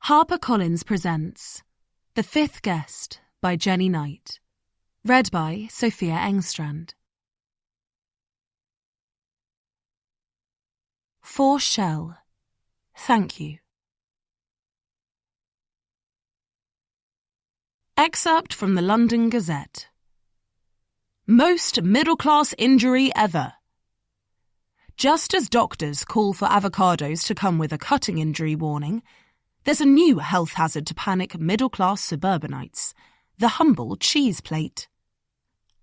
HarperCollins presents The Fifth Guest by Jenny Knight. Read by Sophia Engstrand. For Shell. Thank you. Excerpt from the London Gazette. Most middle-class injury ever. Just as doctors call for avocados to come with a cutting injury warning, there's a new health hazard to panic middle-class suburbanites, the humble cheese plate.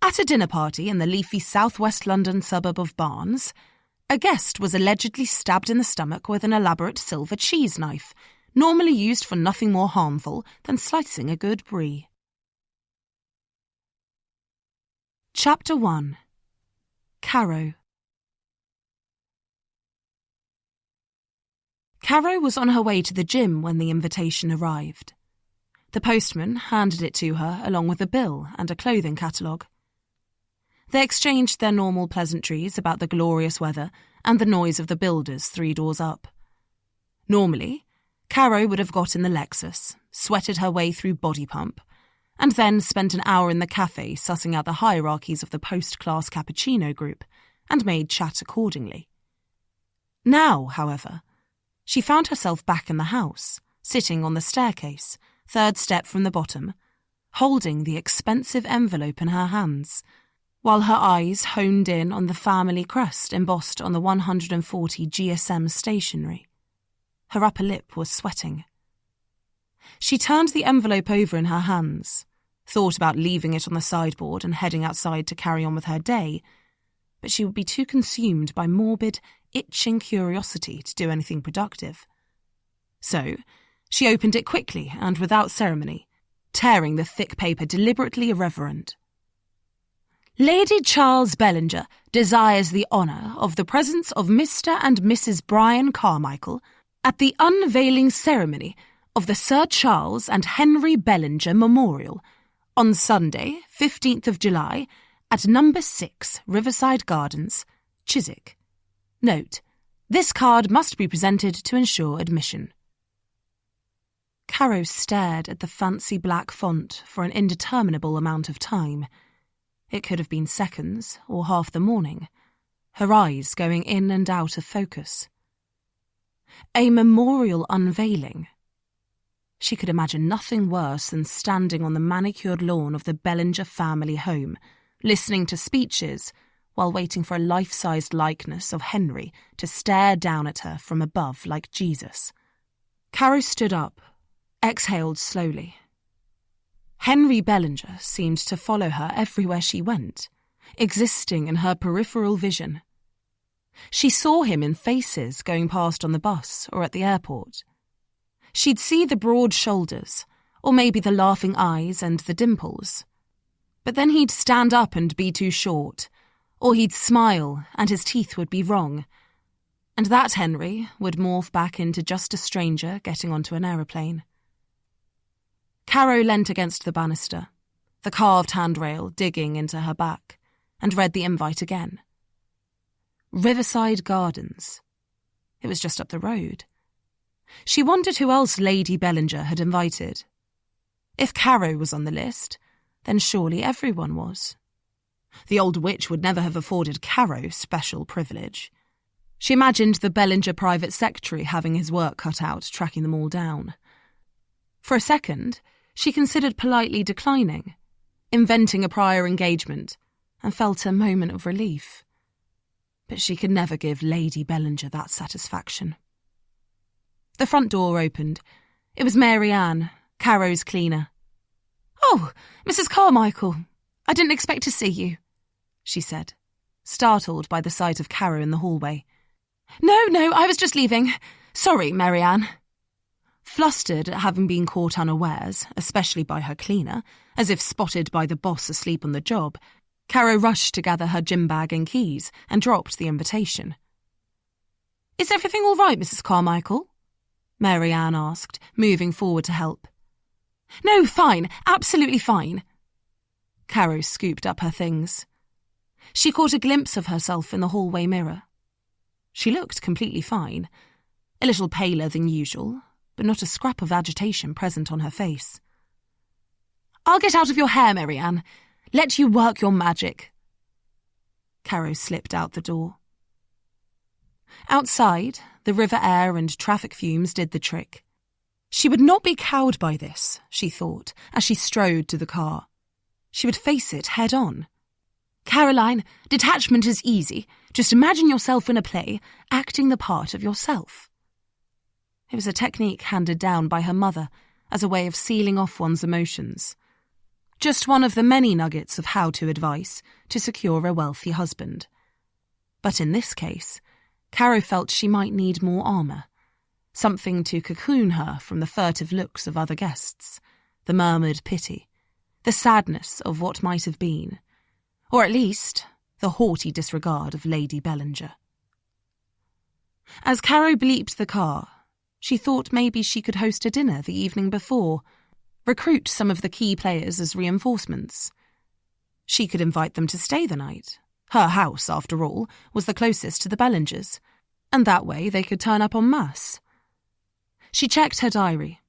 At a dinner party in the leafy southwest London suburb of Barnes, a guest was allegedly stabbed in the stomach with an elaborate silver cheese knife, normally used for nothing more harmful than slicing a good brie. Chapter 1. Caro. Caro was on her way to the gym when the invitation arrived. The postman handed it to her along with a bill and a clothing catalogue. They exchanged their normal pleasantries about the glorious weather and the noise of the builders 3 doors up. Normally, Caro would have got in the Lexus, sweated her way through Body Pump, and then spent an hour in the cafe sussing out the hierarchies of the post-class cappuccino group and made chat accordingly. Now, however, she found herself back in the house, sitting on the staircase, 3rd step from the bottom, holding the expensive envelope in her hands, while her eyes honed in on the family crest embossed on the 140 GSM stationery. Her upper lip was sweating. She turned the envelope over in her hands, thought about leaving it on the sideboard and heading outside to carry on with her day, but she would be too consumed by morbid, itching curiosity to do anything productive. So, she opened it quickly and without ceremony, tearing the thick paper deliberately irreverent. Lady Charles Bellinger desires the honour of the presence of Mr. and Mrs. Brian Carmichael at the unveiling ceremony of the Sir Charles and Henry Bellinger Memorial on Sunday, 15th of July, at number 6 Riverside Gardens, Chiswick. Note, this card must be presented to ensure admission. Caro stared at the fancy black font for an indeterminable amount of time. It could have been seconds or half the morning, her eyes going in and out of focus. A memorial unveiling. She could imagine nothing worse than standing on the manicured lawn of the Bellinger family home, listening to speeches while waiting for a life-sized likeness of Henry to stare down at her from above like Jesus. Caro stood up, exhaled slowly. Henry Bellinger seemed to follow her everywhere she went, existing in her peripheral vision. She saw him in faces going past on the bus or at the airport. She'd see the broad shoulders, or maybe the laughing eyes and the dimples. But then he'd stand up and be too short, or he'd smile and his teeth would be wrong, and that Henry would morph back into just a stranger getting onto an aeroplane. Caro leant against the banister, the carved handrail digging into her back, and read the invite again. Riverside Gardens. It was just up the road. She wondered who else Lady Bellinger had invited. If Caro was on the list, then surely everyone was. The old witch would never have afforded Caro special privilege. She imagined the Bellinger private secretary having his work cut out, tracking them all down. For a second, she considered politely declining, inventing a prior engagement, and felt a moment of relief. But she could never give Lady Bellinger that satisfaction. The front door opened. It was Mary Ann, Caro's cleaner. "Oh, Mrs. Carmichael, I didn't expect to see you," she said, startled by the sight of Caro in the hallway. No, I was just leaving. Sorry, Mary Ann." Flustered at having been caught unawares, especially by her cleaner, as if spotted by the boss asleep on the job, Caro rushed to gather her gym bag and keys and dropped the invitation. "Is everything all right, Mrs. Carmichael?" Mary Ann asked, moving forward to help. "No, fine, absolutely fine." Caro scooped up her things. She caught a glimpse of herself in the hallway mirror. She looked completely fine, a little paler than usual, but not a scrap of agitation present on her face. "I'll get out of your hair, Marianne. Let you work your magic." Caro slipped out the door. Outside, the river air and traffic fumes did the trick. She would not be cowed by this, she thought, as she strode to the car. She would face it head on. "Caroline, detachment is easy. Just imagine yourself in a play, acting the part of yourself." It was a technique handed down by her mother as a way of sealing off one's emotions. Just one of the many nuggets of how-to advice to secure a wealthy husband. But in this case, Caro felt she might need more armour, something to cocoon her from the furtive looks of other guests, the murmured pity, the sadness of what might have been, or at least the haughty disregard of Lady Bellinger. As Caro bleeped the car, she thought maybe she could host a dinner the evening before, recruit some of the key players as reinforcements. She could invite them to stay the night. Her house, after all, was the closest to the Bellingers, and that way they could turn up en masse. She checked her diary.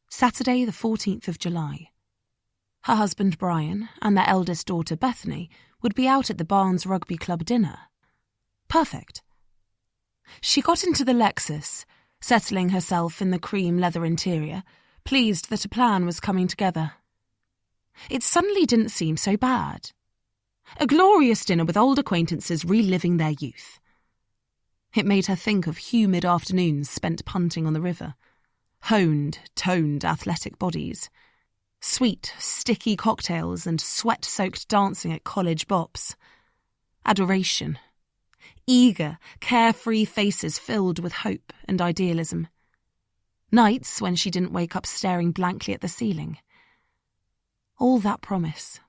Saturday the 14th of July. Her husband Brian and their eldest daughter Bethany would be out at the Barnes Rugby Club dinner. Perfect. She got into the Lexus, settling herself in the cream leather interior, pleased that a plan was coming together. It suddenly didn't seem so bad. A glorious dinner with old acquaintances reliving their youth. It made her think of humid afternoons spent punting on the river, honed, toned athletic bodies, sweet, sticky cocktails and sweat-soaked dancing at college bops, adoration, eager, carefree faces filled with hope and idealism, nights when she didn't wake up staring blankly at the ceiling. All that promise.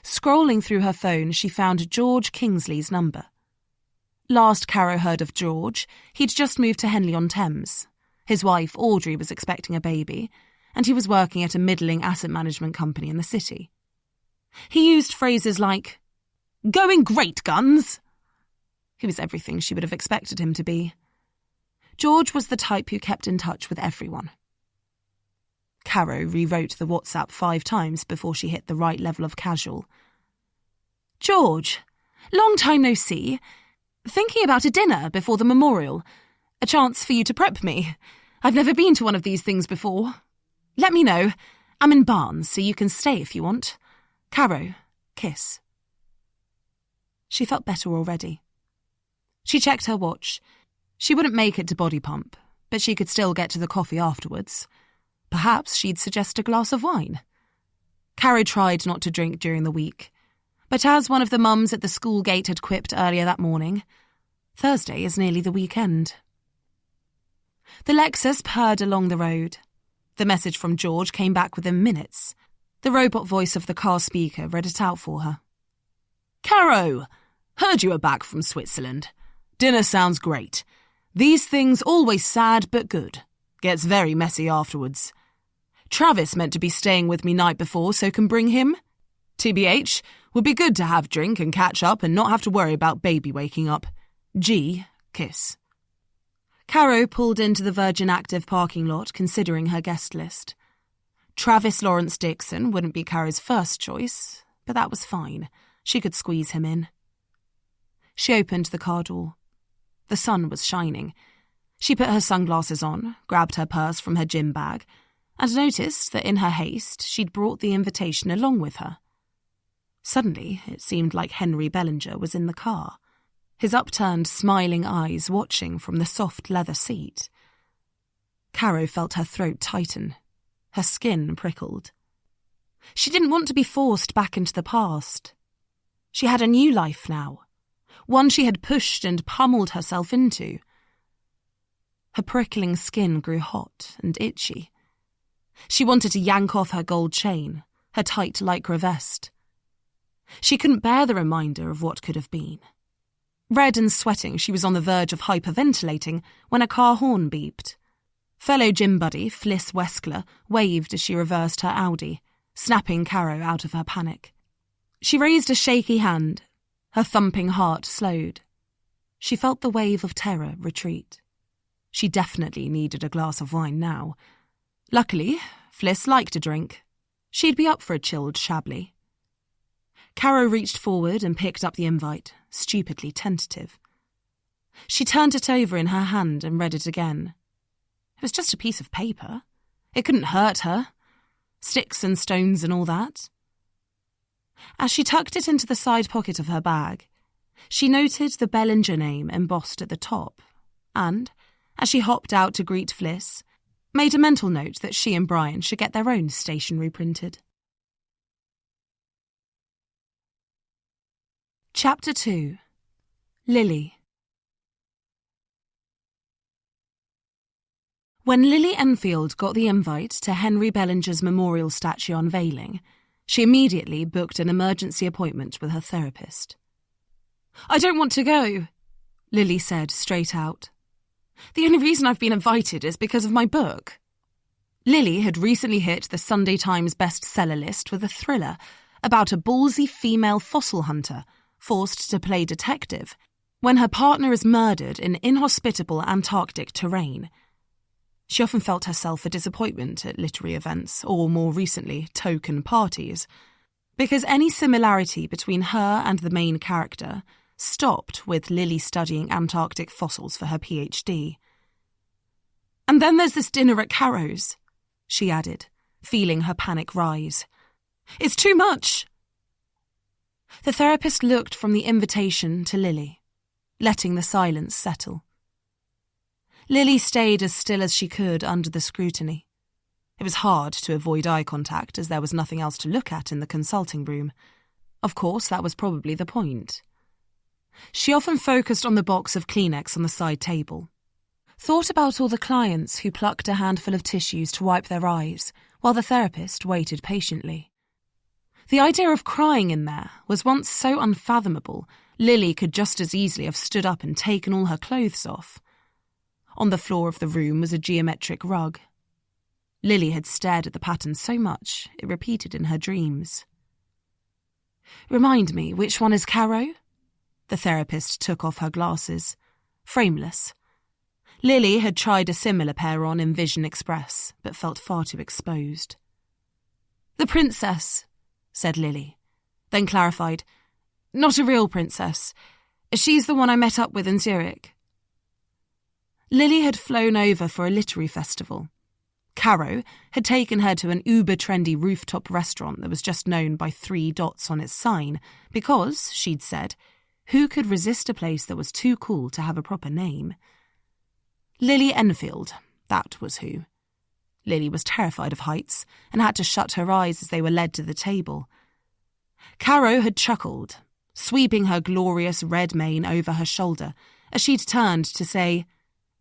Scrolling through her phone, she found George Kingsley's number. Last Caro heard of George, he'd just moved to Henley-on-Thames. His wife, Audrey, was expecting a baby, and he was working at a middling asset management company in the city. He used phrases like, "Going great, guns!" He was everything she would have expected him to be. George was the type who kept in touch with everyone. Caro rewrote the WhatsApp 5 times before she hit the right level of casual. "George, long time no see. Thinking about a dinner before the memorial. A chance for you to prep me. I've never been to one of these things before. Let me know. I'm in Barnes, so you can stay if you want. Caro, kiss." She felt better already. She checked her watch. She wouldn't make it to Body Pump, but she could still get to the coffee afterwards. Perhaps she'd suggest a glass of wine. Caro tried not to drink during the week, but as one of the mums at the school gate had quipped earlier that morning, Thursday is nearly the weekend. The Lexus purred along the road. The message from George came back within minutes. The robot voice of the car speaker read it out for her. "Caro, heard you were back from Switzerland. Dinner sounds great. These things always sad but good. Gets very messy afterwards. Travis meant to be staying with me night before, so can bring him. TBH, would be good to have drink and catch up and not have to worry about baby waking up. G, kiss." Caro pulled into the Virgin Active parking lot, considering her guest list. Travis Lawrence Dixon wouldn't be Caro's first choice, but that was fine. She could squeeze him in. She opened the car door. The sun was shining. She put her sunglasses on, grabbed her purse from her gym bag, and noticed that in her haste she'd brought the invitation along with her. Suddenly, it seemed like Henry Bellinger was in the car, his upturned, smiling eyes watching from the soft leather seat. Caro felt her throat tighten. Her skin prickled. She didn't want to be forced back into the past. She had a new life now, one she had pushed and pummeled herself into. Her prickling skin grew hot and itchy. She wanted to yank off her gold chain, her tight lycra vest. She couldn't bear the reminder of what could have been. Red and sweating, she was on the verge of hyperventilating when a car horn beeped. Fellow gym buddy, Fliss Weskler, waved as she reversed her Audi, snapping Caro out of her panic. She raised a shaky hand. Her thumping heart slowed. She felt the wave of terror retreat. She definitely needed a glass of wine now. Luckily, Fliss liked a drink. She'd be up for a chilled Chablis. Caro reached forward and picked up the invite, stupidly tentative. She turned it over in her hand and read it again. It was just a piece of paper. It couldn't hurt her. Sticks and stones and all that. As she tucked it into the side pocket of her bag, she noted the Bellinger name embossed at the top and, as she hopped out to greet Fliss, made a mental note that she and Brian should get their own stationery printed. Chapter 2. Lily. When Lily Enfield got the invite to Henry Bellinger's memorial statue unveiling, she immediately booked an emergency appointment with her therapist. "I don't want to go," Lily said straight out. "The only reason I've been invited is because of my book." Lily had recently hit the Sunday Times bestseller list with a thriller about a ballsy female fossil hunter forced to play detective when her partner is murdered in inhospitable Antarctic terrain. She often felt herself a disappointment at literary events, or more recently, token parties, because any similarity between her and the main character stopped with Lily studying Antarctic fossils for her PhD. "And then there's this dinner at Caro's," she added, feeling her panic rise. "It's too much." The therapist looked from the invitation to Lily, letting the silence settle. Lily stayed as still as she could under the scrutiny. It was hard to avoid eye contact as there was nothing else to look at in the consulting room. Of course, that was probably the point. She often focused on the box of Kleenex on the side table, thought about all the clients who plucked a handful of tissues to wipe their eyes while the therapist waited patiently. The idea of crying in there was once so unfathomable, Lily could just as easily have stood up and taken all her clothes off. On the floor of the room was a geometric rug. Lily had stared at the pattern so much it repeated in her dreams. "Remind me, which one is Caro?" The therapist took off her glasses, frameless. Lily had tried a similar pair on in Vision Express, but felt far too exposed. "The princess," said Lily, then clarified, "Not a real princess. She's the one I met up with in Zurich." Lily had flown over for a literary festival. Caro had taken her to an uber-trendy rooftop restaurant that was just known by 3 dots on its sign because, she'd said, who could resist a place that was too cool to have a proper name? Lily Enfield, that was who. Lily was terrified of heights and had to shut her eyes as they were led to the table. Caro had chuckled, sweeping her glorious red mane over her shoulder as she'd turned to say,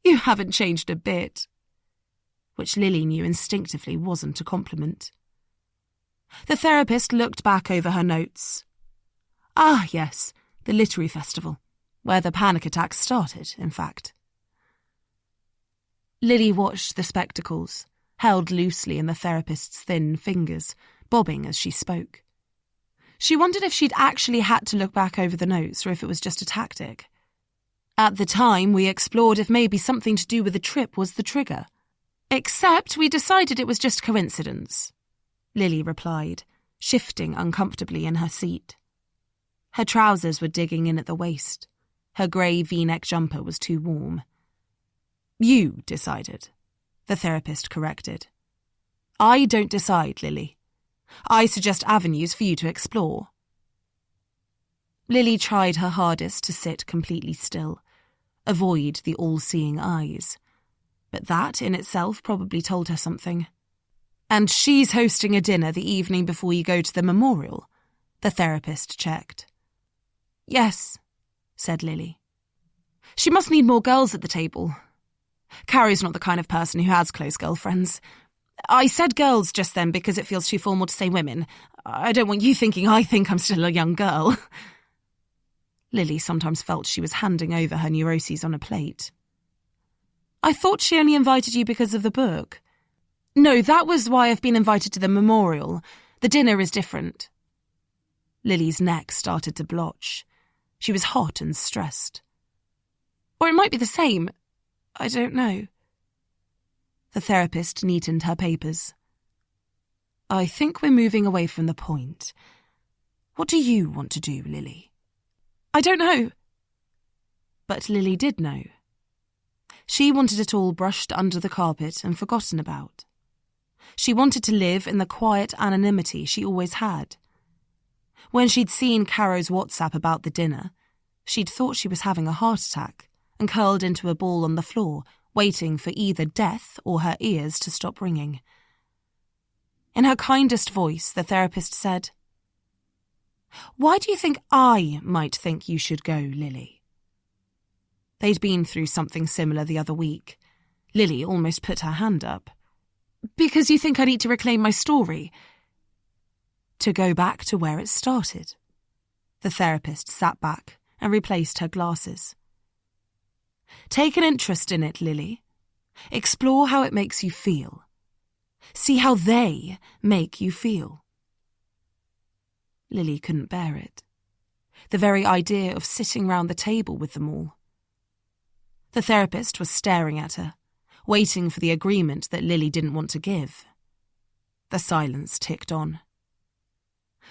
"You haven't changed a bit," which Lily knew instinctively wasn't a compliment. The therapist looked back over her notes. Ah, yes, the literary festival, where the panic attacks started, in fact. Lily watched the spectacles, held loosely in the therapist's thin fingers, bobbing as she spoke. She wondered if she'd actually had to look back over the notes or if it was just a tactic. At the time, we explored if maybe something to do with the trip was the trigger. Except we decided it was just coincidence, Lily replied, shifting uncomfortably in her seat. Her trousers were digging in at the waist. Her grey V-neck jumper was too warm. "You decided," the therapist corrected. "I don't decide, Lily. I suggest avenues for you to explore." Lily tried her hardest to sit completely still, avoid the all-seeing eyes. But that in itself probably told her something. "And she's hosting a dinner the evening before you go to the memorial," the therapist checked. "Yes," said Lily. "She must need more girls at the table. Carrie's not the kind of person who has close girlfriends. I said girls just then because it feels too formal to say women. I don't want you thinking I think I'm still a young girl." Lily sometimes felt she was handing over her neuroses on a plate. "I thought she only invited you because of the book." "No, that was why I've been invited to the memorial. The dinner is different." Lily's neck started to blotch. She was hot and stressed. "Or it might be the same. I don't know. The therapist neatened her papers. I think we're moving away from the point. What do you want to do, Lily? I don't know. But Lily did know. She wanted it all brushed under the carpet and forgotten about. She wanted to live in the quiet anonymity she always had. When she'd seen Caro's WhatsApp about the dinner, she'd thought she was having a heart attack and curled into a ball on the floor, waiting for either death or her ears to stop ringing. In her kindest voice, the therapist said, Why do you think I might think you should go, Lily? They'd been through something similar the other week. Lily almost put her hand up. Because you think I need to reclaim my story? To go back to where it started. The therapist sat back and replaced her glasses. Take an interest in it, Lily. Explore how it makes you feel. See how they make you feel. Lily couldn't bear it. The very idea of sitting round the table with them all. The therapist was staring at her, waiting for the agreement that Lily didn't want to give. The silence ticked on.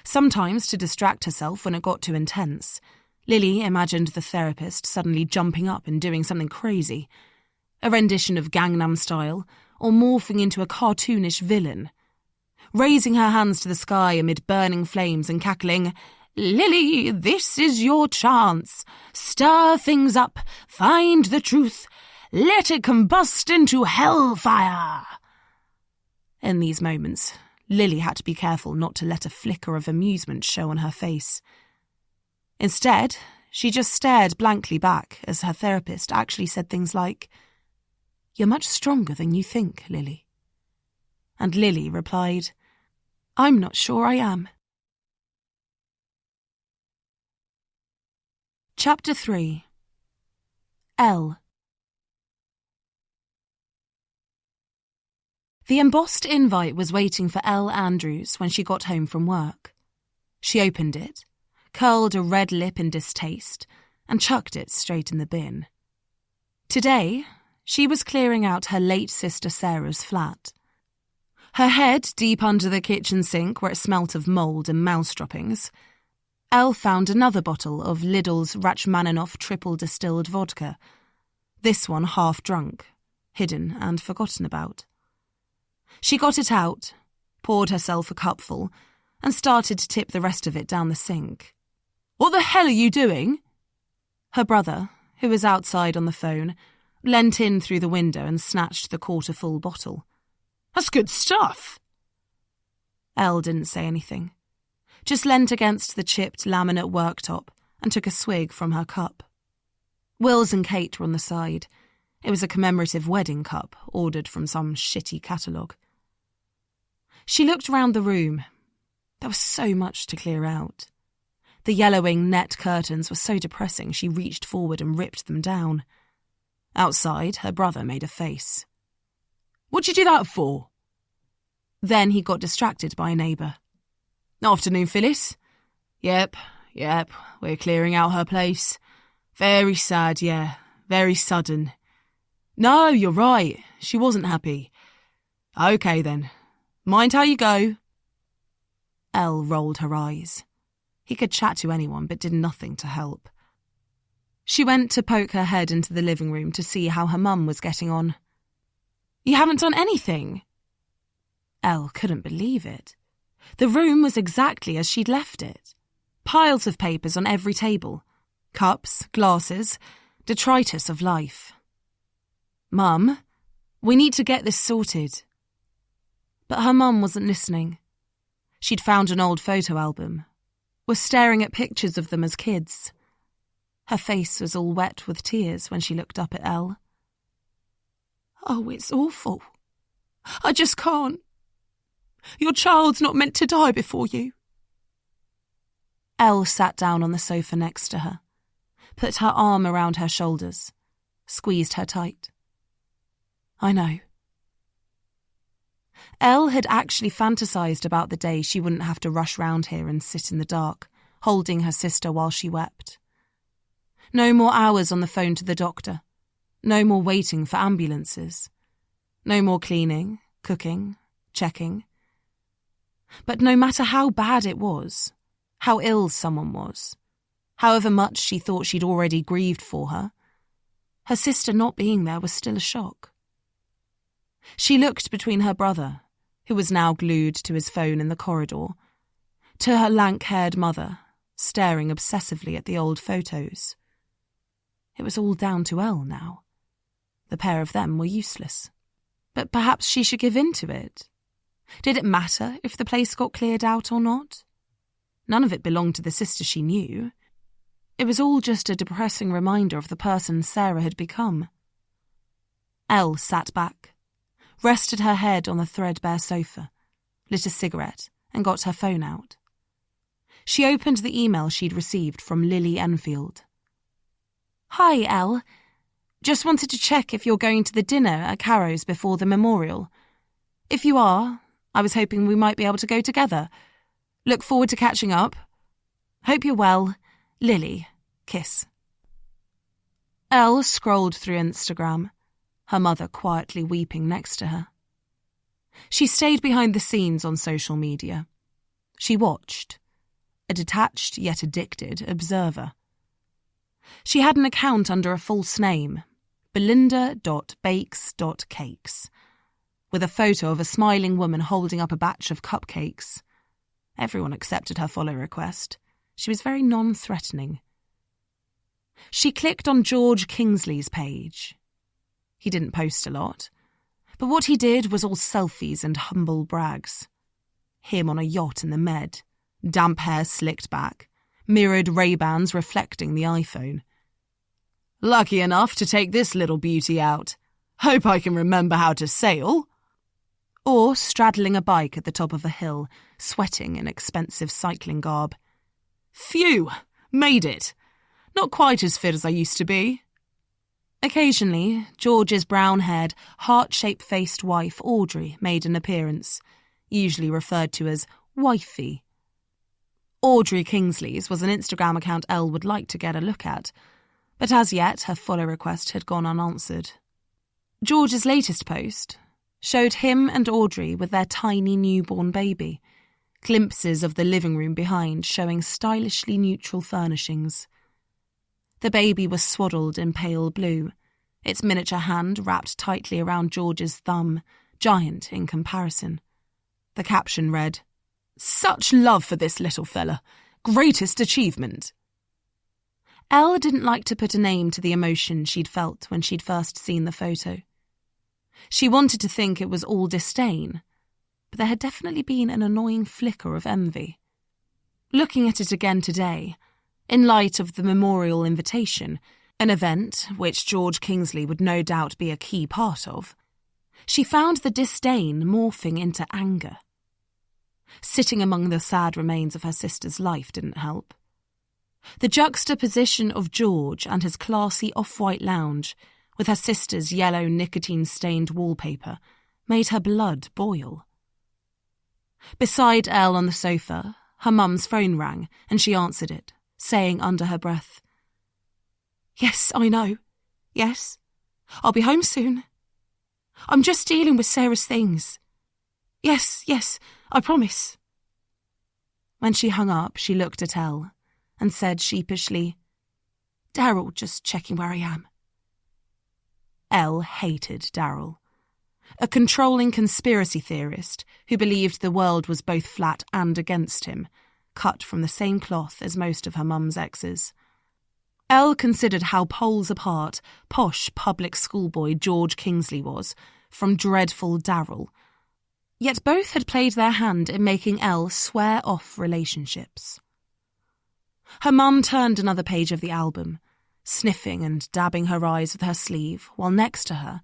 Sometimes, to distract herself when it got too intense, Lily imagined the therapist suddenly jumping up and doing something crazy, a rendition of Gangnam Style, or morphing into a cartoonish villain, raising her hands to the sky amid burning flames and cackling, Lily, this is your chance. Stir things up, find the truth, let it combust into hellfire. In these moments, Lily had to be careful not to let a flicker of amusement show on her face. Instead, she just stared blankly back as her therapist actually said things like, You're much stronger than you think, Lily. And Lily replied, I'm not sure I am. Chapter 3. L. The embossed invite was waiting for Elle Andrews when she got home from work. She opened it, curled a red lip in distaste, and chucked it straight in the bin. Today, she was clearing out her late sister Sarah's flat. Her head deep under the kitchen sink where it smelt of mould and mouse droppings, Elle found another bottle of Lidl's Rachmaninoff triple distilled vodka, this one half drunk, hidden and forgotten about. She got it out, poured herself a cupful, and started to tip the rest of it down the sink. What the hell are you doing? Her brother, who was outside on the phone, leant in through the window and snatched the quarter-full bottle. That's good stuff. Elle didn't say anything, just leant against the chipped laminate worktop and took a swig from her cup. Wills and Kate were on the side. It was a commemorative wedding cup, ordered from some shitty catalogue. She looked round the room. There was so much to clear out. The yellowing net curtains were so depressing she reached forward and ripped them down. Outside, her brother made a face. What'd you do that for? Then he got distracted by a neighbour. Afternoon, Phyllis. Yep, we're clearing out her place. Very sad, yeah, very sudden. No, you're right, she wasn't happy. OK then, mind how you go. Elle rolled her eyes. He could chat to anyone but did nothing to help. She went to poke her head into the living room to see how her mum was getting on. You haven't done anything? Elle couldn't believe it. The room was exactly as she'd left it. Piles of papers on every table. Cups, glasses, detritus of life. Mum, we need to get this sorted. But her mum wasn't listening. She'd found an old photo album, was staring at pictures of them as kids. Her face was all wet with tears when she looked up at Elle. Oh, it's awful. I just can't. Your child's not meant to die before you. Elle sat down on the sofa next to her, put her arm around her shoulders, squeezed her tight. I know. Elle had actually fantasised about the day she wouldn't have to rush round here and sit in the dark, holding her sister while she wept. No more hours on the phone to the doctor. No more waiting for ambulances. No more cleaning, cooking, checking. But no matter how bad it was, how ill someone was, however much she thought she'd already grieved for her sister not being there was still a shock. She looked between her brother, who was now glued to his phone in the corridor, to her lank-haired mother, staring obsessively at the old photos. It was all down to Elle now. The pair of them were useless. But perhaps she should give in to it. Did it matter if the place got cleared out or not? None of it belonged to the sister she knew. It was all just a depressing reminder of the person Sarah had become. Elle sat back, rested her head on the threadbare sofa, lit a cigarette, and got her phone out. She opened the email she'd received from Lily Enfield. "Hi, Elle. Just wanted to check if you're going to the dinner at Caro's before the memorial. If you are, I was hoping we might be able to go together. Look forward to catching up. Hope you're well. Lily. Kiss." Elle scrolled through Instagram, her mother quietly weeping next to her. She stayed behind the scenes on social media. She watched, a detached yet addicted observer. She had an account under a false name, belinda.bakes.cakes, with a photo of a smiling woman holding up a batch of cupcakes. Everyone accepted her follow request. She was very non-threatening. She clicked on George Kingsley's page. He didn't post a lot, but what he did was all selfies and humble brags. Him on a yacht in the Med, damp hair slicked back, mirrored Ray-Bans reflecting the iPhone. "Lucky enough to take this little beauty out. Hope I can remember how to sail." Or straddling a bike at the top of a hill, sweating in expensive cycling garb. "Phew, made it. Not quite as fit as I used to be." Occasionally, George's brown-haired, heart-shape-faced wife, Audrey, made an appearance, usually referred to as wifey. Audrey Kingsley's was an Instagram account Elle would like to get a look at, but as yet her follow request had gone unanswered. George's latest post showed him and Audrey with their tiny newborn baby, glimpses of the living room behind showing stylishly neutral furnishings. The baby was swaddled in pale blue, its miniature hand wrapped tightly around George's thumb, giant in comparison. The caption read, "Such love for this little fella. Greatest achievement." Elle didn't like to put a name to the emotion she'd felt when she'd first seen the photo. She wanted to think it was all disdain, but there had definitely been an annoying flicker of envy. Looking at it again today, in light of the memorial invitation, an event which George Kingsley would no doubt be a key part of, she found the disdain morphing into anger. Sitting among the sad remains of her sister's life didn't help. The juxtaposition of George and his classy off-white lounge with her sister's yellow nicotine-stained wallpaper made her blood boil. Beside Elle on the sofa, her mum's phone rang and she answered it, saying under her breath, "Yes, I know. Yes. I'll be home soon. I'm just dealing with Sarah's things. Yes, I promise." When she hung up, she looked at Elle and said sheepishly, "Daryl, just checking where I am." Elle hated Daryl, a controlling conspiracy theorist who believed the world was both flat and against him, cut from the same cloth as most of her mum's exes. Elle considered how poles apart posh public schoolboy George Kingsley was from dreadful Daryl, yet both had played their hand in making Elle swear off relationships. Her mum turned another page of the album, sniffing and dabbing her eyes with her sleeve, while next to her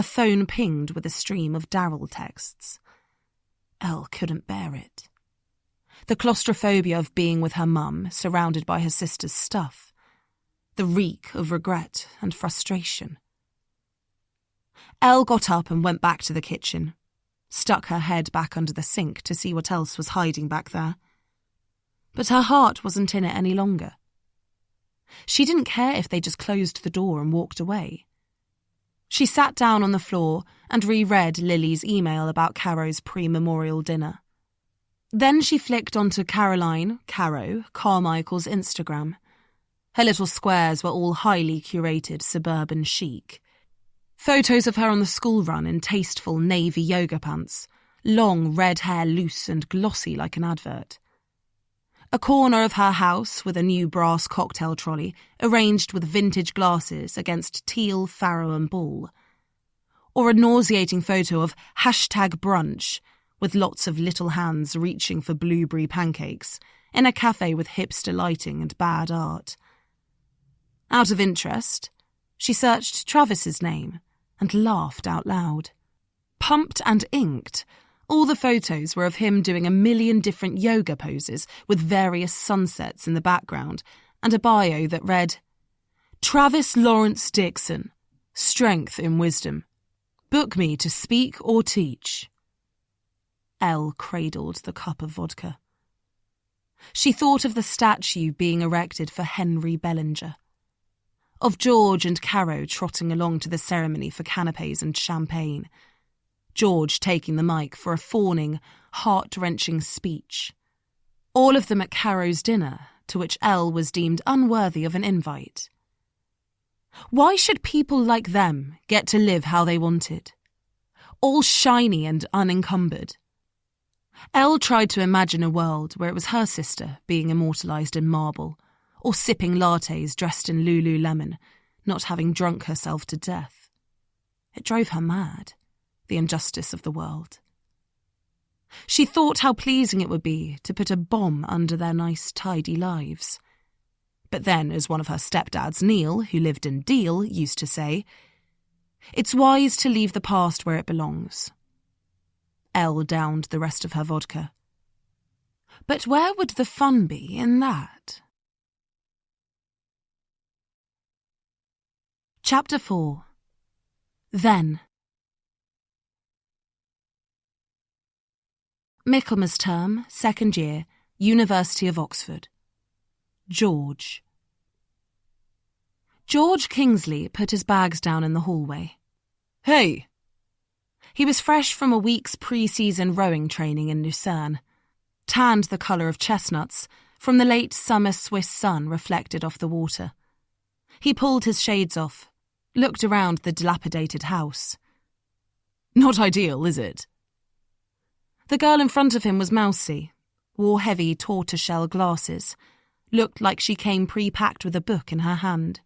phone pinged with a stream of Daryl texts. Elle couldn't bear it. The claustrophobia of being with her mum, surrounded by her sister's stuff. The reek of regret and frustration. Elle got up and went back to the kitchen, stuck her head back under the sink to see what else was hiding back there. But her heart wasn't in it any longer. She didn't care if they just closed the door and walked away. She sat down on the floor and reread Lily's email about Caro's pre-memorial dinner. Then she flicked onto Caro, Carmichael's Instagram. Her little squares were all highly curated suburban chic. Photos of her on the school run in tasteful navy yoga pants, long red hair loose and glossy like an advert. A corner of her house with a new brass cocktail trolley arranged with vintage glasses against teal, farrow and ball. Or a nauseating photo of #brunch with lots of little hands reaching for blueberry pancakes in a cafe with hipster lighting and bad art. Out of interest, she searched Travis's name and laughed out loud. Pumped and inked, all the photos were of him doing a million different yoga poses with various sunsets in the background and a bio that read, Travis Lawrence Dixon, strength in wisdom. Book me to speak or teach. Elle cradled the cup of vodka. She thought of the statue being erected for Henry Bellinger, of George and Caro trotting along to the ceremony for canapes and champagne, George taking the mic for a fawning, heart-wrenching speech. All of them at Caro's dinner, to which Elle was deemed unworthy of an invite. Why should people like them get to live how they wanted? All shiny and unencumbered. Elle tried to imagine a world where it was her sister being immortalised in marble, or sipping lattes dressed in Lululemon, not having drunk herself to death. It drove her mad, the injustice of the world. She thought how pleasing it would be to put a bomb under their nice, tidy lives. But then, as one of her stepdads, Neil, who lived in Deal, used to say, it's wise to leave the past where it belongs. Elle downed the rest of her vodka. But where would the fun be in that? Chapter 4. Then. Michaelmas term, 2nd year, University of Oxford. George. George Kingsley put his bags down in the hallway. Hey! He was fresh from a week's pre-season rowing training in Lucerne, tanned the colour of chestnuts from the late summer Swiss sun reflected off the water. He pulled his shades off, looked around the dilapidated house. Not ideal, is it? The girl in front of him was mousy, wore heavy tortoiseshell glasses, looked like she came pre-packed with a book in her hand.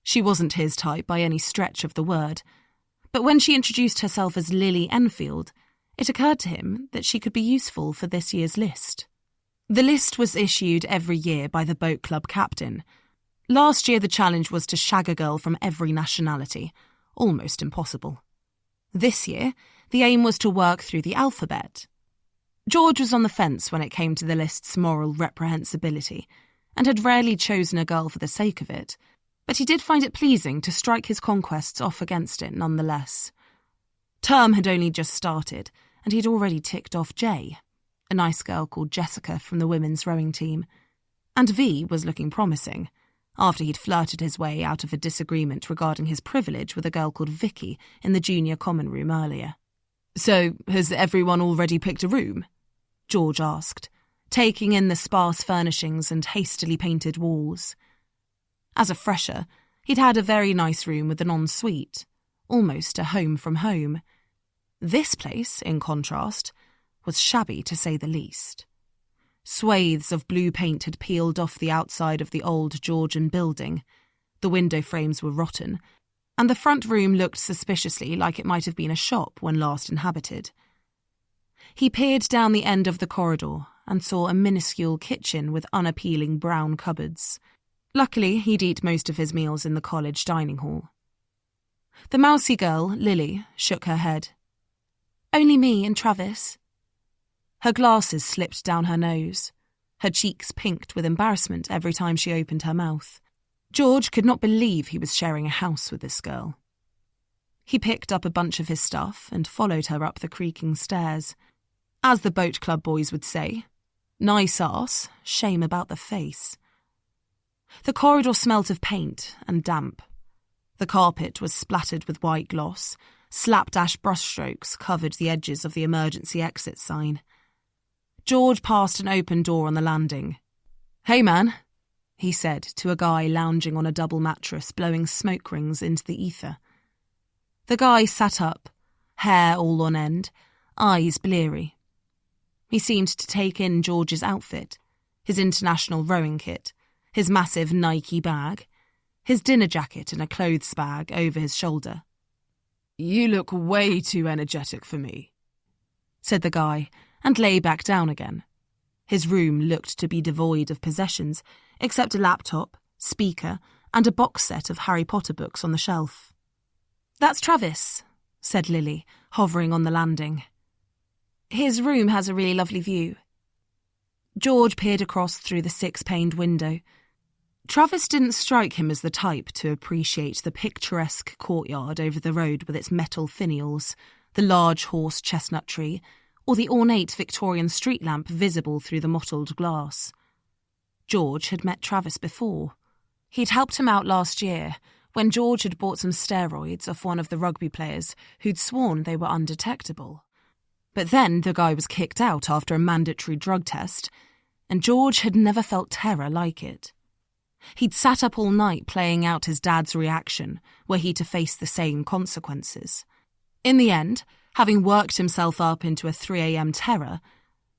She wasn't his type by any stretch of the word, but when she introduced herself as Lily Enfield, it occurred to him that she could be useful for this year's list. The list was issued every year by the boat club captain. Last year the challenge was to shag a girl from every nationality, almost impossible. This year, the aim was to work through the alphabet. George was on the fence when it came to the list's moral reprehensibility, and had rarely chosen a girl for the sake of it, but he did find it pleasing to strike his conquests off against it nonetheless. Term had only just started, and he'd already ticked off J, a nice girl called Jessica from the women's rowing team, and V was looking promising, after he'd flirted his way out of a disagreement regarding his privilege with a girl called Vicky in the junior common room earlier. So, has everyone already picked a room? George asked, taking in the sparse furnishings and hastily painted walls. As a fresher, he'd had a very nice room with an ensuite, almost a home from home. This place, in contrast, was shabby to say the least. Swathes of blue paint had peeled off the outside of the old Georgian building, the window frames were rotten, and the front room looked suspiciously like it might have been a shop when last inhabited. He peered down the end of the corridor and saw a minuscule kitchen with unappealing brown cupboards. Luckily, he'd eat most of his meals in the college dining hall. The mousy girl, Lily, shook her head. Only me and Travis. Her glasses slipped down her nose. Her cheeks pinked with embarrassment every time she opened her mouth. George could not believe he was sharing a house with this girl. He picked up a bunch of his stuff and followed her up the creaking stairs. As the boat club boys would say, nice arse, shame about the face. The corridor smelt of paint and damp. The carpet was splattered with white gloss. Slapdash brushstrokes covered the edges of the emergency exit sign. George passed an open door on the landing. "Hey, man," he said to a guy lounging on a double mattress, blowing smoke rings into the ether. The guy sat up, hair all on end, eyes bleary. He seemed to take in George's outfit, his international rowing kit, his massive Nike bag, his dinner jacket and a clothes bag over his shoulder. "You look way too energetic for me," said the guy, and lay back down again. His room looked to be devoid of possessions, except a laptop, speaker, and a box set of Harry Potter books on the shelf. "That's Travis," said Lily, hovering on the landing. "His room has a really lovely view." George peered across through the 6-paned window. Travis didn't strike him as the type to appreciate the picturesque courtyard over the road with its metal finials, the large horse chestnut tree, or the ornate Victorian street lamp visible through the mottled glass. George had met Travis before. He'd helped him out last year, when George had bought some steroids off one of the rugby players who'd sworn they were undetectable. But then the guy was kicked out after a mandatory drug test, and George had never felt terror like it. He'd sat up all night playing out his dad's reaction, were he to face the same consequences. In the end, having worked himself up into a 3 a.m. terror,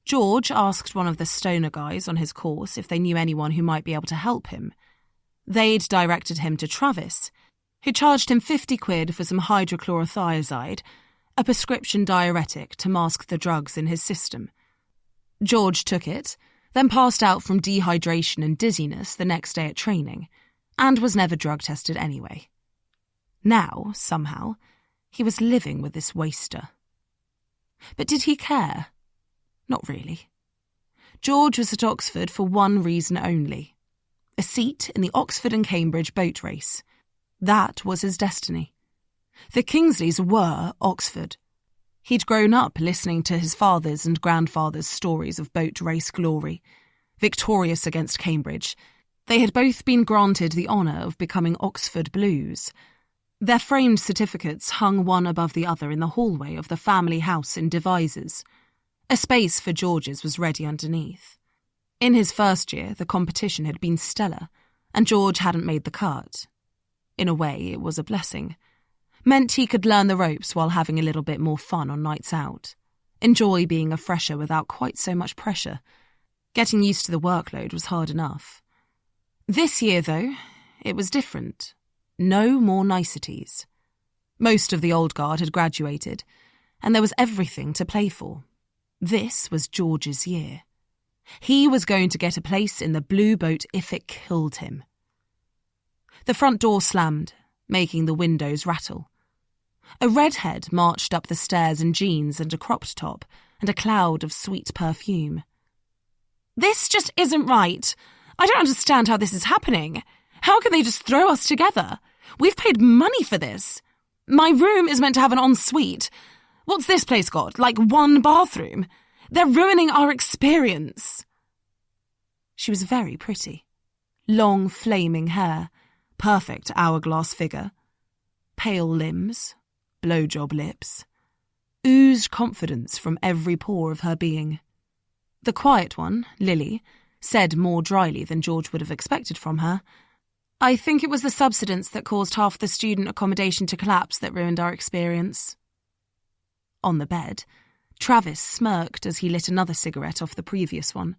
George asked one of the stoner guys on his course if they knew anyone who might be able to help him. They'd directed him to Travis, who charged him 50 quid for some hydrochlorothiazide, a prescription diuretic to mask the drugs in his system. George took it, then passed out from dehydration and dizziness the next day at training, and was never drug tested anyway. Now, somehow, he was living with this waster. But did he care? Not really. George was at Oxford for one reason only: a seat in the Oxford and Cambridge boat race. That was his destiny. The Kingsleys were Oxford. He'd grown up listening to his father's and grandfather's stories of boat race glory. Victorious against Cambridge, they had both been granted the honour of becoming Oxford Blues. Their framed certificates hung one above the other in the hallway of the family house in Devizes. A space for George's was ready underneath. In his first year, the competition had been stellar, and George hadn't made the cut. In a way, it was a blessing. Meant he could learn the ropes while having a little bit more fun on nights out. Enjoy being a fresher without quite so much pressure. Getting used to the workload was hard enough. This year, though, it was different. No more niceties. Most of the old guard had graduated, and there was everything to play for. This was George's year. He was going to get a place in the blue boat if it killed him. The front door slammed, making the windows rattle. A redhead marched up the stairs in jeans and a cropped top, and a cloud of sweet perfume. "This just isn't right. I don't understand how this is happening. How can they just throw us together? We've paid money for this. My room is meant to have an ensuite. What's this place got? Like one bathroom? They're ruining our experience." She was very pretty. Long, flaming hair, perfect hourglass figure, pale limbs, blowjob lips, oozed confidence from every pore of her being. The quiet one, Lily, said more dryly than George would have expected from her, "I think it was the subsidence that caused half the student accommodation to collapse that ruined our experience." On the bed, Travis smirked as he lit another cigarette off the previous one.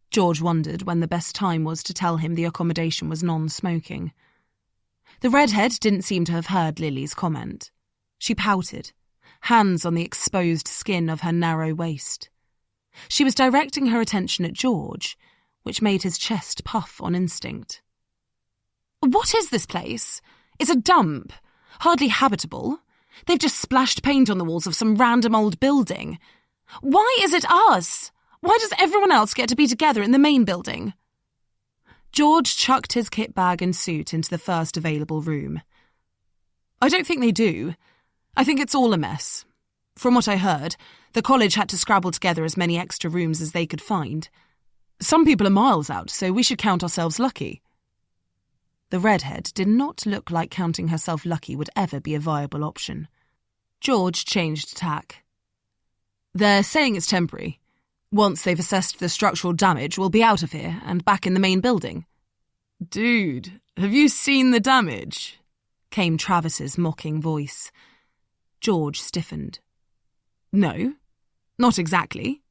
George wondered when the best time was to tell him the accommodation was non-smoking. The redhead didn't seem to have heard Lily's comment. She pouted, hands on the exposed skin of her narrow waist. She was directing her attention at George, which made his chest puff on instinct. "What is this place? It's a dump. Hardly habitable. They've just splashed paint on the walls of some random old building. Why is it us? Why does everyone else get to be together in the main building?" George chucked his kit bag and suit into the first available room. "I don't think they do. I think it's all a mess. From what I heard, the college had to scrabble together as many extra rooms as they could find. Some people are miles out, so we should count ourselves lucky." The redhead did not look like counting herself lucky would ever be a viable option. George changed tack. They're saying it's temporary. Once they've assessed the structural damage, we'll be out of here and back in the main building. Dude, have you seen the damage? Came Travis's mocking voice. George stiffened. No, not exactly.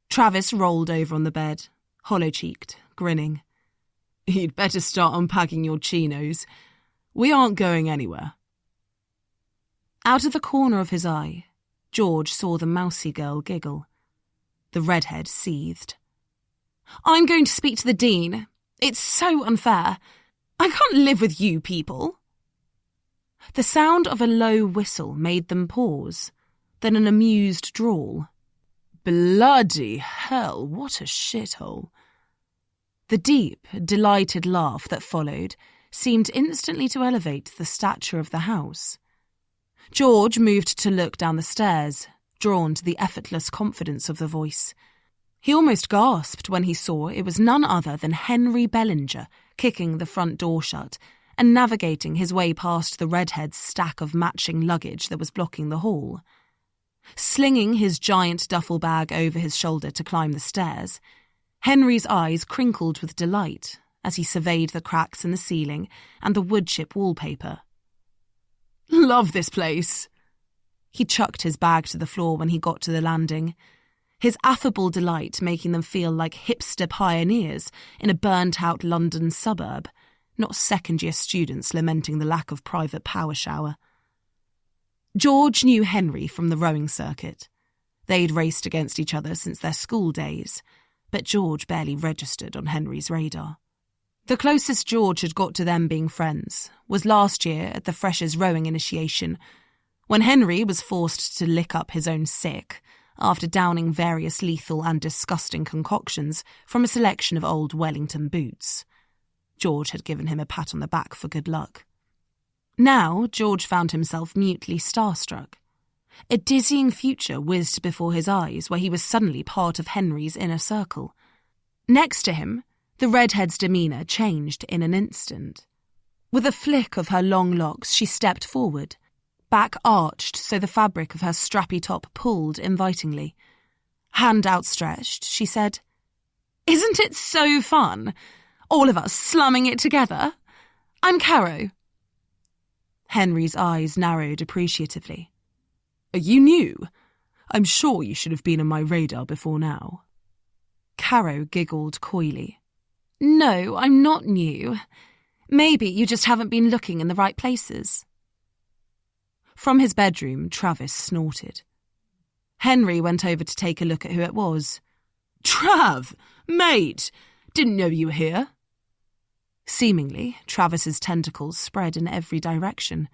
Travis rolled over on the bed, hollow-cheeked, grinning. You'd better start unpacking your chinos. We aren't going anywhere. Out of the corner of his eye, George saw the mousy girl giggle. The redhead seethed. I'm going to speak to the dean. It's so unfair. I can't live with you people. The sound of a low whistle made them pause, then an amused drawl. Bloody hell, what a shithole. The deep, delighted laugh that followed seemed instantly to elevate the stature of the house. George moved to look down the stairs, drawn to the effortless confidence of the voice. He almost gasped when he saw it was none other than Henry Bellinger kicking the front door shut and navigating his way past the redhead's stack of matching luggage that was blocking the hall. Slinging his giant duffel bag over his shoulder to climb the stairs, Henry's eyes crinkled with delight as he surveyed the cracks in the ceiling and the woodchip wallpaper. Love this place. He chucked his bag to the floor when he got to the landing, his affable delight making them feel like hipster pioneers in a burnt-out London suburb, not second-year students lamenting the lack of private power shower. George knew Henry from the rowing circuit. They'd raced against each other since their school days, but George barely registered on Henry's radar. The closest George had got to them being friends was last year at the Freshers' rowing initiation, when Henry was forced to lick up his own sick after downing various lethal and disgusting concoctions from a selection of old Wellington boots. George had given him a pat on the back for good luck. Now George found himself mutely starstruck. A dizzying future whizzed before his eyes where he was suddenly part of Henry's inner circle. Next to him, the redhead's demeanour changed in an instant. With a flick of her long locks, she stepped forward, back arched so the fabric of her strappy top pulled invitingly. Hand outstretched, she said, Isn't it so fun? All of us slumming it together? I'm Caro. Henry's eyes narrowed appreciatively. You knew? I'm sure you should have been on my radar before now. Caro giggled coyly. No, I'm not new. Maybe you just haven't been looking in the right places. From his bedroom, Travis snorted. Henry went over to take a look at who it was. Trav! Mate! Didn't know you were here. Seemingly, Travis's tentacles spread in every direction.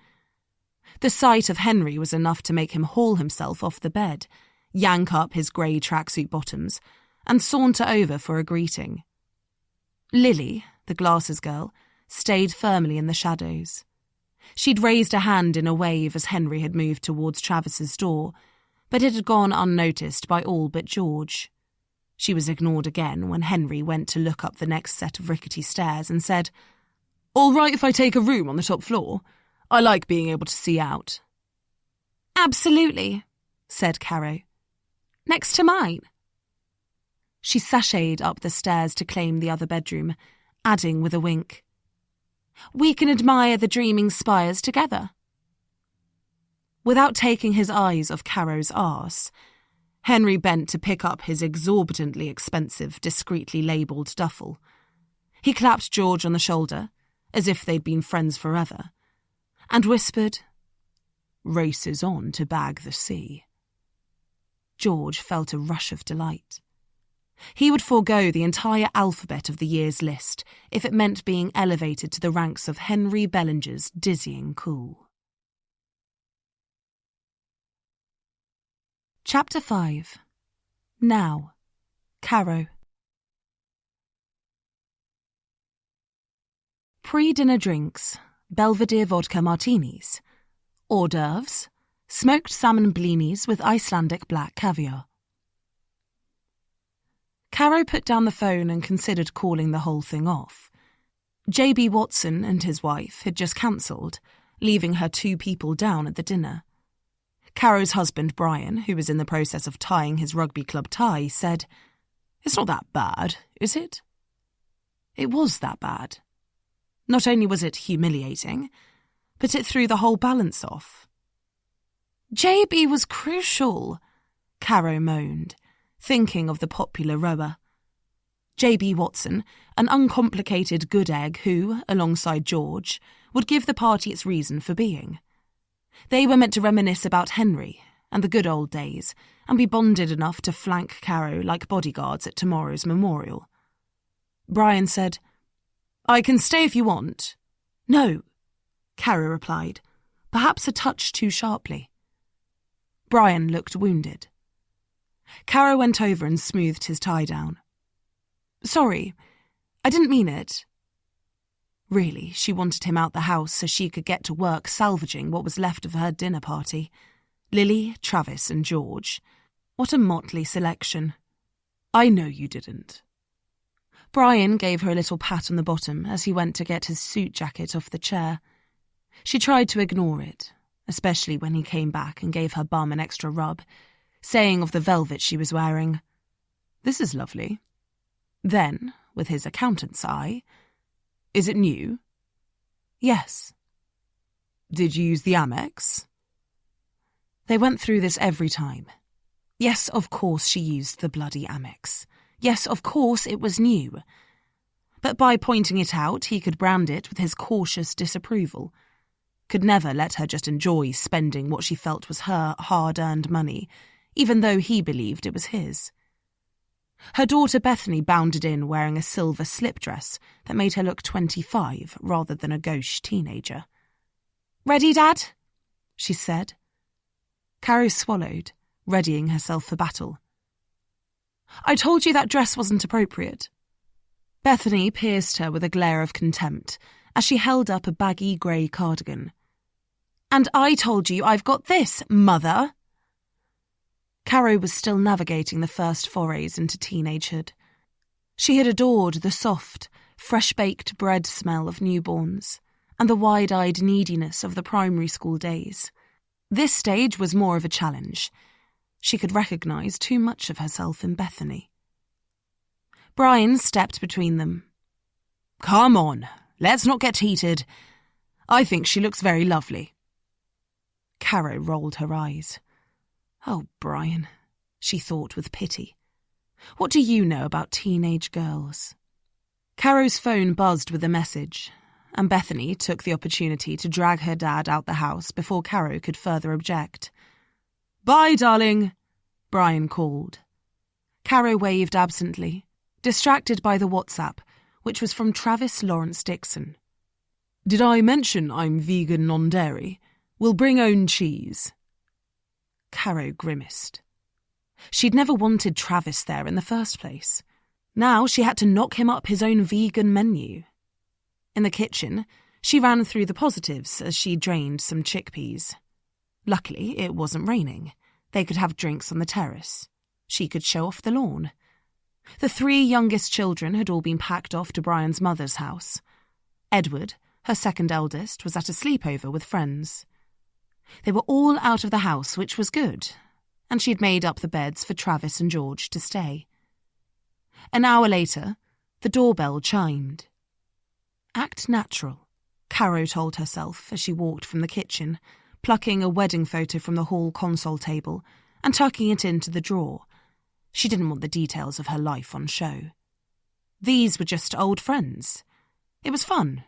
The sight of Henry was enough to make him haul himself off the bed, yank up his grey tracksuit bottoms, and saunter over for a greeting. Lily, the glasses girl, stayed firmly in the shadows. She'd raised a hand in a wave as Henry had moved towards Travis's door, but it had gone unnoticed by all but George. She was ignored again when Henry went to look up the next set of rickety stairs and said, All right if I take a room on the top floor? I like being able to see out. Absolutely, said Caro. Next to mine. She sashayed up the stairs to claim the other bedroom, adding with a wink, We can admire the dreaming spires together. Without taking his eyes off Caro's arse, Henry bent to pick up his exorbitantly expensive, discreetly labelled duffel. He clapped George on the shoulder, as if they'd been friends forever, and whispered, Races on to bag the sea. George felt a rush of delight. He would forego the entire alphabet of the year's list if it meant being elevated to the ranks of Henry Bellinger's dizzying cool. Chapter 5. Now, Caro. Pre-dinner drinks, Belvedere vodka martinis, hors d'oeuvres, smoked salmon blinis with Icelandic black caviar. Caro put down the phone and considered calling the whole thing off. J.B. Watson and his wife had just cancelled, leaving her 2 people down at the dinner. Caro's husband, Brian, who was in the process of tying his rugby club tie, said, "It's not that bad, is it?" It was that bad. Not only was it humiliating, but it threw the whole balance off. "JB was crucial," Caro moaned, thinking of the popular rower. J.B. Watson, an uncomplicated good egg who, alongside George, would give the party its reason for being. They were meant to reminisce about Henry and the good old days and be bonded enough to flank Caro like bodyguards at tomorrow's memorial. Brian said, "I can stay if you want." "No," Caro replied, perhaps a touch too sharply. Brian looked wounded. Caro went over and smoothed his tie down. "Sorry, I didn't mean it." Really, she wanted him out the house so she could get to work salvaging what was left of her dinner party. Lily, Travis and George. What a motley selection. "I know you didn't." Brian gave her a little pat on the bottom as he went to get his suit jacket off the chair. She tried to ignore it, especially when he came back and gave her bum an extra rub, saying of the velvet she was wearing, "This is lovely." Then, with his accountant's eye, "Is it new?" "Yes." "Did you use the Amex?" They went through this every time. Yes, of course she used the bloody Amex. Yes, of course it was new. But by pointing it out, he could brand it with his cautious disapproval. Could never let her just enjoy spending what she felt was her hard-earned money, even though he believed it was his. Her daughter Bethany bounded in wearing a silver slip dress that made her look 25 rather than a gauche teenager. "Ready, Dad?" she said. Caro swallowed, readying herself for battle. "I told you that dress wasn't appropriate." Bethany pierced her with a glare of contempt as she held up a baggy grey cardigan. "And I told you I've got this, Mother." Caro was still navigating the first forays into teenagehood. She had adored the soft, fresh-baked bread smell of newborns and the wide-eyed neediness of the primary school days. This stage was more of a challenge. She could recognise too much of herself in Bethany. Brian stepped between them. "Come on, let's not get heated. I think she looks very lovely." Caro rolled her eyes. "Oh, Brian," she thought with pity. "What do you know about teenage girls?" Caro's phone buzzed with a message, and Bethany took the opportunity to drag her dad out the house before Caro could further object. "Bye, darling," Brian called. Caro waved absently, distracted by the WhatsApp, which was from Travis Lawrence Dixon. "Did I mention I'm vegan non-dairy? We'll bring own cheese." Caro grimaced. She'd never wanted Travis there in the first place. Now she had to knock him up his own vegan menu. In the kitchen, she ran through the positives as she drained some chickpeas. Luckily, it wasn't raining. They could have drinks on the terrace. She could show off the lawn. The 3 youngest children had all been packed off to Brian's mother's house. Edward, her second eldest, was at a sleepover with friends. They were all out of the house, which was good, and she'd made up the beds for Travis and George to stay. An hour later, the doorbell chimed. Act natural, Caro told herself as she walked from the kitchen, plucking a wedding photo from the hall console table and tucking it into the drawer. She didn't want the details of her life on show. These were just old friends. It was fun,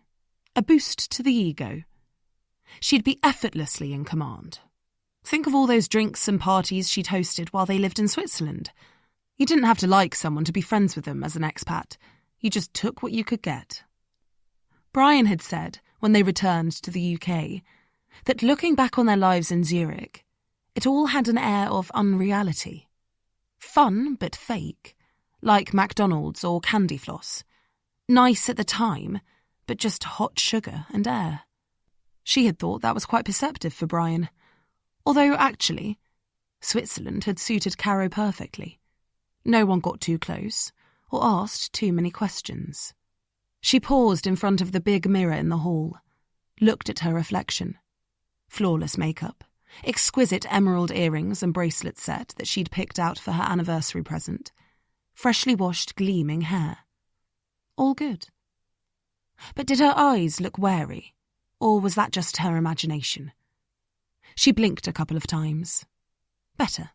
a boost to the ego. She'd be effortlessly in command. Think of all those drinks and parties she'd hosted while they lived in Switzerland. You didn't have to like someone to be friends with them as an expat. You just took what you could get. Brian had said, when they returned to the UK, that looking back on their lives in Zurich, it all had an air of unreality. Fun but fake, like McDonald's or Candy Floss. Nice at the time, but just hot sugar and air. She had thought that was quite perceptive for Brian, although actually, Switzerland had suited Caro perfectly. No one got too close or asked too many questions. She paused in front of the big mirror in the hall, looked at her reflection. Flawless makeup, exquisite emerald earrings and bracelet set that she'd picked out for her anniversary present, freshly washed, gleaming hair. All good. But did her eyes look wary, or was that just her imagination? She blinked a couple of times. Better.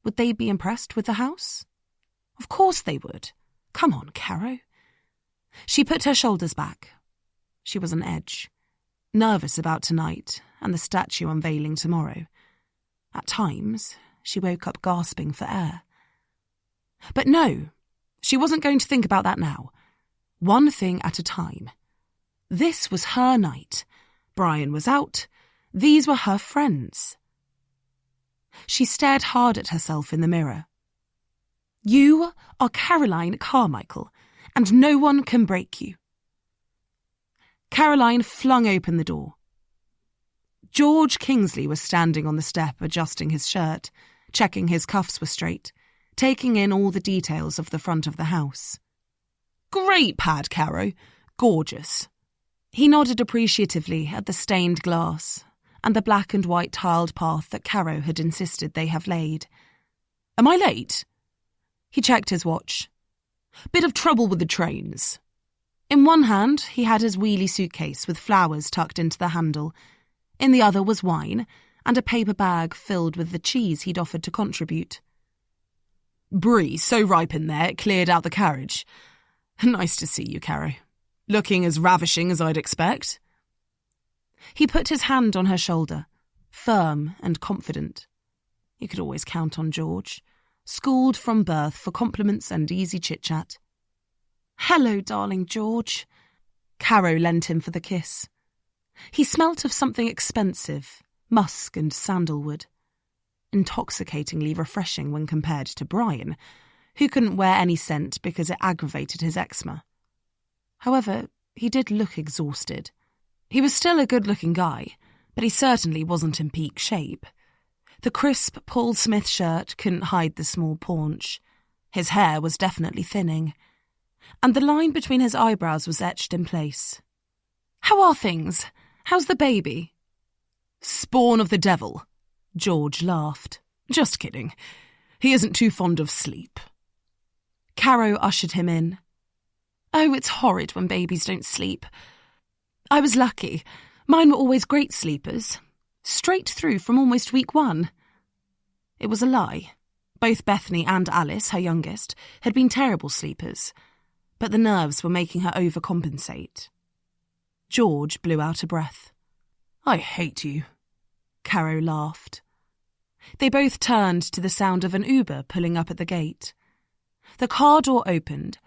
Would they be impressed with the house? Of course they would. Come on, Caro. She put her shoulders back. She was on edge, nervous about tonight and the statue unveiling tomorrow. At times, she woke up gasping for air. But no, she wasn't going to think about that now. One thing at a time. This was her night. Brian was out. These were her friends. She stared hard at herself in the mirror. You are Caroline Carmichael, and no one can break you. Caroline flung open the door. George Kingsley was standing on the step adjusting his shirt, checking his cuffs were straight, taking in all the details of the front of the house. Great pad, Caro. Gorgeous. He nodded appreciatively at the stained glass and the black and white tiled path that Caro had insisted they have laid. Am I late? He checked his watch. Bit of trouble with the trains. In one hand, he had his wheelie suitcase with flowers tucked into the handle. In the other was wine and a paper bag filled with the cheese he'd offered to contribute. Brie, so ripe in there, it cleared out the carriage. Nice to see you, Caro. Looking as ravishing as I'd expect. He put his hand on her shoulder, firm and confident. You could always count on George, schooled from birth for compliments and easy chit-chat. Hello, darling George. Caro lent him for the kiss. He smelt of something expensive, musk and sandalwood. Intoxicatingly refreshing when compared to Brian, who couldn't wear any scent because it aggravated his eczema. However, he did look exhausted. He was still a good-looking guy, but he certainly wasn't in peak shape. The crisp Paul Smith shirt couldn't hide the small paunch. His hair was definitely thinning, and the line between his eyebrows was etched in place. How are things? How's the baby? Spawn of the devil, George laughed. Just kidding. He isn't too fond of sleep. Caro ushered him in. Oh, it's horrid when babies don't sleep. I was lucky. Mine were always great sleepers. Straight through from almost week 1. It was a lie. Both Bethany and Alice, her youngest, had been terrible sleepers, but the nerves were making her overcompensate. George blew out a breath. I hate you. Caro laughed. They both turned to the sound of an Uber pulling up at the gate. The car door opened,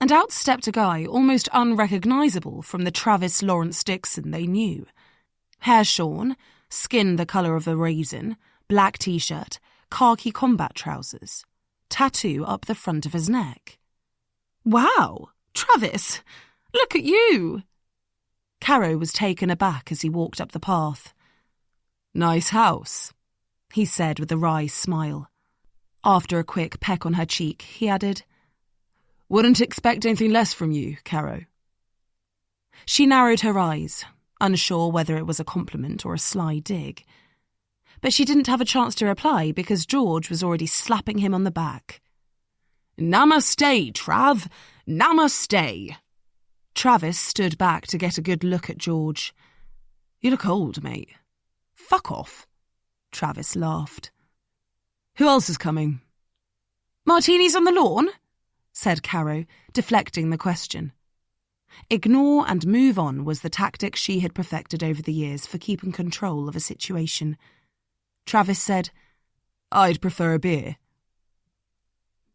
and out stepped a guy almost unrecognisable from the Travis Lawrence Dixon they knew. Hair shorn, skin the colour of a raisin, black t-shirt, khaki combat trousers, tattoo up the front of his neck. Wow, Travis, look at you! Caro was taken aback as he walked up the path. Nice house, he said with a wry smile. After a quick peck on her cheek, he added, Wouldn't expect anything less from you, Caro. She narrowed her eyes, unsure whether it was a compliment or a sly dig. But she didn't have a chance to reply because George was already slapping him on the back. Namaste, Trav! Namaste! Travis stood back to get a good look at George. You look old, mate. Fuck off. Travis laughed. Who else is coming? Martinis on the lawn? Said Caro, deflecting the question. Ignore and move on was the tactic she had perfected over the years for keeping control of a situation. Travis said, I'd prefer a beer.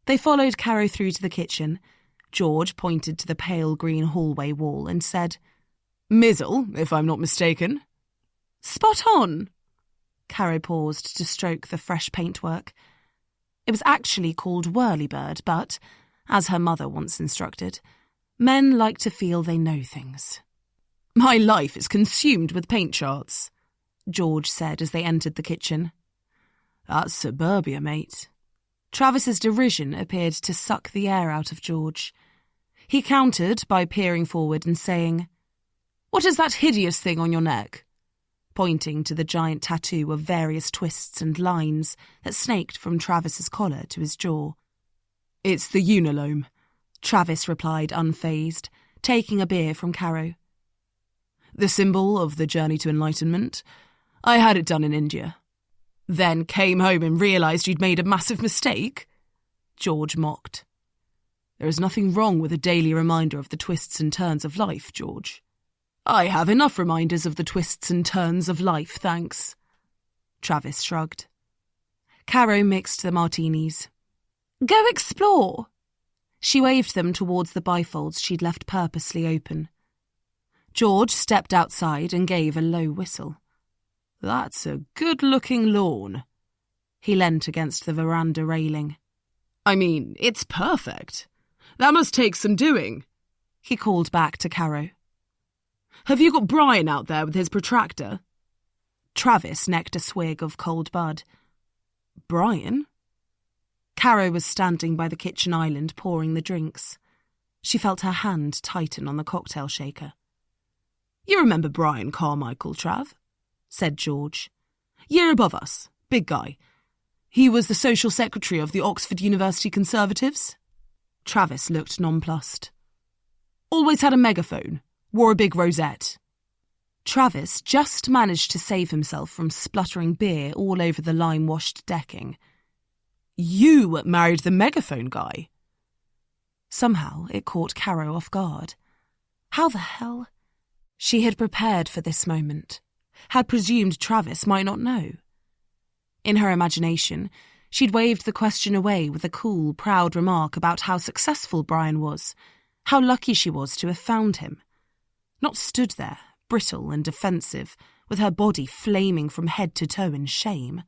They followed Caro through to the kitchen. George pointed to the pale green hallway wall and said, Mizzle, if I'm not mistaken. Spot on. Caro paused to stroke the fresh paintwork. It was actually called Whirlybird, but, as her mother once instructed, men like to feel they know things. My life is consumed with paint charts, George said as they entered the kitchen. That's suburbia, mate. Travis's derision appeared to suck the air out of George. He countered by peering forward and saying, "What is that hideous thing on your neck?" pointing to the giant tattoo of various twists and lines that snaked from Travis's collar to his jaw. "It's the unilome," Travis replied unfazed, taking a beer from Caro. "The symbol of the journey to enlightenment. I had it done in India." "Then came home and realised you'd made a massive mistake?" George mocked. "There is nothing wrong with a daily reminder of the twists and turns of life, George. I have enough reminders of the twists and turns of life, thanks." Travis shrugged. Caro mixed the martinis. "Go explore." She waved them towards the bifolds she'd left purposely open. George stepped outside and gave a low whistle. "That's a good-looking lawn." He leant against the veranda railing. "I mean, it's perfect. That must take some doing," he called back to Caro. "Have you got Brian out there with his protractor?" Travis necked a swig of cold bud. "Brian?" Caro was standing by the kitchen island pouring the drinks. She felt her hand tighten on the cocktail shaker. "You remember Brian Carmichael, Trav?" said George. "Year above us, big guy. He was the social secretary of the Oxford University Conservatives." Travis looked nonplussed. "Always had a megaphone. Wore a big rosette." Travis just managed to save himself from spluttering beer all over the lime-washed decking. "You married the megaphone guy?" Somehow it caught Caro off guard. How the hell? She had prepared for this moment, had presumed Travis might not know. In her imagination, she'd waved the question away with a cool, proud remark about how successful Brian was, how lucky she was to have found him. Not stood there, brittle and defensive, with her body flaming from head to toe in shame.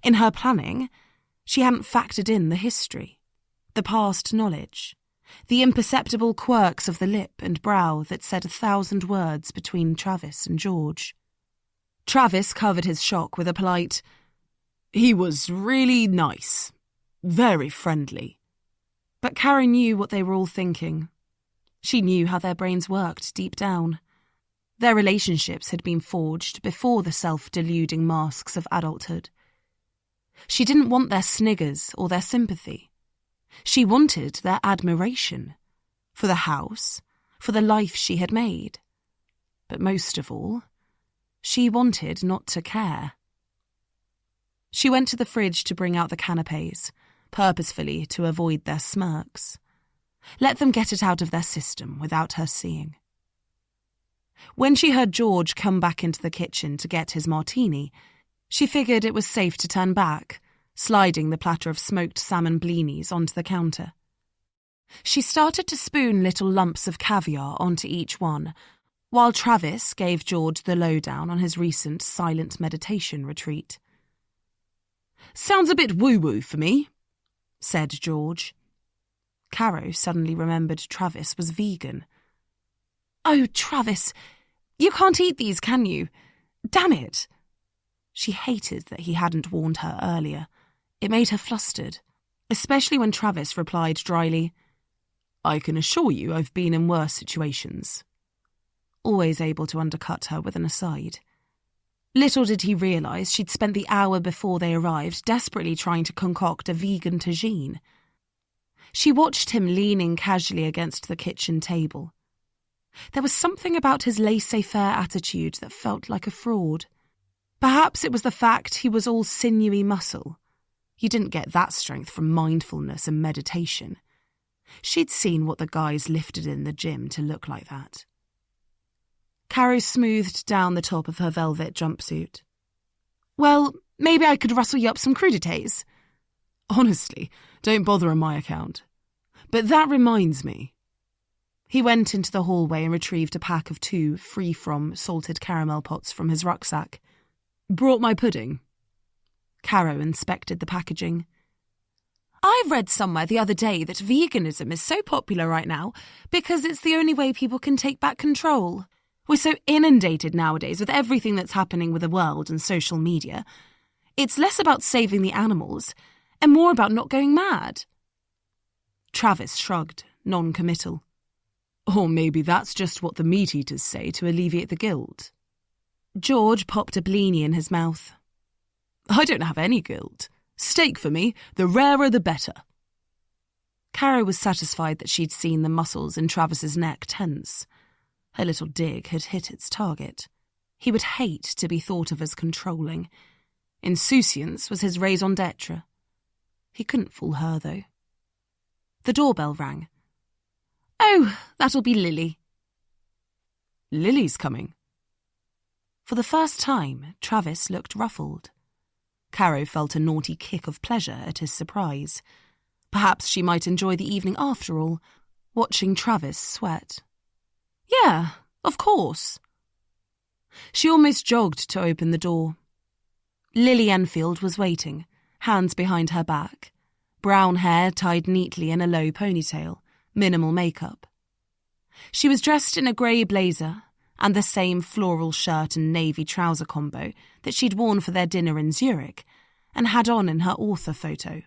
In her planning, she hadn't factored in the history, the past knowledge, the imperceptible quirks of the lip and brow that said 1,000 words between Travis and George. Travis covered his shock with a polite, "He was really nice, very friendly." But Caro knew what they were all thinking. She knew how their brains worked deep down. Their relationships had been forged before the self-deluding masks of adulthood. She didn't want their sniggers or their sympathy. She wanted their admiration for the house, for the life she had made. But most of all, she wanted not to care. She went to the fridge to bring out the canapés, purposefully to avoid their smirks. Let them get it out of their system without her seeing. When she heard George come back into the kitchen to get his martini, she figured it was safe to turn back, sliding the platter of smoked salmon blinis onto the counter. She started to spoon little lumps of caviar onto each one, while Travis gave George the lowdown on his recent silent meditation retreat. "Sounds a bit woo-woo for me," said George. Caro suddenly remembered Travis was vegan. "Oh, Travis, you can't eat these, can you? Damn it!" She hated that he hadn't warned her earlier. It made her flustered, especially when Travis replied dryly, "I can assure you I've been in worse situations." Always able to undercut her with an aside. Little did he realise she'd spent the hour before they arrived desperately trying to concoct a vegan tagine. She watched him leaning casually against the kitchen table. There was something about his laissez-faire attitude that felt like a fraud. Perhaps it was the fact he was all sinewy muscle. You didn't get that strength from mindfulness and meditation. She'd seen what the guys lifted in the gym to look like that. Caro smoothed down the top of her velvet jumpsuit. "Well, maybe I could rustle you up some crudités." "Honestly, don't bother on my account. But that reminds me." He went into the hallway and retrieved a pack of 2 free-from salted caramel pots from his rucksack. "Brought my pudding." Caro inspected the packaging. "I read somewhere the other day that veganism is so popular right now because it's the only way people can take back control. We're so inundated nowadays with everything that's happening with the world and social media. It's less about saving the animals and more about not going mad." Travis shrugged, non-committal. Or maybe that's just what the meat-eaters say to alleviate the guilt. George popped a blini in his mouth. I don't have any guilt. Steak for me, the rarer the better. Caro was satisfied that she'd seen the muscles in Travis's neck tense. Her little dig had hit its target. He would hate to be thought of as controlling. Insouciance was his raison d'etre. He couldn't fool her, though. The doorbell rang. Oh, that'll be Lily. Lily's coming. For the first time, Travis looked ruffled. Caro felt a naughty kick of pleasure at his surprise. Perhaps she might enjoy the evening after all, watching Travis sweat. Yeah, of course. She almost jogged to open the door. Lily Enfield was waiting, hands behind her back, brown hair tied neatly in a low ponytail, minimal makeup. She was dressed in a grey blazer and the same floral shirt and navy trouser combo that she'd worn for their dinner in Zurich and had on in her author photo.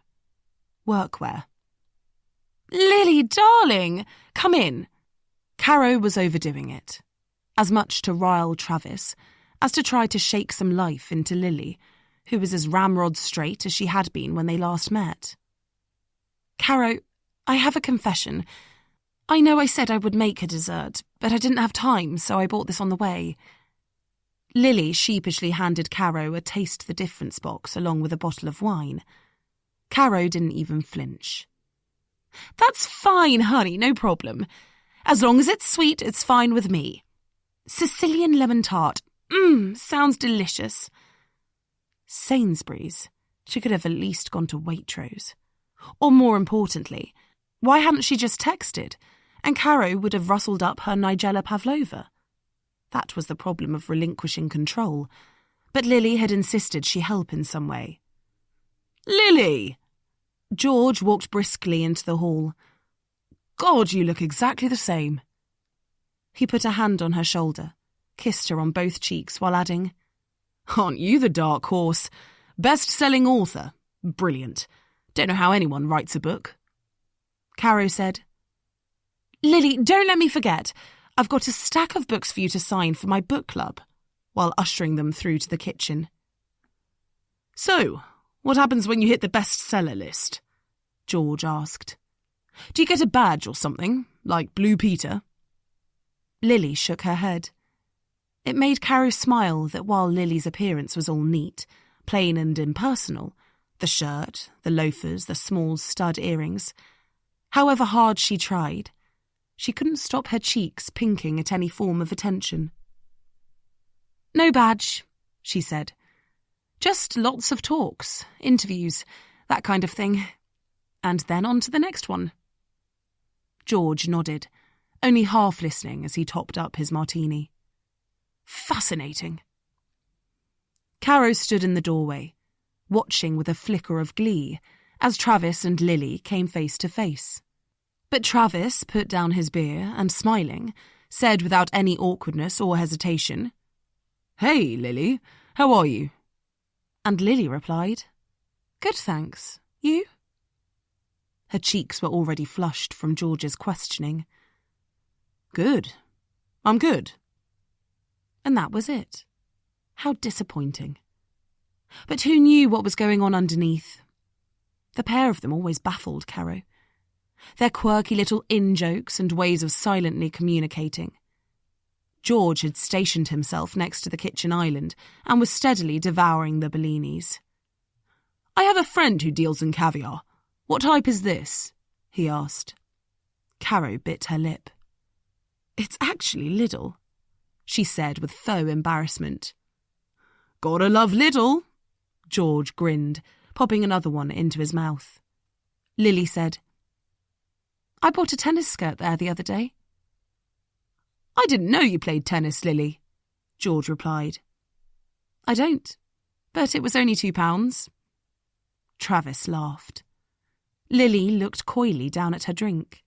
Workwear. Lily, darling, come in. Caro was overdoing it, as much to rile Travis as to try to shake some life into Lily, who was as ramrod straight as she had been when they last met. Caro, I have a confession. I know I said I would make a dessert, but I didn't have time, so I bought this on the way. Lily sheepishly handed Caro a taste the difference box along with a bottle of wine. Caro didn't even flinch. That's fine, honey, no problem. As long as it's sweet, it's fine with me. Sicilian lemon tart. Sounds delicious. Sainsbury's. She could have at least gone to Waitrose. Or more importantly, why hadn't she just texted? And Caro would have rustled up her Nigella Pavlova. That was the problem of relinquishing control. But Lily had insisted she help in some way. Lily! George walked briskly into the hall. God, you look exactly the same. He put a hand on her shoulder, kissed her on both cheeks while adding, Aren't you the dark horse? Best-selling author. Brilliant. Don't know how anyone writes a book. Caro said, Lily, don't let me forget. I've got a stack of books for you to sign for my book club, while ushering them through to the kitchen. So, what happens when you hit the bestseller list? George asked. Do you get a badge or something, like Blue Peter? Lily shook her head. It made Caro smile that while Lily's appearance was all neat, plain and impersonal, the shirt, the loafers, the small stud earrings, however hard she tried, she couldn't stop her cheeks pinking at any form of attention. No badge, she said. Just lots of talks, interviews, that kind of thing. And then on to the next one. George nodded, only half listening as he topped up his martini. Fascinating. Caro stood in the doorway, watching with a flicker of glee as Travis and Lily came face to face. But Travis put down his beer and, smiling, said without any awkwardness or hesitation, Hey, Lily, how are you? And Lily replied, Good, thanks. You? Her cheeks were already flushed from George's questioning. Good. I'm good. And that was it. How disappointing. But who knew what was going on underneath? The pair of them always baffled Caro. Their quirky little in-jokes and ways of silently communicating. George had stationed himself next to the kitchen island and was steadily devouring the bellinis. I have a friend who deals in caviar. What type is this? He asked. Caro bit her lip. It's actually Lidl, she said with faux embarrassment. Gotta love Lidl, George grinned, popping another one into his mouth. Lily said, I bought a tennis skirt there the other day. I didn't know you played tennis, Lily, George replied. I don't, but it was only £2. Travis laughed. Lily looked coyly down at her drink.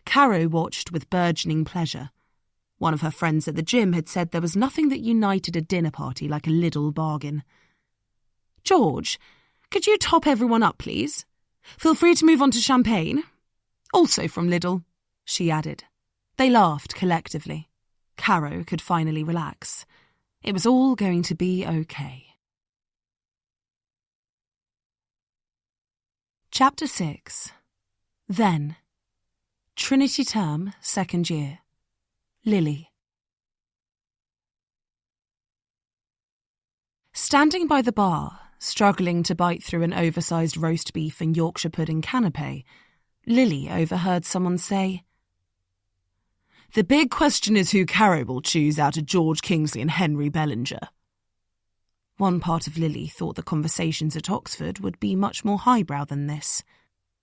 Caro watched with burgeoning pleasure. One of her friends at the gym had said there was nothing that united a dinner party like a Lidl bargain. George, could you top everyone up, please? Feel free to move on to champagne. Also from Lidl, she added. They laughed collectively. Caro could finally relax. It was all going to be okay. Chapter 6. Then. Trinity Term, 2nd year. Lily. Standing by the bar, struggling to bite through an oversized roast beef and Yorkshire pudding canapé, Lily overheard someone say, "The big question is who Caro will choose out of George Kingsley and Henry Bellinger." One part of Lily thought the conversations at Oxford would be much more highbrow than this.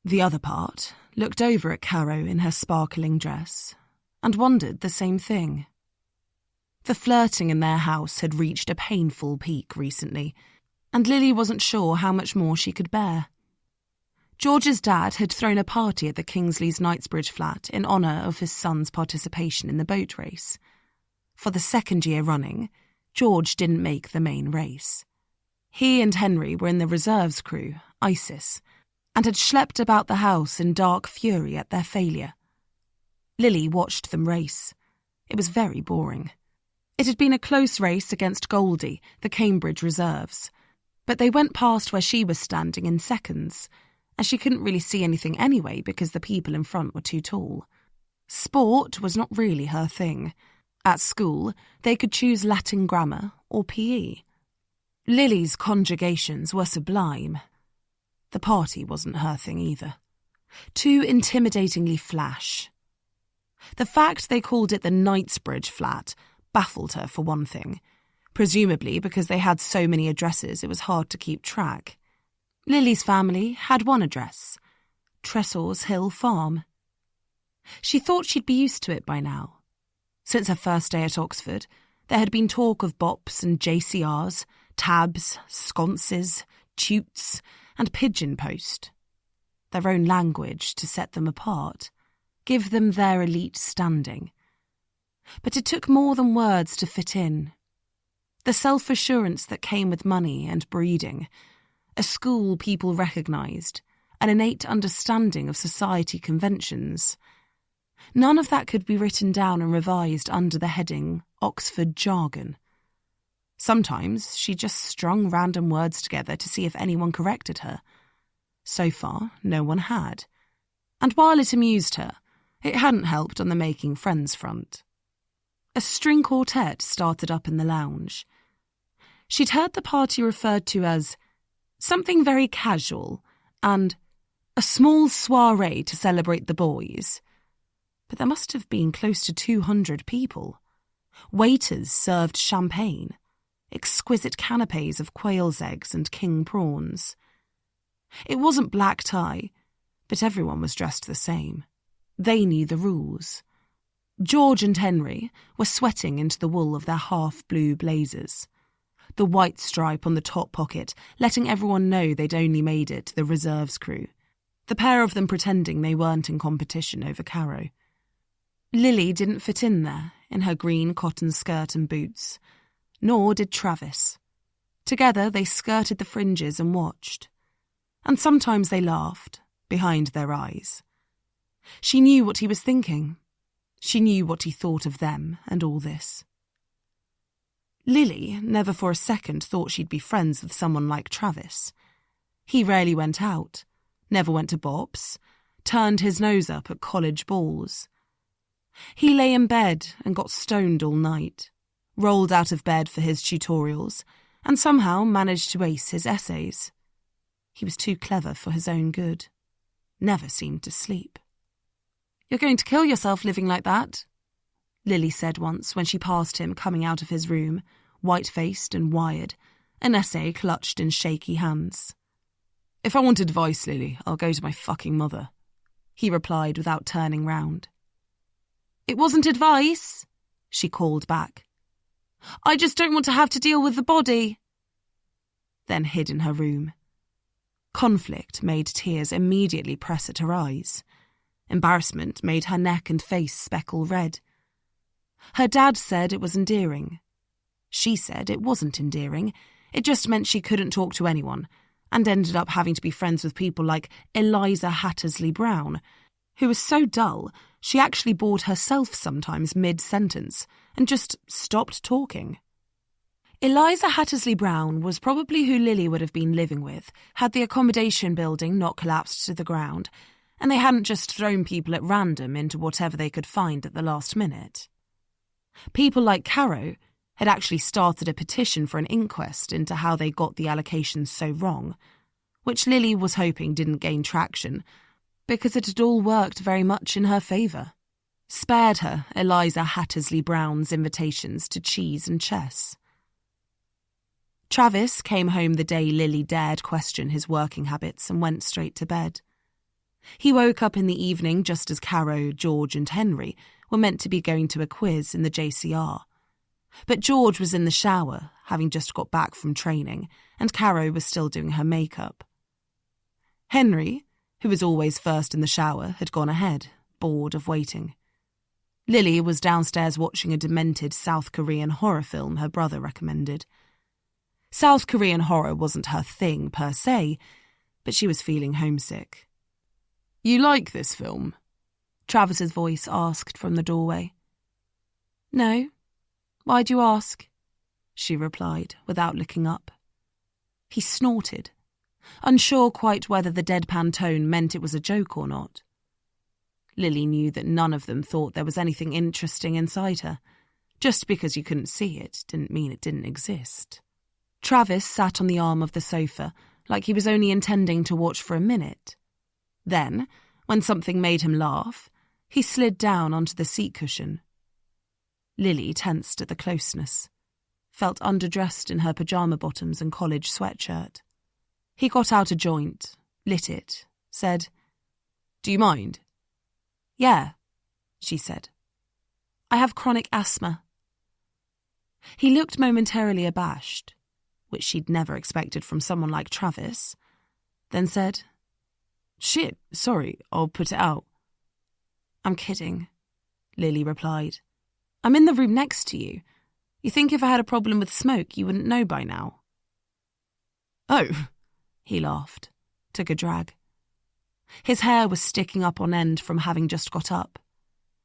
The other part looked over at Caro in her sparkling dress and wondered the same thing. The flirting in their house had reached a painful peak recently, and Lily wasn't sure how much more she could bear. George's dad had thrown a party at the Kingsleys' Knightsbridge flat in honour of his son's participation in the boat race. For the 2nd year running, George didn't make the main race. He and Henry were in the reserves crew, ISIS, and had schlepped about the house in dark fury at their failure. Lily watched them race. It was very boring. It had been a close race against Goldie, the Cambridge reserves, but they went past where she was standing in seconds, and she couldn't really see anything anyway because the people in front were too tall. Sport was not really her thing. At school, they could choose Latin grammar or PE. Lily's conjugations were sublime. The party wasn't her thing either. Too intimidatingly flash. The fact they called it the Knightsbridge flat baffled her for one thing, presumably because they had so many addresses it was hard to keep track. Lily's family had one address, Tresors Hill Farm. She thought she'd be used to it by now. Since her first day at Oxford, there had been talk of bops and JCRs, tabs, sconces, tutes, and pigeon post. Their own language to set them apart, give them their elite standing. But it took more than words to fit in. The self-assurance that came with money and breeding, a school people recognised, an innate understanding of society conventions. None of that could be written down and revised under the heading Oxford jargon. Sometimes she just strung random words together to see if anyone corrected her. So far, no one had. And while it amused her, it hadn't helped on the making friends front. A string quartet started up in the lounge. She'd heard the party referred to as something very casual and a small soiree to celebrate the boys. But there must have been close to 200 people. Waiters served champagne, exquisite canapes of quail's eggs and king prawns. It wasn't black tie, but everyone was dressed the same. They knew the rules. George and Henry were sweating into the wool of their half-blue blazers, the white stripe on the top pocket letting everyone know they'd only made it to the reserves crew, the pair of them pretending they weren't in competition over Caro. Lily didn't fit in there, in her green cotton skirt and boots, nor did Travis. Together they skirted the fringes and watched. And sometimes they laughed, behind their eyes. She knew what he was thinking. She knew what he thought of them and all this. Lily never for a second thought she'd be friends with someone like Travis. He rarely went out, never went to bops, turned his nose up at college balls. He lay in bed and got stoned all night, rolled out of bed for his tutorials, and somehow managed to ace his essays. He was too clever for his own good. Never seemed to sleep. "You're going to kill yourself living like that," Lily said once when she passed him coming out of his room, white-faced and wired, an essay clutched in shaky hands. "If I want advice, Lily, I'll go to my fucking mother," he replied without turning round. "It wasn't advice," she called back. "I just don't want to have to deal with the body." Then hid in her room. Conflict made tears immediately press at her eyes. Embarrassment made her neck and face speckle red. Her dad said it was endearing. She said it wasn't endearing. It just meant she couldn't talk to anyone, and ended up having to be friends with people like Eliza Hattersley Brown, who was so dull she actually bored herself sometimes mid-sentence and just stopped talking. Eliza Hattersley-Brown was probably who Lily would have been living with had the accommodation building not collapsed to the ground and they hadn't just thrown people at random into whatever they could find at the last minute. People like Caro had actually started a petition for an inquest into how they got the allocations so wrong, which Lily was hoping didn't gain traction because it had all worked very much in her favour. Spared her Eliza Hattersley-Brown's invitations to cheese and chess. Travis came home the day Lily dared question his working habits and went straight to bed. He woke up in the evening just as Caro, George and Henry were meant to be going to a quiz in the JCR. But George was in the shower, having just got back from training, and Caro was still doing her makeup. Henry, who was always first in the shower, had gone ahead, bored of waiting. Lily was downstairs watching a demented South Korean horror film her brother recommended. South Korean horror wasn't her thing per se, but she was feeling homesick. "You like this film?" Travis's voice asked from the doorway. "No. Why'd you ask?" she replied, without looking up. He snorted, unsure quite whether the deadpan tone meant it was a joke or not. Lily knew that none of them thought there was anything interesting inside her. Just because you couldn't see it didn't mean it didn't exist. Travis sat on the arm of the sofa, like he was only intending to watch for a minute. Then, when something made him laugh, he slid down onto the seat cushion. Lily tensed at the closeness, felt underdressed in her pyjama bottoms and college sweatshirt. He got out a joint, lit it, said, "Do you mind?" "Yeah," she said. "I have chronic asthma." He looked momentarily abashed, which she'd never expected from someone like Travis, then said, "Shit, sorry, I'll put it out." "I'm kidding," Lily replied. "I'm in the room next to you. You think if I had a problem with smoke, you wouldn't know by now?" "Oh," he laughed, took a drag. His hair was sticking up on end from having just got up,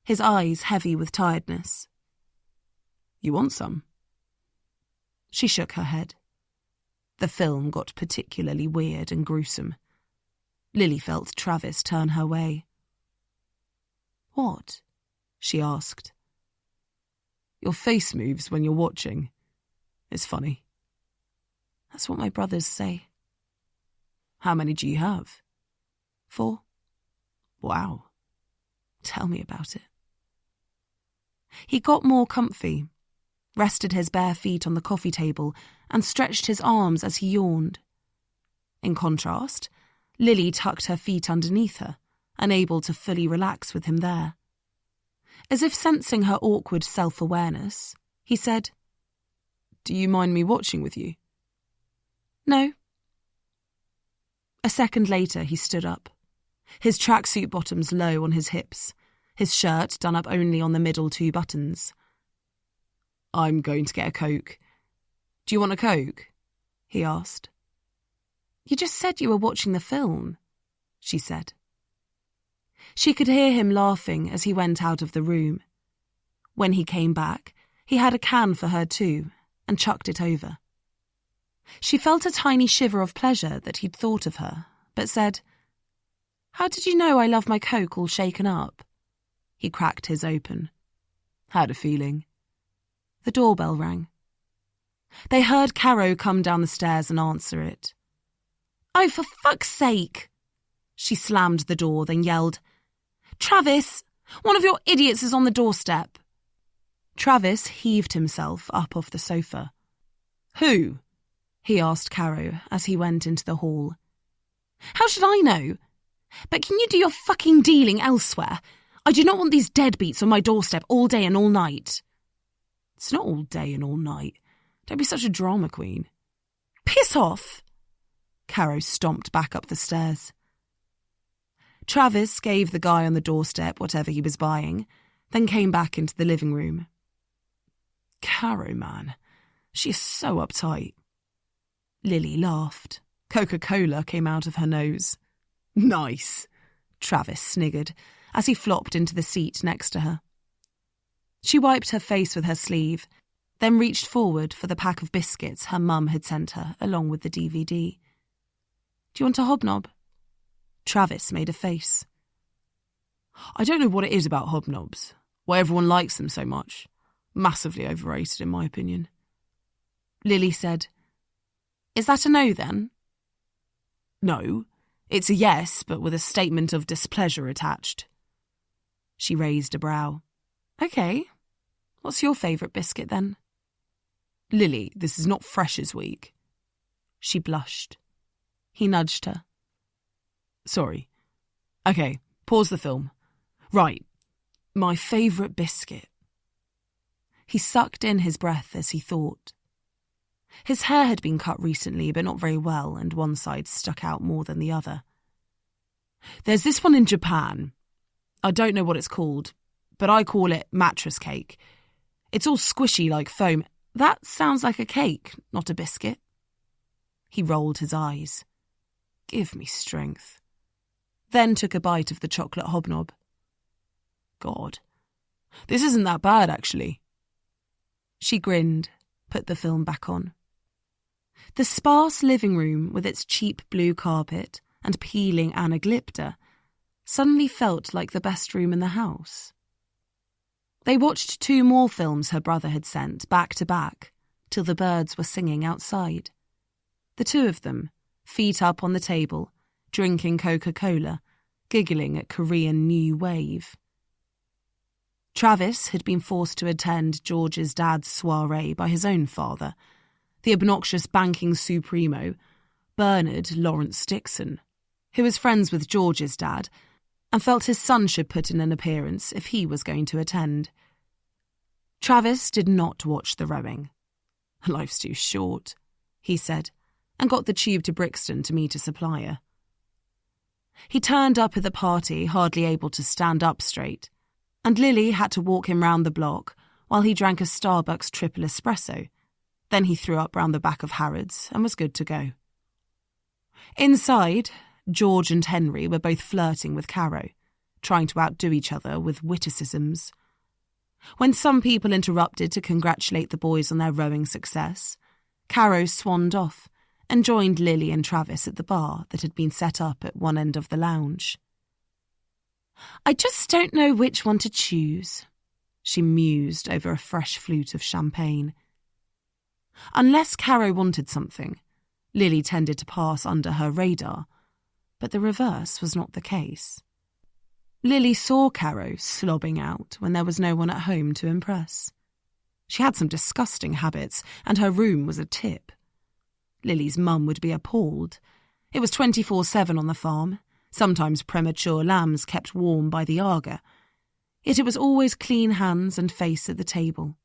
his eyes heavy with tiredness. "You want some?" She shook her head. The film got particularly weird and gruesome. Lily felt Travis turn her way. "What?" she asked. "Your face moves when you're watching. It's funny." "That's what my brothers say." "How many do you have?" 4. "Wow. Tell me about it." He got more comfy, rested his bare feet on the coffee table and stretched his arms as he yawned. In contrast, Lily tucked her feet underneath her, unable to fully relax with him there. As if sensing her awkward self-awareness, he said, "Do you mind me watching with you?" "No." A second later, he stood up, his tracksuit bottoms low on his hips, his shirt done up only on the middle 2 buttons. "I'm going to get a Coke. Do you want a Coke?" he asked. "You just said you were watching the film," she said. She could hear him laughing as he went out of the room. When he came back, he had a can for her too, and chucked it over. She felt a tiny shiver of pleasure that he'd thought of her, but said, "How did you know I love my Coke all shaken up?" He cracked his open. "Had a feeling." The doorbell rang. They heard Caro come down the stairs and answer it. "Oh, for fuck's sake!" She slammed the door, then yelled, "Travis, one of your idiots is on the doorstep." Travis heaved himself up off the sofa. "Who?" he asked Caro as he went into the hall. "How should I know? But can you do your fucking dealing elsewhere? I do not want these deadbeats on my doorstep all day and all night." "It's not all day and all night. Don't be such a drama queen." "Piss off!" Caro stomped back up the stairs. Travis gave the guy on the doorstep whatever he was buying, then came back into the living room. "Caro, man, she is so uptight." Lily laughed. Coca-Cola came out of her nose. "Nice," Travis sniggered, as he flopped into the seat next to her. She wiped her face with her sleeve, then reached forward for the pack of biscuits her mum had sent her along with the DVD. "Do you want a hobnob?" Travis made a face. "I don't know what it is about hobnobs, why everyone likes them so much. Massively overrated, in my opinion." Lily said, "Is that a no, then?" "No, it's a yes, but with a statement of displeasure attached." She raised a brow. "Okay, what's your favourite biscuit, then?" "Lily, this is not Freshers' Week." She blushed. He nudged her. "Sorry. Okay, pause the film. Right, my favourite biscuit." He sucked in his breath as he thought. His hair had been cut recently, but not very well, and one side stuck out more than the other. "There's this one in Japan. I don't know what it's called, but I call it mattress cake. It's all squishy like foam. That sounds like a cake, not a biscuit." He rolled his eyes. "Give me strength." Then took a bite of the chocolate hobnob. "God, this isn't that bad, actually." She grinned, put the film back on. The sparse living room with its cheap blue carpet and peeling anaglypta suddenly felt like the best room in the house. They watched 2 more films her brother had sent, back to back, till the birds were singing outside. The 2 of them, feet up on the table, drinking Coca-Cola, giggling at Korean New Wave. Travis had been forced to attend George's dad's soiree by his own father, the obnoxious banking supremo, Bernard Lawrence Dixon, who was friends with George's dad and felt his son should put in an appearance if he was going to attend. Travis did not watch the rowing. "Life's too short," he said, and got the tube to Brixton to meet a supplier. He turned up at the party, hardly able to stand up straight, and Lily had to walk him round the block while he drank a Starbucks triple espresso. Then he threw up round the back of Harrods and was good to go. Inside, George and Henry were both flirting with Caro, trying to outdo each other with witticisms. When some people interrupted to congratulate the boys on their rowing success, Caro swanned off and joined Lily and Travis at the bar that had been set up at one end of the lounge. "I just don't know which one to choose," she mused over a fresh flute of champagne. Unless Caro wanted something, Lily tended to pass under her radar, but the reverse was not the case. Lily saw Caro slobbing out when there was no one at home to impress. She had some disgusting habits, and her room was a tip. Lily's mum would be appalled. It was 24/7 on the farm, sometimes premature lambs kept warm by the Aga. Yet it was always clean hands and face at the table.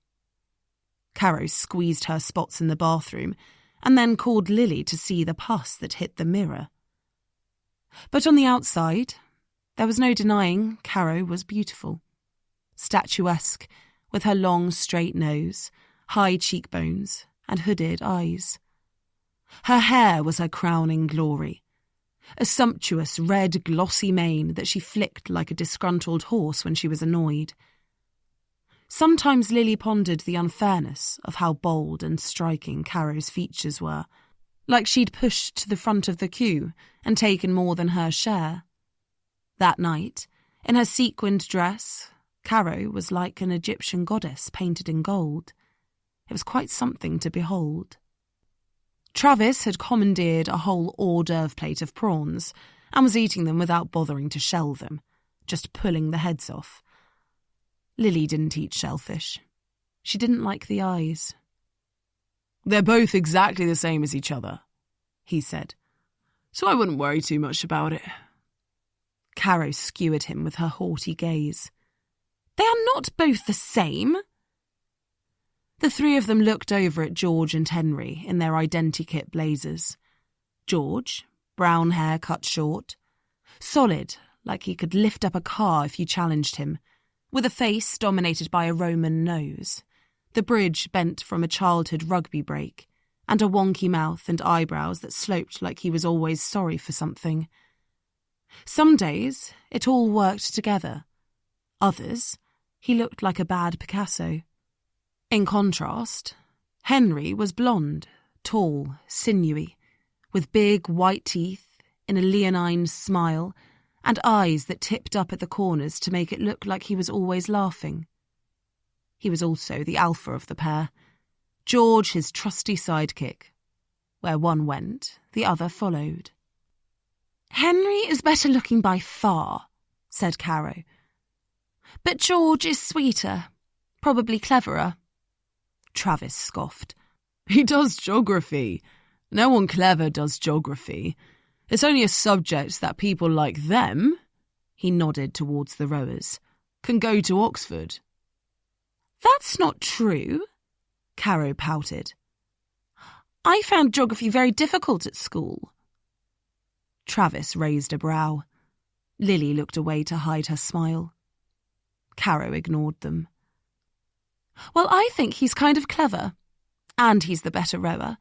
Caro squeezed her spots in the bathroom and then called Lily to see the pus that hit the mirror. But on the outside, there was no denying Caro was beautiful. Statuesque, with her long, straight nose, high cheekbones, and hooded eyes. Her hair was her crowning glory, a sumptuous red glossy mane that she flicked like a disgruntled horse when she was annoyed. Sometimes Lily pondered the unfairness of how bold and striking Caro's features were, like she'd pushed to the front of the queue and taken more than her share. That night, in her sequined dress, Caro was like an Egyptian goddess painted in gold. It was quite something to behold. Travis had commandeered a whole hors d'oeuvre plate of prawns and was eating them without bothering to shell them, just pulling the heads off. Lily didn't eat shellfish. She didn't like the eyes. "They're both exactly the same as each other," he said, "so I wouldn't worry too much about it." Caro skewered him with her haughty gaze. "They are not both the same." The 3 of them looked over at George and Henry in their identikit blazers. George, brown hair cut short, solid, like he could lift up a car if you challenged him, with a face dominated by a Roman nose, the bridge bent from a childhood rugby break, and a wonky mouth and eyebrows that sloped like he was always sorry for something. Some days, it all worked together. Others, he looked like a bad Picasso. In contrast, Henry was blonde, tall, sinewy, with big white teeth, in a leonine smile, and eyes that tipped up at the corners to make it look like he was always laughing. He was also the alpha of the pair, George his trusty sidekick. Where one went, the other followed. "Henry is better looking by far," said Caro. "But George is sweeter, probably cleverer." Travis scoffed. "He does geography. No one clever does geography. It's only a subject that people like them," he nodded towards the rowers, "can go to Oxford." "That's not true," Caro pouted. "I found geography very difficult at school." Travis raised a brow. Lily looked away to hide her smile. Caro ignored them. "Well, I think he's kind of clever, and he's the better rower.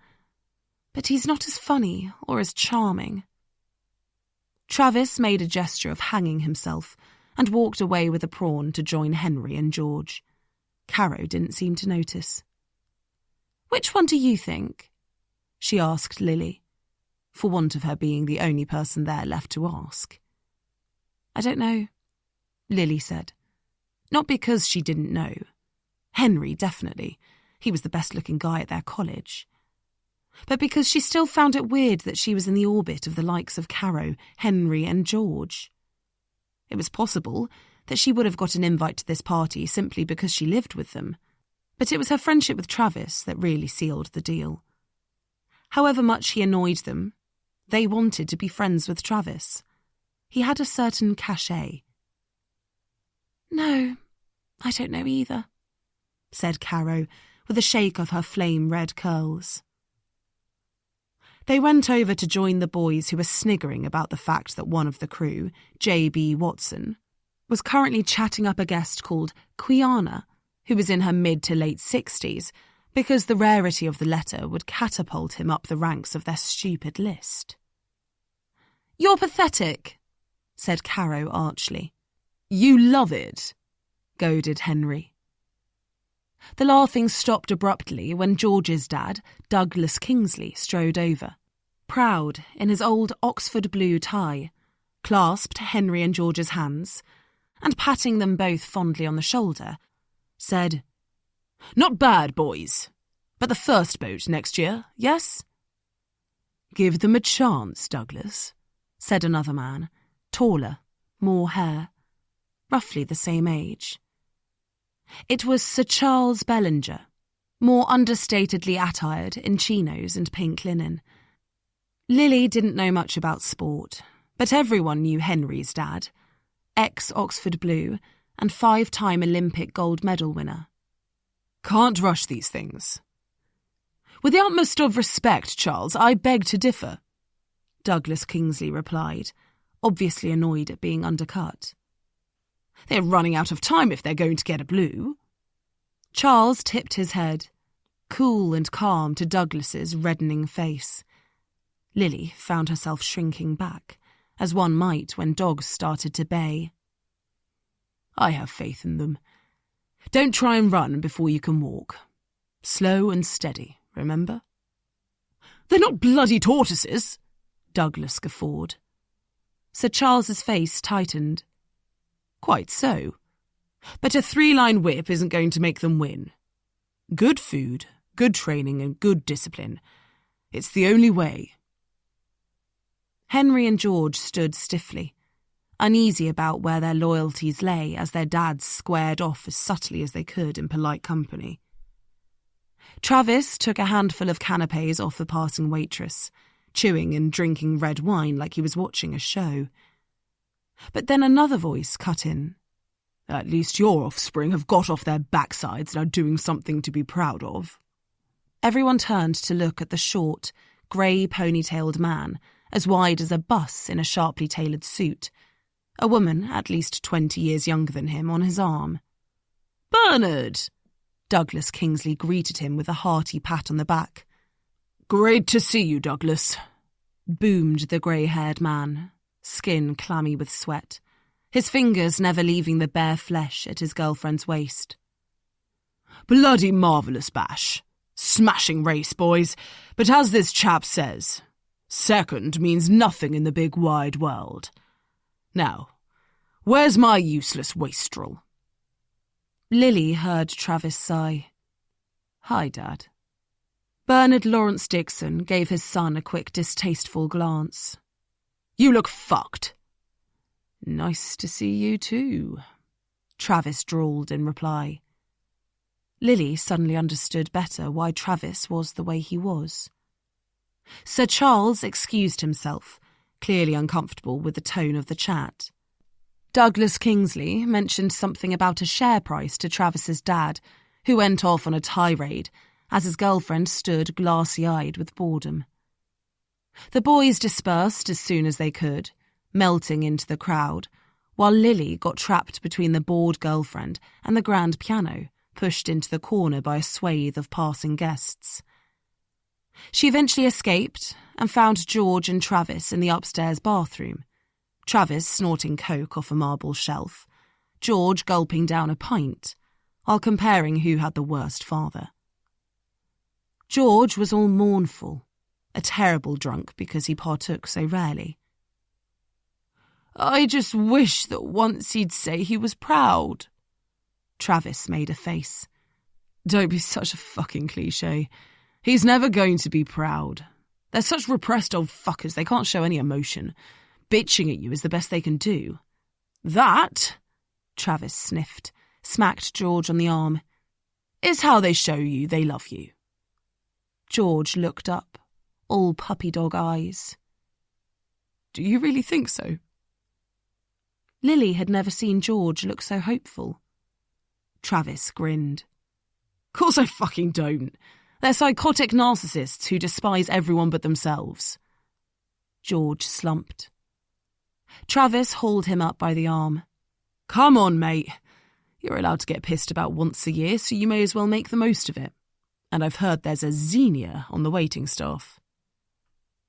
But he's not as funny or as charming." Travis made a gesture of hanging himself and walked away with a prawn to join Henry and George. Caro didn't seem to notice. "Which one do you think?" she asked Lily, for want of her being the only person there left to ask. "I don't know," Lily said. Not because she didn't know. Henry, definitely. He was the best-looking guy at their college. But because she still found it weird that she was in the orbit of the likes of Caro, Henry and George. It was possible that she would have got an invite to this party simply because she lived with them, but it was her friendship with Travis that really sealed the deal. However much he annoyed them, they wanted to be friends with Travis. He had a certain cachet. "No, I don't know either," said Caro, with a shake of her flame-red curls. They went over to join the boys who were sniggering about the fact that one of the crew, J.B. Watson, was currently chatting up a guest called Quiana, who was in her mid to late 60s, because the rarity of the letter would catapult him up the ranks of their stupid list. "You're pathetic," said Caro archly. "You love it," goaded Henry. The laughing stopped abruptly when George's dad, Douglas Kingsley, strode over, proud in his old Oxford blue tie, clasped Henry and George's hands, and patting them both fondly on the shoulder, said, "Not bad, boys, but the first boat next year, yes?" "Give them a chance, Douglas," said another man, taller, more hair, roughly the same age. It was Sir Charles Bellinger, more understatedly attired in chinos and pink linen. Lily didn't know much about sport, but everyone knew Henry's dad, ex-Oxford Blue and 5-time Olympic gold medal winner. "Can't rush these things." "With the utmost of respect, Charles, I beg to differ," Douglas Kingsley replied, obviously annoyed at being undercut. "They're running out of time if they're going to get a blue." Charles tipped his head, cool and calm to Douglas's reddening face. Lily found herself shrinking back, as one might when dogs started to bay. "I have faith in them. Don't try and run before you can walk. Slow and steady, remember?" "They're not bloody tortoises," Douglas guffawed. Sir Charles's face tightened. "Quite so. But a 3-line whip isn't going to make them win. Good food, good training and good discipline. It's the only way." Henry and George stood stiffly, uneasy about where their loyalties lay as their dads squared off as subtly as they could in polite company. Travis took a handful of canapes off the passing waitress, chewing and drinking red wine like he was watching a show. But then another voice cut in. "At least your offspring have got off their backsides and are doing something to be proud of." Everyone turned to look at the short, grey ponytailed man, as wide as a bus in a sharply tailored suit, a woman at least 20 years younger than him on his arm. "Bernard!" Douglas Kingsley greeted him with a hearty pat on the back. "Great to see you, Douglas," boomed the grey-haired man, skin clammy with sweat, his fingers never leaving the bare flesh at his girlfriend's waist. "Bloody marvellous bash. Smashing race, boys. But as this chap says, second means nothing in the big wide world. Now, where's my useless wastrel?" Lily heard Travis sigh. "Hi, Dad." Bernard Lawrence Dixon gave his son a quick distasteful glance. "You look fucked." "Nice to see you too," Travis drawled in reply. Lily suddenly understood better why Travis was the way he was. Sir Charles excused himself, clearly uncomfortable with the tone of the chat. Douglas Kingsley mentioned something about a share price to Travis's dad, who went off on a tirade as his girlfriend stood glassy-eyed with boredom. The boys dispersed as soon as they could, melting into the crowd, while Lily got trapped between the bored girlfriend and the grand piano, pushed into the corner by a swathe of passing guests. She eventually escaped and found George and Travis in the upstairs bathroom, Travis snorting coke off a marble shelf, George gulping down a pint, while comparing who had the worst father. George was all mournful, a terrible drunk because he partook so rarely. "I just wish that once he'd say he was proud." Travis made a face. "Don't be such a fucking cliché. He's never going to be proud. They're such repressed old fuckers, they can't show any emotion. Bitching at you is the best they can do." "That," Travis sniffed, smacked George on the arm, "is how they show you they love you." George looked up, all puppy dog eyes. "Do you really think so?" Lily had never seen George look so hopeful. Travis grinned. "Course I fucking don't. They're psychotic narcissists who despise everyone but themselves." George slumped. Travis hauled him up by the arm. "Come on, mate. You're allowed to get pissed about once a year, so you may as well make the most of it. And I've heard there's a Xenia on the waiting staff."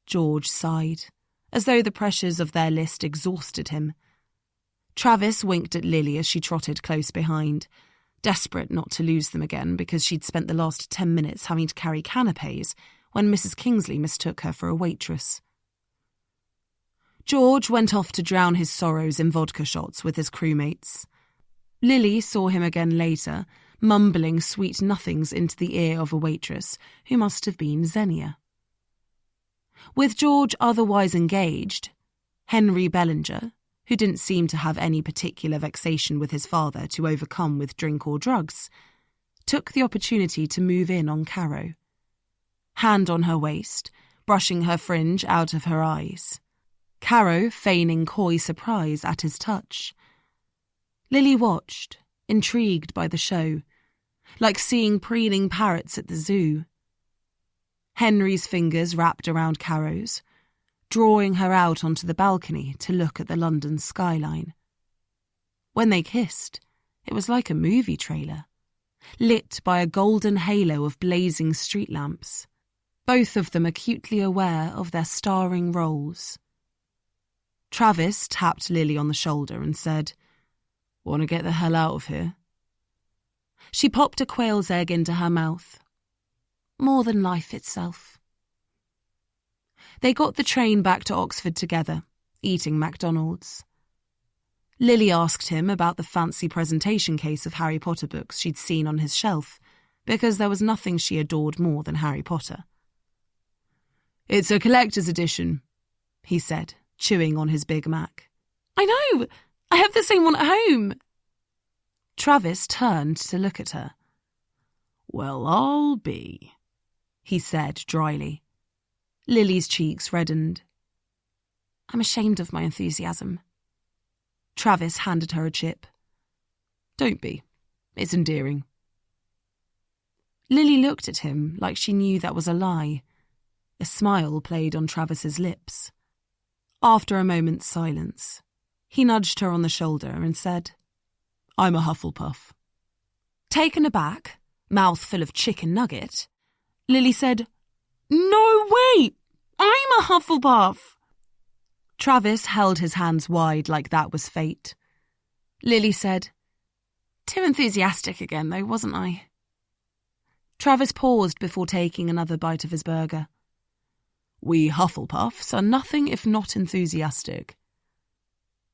George sighed, as though the pressures of their list exhausted him. Travis winked at Lily as she trotted close behind, desperate not to lose them again because she'd spent the last 10 minutes having to carry canapes when Mrs. Kingsley mistook her for a waitress. George went off to drown his sorrows in vodka shots with his crewmates. Lily saw him again later, mumbling sweet nothings into the ear of a waitress who must have been Xenia. With George otherwise engaged, Henry Bellinger, who didn't seem to have any particular vexation with his father to overcome with drink or drugs, took the opportunity to move in on Caro. Hand on her waist, brushing her fringe out of her eyes. Caro feigning coy surprise at his touch. Lily watched, intrigued by the show, like seeing preening parrots at the zoo. Henry's fingers wrapped around Caro's, drawing her out onto the balcony to look at the London skyline. When they kissed, it was like a movie trailer, lit by a golden halo of blazing street lamps, both of them acutely aware of their starring roles. Travis tapped Lily on the shoulder and said, "Want to get the hell out of here?" She popped a quail's egg into her mouth. More than life itself. They got the train back to Oxford together, eating McDonald's. Lily asked him about the fancy presentation case of Harry Potter books she'd seen on his shelf, because there was nothing she adored more than Harry Potter. "It's a collector's edition," he said, chewing on his Big Mac. "I know! I have the same one at home!" Travis turned to look at her. "Well, I'll be," he said dryly. Lily's cheeks reddened. "I'm ashamed of my enthusiasm." Travis handed her a chip. "Don't be. It's endearing." Lily looked at him like she knew that was a lie. A smile played on Travis's lips. After a moment's silence, he nudged her on the shoulder and said, "I'm a Hufflepuff." Taken aback, mouth full of chicken nugget, Lily said, "No way! I'm a Hufflepuff!" Travis held his hands wide like that was fate. Lily said, "Too enthusiastic again, though, wasn't I?" Travis paused before taking another bite of his burger. "We Hufflepuffs are nothing if not enthusiastic."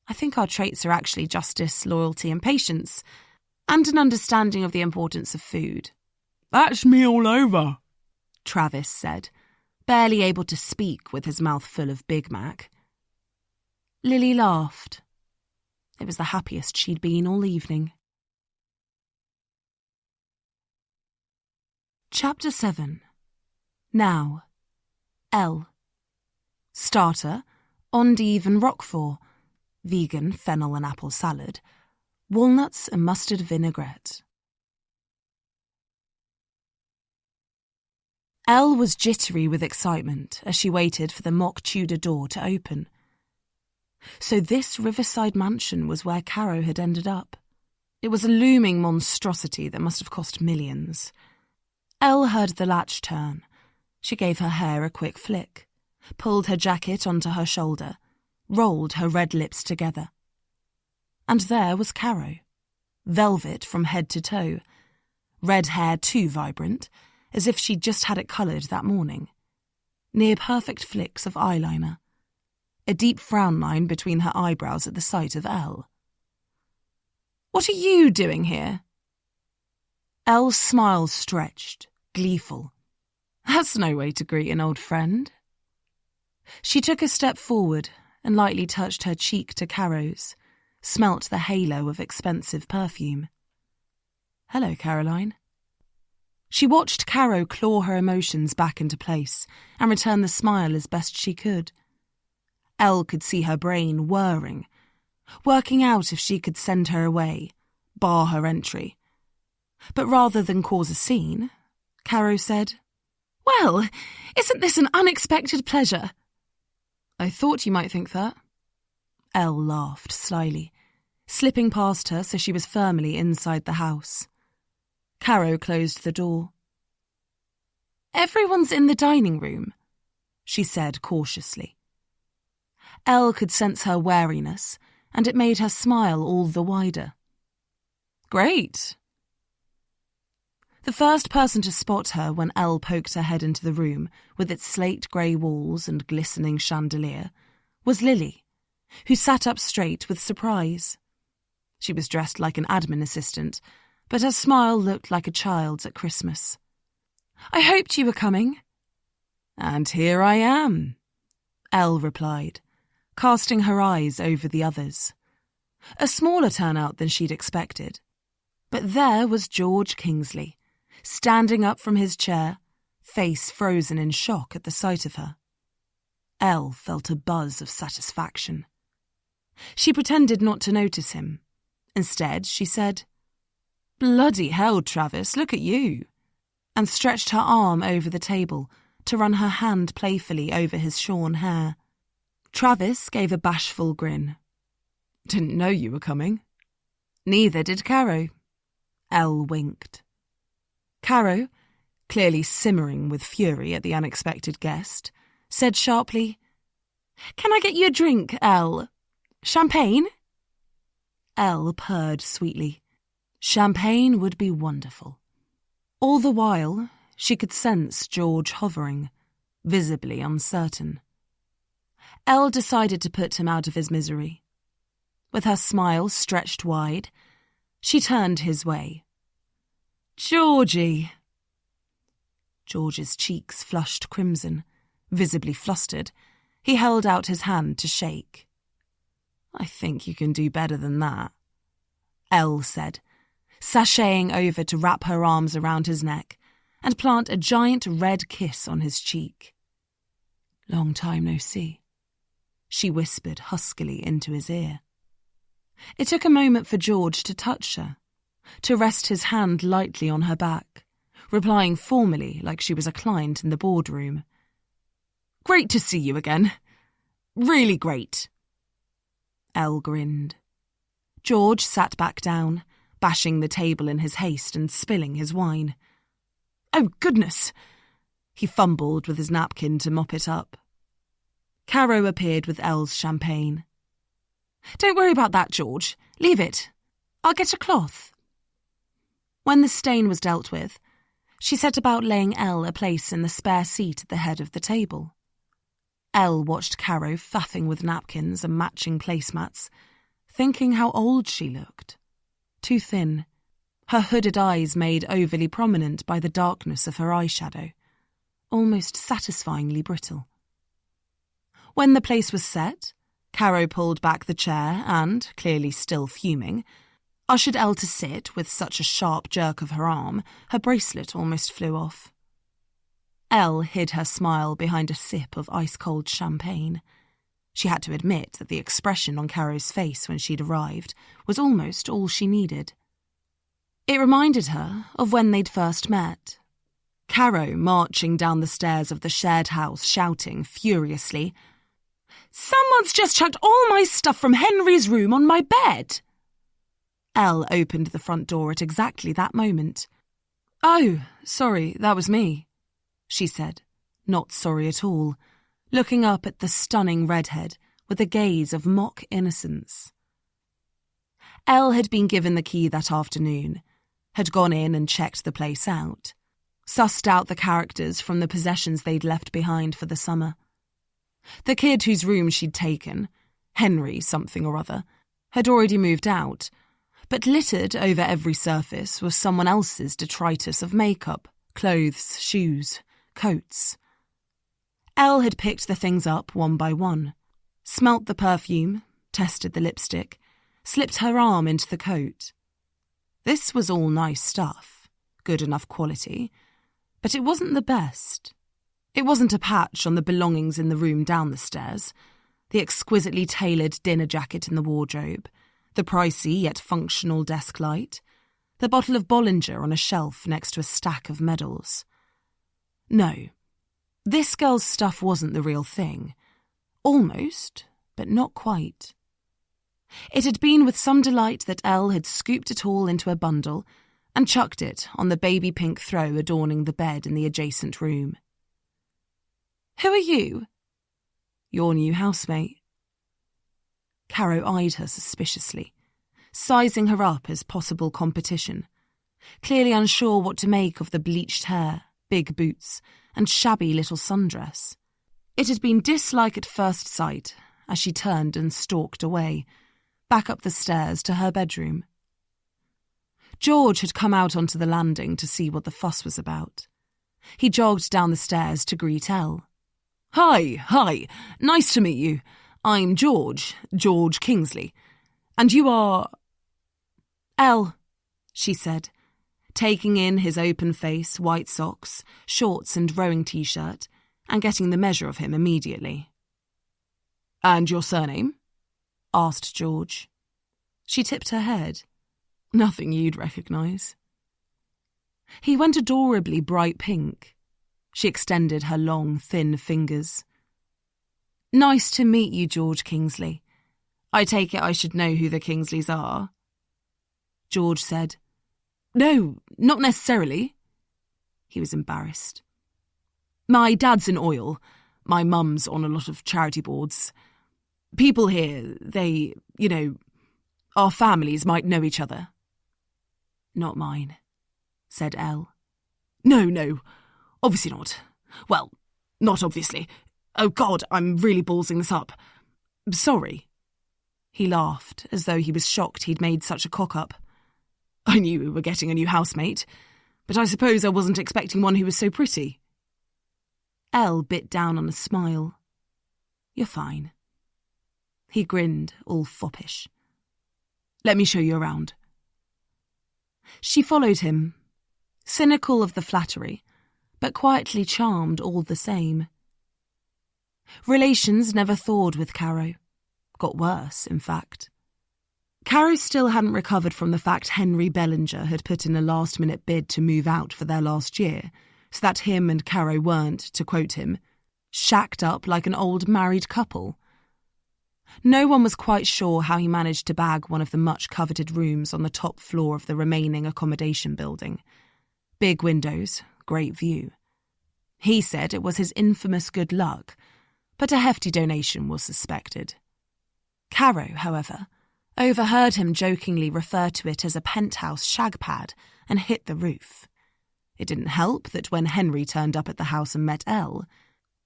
"I think our traits are actually justice, loyalty and patience, and an understanding of the importance of food." "That's me all over," Travis said, barely able to speak with his mouth full of Big Mac. Lily laughed. It was the happiest she'd been all evening. Chapter 7. Now. L. Starter, endive and roquefort. Vegan fennel and apple salad. Walnuts and mustard vinaigrette. Elle was jittery with excitement as she waited for the mock Tudor door to open. So this riverside mansion was where Caro had ended up. It was a looming monstrosity that must have cost millions. Elle heard the latch turn. She gave her hair a quick flick, pulled her jacket onto her shoulder, rolled her red lips together. And there was Caro, velvet from head to toe, red hair too vibrant, as if she'd just had it coloured that morning, near-perfect flicks of eyeliner, a deep frown line between her eyebrows at the sight of Elle. "What are you doing here?" Elle's smile stretched, gleeful. That's no way to greet an old friend. She took a step forward and lightly touched her cheek to Caro's, smelt the halo of expensive perfume. "Hello, Caroline." She watched Caro claw her emotions back into place and return the smile as best she could. Elle could see her brain whirring, working out if she could send her away, bar her entry. But rather than cause a scene, Caro said, "Well, isn't this an unexpected pleasure?" "I thought you might think that." Elle laughed slyly, slipping past her so she was firmly inside the house. Caro closed the door. "Everyone's in the dining room," she said cautiously. Elle could sense her wariness, and it made her smile all the wider. "Great." The first person to spot her when Elle poked her head into the room with its slate-grey walls and glistening chandelier was Lily, who sat up straight with surprise. She was dressed like an admin assistant, but her smile looked like a child's at Christmas. "I hoped you were coming." "And here I am," Elle replied, casting her eyes over the others. A smaller turnout than she'd expected. But there was George Kingsley, standing up from his chair, face frozen in shock at the sight of her. Elle felt a buzz of satisfaction. She pretended not to notice him. Instead, she said, "Bloody hell, Travis, look at you," and stretched her arm over the table to run her hand playfully over his shorn hair. Travis gave a bashful grin. "Didn't know you were coming." "Neither did Caro." Elle winked. Caro, clearly simmering with fury at the unexpected guest, said sharply, "Can I get you a drink, Elle? Champagne?" Elle purred sweetly. Champagne would be wonderful. All the while, she could sense George hovering, visibly uncertain. Elle decided to put him out of his misery. With her smile stretched wide, she turned his way. "Georgie!" George's cheeks flushed crimson, visibly flustered. He held out his hand to shake. "I think you can do better than that," Elle said, sashaying over to wrap her arms around his neck and plant a giant red kiss on his cheek. "Long time no see," she whispered huskily into his ear. It took a moment for George to touch her, to rest his hand lightly on her back, replying formally like she was a client in the boardroom. "Great to see you again. Really great." Elle grinned. George sat back down, bashing the table in his haste and spilling his wine. "Oh, goodness!" He fumbled with his napkin to mop it up. Caro appeared with Elle's champagne. "Don't worry about that, George. Leave it. I'll get a cloth." When the stain was dealt with, she set about laying Elle a place in the spare seat at the head of the table. Elle watched Caro faffing with napkins and matching placemats, thinking how old she looked. Too thin, her hooded eyes made overly prominent by the darkness of her eyeshadow, almost satisfyingly brittle. When the place was set, Caro pulled back the chair and, clearly still fuming, ushered Elle to sit with such a sharp jerk of her arm, her bracelet almost flew off. Elle hid her smile behind a sip of ice-cold champagne. She had to admit that the expression on Caro's face when she'd arrived was almost all she needed. It reminded her of when they'd first met. Caro marching down the stairs of the shared house shouting furiously, "Someone's just chucked all my stuff from Henry's room on my bed!" Elle opened the front door at exactly that moment. "Oh, sorry, that was me," she said, not sorry at all, looking up at the stunning redhead with a gaze of mock innocence. Elle had been given the key that afternoon, had gone in and checked the place out, sussed out the characters from the possessions they'd left behind for the summer. The kid whose room she'd taken, Henry something or other, had already moved out, but littered over every surface was someone else's detritus of makeup, clothes, shoes, coats. Elle had picked the things up one by one, smelt the perfume, tested the lipstick, slipped her arm into the coat. This was all nice stuff, good enough quality, but it wasn't the best. It wasn't a patch on the belongings in the room down the stairs, the exquisitely tailored dinner jacket in the wardrobe, the pricey yet functional desk light, the bottle of Bollinger on a shelf next to a stack of medals. No, this girl's stuff wasn't the real thing. Almost, but not quite. It had been with some delight that Elle had scooped it all into a bundle and chucked it on the baby pink throw adorning the bed in the adjacent room. "Who are you?" "Your new housemate." Caro eyed her suspiciously, sizing her up as possible competition, clearly unsure what to make of the bleached hair, big boots, and shabby little sundress. It had been dislike at first sight as she turned and stalked away, back up the stairs to her bedroom. George had come out onto the landing to see what the fuss was about. He jogged down the stairs to greet Elle. Hi, nice to meet you. I'm George Kingsley. And you are—" "Elle," she said, taking in his open face, white socks, shorts and rowing t-shirt, and getting the measure of him immediately. "And your surname?" asked George. She tipped her head. "Nothing you'd recognise." He went adorably bright pink. She extended her long, thin fingers. "Nice to meet you, George Kingsley. I take it I should know who the Kingsleys are." George said, "No, not necessarily." He was embarrassed. "My dad's in oil. My mum's on a lot of charity boards. People here, our families might know each other." "Not mine," said Elle. No, obviously not. Well, not obviously. Oh God, I'm really ballsing this up. Sorry." He laughed, as though he was shocked he'd made such a cock-up. "I knew we were getting a new housemate, but I suppose I wasn't expecting one who was so pretty." Elle bit down on a smile. "You're fine." He grinned, all foppish. "Let me show you around." She followed him, cynical of the flattery, but quietly charmed all the same. Relations never thawed with Caro. Got worse, in fact. Caro still hadn't recovered from the fact Henry Bellinger had put in a last-minute bid to move out for their last year, so that him and Caro weren't, to quote him, shacked up like an old married couple. No one was quite sure how he managed to bag one of the much-coveted rooms on the top floor of the remaining accommodation building. Big windows, great view. He said it was his infamous good luck, but a hefty donation was suspected. Caro, however, overheard him jokingly refer to it as a penthouse shag pad and hit the roof. It didn't help that when Henry turned up at the house and met Elle,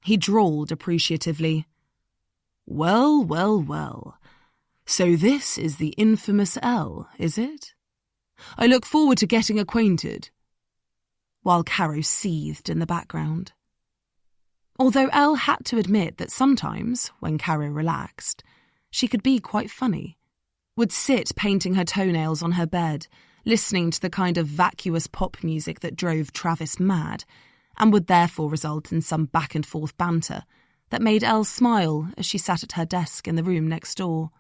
he drawled appreciatively, "Well, well, well. So this is the infamous Elle, is it? I look forward to getting acquainted," while Caro seethed in the background. Although Elle had to admit that sometimes, when Caro relaxed, she could be quite funny, would sit painting her toenails on her bed, listening to the kind of vacuous pop music that drove Travis mad, and would therefore result in some back-and-forth banter that made Elle smile as she sat at her desk in the room next door.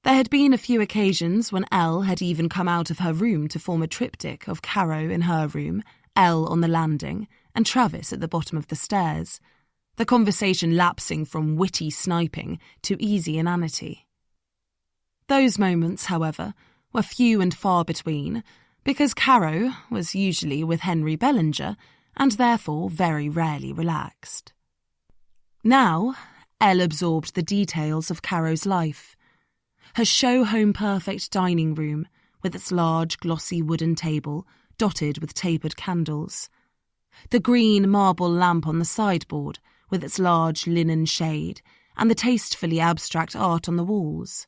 There had been a few occasions when Elle had even come out of her room to form a triptych of Caro in her room, Elle on the landing, and Travis at the bottom of the stairs, the conversation lapsing from witty sniping to easy inanity. Those moments, however, were few and far between, because Caro was usually with Henry Bellinger and therefore very rarely relaxed. Now, Elle absorbed the details of Caro's life. Her show-home-perfect dining room, with its large, glossy wooden table dotted with tapered candles. The green marble lamp on the sideboard, with its large linen shade, and the tastefully abstract art on the walls,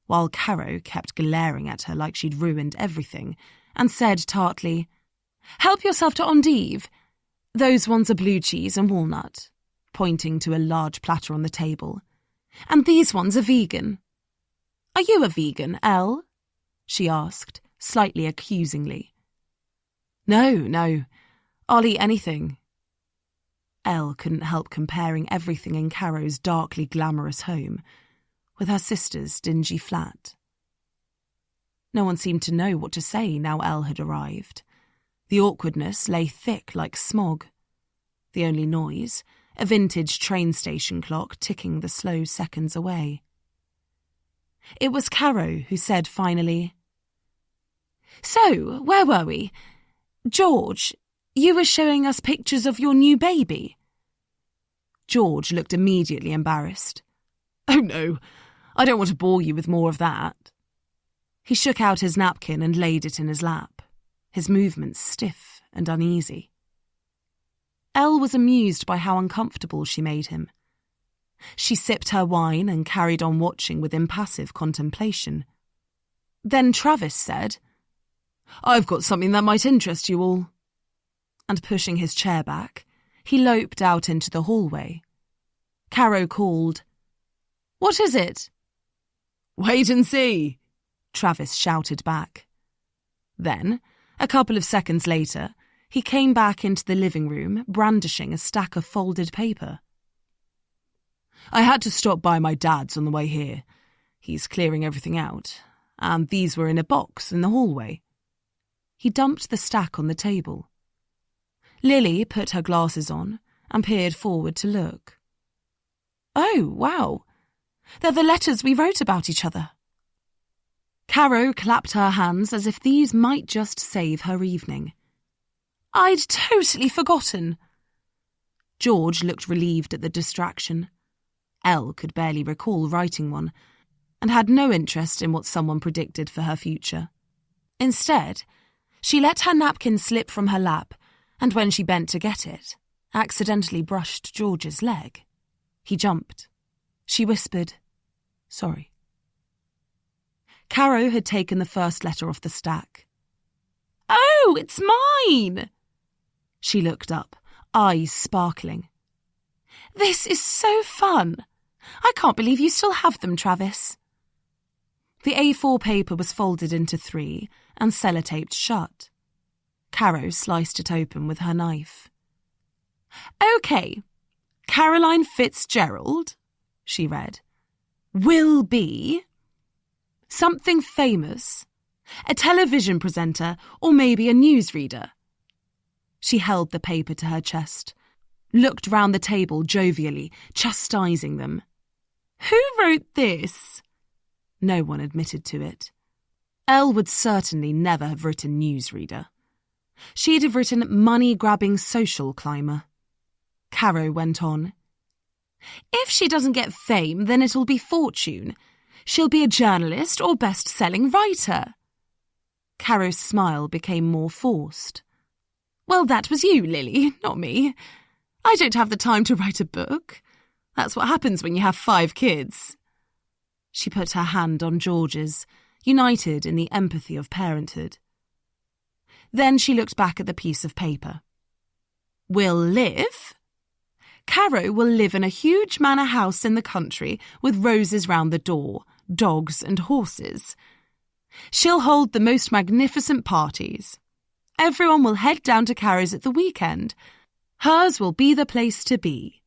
while Caro kept glaring at her like she'd ruined everything, and said tartly, "Help yourself to endive. Those ones are blue cheese and walnut," pointing to a large platter on the table. "And these ones are vegan." "Are you a vegan, Elle?" she asked, slightly accusingly. No, I'll eat anything." Elle couldn't help comparing everything in Caro's darkly glamorous home with her sister's dingy flat. No one seemed to know what to say now Elle had arrived. The awkwardness lay thick like smog. The only noise, a vintage train station clock ticking the slow seconds away. It was Caro who said finally, "So, where were we? George, you were showing us pictures of your new baby." George looked immediately embarrassed. "Oh no, I don't want to bore you with more of that." He shook out his napkin and laid it in his lap, his movements stiff and uneasy. Elle was amused by how uncomfortable she made him. She sipped her wine and carried on watching with impassive contemplation. Then Travis said, "I've got something that might interest you all." And pushing his chair back, he loped out into the hallway. Caro called, "What is it?" "Wait and see," Travis shouted back. Then, a couple of seconds later, he came back into the living room, brandishing a stack of folded paper. "I had to stop by my dad's on the way here. He's clearing everything out, and these were in a box in the hallway." He dumped the stack on the table. Lily put her glasses on and peered forward to look. "Oh, wow. They're the letters we wrote about each other." Caro clapped her hands as if these might just save her evening. "I'd totally forgotten." George looked relieved at the distraction. Elle could barely recall writing one, and had no interest in what someone predicted for her future. Instead, she let her napkin slip from her lap, and when she bent to get it, accidentally brushed George's leg. He jumped. She whispered, "Sorry." Caro had taken the first letter off the stack. "Oh, it's mine!" She looked up, eyes sparkling. "This is so fun. I can't believe you still have them, Travis." The A4 paper was folded into 3 and sellotaped shut. Caro sliced it open with her knife. "Okay, Caroline Fitzgerald," she read, "will be something famous, a television presenter or maybe a newsreader." She held the paper to her chest, looked round the table jovially, chastising them. "Who wrote this?" No one admitted to it. Elle would certainly never have written newsreader. She'd have written money-grabbing social climber. Caro went on. If she doesn't get fame, then it'll be fortune. She'll be a journalist or best-selling writer. Caro's smile became more forced. Well, that was you, Lily, not me. I don't have the time to write a book. That's what happens when you have 5 kids. She put her hand on George's, united in the empathy of parenthood. Then she looked back at the piece of paper. We'll live? Caro will live in a huge manor house in the country with roses round the door, dogs and horses. She'll hold the most magnificent parties. Everyone will head down to Caro's at the weekend. Hers will be the place to be.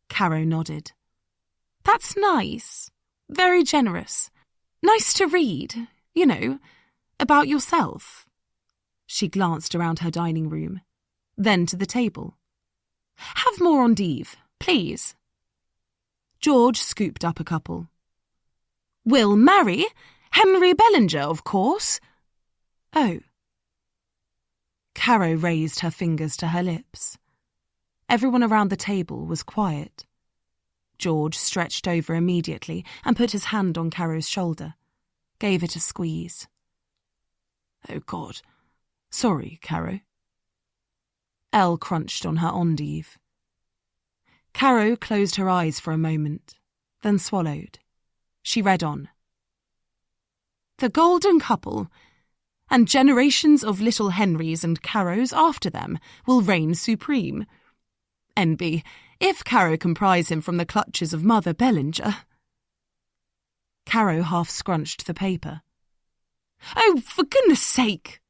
Caro nodded. That's nice. Very generous. Nice to read, about yourself. She glanced around her dining room, then to the table. Have more endive, please. George scooped up a couple. Will marry Henry Bellinger, of course. Oh. Caro raised her fingers to her lips. Everyone around the table was quiet. George stretched over immediately and put his hand on Caro's shoulder, gave it a squeeze. Oh, God. Sorry, Caro. Elle crunched on her endive. Caro closed her eyes for a moment, then swallowed. She read on. The golden couple, and generations of little Henrys and Caros after them, will reign supreme. N.B. If Caro can prize him from the clutches of Mother Bellinger. Caro half scrunched the paper. Oh, for goodness sake!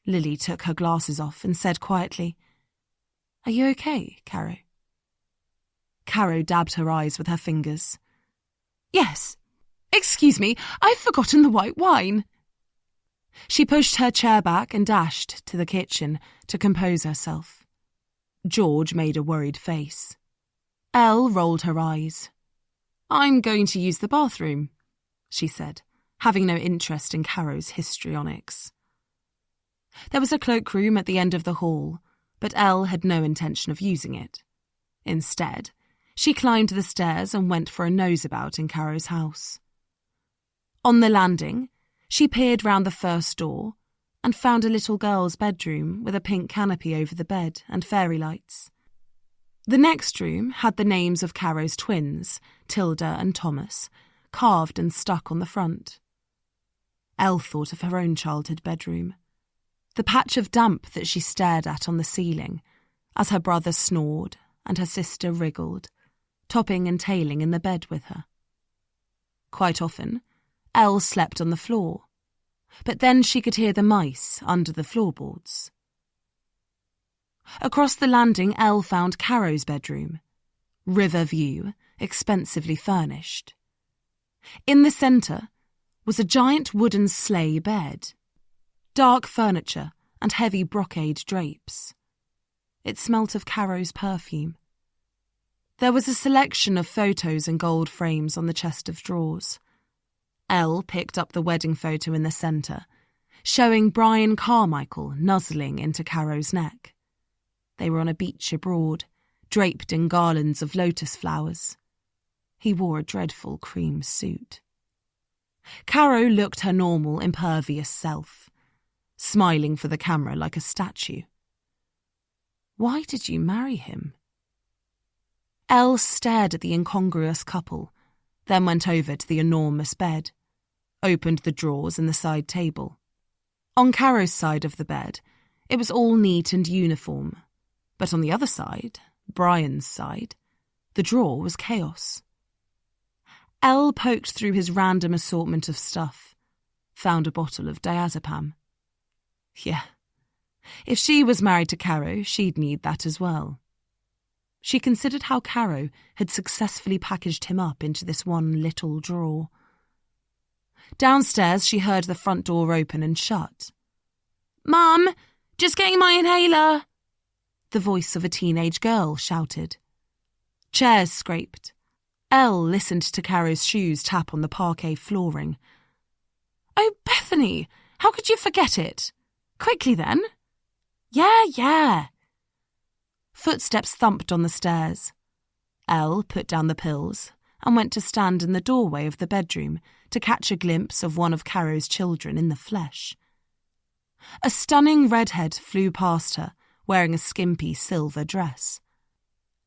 Lily took her glasses off and said quietly, Are you okay, Caro? Caro dabbed her eyes with her fingers. Yes. Excuse me, I've forgotten the white wine. She pushed her chair back and dashed to the kitchen to compose herself. George made a worried face. Elle rolled her eyes. I'm going to use the bathroom, she said, having no interest in Caro's histrionics. There was a cloakroom at the end of the hall, but Elle had no intention of using it. Instead, she climbed the stairs and went for a nosebout in Caro's house. On the landing, she peered round the first door and found a little girl's bedroom with a pink canopy over the bed and fairy lights. The next room had the names of Caro's twins, Tilda and Thomas, carved and stuck on the front. Elle thought of her own childhood bedroom. The patch of damp that she stared at on the ceiling as her brother snored and her sister wriggled, topping and tailing in the bed with her. Quite often, Elle slept on the floor, but then she could hear the mice under the floorboards. Across the landing, Elle found Caro's bedroom, river view, expensively furnished. In the centre was a giant wooden sleigh bed, dark furniture and heavy brocade drapes. It smelt of Caro's perfume. There was a selection of photos in gold frames on the chest of drawers. Elle picked up the wedding photo in the centre, showing Brian Carmichael nuzzling into Caro's neck. They were on a beach abroad, draped in garlands of lotus flowers. He wore a dreadful cream suit. Caro looked her normal, impervious self, smiling for the camera like a statue. Why did you marry him? Elle stared at the incongruous couple, then went over to the enormous bed, opened the drawers in the side table. On Caro's side of the bed, it was all neat and uniform, but on the other side, Brian's side, the drawer was chaos. Elle poked through his random assortment of stuff, found a bottle of diazepam. Yeah, if she was married to Caro, she'd need that as well. She considered how Caro had successfully packaged him up into this one little drawer. Downstairs, she heard the front door open and shut. Mum, just getting my inhaler, the voice of a teenage girl shouted. Chairs scraped. Elle listened to Caro's shoes tap on the parquet flooring. Oh, Bethany, how could you forget it? Quickly then. Yeah. Footsteps thumped on the stairs. Elle put down the pills and went to stand in the doorway of the bedroom to catch a glimpse of one of Caro's children in the flesh. A stunning redhead flew past her, wearing a skimpy silver dress.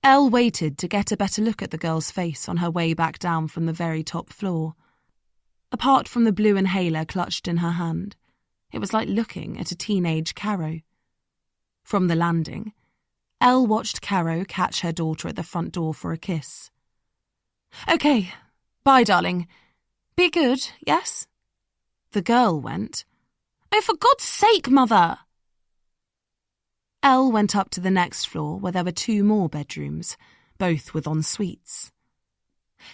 Elle waited to get a better look at the girl's face on her way back down from the very top floor. Apart from the blue inhaler clutched in her hand, it was like looking at a teenage Caro. From the landing, Elle watched Caro catch her daughter at the front door for a kiss. "Okay, bye, darling. Be good, yes?" The girl went, "Oh, for God's sake, Mother!" Elle went up to the next floor where there were 2 more bedrooms, both with en-suites.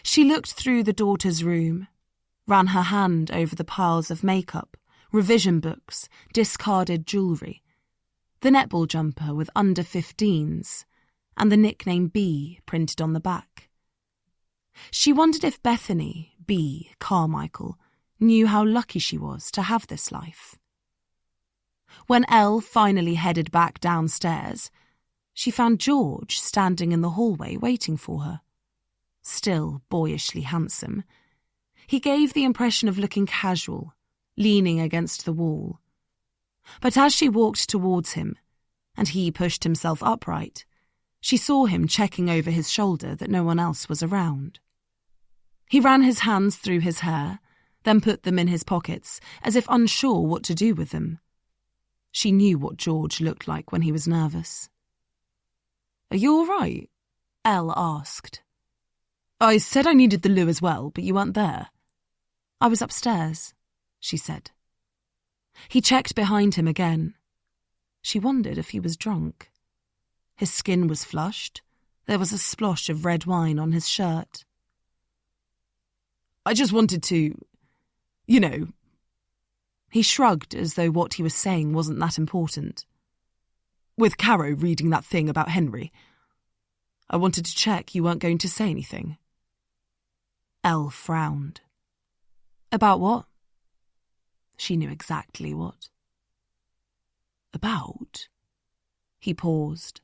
She looked through the daughter's room, ran her hand over the piles of makeup, revision books, discarded jewellery, the netball jumper with under 15s, and the nickname B printed on the back. She wondered if Bethany, B. Carmichael, knew how lucky she was to have this life. When Elle finally headed back downstairs, she found George standing in the hallway waiting for her. Still boyishly handsome, he gave the impression of looking casual, leaning against the wall. But as she walked towards him, and he pushed himself upright, she saw him checking over his shoulder that no one else was around. He ran his hands through his hair, then put them in his pockets as if unsure what to do with them. She knew what George looked like when he was nervous. "Are you all right?" Elle asked. "I said I needed the loo as well, but you weren't there." "I was upstairs," she said. He checked behind him again. She wondered if he was drunk. His skin was flushed. There was a splosh of red wine on his shirt. "I just wanted to, you know." He shrugged as though what he was saying wasn't that important. "With Caro reading that thing about Henry, I wanted to check you weren't going to say anything." Elle frowned. "About what?" She knew exactly what. "About?" He paused.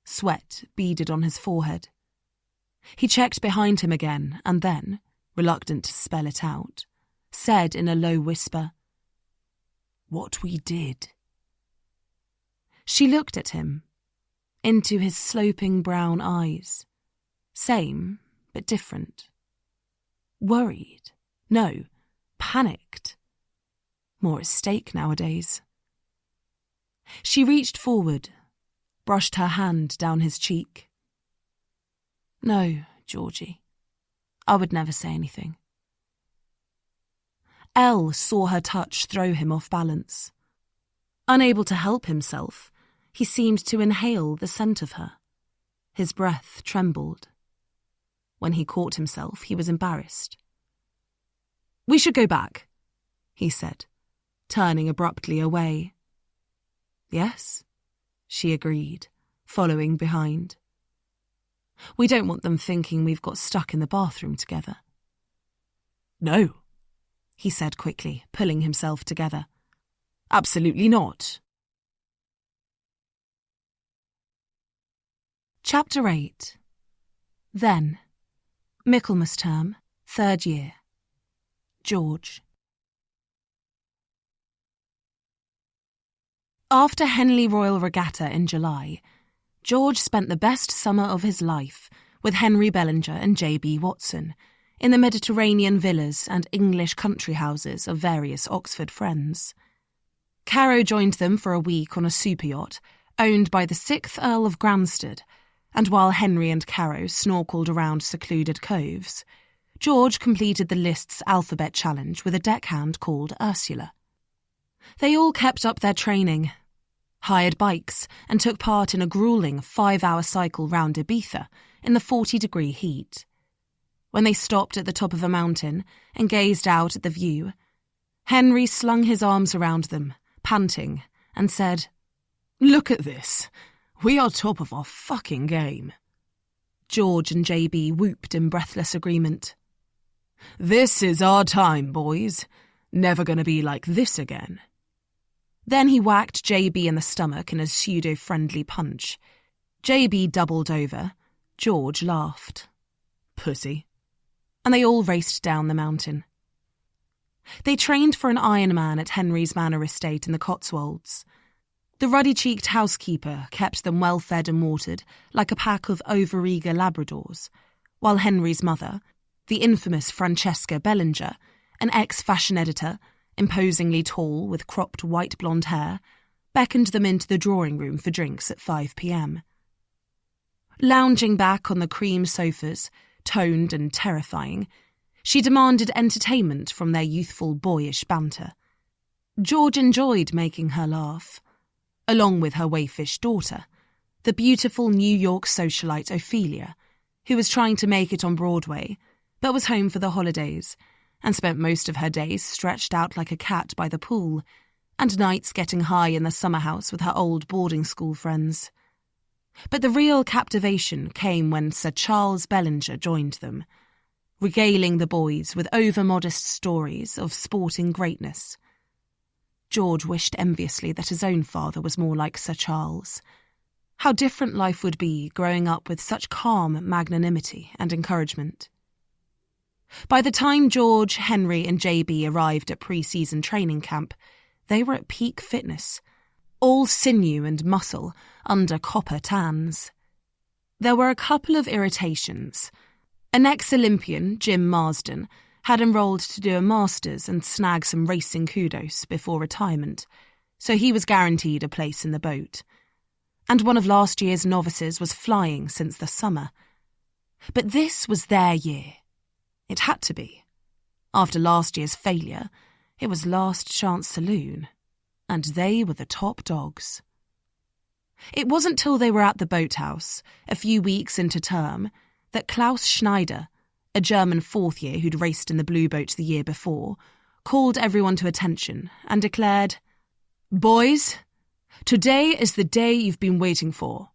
Sweat beaded on his forehead. He checked behind him again and then, reluctant to spell it out, said in a low whisper, "What we did." She looked at him, into his sloping brown eyes. Same, but different. Worried. No, panicked. More at stake nowadays. She reached forward, brushed her hand down his cheek. "No, Georgie, I would never say anything." Elle saw her touch throw him off balance. Unable to help himself, he seemed to inhale the scent of her. His breath trembled. When he caught himself, he was embarrassed. "We should go back," he said, turning abruptly away. "Yes," she agreed, following behind. "We don't want them thinking we've got stuck in the bathroom together." "No," he said quickly, pulling himself together. "Absolutely not." Chapter 8. Then. Michaelmas term, 3rd year. George. After Henley Royal Regatta in July, George spent the best summer of his life with Henry Bellinger and J.B. Watson in the Mediterranean villas and English country houses of various Oxford friends. Caro joined them for a week on a super yacht owned by the 6th Earl of Granstead, and while Henry and Caro snorkeled around secluded coves, George completed the list's alphabet challenge with a deckhand called Ursula. They all kept up their training, hired bikes, and took part in a gruelling 5-hour cycle round Ibiza in the 40-degree heat. When they stopped at the top of a mountain and gazed out at the view, Henry slung his arms around them, panting, and said, "Look at this. We are top of our fucking game." George and JB whooped in breathless agreement. "This is our time, boys. Never gonna be like this again." Then he whacked JB in the stomach in a pseudo-friendly punch. JB doubled over, George laughed. Pussy. And they all raced down the mountain. They trained for an Ironman at Henry's Manor estate in the Cotswolds. The ruddy-cheeked housekeeper kept them well-fed and watered like a pack of overeager Labradors, while Henry's mother, the infamous Francesca Bellinger, an ex-fashion editor, imposingly tall with cropped white blonde hair, beckoned them into the drawing room for drinks at 5 p.m. Lounging back on the cream sofas, toned and terrifying, she demanded entertainment from their youthful boyish banter. George enjoyed making her laugh, along with her waifish daughter, the beautiful New York socialite Ophelia, who was trying to make it on Broadway, but was home for the holidays, and spent most of her days stretched out like a cat by the pool, and nights getting high in the summer house with her old boarding school friends. But the real captivation came when Sir Charles Bellinger joined them, regaling the boys with over-modest stories of sporting greatness. George wished enviously that his own father was more like Sir Charles. How different life would be growing up with such calm magnanimity and encouragement. By the time George, Henry and JB arrived at pre-season training camp, they were at peak fitness, all sinew and muscle under copper tans. There were a couple of irritations. An ex-Olympian, Jim Marsden, had enrolled to do a master's and snag some racing kudos before retirement, so he was guaranteed a place in the boat. And one of last year's novices was flying since the summer. But this was their year. It had to be. After last year's failure, it was last chance saloon, and they were the top dogs. It wasn't till they were at the boathouse, a few weeks into term, that Klaus Schneider, a German fourth year who'd raced in the Blue Boat the year before, called everyone to attention and declared, "Boys, today is the day you've been waiting for."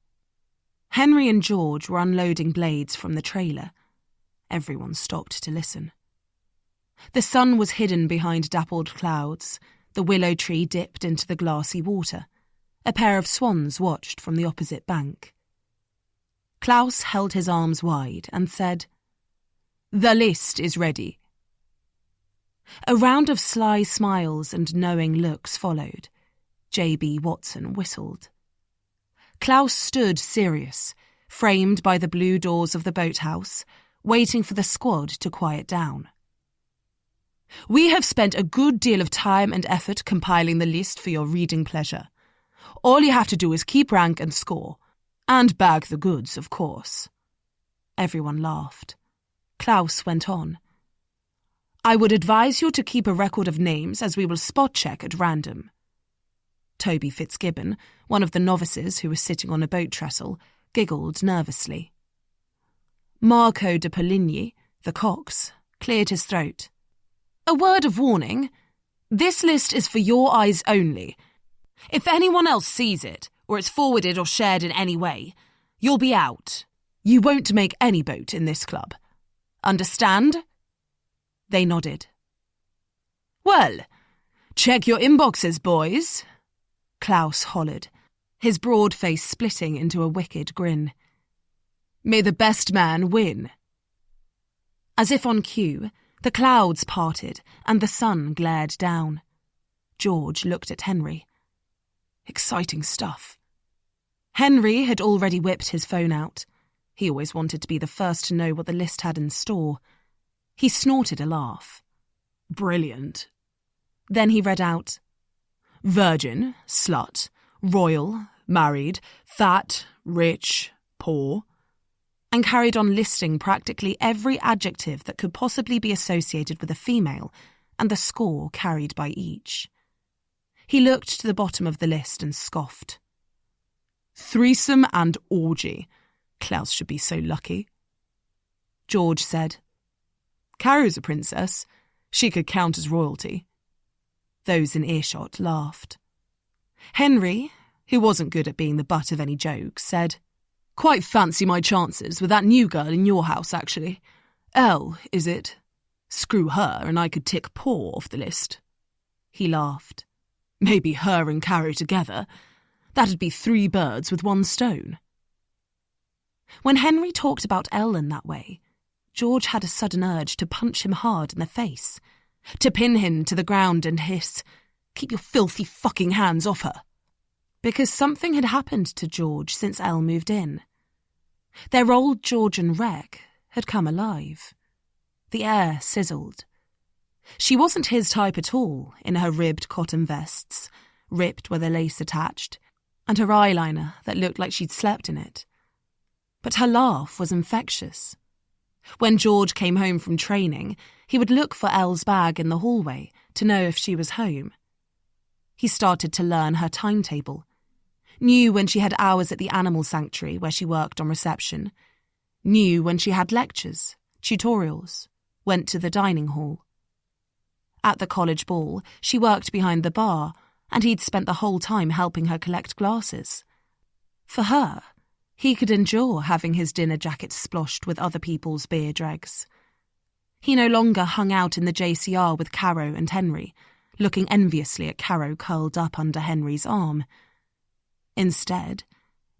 Henry and George were unloading blades from the trailer. Everyone stopped to listen. The sun was hidden behind dappled clouds, the willow tree dipped into the glassy water. A pair of swans watched from the opposite bank. Klaus held his arms wide and said, "The list is ready." A round of sly smiles and knowing looks followed. J.B. Watson whistled. Klaus stood serious, framed by the blue doors of the boathouse, waiting for the squad to quiet down. "We have spent a good deal of time and effort compiling the list for your reading pleasure. All you have to do is keep rank and score. And bag the goods, of course." Everyone laughed. Klaus went on. "I would advise you to keep a record of names as we will spot-check at random." Toby Fitzgibbon, one of the novices who was sitting on a boat trestle, giggled nervously. Marco de Poligny, the cox, cleared his throat. "A word of warning. This list is for your eyes only. If anyone else sees it, or it's forwarded or shared in any way, you'll be out. You won't make any boat in this club. Understand?" They nodded. "Well, check your inboxes, boys," Klaus hollered, his broad face splitting into a wicked grin. "May the best man win." As if on cue, the clouds parted and the sun glared down. George looked at Henry. Exciting stuff. Henry had already whipped his phone out. He always wanted to be the first to know what the list had in store. He snorted a laugh. "Brilliant." Then he read out, "Virgin, slut, royal, married, fat, rich, poor," and carried on listing practically every adjective that could possibly be associated with a female and the score carried by each. He looked to the bottom of the list and scoffed. "Threesome and orgy. Klaus should be so lucky." George said, "Caro's a princess. She could count as royalty." Those in earshot laughed. Henry, who wasn't good at being the butt of any jokes, said, "Quite fancy my chances with that new girl in your house, actually. Elle, is it? Screw her and I could tick poor off the list." He laughed. "Maybe her and Caro together. That'd be 3 birds with 1 stone." When Henry talked about Ellen that way, George had a sudden urge to punch him hard in the face, to pin him to the ground and hiss, "Keep your filthy fucking hands off her." Because something had happened to George since Elle moved in. Their old Georgian wreck had come alive. The air sizzled. She wasn't his type at all, in her ribbed cotton vests, ripped where the lace attached, and her eyeliner that looked like she'd slept in it. But her laugh was infectious. When George came home from training, he would look for Elle's bag in the hallway to know if she was home. He started to learn her timetable, knew when she had hours at the animal sanctuary where she worked on reception, knew when she had lectures, tutorials, went to the dining hall. At the college ball, she worked behind the bar, and he'd spent the whole time helping her collect glasses. For her, he could endure having his dinner jacket sploshed with other people's beer dregs. He no longer hung out in the JCR with Caro and Henry, looking enviously at Caro curled up under Henry's arm. Instead,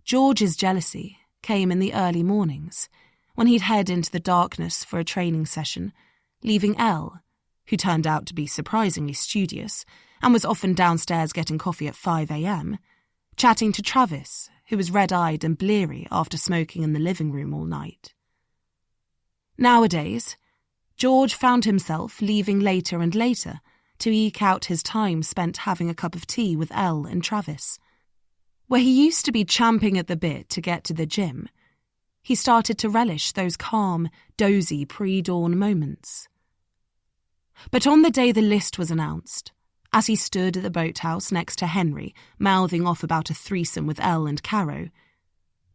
George's jealousy came in the early mornings, when he'd head into the darkness for a training session, leaving Elle, who turned out to be surprisingly studious and was often downstairs getting coffee at 5 a.m, chatting to Travis, who was red-eyed and bleary after smoking in the living room all night. Nowadays, George found himself leaving later and later to eke out his time spent having a cup of tea with Elle and Travis. Where he used to be champing at the bit to get to the gym, he started to relish those calm, dozy pre-dawn moments. But on the day the list was announced, as he stood at the boathouse next to Henry, mouthing off about a threesome with Elle and Caro,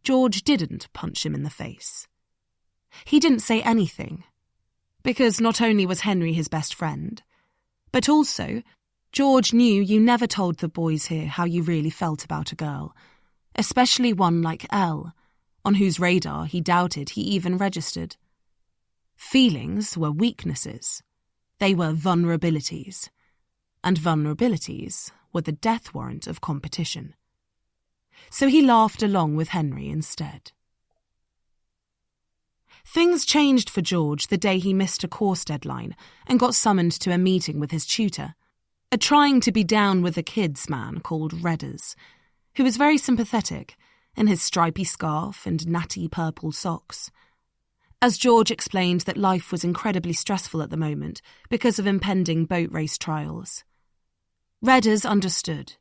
George didn't punch him in the face. He didn't say anything, because not only was Henry his best friend, but also George knew you never told the boys here how you really felt about a girl, especially one like Elle, on whose radar he doubted he even registered. Feelings were weaknesses. They were vulnerabilities. And vulnerabilities were the death warrant of competition. So he laughed along with Henry instead. Things changed for George the day he missed a course deadline and got summoned to a meeting with his tutor, a trying to be down with the kids man called Redders, who was very sympathetic in his stripy scarf and natty purple socks. As George explained that life was incredibly stressful at the moment because of impending boat race trials. Redders understood,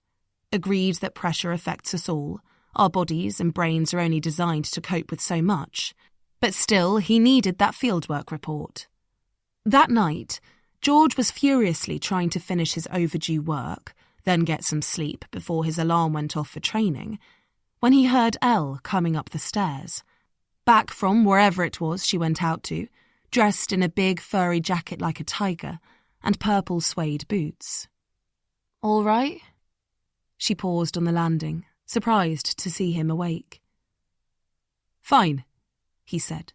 agreed that pressure affects us all, our bodies and brains are only designed to cope with so much, but still he needed that fieldwork report. That night, George was furiously trying to finish his overdue work, then get some sleep before his alarm went off for training, when he heard Elle coming up the stairs, back from wherever it was she went out to, dressed in a big furry jacket like a tiger and purple suede boots. "All right?" She paused on the landing, surprised to see him awake. "Fine," he said,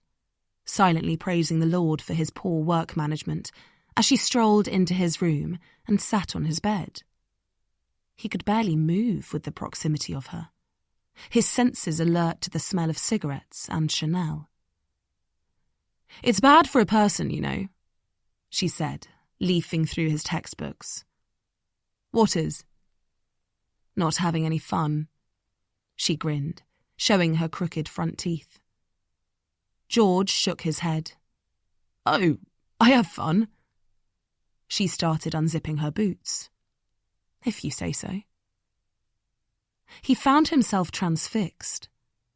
silently praising the Lord for his poor work management as she strolled into his room and sat on his bed. He could barely move with the proximity of her, his senses alert to the smell of cigarettes and Chanel. "It's bad for a person, you know," she said, leafing through his textbooks. "What is?" "Not having any fun," she grinned, showing her crooked front teeth. George shook his head. "Oh, I have fun." She started unzipping her boots. "If you say so." He found himself transfixed,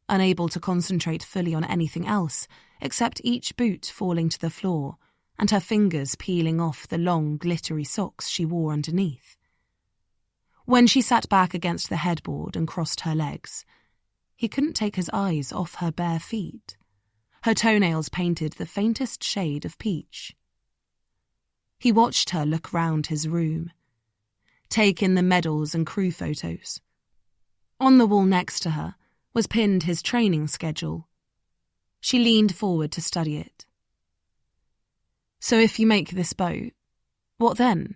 unable to concentrate fully on anything else except each boot falling to the floor and her fingers peeling off the long, glittery socks she wore underneath. When she sat back against the headboard and crossed her legs, he couldn't take his eyes off her bare feet, her toenails painted the faintest shade of peach. He watched her look round his room, take in the medals and crew photos. On the wall next to her was pinned his training schedule. She leaned forward to study it. "So if you make this boat, what then?"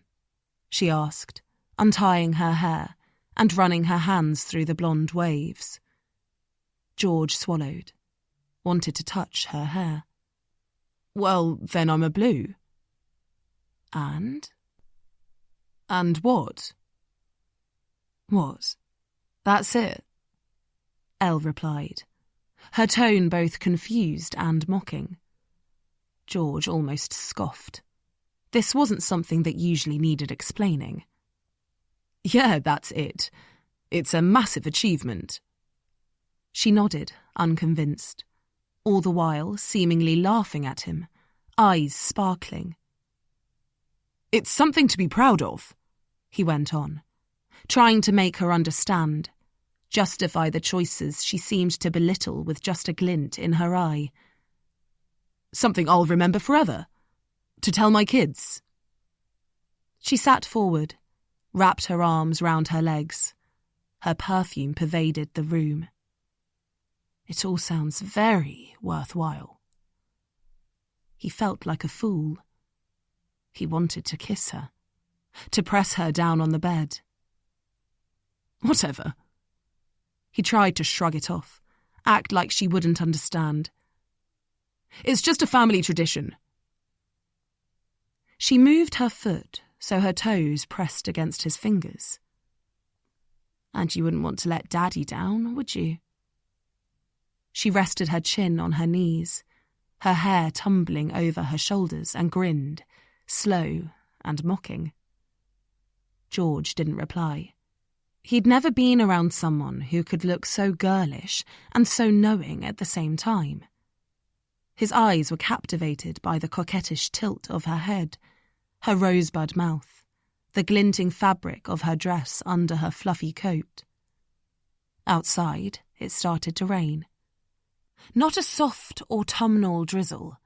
she asked, untying her hair and running her hands through the blonde waves. George swallowed. wanted to touch her hair. "Well, then I'm a blue." "And?" "And what?" "What? That's it?" Elle replied, her tone both confused and mocking. George almost scoffed. This wasn't something that usually needed explaining. "Yeah, that's it. It's a massive achievement." She nodded, unconvinced, all the while seemingly laughing at him, eyes sparkling. "It's something to be proud of," he went on, trying to make her understand, justify the choices she seemed to belittle with just a glint in her eye. "Something I'll remember forever. To tell my kids." She sat forward, wrapped her arms round her legs. Her perfume pervaded the room. "It all sounds very worthwhile." He felt like a fool. He wanted to kiss her, to press her down on the bed. "Whatever." He tried to shrug it off, act like she wouldn't understand. "It's just a family tradition." She moved her foot so her toes pressed against his fingers. "And you wouldn't want to let Daddy down, would you?" She rested her chin on her knees, her hair tumbling over her shoulders, and grinned, slow and mocking. George didn't reply. He'd never been around someone who could look so girlish and so knowing at the same time. His eyes were captivated by the coquettish tilt of her head, her rosebud mouth, the glinting fabric of her dress under her fluffy coat. Outside, it started to rain. Not a soft autumnal drizzle,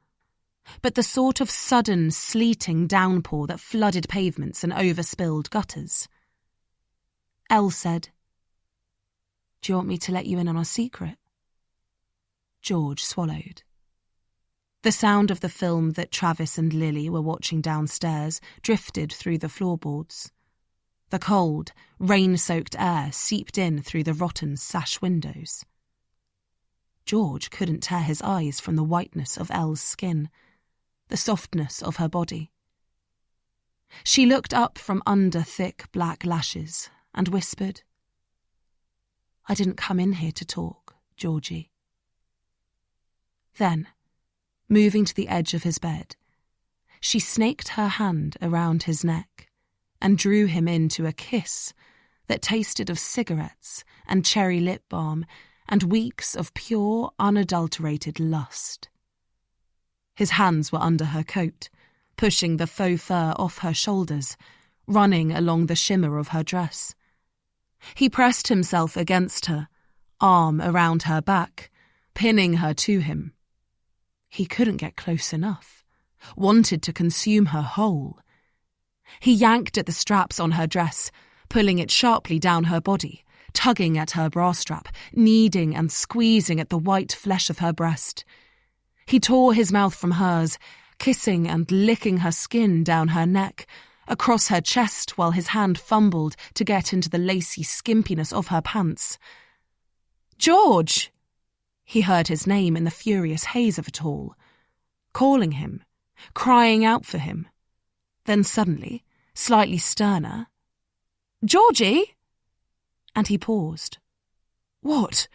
but the sort of sudden, sleeting downpour that flooded pavements and overspilled gutters. Elle said, "Do you want me to let you in on a secret?" George swallowed. The sound of the film that Travis and Lily were watching downstairs drifted through the floorboards. The cold, rain-soaked air seeped in through the rotten sash windows. George couldn't tear his eyes from the whiteness of Elle's skin, the softness of her body. She looked up from under thick black lashes and whispered, "I didn't come in here to talk, Georgie." Then, moving to the edge of his bed, she snaked her hand around his neck and drew him into a kiss that tasted of cigarettes and cherry lip balm and weeks of pure, unadulterated lust. His hands were under her coat, pushing the faux fur off her shoulders, running along the shimmer of her dress. He pressed himself against her, arm around her back, pinning her to him. He couldn't get close enough, wanted to consume her whole. He yanked at the straps on her dress, pulling it sharply down her body, tugging at her bra strap, kneading and squeezing at the white flesh of her breast. He tore his mouth from hers, kissing and licking her skin down her neck, across her chest while his hand fumbled to get into the lacy skimpiness of her pants. "George!" He heard his name in the furious haze of it all, calling him, crying out for him. Then suddenly, slightly sterner, "Georgie!" And he paused. "What?"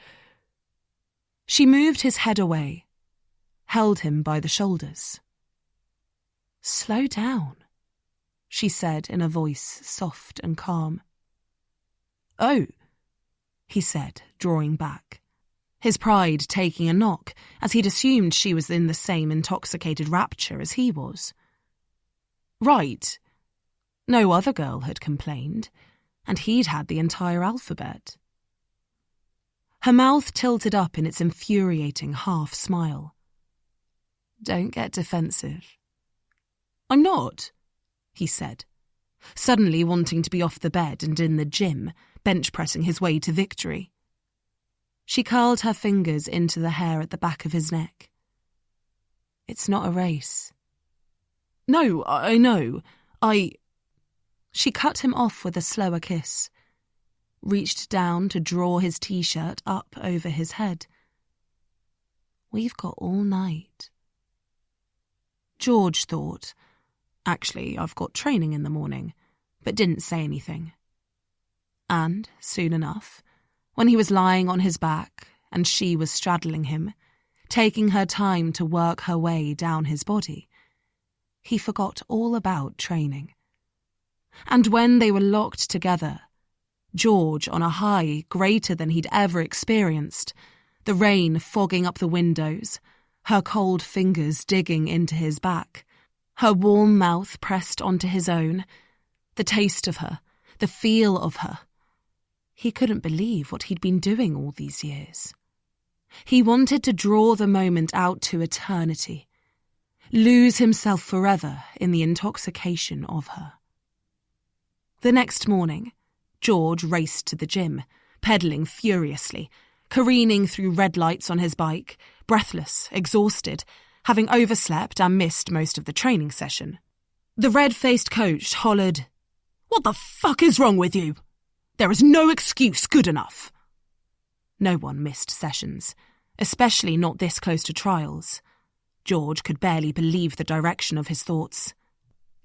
She moved his head away, held him by the shoulders. "Slow down," she said in a voice soft and calm. "Oh," he said, drawing back, his pride taking a knock as he'd assumed she was in the same intoxicated rapture as he was. Right. No other girl had complained, and he'd had the entire alphabet. Her mouth tilted up in its infuriating half-smile. "Don't get defensive." "I'm not," he said, suddenly wanting to be off the bed and in the gym, bench-pressing his way to victory. She curled her fingers into the hair at the back of his neck. "It's not a race." "No, I know. She cut him off with a slower kiss, reached down to draw his t-shirt up over his head. We've got all night. George thought, actually, I've got training in the morning, but didn't say anything. And, soon enough, when he was lying on his back and she was straddling him, taking her time to work her way down his body, he forgot all about training. And when they were locked together, George on a high greater than he'd ever experienced, the rain fogging up the windows, her cold fingers digging into his back, her warm mouth pressed onto his own, the taste of her, the feel of her. He couldn't believe what he'd been doing all these years. He wanted to draw the moment out to eternity, lose himself forever in the intoxication of her. The next morning, George raced to the gym, pedalling furiously, careening through red lights on his bike, breathless, exhausted, having overslept and missed most of the training session. The red-faced coach hollered, "What the fuck is wrong with you? There is no excuse good enough." No one missed sessions, especially not this close to trials. George could barely believe the direction of his thoughts.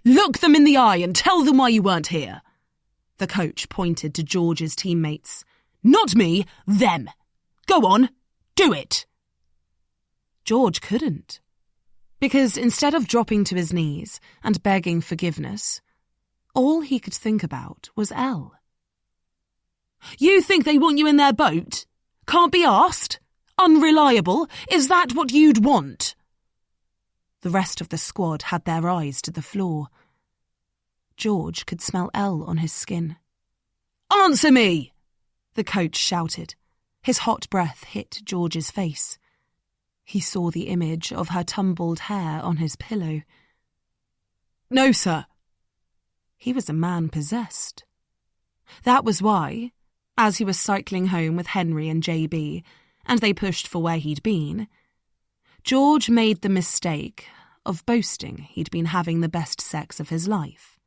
"Look them in the eye and tell them why you weren't here." The coach pointed to George's teammates. "Not me, them. Go on, do it." George couldn't. Because instead of dropping to his knees and begging forgiveness, all he could think about was Elle. "You think they want you in their boat? Can't be arsed? Unreliable? Is that what you'd want?" The rest of the squad had their eyes to the floor. George could smell Elle on his skin. "Answer me!" the coach shouted. His hot breath hit George's face. He saw the image of her tumbled hair on his pillow. "No, sir." He was a man possessed. That was why, as he was cycling home with Henry and JB, and they pushed for where he'd been, George made the mistake of boasting he'd been having the best sex of his life.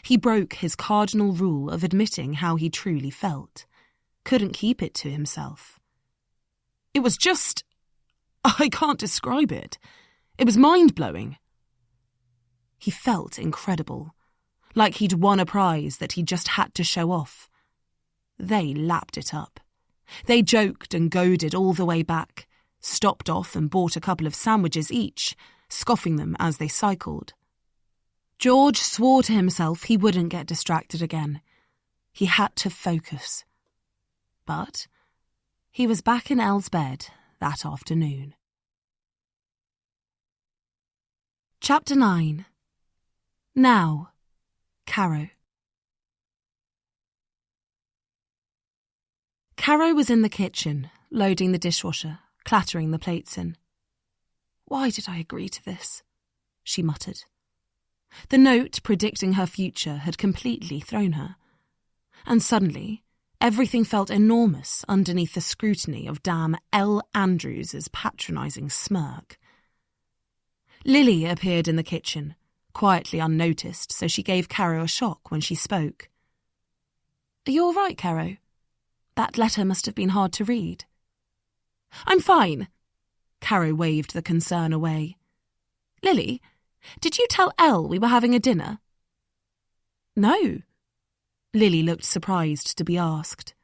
He broke his cardinal rule of admitting how he truly felt, couldn't keep it to himself. "It was just... I can't describe it. It was mind-blowing." He felt incredible, like he'd won a prize that he just had to show off. They lapped it up. They joked and goaded all the way back, stopped off and bought a couple of sandwiches each, scoffing them as they cycled. George swore to himself he wouldn't get distracted again. He had to focus. But he was back in Elle's bed that afternoon. Chapter 9. Now, Caro. Caro was in the kitchen, loading the dishwasher, clattering the plates in. "Why did I agree to this?" she muttered. The note predicting her future had completely thrown her. And suddenly, everything felt enormous underneath the scrutiny of damn Elle Andrews' patronising smirk. Lily appeared in the kitchen, quietly unnoticed, so she gave Caro a shock when she spoke. "Are you all right, Caro? That letter must have been hard to read." "I'm fine." Caro waved the concern away. "Lily, did you tell Elle we were having a dinner?" "No." Lily looked surprised to be asked.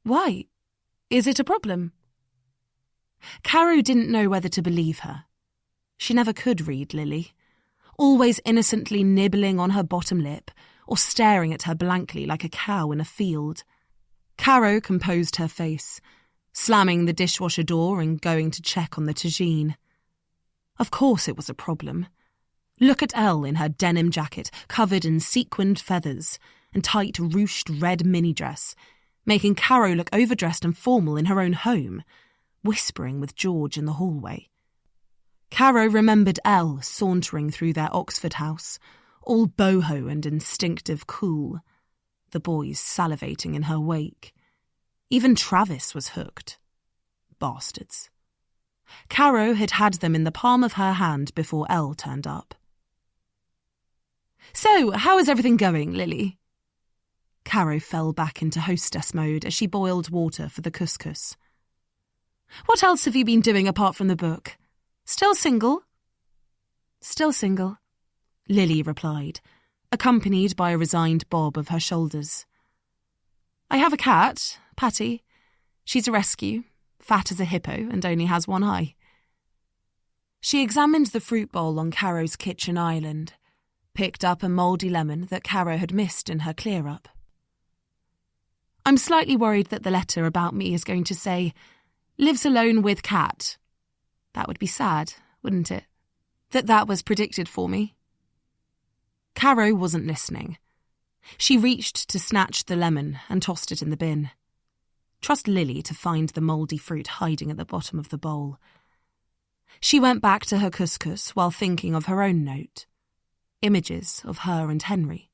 "Why? Is it a problem?" Caro didn't know whether to believe her. She never could read Lily, always innocently nibbling on her bottom lip or staring at her blankly like a cow in a field. Caro composed her face, slamming the dishwasher door and going to check on the tagine. Of course it was a problem. Look at Elle in her denim jacket, covered in sequined feathers, and tight ruched red mini-dress, making Caro look overdressed and formal in her own home, whispering with George in the hallway. Caro remembered Elle sauntering through their Oxford house, all boho and instinctive cool, the boys salivating in her wake. Even Travis was hooked. Bastards. Caro had had them in the palm of her hand before Elle turned up. "So, how is everything going, Lily?" Caro fell back into hostess mode as she boiled water for the couscous. What else have you been doing apart from the book? Still single? Still single, Lily replied, accompanied by a resigned bob of her shoulders. I have a cat, Patty. She's a rescue, fat as a hippo and only has one eye. She examined the fruit bowl on Caro's kitchen island, picked up a mouldy lemon that Caro had missed in her clear-up. I'm slightly worried that the letter about me is going to say, lives alone with cat. That would be sad, wouldn't it? That was predicted for me. Caro wasn't listening. She reached to snatch the lemon and tossed it in the bin. Trust Lily to find the mouldy fruit hiding at the bottom of the bowl. She went back to her couscous while thinking of her own note. Images of her and Henry.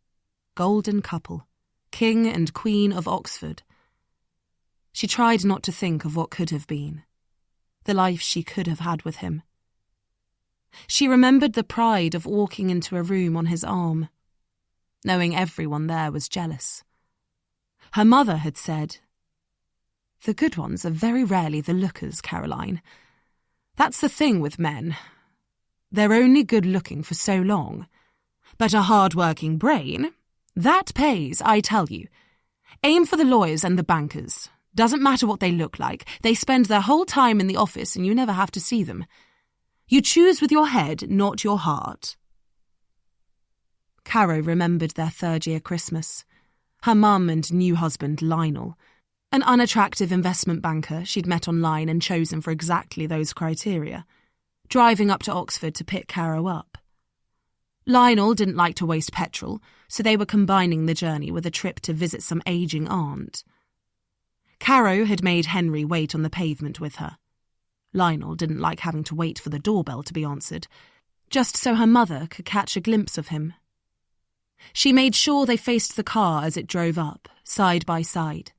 Golden couple. King and Queen of Oxford. She tried not to think of what could have been. The life she could have had with him. She remembered the pride of walking into a room on his arm, knowing everyone there was jealous. Her mother had said, the good ones are very rarely the lookers, Caroline. That's the thing with men. They're only good looking for so long. But a hard-working brain, that pays, I tell you. Aim for the lawyers and the bankers. Doesn't matter what they look like. They spend their whole time in the office and you never have to see them. You choose with your head, not your heart. Caro remembered their third-year Christmas. Her mum and new husband, Lionel, an unattractive investment banker she'd met online and chosen for exactly those criteria, driving up to Oxford to pick Caro up. Lionel didn't like to waste petrol, so they were combining the journey with a trip to visit some ageing aunt. Caro had made Henry wait on the pavement with her. Lionel didn't like having to wait for the doorbell to be answered, just so her mother could catch a glimpse of him. She made sure they faced the car as it drove up, side by side,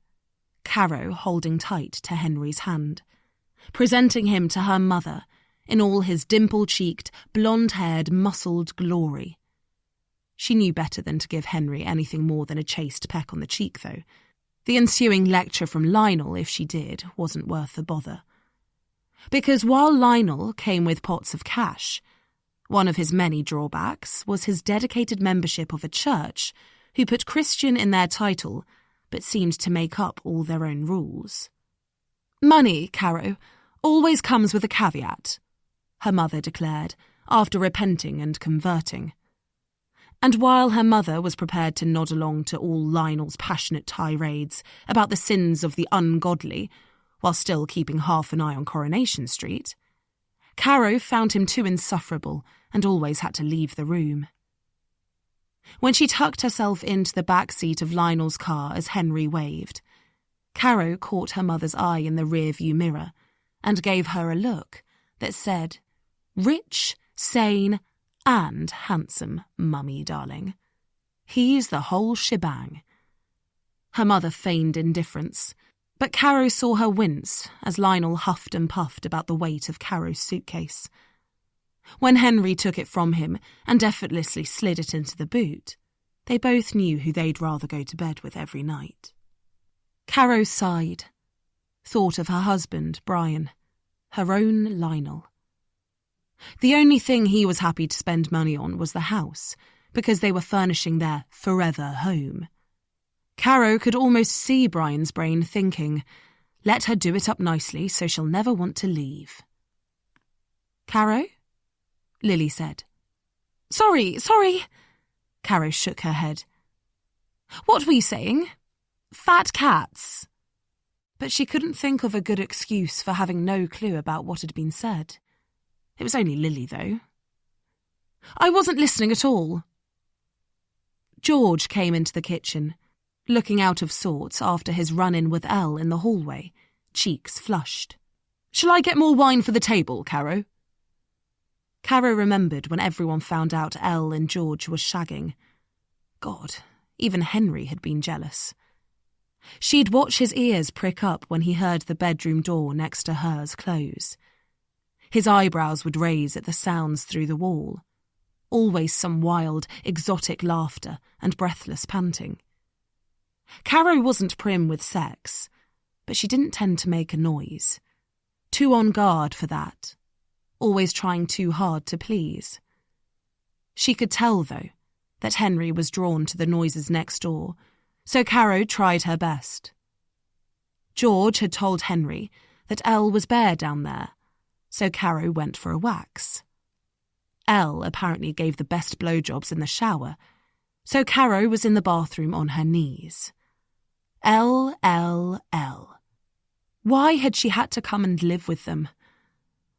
Caro holding tight to Henry's hand, presenting him to her mother in all his dimple-cheeked, blonde-haired, muscled glory. She knew better than to give Henry anything more than a chaste peck on the cheek, though. The ensuing lecture from Lionel, if she did, wasn't worth the bother. Because while Lionel came with pots of cash, one of his many drawbacks was his dedicated membership of a church who put Christian in their title but seemed to make up all their own rules. Money, Caro, always comes with a caveat, her mother declared, after repenting and converting. And while her mother was prepared to nod along to all Lionel's passionate tirades about the sins of the ungodly, while still keeping half an eye on Coronation Street, Caro found him too insufferable and always had to leave the room. When she tucked herself into the back seat of Lionel's car as Henry waved, Caro caught her mother's eye in the rear-view mirror and gave her a look that said, rich, sane, and handsome, mummy darling. He's the whole shebang. Her mother feigned indifference, but Caro saw her wince as Lionel huffed and puffed about the weight of Caro's suitcase. When Henry took it from him and effortlessly slid it into the boot, they both knew who they'd rather go to bed with every night. Caro sighed, thought of her husband, Brian, her own Lionel. The only thing he was happy to spend money on was the house, because they were furnishing their forever home. Caro could almost see Brian's brain thinking, let her do it up nicely so she'll never want to leave. Caro? Lily said. Sorry. Caro shook her head. What were you saying? Fat cats. But she couldn't think of a good excuse for having no clue about what had been said. It was only Lily, though. I wasn't listening at all. George came into the kitchen, looking out of sorts after his run-in with Elle in the hallway, cheeks flushed. Shall I get more wine for the table, Caro? Caro remembered when everyone found out Elle and George were shagging. God, even Henry had been jealous. She'd watch his ears prick up when he heard the bedroom door next to hers close. His eyebrows would raise at the sounds through the wall. Always some wild, exotic laughter and breathless panting. Caro wasn't prim with sex, but she didn't tend to make a noise. too on guard for that, always trying too hard to please. She could tell, though, that Henry was drawn to the noises next door, so Caro tried her best. George had told Henry that Elle was bare down there, so Caro went for a wax. Elle apparently gave the best blowjobs in the shower, so Caro was in the bathroom on her knees. Elle. Why had she had to come and live with them?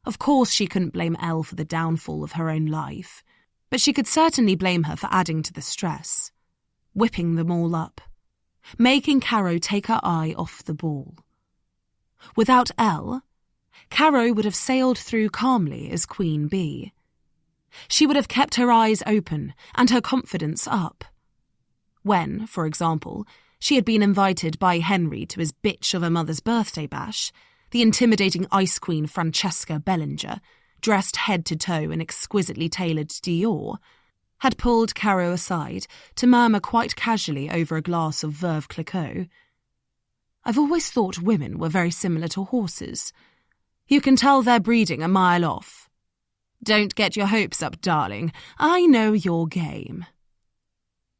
Of course she couldn't blame Elle for the downfall of her own life, but she could certainly blame her for adding to the stress, whipping them all up, making Caro take her eye off the ball. Without Elle, Caro would have sailed through calmly as Queen Bee. She would have kept her eyes open and her confidence up. When, for example, she had been invited by Henry to his bitch of a mother's birthday bash, the intimidating ice queen Francesca Bellinger, dressed head to toe in exquisitely tailored Dior, had pulled Caro aside to murmur quite casually over a glass of Veuve Clicquot. "I've always thought women were very similar to horses. You can tell they're breeding a mile off. Don't get your hopes up, darling. I know your game."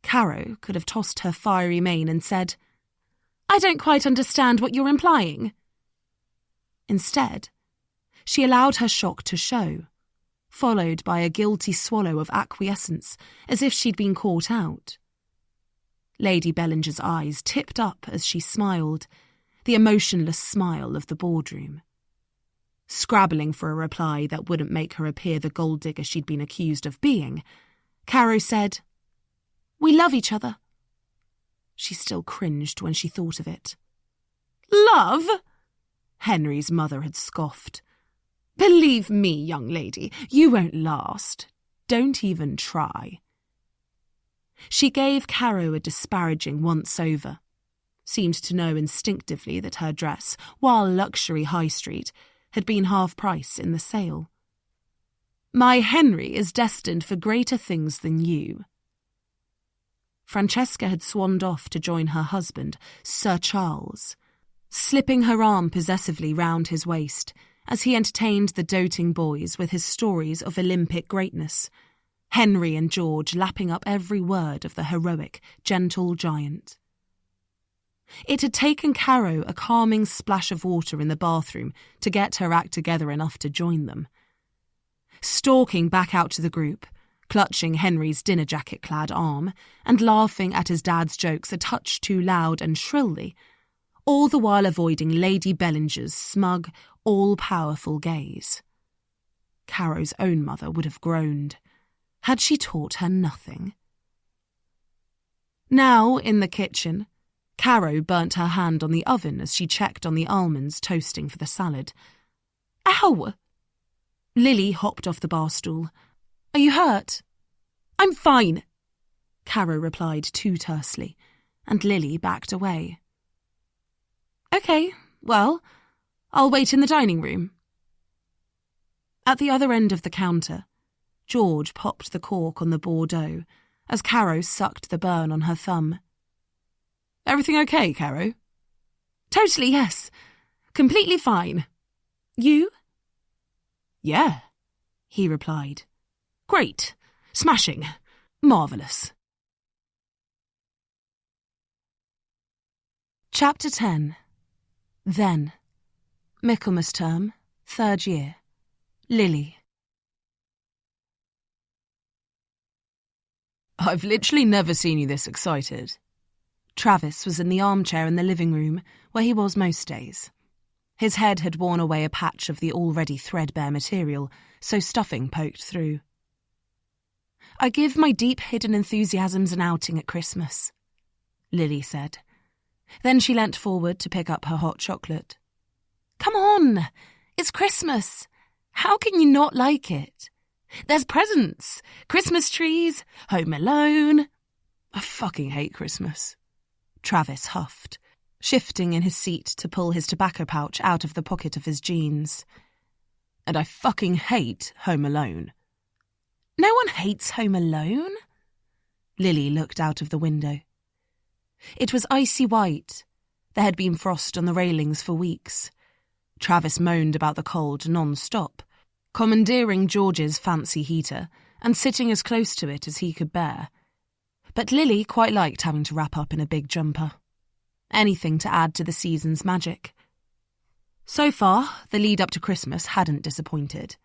Caro could have tossed her fiery mane and said, "I don't quite understand what you're implying." Instead, she allowed her shock to show, followed by a guilty swallow of acquiescence, as if she'd been caught out. Lady Bellinger's eyes tipped up as she smiled, the emotionless smile of the boardroom. Scrabbling for a reply that wouldn't make her appear the gold digger she'd been accused of being, Caro said, "We love each other." She still cringed when she thought of it. "Love?" Henry's mother had scoffed. "Believe me, young lady, you won't last. Don't even try." She gave Caro a disparaging once-over, seemed to know instinctively that her dress, while luxury high street, had been half price in the sale. "My Henry is destined for greater things than you." Francesca had swanned off to join her husband, Sir Charles, slipping her arm possessively round his waist as he entertained the doting boys with his stories of Olympic greatness, Henry and George lapping up every word of the heroic, gentle giant. It had taken Caro a calming splash of water in the bathroom to get her act together enough to join them. Stalking back out to the group, clutching Henry's dinner jacket-clad arm and laughing at his dad's jokes a touch too loud and shrilly, all the while avoiding Lady Bellinger's smug, all-powerful gaze. Caro's own mother would have groaned. Had she taught her nothing? Now, in the kitchen, Caro burnt her hand on the oven as she checked on the almonds toasting for the salad. "Ow!" Lily hopped off the bar stool. "Are you hurt?" "I'm fine," Caro replied too tersely, and Lily backed away. "Okay, well, I'll wait in the dining room." At the other end of the counter, George popped the cork on the Bordeaux as Caro sucked the burn on her thumb. "Everything okay, Caro?" "Totally, yes. Completely fine. You?" "Yeah," he replied. "Great. Smashing. Marvellous." Chapter 10. Then. Michaelmas term, 3rd year. Lily. "I've literally never seen you this excited." Travis was in the armchair in the living room, where he was most days. His head had worn away a patch of the already threadbare material, so stuffing poked through. "I give my deep hidden enthusiasms an outing at Christmas," Lily said. Then she leant forward to pick up her hot chocolate. "Come on, it's Christmas. How can you not like it? There's presents, Christmas trees, Home Alone." "I fucking hate Christmas," Travis huffed, shifting in his seat to pull his tobacco pouch out of the pocket of his jeans. "And I fucking hate Home Alone." "No one hates Home Alone." Lily looked out of the window. It was icy white. There had been frost on the railings for weeks. Travis moaned about the cold non-stop, commandeering George's fancy heater and sitting as close to it as he could bear. But Lily quite liked having to wrap up in a big jumper. Anything to add to the season's magic. So far, the lead up to Christmas hadn't disappointed.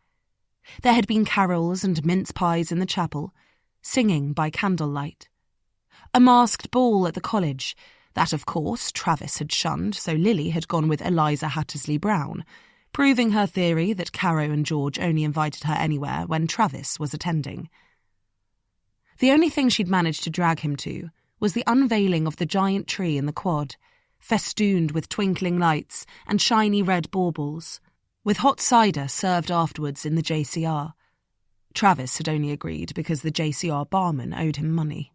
There had been carols and mince pies in the chapel, singing by candlelight. A masked ball at the college, that of course Travis had shunned, so Lily had gone with Eliza Hattersley-Brown, proving her theory that Caro and George only invited her anywhere when Travis was attending. The only thing she'd managed to drag him to was the unveiling of the giant tree in the quad, festooned with twinkling lights and shiny red baubles, with hot cider served afterwards in the JCR. Travis had only agreed because the JCR barman owed him money.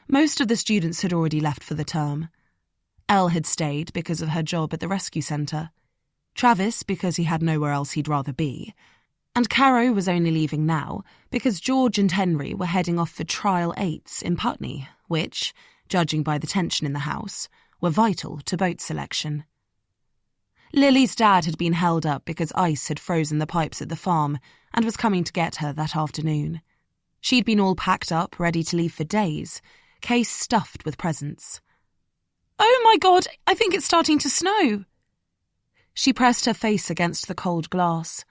Most of the students had already left for the term. Elle had stayed because of her job at the rescue centre, Travis because he had nowhere else he'd rather be, and Caro was only leaving now because George and Henry were heading off for Trial 8s in Putney, which, judging by the tension in the house, were vital to boat selection. Lily's dad had been held up because ice had frozen the pipes at the farm and was coming to get her that afternoon. She'd been all packed up, ready to leave for days, case stuffed with presents. "Oh my God, I think it's starting to snow." She pressed her face against the cold glass.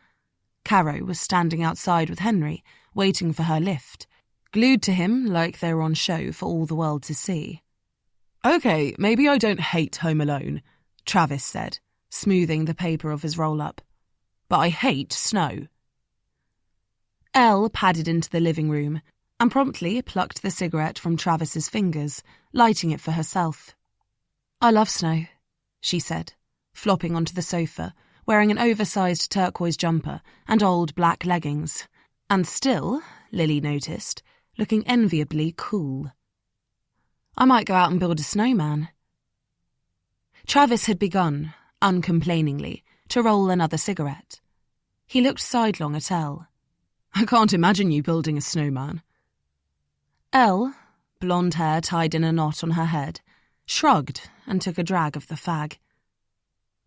Caro was standing outside with Henry, waiting for her lift, glued to him like they were on show for all the world to see. "Okay, maybe I don't hate Home Alone," Travis said, smoothing the paper of his roll-up. "But I hate snow." Elle padded into the living room and promptly plucked the cigarette from Travis's fingers, lighting it for herself. "I love snow," she said, flopping onto the sofa, wearing an oversized turquoise jumper and old black leggings, and still, Lily noticed, looking enviably cool. "I might go out and build a snowman." Travis had begun, uncomplainingly, to roll another cigarette. He looked sidelong at Elle. "I can't imagine you building a snowman." Elle, blonde hair tied in a knot on her head, shrugged and took a drag of the fag.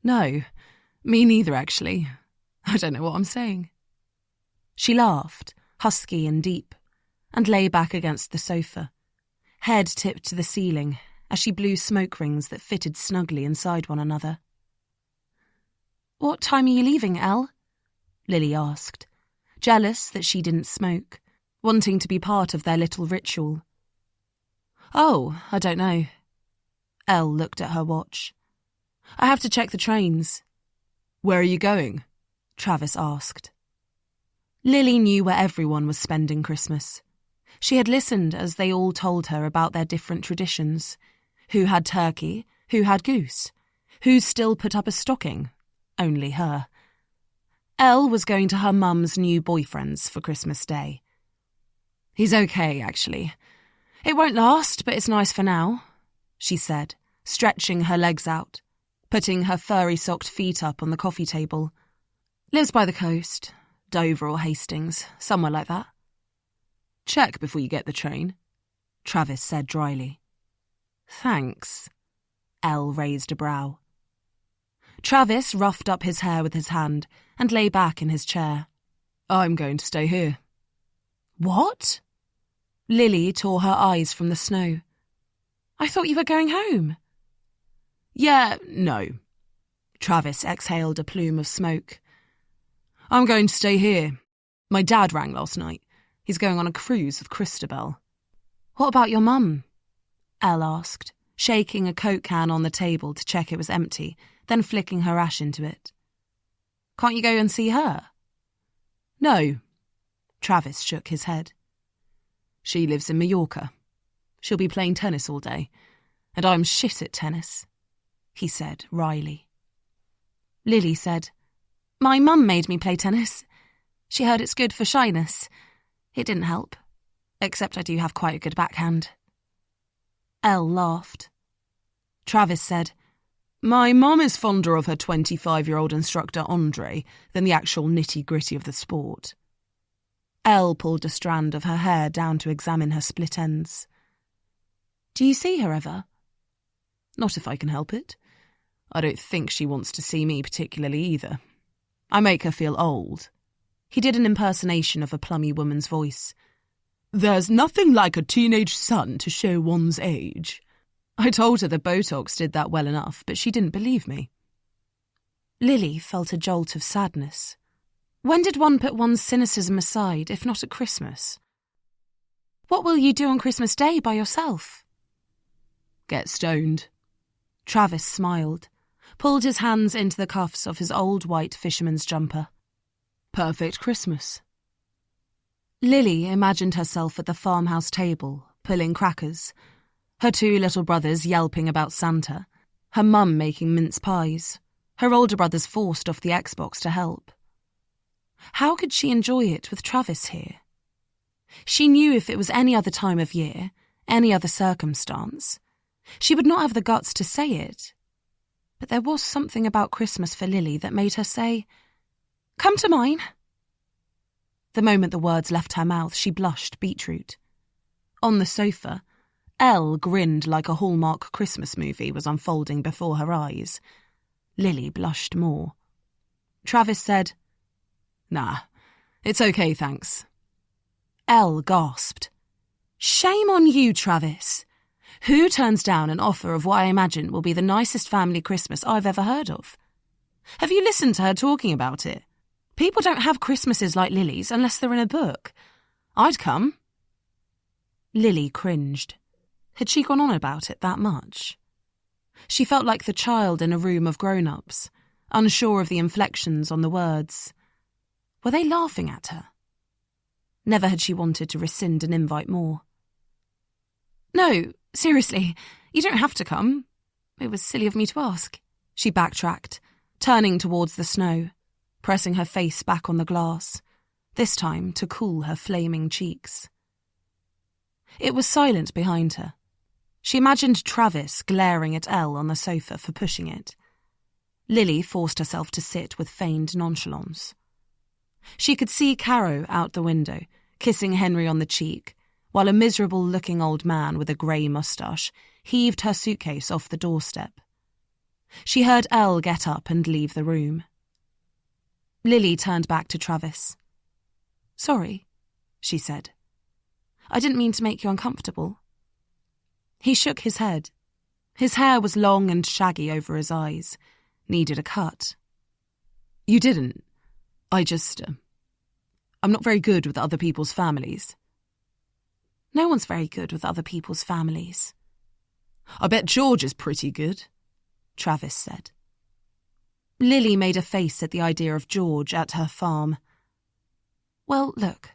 "No, me neither, actually. I don't know what I'm saying." She laughed, husky and deep, and lay back against the sofa, head tipped to the ceiling as she blew smoke rings that fitted snugly inside one another. "What time are you leaving, Elle?" Lily asked, jealous that she didn't smoke, wanting to be part of their little ritual. "Oh, I don't know." Elle looked at her watch. "I have to check the trains." "Where are you going?" Travis asked. Lily knew where everyone was spending Christmas. She had listened as they all told her about their different traditions. Who had turkey, who had goose, who still put up a stocking. Only her. Elle was going to her mum's new boyfriend's for Christmas Day. "He's okay, actually. It won't last, but it's nice for now," she said, stretching her legs out, putting her furry-socked feet up on the coffee table. "Lives by the coast, Dover or Hastings, somewhere like that." "Check before you get the train," Travis said dryly. "Thanks." Elle raised a brow. Travis roughed up his hair with his hand and lay back in his chair. "I'm going to stay here." "What?" Lily tore her eyes from the snow. "I thought you were going home." "Yeah, no." Travis exhaled a plume of smoke. "I'm going to stay here. My dad rang last night. He's going on a cruise with Christabel." "What about your mum?" Elle asked, shaking a Coke can on the table to check it was empty, then flicking her ash into it. "Can't you go and see her?" "No." Travis shook his head. "She lives in Mallorca. She'll be playing tennis all day, and I'm shit at tennis," he said wryly. Lily said, "My mum made me play tennis. She heard it's good for shyness. It didn't help, except I do have quite a good backhand." Elle laughed. Travis said, "My mum is fonder of her 25-year-old instructor Andre than the actual nitty-gritty of the sport." Elle pulled a strand of her hair down to examine her split ends. "Do you see her ever?" "Not if I can help it. I don't think she wants to see me particularly either. I make her feel old." He did an impersonation of a plummy woman's voice. "There's nothing like a teenage son to show one's age." I told her the Botox did that well enough, but she didn't believe me. Lily felt a jolt of sadness. When did one put one's cynicism aside, if not at Christmas? "What will you do on Christmas Day by yourself?" "Get stoned." Travis smiled, pulled his hands into the cuffs of his old white fisherman's jumper. "Perfect Christmas." Lily imagined herself at the farmhouse table, pulling crackers, her 2 little brothers yelping about Santa, her mum making mince pies, her older brothers forced off the Xbox to help. How could she enjoy it with Travis here? She knew if it was any other time of year, any other circumstance, she would not have the guts to say it. But there was something about Christmas for Lily that made her say, "Come to mine." The moment the words left her mouth, she blushed beetroot. On the sofa, Elle grinned like a Hallmark Christmas movie was unfolding before her eyes. Lily blushed more. Travis said, "Nah, it's okay, thanks." Elle gasped. "Shame on you, Travis. Who turns down an offer of what I imagine will be the nicest family Christmas I've ever heard of? Have you listened to her talking about it? People don't have Christmases like Lily's unless they're in a book. I'd come." Lily cringed. Had she gone on about it that much? She felt like the child in a room of grown-ups, unsure of the inflections on the words. Were they laughing at her? Never had she wanted to rescind an invite more. "No, seriously, you don't have to come. It was silly of me to ask." She backtracked, turning towards the snow, pressing her face back on the glass, this time to cool her flaming cheeks. It was silent behind her. She imagined Travis glaring at Elle on the sofa for pushing it. Lily forced herself to sit with feigned nonchalance. She could see Caro out the window, kissing Henry on the cheek, while a miserable-looking old man with a grey moustache heaved her suitcase off the doorstep. She heard Elle get up and leave the room. Lily turned back to Travis. "Sorry," she said. "I didn't mean to make you uncomfortable." He shook his head. His hair was long and shaggy over his eyes, needed a cut. "You didn't. I'm not very good with other people's families." "No one's very good with other people's families." "I bet George is pretty good," Travis said. Lily made a face at the idea of George at her farm. "Well, look,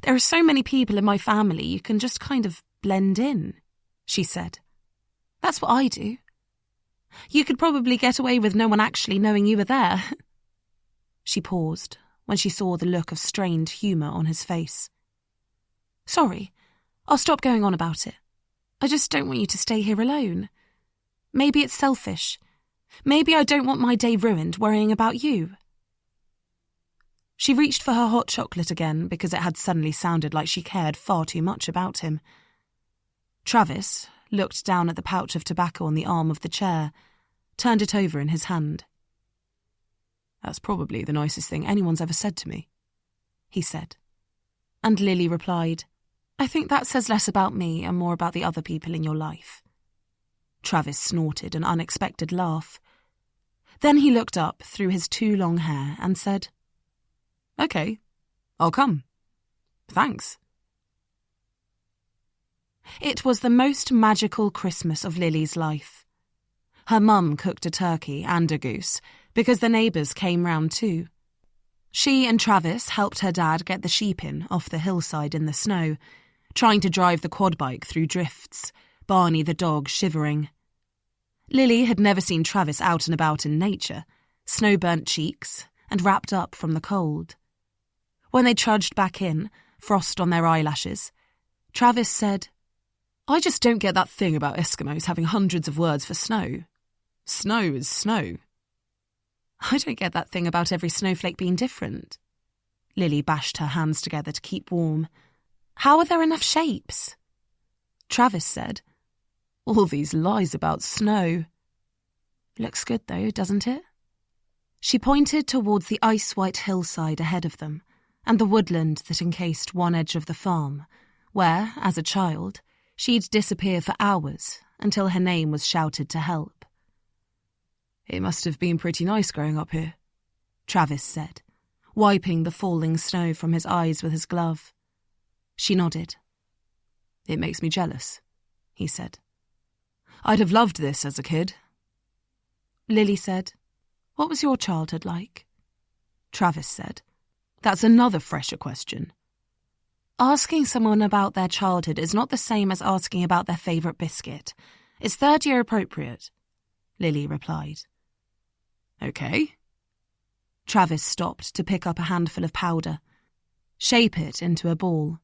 there are so many people in my family you can just kind of blend in," she said. "That's what I do. You could probably get away with no one actually knowing you were there." She paused when she saw the look of strained humour on his face. "Sorry, I'll stop going on about it. I just don't want you to stay here alone. Maybe it's selfish. Maybe I don't want my day ruined worrying about you." She reached for her hot chocolate again because it had suddenly sounded like she cared far too much about him. Travis looked down at the pouch of tobacco on the arm of the chair, turned it over in his hand. "That's probably the nicest thing anyone's ever said to me," he said. And Lily replied, "I think that says less about me and more about the other people in your life." Travis snorted an unexpected laugh. Then he looked up through his too long hair and said, "Okay, I'll come. Thanks." It was the most magical Christmas of Lily's life. Her mum cooked a turkey and a goose because the neighbours came round too. She and Travis helped her dad get the sheep in off the hillside in the snow, trying to drive the quad bike through drifts, Barney the dog shivering. Lily had never seen Travis out and about in nature, snow-burnt cheeks and wrapped up from the cold. When they trudged back in, frost on their eyelashes, Travis said, "I just don't get that thing about Eskimos having hundreds of words for snow. Snow is snow." "I don't get that thing about every snowflake being different." Lily bashed her hands together to keep warm. "How are there enough shapes?" Travis said, "All these lies about snow." Looks good though, doesn't it? She pointed towards the ice-white hillside ahead of them and the woodland that encased one edge of the farm, where, as a child, she'd disappear for hours until her name was shouted to help. It must have been pretty nice growing up here, Travis said, wiping the falling snow from his eyes with his glove. She nodded. It makes me jealous, he said. I'd have loved this as a kid. Lily said, "What was your childhood like?" Travis said, "That's another fresher question." Asking someone about their childhood is not the same as asking about their favourite biscuit. It's third-year appropriate, Lily replied. Okay. Travis stopped to pick up a handful of powder, shape it into a ball.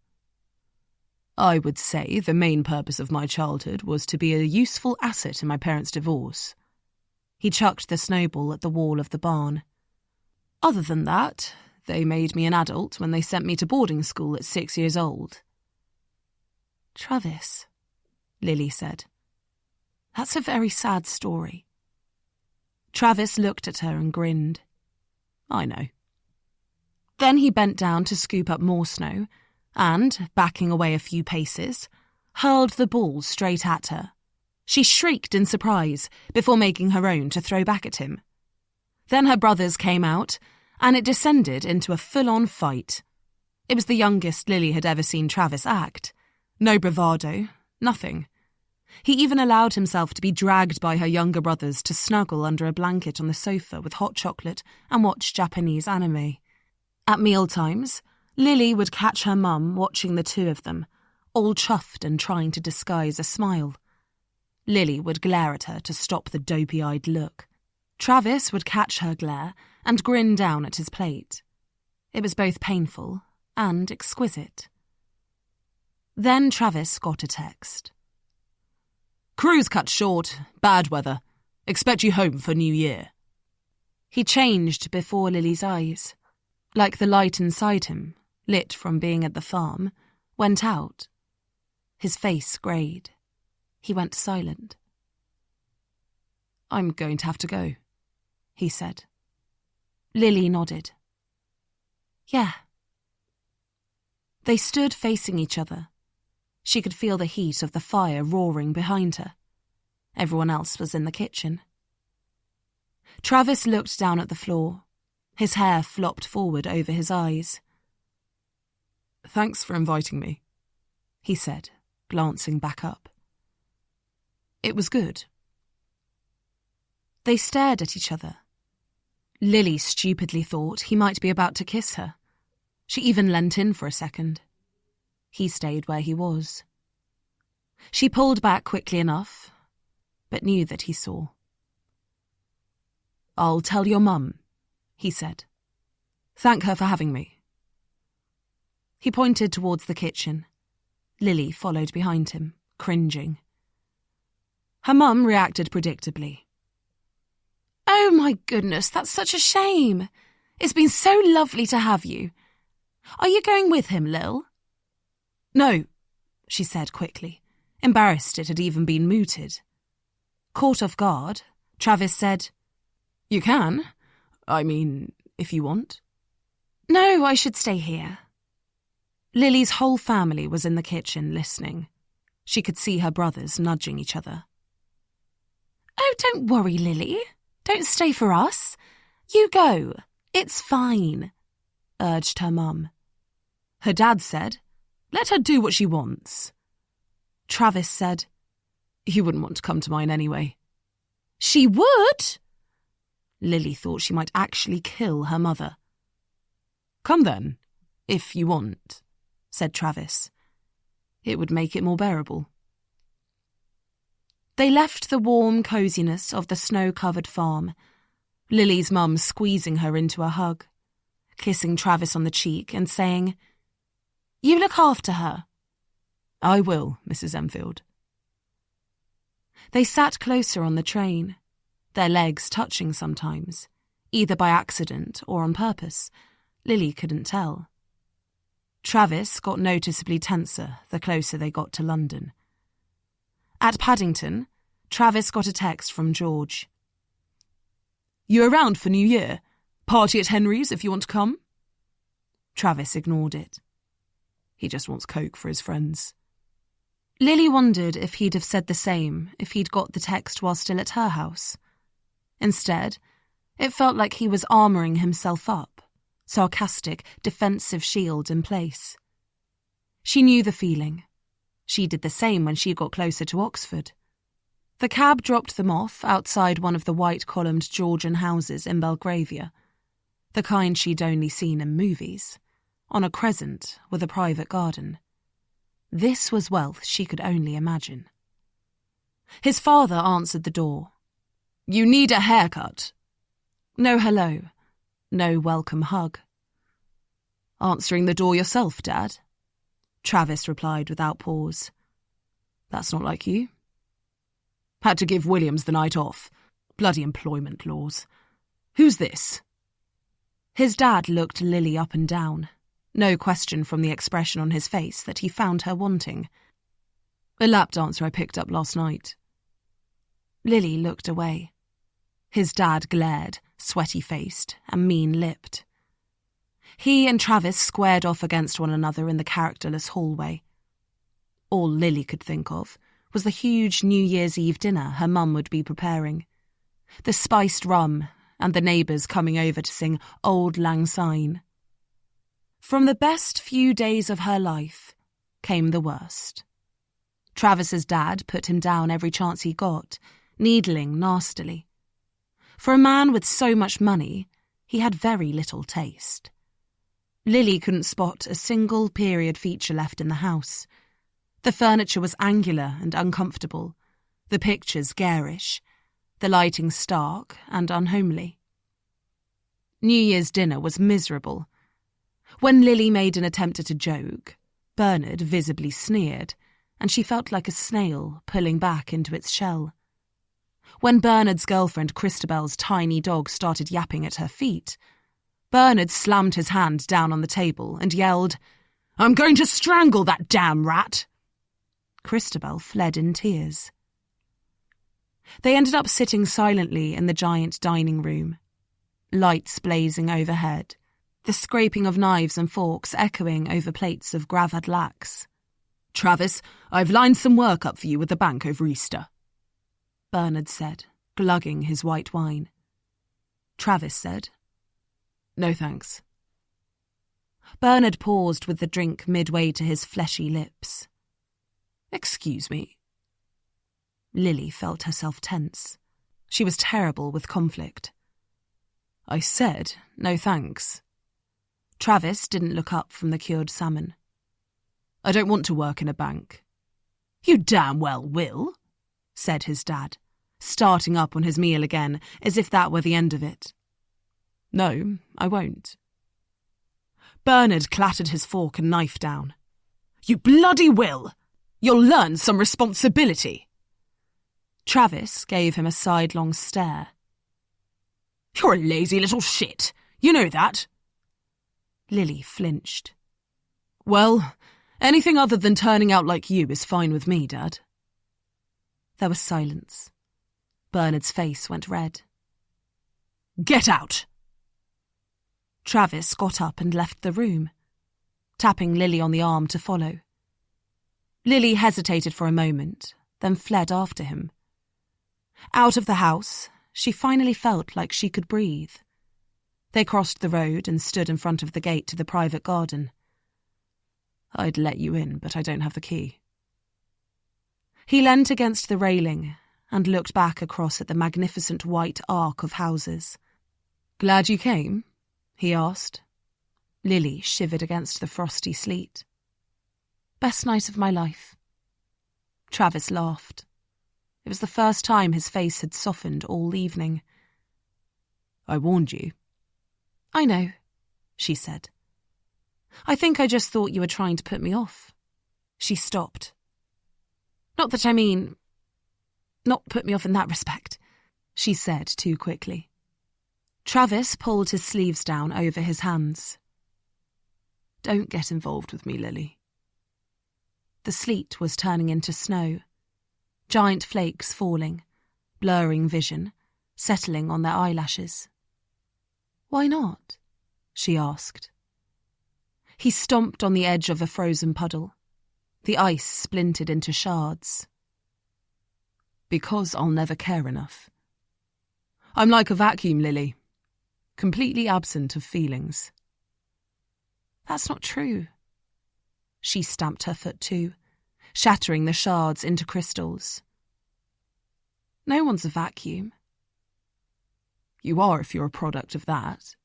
I would say the main purpose of my childhood was to be a useful asset in my parents' divorce. He chucked the snowball at the wall of the barn. Other than that, they made me an adult when they sent me to boarding school at 6 years old. Travis, Lily said, that's a very sad story. Travis looked at her and grinned. I know. Then he bent down to scoop up more snow and, backing away a few paces, hurled the ball straight at her. She shrieked in surprise before making her own to throw back at him. Then her brothers came out, and it descended into a full-on fight. It was the youngest Lily had ever seen Travis act. No bravado, nothing. He even allowed himself to be dragged by her younger brothers to snuggle under a blanket on the sofa with hot chocolate and watch Japanese anime. At mealtimes, Lily would catch her mum watching the two of them, all chuffed and trying to disguise a smile. Lily would glare at her to stop the dopey-eyed look. Travis would catch her glare and grin down at his plate. It was both painful and exquisite. Then Travis got a text. Cruise cut short, bad weather. Expect you home for New Year. He changed before Lily's eyes. Like the light inside him, lit from being at the farm, went out. His face greyed. He went silent. I'm going to have to go, he said. Lily nodded. Yeah. They stood facing each other. She could feel the heat of the fire roaring behind her. Everyone else was in the kitchen. Travis looked down at the floor. His hair flopped forward over his eyes. Thanks for inviting me, he said, glancing back up. It was good. They stared at each other. Lily stupidly thought he might be about to kiss her. She even leant in for a second. He stayed where he was. She pulled back quickly enough, but knew that he saw. I'll tell your mum, he said. Thank her for having me. He pointed towards the kitchen. Lily followed behind him, cringing. Her mum reacted predictably. Oh my goodness, that's such a shame. It's been so lovely to have you. Are you going with him, Lil? No, she said quickly, embarrassed it had even been mooted. Caught off guard, Travis said, You can. I mean, if you want. No, I should stay here. Lily's whole family was in the kitchen listening. She could see her brothers nudging each other. Oh, don't worry, Lily. Don't stay for us. You go. It's fine, urged her mum. Her dad said, Let her do what she wants. Travis said, He wouldn't want to come to mine anyway. She would? Lily thought she might actually kill her mother. Come then, if you want, said Travis. It would make it more bearable. They left the warm coziness of the snow-covered farm, Lily's mum squeezing her into a hug, kissing Travis on the cheek and saying, You look after her. I will, Mrs. Enfield. They sat closer on the train, their legs touching sometimes, either by accident or on purpose. Lily couldn't tell. Travis got noticeably tenser the closer they got to London. At Paddington, Travis got a text from George. You around for New Year? Party at Henry's if you want to come? Travis ignored it. He just wants Coke for his friends. Lily wondered if he'd have said the same if he'd got the text while still at her house. Instead, it felt like he was armouring himself up, sarcastic, defensive shield in place. She knew the feeling. She did the same when she got closer to Oxford. The cab dropped them off outside one of the white-columned Georgian houses in Belgravia, the kind she'd only seen in movies, on a crescent with a private garden. This was wealth she could only imagine. His father answered the door. You need a haircut. No hello. No welcome hug. Answering the door yourself, Dad? Travis replied without pause. That's not like you. Had to give Williams the night off. Bloody employment laws. Who's this? His dad looked Lily up and down. No question from the expression on his face that he found her wanting. A lap dancer I picked up last night. Lily looked away. His dad glared, sweaty-faced and mean-lipped. He and Travis squared off against one another in the characterless hallway. All Lily could think of was the huge New Year's Eve dinner her mum would be preparing. The spiced rum and the neighbours coming over to sing Auld Lang Syne. From the best few days of her life came the worst. Travis's dad put him down every chance he got, needling nastily. For a man with so much money, he had very little taste. Lily couldn't spot a single period feature left in the house. The furniture was angular and uncomfortable, the pictures garish, the lighting stark and unhomely. New Year's dinner was miserable. When Lily made an attempt at a joke, Bernard visibly sneered, and she felt like a snail pulling back into its shell. When Bernard's girlfriend Christabel's tiny dog started yapping at her feet, Bernard slammed his hand down on the table and yelled, "I'm going to strangle that damn rat!" Christabel fled in tears. They ended up sitting silently in the giant dining room, lights blazing overhead, the scraping of knives and forks echoing over plates of gravad lax. "Travis, I've lined some work up for you with the bank over Easter," Bernard said, glugging his white wine. Travis said, "No thanks." Bernard paused with the drink midway to his fleshy lips. "Excuse me." Lily felt herself tense. She was terrible with conflict. "I said no thanks." Travis didn't look up from the cured salmon. "I don't want to work in a bank." "You damn well will," said his dad, starting up on his meal again, as if that were the end of it. "No, I won't." Bernard clattered his fork and knife down. "You bloody will! You'll learn some responsibility." Travis gave him a sidelong stare. "You're a lazy little shit. You know that." Lily flinched. "Well, anything other than turning out like you is fine with me, Dad." There was silence. Bernard's face went red. "Get out!" Travis got up and left the room, tapping Lily on the arm to follow. Lily hesitated for a moment, then fled after him. Out of the house, she finally felt like she could breathe. They crossed the road and stood in front of the gate to the private garden. "I'd let you in, but I don't have the key." He leant against the railing and looked back across at the magnificent white arc of houses. "Glad you came?" he asked. Lily shivered against the frosty sleet. "Best night of my life." Travis laughed. It was the first time his face had softened all evening. "I warned you." "I know," she said. "I think I just thought you were trying to put me off." She stopped. "Not that I mean... not put me off in that respect," she said too quickly. Travis pulled his sleeves down over his hands. "Don't get involved with me, Lily." The sleet was turning into snow, giant flakes falling, blurring vision, settling on their eyelashes. "Why not?" she asked. He stomped on the edge of a frozen puddle. The ice splintered into shards. "Because I'll never care enough. I'm like a vacuum, Lily. Completely absent of feelings." "That's not true." She stamped her foot too, shattering the shards into crystals. "No one's a vacuum." You are if you're a product of that.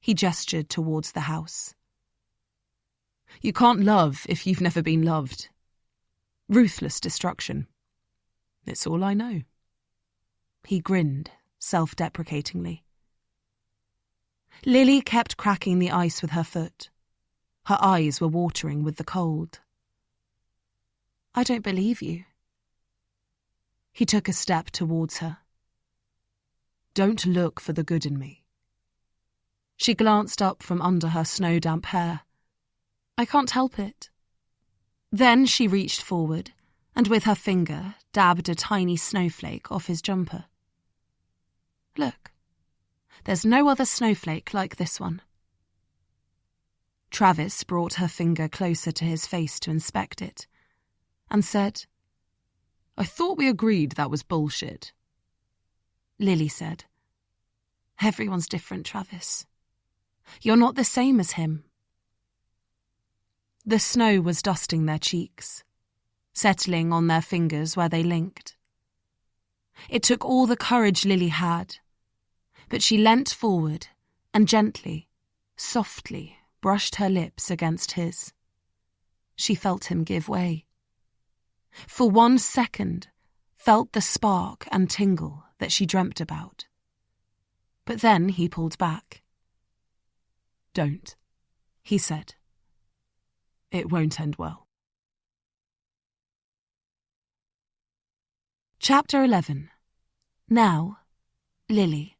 He gestured towards the house. You can't love if you've never been loved. Ruthless destruction. It's all I know. He grinned, self-deprecatingly. Lily kept cracking the ice with her foot. Her eyes were watering with the cold. "I don't believe you." He took a step towards her. Don't look for the good in me. She glanced up from under her snow-damp hair. "I can't help it." Then she reached forward and with her finger dabbed a tiny snowflake off his jumper. "Look, there's no other snowflake like this one." Travis brought her finger closer to his face to inspect it and said, I thought we agreed that was bullshit. Lily said, "Everyone's different, Travis. You're not the same as him." The snow was dusting their cheeks, settling on their fingers where they linked. It took all the courage Lily had, but she leant forward and gently, softly brushed her lips against his. She felt him give way. For 1 second, felt the spark and tingle that she dreamt about. But then he pulled back. Don't, he said. It won't end well. Chapter 11. Now, Lily.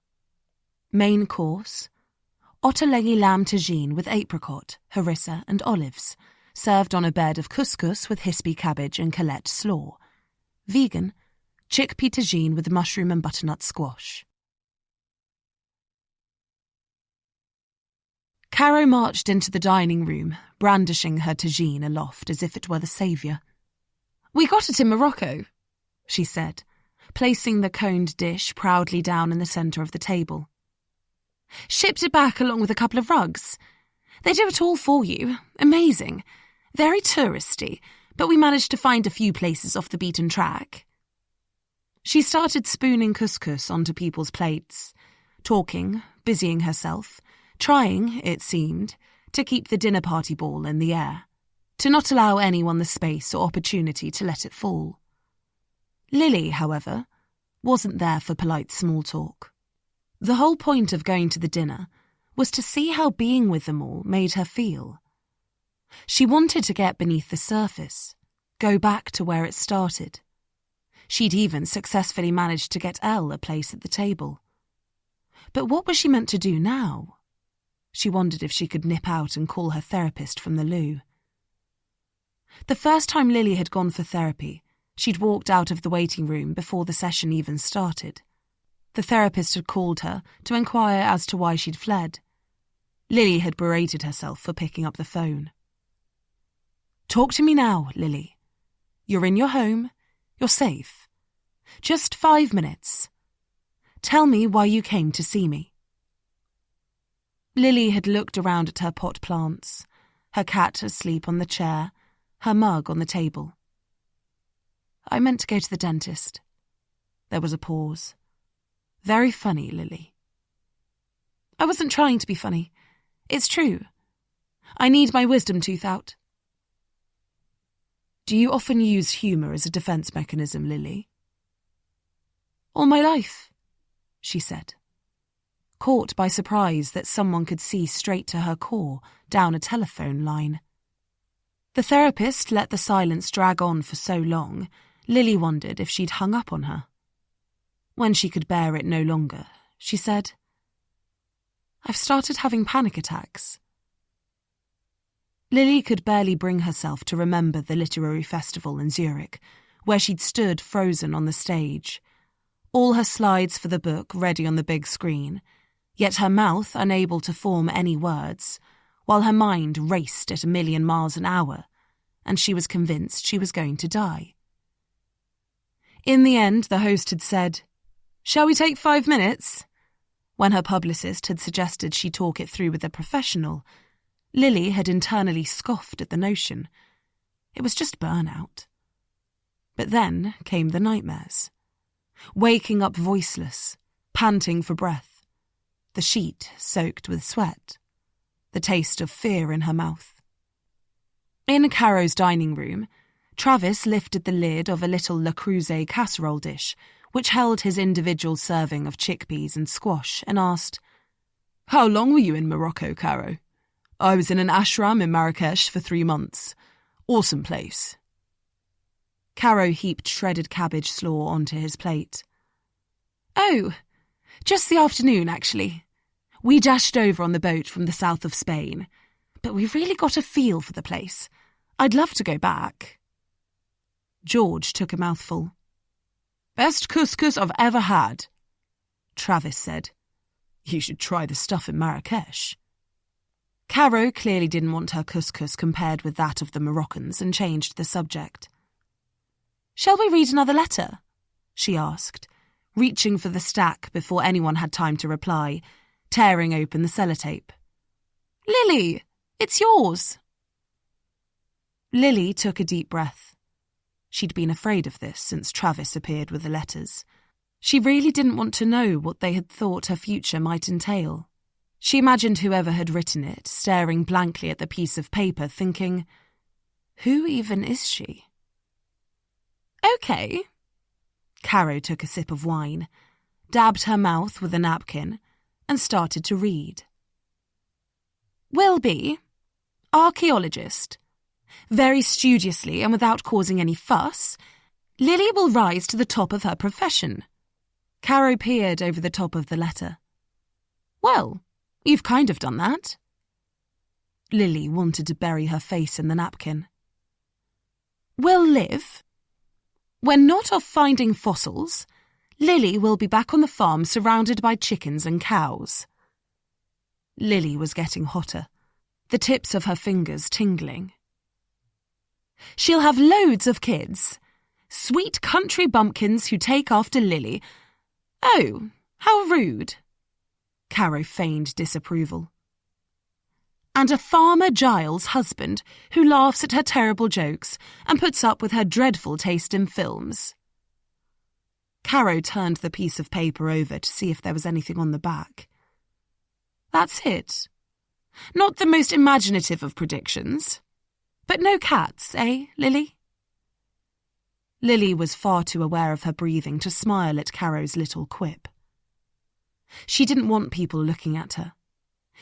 Main course: ottolenghi lamb tagine with apricot, harissa and olives, served on a bed of couscous with hispy cabbage and colette slaw. Vegan: chickpea tagine with mushroom and butternut squash. Caro marched into the dining room, brandishing her tagine aloft as if it were the saviour. "We got it in Morocco," she said, placing the coned dish proudly down in the centre of the table. "Shipped it back along with a couple of rugs. They do it all for you. Amazing. Very touristy, but we managed to find a few places off the beaten track." She started spooning couscous onto people's plates, talking, busying herself, trying, it seemed, to keep the dinner party ball in the air, to not allow anyone the space or opportunity to let it fall. Lily, however, wasn't there for polite small talk. The whole point of going to the dinner was to see how being with them all made her feel. She wanted to get beneath the surface, go back to where it started. She'd even successfully managed to get Elle a place at the table. But what was she meant to do now? She wondered if she could nip out and call her therapist from the loo. The first time Lily had gone for therapy, she'd walked out of the waiting room before the session even started. The therapist had called her to inquire as to why she'd fled. Lily had berated herself for picking up the phone. "Talk to me now, Lily. You're in your home. You're safe. Just 5 minutes. Tell me why you came to see me." Lily had looked around at her pot plants, her cat asleep on the chair, her mug on the table. "I meant to go to the dentist." There was a pause. "Very funny, Lily." "I wasn't trying to be funny. It's true. I need my wisdom tooth out." Do you often use humour as a defence mechanism, Lily? "All my life," she said, caught by surprise that someone could see straight to her core down a telephone line. The therapist let the silence drag on for so long, Lily wondered if she'd hung up on her. When she could bear it no longer, she said, "I've started having panic attacks." Lily could barely bring herself to remember the literary festival in Zurich, where she'd stood frozen on the stage, all her slides for the book ready on the big screen, yet her mouth unable to form any words, while her mind raced at 1,000,000 miles an hour, and she was convinced she was going to die. In the end, the host had said, "Shall we take 5 minutes?" When her publicist had suggested she talk it through with a professional, Lily had internally scoffed at the notion. It was just burnout. But then came the nightmares. Waking up voiceless, panting for breath, the sheet soaked with sweat, the taste of fear in her mouth. In Caro's dining room, Travis lifted the lid of a little Le Creuset casserole dish, which held his individual serving of chickpeas and squash, and asked, "How long were you in Morocco, Caro?" "I was in an ashram in Marrakesh for 3 months. Awesome place." Caro heaped shredded cabbage slaw onto his plate. "Oh, just the afternoon, actually. We dashed over on the boat from the south of Spain, but we really got a feel for the place. I'd love to go back." George took a mouthful. "Best couscous I've ever had," Travis said. "You should try the stuff in Marrakesh." Caro clearly didn't want her couscous compared with that of the Moroccans and changed the subject. "Shall we read another letter?" she asked, reaching for the stack before anyone had time to reply, tearing open the sellotape. "Lily, it's yours." Lily took a deep breath. She'd been afraid of this since Travis appeared with the letters. She really didn't want to know what they had thought her future might entail. She imagined whoever had written it staring blankly at the piece of paper, thinking, who even is she? "Okay." Caro took a sip of wine, dabbed her mouth with a napkin, and started to read. "Will be archaeologist. Very studiously and without causing any fuss, Lily will rise to the top of her profession." Caro peered over the top of the letter. "Well, you've kind of done that." Lily wanted to bury her face in the napkin. "Will live. When not off finding fossils, Lily will be back on the farm surrounded by chickens and cows." Lily was getting hotter, the tips of her fingers tingling. "She'll have loads of kids. Sweet country bumpkins who take after Lily. Oh, how rude." Caro feigned disapproval. "And a Farmer Giles husband who laughs at her terrible jokes and puts up with her dreadful taste in films." Caro turned the piece of paper over to see if there was anything on the back. "That's it. Not the most imaginative of predictions. But no cats, eh, Lily?" Lily was far too aware of her breathing to smile at Caro's little quip. She didn't want people looking at her.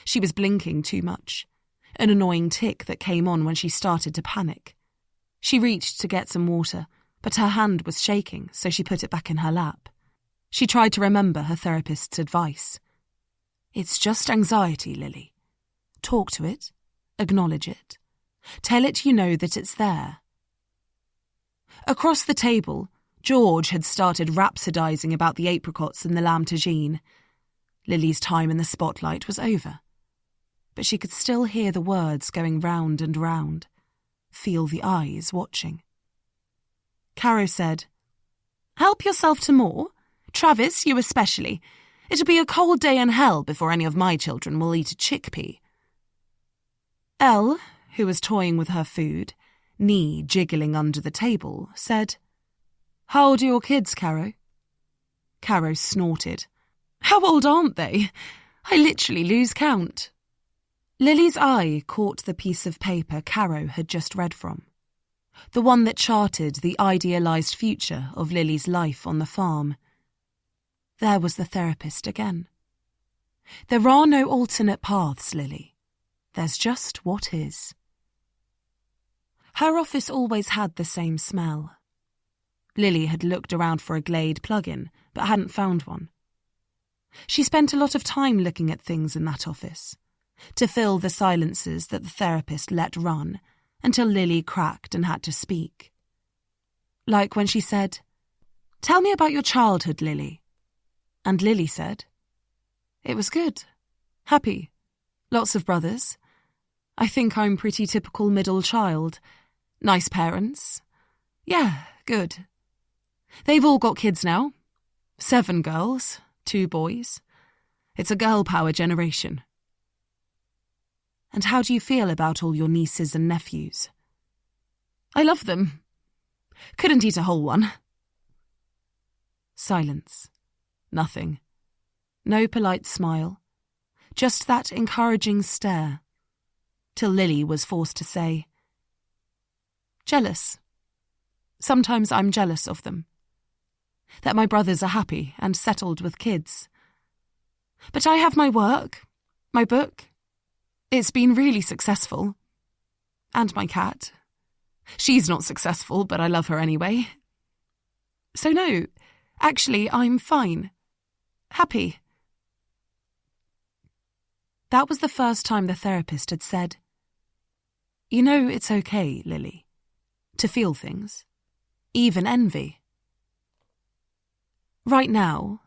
She was blinking too much, an annoying tic that came on when she started to panic. She reached to get some water, but her hand was shaking, so she put it back in her lap. She tried to remember her therapist's advice. "It's just anxiety, Lily. Talk to it, acknowledge it. Tell it you know that it's there." Across the table, George had started rhapsodizing about the apricots and the lamb tagine. Lily's time in the spotlight was over, but she could still hear the words going round and round, feel the eyes watching. Caro said, "Help yourself to more. Travis, you especially. It'll be a cold day in hell before any of my children will eat a chickpea." Elle, who was toying with her food, knee jiggling under the table, said, "How old are your kids, Caro?" Caro snorted. "How old aren't they? I literally lose count." Lily's eye caught the piece of paper Caro had just read from, the one that charted the idealised future of Lily's life on the farm. There was the therapist again. "There are no alternate paths, Lily. There's just what is." Her office always had the same smell. Lily had looked around for a Glade plug-in, but hadn't found one. She spent a lot of time looking at things in that office, to fill the silences that the therapist let run until Lily cracked and had to speak. Like when she said, "Tell me about your childhood, Lily. And Lily said, "It was good. Happy. Lots of brothers. I think I'm pretty typical middle child. Nice parents. Yeah, good. They've all got kids now. 7 girls, 2 boys. It's a girl power generation." "And how do you feel about all your nieces and nephews?" "I love them. Couldn't eat a whole one." Silence. Nothing. No polite smile. Just that encouraging stare. Till Lily was forced to say, "Jealous. Sometimes I'm jealous of them. That my brothers are happy and settled with kids. But I have my work, my book. It's been really successful. And my cat. She's not successful, but I love her anyway. So no, actually, I'm fine. Happy." That was the first time the therapist had said, "You know it's okay, Lily, to feel things, even envy." Right now,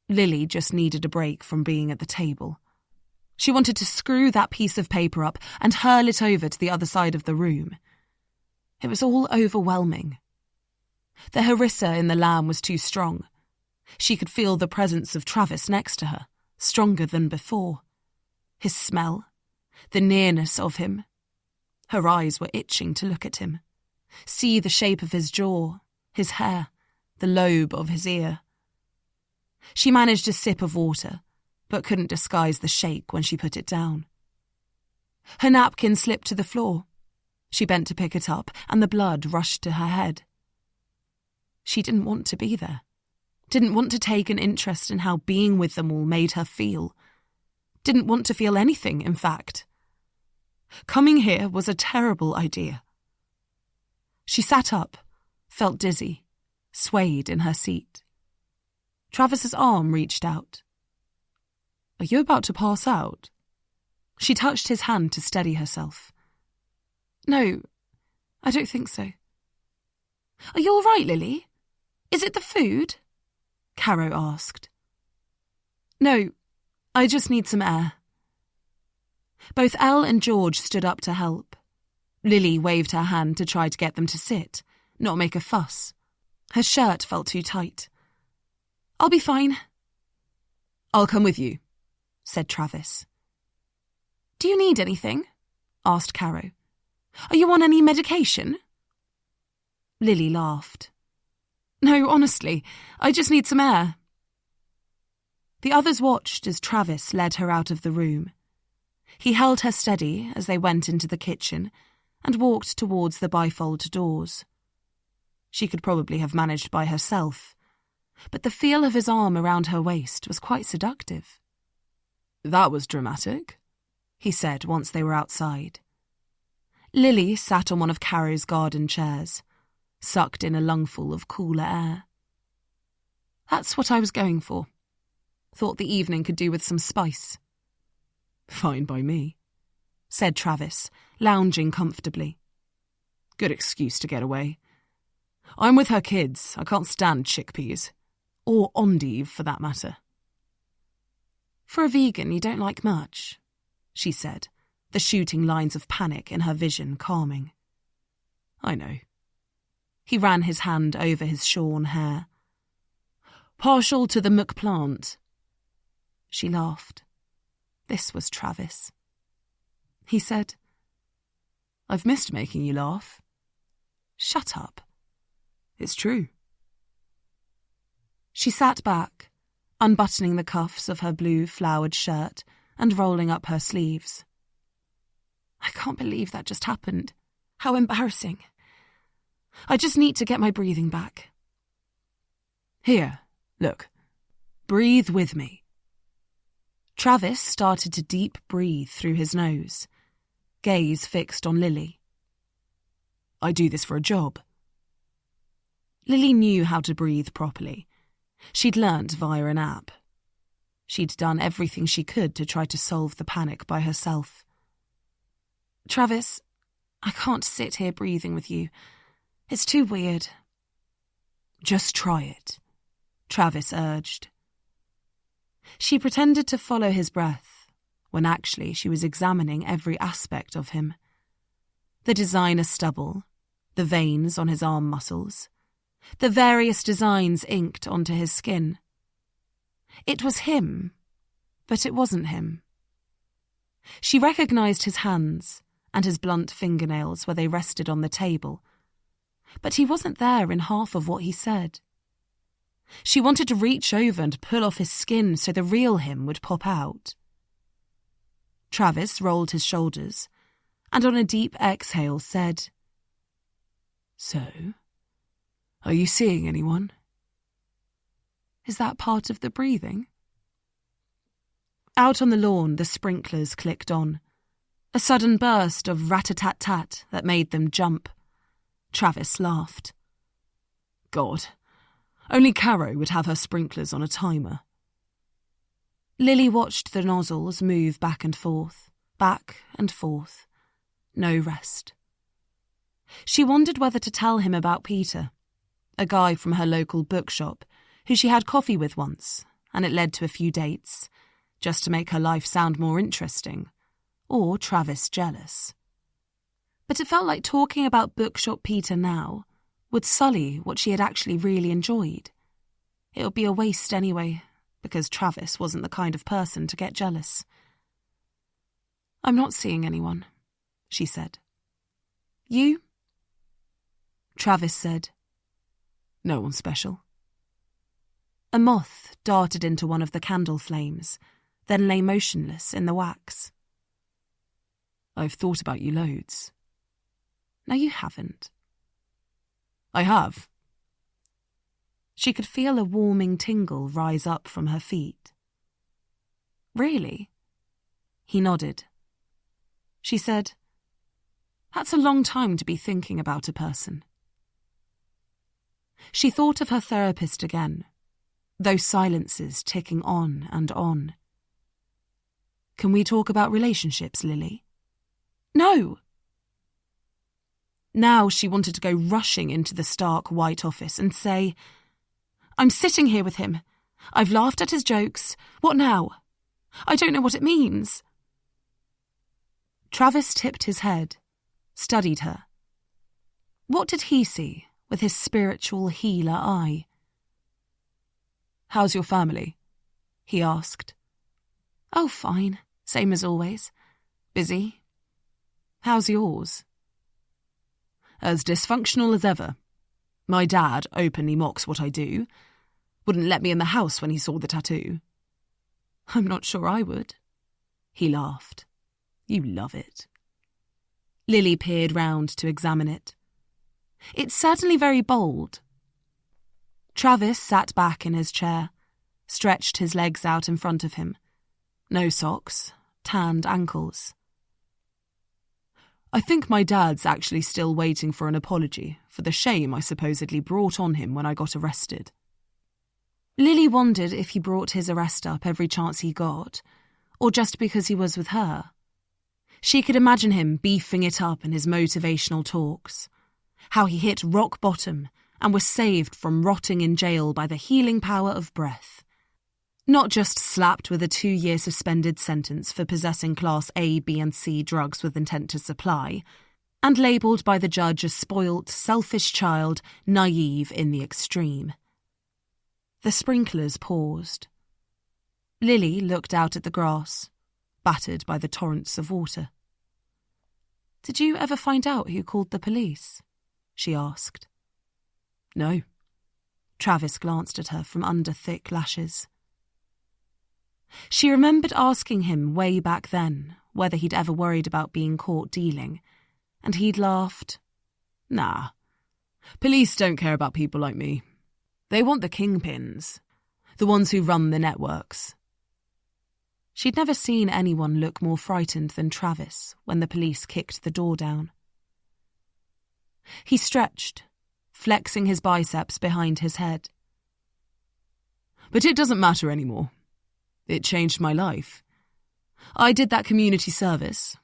Lily just needed a break from being at the table. She wanted to screw that piece of paper up and hurl it over to the other side of the room. It was all overwhelming. The harissa in the lamb was too strong. She could feel the presence of Travis next to her, stronger than before. His smell, the nearness of him. Her eyes were itching to look at him, see the shape of his jaw, his hair, the lobe of his ear. She managed a sip of water, but couldn't disguise the shake when she put it down. Her napkin slipped to the floor. She bent to pick it up, and the blood rushed to her head. She didn't want to be there. Didn't want to take an interest in how being with them all made her feel. Didn't want to feel anything, in fact. Coming here was a terrible idea. She sat up, felt dizzy, swayed in her seat. Travis's arm reached out. "Are you about to pass out?" She touched his hand to steady herself. "No, I don't think so." "Are you all right, Lily? Is it the food?" Caro asked. "No, I just need some air." Both Elle and George stood up to help. Lily waved her hand to try to get them to sit, not make a fuss. Her shirt felt too tight. "I'll be fine." "I'll come with you," said Travis. "Do you need anything?" asked Caro. "Are you on any medication?" Lily laughed. "No, honestly, I just need some air." The others watched as Travis led her out of the room. He held her steady as they went into the kitchen and walked towards the bifold doors. She could probably have managed by herself, but the feel of his arm around her waist was quite seductive. "That was dramatic," he said once they were outside. Lily sat on one of Caro's garden chairs, sucked in a lungful of cooler air. "That's what I was going for. Thought the evening could do with some spice." "Fine by me," said Travis, lounging comfortably. "Good excuse to get away. I'm with her kids. I can't stand chickpeas. Or endive, for that matter." "For a vegan, you don't like much," she said, the shooting lines of panic in her vision calming. "I know." He ran his hand over his shorn hair. "Partial to the McPlant." She laughed. This was Travis. He said, "I've missed making you laugh." "Shut up." "It's true." She sat back, unbuttoning the cuffs of her blue flowered shirt and rolling up her sleeves. "I can't believe that just happened. How embarrassing. I just need to get my breathing back." "Here, look. Breathe with me." Travis started to deep breathe through his nose, gaze fixed on Lily. "I do this for a job." Lily knew how to breathe properly. She'd learnt via an app. She'd done everything she could to try to solve the panic by herself. "Travis, I can't sit here breathing with you. It's too weird." "Just try it," Travis urged. She pretended to follow his breath, when actually she was examining every aspect of him. The designer stubble, the veins on his arm muscles, the various designs inked onto his skin. It was him, but it wasn't him. She recognised his hands and his blunt fingernails where they rested on the table, but he wasn't there in half of what he said. She wanted to reach over and pull off his skin so the real him would pop out. Travis rolled his shoulders and on a deep exhale said, "So, are you seeing anyone? Is that part of the breathing?" Out on the lawn, the sprinklers clicked on. A sudden burst of rat-a-tat-tat that made them jump. Travis laughed. God, only Caro would have her sprinklers on a timer. Lily watched the nozzles move back and forth, no rest. She wondered whether to tell him about Peter, a guy from her local bookshop who she had coffee with once, and it led to a few dates, just to make her life sound more interesting, or Travis jealous. But it felt like talking about Bookshop Peter now would sully what she had actually really enjoyed. It would be a waste anyway, because Travis wasn't the kind of person to get jealous. "I'm not seeing anyone," she said. "You?" Travis said, "No one special." A moth darted into one of the candle flames, then lay motionless in the wax. "I've thought about you loads." "No, you haven't." "I have." She could feel a warming tingle rise up from her feet. "Really?" He nodded. She said, "That's a long time to be thinking about a person." She thought of her therapist again, those silences ticking on and on. "Can we talk about relationships, Lily?" "No!" Now she wanted to go rushing into the stark white office and say, "I'm sitting here with him. I've laughed at his jokes. What now? I don't know what it means." Travis tipped his head, studied her. What did he see with his spiritual healer eye? "How's your family?" he asked. "Oh, fine. Same as always. Busy. How's yours?" "As dysfunctional as ever. My dad openly mocks what I do. Wouldn't let me in the house when he saw the tattoo." "I'm not sure I would." He laughed. "You love it." Lily peered round to examine it. "It's certainly very bold." Travis sat back in his chair, stretched his legs out in front of him. No socks, tanned ankles. "I think my dad's actually still waiting for an apology for the shame I supposedly brought on him when I got arrested." Lily wondered if he brought his arrest up every chance he got, or just because he was with her. She could imagine him beefing it up in his motivational talks, how he hit rock bottom and was saved from rotting in jail by the healing power of breath. Not just slapped with a 2-year suspended sentence for possessing Class A, B and C drugs with intent to supply, and labelled by the judge a spoilt, selfish child, naive in the extreme. The sprinklers paused. Lily looked out at the grass, battered by the torrents of water. "Did you ever find out who called the police?" she asked. "No." Travis glanced at her from under thick lashes. She remembered asking him way back then whether he'd ever worried about being caught dealing, and he'd laughed. "Nah, police don't care about people like me. They want the kingpins, the ones who run the networks." She'd never seen anyone look more frightened than Travis when the police kicked the door down. He stretched, flexing his biceps behind his head. "But it doesn't matter anymore. It changed my life. I did that community service.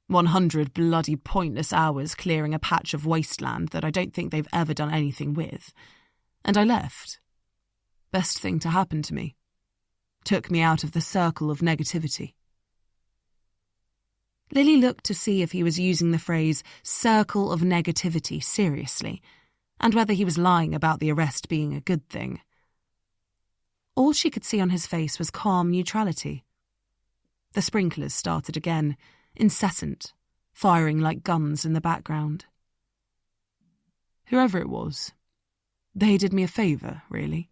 100 bloody pointless hours clearing a patch of wasteland that I don't think they've ever done anything with. And I left. Best thing to happen to me. Took me out of the circle of negativity. Lily looked to see if he was using the phrase circle of negativity seriously, and whether he was lying about the arrest being a good thing. All she could see on his face was calm neutrality. The sprinklers started again, incessant, firing like guns in the background. Whoever it was, they did me a favour, really,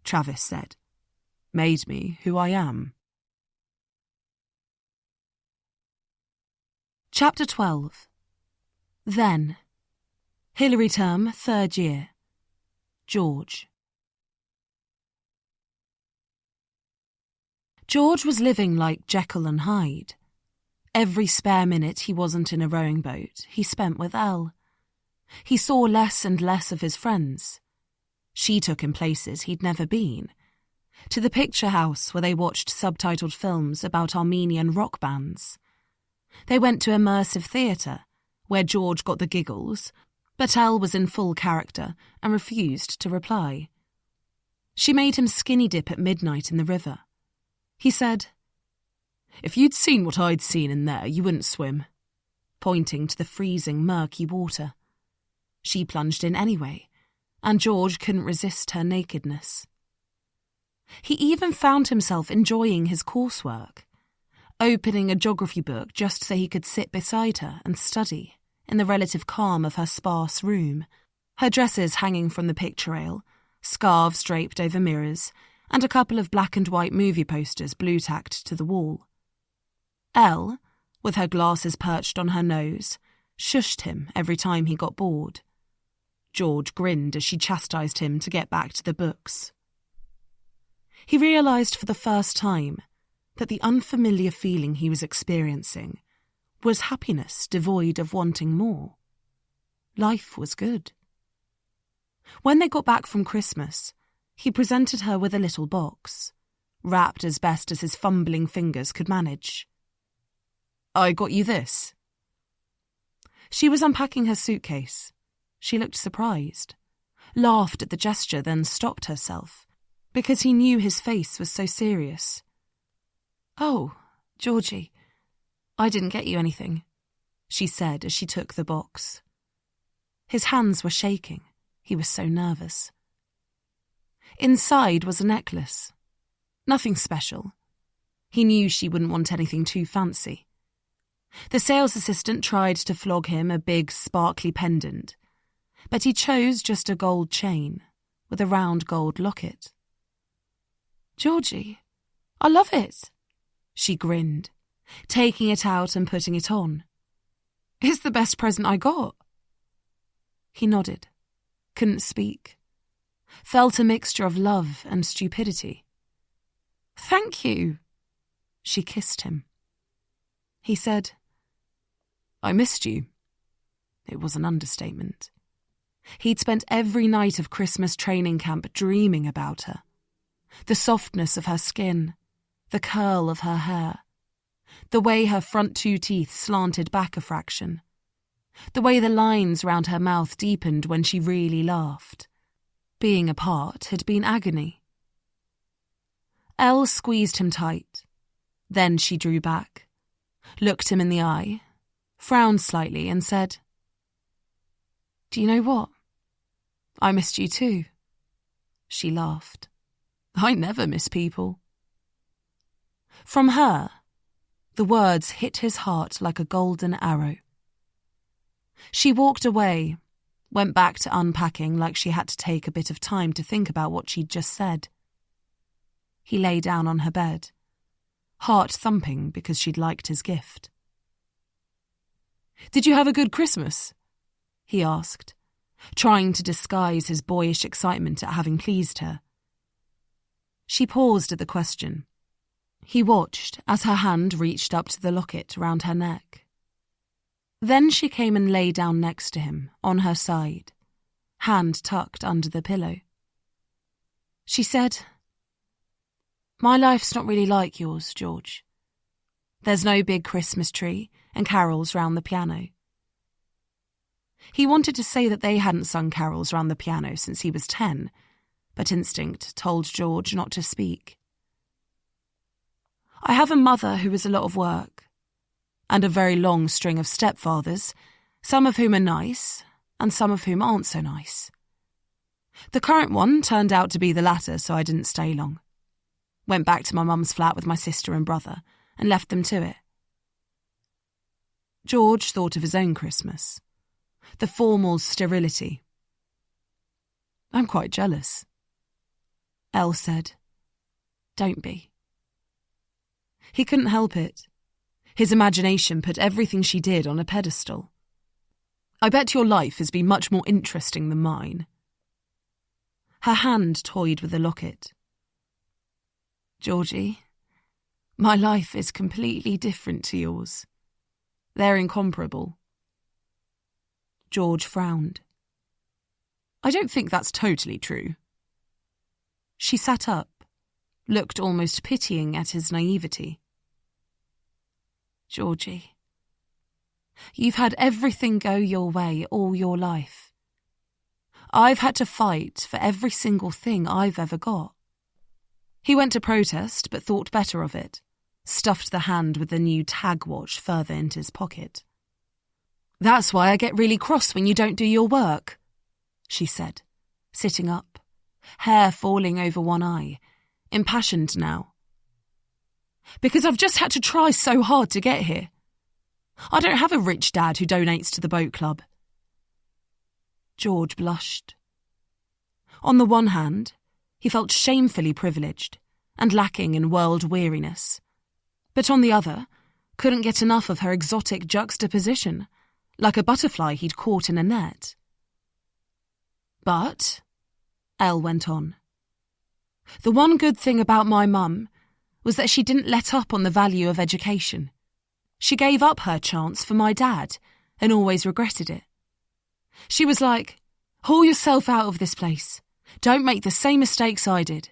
Travis said. Made me who I am. Chapter 12. Then. Hilary term, 3rd year. George. George was living like Jekyll and Hyde. Every spare minute he wasn't in a rowing boat, he spent with Elle. He saw less and less of his friends. She took him places he'd never been. To the picture house where they watched subtitled films about Armenian rock bands. They went to immersive theatre, where George got the giggles, but Elle was in full character and refused to reply. She made him skinny dip at midnight in the river. He said, "If you'd seen what I'd seen in there, you wouldn't swim," pointing to the freezing, murky water. She plunged in anyway, and George couldn't resist her nakedness. He even found himself enjoying his coursework, opening a geography book just so he could sit beside her and study in the relative calm of her sparse room, her dresses hanging from the picture rail, scarves draped over mirrors, and a couple of black and white movie posters blue-tacked to the wall. Elle, with her glasses perched on her nose, shushed him every time he got bored. George grinned as she chastised him to get back to the books. He realised for the first time that the unfamiliar feeling he was experiencing was happiness devoid of wanting more. Life was good. When they got back from Christmas, he presented her with a little box, wrapped as best as his fumbling fingers could manage. "I got you this." She was unpacking her suitcase. She looked surprised, laughed at the gesture, then stopped herself, because he knew his face was so serious. "Oh, Georgie, I didn't get you anything," she said as she took the box. His hands were shaking. He was so nervous. Inside was a necklace. Nothing special. He knew she wouldn't want anything too fancy. The sales assistant tried to flog him a big, sparkly pendant, but he chose just a gold chain with a round gold locket. "Georgie, I love it," she grinned, taking it out and putting it on. "It's the best present I got." He nodded, couldn't speak, felt a mixture of love and stupidity. "Thank you." She kissed him. He said, "I missed you." It was an understatement. He'd spent every night of Christmas training camp dreaming about her. The softness of her skin, the curl of her hair, the way her front 2 teeth slanted back a fraction, the way the lines round her mouth deepened when she really laughed. Being apart had been agony. Elle squeezed him tight. Then she drew back, looked him in the eye, frowned slightly and said, "Do you know what? I missed you too." She laughed. "I never miss people." From her, the words hit his heart like a golden arrow. She walked away, went back to unpacking like she had to take a bit of time to think about what she'd just said. He lay down on her bed, heart thumping because she'd liked his gift. "Did you have a good Christmas?" he asked, trying to disguise his boyish excitement at having pleased her. She paused at the question. He watched as her hand reached up to the locket round her neck. Then she came and lay down next to him, on her side, hand tucked under the pillow. She said, "My life's not really like yours, George. There's no big Christmas tree and carols round the piano." He wanted to say that they hadn't sung carols round the piano since he was 10, but instinct told George not to speak. I have a mother who is a lot of work, and a very long string of stepfathers, some of whom are nice, and some of whom aren't so nice. The current one turned out to be the latter, so I didn't stay long. Went back to my mum's flat with my sister and brother, and left them to it. George thought of his own Christmas. The formal sterility. I'm quite jealous. Elle said, Don't be. He couldn't help it. His imagination put everything she did on a pedestal. I bet your life has been much more interesting than mine. Her hand toyed with the locket. Georgie, my life is completely different to yours. They're incomparable. George frowned. I don't think that's totally true. She sat up, looked almost pitying at his naivety. Georgie, you've had everything go your way all your life. I've had to fight for every single thing I've ever got. He went to protest, but thought better of it, stuffed the hand with the new tag watch further into his pocket. That's why I get really cross when you don't do your work, she said, sitting up, hair falling over one eye, impassioned now. Because I've just had to try so hard to get here. I don't have a rich dad who donates to the boat club. George blushed. On the one hand, he felt shamefully privileged and lacking in world weariness, but on the other, couldn't get enough of her exotic juxtaposition, like a butterfly he'd caught in a net. But, Elle went on, the one good thing about my mum was that she didn't let up on the value of education. She gave up her chance for my dad and always regretted it. She was like, haul yourself out of this place. Don't make the same mistakes I did.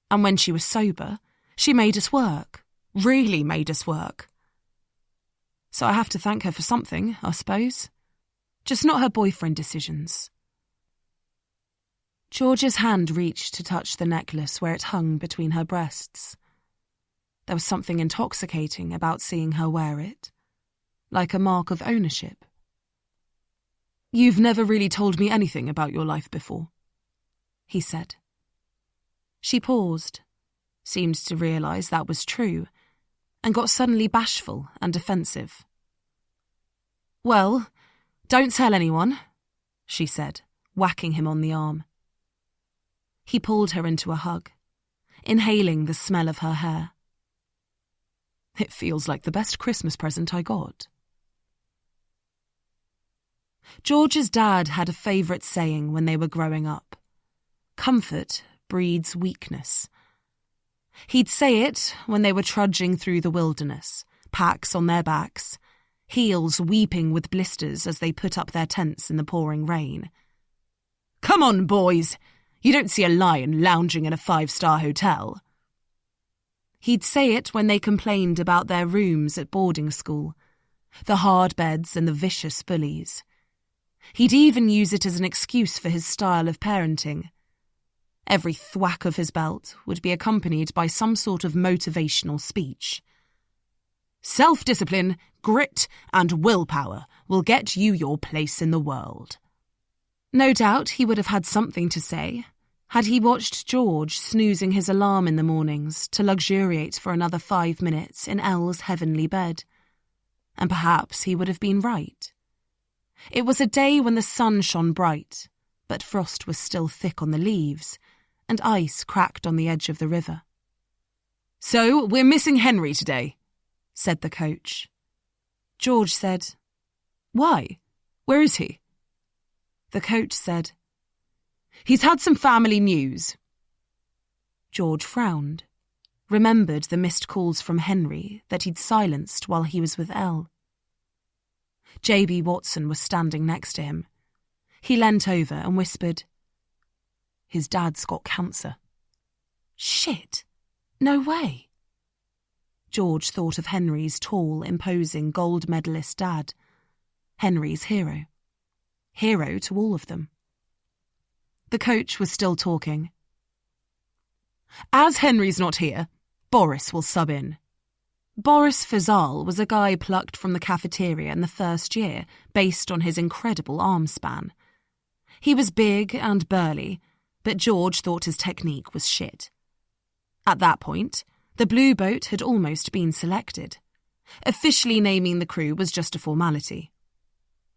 And when she was sober, she made us work. Really made us work. So I have to thank her for something, I suppose. Just not her boyfriend decisions. George's hand reached to touch the necklace where it hung between her breasts. There was something intoxicating about seeing her wear it, like a mark of ownership. You've never really told me anything about your life before, he said. She paused, seemed to realise that was true, and got suddenly bashful and defensive. Well, don't tell anyone, she said, whacking him on the arm. He pulled her into a hug, inhaling the smell of her hair. It feels like the best Christmas present I got. George's dad had a favourite saying when they were growing up. Comfort breeds weakness. He'd say it when they were trudging through the wilderness, packs on their backs, heels weeping with blisters as they put up their tents in the pouring rain. Come on, boys! You don't see a lion lounging in a 5-star hotel. He'd say it when they complained about their rooms at boarding school, the hard beds and the vicious bullies. He'd even use it as an excuse for his style of parenting. Every thwack of his belt would be accompanied by some sort of motivational speech. Self-discipline, grit, and willpower will get you your place in the world. No doubt he would have had something to say had he watched George snoozing his alarm in the mornings to luxuriate for another 5 minutes in Elle's heavenly bed. And perhaps he would have been right. It was a day when the sun shone bright, but frost was still thick on the leaves, and ice cracked on the edge of the river. So, we're missing Henry today, said the coach. George said, Why? Where is he? The coach said, He's had some family news. George frowned, remembered the missed calls from Henry that he'd silenced while he was with Elle. J.B. Watson was standing next to him. He leant over and whispered, His dad's got cancer. Shit! No way! George thought of Henry's tall, imposing gold medalist dad. Henry's hero. Hero to all of them. The coach was still talking. As Henry's not here, Boris will sub in." Boris Fazal was a guy plucked from the cafeteria in the first year based on his incredible arm span. He was big and burly, but George thought his technique was shit. At that point, the blue boat had almost been selected. Officially naming the crew was just a formality.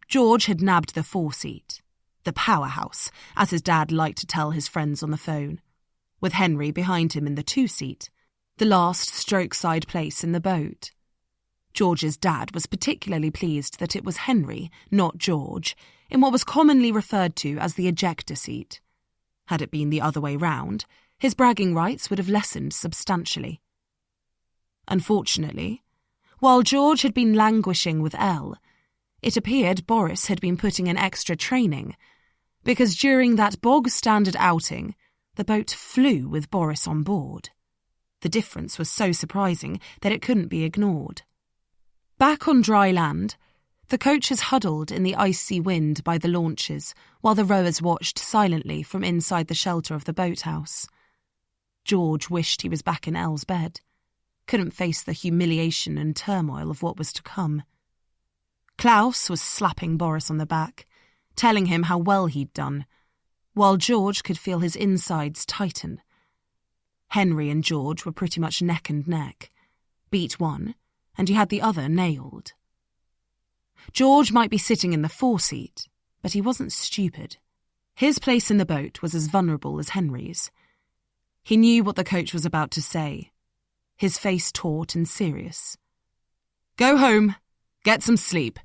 George had nabbed the 4-seat, the powerhouse, as his dad liked to tell his friends on the phone, with Henry behind him in the 2-seat, the last stroke-side place in the boat. George's dad was particularly pleased that it was Henry, not George, in what was commonly referred to as the ejector seat. Had it been the other way round, his bragging rights would have lessened substantially. Unfortunately, while George had been languishing with Elle, it appeared Boris had been putting in extra training, because during that bog-standard outing, the boat flew with Boris on board. The difference was so surprising that it couldn't be ignored. Back on dry land, the coaches huddled in the icy wind by the launches while the rowers watched silently from inside the shelter of the boathouse. George wished he was back in Elle's bed, couldn't face the humiliation and turmoil of what was to come. Klaus was slapping Boris on the back, telling him how well he'd done, while George could feel his insides tighten. Henry and George were pretty much neck and neck. Beat one, and he had the other nailed. George might be sitting in the 4-seat, but he wasn't stupid. His place in the boat was as vulnerable as Henry's. He knew what the coach was about to say, his face taut and serious. "Go home, get some sleep.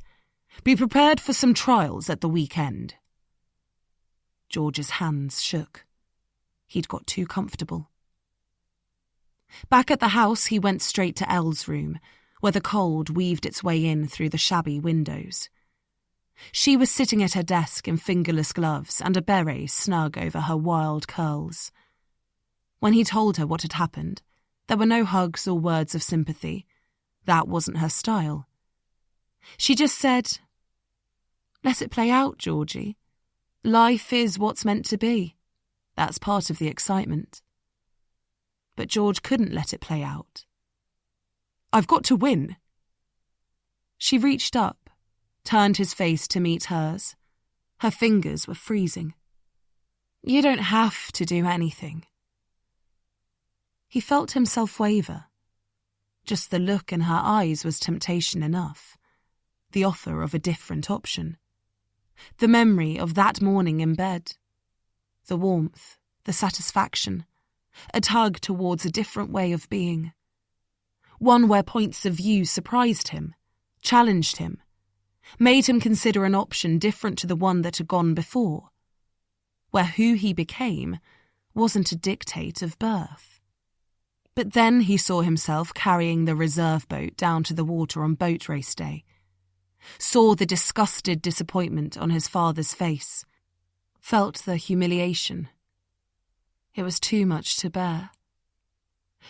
Be prepared for some trials at the weekend." George's hands shook. He'd got too comfortable. Back at the house, he went straight to Elle's room, where the cold weaved its way in through the shabby windows. She was sitting at her desk in fingerless gloves and a beret snug over her wild curls. When he told her what had happened, there were no hugs or words of sympathy. That wasn't her style. She just said, "Let it play out, Georgie. Life is what's meant to be. That's part of the excitement." But George couldn't let it play out. "I've got to win." She reached up, turned his face to meet hers. Her fingers were freezing. "You don't have to do anything." He felt himself waver. Just the look in her eyes was temptation enough. The offer of a different option. The memory of that morning in bed. The warmth, the satisfaction. A tug towards a different way of being. One where points of view surprised him, challenged him, made him consider an option different to the one that had gone before. Where who he became wasn't a dictate of birth. But then he saw himself carrying the reserve boat down to the water on boat race day. Saw the disgusted disappointment on his father's face. Felt the humiliation. It was too much to bear.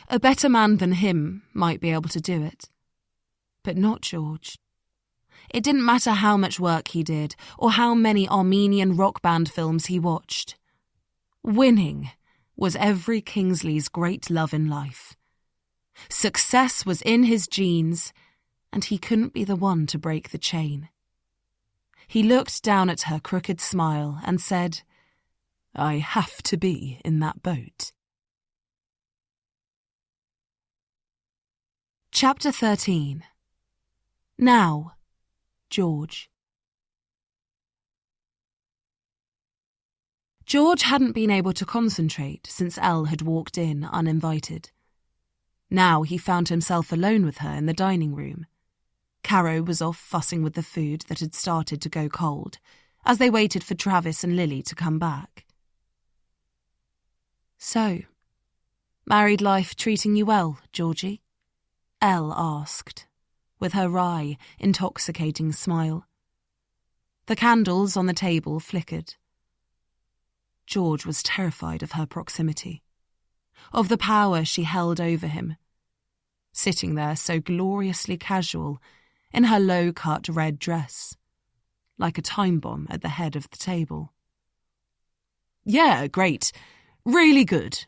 A better man than him might be able to do it. But not George. It didn't matter how much work he did, or how many Armenian rock band films he watched. Winning was every Kingsley's great love in life. Success was in his genes, and he couldn't be the one to break the chain. He looked down at her crooked smile and said, "I have to be in that boat." Chapter 13. Now, George. George hadn't been able to concentrate since Elle had walked in uninvited. Now he found himself alone with her in the dining room. Caro was off fussing with the food that had started to go cold, as they waited for Travis and Lily to come back. "So, married life treating you well, Georgie?" Elle asked, with her wry, intoxicating smile. The candles on the table flickered. George was terrified of her proximity, of the power she held over him, sitting there so gloriously casual in her low-cut red dress, like a time bomb at the head of the table. "Yeah, great. Really good,"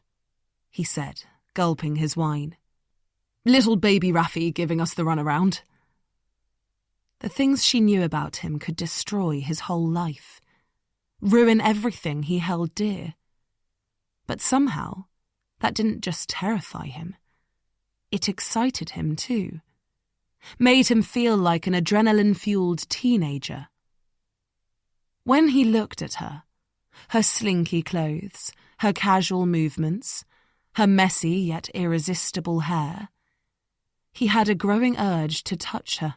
he said, gulping his wine. Little baby Raffy giving us the runaround. The things she knew about him could destroy his whole life, ruin everything he held dear. But somehow, that didn't just terrify him. It excited him too, made him feel like an adrenaline-fueled teenager. When he looked at her, her slinky clothes, her casual movements, her messy yet irresistible hair, he had a growing urge to touch her,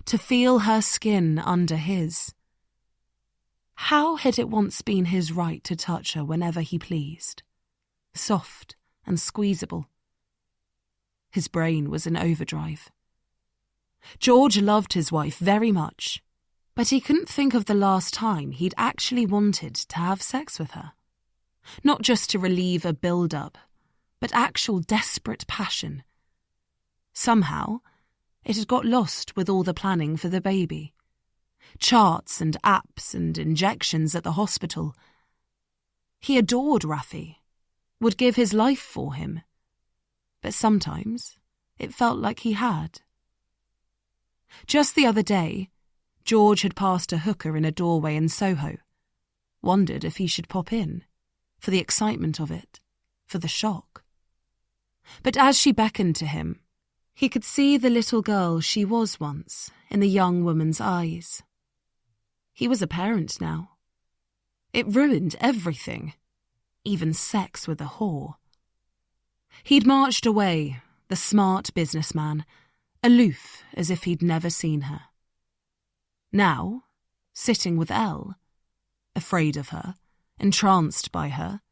to feel her skin under his. How had it once been his right to touch her whenever he pleased? Soft and squeezable. His brain was in overdrive. George loved his wife very much, but he couldn't think of the last time he'd actually wanted to have sex with her. Not just to relieve a build-up, but actual desperate passion. Somehow, it had got lost with all the planning for the baby. Charts and apps and injections at the hospital. He adored Raffy, would give his life for him. But sometimes it felt like he had. Just the other day, George had passed a hooker in a doorway in Soho, wondered if he should pop in, for the excitement of it, for the shock. But as she beckoned to him, he could see the little girl she was once in the young woman's eyes. He was a parent now. It ruined everything, even sex with a whore. He'd marched away, the smart businessman, aloof as if he'd never seen her. Now, sitting with Elle, afraid of her, entranced by her,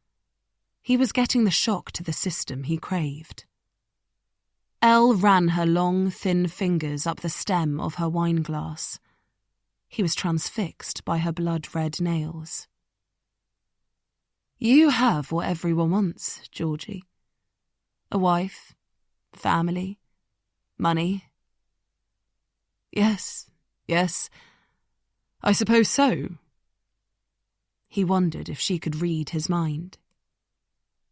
he was getting the shock to the system he craved. Elle ran her long, thin fingers up the stem of her wineglass. He was transfixed by her blood-red nails. You have what everyone wants, Georgie. A wife, family, money. Yes, I suppose so. He wondered if she could read his mind.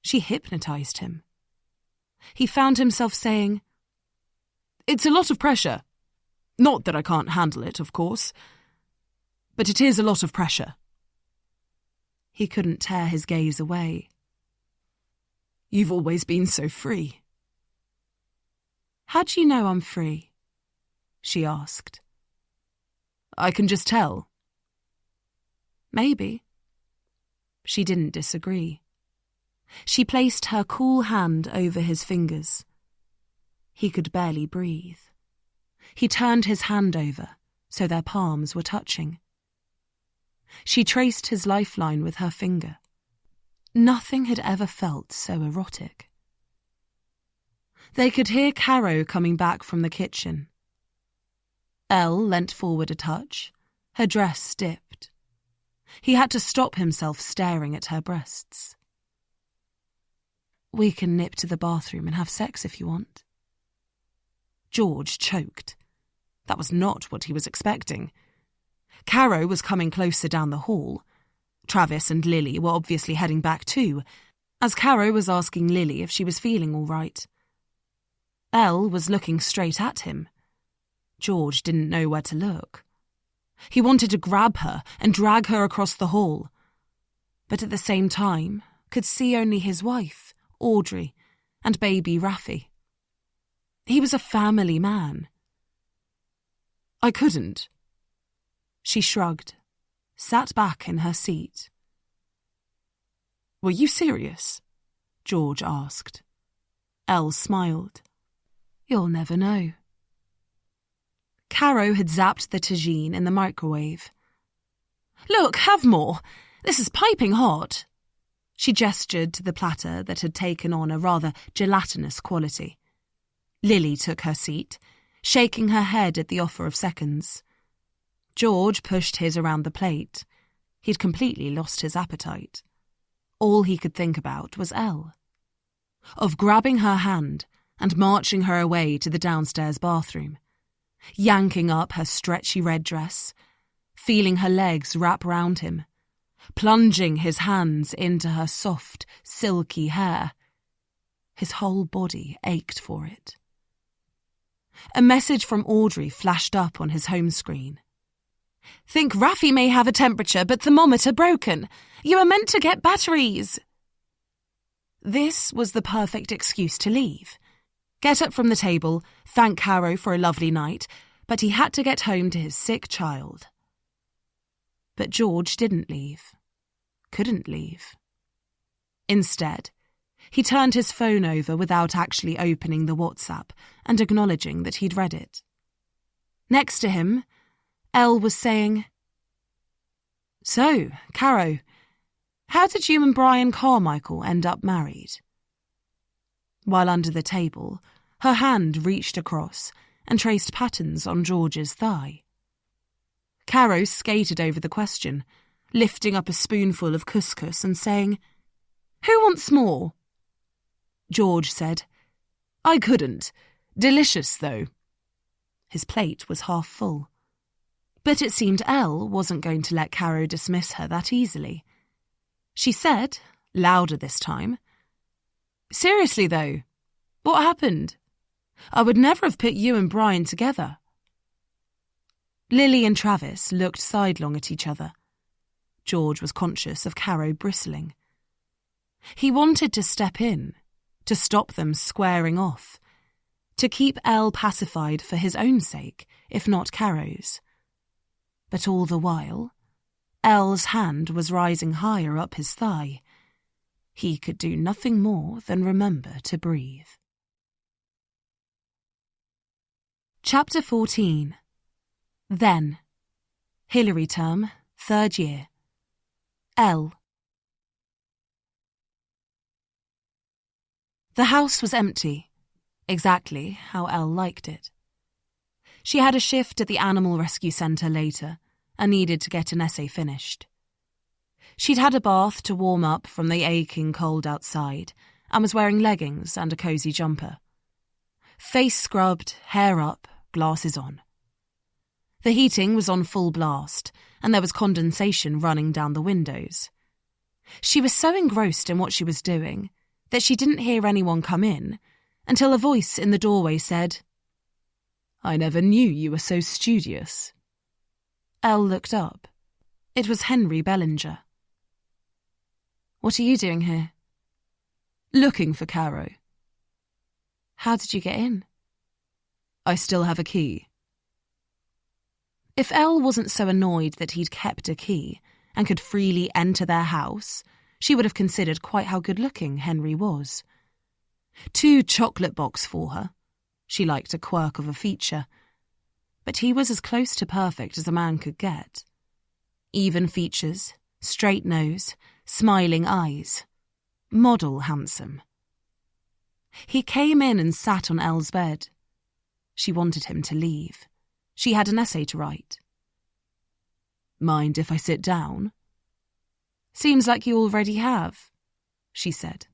She hypnotized him. He found himself saying, "It's a lot of pressure. Not that I can't handle it, of course. But it is a lot of pressure." He couldn't tear his gaze away. You've always been so free. How do you know I'm free? She asked. I can just tell. Maybe. She didn't disagree. She placed her cool hand over his fingers. He could barely breathe. He turned his hand over so their palms were touching. She traced his lifeline with her finger. Nothing had ever felt so erotic. They could hear Caro coming back from the kitchen. Elle leant forward a touch, her dress dipped. He had to stop himself staring at her breasts. We can nip to the bathroom and have sex if you want. George choked. That was not what he was expecting. Caro was coming closer down the hall. Travis and Lily were obviously heading back too, as Caro was asking Lily if she was feeling all right. Elle was looking straight at him. George didn't know where to look. He wanted to grab her and drag her across the hall, but at the same time could see only his wife, Audrey, and baby Raffy. He was a family man. I couldn't. She shrugged, sat back in her seat. Were you serious? George asked. Elle smiled. You'll never know. Caro had zapped the tagine in the microwave. Look, have more. This is piping hot. She gestured to the platter that had taken on a rather gelatinous quality. Lily took her seat, shaking her head at the offer of seconds. George pushed his around the plate. He'd completely lost his appetite. All he could think about was Elle. Of grabbing her hand and marching her away to the downstairs bathroom, yanking up her stretchy red dress, feeling her legs wrap round him, plunging his hands into her soft, silky hair. His whole body ached for it. A message from Audrey flashed up on his home screen. "Think Raffy may have a temperature, but thermometer broken. You are meant to get batteries." This was the perfect excuse to leave. Get up from the table, thank Caro for a lovely night, but he had to get home to his sick child. But George didn't leave. Couldn't leave. Instead, he turned his phone over without actually opening the WhatsApp and acknowledging that he'd read it. Next to him, Elle was saying, "So, Caro, how did you and Brian Carmichael end up married?" While under the table, her hand reached across and traced patterns on George's thigh. Caro skated over the question, lifting up a spoonful of couscous and saying, "Who wants more?" George said, "I couldn't. Delicious, though." His plate was half full. But it seemed Elle wasn't going to let Caro dismiss her that easily. She said, louder this time, "Seriously, though, what happened? I would never have put you and Brian together." Lily and Travis looked sidelong at each other. George was conscious of Caro bristling. He wanted to step in, to stop them squaring off, to keep Elle pacified for his own sake, if not Caro's. But all the while, Elle's hand was rising higher up his thigh. He could do nothing more than remember to breathe. Chapter 14. Then. Hilary term, 3rd year. Elle. The house was empty, exactly how Elle liked it. She had a shift at the Animal Rescue Centre later and needed to get an essay finished. She'd had a bath to warm up from the aching cold outside and was wearing leggings and a cosy jumper. Face scrubbed, hair up, glasses on. The heating was on full blast and there was condensation running down the windows. She was so engrossed in what she was doing that she didn't hear anyone come in until a voice in the doorway said, "I never knew you were so studious." Elle looked up. It was Henry Bellinger. "What are you doing here?" "Looking for Caro." "How did you get in?" "I still have a key." If Elle wasn't so annoyed that he'd kept a key and could freely enter their house, she would have considered quite how good-looking Henry was. 2 chocolate box for her. She liked a quirk of a feature. But he was as close to perfect as a man could get. Even features, straight nose, smiling eyes. Model handsome. He came in and sat on Elle's bed. She wanted him to leave. She had an essay to write. "Mind if I sit down?" "Seems like you already have," she said.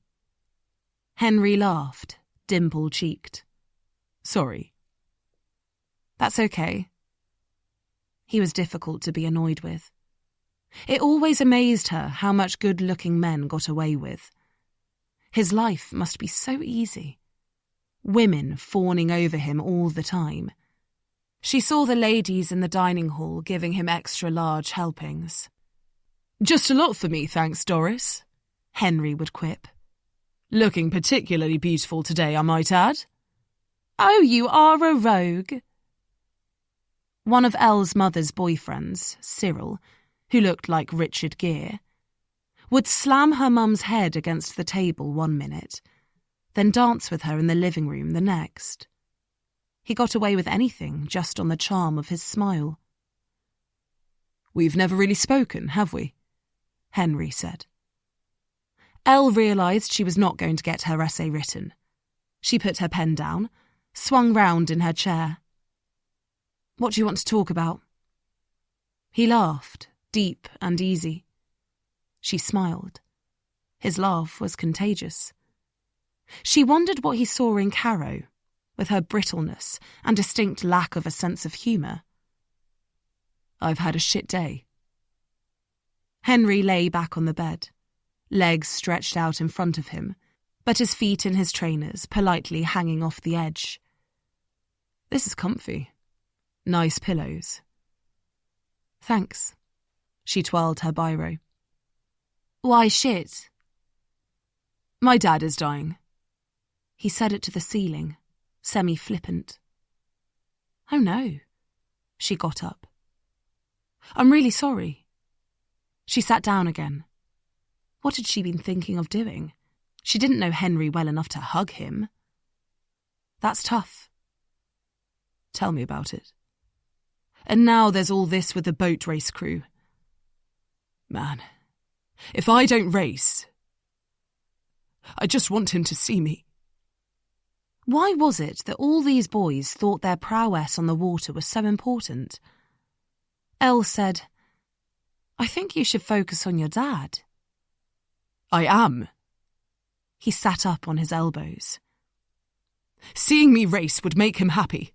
Henry laughed, dimple-cheeked. "Sorry." "That's okay." He was difficult to be annoyed with. It always amazed her how much good-looking men got away with. His life must be so easy. Women fawning over him all the time. She saw the ladies in the dining hall giving him extra-large helpings. "Just a lot for me, thanks, Doris," Henry would quip. "Looking particularly beautiful today, I might add." "Oh, you are a rogue." One of Elle's mother's boyfriends, Cyril, who looked like Richard Gere, would slam her mum's head against the table one minute, then dance with her in the living room the next. He got away with anything just on the charm of his smile. "We've never really spoken, have we?" Henry said. Elle realised she was not going to get her essay written. She put her pen down, swung round in her chair. "What do you want to talk about?" He laughed, deep and easy. She smiled. His laugh was contagious. She wondered what he saw in Caro, with her brittleness and distinct lack of a sense of humour. "I've had a shit day." Henry lay back on the bed, legs stretched out in front of him, but his feet in his trainers politely hanging off the edge. "This is comfy. Nice pillows." "Thanks." She twirled her biro. "Why shit?" "My dad is dying." He said it to the ceiling, semi-flippant. "Oh no." She got up. "I'm really sorry." She sat down again. What had she been thinking of doing? She didn't know Henry well enough to hug him. That's tough. "Tell me about it. And now there's all this with the boat race crew. Man, if I don't race, I just want him to see me." Why was it that all these boys thought their prowess on the water was so important? Elle said, "I think you should focus on your dad." "I am." He sat up on his elbows. "Seeing me race would make him happy.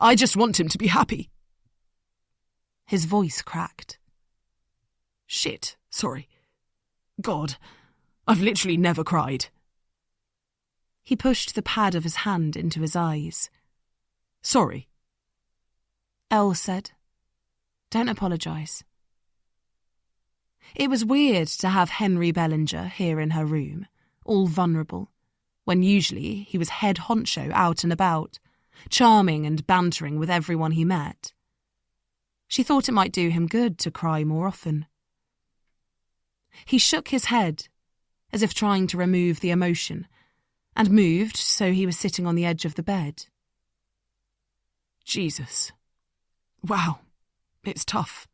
I just want him to be happy." His voice cracked. "Shit, sorry. God, I've literally never cried." He pushed the pad of his hand into his eyes. "Sorry." Elle said, "Don't apologise." It was weird to have Henry Bellinger here in her room, all vulnerable, when usually he was head honcho out and about, charming and bantering with everyone he met. She thought it might do him good to cry more often. He shook his head, as if trying to remove the emotion, and moved so he was sitting on the edge of the bed. "Jesus. Wow, it's tough."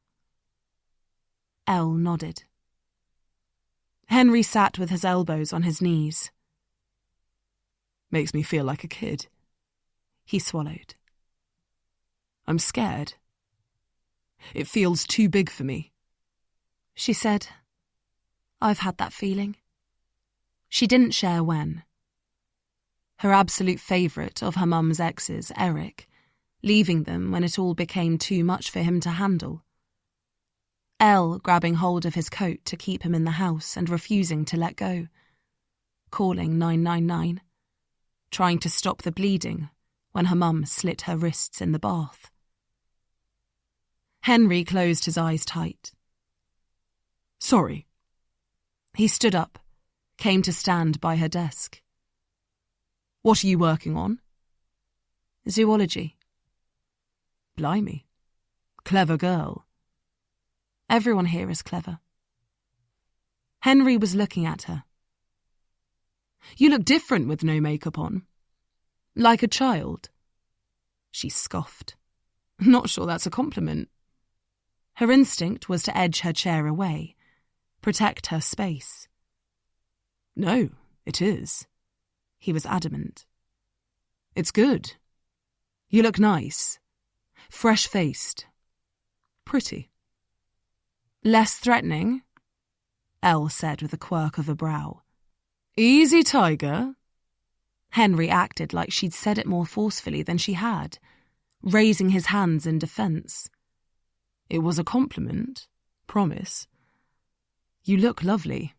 Elle nodded. Henry sat with his elbows on his knees. "Makes me feel like a kid." He swallowed. "I'm scared. It feels too big for me." She said, "I've had that feeling." She didn't share when. Her absolute favourite of her mum's exes, Eric, leaving them when it all became too much for him to handle. Elle grabbing hold of his coat to keep him in the house and refusing to let go. Calling 999. Trying to stop the bleeding when her mum slit her wrists in the bath. Henry closed his eyes tight. "Sorry." He stood up, came to stand by her desk. "What are you working on?" "Zoology." "Blimey. Clever girl." "Everyone here is clever." Henry was looking at her. "You look different with no makeup on. Like a child." She scoffed. Not sure that's a compliment. Her instinct was to edge her chair away, protect her space. "No, it is." He was adamant. "It's good. You look nice. Fresh-faced. Pretty." "Less threatening?" Elle said with a quirk of a brow. "Easy, tiger." Henry acted like she'd said it more forcefully than she had, raising his hands in defence. "It was a compliment, promise. You look lovely."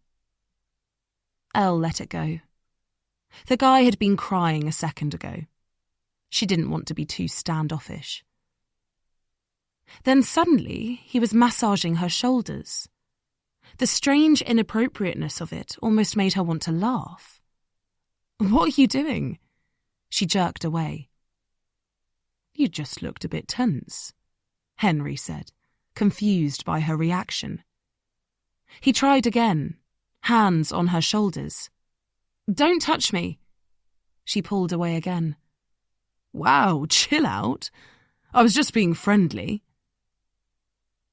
Elle let it go. The guy had been crying a second ago. She didn't want to be too standoffish. Then suddenly he was massaging her shoulders. The strange inappropriateness of it almost made her want to laugh. "What are you doing?" She jerked away. "You just looked a bit tense," Henry said, confused by her reaction. He tried again, hands on her shoulders. "Don't touch me." She pulled away again. "Wow, chill out. I was just being friendly."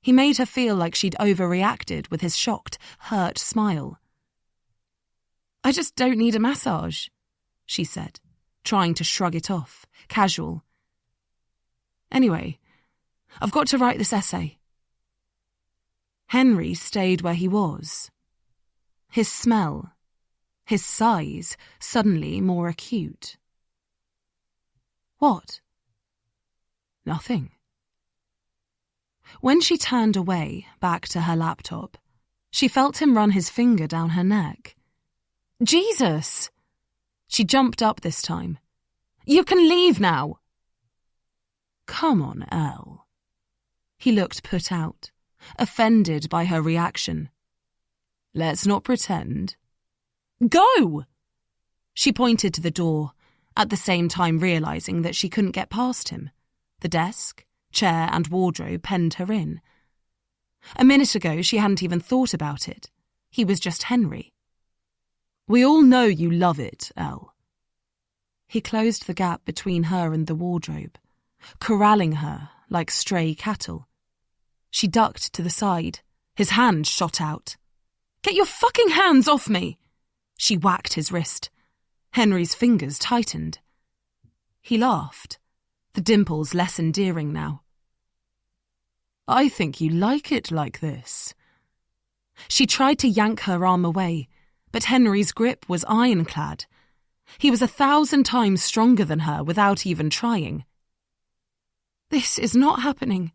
He made her feel like she'd overreacted with his shocked, hurt smile. "I just don't need a massage," she said, trying to shrug it off, casual. "Anyway, I've got to write this essay." Henry stayed where he was. His smell, his size, suddenly more acute. "What?" "Nothing." When she turned away, back to her laptop, she felt him run his finger down her neck. Jesus! She jumped up this time. You can leave now! Come on, Elle. He looked put out, offended by her reaction. Let's not pretend. Go! She pointed to the door, at the same time realising that she couldn't get past him. The desk, chair and wardrobe penned her in. A minute ago she hadn't even thought about it. He was just Henry. We all know you love it, Elle. He closed the gap between her and the wardrobe, corralling her like stray cattle. She ducked to the side. His hand shot out. Get your fucking hands off me! She whacked his wrist. Henry's fingers tightened. He laughed, the dimples less endearing now. I think you like it like this. She tried to yank her arm away, but Henry's grip was ironclad. He was 1,000 times stronger than her without even trying. This is not happening.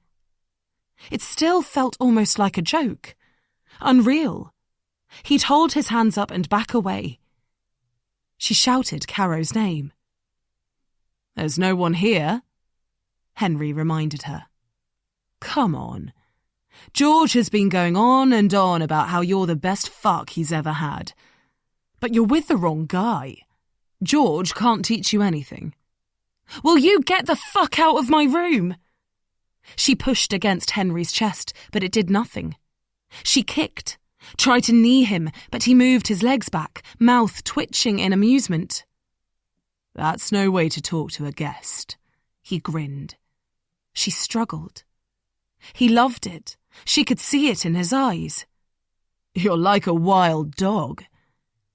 It still felt almost like a joke. Unreal. He'd hold his hands up and back away. She shouted Caro's name. There's no one here, Henry reminded her. Come on. George has been going on and on about how you're the best fuck he's ever had. But you're with the wrong guy. George can't teach you anything. Will you get the fuck out of my room? She pushed against Henry's chest, but it did nothing. She kicked, tried to knee him, but he moved his legs back, mouth twitching in amusement. That's no way to talk to a guest, he grinned. She struggled. He loved it. She could see it in his eyes. You're like a wild dog.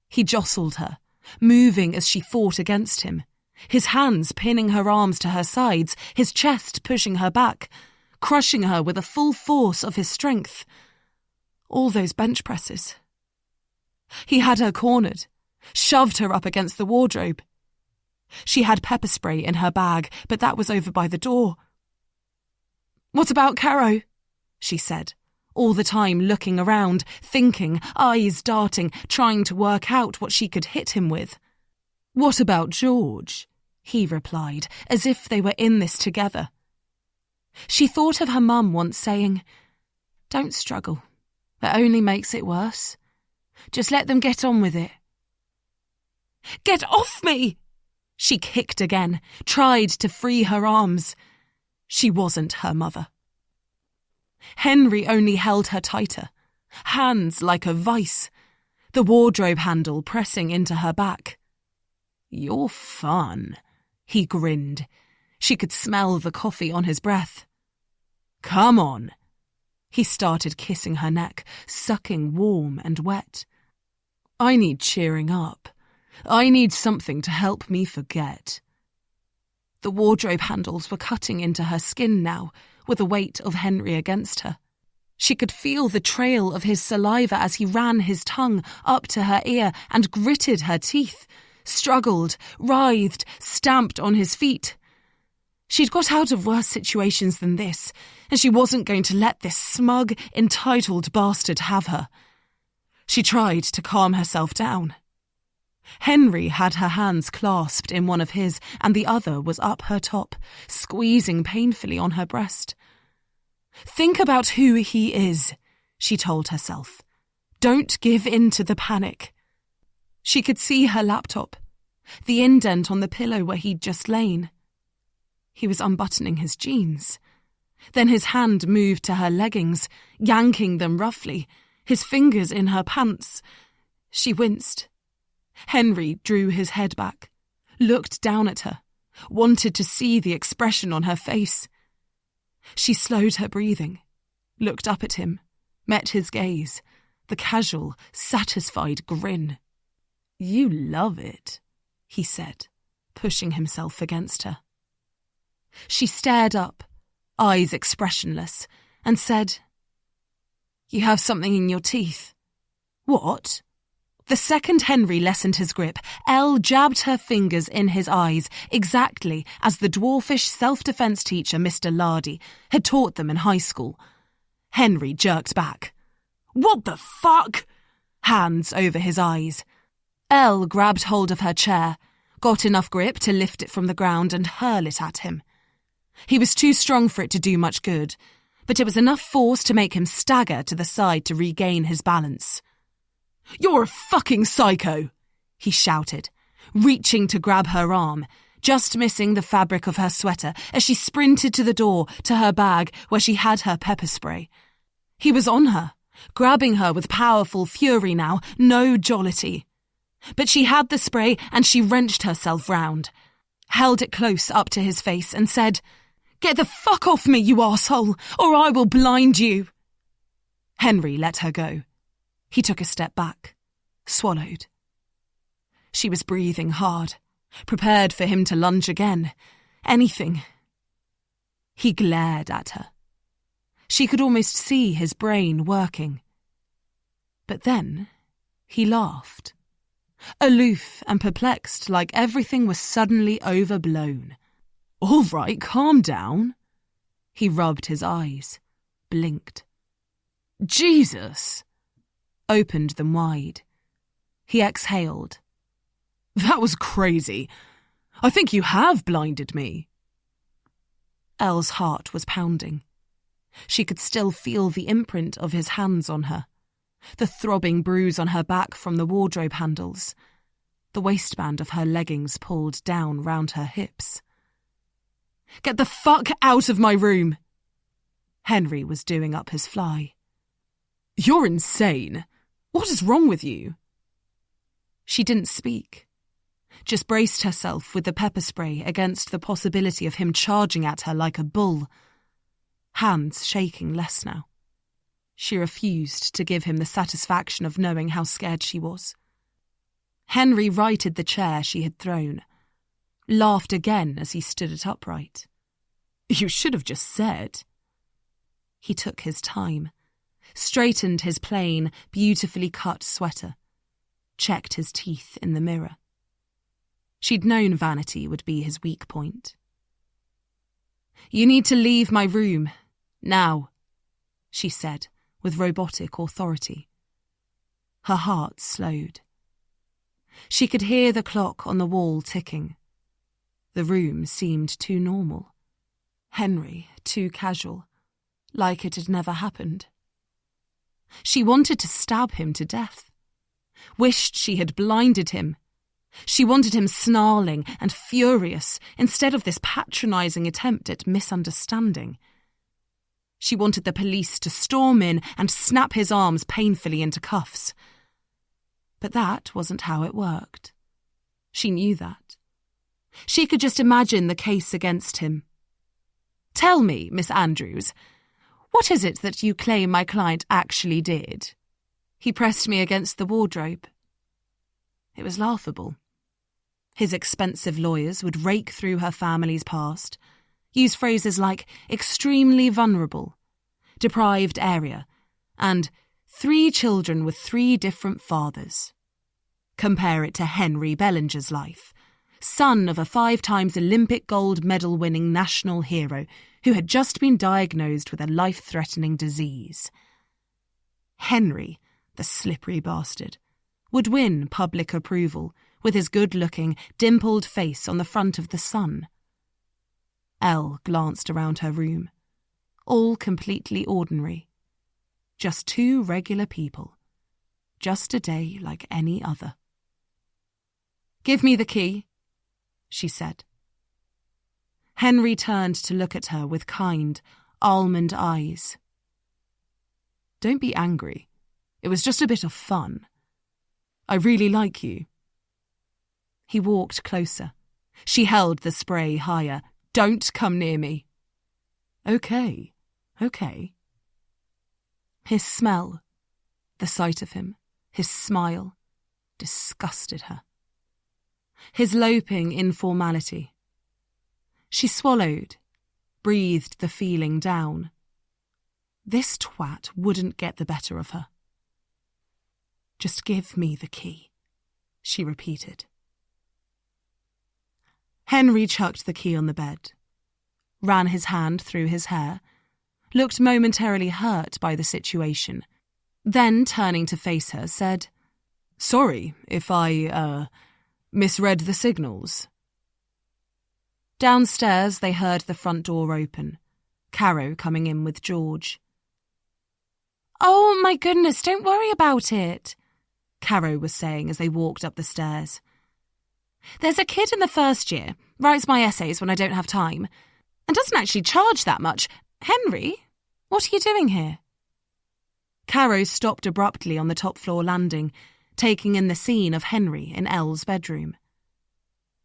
He jostled her, moving as she fought against him, his hands pinning her arms to her sides, his chest pushing her back, crushing her with the full force of his strength. All those bench presses. He had her cornered, shoved her up against the wardrobe. She had pepper spray in her bag, but that was over by the door. What about Caro? She said, all the time looking around, thinking, eyes darting, trying to work out what she could hit him with. What about George? He replied, as if they were in this together. She thought of her mum once saying, Don't struggle. That only makes it worse. Just let them get on with it. Get off me! She kicked again, tried to free her arms. She wasn't her mother. Henry only held her tighter, hands like a vice, the wardrobe handle pressing into her back. You're fun, he grinned. She could smell the coffee on his breath. Come on. He started kissing her neck, sucking warm and wet. I need cheering up. I need something to help me forget. The wardrobe handles were cutting into her skin now, with the weight of Henry against her. She could feel the trail of his saliva as he ran his tongue up to her ear and gritted her teeth, struggled, writhed, stamped on his feet. She'd got out of worse situations than this, and she wasn't going to let this smug, entitled bastard have her. She tried to calm herself down. Henry had her hands clasped in one of his, and the other was up her top, squeezing painfully on her breast. Think about who he is, she told herself. Don't give in to the panic. She could see her laptop, the indent on the pillow where he'd just lain. He was unbuttoning his jeans. Then his hand moved to her leggings, yanking them roughly, his fingers in her pants. She winced. Henry drew his head back, looked down at her, wanted to see the expression on her face. She slowed her breathing, looked up at him, met his gaze, the casual, satisfied grin. You love it, he said, pushing himself against her. She stared up, eyes expressionless, and said, You have something in your teeth. What? The second Henry lessened his grip, Elle jabbed her fingers in his eyes, exactly as the dwarfish self-defense teacher Mr. Lardy had taught them in high school. Henry jerked back. What the fuck? Hands over his eyes. Elle grabbed hold of her chair, got enough grip to lift it from the ground and hurl it at him. He was too strong for it to do much good, but it was enough force to make him stagger to the side to regain his balance. "You're a fucking psycho!" he shouted, reaching to grab her arm, just missing the fabric of her sweater as she sprinted to the door to her bag where she had her pepper spray. He was on her, grabbing her with powerful fury now, no jollity. But she had the spray and she wrenched herself round, held it close up to his face and said, "Get the fuck off me, you arsehole, or I will blind you." Henry let her go. He took a step back, swallowed. She was breathing hard, prepared for him to lunge again. Anything. He glared at her. She could almost see his brain working. But then he laughed. Aloof and perplexed, like everything was suddenly overblown. "All right, calm down." He rubbed his eyes, blinked. "Jesus!" Opened them wide. He exhaled. "That was crazy. I think you have blinded me." Elle's heart was pounding. She could still feel the imprint of his hands on her, the throbbing bruise on her back from the wardrobe handles, the waistband of her leggings pulled down round her hips. "Get the fuck out of my room!" Henry was doing up his fly. "You're insane. What is wrong with you?" She didn't speak, just braced herself with the pepper spray against the possibility of him charging at her like a bull, hands shaking less now. She refused to give him the satisfaction of knowing how scared she was. Henry righted the chair she had thrown, laughed again as he stood it upright. "You should have just said." He took his time, straightened his plain, beautifully cut sweater, checked his teeth in the mirror. She'd known vanity would be his weak point. "You need to leave my room, now," she said with robotic authority. Her heart slowed. She could hear the clock on the wall ticking. The room seemed too normal. Henry too casual, like it had never happened. She wanted to stab him to death. Wished she had blinded him. She wanted him snarling and furious instead of this patronising attempt at misunderstanding. She wanted the police to storm in and snap his arms painfully into cuffs. But that wasn't how it worked. She knew that. She could just imagine the case against him. "Tell me, Miss Andrews, what is it that you claim my client actually did?" He pressed me against the wardrobe. It was laughable. His expensive lawyers would rake through her family's past, use phrases like extremely vulnerable, deprived area, and 3 children with 3 different fathers. Compare it to Henry Bellinger's life, son of a 5-time Olympic gold medal-winning national hero who had just been diagnosed with a life-threatening disease. Henry, the slippery bastard, would win public approval with his good-looking, dimpled face on the front of the Sun. Elle glanced around her room, all completely ordinary. Just 2 regular people. Just a day like any other. "Give me the key," she said. Henry turned to look at her with kind, almond eyes. "Don't be angry. It was just a bit of fun. I really like you." He walked closer. She held the spray higher. "Don't come near me." Okay. His smell, the sight of him, his smile, disgusted her. His loping informality. She swallowed, breathed the feeling down. This twat wouldn't get the better of her. "Just give me the key," she repeated. Henry chucked the key on the bed, ran his hand through his hair, looked momentarily hurt by the situation, then, turning to face her, said, Sorry if I, misread the signals. Downstairs they heard the front door open, Caro coming in with George. Oh, my goodness, don't worry about it, Caro was saying as they walked up the stairs. There's a kid in the first year, writes my essays when I don't have time, and doesn't actually charge that much. Henry, what are you doing here? Caro stopped abruptly on the top floor landing, taking in the scene of Henry in Elle's bedroom.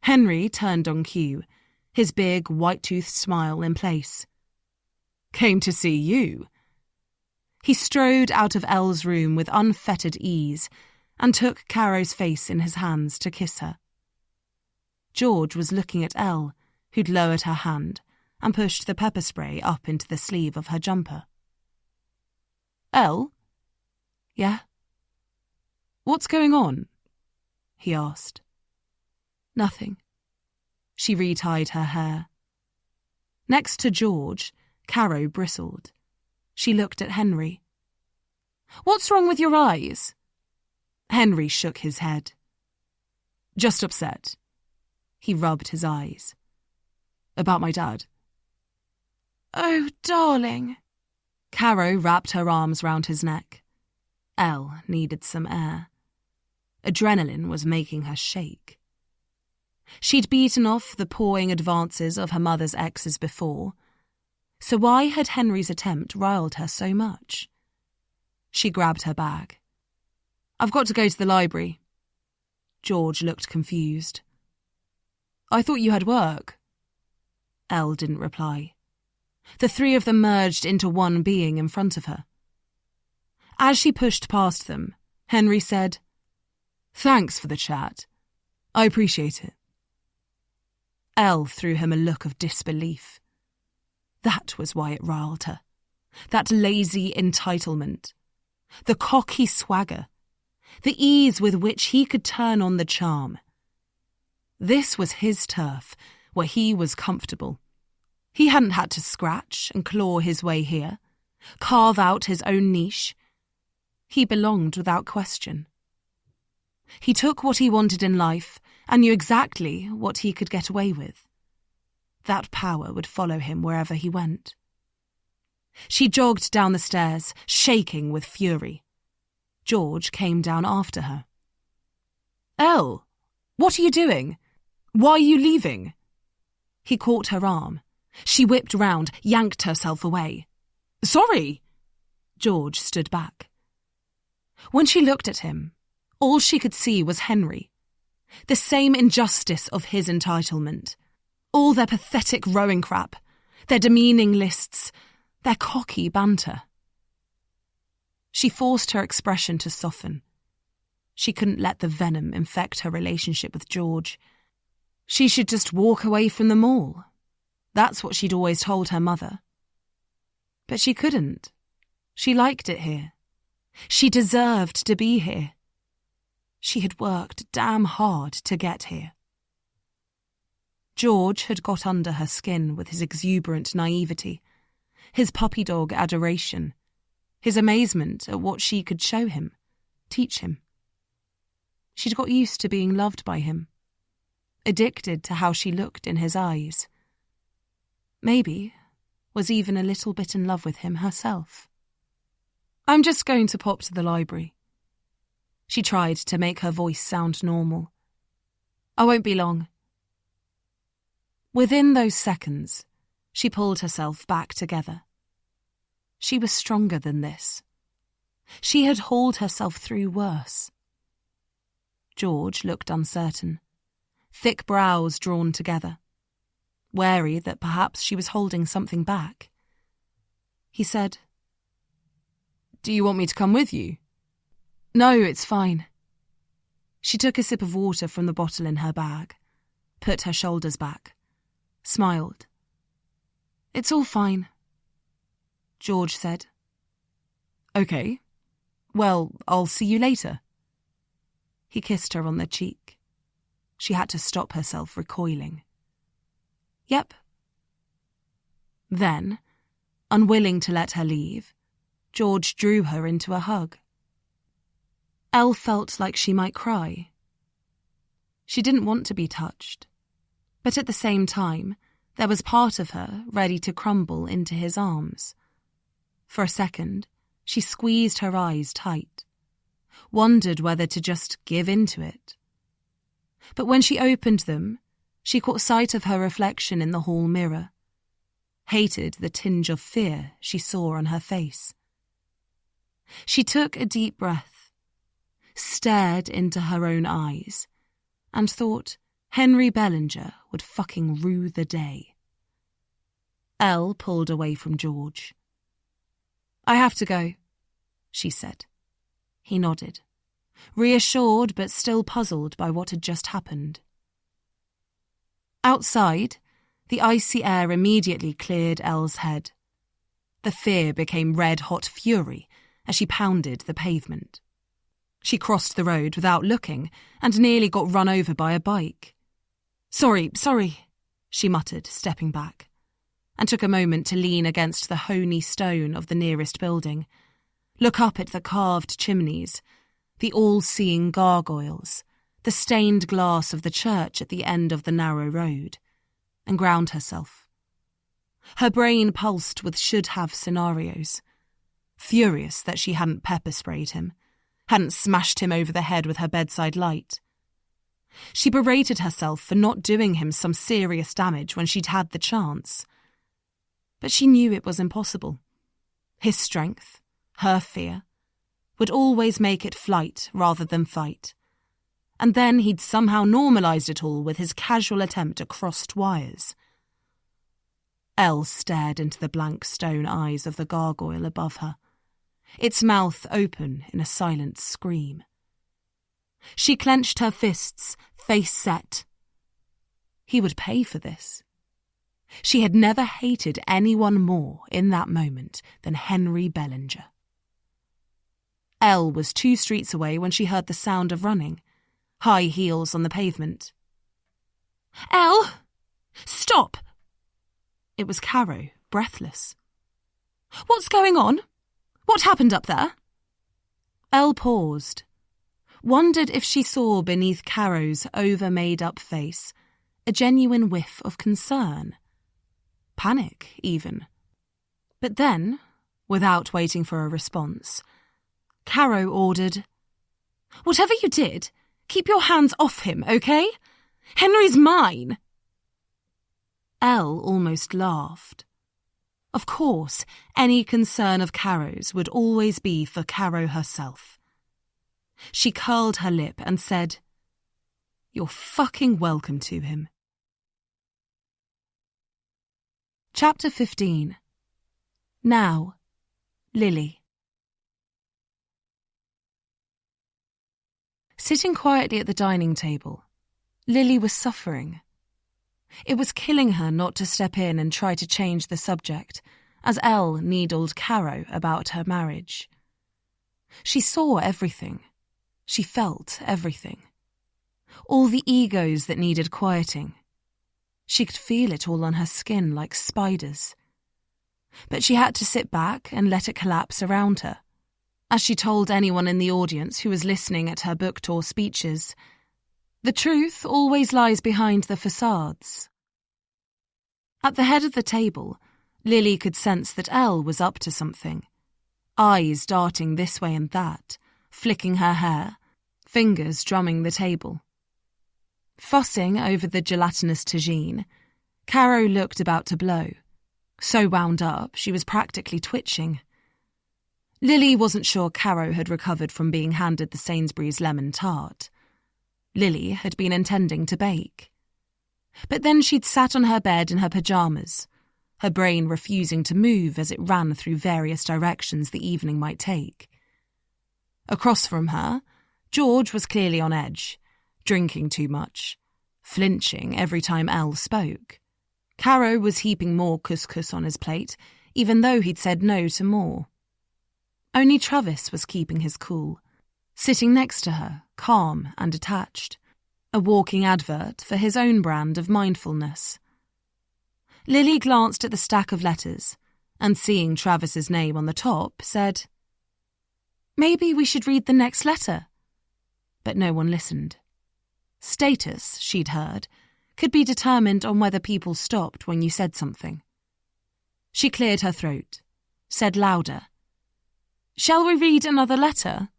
Henry turned on cue, his big, white-toothed smile in place. Came to see you. He strode out of Elle's room with unfettered ease and took Caro's face in his hands to kiss her. George was looking at Elle, who'd lowered her hand and pushed the pepper spray up into the sleeve of her jumper. Elle? Yeah? What's going on? He asked. Nothing. She retied her hair. Next to George, Caro bristled. She looked at Henry. What's wrong with your eyes? Henry shook his head. Just upset. He rubbed his eyes. About my dad. Oh, darling. Caro wrapped her arms round his neck. Elle needed some air. Adrenaline was making her shake. She'd beaten off the pawing advances of her mother's exes before, so why had Henry's attempt riled her so much? She grabbed her bag. I've got to go to the library. George looked confused. I thought you had work. Elle didn't reply. The three of them merged into one being in front of her. As she pushed past them, Henry said, Thanks for the chat. I appreciate it. Elle threw him a look of disbelief. That was why it riled her. That lazy entitlement. The cocky swagger. The ease with which he could turn on the charm. This was his turf, where he was comfortable. He hadn't had to scratch and claw his way here, carve out his own niche. He belonged without question. He took what he wanted in life and knew exactly what he could get away with. That power would follow him wherever he went. She jogged down the stairs, shaking with fury. George came down after her. Elle, what are you doing? Why are you leaving? He caught her arm. She whipped round, yanked herself away. Sorry! George stood back. When she looked at him, all she could see was Henry. The same injustice of his entitlement. All their pathetic rowing crap, their demeaning lists, their cocky banter. She forced her expression to soften. She couldn't let the venom infect her relationship with George. She should just walk away from them all. That's what she'd always told her mother. But she couldn't. She liked it here. She deserved to be here. She had worked damn hard to get here. George had got under her skin with his exuberant naivety, his puppy dog adoration, his amazement at what she could show him, teach him. She'd got used to being loved by him, addicted to how she looked in his eyes. Maybe was even a little bit in love with him herself. I'm just going to pop to the library. She tried to make her voice sound normal. I won't be long. Within those seconds, she pulled herself back together. She was stronger than this. She had hauled herself through worse. George looked uncertain, thick brows drawn together, wary that perhaps she was holding something back. He said, Do you want me to come with you? No, it's fine. She took a sip of water from the bottle in her bag, put her shoulders back, smiled. It's all fine. George said. Okay. Well, I'll see you later. He kissed her on the cheek. She had to stop herself recoiling. Yep. Then, unwilling to let her leave, George drew her into a hug. Elle felt like she might cry. She didn't want to be touched, but at the same time, there was part of her ready to crumble into his arms. For a second, she squeezed her eyes tight, wondered whether to just give in to it. But when she opened them, she caught sight of her reflection in the hall mirror, hated the tinge of fear she saw on her face. She took a deep breath, stared into her own eyes, and thought Henry Bellinger would fucking rue the day. Elle pulled away from George. "I have to go," she said. He nodded, reassured but still puzzled by what had just happened. Outside, the icy air immediately cleared Elle's head. The fear became red-hot fury as she pounded the pavement. She crossed the road without looking and nearly got run over by a bike. Sorry, she muttered, stepping back, and took a moment to lean against the honey stone of the nearest building, look up at the carved chimneys, the all-seeing gargoyles, the stained glass of the church at the end of the narrow road, and ground herself. Her brain pulsed with should-have scenarios, furious that she hadn't pepper-sprayed him, hadn't smashed him over the head with her bedside light. She berated herself for not doing him some serious damage when she'd had the chance. But she knew it was impossible. His strength, her fear, would always make it flight rather than fight. And then he'd somehow normalised it all with his casual attempt at crossed wires. Elle stared into the blank stone eyes of the gargoyle above her, its mouth open in a silent scream. She clenched her fists, face set. He would pay for this. She had never hated anyone more in that moment than Henry Bellinger. Elle was 2 streets away when she heard the sound of running, high heels on the pavement. "Elle! Stop!" It was Caro, breathless. "What's going on? What happened up there?" Elle paused, wondered if she saw beneath Caro's over-made-up face a genuine whiff of concern. Panic, even. But then, without waiting for a response, Caro ordered, "Whatever you did, keep your hands off him, okay? Henry's mine!" Elle almost laughed. Of course, any concern of Caro's would always be for Caro herself. She curled her lip and said, "You're fucking welcome to him." Chapter 15. Now, Lily. Sitting quietly at the dining table, Lily was suffering. It was killing her not to step in and try to change the subject, as Elle needled Caro about her marriage. She saw everything. She felt everything. All the egos that needed quieting. She could feel it all on her skin like spiders. But she had to sit back and let it collapse around her. As she told anyone in the audience who was listening at her book tour speeches, the truth always lies behind the facades. At the head of the table, Lily could sense that Elle was up to something, eyes darting this way and that, flicking her hair, fingers drumming the table. Fussing over the gelatinous tagine, Caro looked about to blow, so wound up she was practically twitching. Lily wasn't sure Caro had recovered from being handed the Sainsbury's lemon tart. Lily had been intending to bake. But then she'd sat on her bed in her pyjamas, her brain refusing to move as it ran through various directions the evening might take. Across from her, George was clearly on edge, drinking too much, flinching every time Elle spoke. Caro was heaping more couscous on his plate, even though he'd said no to more. Only Travis was keeping his cool, sitting next to her, calm and detached, a walking advert for his own brand of mindfulness. Lily glanced at the stack of letters and, seeing Travis's name on the top, said, "Maybe we should read the next letter. but no one listened. Status, she'd heard, could be determined on whether people stopped when you said something. She cleared her throat, said louder, "Shall we read another letter?"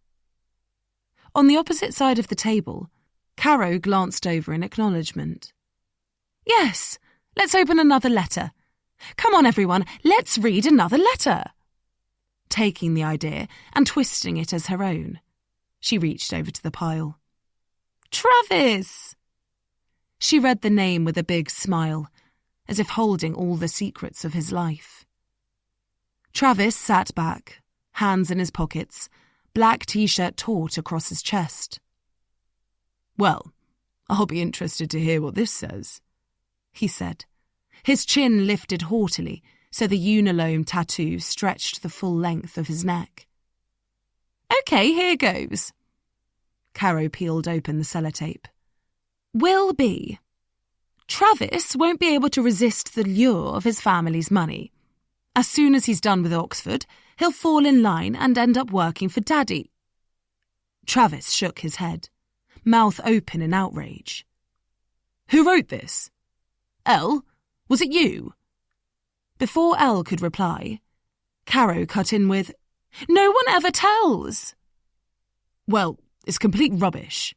On the opposite side of the table, Caro glanced over in acknowledgement. "Yes, let's open another letter. Come on, everyone, let's read another letter." Taking the idea and twisting it as her own, she reached over to the pile. "Travis!" She read the name with a big smile, as if holding all the secrets of his life. Travis sat back, hands in his pockets, black t-shirt taut across his chest. "Well, I'll be interested to hear what this says," he said. His chin lifted haughtily, so the unilome tattoo stretched the full length of his neck. "Okay, here goes." Caro peeled open the sellotape. "Will be. Travis won't be able to resist the lure of his family's money. As soon as he's done with Oxford, he'll fall in line and end up working for Daddy." Travis shook his head, mouth open in outrage. "Who wrote this? Elle? Was it you?" Before Elle could reply, Caro cut in with, "No one ever tells." "Well, it's complete rubbish."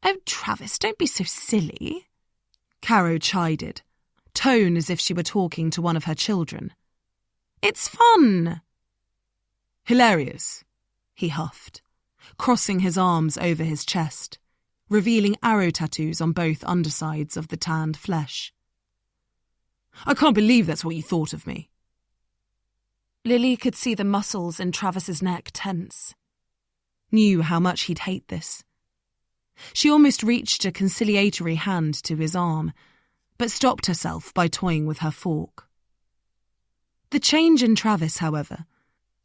"Oh, Travis, don't be so silly," Caro chided, tone as if she were talking to one of her children. "It's fun." "Hilarious," he huffed, crossing his arms over his chest, revealing arrow tattoos on both undersides of the tanned flesh. "I can't believe that's what you thought of me." Lily could see the muscles in Travis's neck tense. Knew how much he'd hate this. She almost reached a conciliatory hand to his arm, but stopped herself by toying with her fork. The change in Travis, however,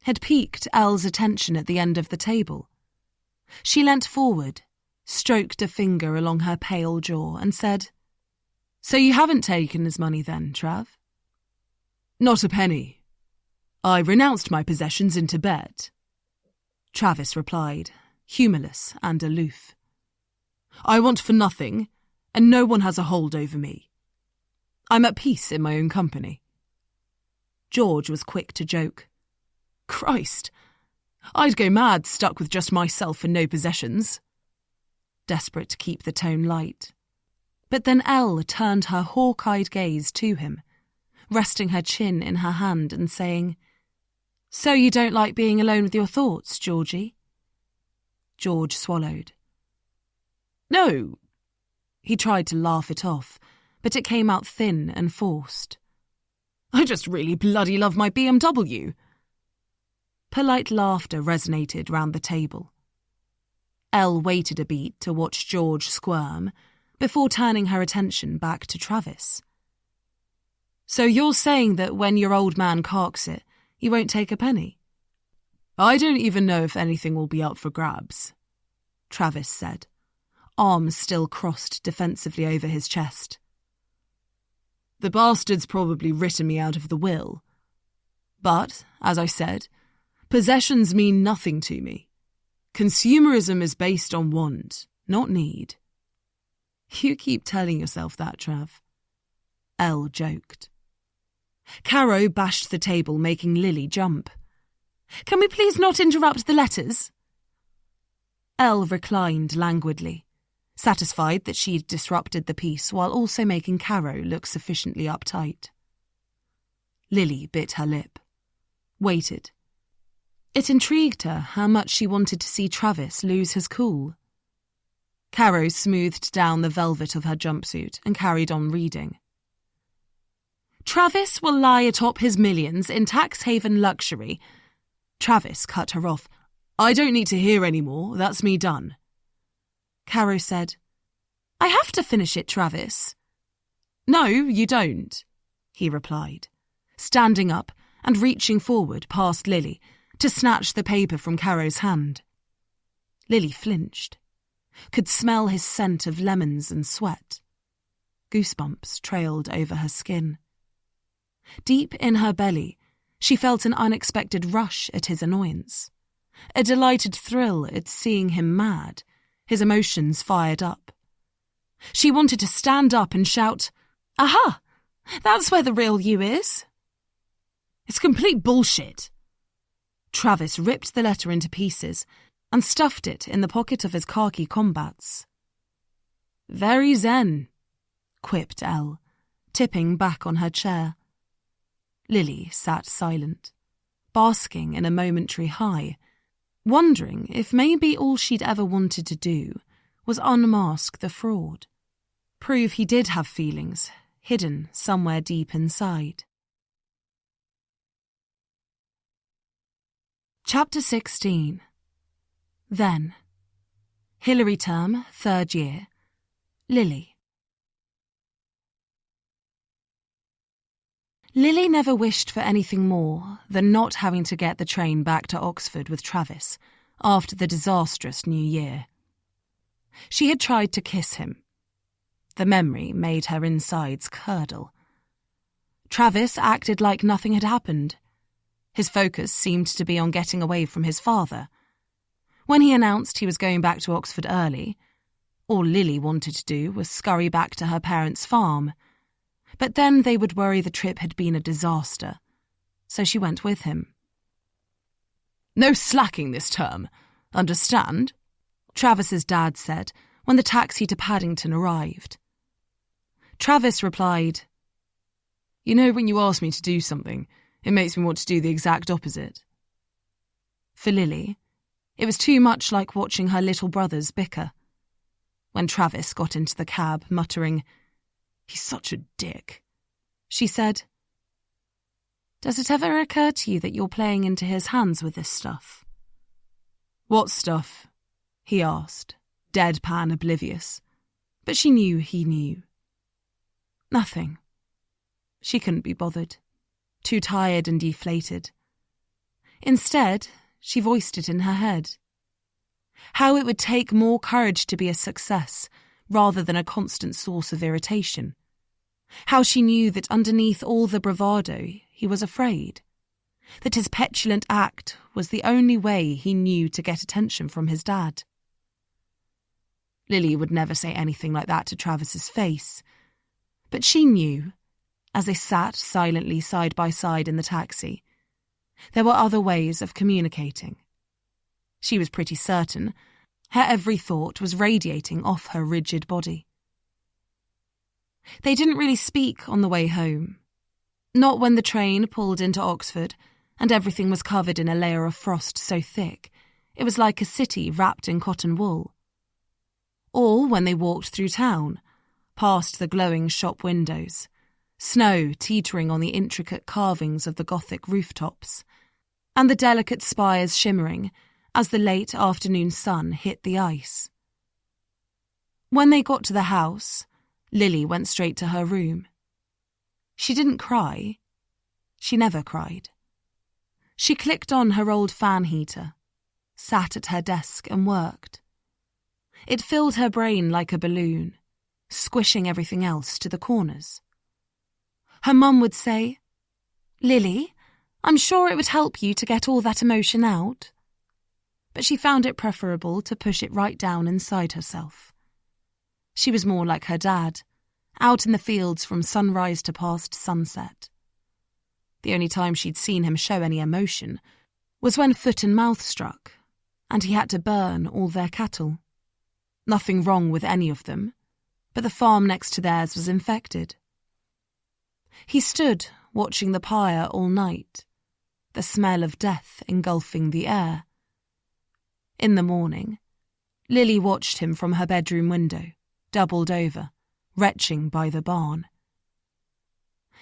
had piqued Elle's attention at the end of the table. She leant forward, stroked a finger along her pale jaw and said, "So you haven't taken his money then, Trav?" "Not a penny. I renounced my possessions in Tibet," Travis replied, humourless and aloof. "I want for nothing, and no one has a hold over me. I'm at peace in my own company." George was quick to joke. "Christ, I'd go mad stuck with just myself and no possessions," desperate to keep the tone light. But then Elle turned her hawk-eyed gaze to him, resting her chin in her hand and saying, "So you don't like being alone with your thoughts, Georgie?" George swallowed. "No." He tried to laugh it off, but it came out thin and forced. "I just really bloody love my BMW." Polite laughter resonated round the table. Elle waited a beat to watch George squirm before turning her attention back to Travis. "So you're saying that when your old man carks it, you won't take a penny?" "I don't even know if anything will be up for grabs," Travis said, arms still crossed defensively over his chest. "The bastard's probably written me out of the will. But, as I said, possessions mean nothing to me. Consumerism is based on want, not need." "You keep telling yourself that, Trav," Elle joked. Caro bashed the table, making Lily jump. "Can we please not interrupt the letters?" Elle reclined languidly, satisfied that she'd disrupted the peace while also making Caro look sufficiently uptight. Lily bit her lip, waited. It intrigued her how much she wanted to see Travis lose his cool. Caro smoothed down the velvet of her jumpsuit and carried on reading. "Travis will lie atop his millions in tax haven luxury." Travis cut her off. "I don't need to hear any more, that's me done." Caro said, "I have to finish it, Travis." "No, you don't," he replied, standing up and reaching forward past Lily to snatch the paper from Caro's hand. Lily flinched, could smell his scent of lemons and sweat. Goosebumps trailed over her skin. Deep in her belly, she felt an unexpected rush at his annoyance, a delighted thrill at seeing him mad, his emotions fired up. She wanted to stand up and shout, "Aha! That's where the real you is." "It's complete bullshit." Travis ripped the letter into pieces and stuffed it in the pocket of his khaki combats. "Very zen," quipped Elle, tipping back on her chair. Lily sat silent, basking in a momentary high, wondering if maybe all she'd ever wanted to do was unmask the fraud, prove he did have feelings hidden somewhere deep inside. Chapter 16. Then. Hilary term, 3rd year. Lily. Lily never wished for anything more than not having to get the train back to Oxford with Travis after the disastrous New Year. She had tried to kiss him. The memory made her insides curdle. Travis acted like nothing had happened. His focus seemed to be on getting away from his father. When he announced he was going back to Oxford early, all Lily wanted to do was scurry back to her parents' farm. But then they would worry the trip had been a disaster, so she went with him. "No slacking this term, understand?" Travis's dad said when the taxi to Paddington arrived. Travis replied, "You know, when you ask me to do something, it makes me want to do the exact opposite." For Lily, it was too much like watching her little brothers bicker. When Travis got into the cab, muttering, "He's such a dick," she said, "Does it ever occur to you that you're playing into his hands with this stuff?" "What stuff?" he asked, deadpan oblivious. But she knew he knew. Nothing. She couldn't be bothered, too tired and deflated. Instead, she voiced it in her head. How it would take more courage to be a success rather than a constant source of irritation. How she knew that underneath all the bravado, he was afraid. That his petulant act was the only way he knew to get attention from his dad. Lily would never say anything like that to Travis's face, but she knew, as they sat silently side by side in the taxi, there were other ways of communicating. She was pretty certain her every thought was radiating off her rigid body. They didn't really speak on the way home. Not when the train pulled into Oxford and everything was covered in a layer of frost so thick it was like a city wrapped in cotton wool. Or when they walked through town, past the glowing shop windows, snow teetering on the intricate carvings of the Gothic rooftops, and the delicate spires shimmering as the late afternoon sun hit the ice. When they got to the house, Lily went straight to her room. She didn't cry. She never cried. She clicked on her old fan heater, sat at her desk and worked. It filled her brain like a balloon, squishing everything else to the corners. Her mum would say, "Lily, I'm sure it would help you to get all that emotion out." But she found it preferable to push it right down inside herself. She was more like her dad, out in the fields from sunrise to past sunset. The only time she'd seen him show any emotion was when foot and mouth struck, and he had to burn all their cattle. Nothing wrong with any of them, but the farm next to theirs was infected. He stood watching the pyre all night, the smell of death engulfing the air. In the morning, Lily watched him from her bedroom window, doubled over, retching by the barn.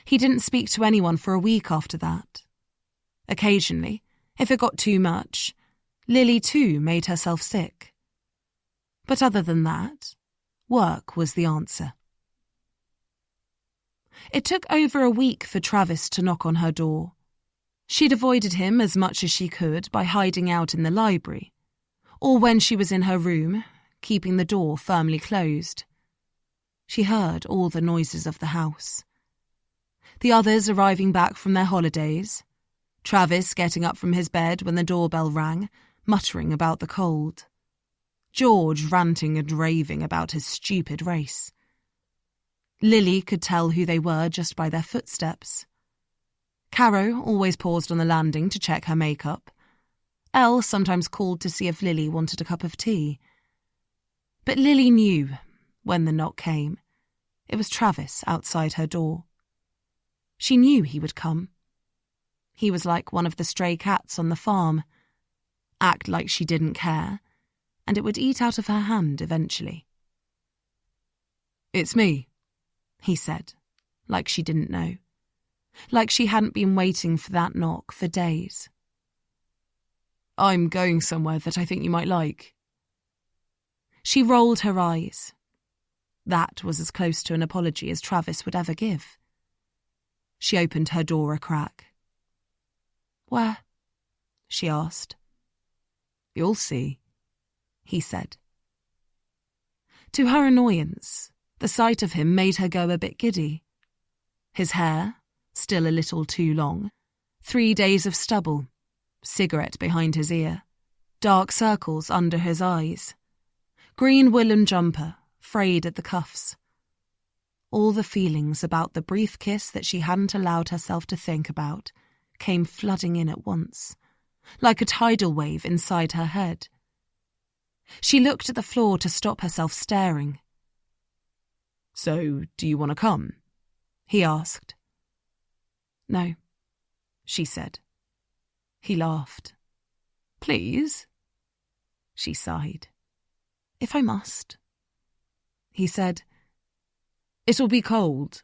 He didn't speak to anyone for a week after that. Occasionally, if it got too much, Lily too made herself sick. But other than that, work was the answer. It took over a week for Travis to knock on her door. She'd avoided him as much as she could by hiding out in the library, or when she was in her room, keeping the door firmly closed. She heard all the noises of the house. The others arriving back from their holidays, Travis getting up from his bed when the doorbell rang, muttering about the cold. George ranting and raving about his stupid race. Lily could tell who they were just by their footsteps. Caro always paused on the landing to check her makeup. Elle sometimes called to see if Lily wanted a cup of tea. But Lily knew, when the knock came, it was Travis outside her door. She knew he would come. He was like one of the stray cats on the farm. Act like she didn't care, and it would eat out of her hand eventually. "It's me," he said, like she didn't know. Like she hadn't been waiting for that knock for days. "I'm going somewhere that I think you might like." She rolled her eyes. That was as close to an apology as Travis would ever give. She opened her door a crack. "Where?" she asked. "You'll see," he said. To her annoyance, the sight of him made her go a bit giddy. His hair, still a little too long, 3 days of stubble, cigarette behind his ear, dark circles under his eyes, green woolen jumper, frayed at the cuffs. All the feelings about the brief kiss that she hadn't allowed herself to think about came flooding in at once, like a tidal wave inside her head. She looked at the floor to stop herself staring. "So, do you want to come?" he asked. "No," she said. He laughed. "Please?" She sighed. "If I must." He said, "It'll be cold."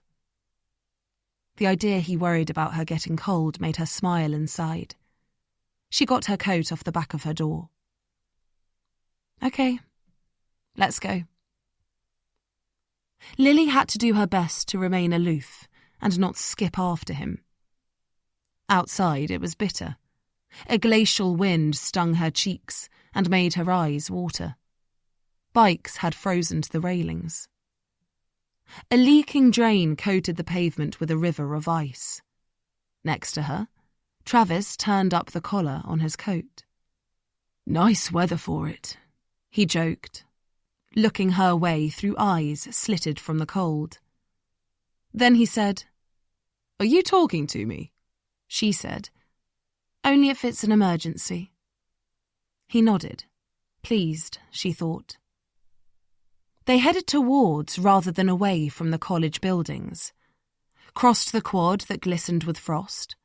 The idea he worried about her getting cold made her smile inside. She got her coat off the back of her door. "Okay, let's go." Lily had to do her best to remain aloof and not skip after him. Outside it was bitter. A glacial wind stung her cheeks and made her eyes water. Bikes had frozen to the railings. A leaking drain coated the pavement with a river of ice. Next to her, Travis turned up the collar on his coat. "Nice weather for it," he joked, looking her way through eyes slitted from the cold. Then he said, "Are you talking to me?" She said, "Only if it's an emergency." He nodded, pleased, she thought. They headed towards rather than away from the college buildings, crossed the quad that glistened with frost,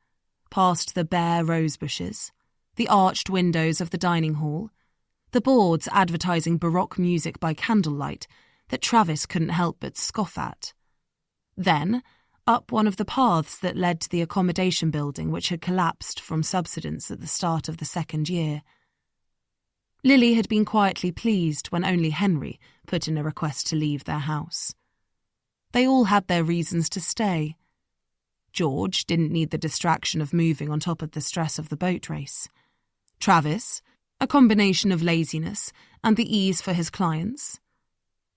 past the bare rose bushes, the arched windows of the dining hall, the boards advertising Baroque music by candlelight that Travis couldn't help but scoff at. Then, up one of the paths that led to the accommodation building which had collapsed from subsidence at the start of the second year. Lily had been quietly pleased when only Henry put in a request to leave their house. They all had their reasons to stay. George didn't need the distraction of moving on top of the stress of the boat race. Travis, a combination of laziness and the ease for his clients.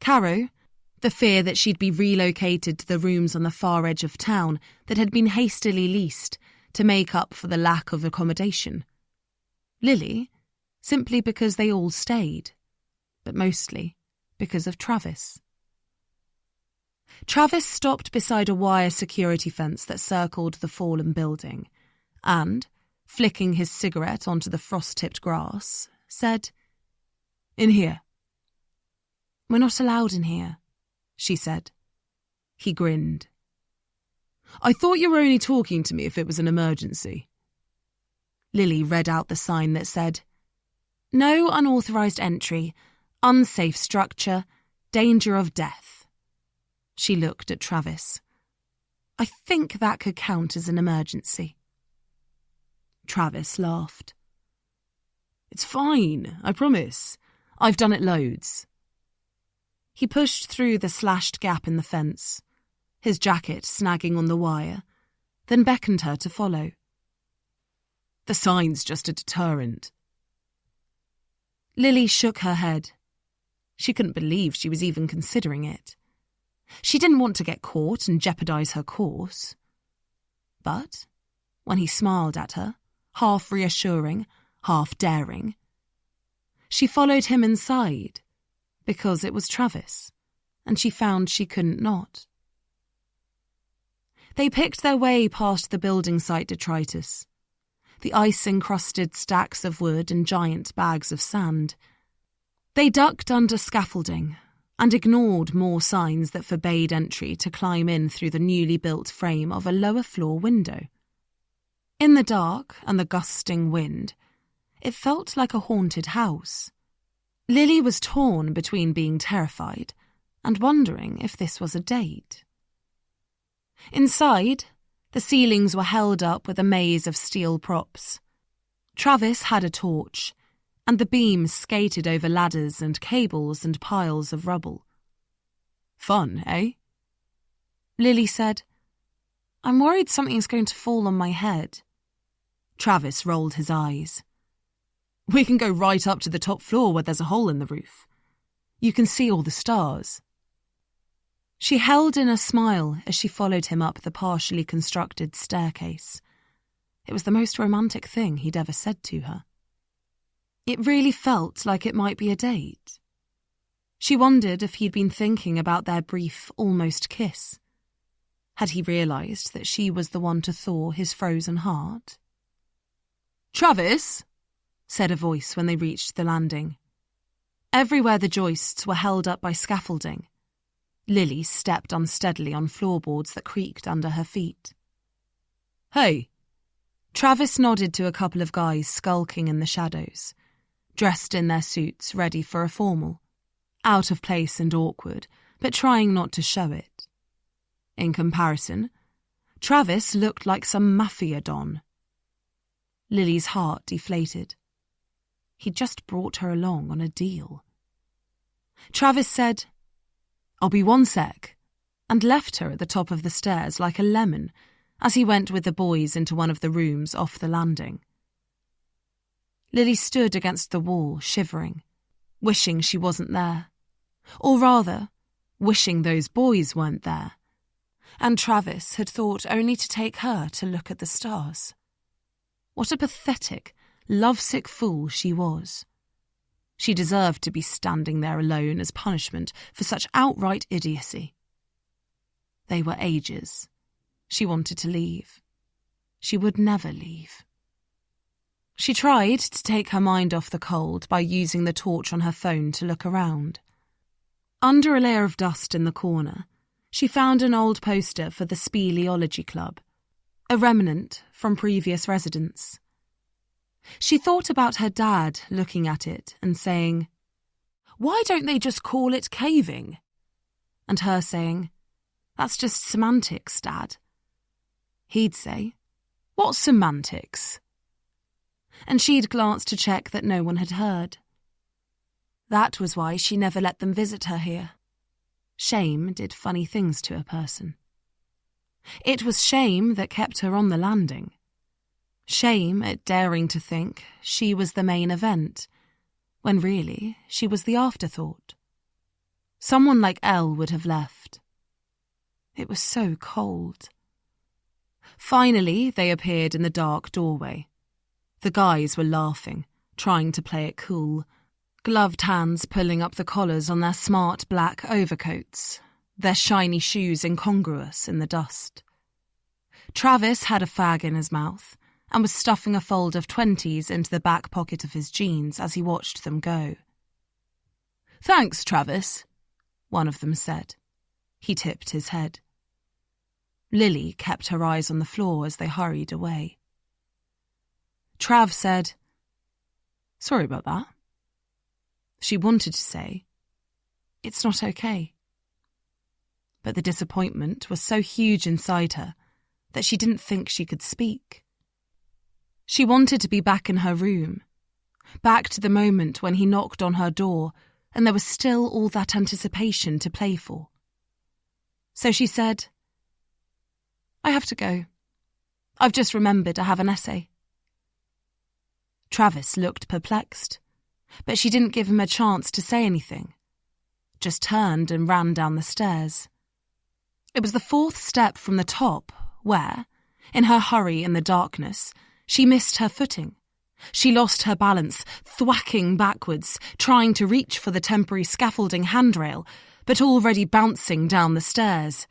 Caro, the fear that she'd be relocated to the rooms on the far edge of town that had been hastily leased to make up for the lack of accommodation. Lily, simply because they all stayed, but mostly because of Travis. Travis stopped beside a wire security fence that circled the fallen building and, flicking his cigarette onto the frost-tipped grass, said, "In here." "We're not allowed in here," she said. He grinned. "I thought you were only talking to me if it was an emergency." Lily read out the sign that said, "No unauthorised entry, unsafe structure, danger of death." She looked at Travis. "I think that could count as an emergency." Travis laughed. "It's fine, I promise. I've done it loads." He pushed through the slashed gap in the fence, his jacket snagging on the wire, then beckoned her to follow. "The sign's just a deterrent." Lily shook her head. She couldn't believe she was even considering it. She didn't want to get caught and jeopardise her course. But when he smiled at her, half reassuring, half daring, She followed him inside, because it was Travis, and she found she couldn't not. They picked their way past the building site detritus, the ice-encrusted stacks of wood and giant bags of sand. They ducked under scaffolding and ignored more signs that forbade entry to climb in through the newly built frame of a lower-floor window. In the dark and the gusting wind, it felt like a haunted house. Lily was torn between being terrified and wondering if this was a date. Inside, the ceilings were held up with a maze of steel props. Travis had a torch, and the beams skated over ladders and cables and piles of rubble. Fun, eh? Lily said, I'm worried something's going to fall on my head. Travis rolled his eyes. We can go right up to the top floor where there's a hole in the roof. You can see all the stars. She held in a smile as she followed him up the partially constructed staircase. It was the most romantic thing he'd ever said to her. It really felt like it might be a date. She wondered if he'd been thinking about their brief, almost kiss. Had he realised that she was the one to thaw his frozen heart? Travis, said a voice when they reached the landing. Everywhere the joists were held up by scaffolding. Lily stepped unsteadily on floorboards that creaked under her feet. Hey. Travis nodded to a couple of guys skulking in the shadows, dressed in their suits ready for a formal, out of place and awkward, but trying not to show it. In comparison, Travis looked like some mafia don. Lily's heart deflated. He'd just brought her along on a deal. Travis said, I'll be one sec, and left her at the top of the stairs like a lemon as he went with the boys into one of the rooms off the landing. Lily stood against the wall, shivering, wishing she wasn't there. Or rather, wishing those boys weren't there. And Travis had thought only to take her to look at the stars. What a pathetic, lovesick fool she was. She deserved to be standing there alone as punishment for such outright idiocy. They were ages. She wanted to leave. She would never leave. She tried to take her mind off the cold by using the torch on her phone to look around. Under a layer of dust in the corner, she found an old poster for the Speleology Club, a remnant from previous residents. She thought about her dad looking at it and saying, "Why don't they just call it caving?" And her saying, "That's just semantics, Dad." He'd say, "What semantics?" And she'd glance to check that no one had heard. That was why she never let them visit her here. Shame did funny things to a person. It was shame that kept her on the landing. Shame at daring to think she was the main event, when really she was the afterthought. Someone like Elle would have left. It was so cold. Finally, they appeared in the dark doorway. The guys were laughing, trying to play it cool, gloved hands pulling up the collars on their smart black overcoats, their shiny shoes incongruous in the dust. Travis had a fag in his mouth and was stuffing a fold of 20s into the back pocket of his jeans as he watched them go. "Thanks, Travis," one of them said. He tipped his head. Lily kept her eyes on the floor as they hurried away. Trav said, "Sorry about that." She wanted to say, "It's not okay." But the disappointment was so huge inside her that she didn't think she could speak. She wanted to be back in her room, back to the moment when he knocked on her door and there was still all that anticipation to play for. So she said, "I have to go. I've just remembered I have an essay." Travis looked perplexed, but she didn't give him a chance to say anything, just turned and ran down the stairs. It was the 4th step from the top where, in her hurry in the darkness, she missed her footing She lost her balance, thwacking backwards, trying to reach for the temporary scaffolding handrail, but already bouncing down the stairs.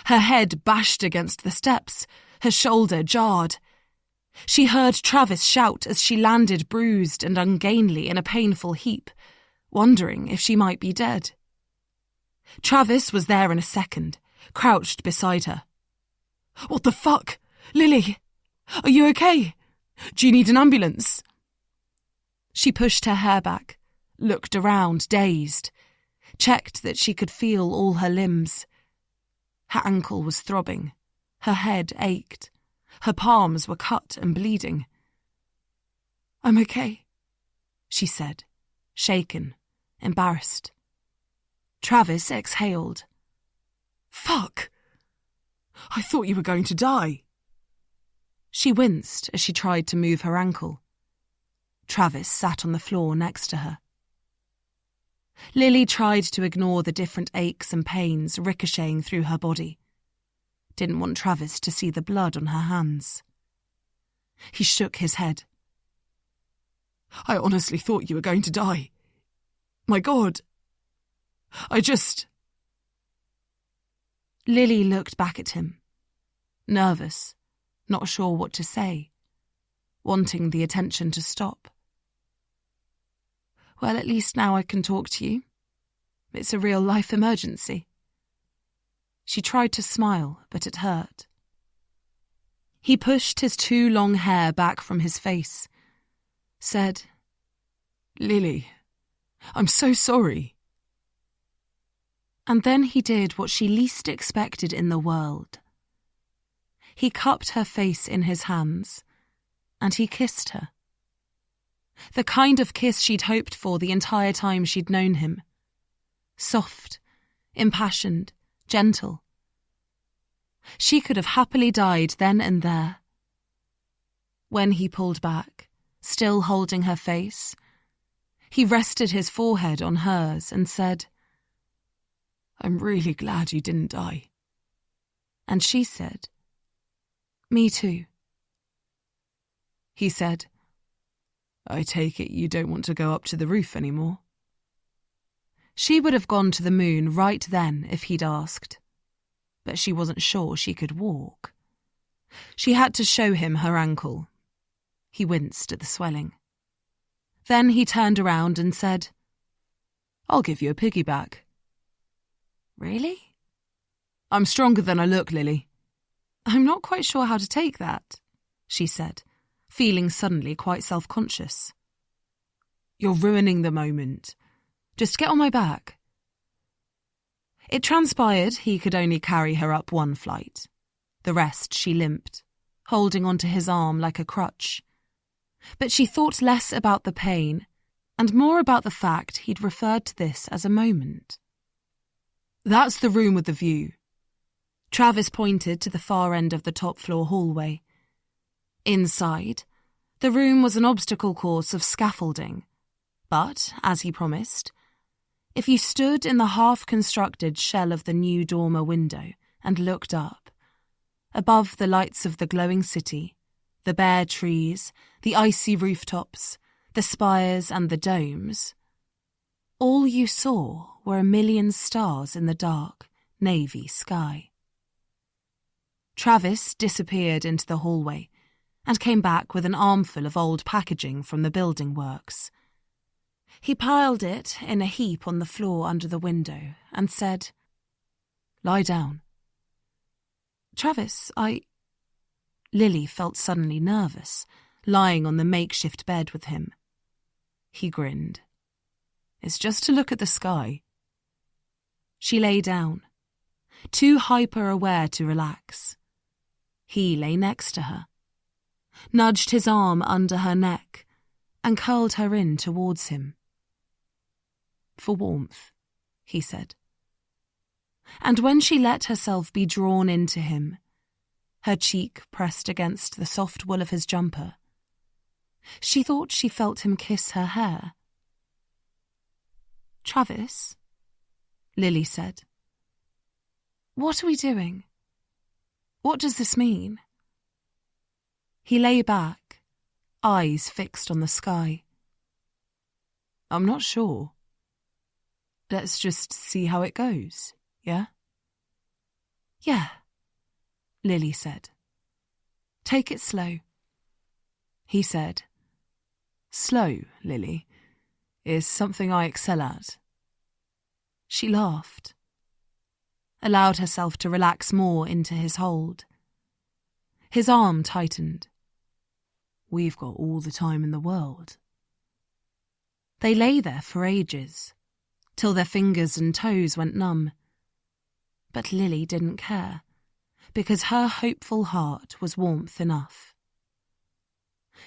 Her head bashed against the steps, her shoulder jarred. She heard Travis shout as she landed bruised and ungainly in a painful heap, wondering if she might be dead. Travis was there in a second, crouched beside her. "What the fuck? Lily? Are you okay? Do you need an ambulance?" She pushed her hair back, looked around, dazed, checked that she could feel all her limbs. Her ankle was throbbing, her head ached, her palms were cut and bleeding. "I'm okay," she said, shaken, embarrassed. Travis exhaled. "Fuck! I thought you were going to die." She winced as she tried to move her ankle. Travis sat on the floor next to her. Lily tried to ignore the different aches and pains ricocheting through her body. Didn't want Travis to see the blood on her hands. He shook his head. "I honestly thought you were going to die. My God. I just..." Lily looked back at him, nervous, not sure what to say, wanting the attention to stop. "Well, at least now I can talk to you. It's a real-life emergency." She tried to smile, but it hurt. He pushed his too long hair back from his face, said, "Lily, I'm so sorry." And then he did what she least expected in the world. He cupped her face in his hands, and he kissed her. The kind of kiss she'd hoped for the entire time she'd known him. Soft, impassioned, gentle. She could have happily died then and there. When he pulled back, still holding her face, he rested his forehead on hers and said, "I'm really glad you didn't die." And she said, "Me too." He said, "I take it you don't want to go up to the roof anymore." She would have gone to the moon right then if he'd asked, but she wasn't sure she could walk. She had to show him her ankle. He winced at the swelling. Then he turned around and said, "I'll give you a piggyback." "Really?" "I'm stronger than I look, Lily." "I'm not quite sure how to take that," she said, feeling suddenly quite self-conscious. "You're ruining the moment. Just get on my back." It transpired he could only carry her up one flight. The rest she limped, holding onto his arm like a crutch. But she thought less about the pain and more about the fact he'd referred to this as a moment. "That's the room with the view." Travis pointed to the far end of the top-floor hallway. Inside, the room was an obstacle course of scaffolding, but, as he promised, if you stood in the half-constructed shell of the new dormer window and looked up, above the lights of the glowing city, the bare trees, the icy rooftops, the spires and the domes, all you saw were a million stars in the dark, navy sky. Travis disappeared into the hallway and came back with an armful of old packaging from the building works. He piled it in a heap on the floor under the window and said, "Lie down." "Travis, Lily felt suddenly nervous, lying on the makeshift bed with him. He grinned. "It's just to look at the sky." She lay down, too hyper-aware to relax. He lay next to her, nudged his arm under her neck and curled her in towards him. "For warmth," he said. And when she let herself be drawn into him, her cheek pressed against the soft wool of his jumper, she thought she felt him kiss her hair. "Travis," Lily said, "what are we doing? What does this mean?" He lay back, eyes fixed on the sky. I'm not sure. Let's just see how it goes, yeah? Yeah, Lily said. Take it slow. He said, Slow, Lily, is something I excel at. She laughed, allowed herself to relax more into his hold. His arm tightened. We've got all the time in the world. They lay there for ages, till their fingers and toes went numb. But Lily didn't care, because her hopeful heart was warmth enough.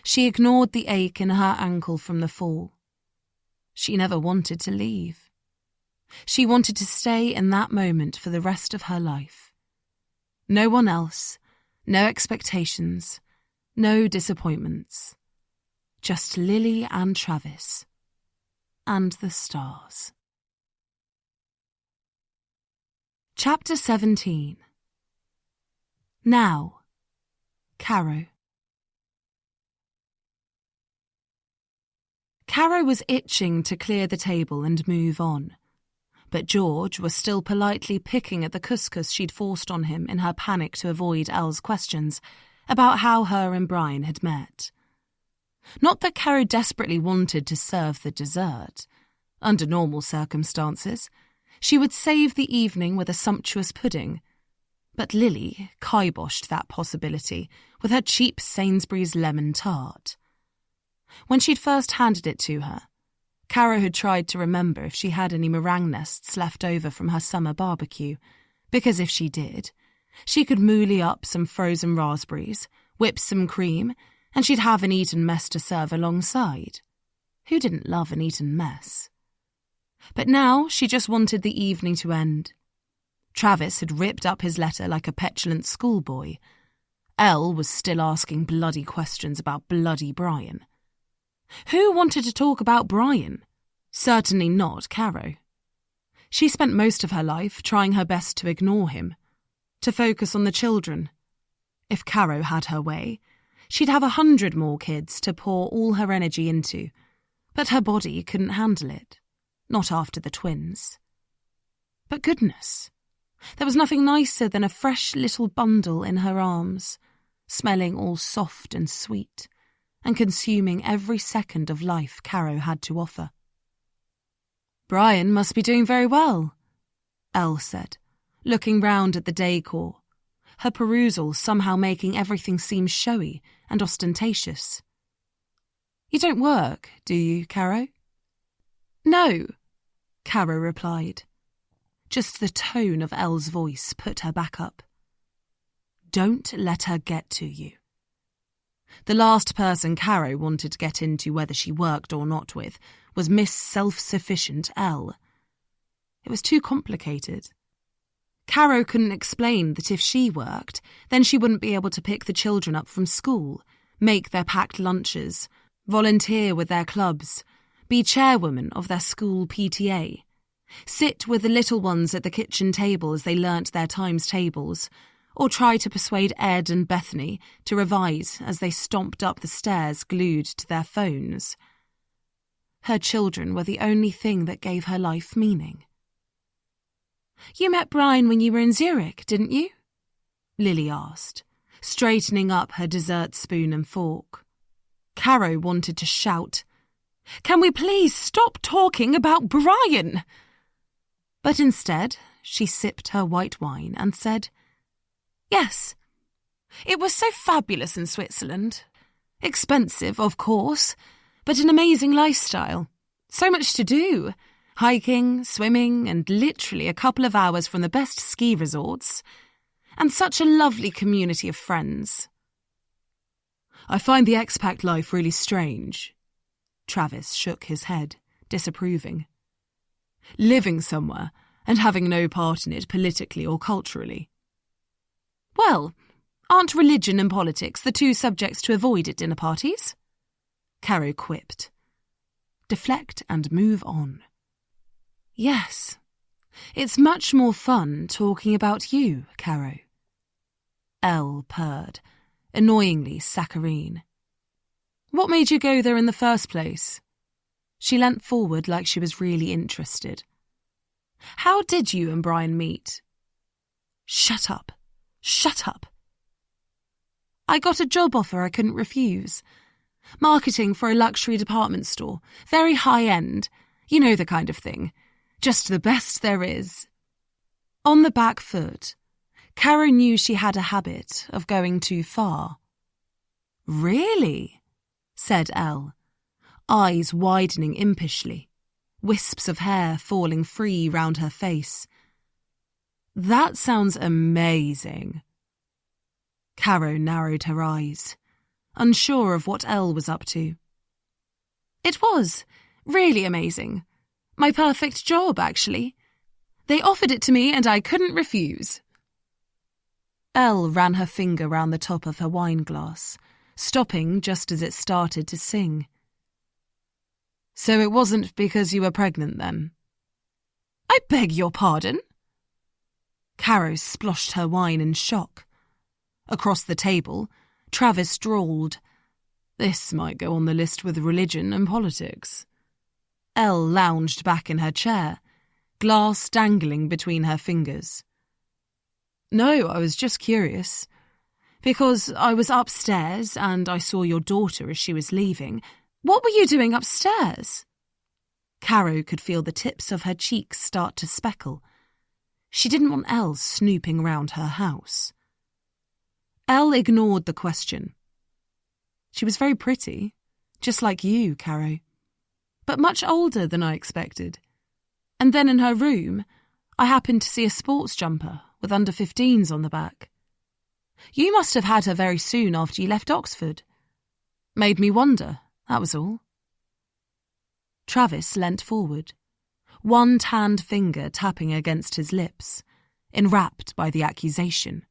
She ignored the ache in her ankle from the fall. She never wanted to leave. She wanted to stay in that moment for the rest of her life. No one else, no expectations, no disappointments. Just Lily and Travis. And the stars. Chapter 17. Now, Caro. Caro was itching to clear the table and move on, but George was still politely picking at the couscous she'd forced on him in her panic to avoid Elle's questions about how her and Brian had met. Not that Caro desperately wanted to serve the dessert. Under normal circumstances, she would save the evening with a sumptuous pudding, but Lily kiboshed that possibility with her cheap Sainsbury's lemon tart. When she'd first handed it to her, Caro had tried to remember if she had any meringue nests left over from her summer barbecue, because if she did, she could mooley up some frozen raspberries, whip some cream, and she'd have an Eton mess to serve alongside. Who didn't love an Eton mess? But now she just wanted the evening to end. Travis had ripped up his letter like a petulant schoolboy. Elle was still asking bloody questions about bloody Brian. Who wanted to talk about Brian? Certainly not Caro. She spent most of her life trying her best to ignore him, to focus on the children. If Caro had her way, she'd have 100 more kids to pour all her energy into, but her body couldn't handle it, not after the twins. But goodness, there was nothing nicer than a fresh little bundle in her arms, smelling all soft and sweet, and consuming every second of life Caro had to offer. Brian must be doing very well, Elle said, looking round at the decor, her perusal somehow making everything seem showy and ostentatious. You don't work, do you, Caro? No, Caro replied. Just the tone of Elle's voice put her back up. Don't let her get to you. The last person Caro wanted to get into whether she worked or not with was Miss Self-Sufficient Elle. It was too complicated. Caro couldn't explain that if she worked, then she wouldn't be able to pick the children up from school, make their packed lunches, volunteer with their clubs, be chairwoman of their school PTA, sit with the little ones at the kitchen table as they learnt their times tables, or try to persuade Ed and Bethany to revise as they stomped up the stairs glued to their phones. Her children were the only thing that gave her life meaning. You met Brian when you were in Zurich, didn't you? Lily asked, straightening up her dessert spoon and fork. Caro wanted to shout, Can we please stop talking about Brian? But instead, she sipped her white wine and said, Yes, it was so fabulous in Switzerland. Expensive, of course, but an amazing lifestyle. So much to do. Hiking, swimming, and literally a couple of hours from the best ski resorts. And such a lovely community of friends. I find the expat life really strange. Travis shook his head, disapproving. Living somewhere and having no part in it politically or culturally. Well, aren't religion and politics the two subjects to avoid at dinner parties? Caro quipped. Deflect and move on. Yes, it's much more fun talking about you, Caro. Elle purred, annoyingly saccharine. What made you go there in the first place? She leant forward like she was really interested. How did you and Brian meet? Shut up. Shut up. I got a job offer I couldn't refuse. Marketing for a luxury department store. Very high-end. You know the kind of thing. Just the best there is. On the back foot, Caro knew she had a habit of going too far. Really? Said Elle, eyes widening impishly, wisps of hair falling free round her face. That sounds amazing. Caro narrowed her eyes, unsure of what Elle was up to. It was really amazing. My perfect job, actually. They offered it to me and I couldn't refuse. Elle ran her finger round the top of her wine glass, stopping just as it started to sing. So it wasn't because you were pregnant then? I beg your pardon? Caro sploshed her wine in shock. Across the table, Travis drawled, This might go on the list with religion and politics. Elle lounged back in her chair, glass dangling between her fingers. No, I was just curious. Because I was upstairs and I saw your daughter as she was leaving. What were you doing upstairs? Caro could feel the tips of her cheeks start to speckle. She didn't want Elle snooping round her house. Elle ignored the question. She was very pretty, just like you, Caro, but much older than I expected. And then in her room, I happened to see a sports jumper with under 15s on the back. You must have had her very soon after you left Oxford. Made me wonder, that was all. Travis leant forward, one tanned finger tapping against his lips, enwrapped by the accusation.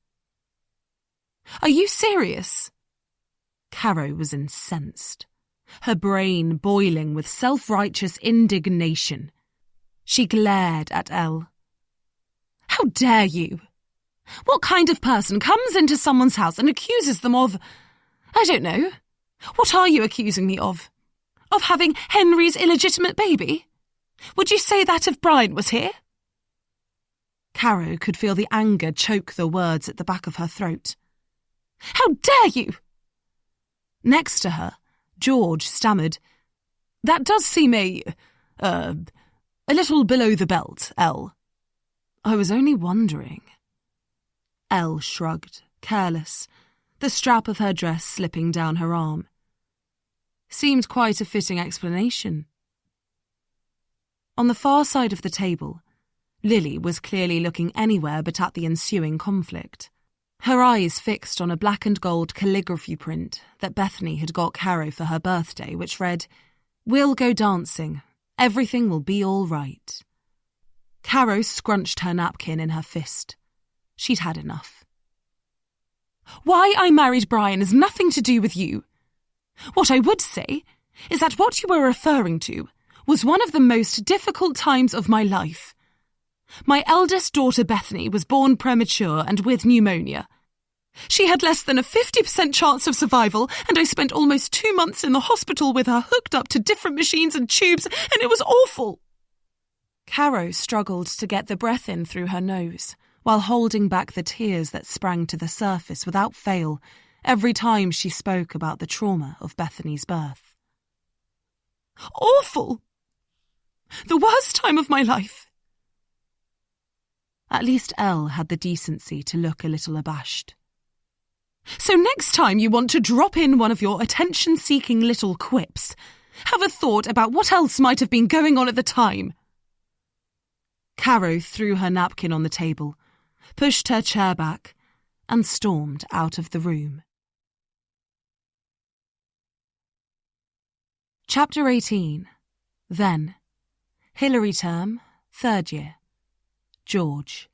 Are you serious? Caro was incensed, her brain boiling with self-righteous indignation. She glared at Elle. How dare you? What kind of person comes into someone's house and accuses them of... I don't know. What are you accusing me of? Of having Henry's illegitimate baby? Would you say that if Brian was here? Caro could feel the anger choke the words at the back of her throat. How dare you? Next to her, George stammered, That does seem a little below the belt, Elle. I was only wondering. Elle shrugged, careless, the strap of her dress slipping down her arm. Seemed quite a fitting explanation. On the far side of the table, Lily was clearly looking anywhere but at the ensuing conflict, her eyes fixed on a black and gold calligraphy print that Bethany had got Caro for her birthday, which read, We'll go dancing. Everything will be all right. Caro scrunched her napkin in her fist. She'd had enough. Why I married Brian has nothing to do with you. What I would say is that what you were referring to was one of the most difficult times of my life. My eldest daughter Bethany was born premature and with pneumonia. She had less than a 50% chance of survival, and I spent almost 2 months in the hospital with her hooked up to different machines and tubes, and it was awful. Caro struggled to get the breath in through her nose, while holding back the tears that sprang to the surface without fail every time she spoke about the trauma of Bethany's birth. Awful! The worst time of my life. At least Elle had the decency to look a little abashed. So next time you want to drop in one of your attention-seeking little quips, have a thought about what else might have been going on at the time. Caro threw her napkin on the table, pushed her chair back, and stormed out of the room. Chapter 18. Then. Hilary term, 3rd year. George.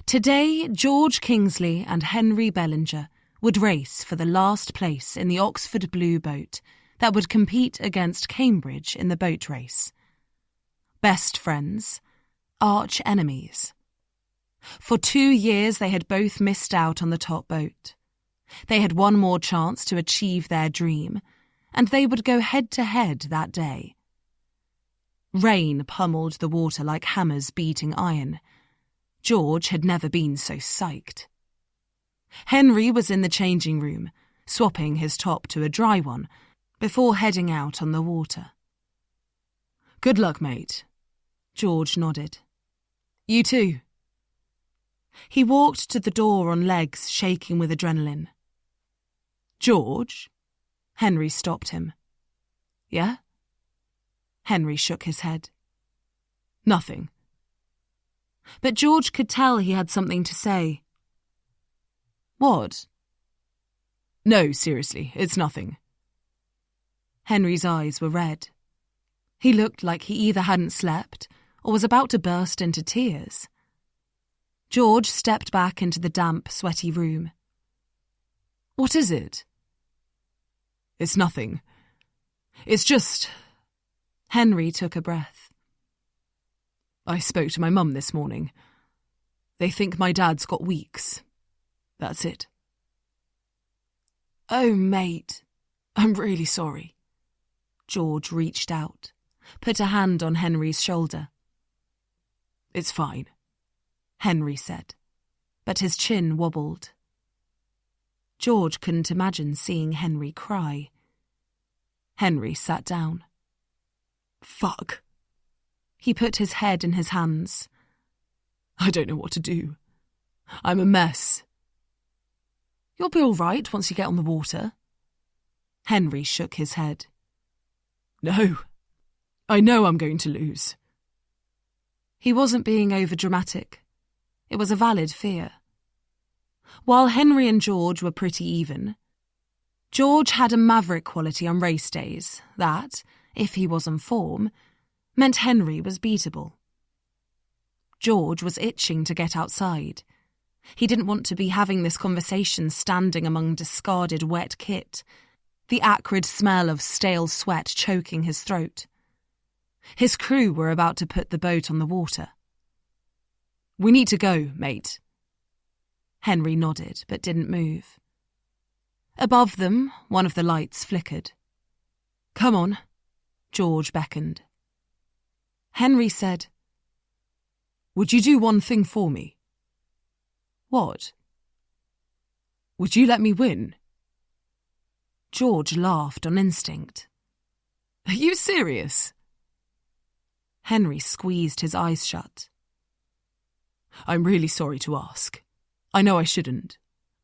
Today, George Kingsley and Henry Bellinger would race for the last place in the Oxford Blue boat that would compete against Cambridge in the boat race. Best friends, arch enemies. For 2 years they had both missed out on the top boat. They had one more chance to achieve their dream, and they would go head-to-head that day. Rain pummeled the water like hammers beating iron. George had never been so psyched. Henry was in the changing room, swapping his top to a dry one, before heading out on the water. "Good luck, mate." George nodded. "You too." He walked to the door on legs shaking with adrenaline. "George?" Henry stopped him. "Yeah?" Henry shook his head. "Nothing." But George could tell he had something to say. "What?" "No, seriously, it's nothing." Henry's eyes were red. He looked like he either hadn't slept or was about to burst into tears. George stepped back into the damp, sweaty room. "What is it?" "It's nothing. It's just..." Henry took a breath. "I spoke to my mum this morning. They think my dad's got weeks. That's it." "Oh, mate, I'm really sorry." George reached out, put a hand on Henry's shoulder. "It's fine," Henry said, but his chin wobbled. George couldn't imagine seeing Henry cry. Henry sat down. "Fuck." He put his head in his hands. "I don't know what to do. I'm a mess." "You'll be all right once you get on the water." Henry shook his head. "No, I know I'm going to lose." He wasn't being overdramatic. It was a valid fear. While Henry and George were pretty even, George had a maverick quality on race days that, if he was on form, meant Henry was beatable. George was itching to get outside. He didn't want to be having this conversation standing among discarded wet kit, the acrid smell of stale sweat choking his throat. His crew were about to put the boat on the water. "We need to go, mate." Henry nodded, but didn't move. Above them, one of the lights flickered. "Come on," George beckoned. Henry said, "Would you do one thing for me?" "What?" "Would you let me win?" George laughed on instinct. "Are you serious?" Henry squeezed his eyes shut. "I'm really sorry to ask. I know I shouldn't.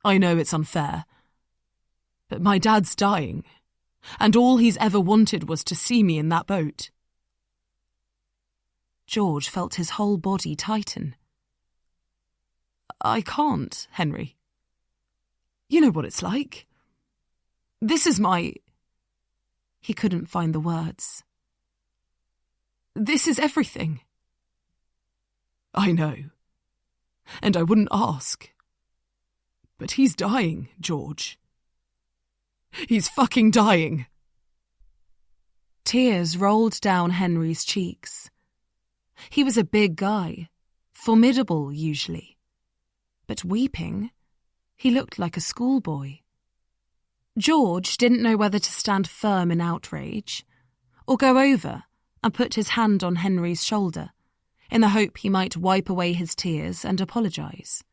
I know it's unfair. But my dad's dying, and all he's ever wanted was to see me in that boat." George felt his whole body tighten. "I can't, Henry. You know what it's like. This is my..." He couldn't find the words. "This is everything." "I know. And I wouldn't ask. But he's dying, George. He's fucking dying." Tears rolled down Henry's cheeks. He was a big guy, formidable usually. But weeping, he looked like a schoolboy. George didn't know whether to stand firm in outrage or go over and put his hand on Henry's shoulder in the hope he might wipe away his tears and apologise.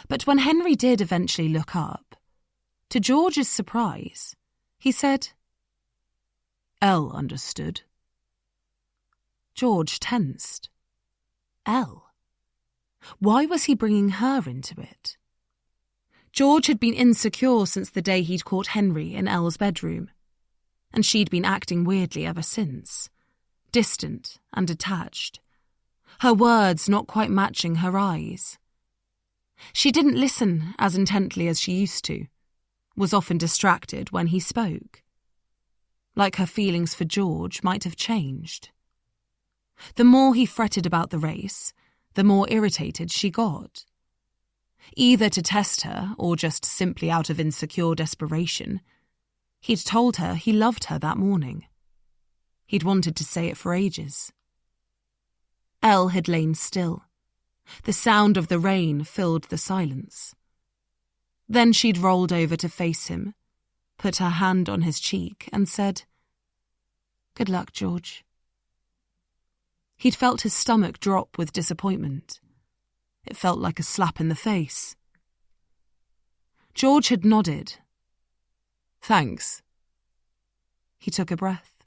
But when Henry did eventually look up, to George's surprise, he said, "Elle understood." George tensed. Elle? Why was he bringing her into it? George had been insecure since the day he'd caught Henry in Elle's bedroom, and she'd been acting weirdly ever since, distant and detached, her words not quite matching her eyes. She didn't listen as intently as she used to, was often distracted when he spoke. Like her feelings for George might have changed. The more he fretted about the race, the more irritated she got. Either to test her or just simply out of insecure desperation, he'd told her he loved her that morning. He'd wanted to say it for ages. Elle had lain still. The sound of the rain filled the silence. Then she'd rolled over to face him, put her hand on his cheek and said, "Good luck, George." He'd felt his stomach drop with disappointment. It felt like a slap in the face. George had nodded. "Thanks." He took a breath,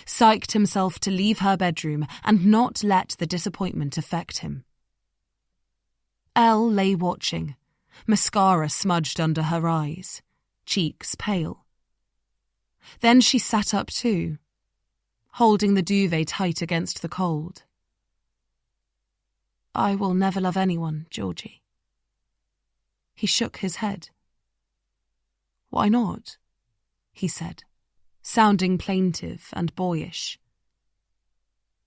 psyched himself to leave her bedroom and not let the disappointment affect him. Elle lay watching, mascara smudged under her eyes, cheeks pale. Then she sat up too, holding the duvet tight against the cold. "I will never love anyone, Georgie." He shook his head. "Why not?" he said, sounding plaintive and boyish.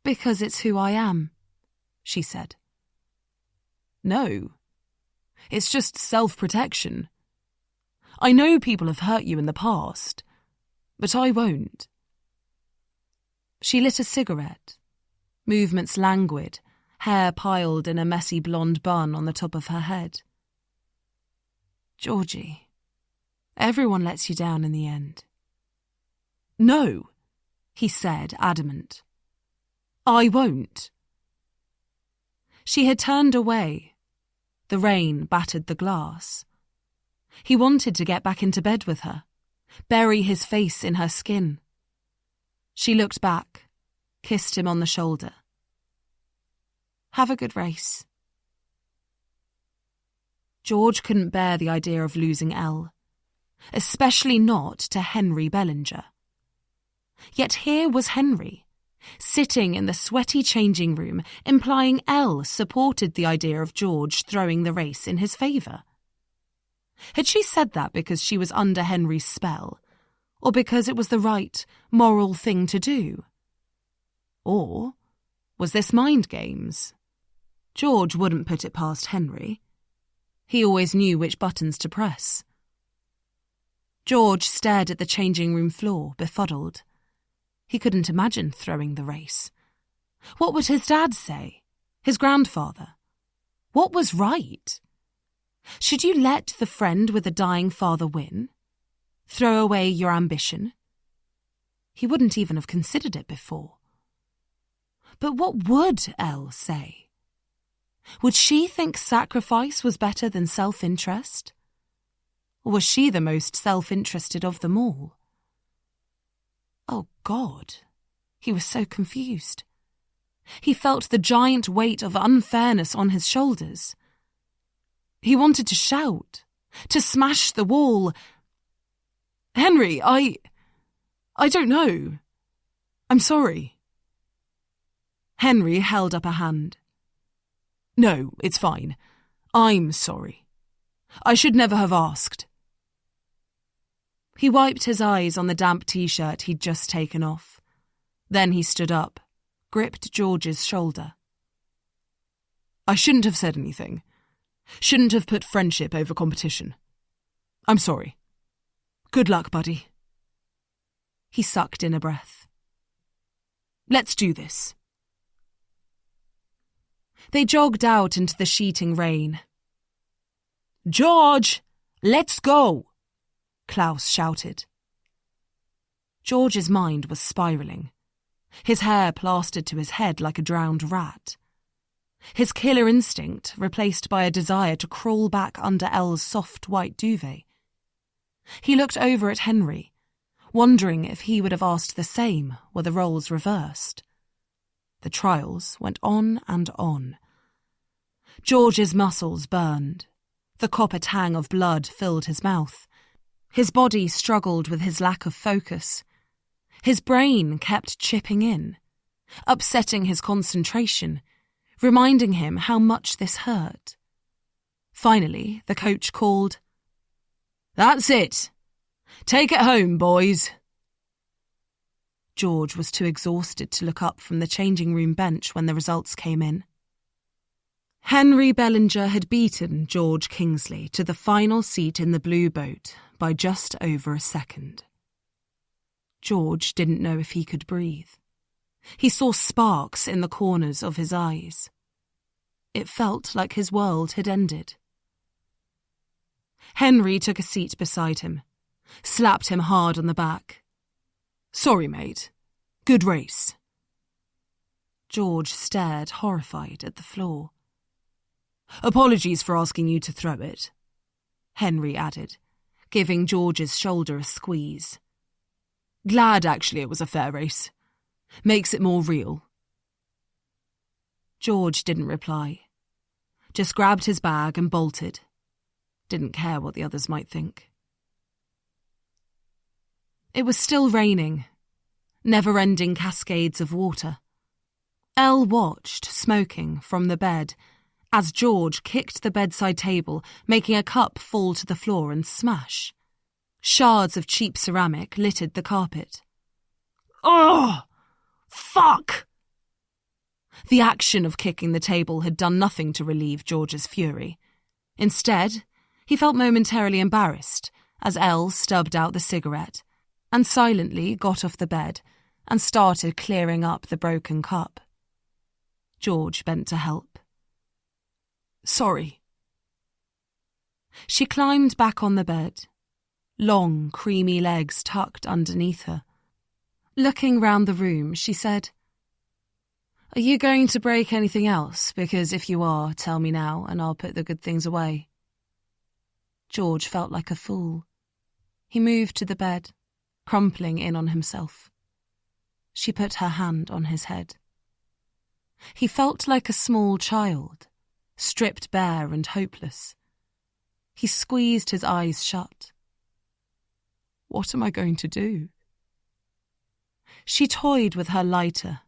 "Because it's who I am," she said. "No. It's just self-protection. I know people have hurt you in the past, but I won't." She lit a cigarette, movements languid, hair piled in a messy blonde bun on the top of her head. "Georgie, everyone lets you down in the end." "No," he said, adamant. "I won't." She had turned away. The rain battered the glass. He wanted to get back into bed with her, bury his face in her skin. She looked back, kissed him on the shoulder. "Have a good race." George couldn't bear the idea of losing Elle, especially not to Henry Bellinger. Yet here was Henry, sitting in the sweaty changing room, implying Elle supported the idea of George throwing the race in his favour. Had she said that because she was under Henry's spell, or because it was the right, moral thing to do? Or was this mind games? George wouldn't put it past Henry. He always knew which buttons to press. George stared at the changing room floor, befuddled. He couldn't imagine throwing the race. What would his dad say? His grandfather? What was right? Should you let the friend with a dying father win? Throw away your ambition? He wouldn't even have considered it before. But what would Elle say? Would she think sacrifice was better than self-interest? Or was she the most self-interested of them all? Oh, God. He was so confused. He felt the giant weight of unfairness on his shoulders. He wanted to shout, to smash the wall. "Henry, I don't know. I'm sorry." Henry held up a hand. "No, it's fine. I'm sorry. I should never have asked." He wiped his eyes on the damp t-shirt he'd just taken off. Then he stood up, gripped George's shoulder. "I shouldn't have said anything. Shouldn't have put friendship over competition. I'm sorry. Good luck, buddy." He sucked in a breath. "Let's do this." They jogged out into the sheeting rain. "George, let's go!" Klaus shouted. George's mind was spiralling, his hair plastered to his head like a drowned rat. His killer instinct replaced by a desire to crawl back under Elle's soft white duvet. He looked over at Henry, wondering if he would have asked the same were the roles reversed. The trials went on and on. George's muscles burned. The copper tang of blood filled his mouth. His body struggled with his lack of focus. His brain kept chipping in, upsetting his concentration, reminding him how much this hurt. Finally, the coach called, "That's it. Take it home, boys." George was too exhausted to look up from the changing room bench when the results came in. Henry Bellinger had beaten George Kingsley to the final seat in the blue boat by just over a second. George didn't know if he could breathe. He saw sparks in the corners of his eyes. It felt like his world had ended. Henry took a seat beside him, slapped him hard on the back. "Sorry, mate. Good race." George stared horrified at the floor. "Apologies for asking you to throw it," Henry added, giving George's shoulder a squeeze. "Glad, actually, it was a fair race. Makes it more real." George didn't reply. Just grabbed his bag and bolted. Didn't care what the others might think. It was still raining, never-ending cascades of water. Elle watched, smoking, from the bed, as George kicked the bedside table, making a cup fall to the floor and smash. Shards of cheap ceramic littered the carpet. "Oh! Fuck!" The action of kicking the table had done nothing to relieve George's fury. Instead, he felt momentarily embarrassed as Elle stubbed out the cigarette and silently got off the bed and started clearing up the broken cup. George bent to help. "Sorry." She climbed back on the bed, long, creamy legs tucked underneath her. Looking round the room, she said, "Are you going to break anything else? Because if you are, tell me now and I'll put the good things away." George felt like a fool. He moved to the bed, crumpling in on himself. She put her hand on his head. He felt like a small child, stripped bare and hopeless. He squeezed his eyes shut. "What am I going to do?" She toyed with her lighter,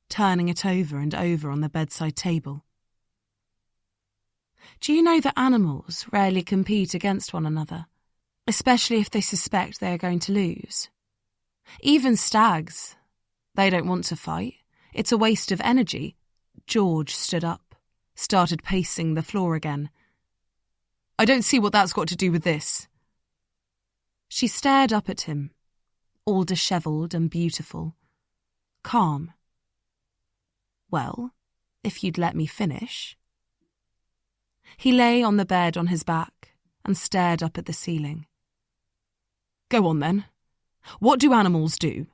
turning it over and over on the bedside table. "Do you know that animals rarely compete against one another, especially if they suspect they are going to lose? Even stags. They don't want to fight. It's a waste of energy." George stood up, started pacing the floor again. "I don't see what that's got to do with this." She stared up at him, all dishevelled and beautiful, calm. "Well, if you'd let me finish." He lay on the bed on his back and stared up at the ceiling. "Go on then. What do animals do?"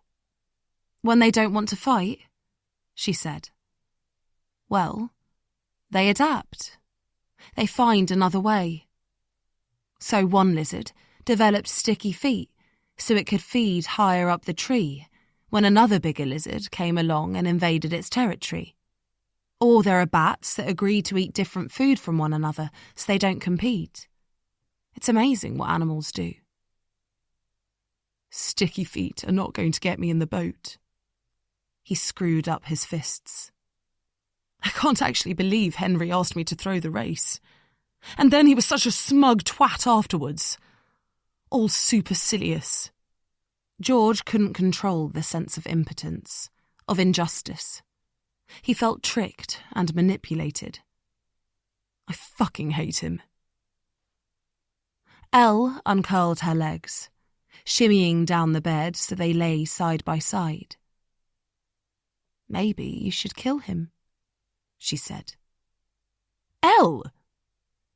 "When they don't want to fight," she said. "Well, they adapt. They find another way. So one lizard developed sticky feet so it could feed higher up the tree when another bigger lizard came along and invaded its territory. Or there are bats that agree to eat different food from one another so they don't compete. It's amazing what animals do." "Sticky feet are not going to get me in the boat." He screwed up his fists. "I can't actually believe Henry asked me to throw the race. And then he was such a smug twat afterwards. All supercilious." George couldn't control the sense of impotence, of injustice. He felt tricked and manipulated. "I fucking hate him." Elle uncurled her legs, shimmying down the bed so they lay side by side. "Maybe you should kill him," she said. "Elle!"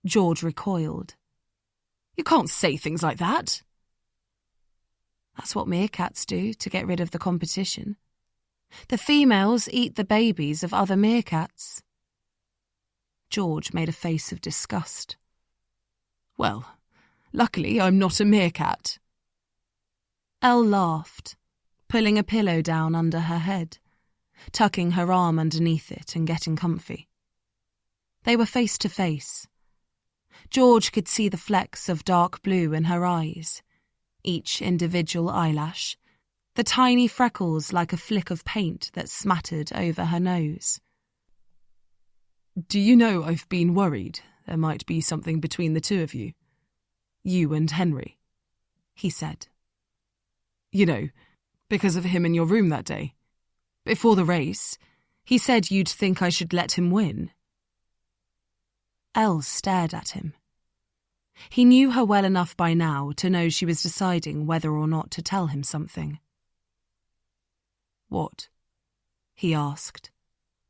George recoiled. "You can't say things like that." "That's what meerkats do to get rid of the competition. The females eat the babies of other meerkats." George made a face of disgust. "Well, luckily I'm not a meerkat." Elle laughed, pulling a pillow down under her head, tucking her arm underneath it and getting comfy. They were face to face. George could see the flecks of dark blue in her eyes, each individual eyelash, the tiny freckles like a flick of paint that smattered over her nose. "Do you know I've been worried there might be something between the two of you? You and Henry," he said. "You know, because of him in your room that day. Before the race, he said you'd think I should let him win." Elle stared at him. He knew her well enough by now to know she was deciding whether or not to tell him something. "What?" he asked,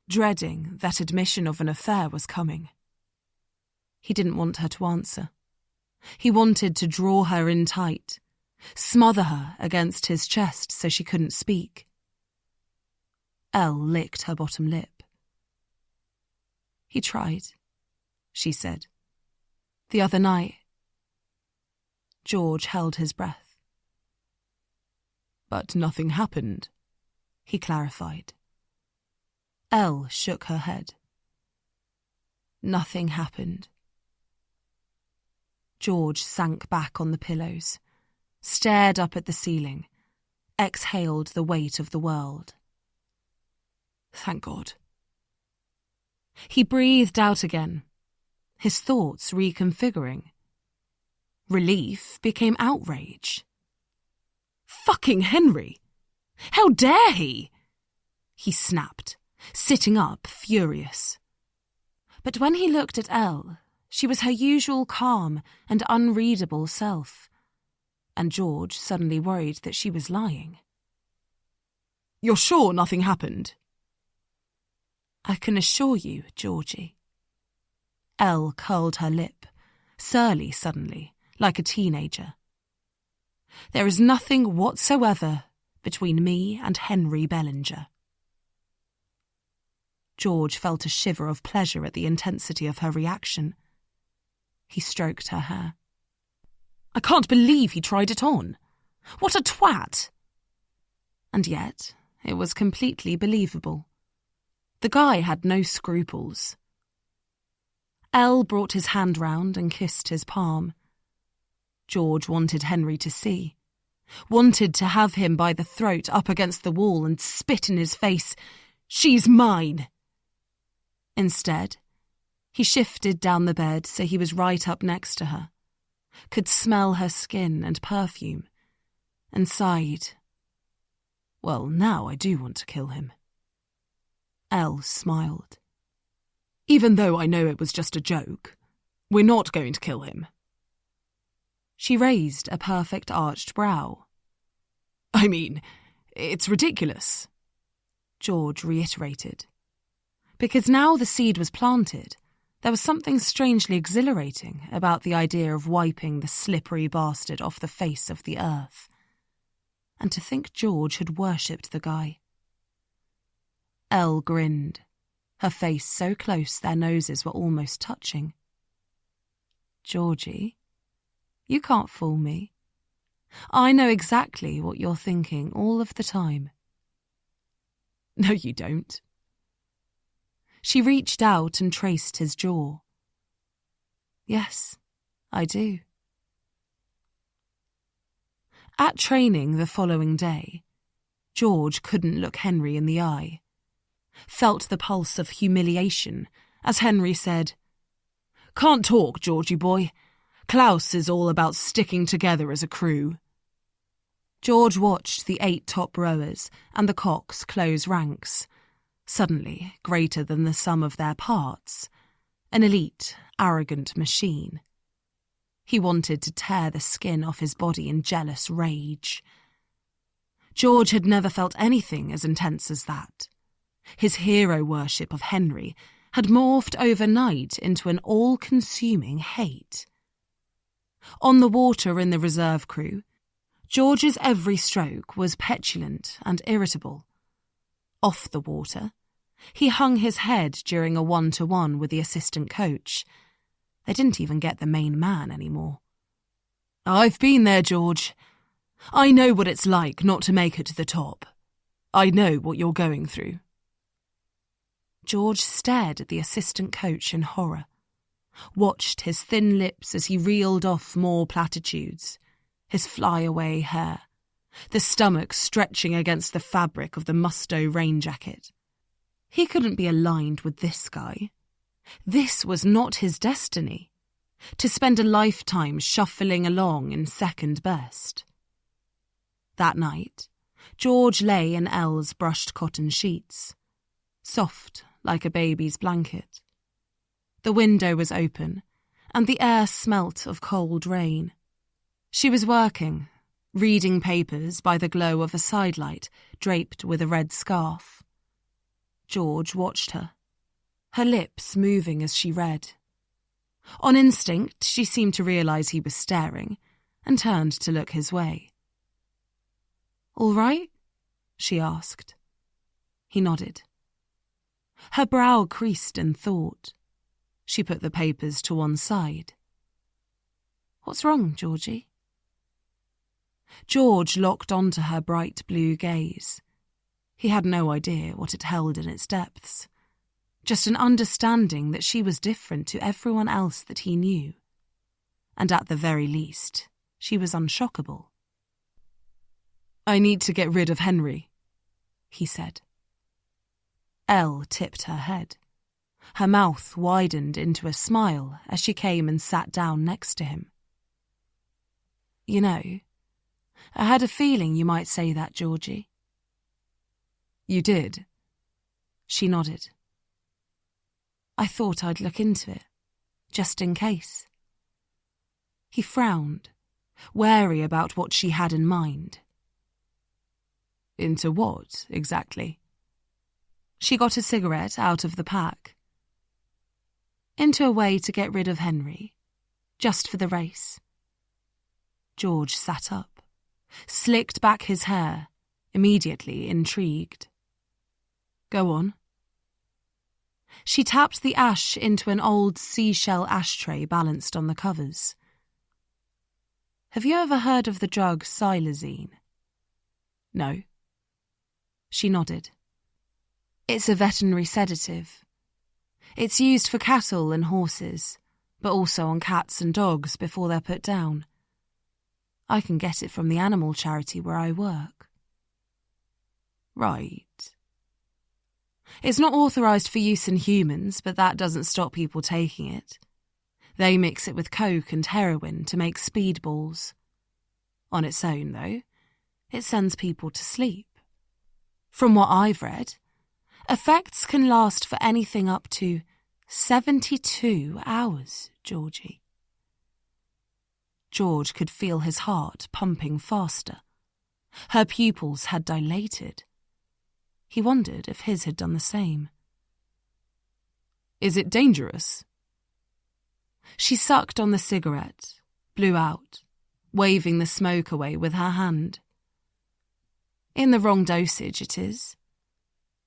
dreading that admission of an affair was coming. He didn't want her to answer. He wanted to draw her in tight, smother her against his chest so she couldn't speak. Elle licked her bottom lip. "He tried," she said. "The other night." George held his breath. "But nothing happened," he clarified. Elle shook her head. "Nothing happened." George sank back on the pillows, stared up at the ceiling, exhaled the weight of the world. Thank God. He breathed out again, his thoughts reconfiguring. Relief became outrage. Fucking Henry! How dare he? He snapped, sitting up, furious. But when he looked at Elle, she was her usual calm and unreadable self, and George suddenly worried that she was lying. "You're sure nothing happened?" "I can assure you, Georgie." Elle curled her lip, surly suddenly, like a teenager. "There is nothing whatsoever between me and Henry Bellinger." George felt a shiver of pleasure at the intensity of her reaction. He stroked her hair. "I can't believe he tried it on. What a twat!" And yet, it was completely believable. The guy had no scruples. Elle brought his hand round and kissed his palm. George wanted Henry to see, wanted to have him by the throat up against the wall and spit in his face, "She's mine!" Instead, he shifted down the bed so he was right up next to her, could smell her skin and perfume, and sighed. "Well, now I do want to kill him." Elle smiled. "Even though I know it was just a joke, we're not going to kill him." She raised a perfect arched brow. "I mean, it's ridiculous," George reiterated. Because now the seed was planted, there was something strangely exhilarating about the idea of wiping the slippery bastard off the face of the earth. And to think George had worshipped the guy. Elle grinned, her face so close their noses were almost touching. "Georgie, you can't fool me. I know exactly what you're thinking all of the time." "No, you don't." She reached out and traced his jaw. "Yes, I do." At training the following day, George couldn't look Henry in the eye. Felt the pulse of humiliation as Henry said, "Can't talk, Georgie boy. Klaus is all about sticking together as a crew." George watched the 8 top rowers and the cocks close ranks, suddenly greater than the sum of their parts, an elite, arrogant machine. He wanted to tear the skin off his body in jealous rage. George had never felt anything as intense as that. His hero worship of Henry had morphed overnight into an all-consuming hate. On the water in the reserve crew, George's every stroke was petulant and irritable. Off the water, he hung his head during a 1-to-1 with the assistant coach. They didn't even get the main man anymore. "I've been there, George. I know what it's like not to make it to the top. I know what you're going through." George stared at the assistant coach in horror, watched his thin lips as he reeled off more platitudes, his flyaway hair, the stomach stretching against the fabric of the Musto rain jacket. He couldn't be aligned with this guy. This was not his destiny, to spend a lifetime shuffling along in second best. That night, George lay in Elle's brushed cotton sheets, soft like a baby's blanket. The window was open, and the air smelt of cold rain. She was working, reading papers by the glow of a sidelight draped with a red scarf. George watched her, her lips moving as she read. On instinct, she seemed to realise he was staring and turned to look his way. "All right?" she asked. He nodded. Her brow creased in thought. She put the papers to one side. "What's wrong, Georgie?" George locked onto her bright blue gaze. He had no idea what it held in its depths, just an understanding that she was different to everyone else that he knew, and at the very least, she was unshockable. "I need to get rid of Henry," he said. Elle tipped her head. Her mouth widened into a smile as she came and sat down next to him. "You know, I had a feeling you might say that, Georgie." "You did?" She nodded. "I thought I'd look into it, just in case." He frowned, wary about what she had in mind. "Into what, exactly?" She got a cigarette out of the pack. "Into a way to get rid of Henry, just for the race." George sat up, slicked back his hair, immediately intrigued. "Go on." She tapped the ash into an old seashell ashtray balanced on the covers. "Have you ever heard of the drug xylazine?" "No." She nodded. "It's a veterinary sedative. It's used for cattle and horses, but also on cats and dogs before they're put down. I can get it from the animal charity where I work." "Right." "It's not authorised for use in humans, but that doesn't stop people taking it. They mix it with coke and heroin to make speedballs. On its own, though, it sends people to sleep. From what I've read, effects can last for anything up to 72 hours, Georgie." George could feel his heart pumping faster. Her pupils had dilated. He wondered if his had done the same. "Is it dangerous?" She sucked on the cigarette, blew out, waving the smoke away with her hand. "In the wrong dosage, it is.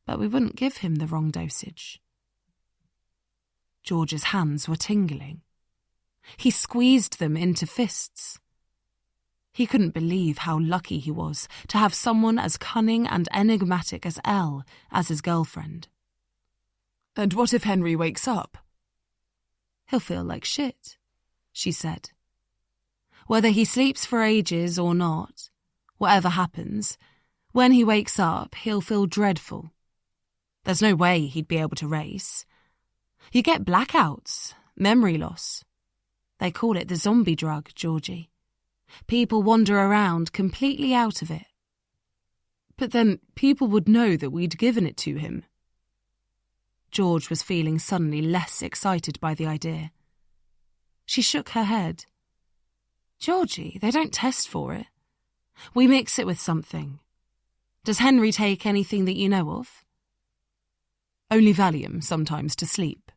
But we wouldn't give him the wrong dosage." George's hands were tingling. He squeezed them into fists. He couldn't believe how lucky he was to have someone as cunning and enigmatic as Elle as his girlfriend. "And what if Henry wakes up?" "He'll feel like shit," she said. "Whether he sleeps for ages or not, whatever happens, when he wakes up, he'll feel dreadful. There's no way he'd be able to race. You get blackouts, memory loss. They call it the zombie drug, Georgie. People wander around completely out of it." "But then people would know that we'd given it to him." George was feeling suddenly less excited by the idea. She shook her head. "Georgie, they don't test for it. We mix it with something. Does Henry take anything that you know of?" "Only Valium, sometimes to sleep."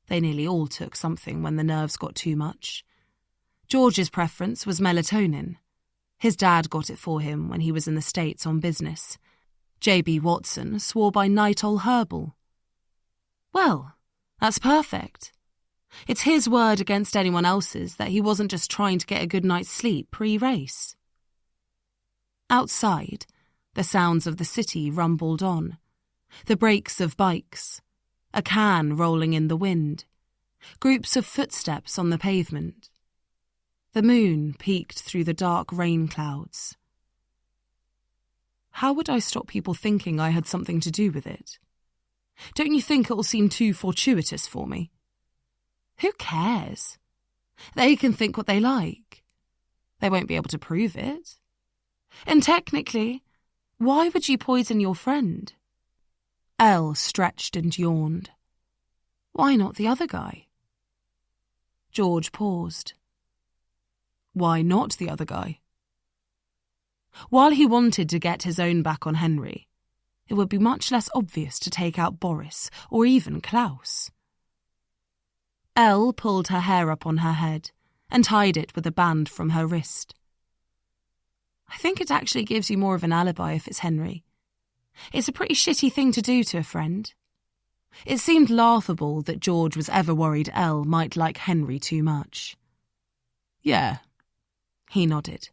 They nearly all took something when the nerves got too much. George's preference was melatonin. His dad got it for him when he was in the States on business. J.B. Watson swore by Nitol Herbal. Well, that's perfect. It's his word against anyone else's that he wasn't just trying to get a good night's sleep pre-race. Outside, the sounds of the city rumbled on. The brakes of bikes, a can rolling in the wind, groups of footsteps on the pavement. The moon peeked through the dark rain clouds. "How would I stop people thinking I had something to do with it? Don't you think it'll seem too fortuitous for me?" "Who cares? They can think what they like. They won't be able to prove it. And technically, why would you poison your friend?" Elle stretched and yawned. "Why not the other guy?" George paused. "Why not the other guy?" While he wanted to get his own back on Henry, it would be much less obvious to take out Boris or even Klaus. Elle pulled her hair up on her head and tied it with a band from her wrist. I think it actually gives you more of an alibi if it's Henry. It's a pretty shitty thing to do to a friend. It seemed laughable that George was ever worried Elle might like Henry too much. Yeah. He nodded.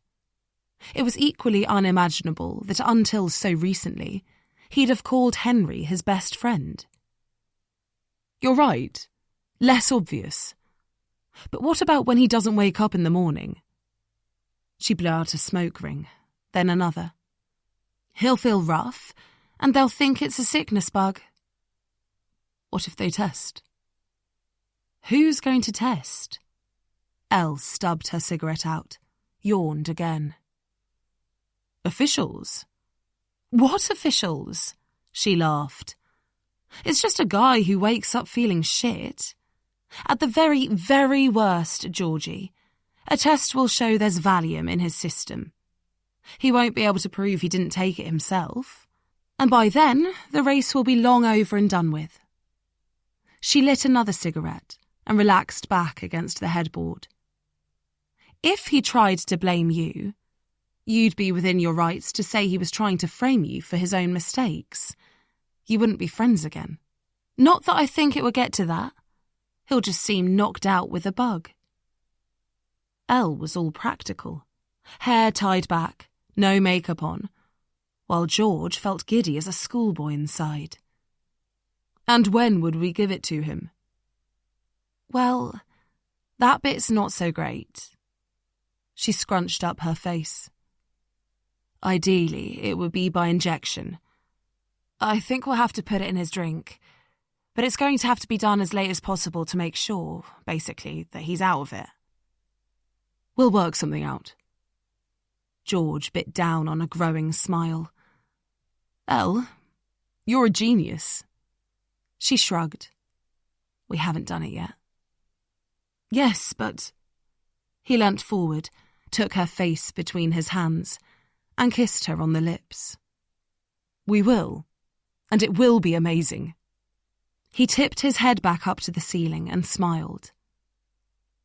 It was equally unimaginable that until so recently, he'd have called Henry his best friend. You're right. Less obvious. But what about when he doesn't wake up in the morning? She blew out a smoke ring, then another. He'll feel rough, and they'll think it's a sickness bug. What if they test? Who's going to test? Elle stubbed her cigarette out, yawned again. Officials? What officials? She laughed. It's just a guy who wakes up feeling shit. At the very, very worst, Georgie, a test will show there's Valium in his system. He won't be able to prove he didn't take it himself. And by then, the race will be long over and done with. She lit another cigarette and relaxed back against the headboard. If he tried to blame you, you'd be within your rights to say he was trying to frame you for his own mistakes. You wouldn't be friends again. Not that I think it would get to that. He'll just seem knocked out with a bug. Elle was all practical. Hair tied back, no makeup on, while George felt giddy as a schoolboy inside. And when would we give it to him? Well, that bit's not so great. She scrunched up her face. Ideally, it would be by injection. I think we'll have to put it in his drink, but it's going to have to be done as late as possible to make sure, basically, that he's out of it. We'll work something out. George bit down on a growing smile. Elle, you're a genius. She shrugged. We haven't done it yet. Yes, but... He leant forward, took her face between his hands, and kissed her on the lips. We will, and it will be amazing. He tipped his head back up to the ceiling and smiled.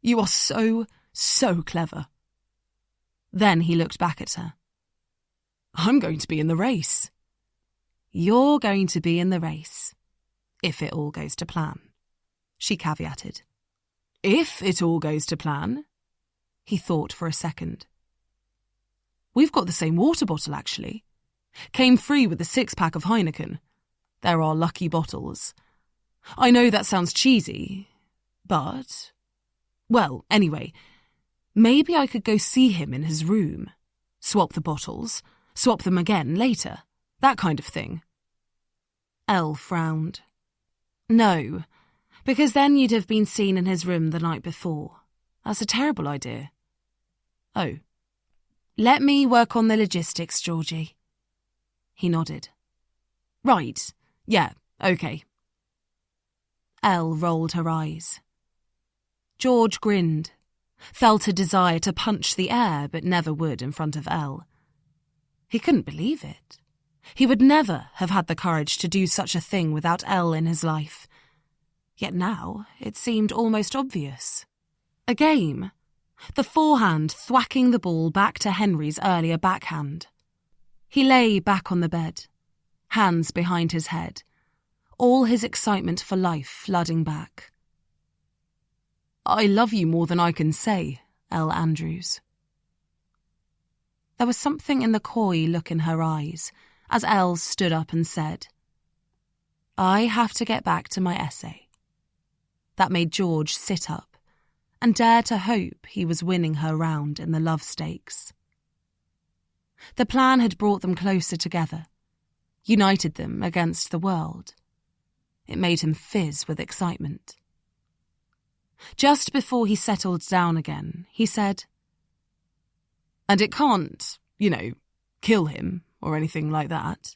You are so clever. Then he looked back at her. I'm going to be in the race. You're going to be in the race, if it all goes to plan, she caveated. If it all goes to plan? He thought for a second. We've got the same water bottle, actually. Came free with a 6-pack of Heineken. They're our lucky bottles. I know that sounds cheesy, but... Well, anyway, maybe I could go see him in his room. Swap the bottles, swap them again later. That kind of thing. Elle frowned. No, because then you'd have been seen in his room the night before. That's a terrible idea. Oh. Let me work on the logistics, Georgie. He nodded. Right. Yeah, okay. Elle rolled her eyes. George grinned, felt a desire to punch the air but never would in front of Elle. He couldn't believe it. He would never have had the courage to do such a thing without Elle in his life. Yet now it seemed almost obvious. A game. The forehand thwacking the ball back to Henry's earlier backhand. He lay back on the bed, hands behind his head, all his excitement for life flooding back. I love you more than I can say, Elle Andrews. There was something in the coy look in her eyes as Elle stood up and said, I have to get back to my essay. That made George sit up and dare to hope he was winning her round in the love stakes. The plan had brought them closer together, united them against the world. It made him fizz with excitement. Just before he settled down again, he said, And it can't, kill him or anything like that.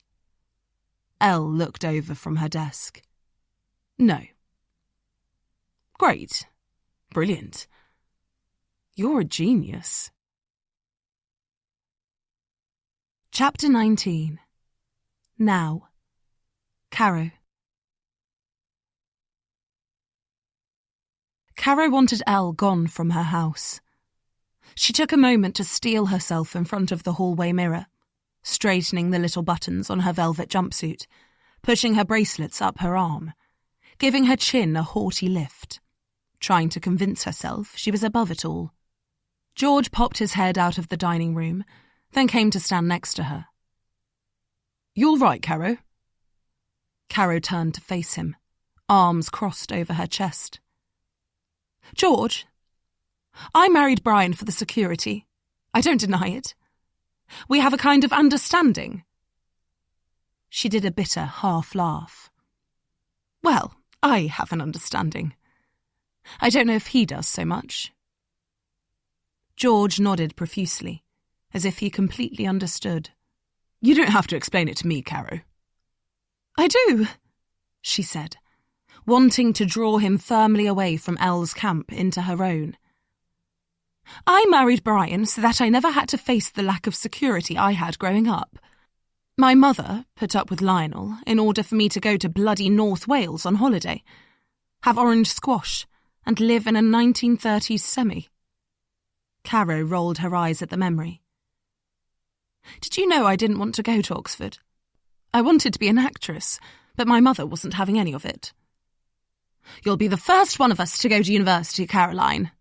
Elle looked over from her desk. No. Great. Brilliant. You're a genius. Chapter 19. Now. Caro. Caro wanted Elle gone from her house. She took a moment to steel herself in front of the hallway mirror, straightening the little buttons on her velvet jumpsuit, pushing her bracelets up her arm, giving her chin a haughty lift, trying to convince herself she was above it all. George popped his head out of the dining room, then came to stand next to her. "You all right, Caro?" Caro turned to face him, arms crossed over her chest. "George, I married Brian for the security. I don't deny it. We have a kind of understanding." She did a bitter half laugh. "Well, I have an understanding. I don't know if he does so much." George nodded profusely, as if he completely understood. "You don't have to explain it to me, Caro." "I do," she said, wanting to draw him firmly away from Elle's camp into her own. "I married Brian so that I never had to face the lack of security I had growing up. My mother put up with Lionel in order for me to go to bloody North Wales on holiday, have orange squash, and live in a 1930s semi." Caro rolled her eyes at the memory. "Did you know I didn't want to go to Oxford? I wanted to be an actress, but my mother wasn't having any of it." "You'll be the first one of us to go to university, Caroline."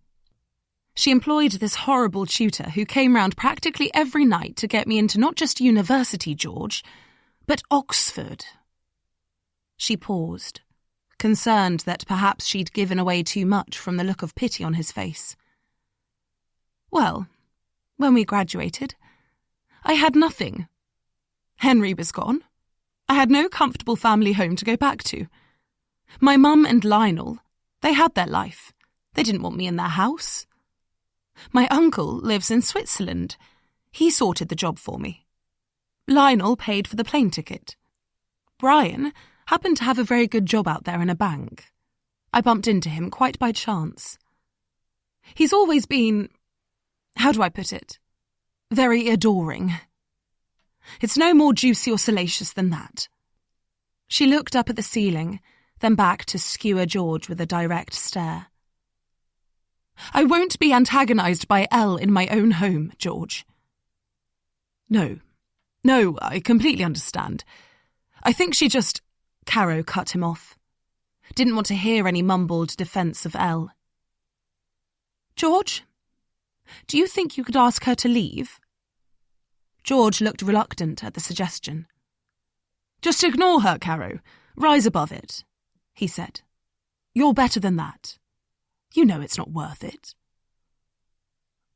She employed this horrible tutor who came round practically every night to get me into not just university, George, but Oxford. She paused, concerned that perhaps she'd given away too much from the look of pity on his face. "Well, when we graduated, I had nothing. Henry was gone. I had no comfortable family home to go back to. My mum and Lionel, they had their life. They didn't want me in their house. My uncle lives in Switzerland. He sorted the job for me. Lionel paid for the plane ticket. Brian happened to have a very good job out there in a bank. I bumped into him quite by chance. He's always been, how do I put it, very adoring. It's no more juicy or salacious than that." She looked up at the ceiling, then back to skewer George with a direct stare. "I won't be antagonised by Elle in my own home, George." No, I completely understand. I think she just..." Caro cut him off. Didn't want to hear any mumbled defence of Elle. "George, do you think you could ask her to leave?" George looked reluctant at the suggestion. "Just ignore her, Caro. Rise above it," he said. "You're better than that. You know it's not worth it."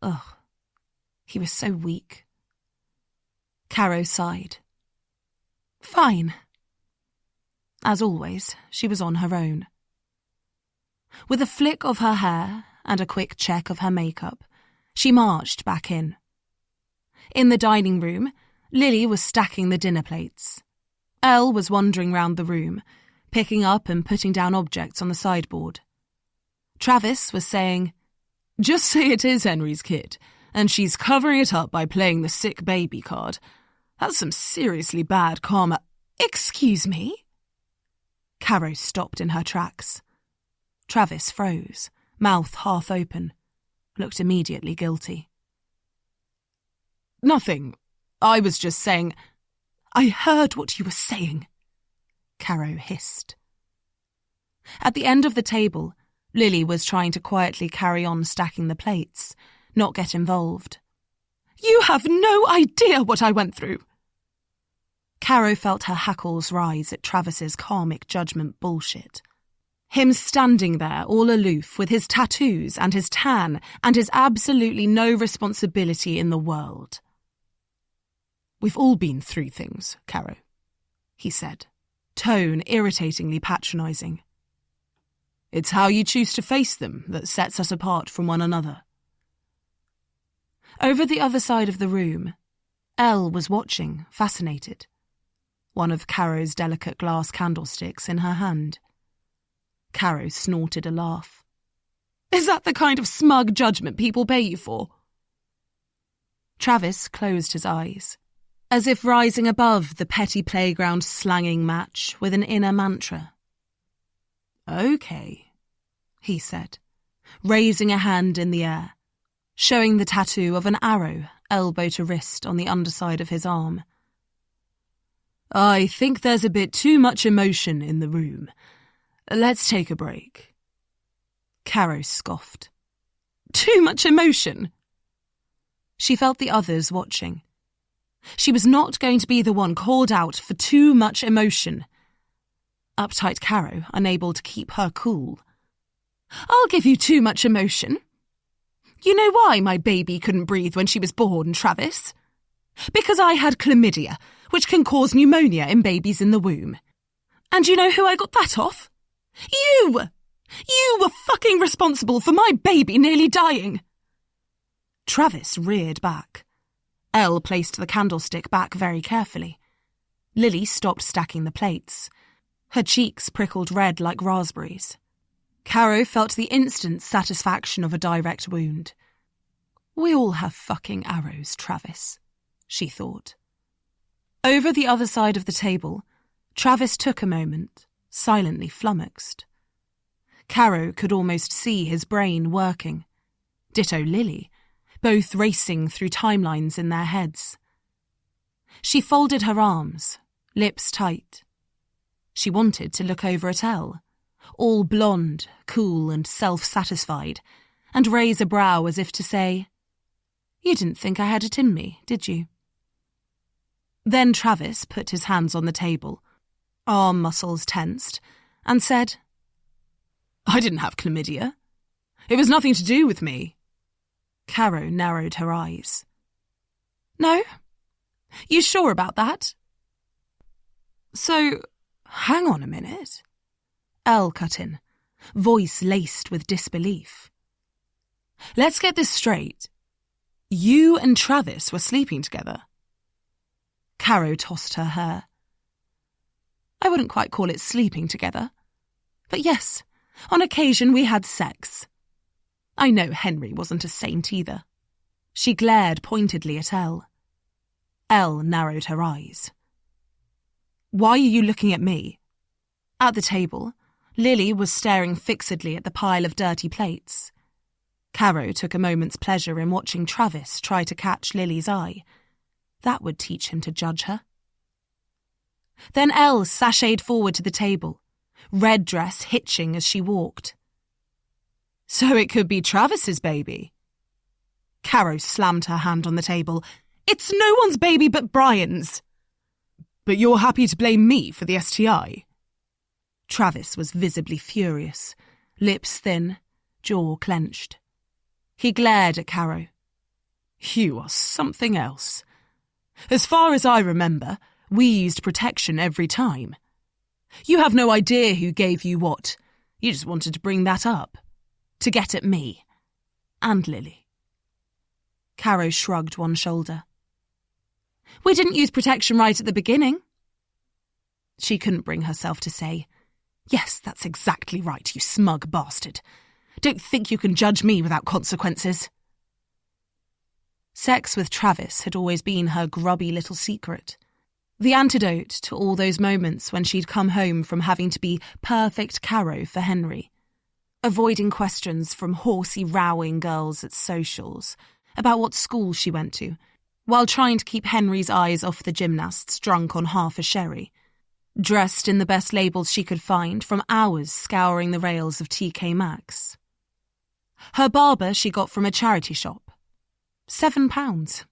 Ugh, he was so weak. Caro sighed. Fine. As always, she was on her own. With a flick of her hair and a quick check of her makeup, she marched back in. In the dining room, Lily was stacking the dinner plates. Elle was wandering round the room, picking up and putting down objects on the sideboard. Travis was saying, "Just say it is Henry's kid, and she's covering it up by playing the sick baby card. That's some seriously bad karma." "Excuse me?" Caro stopped in her tracks. Travis froze, mouth half open, looked immediately guilty. "Nothing. I was just saying..." "I heard what you were saying," Caro hissed. At the end of the table, Lily was trying to quietly carry on stacking the plates, not get involved. "You have no idea what I went through." Caro felt her hackles rise at Travis's karmic judgment bullshit. Him standing there all aloof with his tattoos and his tan and his absolutely no responsibility in the world. "We've all been through things, Caro," he said, tone irritatingly patronising. "It's how you choose to face them that sets us apart from one another." Over the other side of the room, Elle was watching, fascinated, one of Caro's delicate glass candlesticks in her hand. Caro snorted a laugh. "Is that the kind of smug judgment people pay you for?" Travis closed his eyes, as if rising above the petty playground slanging match with an inner mantra. "Okay," he said, raising a hand in the air, showing the tattoo of an arrow elbow to wrist on the underside of his arm. "I think there's a bit too much emotion in the room. Let's take a break." Caro scoffed. Too much emotion? She felt the others watching. She was not going to be the one called out for too much emotion. Uptight Caro, unable to keep her cool. "I'll give you too much emotion. You know why my baby couldn't breathe when she was born, Travis? Because I had chlamydia, which can cause pneumonia in babies in the womb. And you know who I got that off? You! You were fucking responsible for my baby nearly dying." Travis reared back. Elle placed the candlestick back very carefully. Lily stopped stacking the plates. Her cheeks prickled red like raspberries. Caro felt the instant satisfaction of a direct wound. "We all have fucking arrows, Travis," she thought. Over the other side of the table, Travis took a moment, silently flummoxed. Caro could almost see his brain working. Ditto Lily, both racing through timelines in their heads. She folded her arms, lips tight. She wanted to look over at Elle, all blonde, cool and self-satisfied, and raise a brow as if to say, "You didn't think I had it in me, did you?" Then Travis put his hands on the table, arm muscles tensed, and said, "I didn't have chlamydia. It was nothing to do with me." Caro narrowed her eyes. "No? You sure about that?" "So, hang on a minute." Elle cut in, voice laced with disbelief. "Let's get this straight. You and Travis were sleeping together." Caro tossed her hair. "I wouldn't quite call it sleeping together. But yes, on occasion we had sex. I know Henry wasn't a saint either." She glared pointedly at Elle. Elle narrowed her eyes. "Why are you looking at me?" At the table, Lily was staring fixedly at the pile of dirty plates. Caro took a moment's pleasure in watching Travis try to catch Lily's eye. That would teach him to judge her. Then Elle sashayed forward to the table, red dress hitching as she walked. "So it could be Travis's baby." Caro slammed her hand on the table. "It's no one's baby but Brian's." "But you're happy to blame me for the STI?" Travis was visibly furious, lips thin, jaw clenched. He glared at Caro. "You are something else. As far as I remember, we used protection every time. You have no idea who gave you what. You just wanted to bring that up. To get at me. And Lily." Caro shrugged one shoulder. "We didn't use protection right at the beginning." She couldn't bring herself to say, "Yes, that's exactly right, you smug bastard. Don't think you can judge me without consequences." Sex with Travis had always been her grubby little secret. The antidote to all those moments when she'd come home from having to be perfect Caro for Henry. Avoiding questions from horsey rowing girls at socials about what school she went to, while trying to keep Henry's eyes off the gymnasts drunk on half a sherry. Dressed in the best labels she could find from hours scouring the rails of TK Maxx. Her barber she got from a charity shop. £7.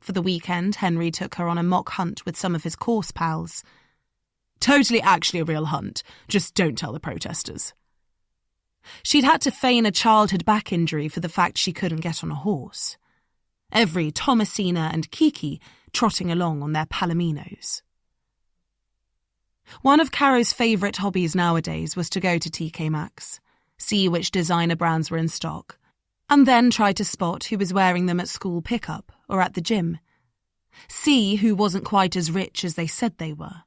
For the weekend, Henry took her on a mock hunt with some of his course pals. Totally actually a real hunt, just don't tell the protesters. She'd had to feign a childhood back injury for the fact she couldn't get on a horse. Every Thomasina and Kiki trotting along on their palominos. One of Caro's favourite hobbies nowadays was to go to TK Maxx, see which designer brands were in stock, and then try to spot who was wearing them at school pickup or at the gym. See who wasn't quite as rich as they said they were.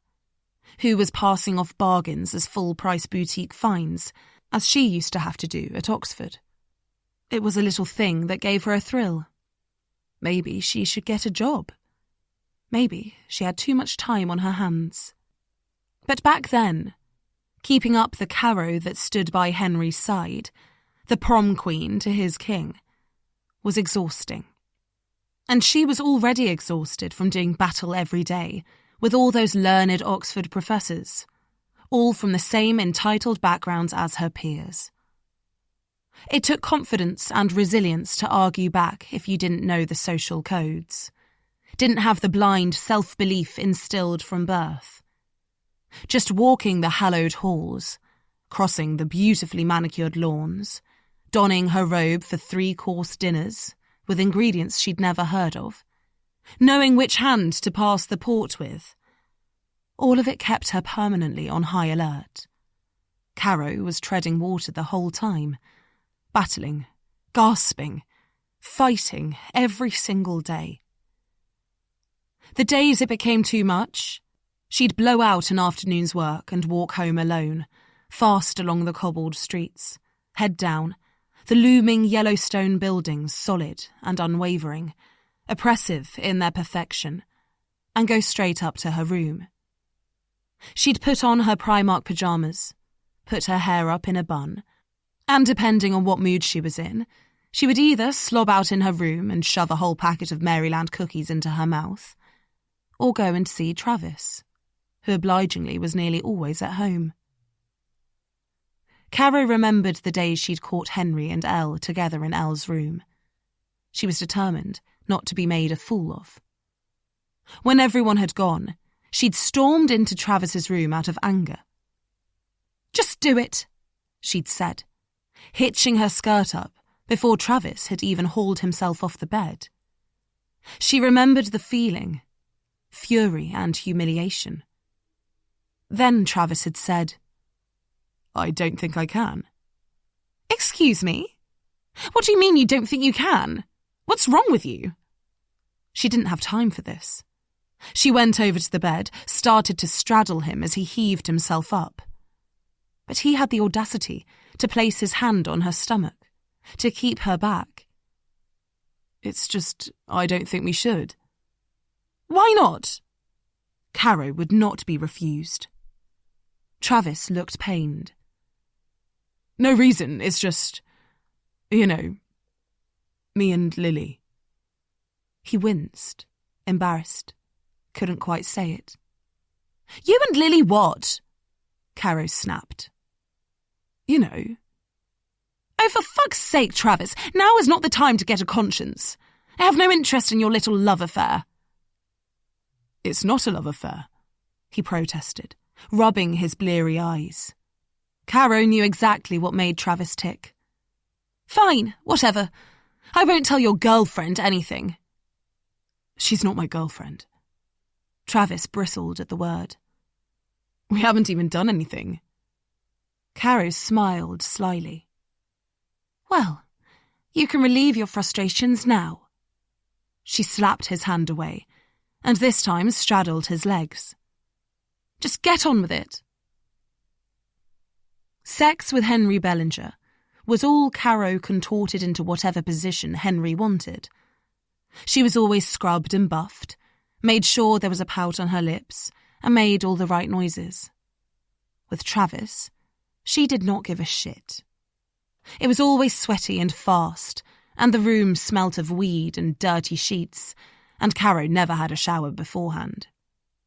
Who was passing off bargains as full-price boutique finds, as she used to have to do at Oxford. It was a little thing that gave her a thrill. Maybe she should get a job. Maybe she had too much time on her hands. But back then, keeping up the Caro that stood by Henry's side, the prom queen to his king, was exhausting. And she was already exhausted from doing battle every day with all those learned Oxford professors, all from the same entitled backgrounds as her peers. It took confidence and resilience to argue back if you didn't know the social codes, didn't have the blind self-belief instilled from birth. Just walking the hallowed halls, crossing the beautifully manicured lawns, donning her robe for 3-course dinners with ingredients she'd never heard of, knowing which hand to pass the port with. All of it kept her permanently on high alert. Caro was treading water the whole time, battling, gasping, fighting every single day. The days it became too much, she'd blow out an afternoon's work and walk home alone, fast along the cobbled streets, head down, the looming Yellowstone buildings solid and unwavering, oppressive in their perfection, and go straight up to her room. She'd put on her Primark pyjamas, put her hair up in a bun, and depending on what mood she was in, she would either slob out in her room and shove a whole packet of Maryland cookies into her mouth, or go and see Travis, who obligingly was nearly always at home. Caro remembered the days she'd caught Henry and Elle together in Elle's room. She was determined not to be made a fool of. When everyone had gone, she'd stormed into Travis's room out of anger. "Just do it," she'd said, hitching her skirt up before Travis had even hauled himself off the bed. She remembered the feeling, fury and humiliation. Then Travis had said, "I don't think I can." "Excuse me? What do you mean you don't think you can? What's wrong with you?" She didn't have time for this. She went over to the bed, started to straddle him as he heaved himself up. But he had the audacity to place his hand on her stomach, to keep her back. "It's just, I don't think we should." "Why not?" Caro would not be refused. Travis looked pained. "No reason, it's just, me and Lily." He winced, embarrassed, couldn't quite say it. "You and Lily what?" Caro snapped. "Oh, for fuck's sake, Travis, now is not the time to get a conscience. I have no interest in your little love affair." "It's not a love affair," he protested, rubbing his bleary eyes. Caro knew exactly what made Travis tick. "Fine, whatever. I won't tell your girlfriend anything." "She's not my girlfriend." Travis bristled at the word. "We haven't even done anything." Caro smiled slyly. "Well, you can relieve your frustrations now." She slapped his hand away, and this time straddled his legs. "Just get on with it." Sex with Henry Bellinger was all Caro contorted into whatever position Henry wanted. She was always scrubbed and buffed, made sure there was a pout on her lips, and made all the right noises. With Travis, she did not give a shit. It was always sweaty and fast, and the room smelt of weed and dirty sheets, and Caro never had a shower beforehand.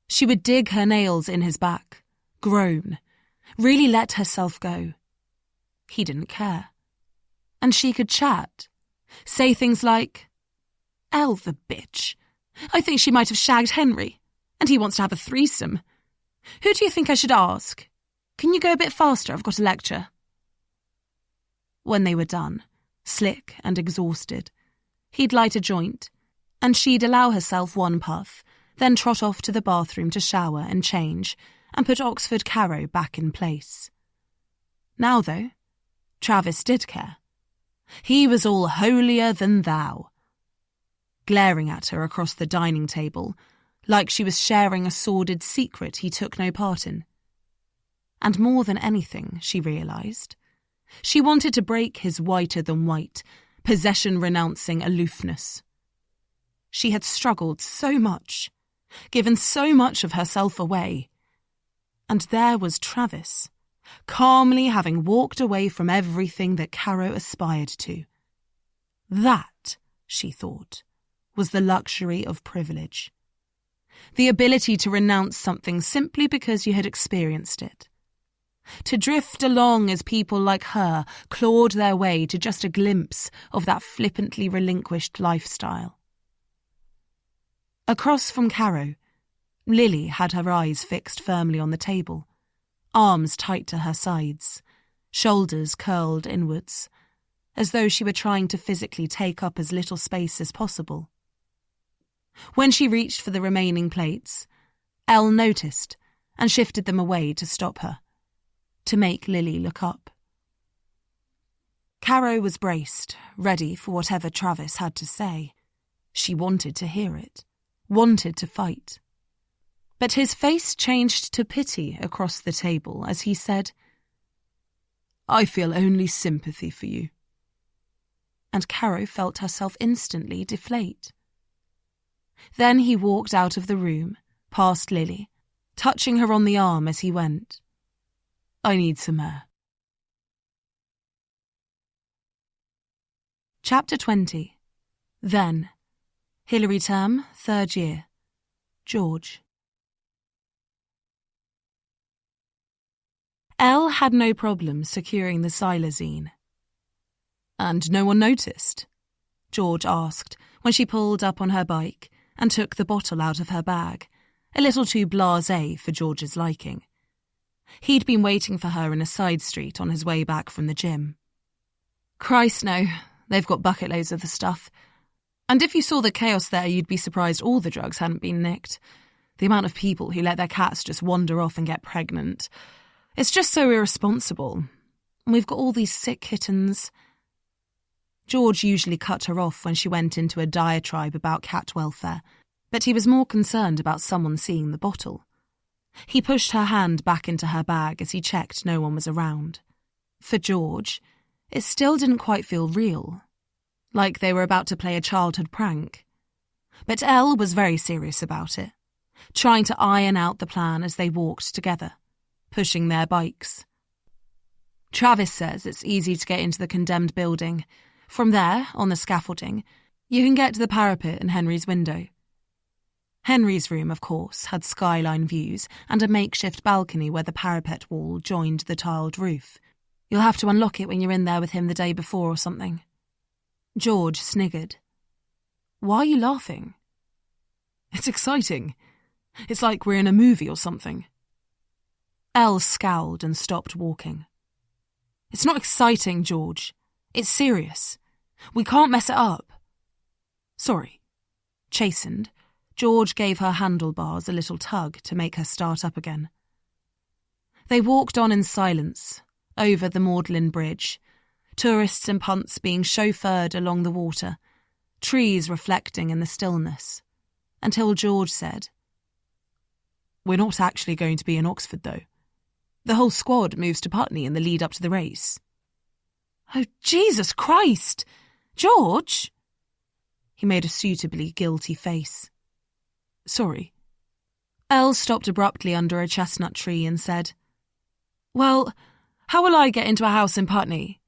She would dig her nails in his back, groan, really let herself go. He didn't care. And she could chat, say things like, "Elle the bitch. I think she might have shagged Henry, and he wants to have a threesome. Who do you think I should ask? Can you go a bit faster? I've got a lecture." When they were done, slick and exhausted, he'd light a joint, and she'd allow herself one puff, then trot off to the bathroom to shower and change, and put Oxford Caro back in place. Now, though, Travis did care. He was all holier than thou, glaring at her across the dining table, like she was sharing a sordid secret he took no part in. And more than anything, she realised, she wanted to break his whiter-than-white, possession-renouncing aloofness. She had struggled so much, given so much of herself away. And there was Travis, calmly having walked away from everything that Caro aspired to. That, she thought, was the luxury of privilege. The ability to renounce something simply because you had experienced it. To drift along as people like her clawed their way to just a glimpse of that flippantly relinquished lifestyle. Across from Caro, Lily had her eyes fixed firmly on the table, arms tight to her sides, shoulders curled inwards, as though she were trying to physically take up as little space as possible. When she reached for the remaining plates, Elle noticed and shifted them away to stop her, to make Lily look up. Caro was braced, ready for whatever Travis had to say. She wanted to hear it, wanted to fight. But his face changed to pity across the table as he said, "I feel only sympathy for you." And Caro felt herself instantly deflate. Then he walked out of the room, past Lily, touching her on the arm as he went. "I need some air." Chapter 20. Then. Hilary term, 3rd year. George. Elle had no problem securing the xylazine. "And no one noticed?" George asked when she pulled up on her bike and took the bottle out of her bag, a little too blasé for George's liking. He'd been waiting for her in a side street on his way back from the gym. "Christ, no. They've got bucket loads of the stuff. And if you saw the chaos there, you'd be surprised all the drugs hadn't been nicked. The amount of people who let their cats just wander off and get pregnant. It's just so irresponsible. And we've got all these sick kittens." George usually cut her off when she went into a diatribe about cat welfare, but he was more concerned about someone seeing the bottle. He pushed her hand back into her bag as he checked no one was around. For George, it still didn't quite feel real, like they were about to play a childhood prank. But Elle was very serious about it, trying to iron out the plan as they walked together, pushing their bikes. "Travis says it's easy to get into the condemned building. From there, on the scaffolding, you can get to the parapet and Henry's window." Henry's room, of course, had skyline views and a makeshift balcony where the parapet wall joined the tiled roof. "You'll have to unlock it when you're in there with him the day before or something." George sniggered. "Why are you laughing?" "It's exciting. It's like we're in a movie or something." Elle scowled and stopped walking. "It's not exciting, George. It's serious. We can't mess it up." "Sorry." Chastened, George gave her handlebars a little tug to make her start up again. They walked on in silence, over the Magdalen Bridge, tourists and punts being chauffeured along the water, trees reflecting in the stillness, until George said, "We're not actually going to be in Oxford, though. The whole squad moves to Putney in the lead up to the race." "Oh, Jesus Christ! George!" He made a suitably guilty face. "Sorry." Elle stopped abruptly under a chestnut tree and said, "Well, how will I get into a house in Putney?"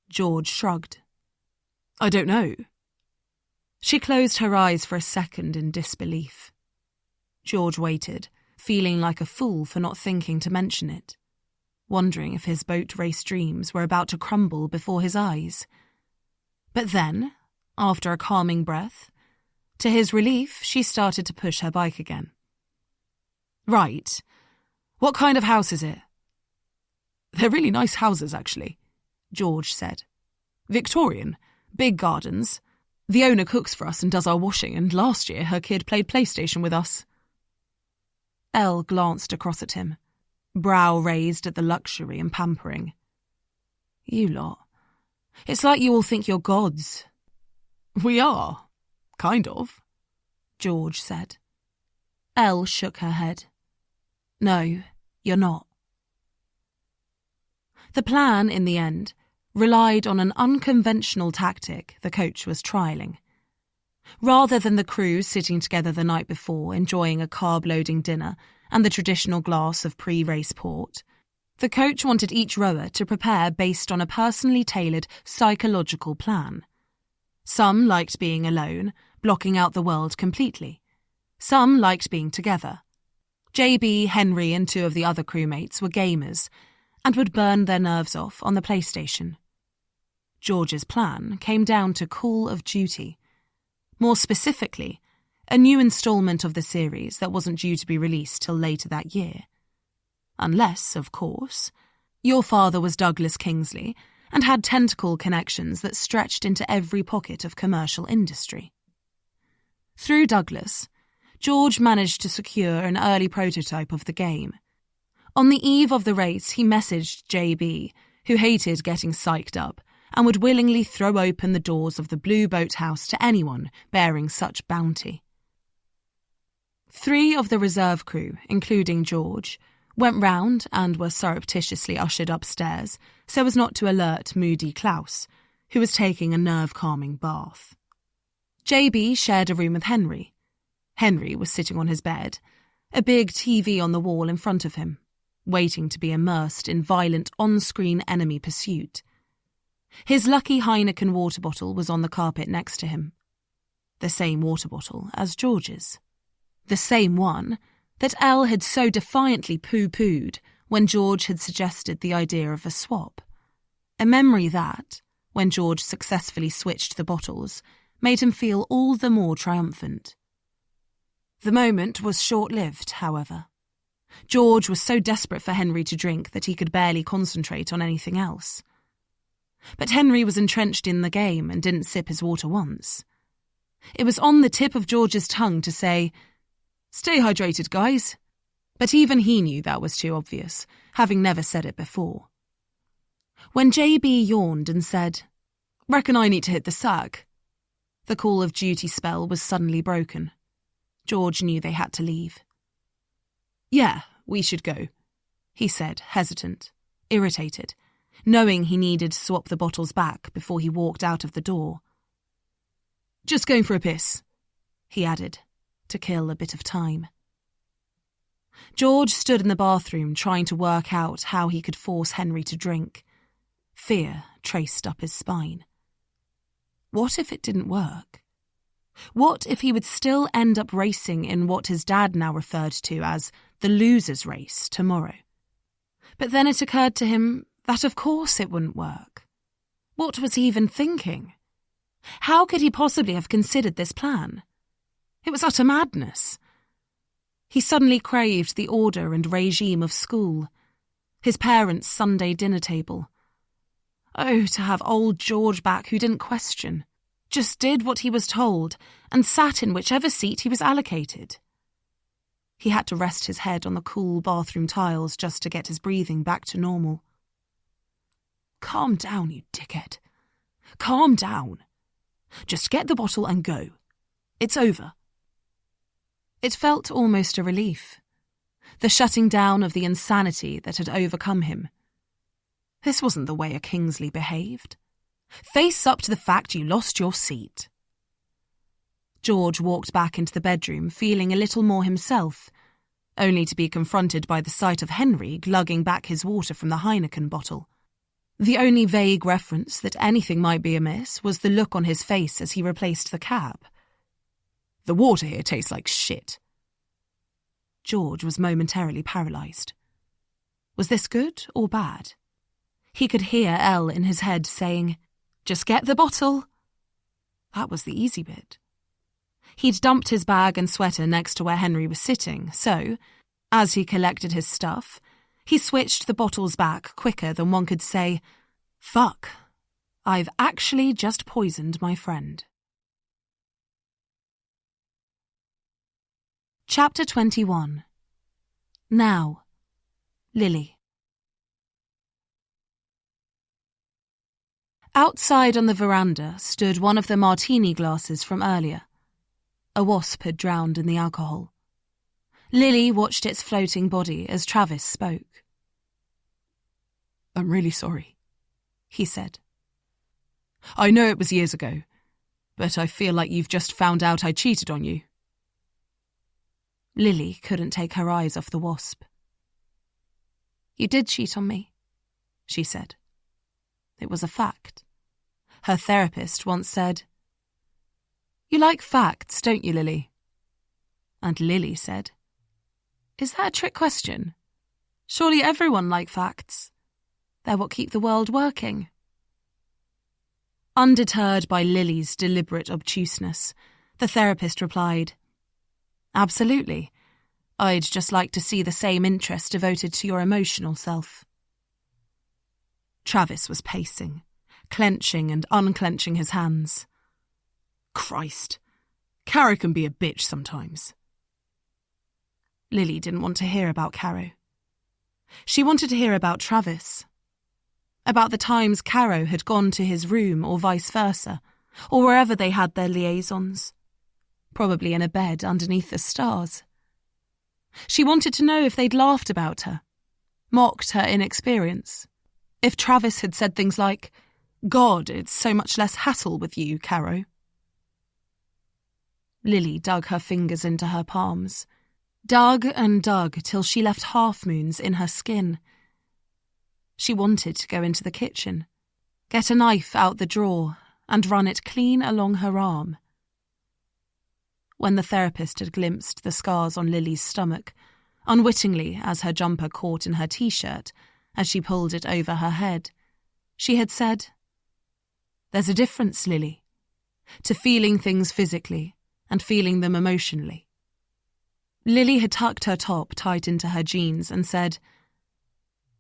George shrugged. "I don't know." She closed her eyes for a second in disbelief. George waited, feeling like a fool for not thinking to mention it, wondering if his boat race dreams were about to crumble before his eyes. But then, after a calming breath, to his relief, she started to push her bike again. "Right. What kind of house is it?" "They're really nice houses, actually," George said. "Victorian, big gardens. The owner cooks for us and does our washing, and last year her kid played PlayStation with us." Elle glanced across at him, brow raised at the luxury and pampering. "You lot. It's like you all think you're gods." "We are. Kind of," George said. Elle shook her head. "No, you're not." The plan, in the end, relied on an unconventional tactic the coach was trialling. Rather than the crew sitting together the night before enjoying a carb-loading dinner and the traditional glass of pre-race port, The coach wanted each rower to prepare based on a personally tailored psychological plan. Some liked being alone, blocking out the world completely. Some liked being together. JB, Henry and 2 of the other crewmates were gamers and would burn their nerves off on the PlayStation. George's plan came down to Call of Duty. More specifically, a new installment of the series that wasn't due to be released till later that year. Unless, of course, your father was Douglas Kingsley and had tentacle connections that stretched into every pocket of commercial industry. Through Douglas, George managed to secure an early prototype of the game. On the eve of the race, he messaged JB, who hated getting psyched up, and would willingly throw open the doors of the Blue Boathouse to anyone bearing such bounty. 3 of the reserve crew, including George, went round and were surreptitiously ushered upstairs so as not to alert moody Klaus, who was taking a nerve-calming bath. JB shared a room with Henry. Henry was sitting on his bed, a big TV on the wall in front of him, waiting to be immersed in violent on-screen enemy pursuit. His lucky Heineken water bottle was on the carpet next to him. The same water bottle as George's. The same one that Elle had so defiantly pooh-poohed when George had suggested the idea of a swap. A memory that, when George successfully switched the bottles, made him feel all the more triumphant. The moment was short-lived, however. George was so desperate for Henry to drink that he could barely concentrate on anything else. But Henry was entrenched in the game and didn't sip his water once. It was on the tip of George's tongue to say, "Stay hydrated, guys." But even he knew that was too obvious, having never said it before. When JB yawned and said, "Reckon I need to hit the sack," the Call of Duty spell was suddenly broken. George knew they had to leave. "Yeah, we should go," he said, hesitant, irritated, knowing he needed to swap the bottles back before he walked out of the door. "Just going for a piss," he added, to kill a bit of time. George stood in the bathroom trying to work out how he could force Henry to drink. Fear traced up his spine. What if it didn't work? What if he would still end up racing in what his dad now referred to as the loser's race tomorrow? But then it occurred to him that of course it wouldn't work. What was he even thinking? How could he possibly have considered this plan? It was utter madness. He suddenly craved the order and regime of school, his parents' Sunday dinner table. Oh, to have old George back who didn't question, just did what he was told and sat in whichever seat he was allocated. He had to rest his head on the cool bathroom tiles just to get his breathing back to normal. "Calm down, you dickhead. Calm down. Just get the bottle and go. It's over." It felt almost a relief. The shutting down of the insanity that had overcome him. This wasn't the way a Kingsley behaved. Face up to the fact you lost your seat. George walked back into the bedroom feeling a little more himself, only to be confronted by the sight of Henry glugging back his water from the Heineken bottle. The only vague reference that anything might be amiss was the look on his face as he replaced the cap. "The water here tastes like shit." George was momentarily paralysed. Was this good or bad? He could hear Elle in his head saying, "Just get the bottle." That was the easy bit. He'd dumped his bag and sweater next to where Henry was sitting, so, as he collected his stuff, he switched the bottles back quicker than one could say, "Fuck, I've actually just poisoned my friend." Chapter 21. Now, Lily. Outside on the veranda stood one of the martini glasses from earlier. A wasp had drowned in the alcohol. Lily watched its floating body as Travis spoke. "I'm really sorry," he said. "I know it was years ago, but I feel like you've just found out I cheated on you." Lily couldn't take her eyes off the wasp. You did cheat on me, she said. It was a fact. Her therapist once said, You like facts, don't you, Lily? And Lily said, Is that a trick question? Surely everyone likes facts. They're what keep the world working. Undeterred by Lily's deliberate obtuseness, the therapist replied, Absolutely. I'd just like to see the same interest devoted to your emotional self. Travis was pacing, clenching and unclenching his hands. Christ, Caro can be a bitch sometimes. Lily didn't want to hear about Caro. She wanted to hear about Travis. About the times Caro had gone to his room or vice versa, or wherever they had their liaisons. Probably in a bed underneath the stars. She wanted to know if they'd laughed about her, mocked her inexperience. If Travis had said things like, God, it's so much less hassle with you, Caro. Lily dug her fingers into her palms. Dug and dug till she left half-moons in her skin. She wanted to go into the kitchen, get a knife out the drawer and run it clean along her arm. When the therapist had glimpsed the scars on Lily's stomach, unwittingly as her jumper caught in her t-shirt as she pulled it over her head, she had said, There's a difference, Lily, to feeling things physically and feeling them emotionally. Lily had tucked her top tight into her jeans and said,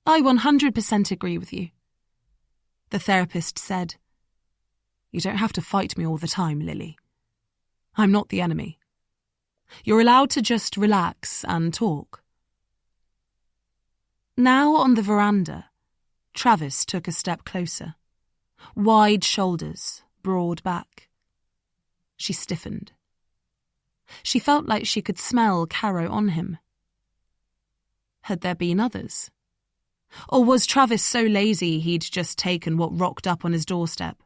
I 100% agree with you. The therapist said, You don't have to fight me all the time, Lily. I'm not the enemy. You're allowed to just relax and talk. Now on the veranda, Travis took a step closer. Wide shoulders, broad back. She stiffened. She felt like she could smell Caro on him. Had there been others? Or was Travis so lazy he'd just taken what rocked up on his doorstep?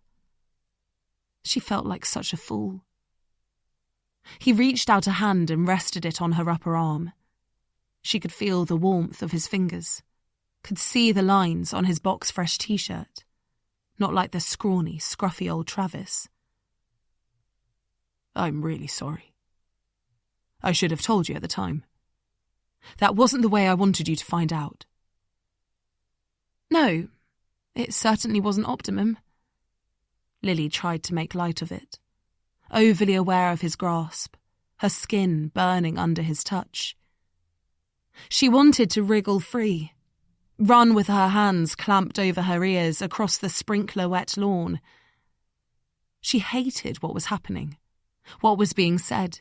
She felt like such a fool. He reached out a hand and rested it on her upper arm. She could feel the warmth of his fingers, could see the lines on his box-fresh t-shirt, not like the scrawny, scruffy old Travis. I'm really sorry. I should have told you at the time. That wasn't the way I wanted you to find out. No, it certainly wasn't optimum. Lily tried to make light of it, overly aware of his grasp, her skin burning under his touch. She wanted to wriggle free, run with her hands clamped over her ears across the sprinkler-wet lawn. She hated what was happening, what was being said.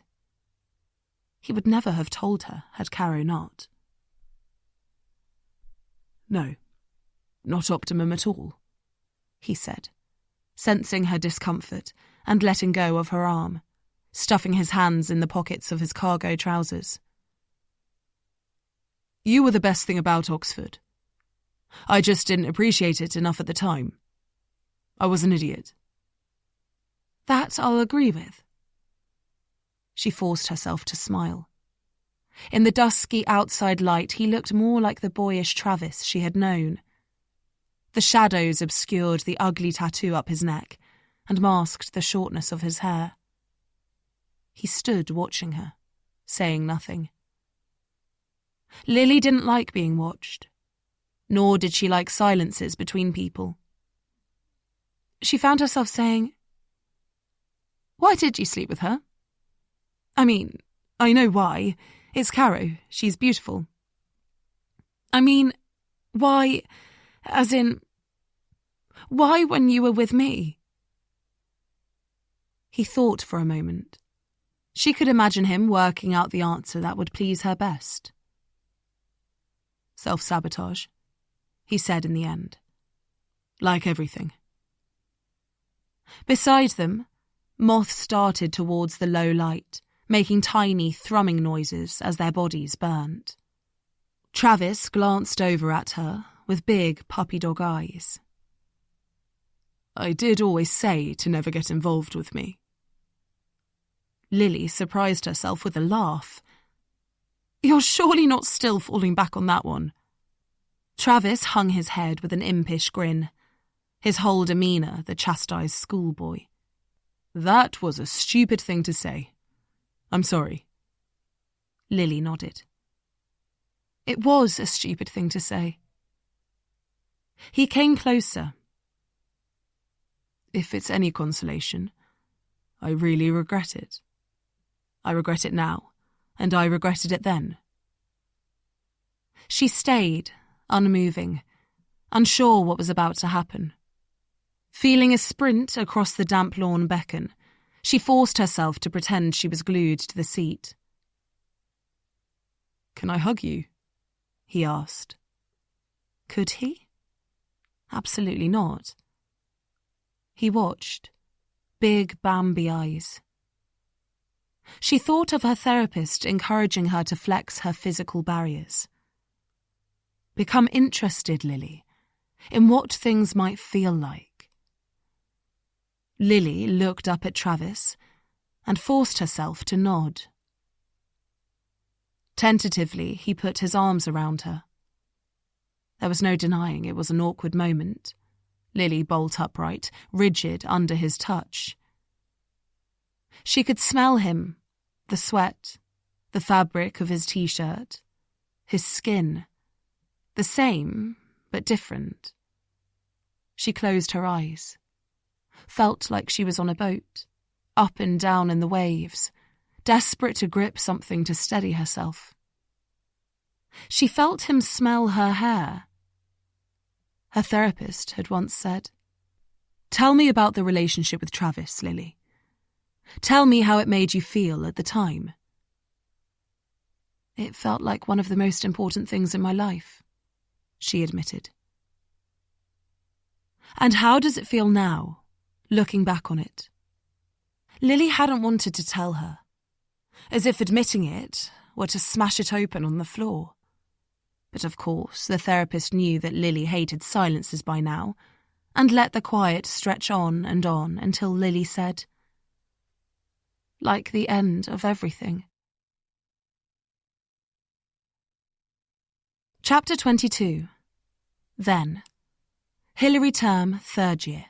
He would never have told her had Caro not. No, not optimum at all, he said, sensing her discomfort and letting go of her arm, stuffing his hands in the pockets of his cargo trousers. You were the best thing about Oxford. I just didn't appreciate it enough at the time. I was an idiot. That I'll agree with. She forced herself to smile. In the dusky outside light, he looked more like the boyish Travis she had known. The shadows obscured the ugly tattoo up his neck and masked the shortness of his hair. He stood watching her, saying nothing. Lily didn't like being watched, nor did she like silences between people. She found herself saying, Why did you sleep with her? I mean, I know why. It's Caro. She's beautiful. I mean, why, as in, why when you were with me? He thought for a moment. She could imagine him working out the answer that would please her best. Self-sabotage, he said in the end. Like everything. Beside them, moths darted towards the low light, making tiny thrumming noises as their bodies burnt. Travis glanced over at her with big puppy dog eyes. I did always say to never get involved with me. Lily surprised herself with a laugh. You're surely not still falling back on that one. Travis hung his head with an impish grin, his whole demeanour the chastised schoolboy. That was a stupid thing to say. I'm sorry. Lily nodded. It was a stupid thing to say. He came closer. If it's any consolation, I really regret it. I regret it now, and I regretted it then. She stayed, unmoving, unsure what was about to happen. Feeling a sprint across the damp lawn beckon, she forced herself to pretend she was glued to the seat. Can I hug you? He asked. Could he? Absolutely not. He watched, big Bambi eyes. She thought of her therapist encouraging her to flex her physical barriers. Become interested, Lily, in what things might feel like. Lily looked up at Travis and forced herself to nod. Tentatively, he put his arms around her. There was no denying it was an awkward moment. Lily bolt upright, rigid under his touch. She could smell him, the sweat, the fabric of his t-shirt, his skin, the same but different. She closed her eyes, felt like she was on a boat, up and down in the waves, desperate to grip something to steady herself. She felt him smell her hair. Her therapist had once said, "Tell me about the relationship with Travis, Lily. Tell me how it made you feel at the time." "It felt like one of the most important things in my life," she admitted. "And how does it feel now, looking back on it?" Lily hadn't wanted to tell her, as if admitting it were to smash it open on the floor. But of course, the therapist knew that Lily hated silences by now, and let the quiet stretch on until Lily said, "Like the end of everything." Chapter 22. Then. Hilary Term, 3rd year.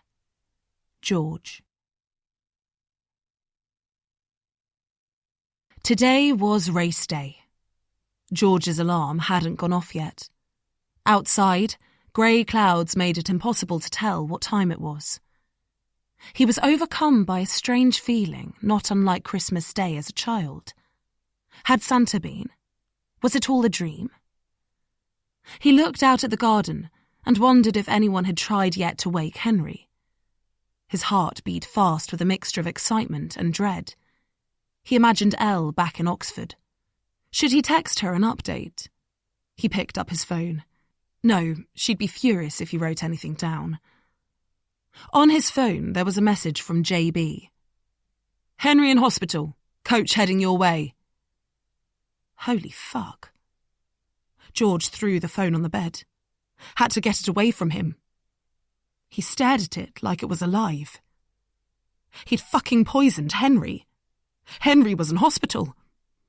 George. Today was race day. George's alarm hadn't gone off yet. Outside, grey clouds made it impossible to tell what time it was. He was overcome by a strange feeling, not unlike Christmas Day as a child. Had Santa been? Was it all a dream? He looked out at the garden and wondered if anyone had tried yet to wake Henry. His heart beat fast with a mixture of excitement and dread. He imagined Elle back in Oxford. Should he text her an update? He picked up his phone. No, she'd be furious if he wrote anything down. On his phone, there was a message from JB. "Henry in hospital. Coach heading your way." Holy fuck. George threw the phone on the bed. Had to get it away from him. He stared at it like it was alive. He'd fucking poisoned Henry. Henry was in hospital.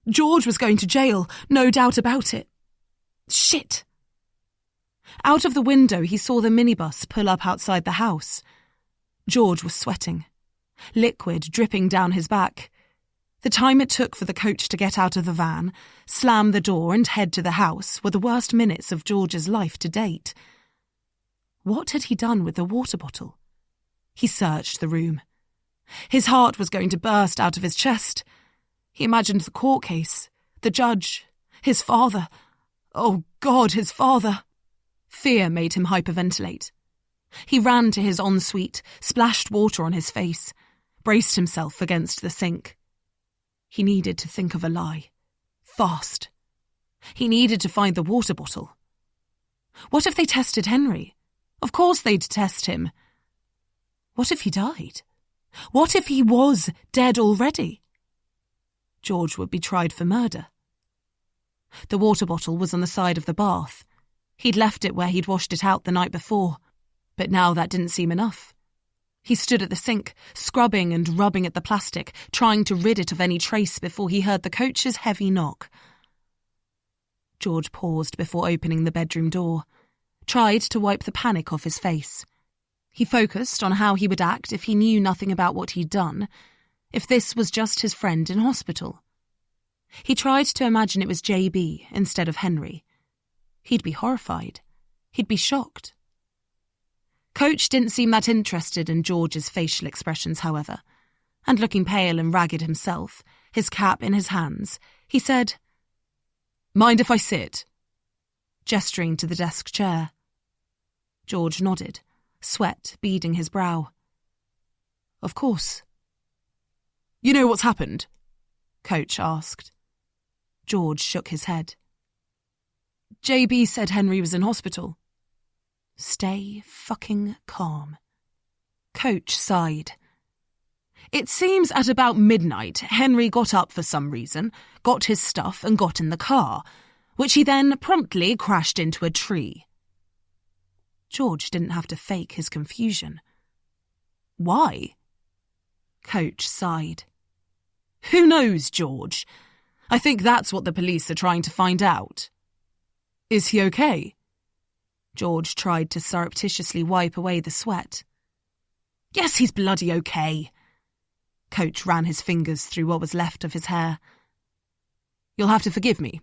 George was going to jail, no doubt about it. Shit. Out of the window, he saw the minibus pull up outside the house. George was sweating, liquid dripping down his back. The time it took for the coach to get out of the van, slam the door and head to the house were the worst minutes of George's life to date. What had he done with the water bottle? He searched the room. His heart was going to burst out of his chest. He imagined the court case, the judge, his father. Oh God, his father. Fear made him hyperventilate. He ran to his ensuite, splashed water on his face, braced himself against the sink. He needed to think of a lie. Fast. He needed to find the water bottle. What if they tested Henry? Of course they'd test him. What if he died? What if he was dead already? George would be tried for murder. The water bottle was on the side of the bath. He'd left it where he'd washed it out the night before, but now that didn't seem enough. He stood at the sink, scrubbing and rubbing at the plastic, trying to rid it of any trace before he heard the coach's heavy knock. George paused before opening the bedroom door. tried to wipe the panic off his face. He focused on how he would act if he knew nothing about what he'd done, if this was just his friend in hospital. He tried to imagine it was JB instead of Henry. He'd be horrified. He'd be shocked. Coach didn't seem that interested in George's facial expressions, however, and looking pale and ragged himself, his cap in his hands, he said, "Mind if I sit?" gesturing to the desk chair. George nodded, sweat beading his brow. "Of course." "You know what's happened?" Coach asked. George shook his head. "JB said Henry was in hospital." Stay fucking calm. Coach sighed. "It seems at about midnight, Henry got up for some reason, got his stuff and got in the car, which he then promptly crashed into a tree." George didn't have to fake his confusion. "Why?" Coach sighed. "Who knows, George? I think that's what the police are trying to find out." "Is he okay?" George tried to surreptitiously wipe away the sweat. "Yes, he's bloody okay." Coach ran his fingers through what was left of his hair. "You'll have to forgive me.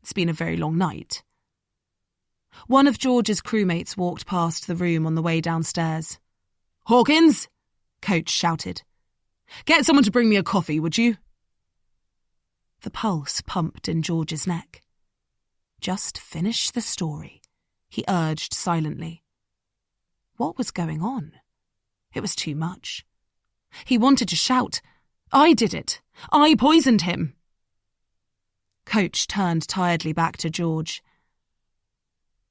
It's been a very long night." One of George's crewmates walked past the room on the way downstairs. "Hawkins!" Coach shouted. "Get someone to bring me a coffee, would you?" The pulse pumped in George's neck. "Just finish the story," he urged silently. What was going on? It was too much. He wanted to shout, "I did it! I poisoned him!" Coach turned tiredly back to George.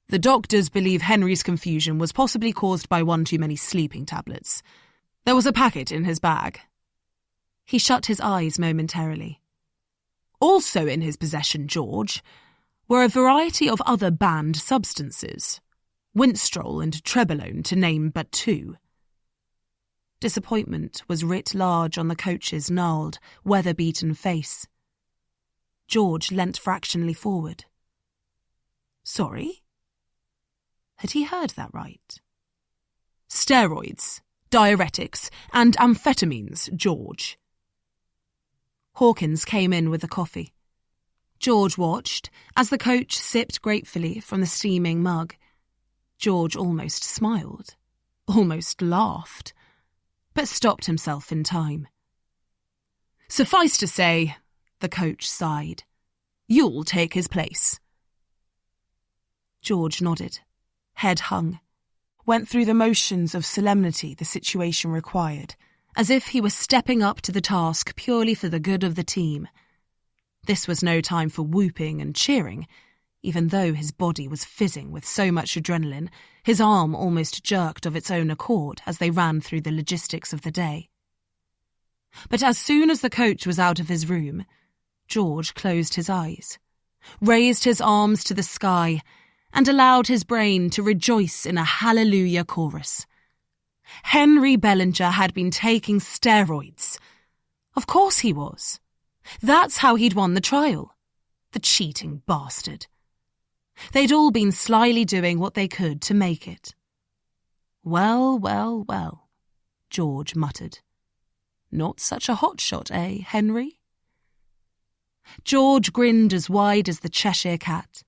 "The doctors believe Henry's confusion was possibly caused by one too many sleeping tablets. There was a packet in his bag." He shut his eyes momentarily. "Also in his possession, George, were a variety of other banned substances, Winstrol and Trebolone to name but two." Disappointment was writ large on the coach's gnarled, weather-beaten face. George leant fractionally forward. Sorry? Had he heard that right? "Steroids, diuretics, and amphetamines, George." Hawkins came in with the coffee. George watched as the coach sipped gratefully from the steaming mug. George almost smiled, almost laughed, but stopped himself in time. "Suffice to say," the coach sighed, "you'll take his place." George nodded, head hung, went through the motions of solemnity the situation required, as if he was stepping up to the task purely for the good of the team. This was no time for whooping and cheering. Even though his body was fizzing with so much adrenaline, his arm almost jerked of its own accord as they ran through the logistics of the day. But as soon as the coach was out of his room, George closed his eyes, raised his arms to the sky, and allowed his brain to rejoice in a hallelujah chorus. Henry Bellinger had been taking steroids. Of course he was. That's how he'd won the trial. The cheating bastard. They'd all been slyly doing what they could to make it. "Well, well, well," George muttered. "Not such a hotshot, eh, Henry?" George grinned as wide as the Cheshire Cat.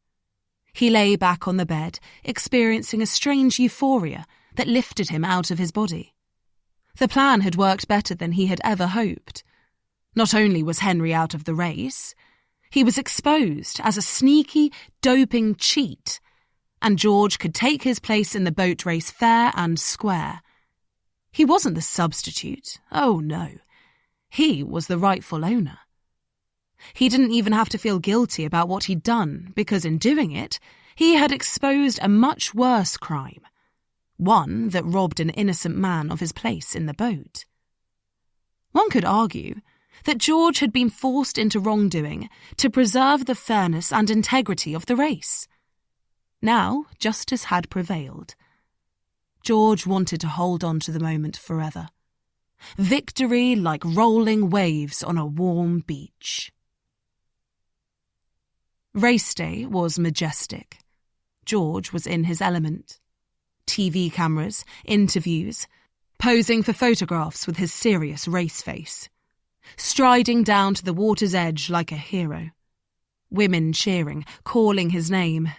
He lay back on the bed, experiencing a strange euphoria that lifted him out of his body. The plan had worked better than he had ever hoped. Not only was Henry out of the race, he was exposed as a sneaky, doping cheat, and George could take his place in the boat race fair and square. He wasn't the substitute. Oh, no. He was the rightful owner. He didn't even have to feel guilty about what he'd done, because in doing it, he had exposed a much worse crime. One that robbed an innocent man of his place in the boat. One could argue that George had been forced into wrongdoing to preserve the fairness and integrity of the race. Now, justice had prevailed. George wanted to hold on to the moment forever. Victory like rolling waves on a warm beach. Race day was majestic. George was in his element. TV cameras, interviews, posing for photographs with his serious race face. Striding down to the water's edge like a hero. Women cheering, calling his name.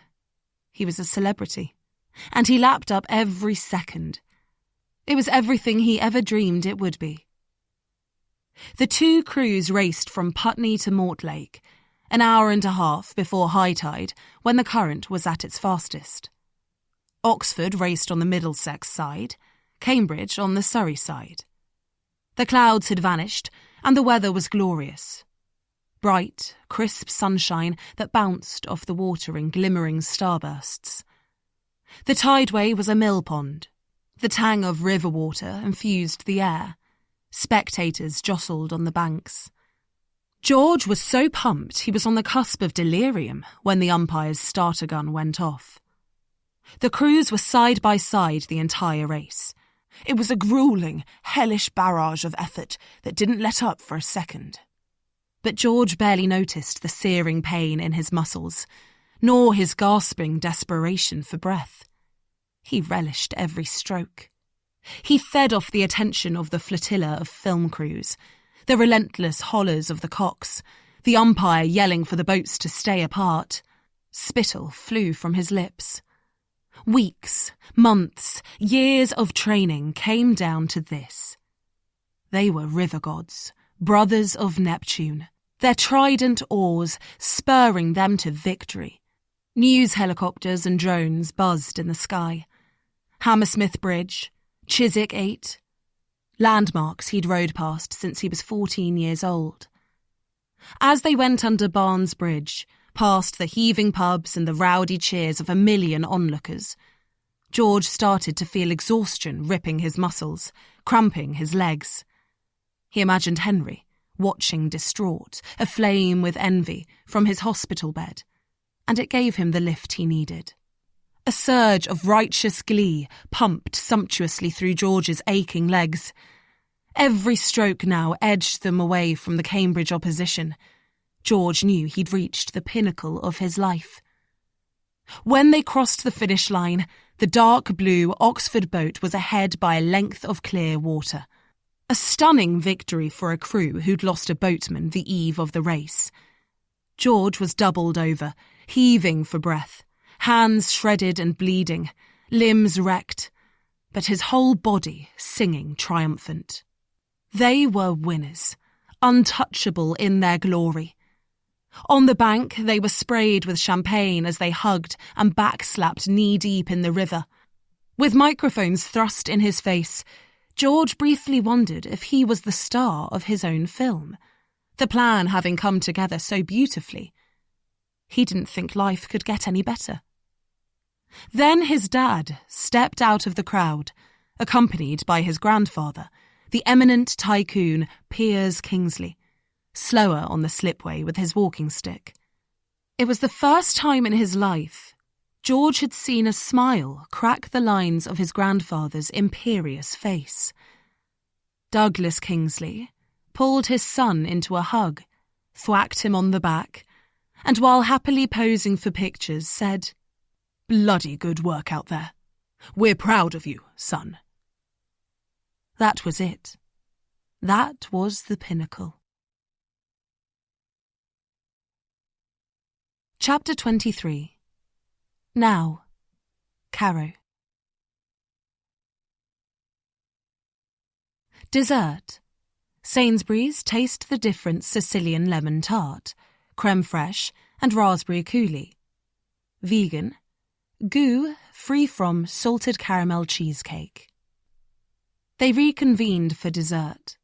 He was a celebrity, and he lapped up every second. It was everything he ever dreamed it would be. The two crews raced from Putney to Mortlake, an hour and a half before high tide, when the current was at its fastest. Oxford raced on the Middlesex side, Cambridge on the Surrey side. The clouds had vanished, and the weather was glorious. Bright, crisp sunshine that bounced off the water in glimmering starbursts. The tideway was a mill pond. The tang of river water infused the air. Spectators jostled on the banks. George was so pumped he was on the cusp of delirium when the umpire's starter gun went off. The crews were side by side the entire race. It was a gruelling, hellish barrage of effort that didn't let up for a second. But George barely noticed the searing pain in his muscles, nor his gasping desperation for breath. He relished every stroke. He fed off the attention of the flotilla of film crews, the relentless hollers of the cocks, the umpire yelling for the boats to stay apart. Spittle flew from his lips. Weeks, months, years of training came down to this. They were river gods, brothers of Neptune, their trident oars spurring them to victory. News helicopters and drones buzzed in the sky. Hammersmith Bridge, Chiswick 8, landmarks he'd rode past since he was 14 years old. As they went under Barnes Bridge, past the heaving pubs and the rowdy cheers of a million onlookers, George started to feel exhaustion ripping his muscles, cramping his legs. He imagined Henry, watching distraught, aflame with envy, from his hospital bed, and it gave him the lift he needed. A surge of righteous glee pumped sumptuously through George's aching legs. Every stroke now edged them away from the Cambridge opposition. George knew he'd reached the pinnacle of his life. When they crossed the finish line, the dark blue Oxford boat was ahead by a length of clear water. A stunning victory for a crew who'd lost a boatman the eve of the race. George was doubled over, heaving for breath, hands shredded and bleeding, limbs wrecked, but his whole body singing triumphant. They were winners, untouchable in their glory. On the bank, they were sprayed with champagne as they hugged and backslapped knee-deep in the river. With microphones thrust in his face, George briefly wondered if he was the star of his own film, the plan having come together so beautifully. He didn't think life could get any better. Then his dad stepped out of the crowd, accompanied by his grandfather, the eminent tycoon Piers Kingsley, slower on the slipway with his walking stick. It was the first time in his life George had seen a smile crack the lines of his grandfather's imperious face. Douglas Kingsley pulled his son into a hug, thwacked him on the back, and while happily posing for pictures said, "Bloody good work out there. We're proud of you, son." That was it. That was the pinnacle. Chapter 23. Now, Caro. Dessert. Sainsbury's Taste the Different Sicilian Lemon Tart, creme fraiche and raspberry coulis. Vegan. Goo, free from salted caramel cheesecake. They reconvened for dessert.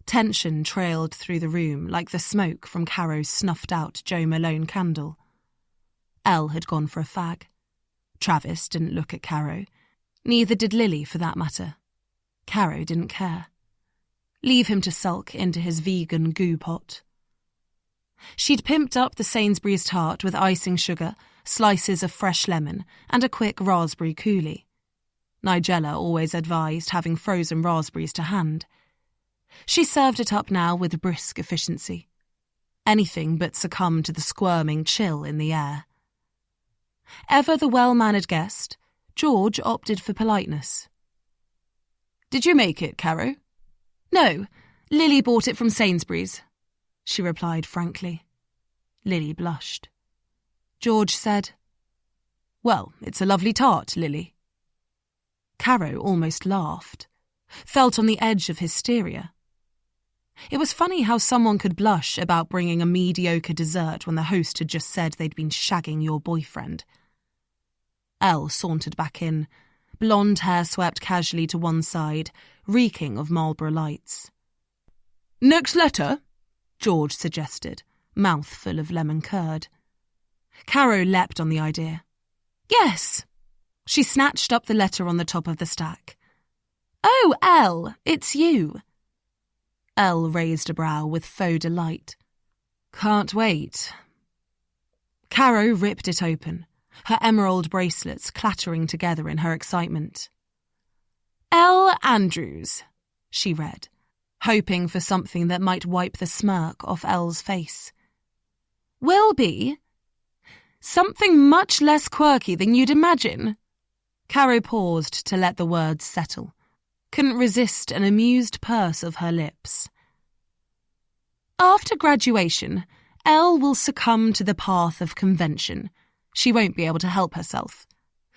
Tension trailed through the room like the smoke from Caro's snuffed-out Jo Malone candle. Elle had gone for a fag. Travis didn't look at Caro. Neither did Lily, for that matter. Caro didn't care. Leave him to sulk into his vegan goo pot. She'd pimped up the Sainsbury's tart with icing sugar, slices of fresh lemon, and a quick raspberry coulis. Nigella always advised having frozen raspberries to hand. She served it up now with brisk efficiency. Anything but succumb to the squirming chill in the air. Ever the well-mannered guest, George opted for politeness. "Did you make it, Caro?" "No, Lily bought it from Sainsbury's," she replied frankly. Lily blushed. George said, "Well, it's a lovely tart, Lily." Caro almost laughed, felt on the edge of hysteria. It was funny how someone could blush about bringing a mediocre dessert when the host had just said they'd been shagging your boyfriend. Elle sauntered back in, blonde hair swept casually to one side, reeking of Marlborough Lights. "Next letter?" George suggested, mouth full of lemon curd. Caro leapt on the idea. "Yes." She snatched up the letter on the top of the stack. "Oh, Elle, it's you." Elle raised a brow with faux delight. "Can't wait." Caro ripped it open, her emerald bracelets clattering together in her excitement. "Elle Andrews," she read, hoping for something that might wipe the smirk off Elle's face. "Will be something much less quirky than you'd imagine." Caro paused to let the words settle. Couldn't resist an amused purse of her lips. "After graduation, Elle will succumb to the path of convention. She won't be able to help herself.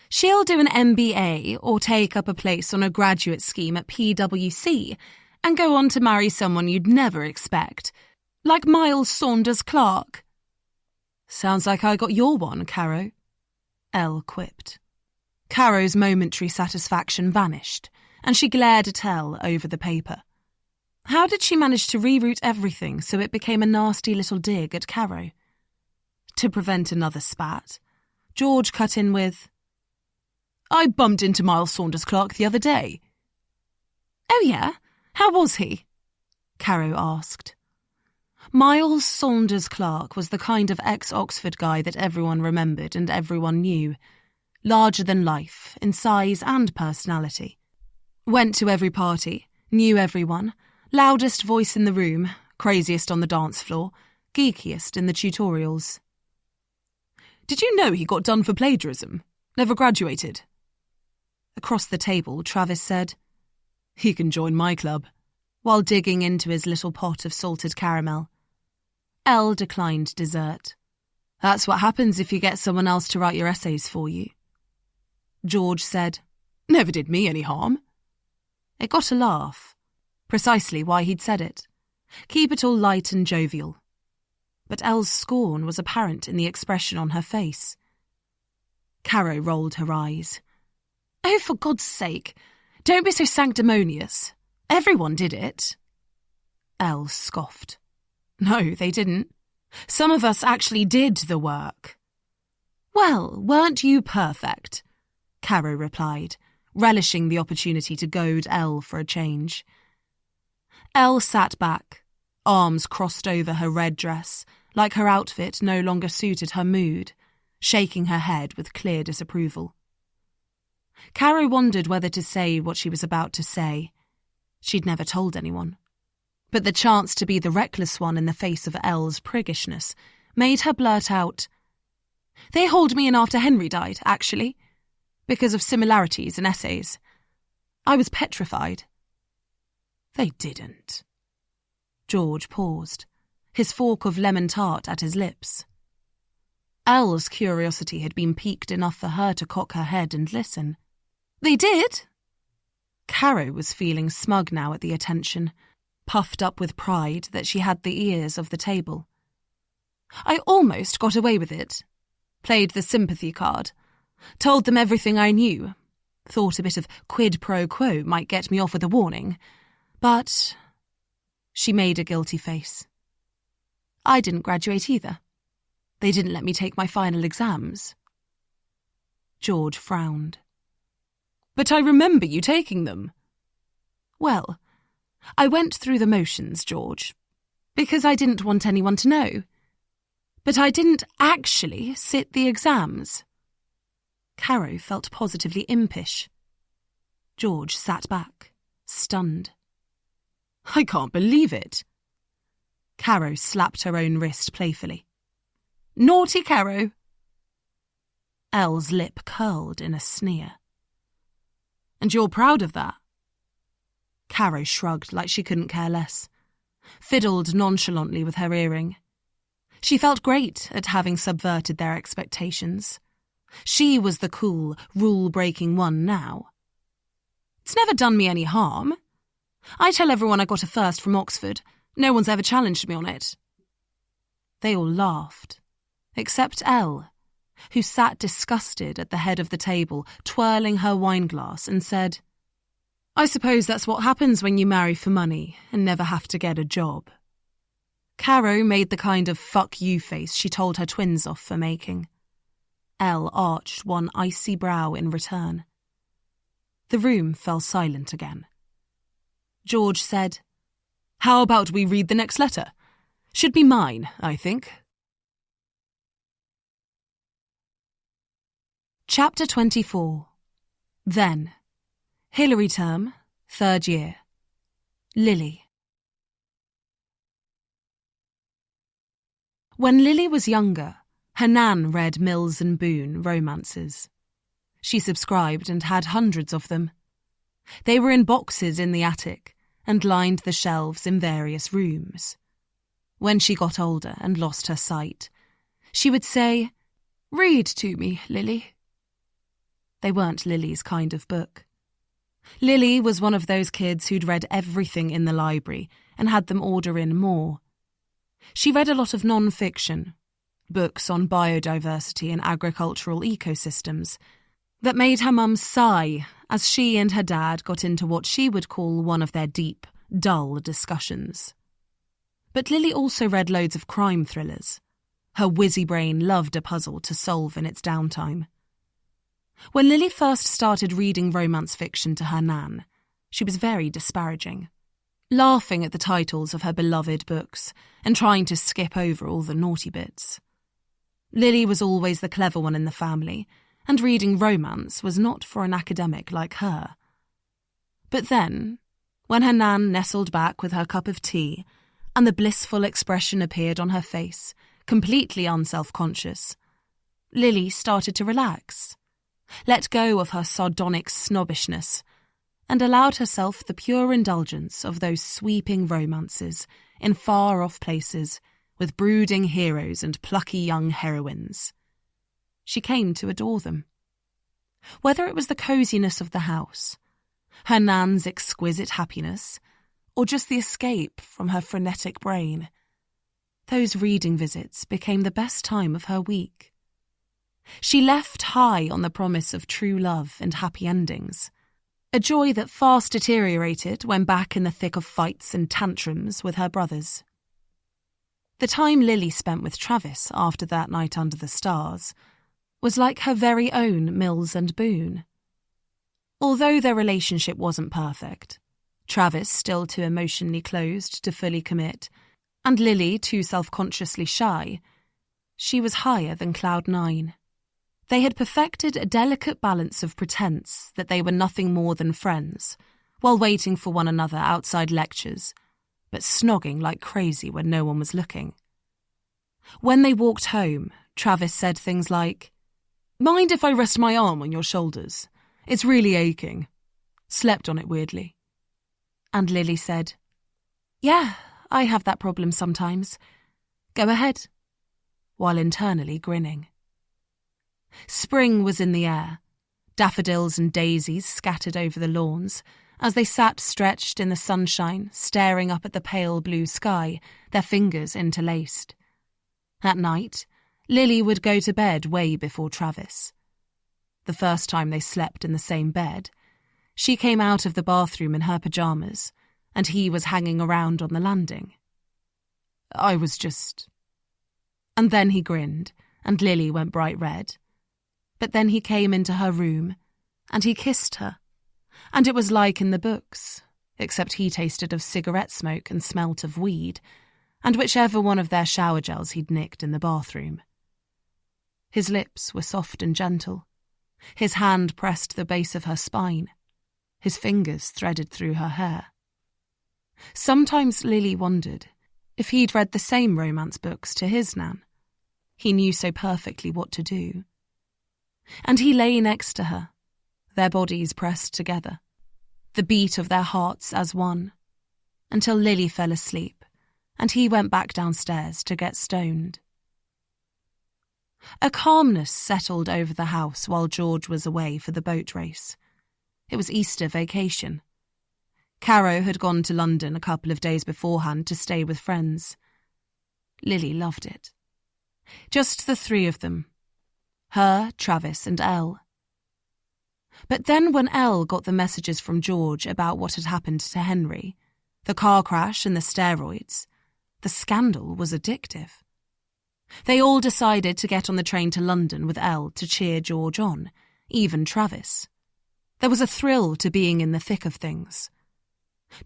She'll do an MBA or take up a place on a graduate scheme at PwC and go on to marry someone you'd never expect, like Miles Saunders Clark." "Sounds like I got your one, Caro," Elle quipped. Caro's momentary satisfaction vanished, and she glared at Elle over the paper. How did she manage to reroute everything so it became a nasty little dig at Caro? To prevent another spat, George cut in with, "I bumped into Miles Saunders Clark the other day." "Oh yeah? How was he?" Caro asked. Miles Saunders Clark was the kind of ex-Oxford guy that everyone remembered and everyone knew. Larger than life, in size and personality. Went to every party, knew everyone, loudest voice in the room, craziest on the dance floor, geekiest in the tutorials. "Did you know he got done for plagiarism? Never graduated?" Across the table, Travis said, "He can join my club," while digging into his little pot of salted caramel. Elle declined dessert. "That's what happens if you get someone else to write your essays for you." George said, "Never did me any harm." It got a laugh. Precisely why he'd said it. Keep it all light and jovial. But Elle's scorn was apparent in the expression on her face. Caro rolled her eyes. "Oh, for God's sake, don't be so sanctimonious. Everyone did it." Elle scoffed. "No, they didn't. Some of us actually did the work." "Well, weren't you perfect?" Caro replied, relishing the opportunity to goad Elle for a change. Elle sat back, arms crossed over her red dress, like her outfit no longer suited her mood, shaking her head with clear disapproval. Caro wondered whether to say what she was about to say. She'd never told anyone. But the chance to be the reckless one in the face of Elle's priggishness made her blurt out, "They hauled me in after Henry died, actually, because of similarities in essays. I was petrified." "They didn't." George paused, his fork of lemon tart at his lips. Elle's curiosity had been piqued enough for her to cock her head and listen. "They did?" Caro was feeling smug now at the attention, puffed up with pride that she had the ears of the table. "I almost got away with it. Played the sympathy card. Told them everything I knew. Thought a bit of quid pro quo might get me off with a warning. But..." She made a guilty face. "I didn't graduate either. They didn't let me take my final exams." George frowned. "But I remember you taking them." "Well, I went through the motions, George, because I didn't want anyone to know. But I didn't actually sit the exams." Caro felt positively impish. George sat back, stunned. "I can't believe it." Caro slapped her own wrist playfully. "Naughty Caro." Elle's lip curled in a sneer. "And you're proud of that?" Caro shrugged like she couldn't care less, fiddled nonchalantly with her earring. She felt great at having subverted their expectations. She was the cool, rule-breaking one now. "It's never done me any harm. I tell everyone I got a first from Oxford. No one's ever challenged me on it." They all laughed, except Elle, who sat disgusted at the head of the table, twirling her wineglass, and said, "I suppose that's what happens when you marry for money and never have to get a job." Caro made the kind of fuck you face she told her twins off for making. Elle arched one icy brow in return. The room fell silent again. George said, "How about we read the next letter? Should be mine, I think." Chapter 24. Then. Hilary term, 3rd year. Lily. When Lily was younger, her nan read Mills and Boon romances. She subscribed and had hundreds of them. They were in boxes in the attic and lined the shelves in various rooms. When she got older and lost her sight, she would say, "Read to me, Lily." They weren't Lily's kind of book. Lily was one of those kids who'd read everything in the library and had them order in more. She read a lot of non-fiction, books on biodiversity and agricultural ecosystems, that made her mum sigh as she and her dad got into what she would call one of their deep, dull discussions. But Lily also read loads of crime thrillers. Her whizzy brain loved a puzzle to solve in its downtime. When Lily first started reading romance fiction to her nan, she was very disparaging, laughing at the titles of her beloved books and trying to skip over all the naughty bits. Lily was always the clever one in the family, and reading romance was not for an academic like her. But then, when her nan nestled back with her cup of tea, and the blissful expression appeared on her face, completely unself-conscious, Lily started to relax, let go of her sardonic snobbishness, and allowed herself the pure indulgence of those sweeping romances in far-off places with brooding heroes and plucky young heroines. She came to adore them. Whether it was the coziness of the house, her nan's exquisite happiness, or just the escape from her frenetic brain, those reading visits became the best time of her week. She left high on the promise of true love and happy endings, a joy that fast deteriorated when back in the thick of fights and tantrums with her brothers. The time Lily spent with Travis after that night under the stars was like her very own Mills and Boon. Although their relationship wasn't perfect, Travis still too emotionally closed to fully commit, and Lily too self-consciously shy, she was higher than Cloud 9. They had perfected a delicate balance of pretense that they were nothing more than friends, while waiting for one another outside lectures, but snogging like crazy when no one was looking. When they walked home, Travis said things like, "Mind if I rest my arm on your shoulders? It's really aching." Slept on it weirdly. And Lily said, "Yeah, I have that problem sometimes. Go ahead," while internally grinning. Spring was in the air, daffodils and daisies scattered over the lawns, as they sat stretched in the sunshine, staring up at the pale blue sky, their fingers interlaced. At night, Lily would go to bed way before Travis. The first time they slept in the same bed, she came out of the bathroom in her pyjamas, and he was hanging around on the landing. "I was just..." And then he grinned, and Lily went bright red. But then he came into her room, and he kissed her, and it was like in the books, except he tasted of cigarette smoke and smelt of weed, and whichever one of their shower gels he'd nicked in the bathroom. His lips were soft and gentle. His hand pressed the base of her spine. His fingers threaded through her hair. Sometimes Lily wondered if he'd read the same romance books to his nan. He knew so perfectly what to do. And he lay next to her, their bodies pressed together, the beat of their hearts as one, until Lily fell asleep and he went back downstairs to get stoned. A calmness settled over the house while George was away for the boat race. It was Easter vacation. Caro had gone to London a couple of days beforehand to stay with friends. Lily loved it. Just the three of them. Her, Travis and Elle. But then when Elle got the messages from George about what had happened to Henry, the car crash and the steroids, the scandal was addictive. They all decided to get on the train to London with Elle to cheer George on, even Travis. There was a thrill to being in the thick of things.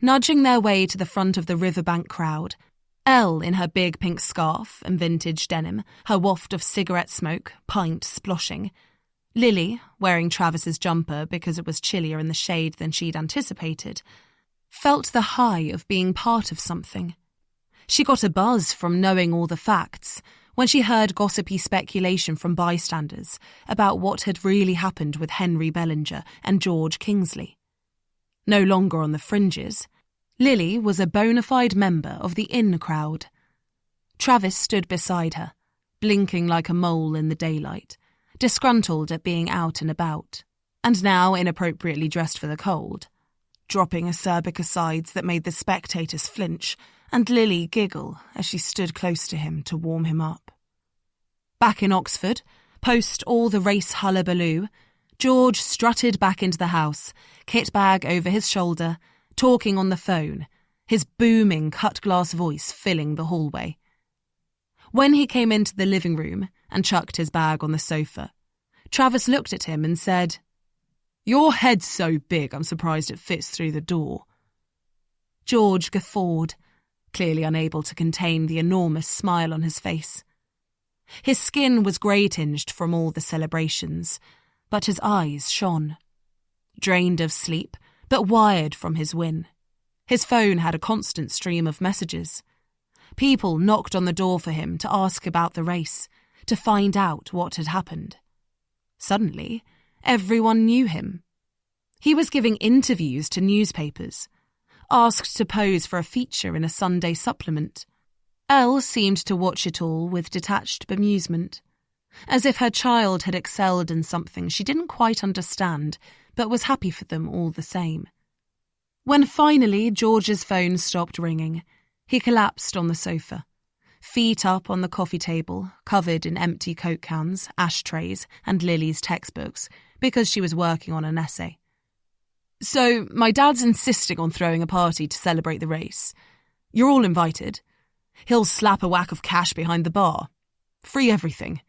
Nudging their way to the front of the riverbank crowd, Elle in her big pink scarf and vintage denim, her waft of cigarette smoke, pint sploshing. Lily, wearing Travis's jumper because it was chillier in the shade than she'd anticipated, felt the high of being part of something. She got a buzz from knowing all the facts when she heard gossipy speculation from bystanders about what had really happened with Henry Bellinger and George Kingsley. No longer on the fringes, Lily was a bona fide member of the in crowd. Travis stood beside her, blinking like a mole in the daylight, disgruntled at being out and about, and now inappropriately dressed for the cold, dropping acerbic asides that made the spectators flinch and Lily giggle as she stood close to him to warm him up. Back in Oxford, post all the race hullabaloo, George strutted back into the house, kit bag over his shoulder, talking on the phone, his booming cut-glass voice filling the hallway. When he came into the living room and chucked his bag on the sofa, Travis looked at him and said, "Your head's so big I'm surprised it fits through the door." George guffawed, clearly unable to contain the enormous smile on his face. His skin was grey-tinged from all the celebrations, but his eyes shone. Drained of sleep, but wired from his win. His phone had a constant stream of messages. People knocked on the door for him to ask about the race, to find out what had happened. Suddenly, everyone knew him. He was giving interviews to newspapers, asked to pose for a feature in a Sunday supplement. Elle seemed to watch it all with detached bemusement, as if her child had excelled in something she didn't quite understand, but was happy for them all the same. When finally George's phone stopped ringing, he collapsed on the sofa, feet up on the coffee table, covered in empty Coke cans, ashtrays, and Lily's textbooks, because she was working on an essay. "So, my dad's insisting on throwing a party to celebrate the race. You're all invited. He'll slap a whack of cash behind the bar. Free everything.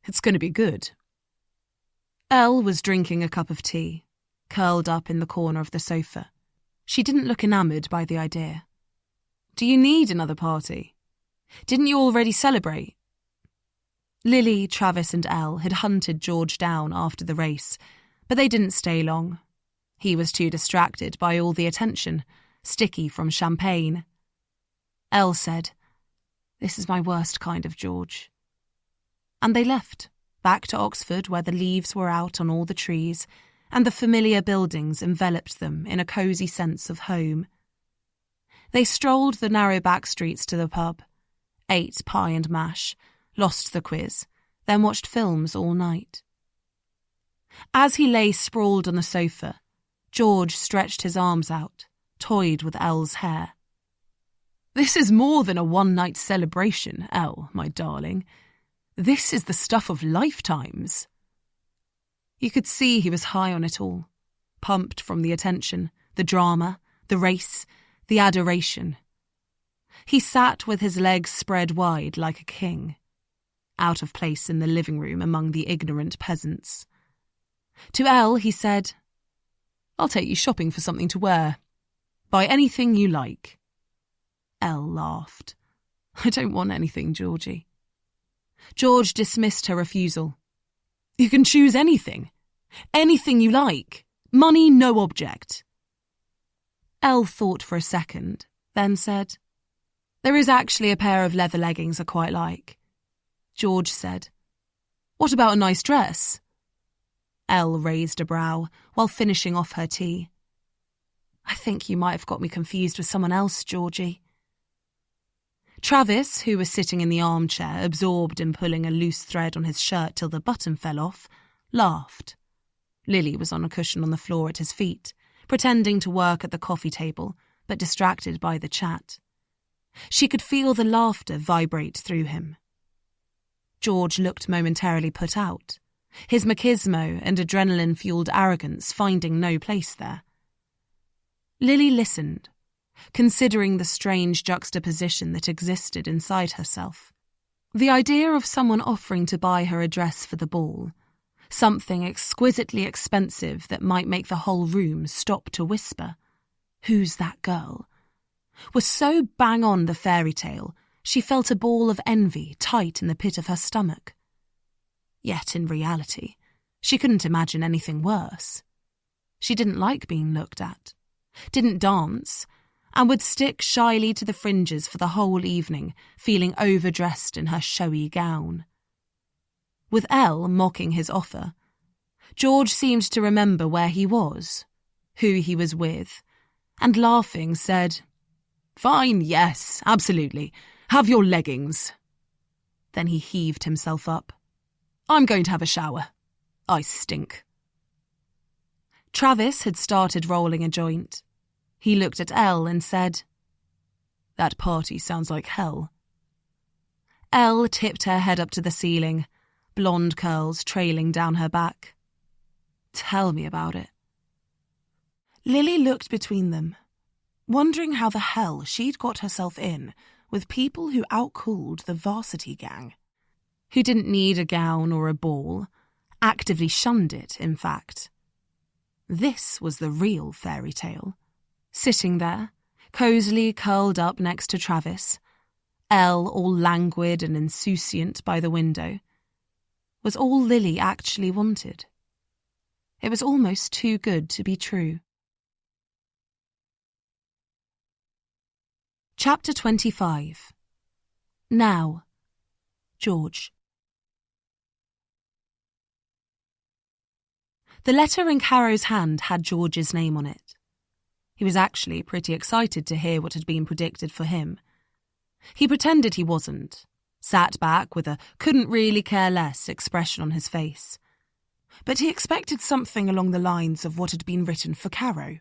It's going to be good." Elle was drinking a cup of tea, curled up in the corner of the sofa. She didn't look enamoured by the idea. "Do you need another party? Didn't you already celebrate?" Lily, Travis and Elle had hunted George down after the race, but they didn't stay long. He was too distracted by all the attention, sticky from champagne. Elle said, "This is my worst kind of George." And they left, back to Oxford where the leaves were out on all the trees and the familiar buildings enveloped them in a cosy sense of home. They strolled the narrow back streets to the pub, ate pie and mash, lost the quiz, then watched films all night. As he lay sprawled on the sofa, George stretched his arms out, toyed with Elle's hair. "This is more than a one-night celebration, Elle, my darling. This is the stuff of lifetimes." You could see he was high on it all, pumped from the attention, the drama, the race, the adoration. He sat with his legs spread wide like a king, out of place in the living room among the ignorant peasants. To Elle he said, "I'll take you shopping for something to wear. Buy anything you like." Elle laughed. "I don't want anything, Georgie." George dismissed her refusal. "You can choose anything. Anything you like. Money no object." Elle thought for a second, then said, "There is actually a pair of leather leggings I quite like." George said, "What about a nice dress?" Elle raised a brow while finishing off her tea. I think you might have got me confused with someone else, Georgie. Travis, who was sitting in the armchair, absorbed in pulling a loose thread on his shirt till the button fell off, laughed. Lily was on a cushion on the floor at his feet, pretending to work at the coffee table, but distracted by the chat. She could feel the laughter vibrate through him. George looked momentarily put out, his machismo and adrenaline-fueled arrogance finding no place there. Lily listened, considering the strange juxtaposition that existed inside herself. The idea of someone offering to buy her a dress for the ball, something exquisitely expensive that might make the whole room stop to whisper, "Who's that girl?" was so bang on the fairy tale, she felt a ball of envy tight in the pit of her stomach. Yet in reality, she couldn't imagine anything worse. She didn't like being looked at, didn't dance, and would stick shyly to the fringes for the whole evening, feeling overdressed in her showy gown. With Elle mocking his offer, George seemed to remember where he was, who he was with, and laughing said, "Fine, yes, absolutely. Have your leggings." Then he heaved himself up. "I'm going to have a shower. I stink." Travis had started rolling a joint. He looked at Elle and said, "That party sounds like hell." Elle tipped her head up to the ceiling, blonde curls trailing down her back. "Tell me about it." Lily looked between them, wondering how the hell she'd got herself in with people who outcooled the varsity gang, who didn't need a gown or a ball, actively shunned it, in fact. This was the real fairy tale. Sitting there, cosily curled up next to Travis, Elle all languid and insouciant by the window, was all Lily actually wanted. It was almost too good to be true. Chapter 25. Now, George. The letter in Caro's hand had George's name on it. He was actually pretty excited to hear what had been predicted for him. He pretended he wasn't, sat back with a couldn't really care less expression on his face. But he expected something along the lines of what had been written for Caro.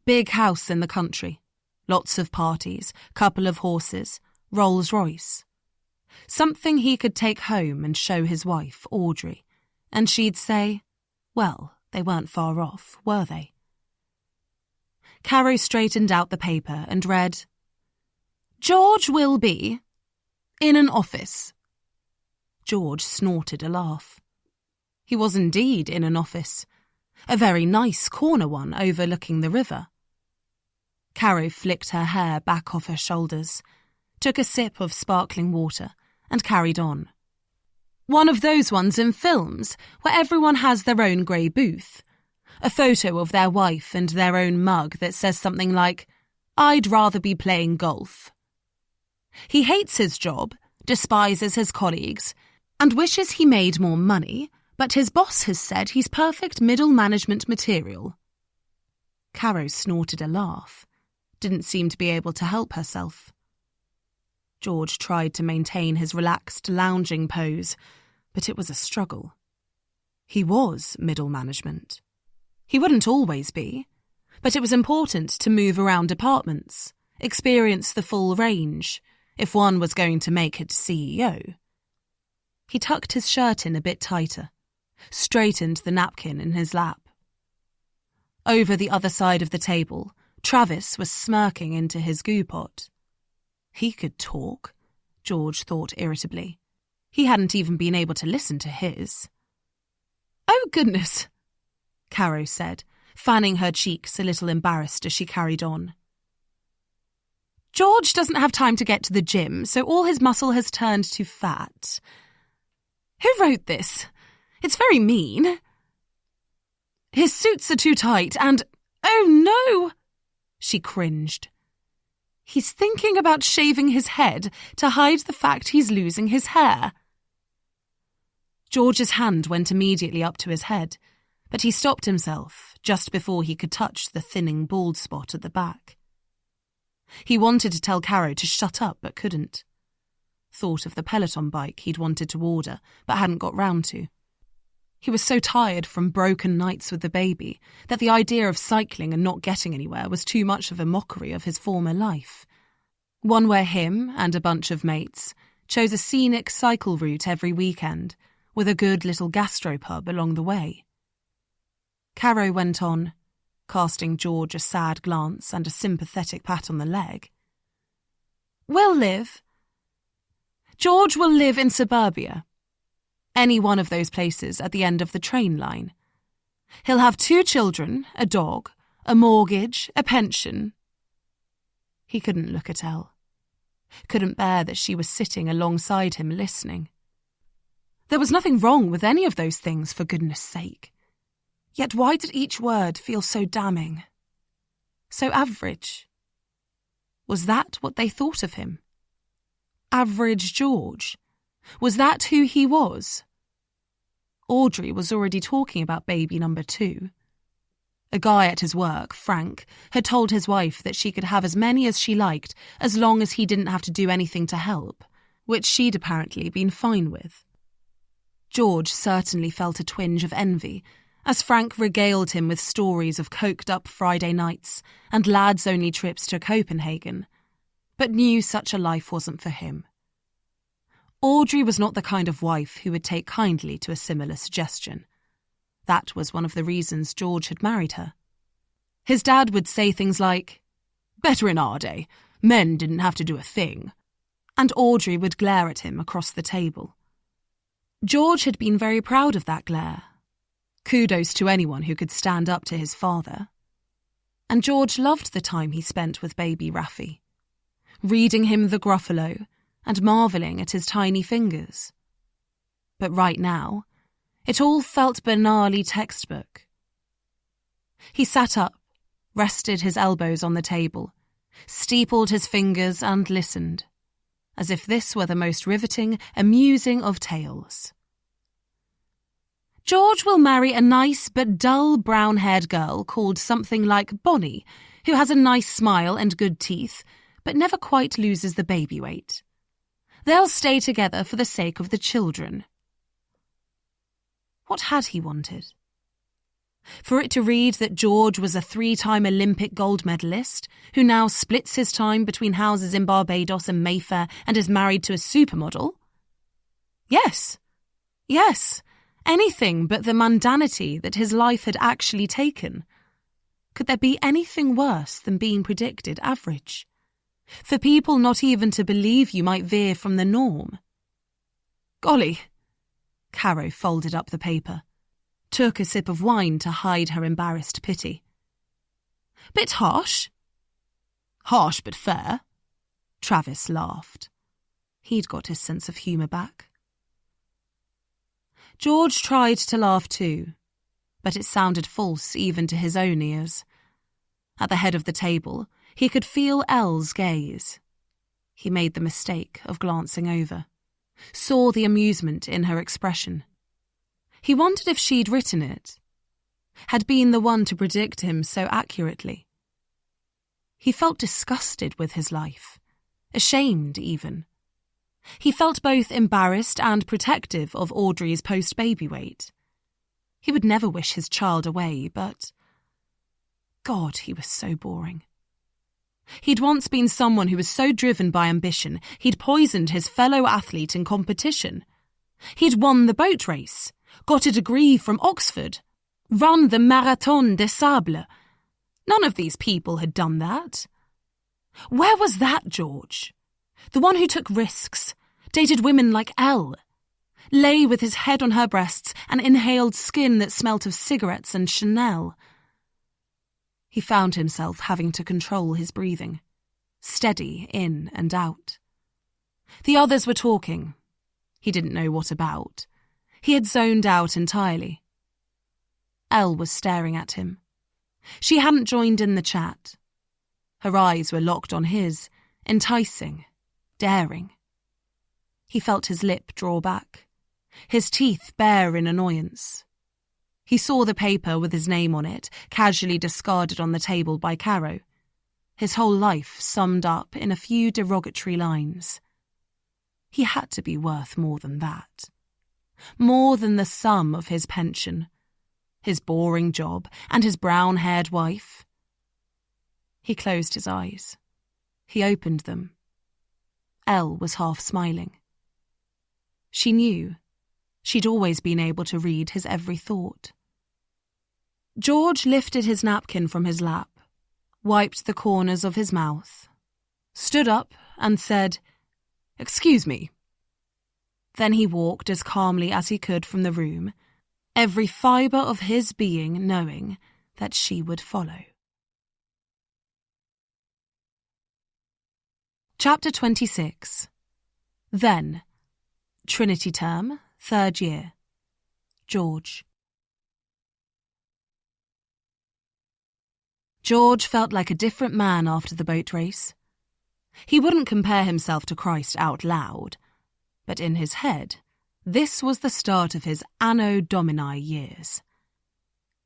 Big house in the country, lots of parties, couple of horses, Rolls-Royce. Something he could take home and show his wife, Audrey, and she'd say, well, they weren't far off, were they? Caro straightened out the paper and read, "George will be in an office." George snorted a laugh. He was indeed in an office, a very nice corner one overlooking the river. Caro flicked her hair back off her shoulders, took a sip of sparkling water, and carried on. "One of those ones in films where everyone has their own grey booth. A photo of their wife and their own mug that says something like, 'I'd rather be playing golf.' He hates his job, despises his colleagues, and wishes he made more money, but his boss has said he's perfect middle management material." Caro snorted a laugh, didn't seem to be able to help herself. George tried to maintain his relaxed lounging pose, but it was a struggle. He was middle management. He wouldn't always be, but it was important to move around departments, experience the full range, if one was going to make it CEO. He tucked his shirt in a bit tighter, straightened the napkin in his lap. Over the other side of the table, Travis was smirking into his goo pot. He could talk, George thought irritably. He hadn't even been able to listen to his. "Oh, goodness," Caro said, fanning her cheeks a little embarrassed as she carried on. "George doesn't have time to get to the gym, so all his muscle has turned to fat. Who wrote this? It's very mean. His suits are too tight and, oh no!" She cringed. "He's thinking about shaving his head to hide the fact he's losing his hair." George's hand went immediately up to his head, but he stopped himself just before he could touch the thinning bald spot at the back. He wanted to tell Caro to shut up but couldn't. Thought of the Peloton bike he'd wanted to order but hadn't got round to. He was so tired from broken nights with the baby that the idea of cycling and not getting anywhere was too much of a mockery of his former life. One where him and a bunch of mates chose a scenic cycle route every weekend, with a good little gastropub along the way. Caro went on, casting George a sad glance and a sympathetic pat on the leg. George will live in suburbia. Any one of those places at the end of the train line. He'll have 2 children, a dog, a mortgage, a pension. He couldn't look at Elle. Couldn't bear that she was sitting alongside him listening. There was nothing wrong with any of those things, for goodness sake. Yet why did each word feel so damning? So average? Was that what they thought of him? Average George? Was that who he was? Audrey was already talking about baby number 2. A guy at his work, Frank, had told his wife that she could have as many as she liked as long as he didn't have to do anything to help, which she'd apparently been fine with. George certainly felt a twinge of envy as Frank regaled him with stories of coked-up Friday nights and lads-only trips to Copenhagen, but knew such a life wasn't for him. Audrey was not the kind of wife who would take kindly to a similar suggestion. That was one of the reasons George had married her. His dad would say things like, "Better in our day, men didn't have to do a thing," and Audrey would glare at him across the table. George had been very proud of that glare. Kudos to anyone who could stand up to his father. And George loved the time he spent with baby Raffi, reading him the Gruffalo and marvelling at his tiny fingers. But right now, it all felt banally textbook. He sat up, rested his elbows on the table, steepled his fingers and listened, as if this were the most riveting, amusing of tales. George will marry a nice but dull brown-haired girl called something like Bonnie, who has a nice smile and good teeth, but never quite loses the baby weight. They'll stay together for the sake of the children. What had he wanted? For it to read that George was a 3-time Olympic gold medalist, who now splits his time between houses in Barbados and Mayfair and is married to a supermodel? Yes, anything but the mundanity that his life had actually taken. Could there be anything worse than being predicted average? For people not even to believe you might veer from the norm. Golly! Caro folded up the paper, took a sip of wine to hide her embarrassed pity. Bit harsh? Harsh but fair. Travis laughed. He'd got his sense of humour back. George tried to laugh too, but it sounded false even to his own ears. At the head of the table, he could feel Elle's gaze. He made the mistake of glancing over, saw the amusement in her expression. He wondered if she'd written it, had been the one to predict him so accurately. He felt disgusted with his life, ashamed even. He felt both embarrassed and protective of Audrey's post-baby weight. He would never wish his child away, but... God, he was so boring. He'd once been someone who was so driven by ambition, he'd poisoned his fellow athlete in competition. He'd won the boat race, got a degree from Oxford, run the Marathon des Sables. None of these people had done that. Where was that George? The one who took risks, dated women like Elle, lay with his head on her breasts and inhaled skin that smelt of cigarettes and Chanel. He found himself having to control his breathing, steady in and out. The others were talking. He didn't know what about. He had zoned out entirely. Elle was staring at him. She hadn't joined in the chat. Her eyes were locked on his, enticing, daring. He felt his lip draw back, his teeth bare in annoyance. He saw the paper with his name on it, casually discarded on the table by Caro. His whole life summed up in a few derogatory lines. He had to be worth more than that. More than the sum of his pension, his boring job, and his brown-haired wife. He closed his eyes. He opened them. Elle was half smiling. She knew. She'd always been able to read his every thought. George lifted his napkin from his lap, wiped the corners of his mouth, stood up and said, "Excuse me." Then he walked as calmly as he could from the room, every fibre of his being knowing that she would follow. Chapter 26. Then. Trinity term, 3rd year. George. George felt like a different man after the boat race. He wouldn't compare himself to Christ out loud, but in his head, this was the start of his Anno Domini years.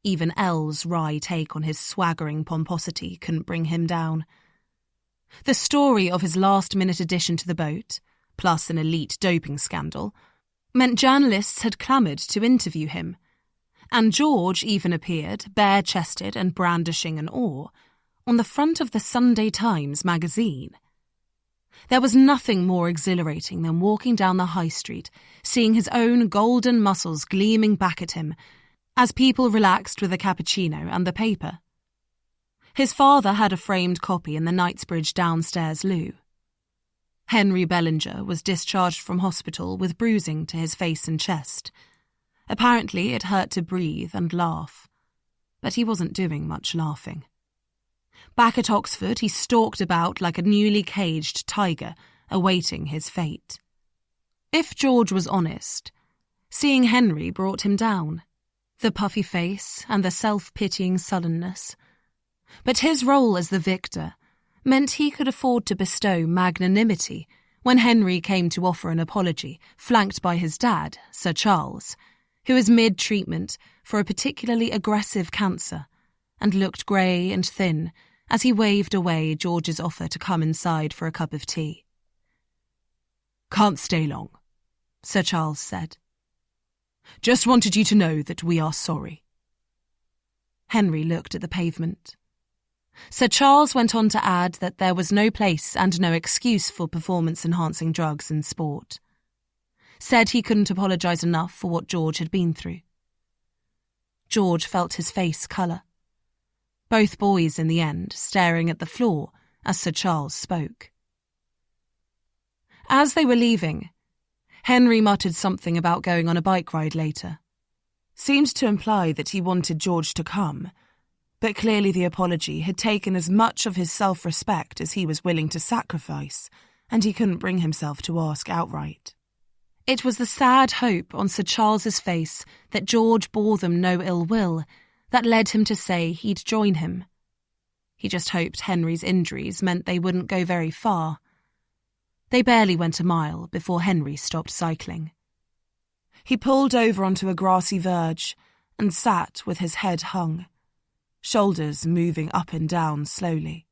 Even Elle's wry take on his swaggering pomposity couldn't bring him down. The story of his last-minute addition to the boat, plus an elite doping scandal, meant journalists had clamoured to interview him, and George even appeared, bare-chested and brandishing an oar, on the front of the Sunday Times magazine. There was nothing more exhilarating than walking down the high street, seeing his own golden muscles gleaming back at him as people relaxed with a cappuccino and the paper. His father had a framed copy in the Knightsbridge downstairs loo. Henry Bellinger was discharged from hospital with bruising to his face and chest. Apparently it hurt to breathe and laugh, but he wasn't doing much laughing. Back at Oxford, he stalked about like a newly caged tiger, awaiting his fate. If George was honest, seeing Henry brought him down. The puffy face and the self-pitying sullenness. But his role as the victor meant he could afford to bestow magnanimity when Henry came to offer an apology, flanked by his dad, Sir Charles, who was mid-treatment for a particularly aggressive cancer and looked grey and thin as he waved away George's offer to come inside for a cup of tea. "Can't stay long," Sir Charles said. "Just wanted you to know that we are sorry." Henry looked at the pavement. Sir Charles went on to add that there was no place and no excuse for performance-enhancing drugs in sport. Said he couldn't apologise enough for what George had been through. George felt his face colour. Both boys, in the end, staring at the floor as Sir Charles spoke. As they were leaving, Henry muttered something about going on a bike ride later. Seemed to imply that he wanted George to come, but clearly the apology had taken as much of his self-respect as he was willing to sacrifice, and he couldn't bring himself to ask outright. It was the sad hope on Sir Charles's face that George bore them no ill will that led him to say he'd join him. He just hoped Henry's injuries meant they wouldn't go very far. They barely went a mile before Henry stopped cycling. He pulled over onto a grassy verge and sat with his head hung, shoulders moving up and down slowly.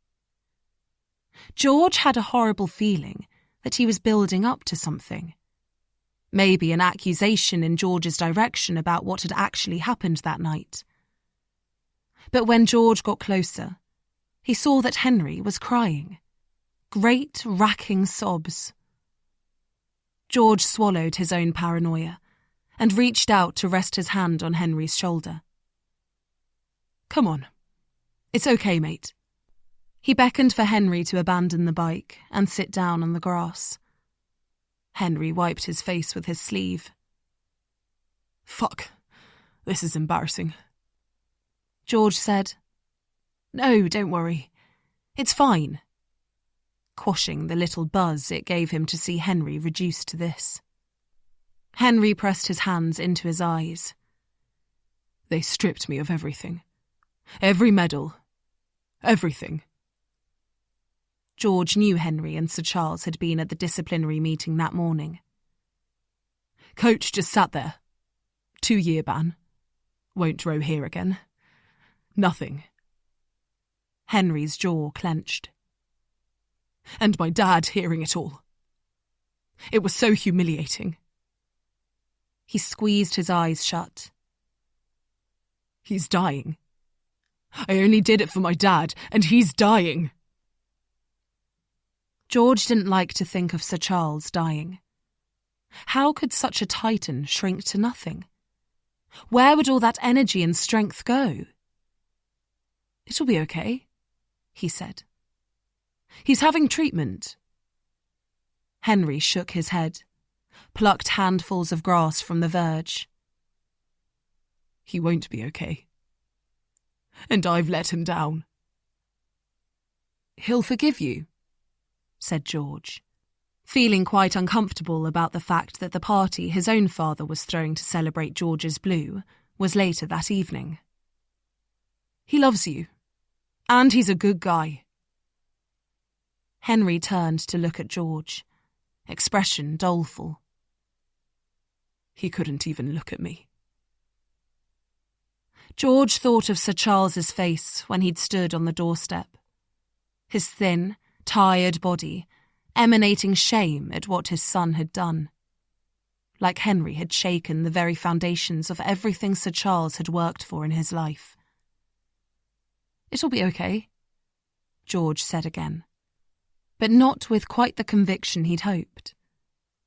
George had a horrible feeling that he was building up to something. Maybe an accusation in George's direction about what had actually happened that night. But when George got closer, he saw that Henry was crying. Great, racking sobs. George swallowed his own paranoia and reached out to rest his hand on Henry's shoulder. "Come on. It's okay, mate." He beckoned for Henry to abandon the bike and sit down on the grass. Henry wiped his face with his sleeve. "Fuck. This is embarrassing." George said, "No, don't worry. It's fine," quashing the little buzz it gave him to see Henry reduced to this. Henry pressed his hands into his eyes. "They stripped me of everything. Every medal. Everything." George knew Henry and Sir Charles had been at the disciplinary meeting that morning. "Coach just sat there. 2-year ban. Won't row here again. Nothing. Henry's jaw clenched. And my dad hearing it all. It was so humiliating. He squeezed his eyes shut. He's dying. I only did it for my dad, and he's dying. George didn't like to think of Sir Charles dying. How could such a titan shrink to nothing? Where would all that energy and strength go? It'll be okay, he said. He's having treatment. Henry shook his head, plucked handfuls of grass from the verge. He won't be okay. And I've let him down. He'll forgive you, said George, feeling quite uncomfortable about the fact that the party his own father was throwing to celebrate George's blue was later that evening. He loves you, and he's a good guy. Henry turned to look at George, expression doleful. He couldn't even look at me. George thought of Sir Charles's face when he'd stood on the doorstep. His thin, tired body emanating shame at what his son had done. Like Henry had shaken the very foundations of everything Sir Charles had worked for in his life. It'll be okay, George said again, but not with quite the conviction he'd hoped.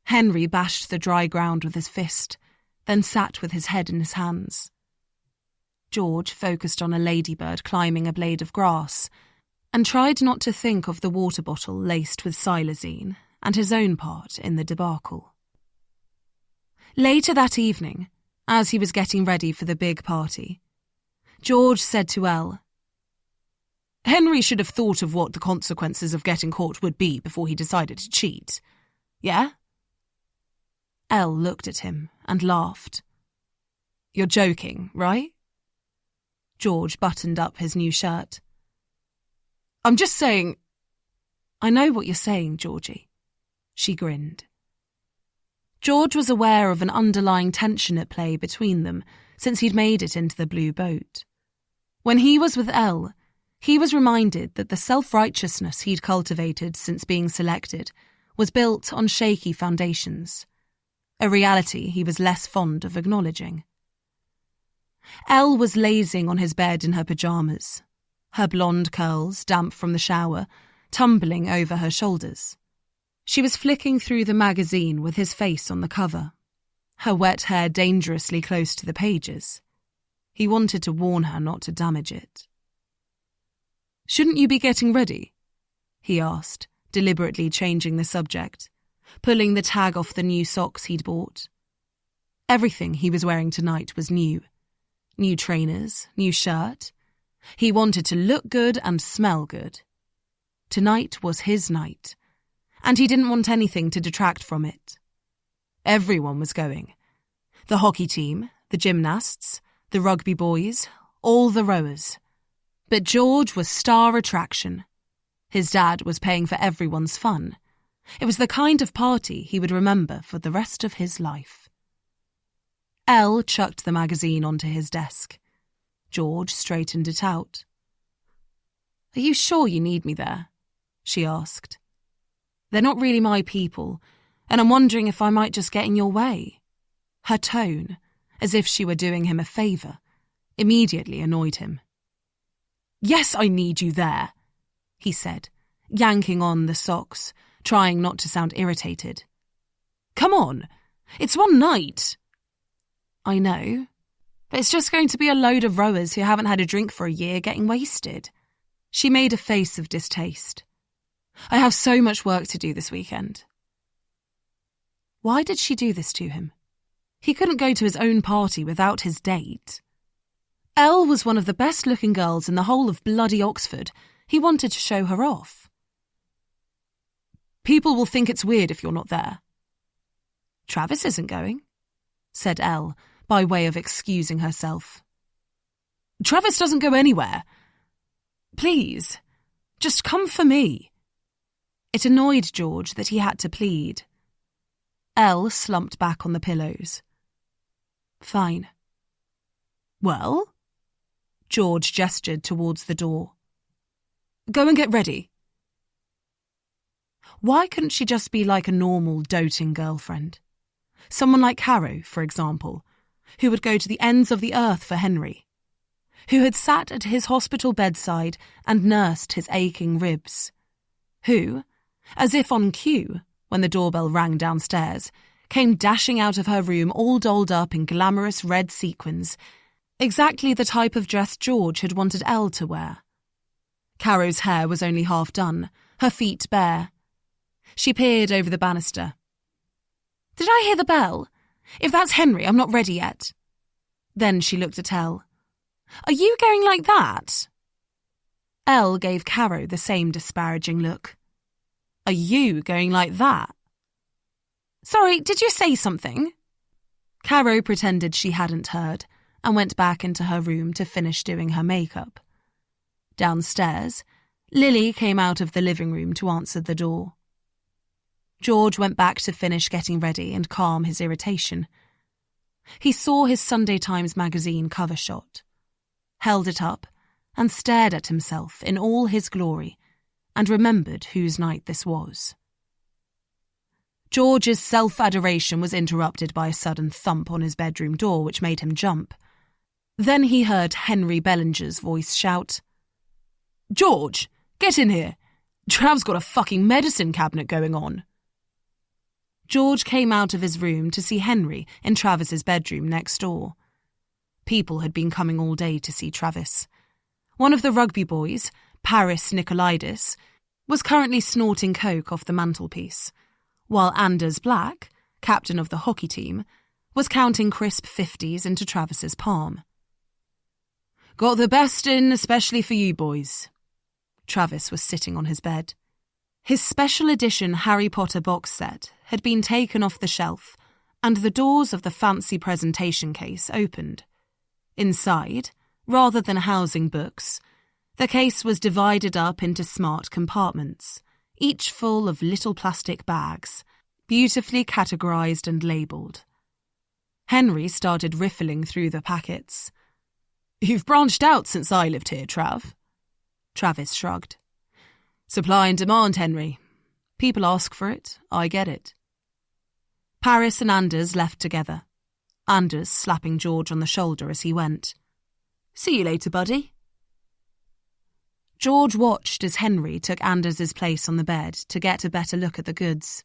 Henry bashed the dry ground with his fist, then sat with his head in his hands. George focused on a ladybird climbing a blade of grass and tried not to think of the water bottle laced with xylazine and his own part in the debacle. Later that evening, as he was getting ready for the big party, George said to Elle, Henry should have thought of what the consequences of getting caught would be before he decided to cheat. Yeah? Elle looked at him and laughed. You're joking, right? George buttoned up his new shirt. I'm just saying... I know what you're saying, Georgie. She grinned. George was aware of an underlying tension at play between them since he'd made it into the blue boat. When he was with Elle, he was reminded that the self-righteousness he'd cultivated since being selected was built on shaky foundations, a reality he was less fond of acknowledging. Elle was lazing on his bed in her pyjamas, her blonde curls, damp from the shower, tumbling over her shoulders. She was flicking through the magazine with his face on the cover, her wet hair dangerously close to the pages. He wanted to warn her not to damage it. Shouldn't you be getting ready? He asked, deliberately changing the subject, pulling the tag off the new socks he'd bought. Everything he was wearing tonight was new. New trainers, new shirt. He wanted to look good and smell good. Tonight was his night, and he didn't want anything to detract from it. Everyone was going. The hockey team, the gymnasts, the rugby boys, all the rowers. But George was star attraction. His dad was paying for everyone's fun. It was the kind of party he would remember for the rest of his life. Elle chucked the magazine onto his desk. George straightened it out. Are you sure you need me there? She asked. They're not really my people, and I'm wondering if I might just get in your way. Her tone, as if she were doing him a favour, immediately annoyed him. Yes, I need you there, he said, yanking on the socks, trying not to sound irritated. Come on, it's one night. I know, but it's just going to be a load of rowers who haven't had a drink for a year getting wasted. She made a face of distaste. I have so much work to do this weekend. Why did she do this to him? He couldn't go to his own party without his date. Elle was one of the best-looking girls in the whole of bloody Oxford. He wanted to show her off. People will think it's weird if you're not there. Travis isn't going, said Elle, by way of excusing herself. Travis doesn't go anywhere. Please, just come for me. It annoyed George that he had to plead. Elle slumped back on the pillows. Fine. Well? George gestured towards the door. Go and get ready. Why couldn't she just be like a normal, doting girlfriend? Someone like Caro, for example, who would go to the ends of the earth for Henry, who had sat at his hospital bedside and nursed his aching ribs, who, as if on cue, when the doorbell rang downstairs, came dashing out of her room all dolled up in glamorous red sequins, exactly the type of dress George had wanted Elle to wear. Caro's hair was only half done, her feet bare. She peered over the banister. Did I hear the bell? If that's Henry, I'm not ready yet. Then she looked at Elle. Are you going like that? Elle gave Caro the same disparaging look. Are you going like that? Sorry, did you say something? Caro pretended she hadn't heard and went back into her room to finish doing her makeup. Downstairs, Lily came out of the living room to answer the door. George went back to finish getting ready and calm his irritation. He saw his Sunday Times magazine cover shot, held it up, and stared at himself in all his glory, and remembered whose night this was. George's self-adoration was interrupted by a sudden thump on his bedroom door which made him jump. Then he heard Henry Bellinger's voice shout, George, get in here. Trav's got a fucking medicine cabinet going on. George came out of his room to see Henry in Travis's bedroom next door. People had been coming all day to see Travis. One of the rugby boys, Paris Nicolaides, was currently snorting coke off the mantelpiece, while Anders Black, captain of the hockey team, was counting crisp 50s into Travis's palm. Got the best in, especially for you boys. Travis was sitting on his bed. His special edition Harry Potter box set had been taken off the shelf, and the doors of the fancy presentation case opened. Inside, rather than housing books, the case was divided up into smart compartments, each full of little plastic bags, beautifully categorised and labelled. Henry started riffling through the packets. You've branched out since I lived here, Trav. Travis shrugged. Supply and demand, Henry. People ask for it, I get it. Paris and Anders left together, Anders slapping George on the shoulder as he went. See you later, buddy. George watched as Henry took Anders's place on the bed to get a better look at the goods.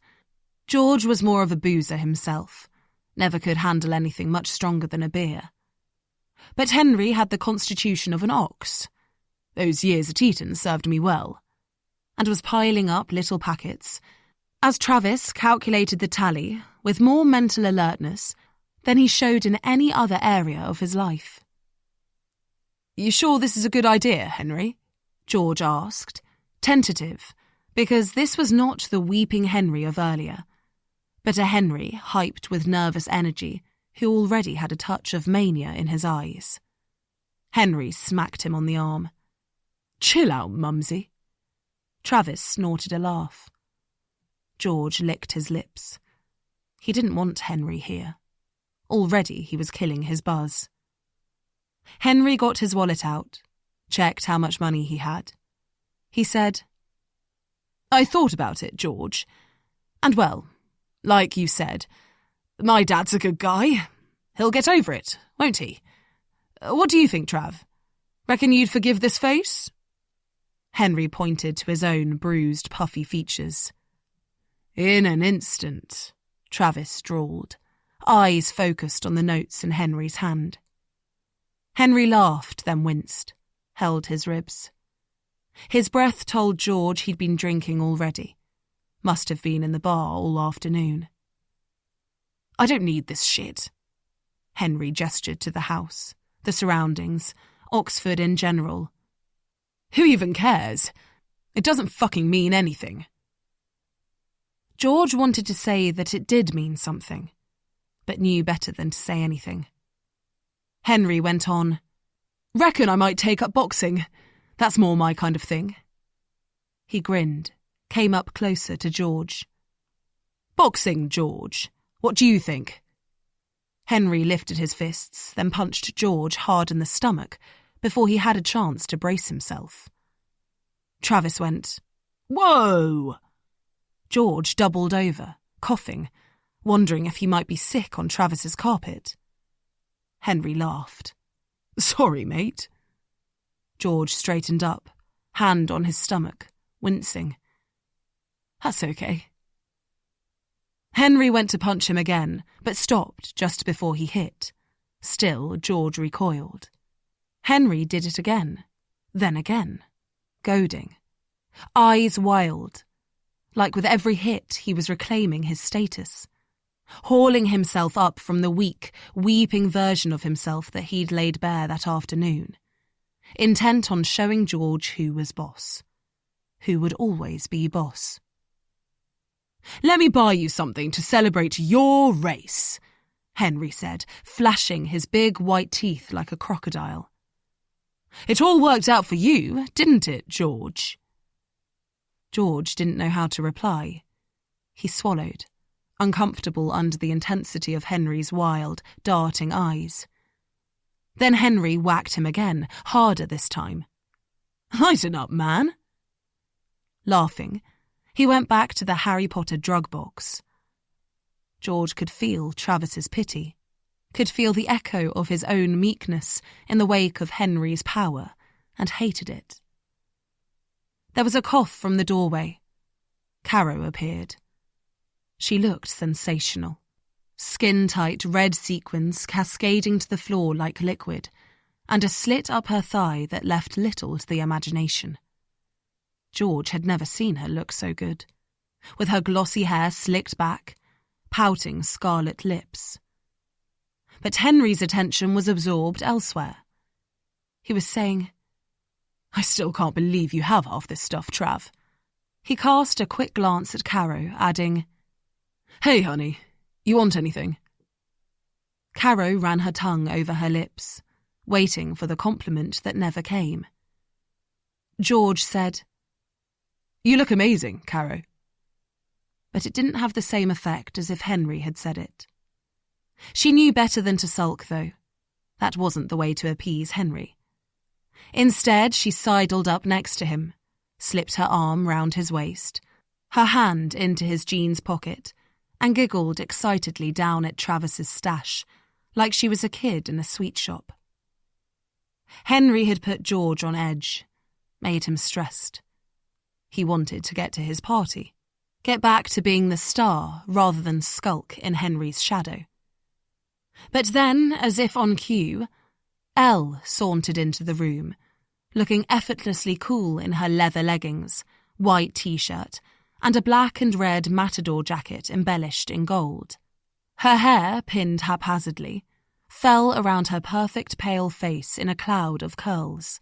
George was more of a boozer himself, never could handle anything much stronger than a beer. But Henry had the constitution of an ox. Those years at Eton served me well, and was piling up little packets, as Travis calculated the tally with more mental alertness than he showed in any other area of his life. You sure this is a good idea, Henry? George asked, tentative, because this was not the weeping Henry of earlier, but a Henry hyped with nervous energy who already had a touch of mania in his eyes. Henry smacked him on the arm. Chill out, Mumsy. Travis snorted a laugh. George licked his lips. He didn't want Henry here. Already he was killing his buzz. Henry got his wallet out, checked how much money he had. He said, I thought about it, George. And well, like you said, my dad's a good guy. He'll get over it, won't he? What do you think, Trav? Reckon you'd forgive this face? Henry pointed to his own bruised, puffy features. In an instant, Travis drawled, eyes focused on the notes in Henry's hand. Henry laughed, then winced, held his ribs. His breath told George he'd been drinking already. Must have been in the bar all afternoon. I don't need this shit. Henry gestured to the house, the surroundings, Oxford in general. Who even cares? It doesn't fucking mean anything. George wanted to say that it did mean something, but knew better than to say anything. Henry went on, Reckon I might take up boxing. That's more my kind of thing. He grinned, came up closer to George. Boxing, George. What do you think? Henry lifted his fists, then punched George hard in the stomach before he had a chance to brace himself. Travis went, "Whoa!" George doubled over, coughing, wondering if he might be sick on Travis's carpet. Henry laughed. "Sorry, mate." George straightened up, hand on his stomach, wincing. "That's okay." Henry went to punch him again, but stopped just before he hit. Still, George recoiled. Henry did it again, then again, goading. Eyes wild. Like with every hit, he was reclaiming his status, hauling himself up from the weak, weeping version of himself that he'd laid bare that afternoon, intent on showing George who was boss, who would always be boss. "Let me buy you something to celebrate your race," Henry said, flashing his big white teeth like a crocodile. "It all worked out for you, didn't it, George?" George didn't know how to reply. He swallowed, uncomfortable under the intensity of Henry's wild, darting eyes. Then Henry whacked him again, harder this time. "Lighten up, man." Laughing, he went back to the Harry Potter drug box. George could feel Travis's pity, could feel the echo of his own meekness in the wake of Henry's power, and hated it. There was a cough from the doorway. Caro appeared. She looked sensational. Skin-tight red sequins cascading to the floor like liquid, and a slit up her thigh that left little to the imagination. George had never seen her look so good, with her glossy hair slicked back, pouting scarlet lips. But Henry's attention was absorbed elsewhere. He was saying, "I still can't believe you have half this stuff, Trav." He cast a quick glance at Caro, adding, "Hey, honey, you want anything?" Caro ran her tongue over her lips, waiting for the compliment that never came. George said, "You look amazing, Caro." But it didn't have the same effect as if Henry had said it. She knew better than to sulk, though. That wasn't the way to appease Henry. Instead, she sidled up next to him, slipped her arm round his waist, her hand into his jeans pocket, and giggled excitedly down at Travis's stash, like she was a kid in a sweet shop. Henry had put George on edge, made him stressed. He wanted to get to his party, get back to being the star rather than skulk in Henry's shadow. But then, as if on cue, Elle sauntered into the room, looking effortlessly cool in her leather leggings, white t-shirt, and a black and red matador jacket embellished in gold. Her hair, pinned haphazardly, fell around her perfect pale face in a cloud of curls.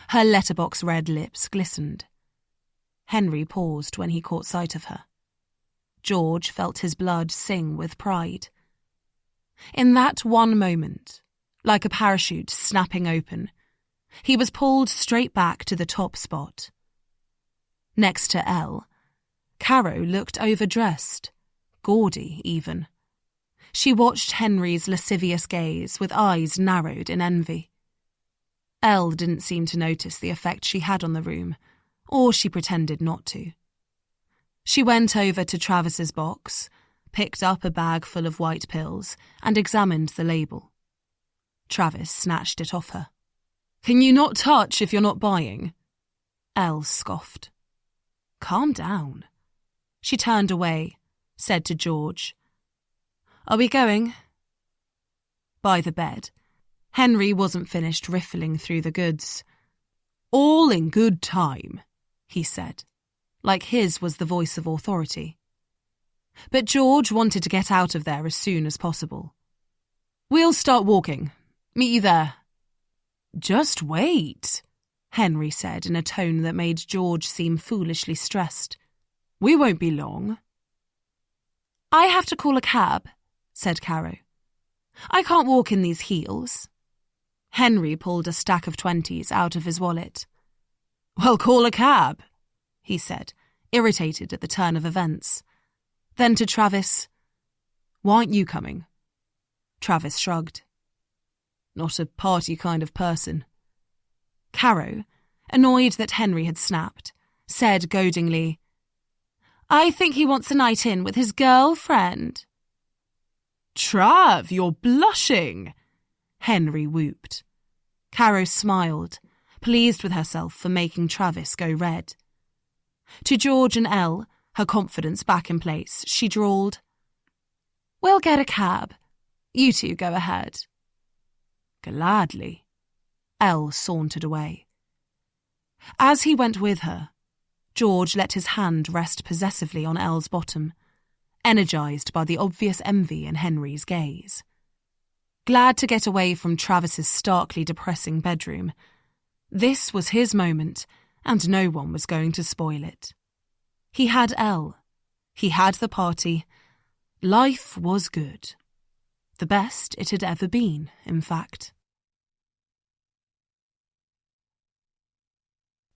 Her letterbox red lips glistened. Henry paused when he caught sight of her. George felt his blood sing with pride. In that one moment, like a parachute snapping open, he was pulled straight back to the top spot. Next to Elle, Caro looked overdressed, gaudy even. She watched Henry's lascivious gaze with eyes narrowed in envy. Elle didn't seem to notice the effect she had on the room, or she pretended not to. She went over to Travis's box, picked up a bag full of white pills, and examined the label. Travis snatched it off her. "Can you not touch if you're not buying?" Elle scoffed. "Calm down." She turned away, said to George, "Are we going?" By the bed, Henry wasn't finished riffling through the goods. "All in good time," he said, like his was the voice of authority. But George wanted to get out of there as soon as possible. "We'll start walking. Meet you there." "Just wait," Henry said in a tone that made George seem foolishly stressed. "We won't be long." "I have to call a cab," said Caro. "I can't walk in these heels." Henry pulled a stack of 20s out of his wallet. "Well, call a cab," he said, irritated at the turn of events. Then to Travis, "Why aren't you coming?" Travis shrugged. Not a party kind of person. Caro, annoyed that Henry had snapped, said goadingly, I think he wants a night in with his girlfriend. Trav, you're blushing, Henry whooped. Caro smiled, pleased with herself for making Travis go red. To George and Elle, her confidence back in place, she drawled, We'll get a cab. You two go ahead. Gladly. Elle sauntered away. As he went with her, George let his hand rest possessively on Elle's bottom, energised by the obvious envy in Henry's gaze. Glad to get away from Travis's starkly depressing bedroom, this was his moment, and no one was going to spoil it. He had Elle. He had the party. Life was good. The best it had ever been, in fact.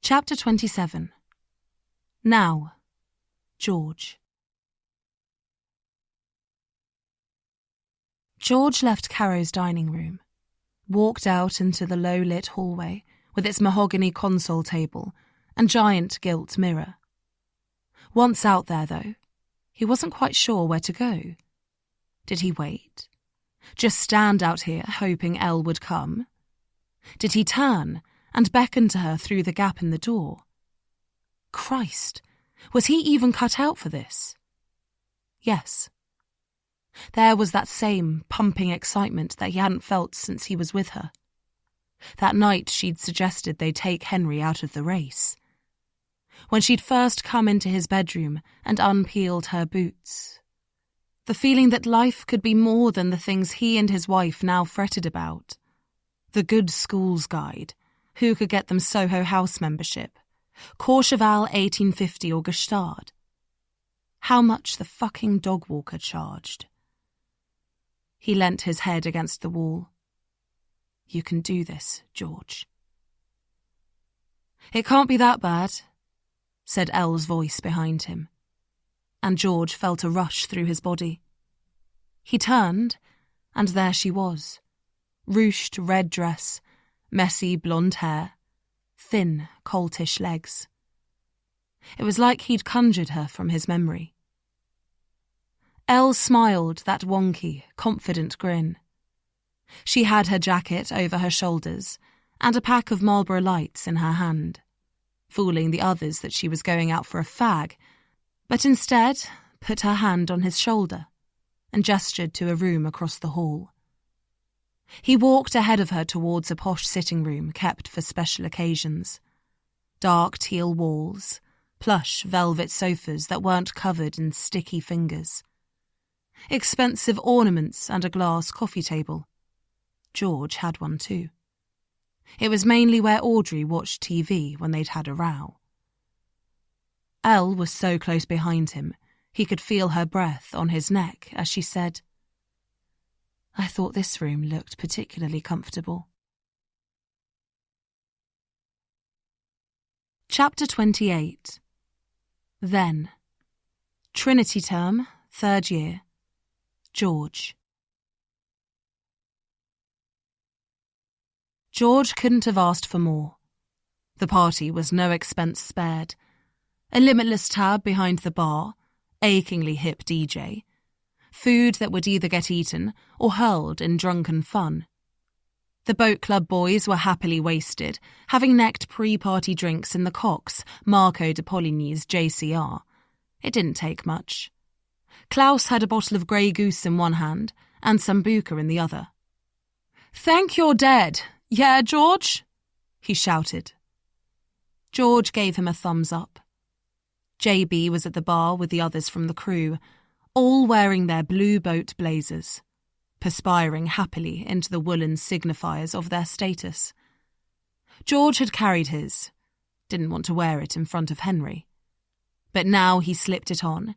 Chapter 27. Now, George. George left Caro's dining room, walked out into the low-lit hallway with its mahogany console table and giant gilt mirror. Once out there, though, he wasn't quite sure where to go. Did he wait? Just stand out here hoping Elle would come? Did he turn and beckon to her through the gap in the door? Christ, was he even cut out for this? Yes. There was that same pumping excitement that he hadn't felt since he was with her. That night she'd suggested they take Henry out of the race. When she'd first come into his bedroom and unpeeled her boots. The feeling that life could be more than the things he and his wife now fretted about. The good schools guide, who could get them Soho House membership, Courchevel 1850 or Gestard. How much the fucking dog walker charged. He leant his head against the wall. You can do this, George. It can't be that bad, said Elle's voice behind him, and George felt a rush through his body. He turned, and there she was, ruched red dress, messy blonde hair, thin, coltish legs. It was like he'd conjured her from his memory. Elle smiled that wonky, confident grin. She had her jacket over her shoulders and a pack of Marlboro Lights in her hand, fooling the others that she was going out for a fag, but instead put her hand on his shoulder and gestured to a room across the hall. He walked ahead of her towards a posh sitting room kept for special occasions. Dark teal walls, plush velvet sofas that weren't covered in sticky fingers. Expensive ornaments and a glass coffee table. George had one too. It was mainly where Audrey watched TV when they'd had a row. Elle was so close behind him, he could feel her breath on his neck as she said, I thought this room looked particularly comfortable. Chapter 28. Then. Trinity term, 3rd year. George. George couldn't have asked for more. The party was no expense spared. A limitless tab behind the bar, achingly hip DJ, food that would either get eaten or hurled in drunken fun. The boat club boys were happily wasted, having necked pre-party drinks in the Cox, Marco de Poligny's JCR. It didn't take much. Klaus had a bottle of Grey Goose in one hand and Sambuca in the other. Thank you're dead, yeah, George? He shouted. George gave him a thumbs up. JB was at the bar with the others from the crew, all wearing their blue boat blazers, perspiring happily into the woolen signifiers of their status. George had carried his, didn't want to wear it in front of Henry. But now he slipped it on,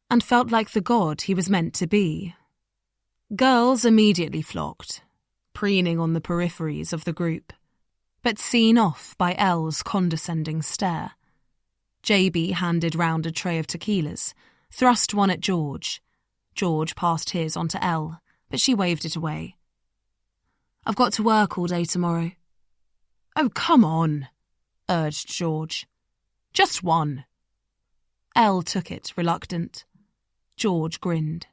and felt like the god he was meant to be. Girls immediately flocked, preening on the peripheries of the group, but seen off by Elle's condescending stare. JB handed round a tray of tequilas, thrust one at George. George passed his on to Elle, but she waved it away. "I've got to work all day tomorrow." "Oh, come on," urged George. "Just one." Elle took it, reluctant. George grinned.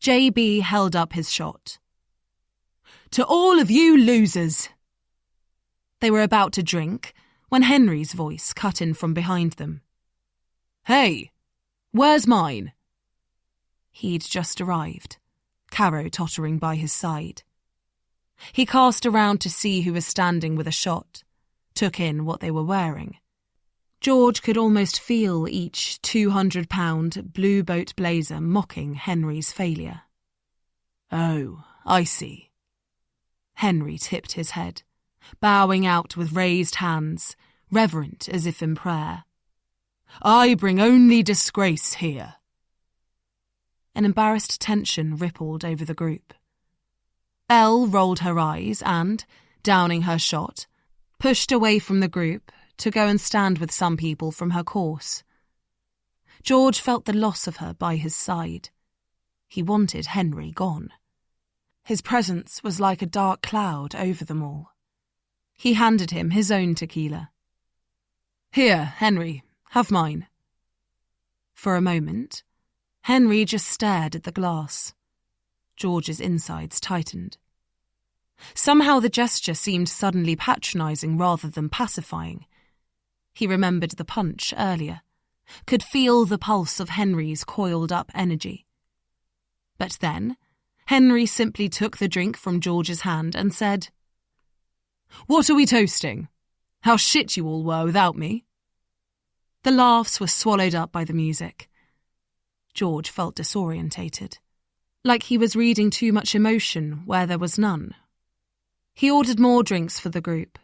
JB held up his shot. "To all of you losers." They were about to drink when Henry's voice cut in from behind them. "Hey, where's mine?" He'd just arrived, Caro tottering by his side. He cast around to see who was standing with a shot, took in what they were wearing. George could almost feel each 200-pound blue boat blazer mocking Henry's failure. "Oh, I see." Henry tipped his head, bowing out with raised hands, reverent as if in prayer. "I bring only disgrace here." An embarrassed tension rippled over the group. Elle rolled her eyes and, downing her shot, pushed away from the group to go and stand with some people from her course. George felt the loss of her by his side. He wanted Henry gone. His presence was like a dark cloud over them all. He handed him his own tequila. "Here, Henry, have mine." For a moment, Henry just stared at the glass. George's insides tightened. Somehow the gesture seemed suddenly patronising rather than pacifying. He remembered the punch earlier, could feel the pulse of Henry's coiled-up energy. But then, Henry simply took the drink from George's hand and said, "What are we toasting? How shit you all were without me?" The laughs were swallowed up by the music. George felt disorientated, like he was reading too much emotion where there was none. He ordered more drinks for the group.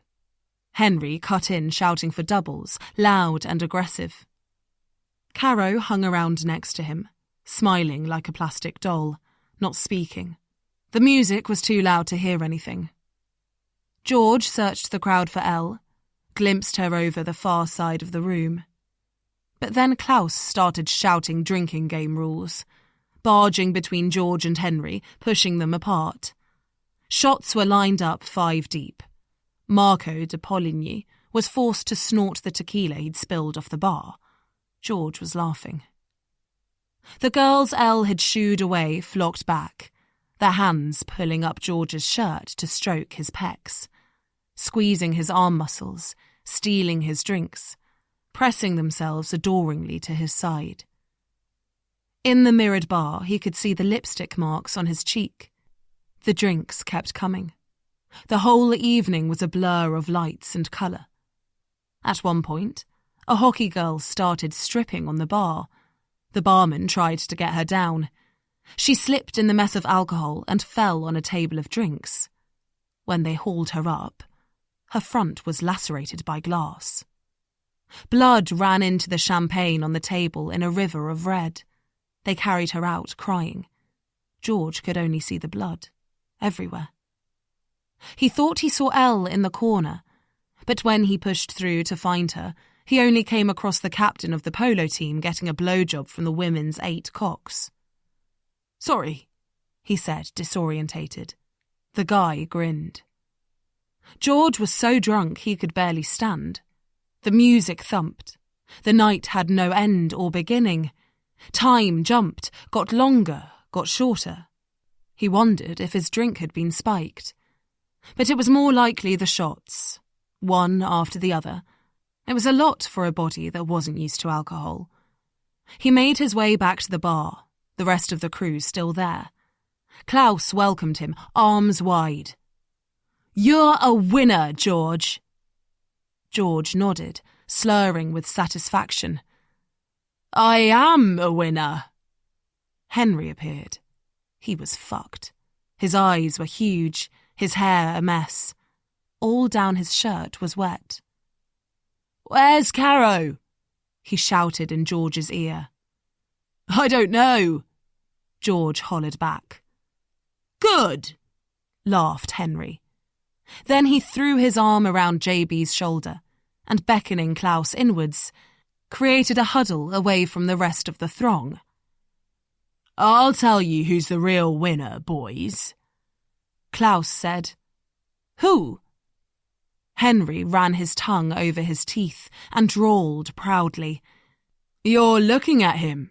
Henry cut in, shouting for doubles, loud and aggressive. Caro hung around next to him, smiling like a plastic doll, not speaking. The music was too loud to hear anything. George searched the crowd for Elle, glimpsed her over the far side of the room. But then Klaus started shouting drinking game rules, barging between George and Henry, pushing them apart. Shots were lined up 5 deep. Marco de Poligny was forced to snort the tequila he'd spilled off the bar. George was laughing. The girls Elle had shooed away flocked back, their hands pulling up George's shirt to stroke his pecs, squeezing his arm muscles, stealing his drinks, pressing themselves adoringly to his side. In the mirrored bar, he could see the lipstick marks on his cheek. The drinks kept coming. The whole evening was a blur of lights and colour. At one point, a hockey girl started stripping on the bar. The barman tried to get her down. She slipped in the mess of alcohol and fell on a table of drinks. When they hauled her up, her front was lacerated by glass. Blood ran into the champagne on the table in a river of red. They carried her out, crying. George could only see the blood, everywhere. He thought he saw Elle in the corner, but when he pushed through to find her, he only came across the captain of the polo team getting a blowjob from the women's 8 cocks. "Sorry," he said, disorientated. The guy grinned. George was so drunk he could barely stand. The music thumped. The night had no end or beginning. Time jumped, got longer, got shorter. He wondered if his drink had been spiked. But it was more likely the shots, one after the other. It was a lot for a body that wasn't used to alcohol. He made his way back to the bar, the rest of the crew still there. Klaus welcomed him, arms wide. "You're a winner, George." George nodded, slurring with satisfaction. "I am a winner." Henry appeared. He was fucked. His eyes were huge, his hair a mess. All down his shirt was wet. "Where's Caro?" he shouted in George's ear. "I don't know," George hollered back. "Good," laughed Henry. Then he threw his arm around JB's shoulder and, beckoning Klaus inwards, created a huddle away from the rest of the throng. I'll tell you who's the real winner, boys. Klaus said. Who? Henry ran his tongue over his teeth and drawled proudly. You're looking at him.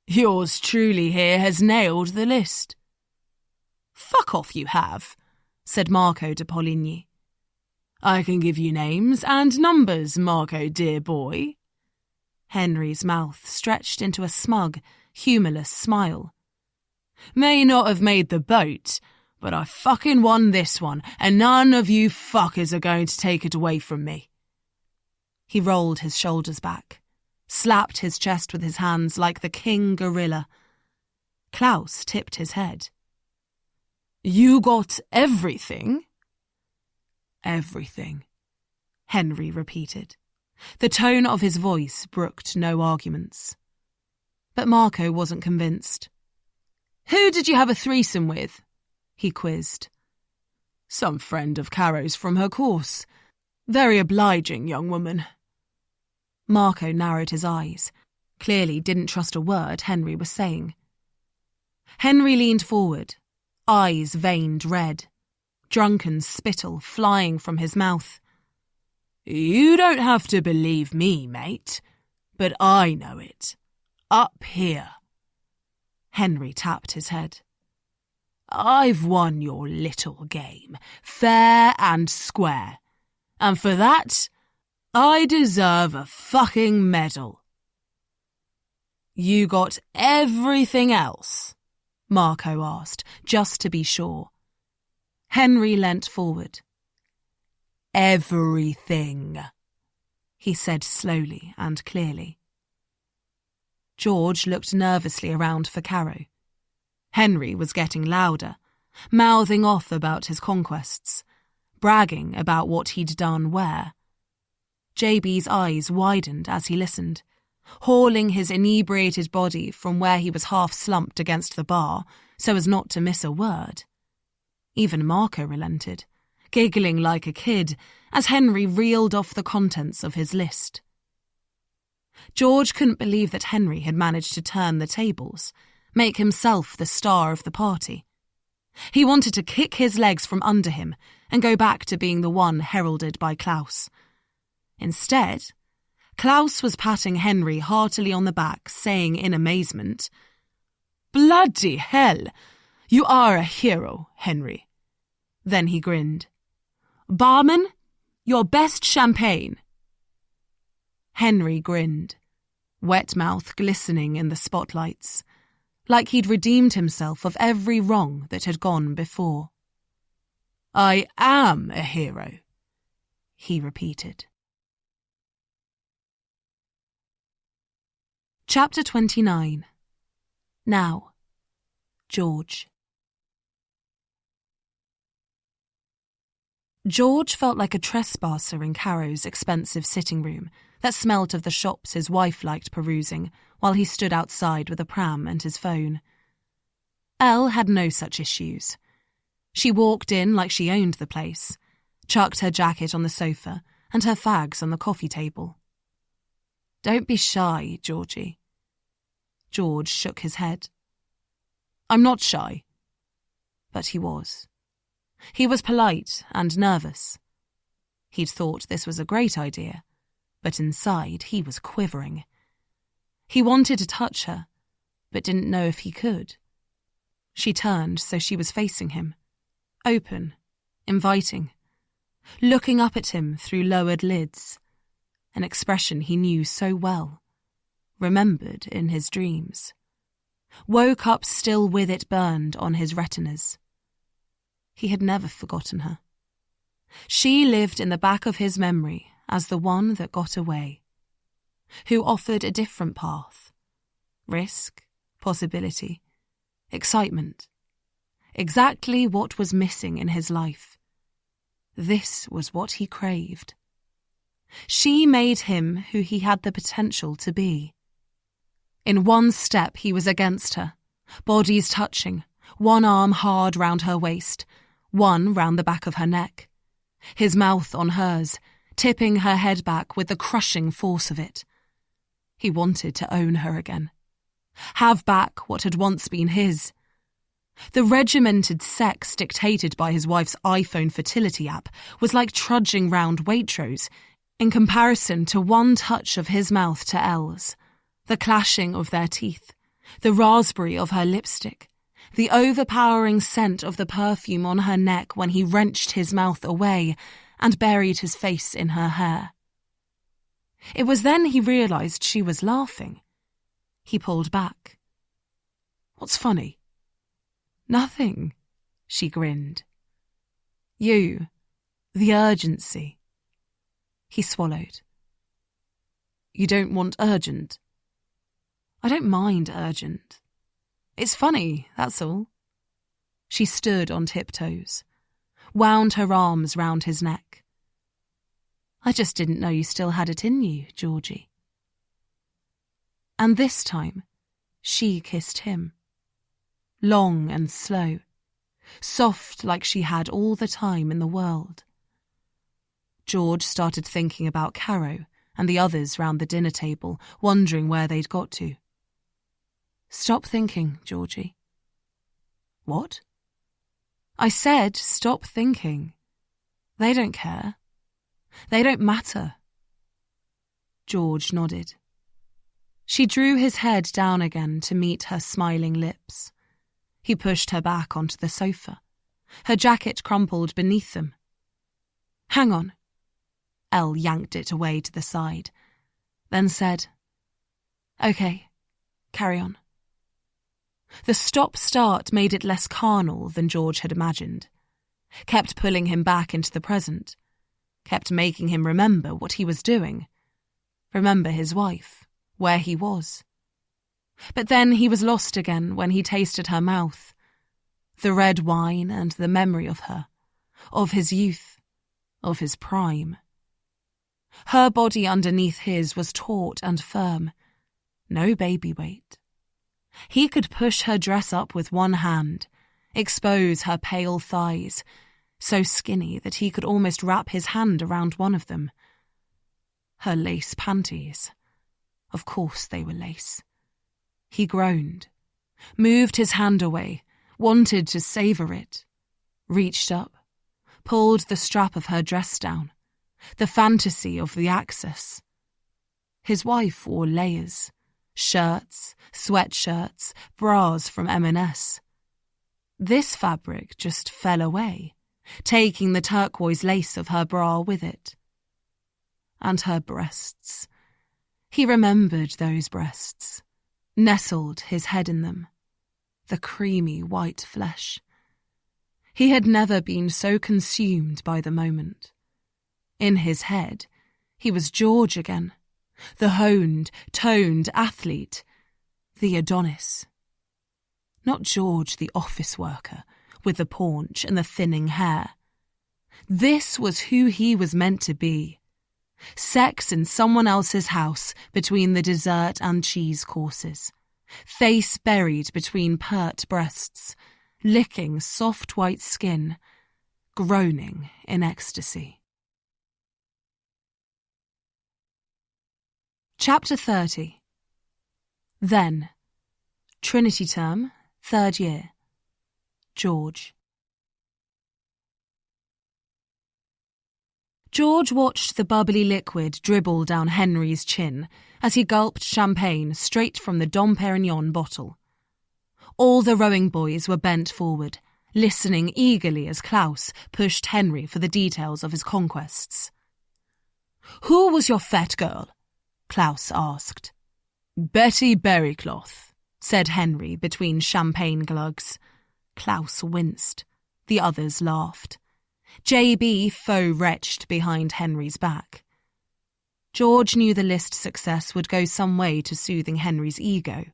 Yours truly here has nailed the list. Fuck off, you have, said Marco de Poligny. I can give you names and numbers, Marco, dear boy. Henry's mouth stretched into a smug, humourless smile. May not have made the boat, but I fucking won this one, and none of you fuckers are going to take it away from me. He rolled his shoulders back, slapped his chest with his hands like the king gorilla. Klaus tipped his head. You got everything? Everything, Henry repeated. The tone of his voice brooked no arguments. But Marco wasn't convinced. Who did you have a threesome with? He quizzed. Some friend of Caro's from her course. Very obliging young woman. Marco narrowed his eyes, clearly didn't trust a word Henry was saying. Henry leaned forward, eyes veined red, drunken spittle flying from his mouth. You don't have to believe me, mate, but I know it. Up here. Henry tapped his head. I've won your little game, fair and square, and for that, I deserve a fucking medal. You got everything else? Marco asked, just to be sure. Henry leant forward. Everything, he said slowly and clearly. George looked nervously around for Caro. Henry was getting louder, mouthing off about his conquests, bragging about what he'd done where. JB's eyes widened as he listened, hauling his inebriated body from where he was half slumped against the bar so as not to miss a word. Even Marco relented, giggling like a kid as Henry reeled off the contents of his list. George couldn't believe that Henry had managed to turn the tables, make himself the star of the party. He wanted to kick his legs from under him and go back to being the one heralded by Klaus. Instead, Klaus was patting Henry heartily on the back, saying in amazement, Bloody hell! You are a hero, Henry. Then he grinned. Barman, your best champagne. Henry grinned, wet mouth glistening in the spotlights, like he'd redeemed himself of every wrong that had gone before. I am a hero, he repeated. Chapter 29. Now, George. George felt like a trespasser in Caro's expensive sitting room that smelt of the shops his wife liked perusing while he stood outside with a pram and his phone. Elle had no such issues. She walked in like she owned the place, chucked her jacket on the sofa and her fags on the coffee table. Don't be shy, Georgie. George shook his head. I'm not shy. But he was. He was polite and nervous. He'd thought this was a great idea, but inside he was quivering. He wanted to touch her, but didn't know if he could. She turned so she was facing him, open, inviting, looking up at him through lowered lids, an expression he knew so well, remembered in his dreams, woke up still with it burned on his retinas. He had never forgotten her. She lived in the back of his memory as the one that got away, who offered a different path, risk, possibility, excitement, exactly what was missing in his life. This was what he craved. She made him who he had the potential to be. In one step he was against her, bodies touching, one arm hard round her waist, one round the back of her neck, his mouth on hers, tipping her head back with the crushing force of it. He wanted to own her again, Have back what had once been his. The regimented sex dictated by his wife's iPhone fertility app was like trudging round Waitrose in comparison to one touch of his mouth to Elle's, the clashing of their teeth, the raspberry of her lipstick, the overpowering scent of the perfume on her neck when he wrenched his mouth away and buried his face in her hair. It was then he realised she was laughing. He pulled back. "What's funny?" "Nothing," she grinned. "You, the urgency." He swallowed. "You don't want urgent?" "I don't mind urgent. It's funny, that's all." She stood on tiptoes, wound her arms round his neck. "I just didn't know you still had it in you, Georgie." And this time, she kissed him. Long and slow, soft like she had all the time in the world. George started thinking about Caro and the others round the dinner table, wondering where they'd got to. "Stop thinking, Georgie." "What?" "I said stop thinking. They don't care. They don't matter." George nodded. She drew his head down again to meet her smiling lips. He pushed her back onto the sofa. Her jacket crumpled beneath them. "Hang on." Elle yanked it away to the side, then said, "Okay, carry on." The stop-start made it less carnal than George had imagined. Kept pulling him back into the present. Kept making him remember what he was doing. Remember his wife, where he was. But then he was lost again when he tasted her mouth. The red wine and the memory of her, of his youth, of his prime. Her body underneath his was taut and firm. No baby weight. He could push her dress up with one hand, expose her pale thighs, so skinny that he could almost wrap his hand around one of them. Her lace panties. Of course they were lace. He groaned, moved his hand away, wanted to savour it, reached up, pulled the strap of her dress down, the fantasy of the access. His wife wore layers, shirts, sweatshirts, bras from M&S. This fabric just fell away, taking the turquoise lace of her bra with it. And her breasts. He remembered those breasts. Nestled his head in them, the creamy white flesh. He had never been so consumed by the moment. In his head, he was George again, the honed, toned athlete, the Adonis. Not George the office worker, with the paunch and the thinning hair. This was who he was meant to be. Sex in someone else's house between the dessert and cheese courses. Face buried between pert breasts, licking soft white skin, groaning in ecstasy. Chapter 30. Then. Trinity term, 3rd year. George. George watched the bubbly liquid dribble down Henry's chin as he gulped champagne straight from the Dom Perignon bottle. All the rowing boys were bent forward, listening eagerly as Klaus pushed Henry for the details of his conquests. "Who was your fat girl?" Klaus asked. "Betty Berrycloth," said Henry between champagne glugs. Klaus winced. The others laughed. JB faux-retched behind Henry's back. George knew the list success would go some way to soothing Henry's ego,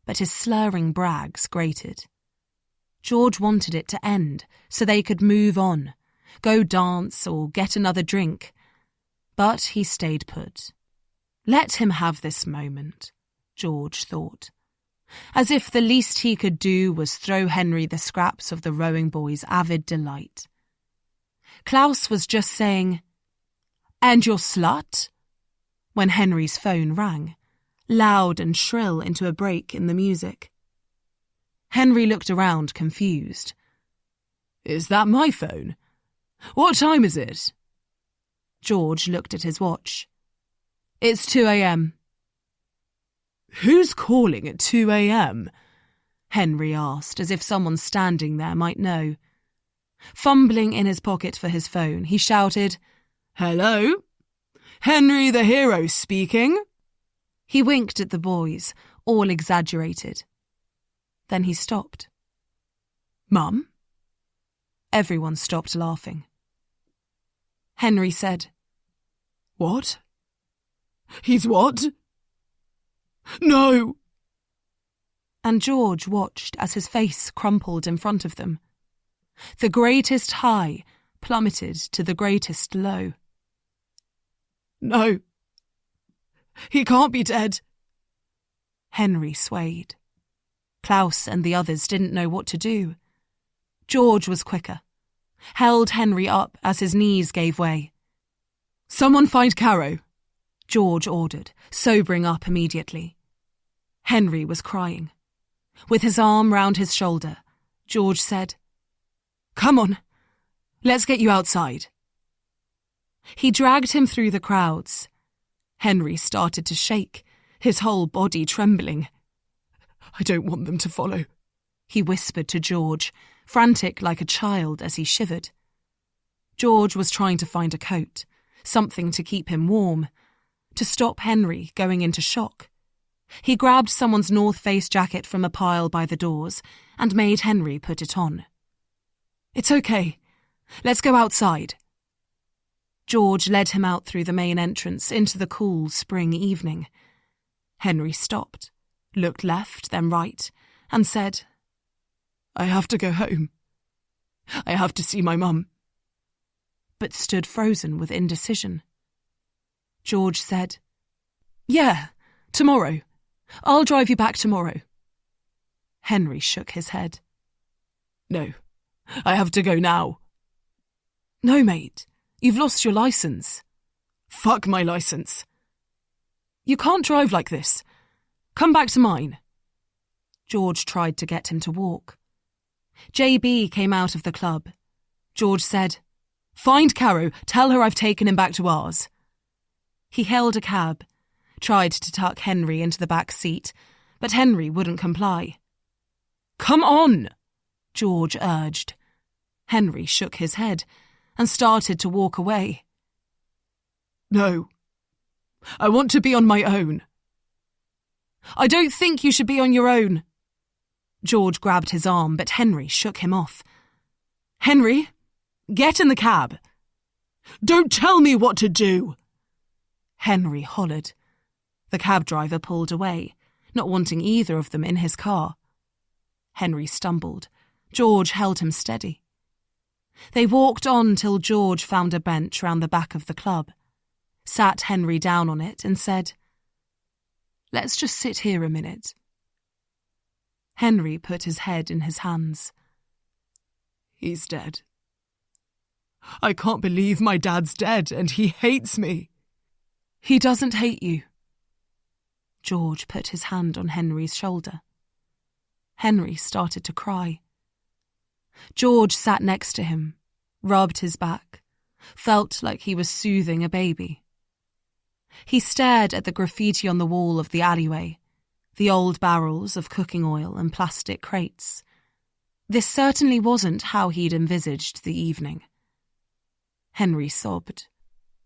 but his slurring brags grated. George wanted it to end so they could move on, go dance or get another drink. But he stayed put. Let him have this moment, George thought. As if the least he could do was throw Henry the scraps of the rowing boys' avid delight. Klaus was just saying, "And your slut?" when Henry's phone rang. loud and shrill into a break in the music. Henry looked around, confused. Is that my phone? What time is it? George looked at his watch. It's 2 a.m. Who's calling at 2 a.m? Henry asked, as if someone standing there might know. Fumbling in his pocket for his phone, he shouted, Hello? Henry the Hero speaking? He winked at the boys, all exaggerated. Then he stopped. Mum? Everyone stopped laughing. Henry said, What? He's what? No! And George watched as his face crumpled in front of them. The greatest high plummeted to the greatest low. No. He can't be dead. Henry swayed. Klaus and the others didn't know what to do. George was quicker, held Henry up as his knees gave way. Someone find Caro, George ordered, sobering up immediately. Henry was crying. With his arm round his shoulder, George said, Come on, let's get you outside. He dragged him through the crowds. Henry started to shake, his whole body trembling. I don't want them to follow, he whispered to George, frantic like a child as he shivered. George was trying to find a coat, something to keep him warm, to stop Henry going into shock. He grabbed someone's North Face jacket from a pile by the doors and made Henry put it on. It's okay. Let's go outside. George led him out through the main entrance into the cool spring evening. Henry stopped, looked left, then right, and said, I have to go home. I have to see my mum. But stood frozen with indecision. George said, Yeah, tomorrow. I'll drive you back tomorrow. Henry shook his head. No, I have to go now. No, mate. You've lost your licence. Fuck my licence. You can't drive like this. Come back to mine. George tried to get him to walk. JB came out of the club. George said, Find Caro, tell her I've taken him back to ours. He hailed a cab, tried to tuck Henry into the back seat, but Henry wouldn't comply. Come on, George urged. Henry shook his head and started to walk away. No, I want to be on my own. I don't think you should be on your own. George grabbed his arm, but Henry shook him off. Henry, get in the cab. Don't tell me what to do. Henry hollered. The cab driver pulled away, not wanting either of them in his car. Henry stumbled. George held him steady. They walked on till George found a bench round the back of the club, sat Henry down on it and said, Let's just sit here a minute. Henry put his head in his hands. He's dead. I can't believe my dad's dead and he hates me. He doesn't hate you. George put his hand on Henry's shoulder. Henry started to cry. George sat next to him, rubbed his back, felt like he was soothing a baby. He stared at the graffiti on the wall of the alleyway, the old barrels of cooking oil and plastic crates. This certainly wasn't how he'd envisaged the evening. Henry sobbed.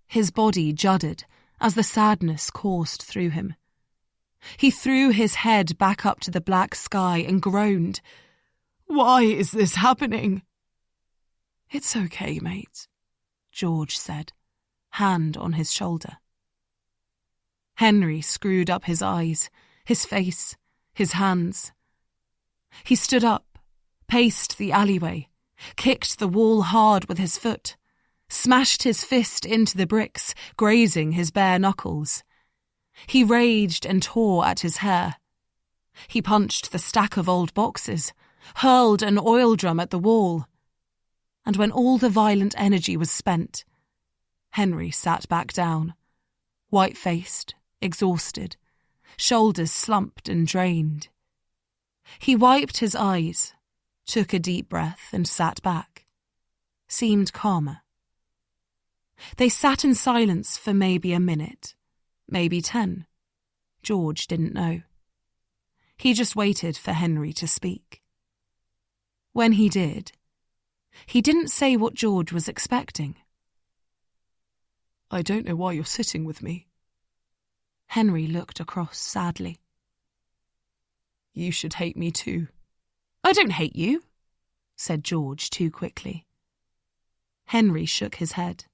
His body juddered as the sadness coursed through him. He threw his head back up to the black sky and groaned. Why is this happening? It's okay, mate, George said, hand on his shoulder. Henry screwed up his eyes, his face, his hands. He stood up, paced the alleyway, kicked the wall hard with his foot, smashed his fist into the bricks, grazing his bare knuckles. He raged and tore at his hair. He punched the stack of old boxes, hurled an oil drum at the wall. And when all the violent energy was spent, Henry sat back down, white-faced, exhausted, shoulders slumped and drained. He wiped his eyes, took a deep breath and sat back. Seemed calmer. They sat in silence for maybe a minute, maybe 10. George didn't know. He just waited for Henry to speak. When he did, he didn't say what George was expecting. "I don't know why you're sitting with me." Henry looked across sadly. "You should hate me too." "I don't hate you," said George too quickly. Henry shook his head.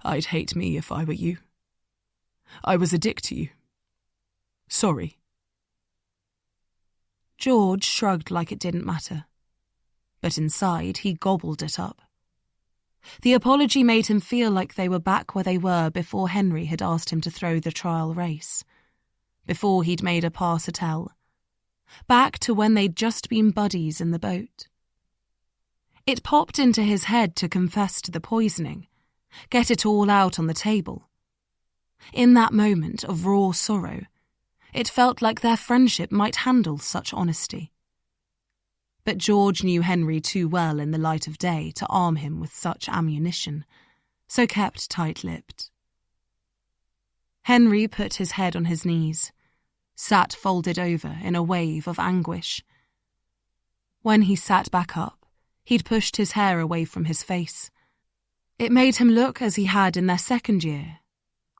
"I'd hate me if I were you. I was a dick to you. Sorry." George shrugged like it didn't matter, but inside he gobbled it up. The apology made him feel like they were back where they were before Henry had asked him to throw the trial race, before he'd made a pass at Elle, back to when they'd just been buddies in the boat. It popped into his head to confess to the poisoning, get it all out on the table. In that moment of raw sorrow, it felt like their friendship might handle such honesty. But George knew Henry too well in the light of day to arm him with such ammunition, so kept tight-lipped. Henry put his head on his knees, sat folded over in a wave of anguish. When he sat back up, he'd pushed his hair away from his face. It made him look as he had in their second year,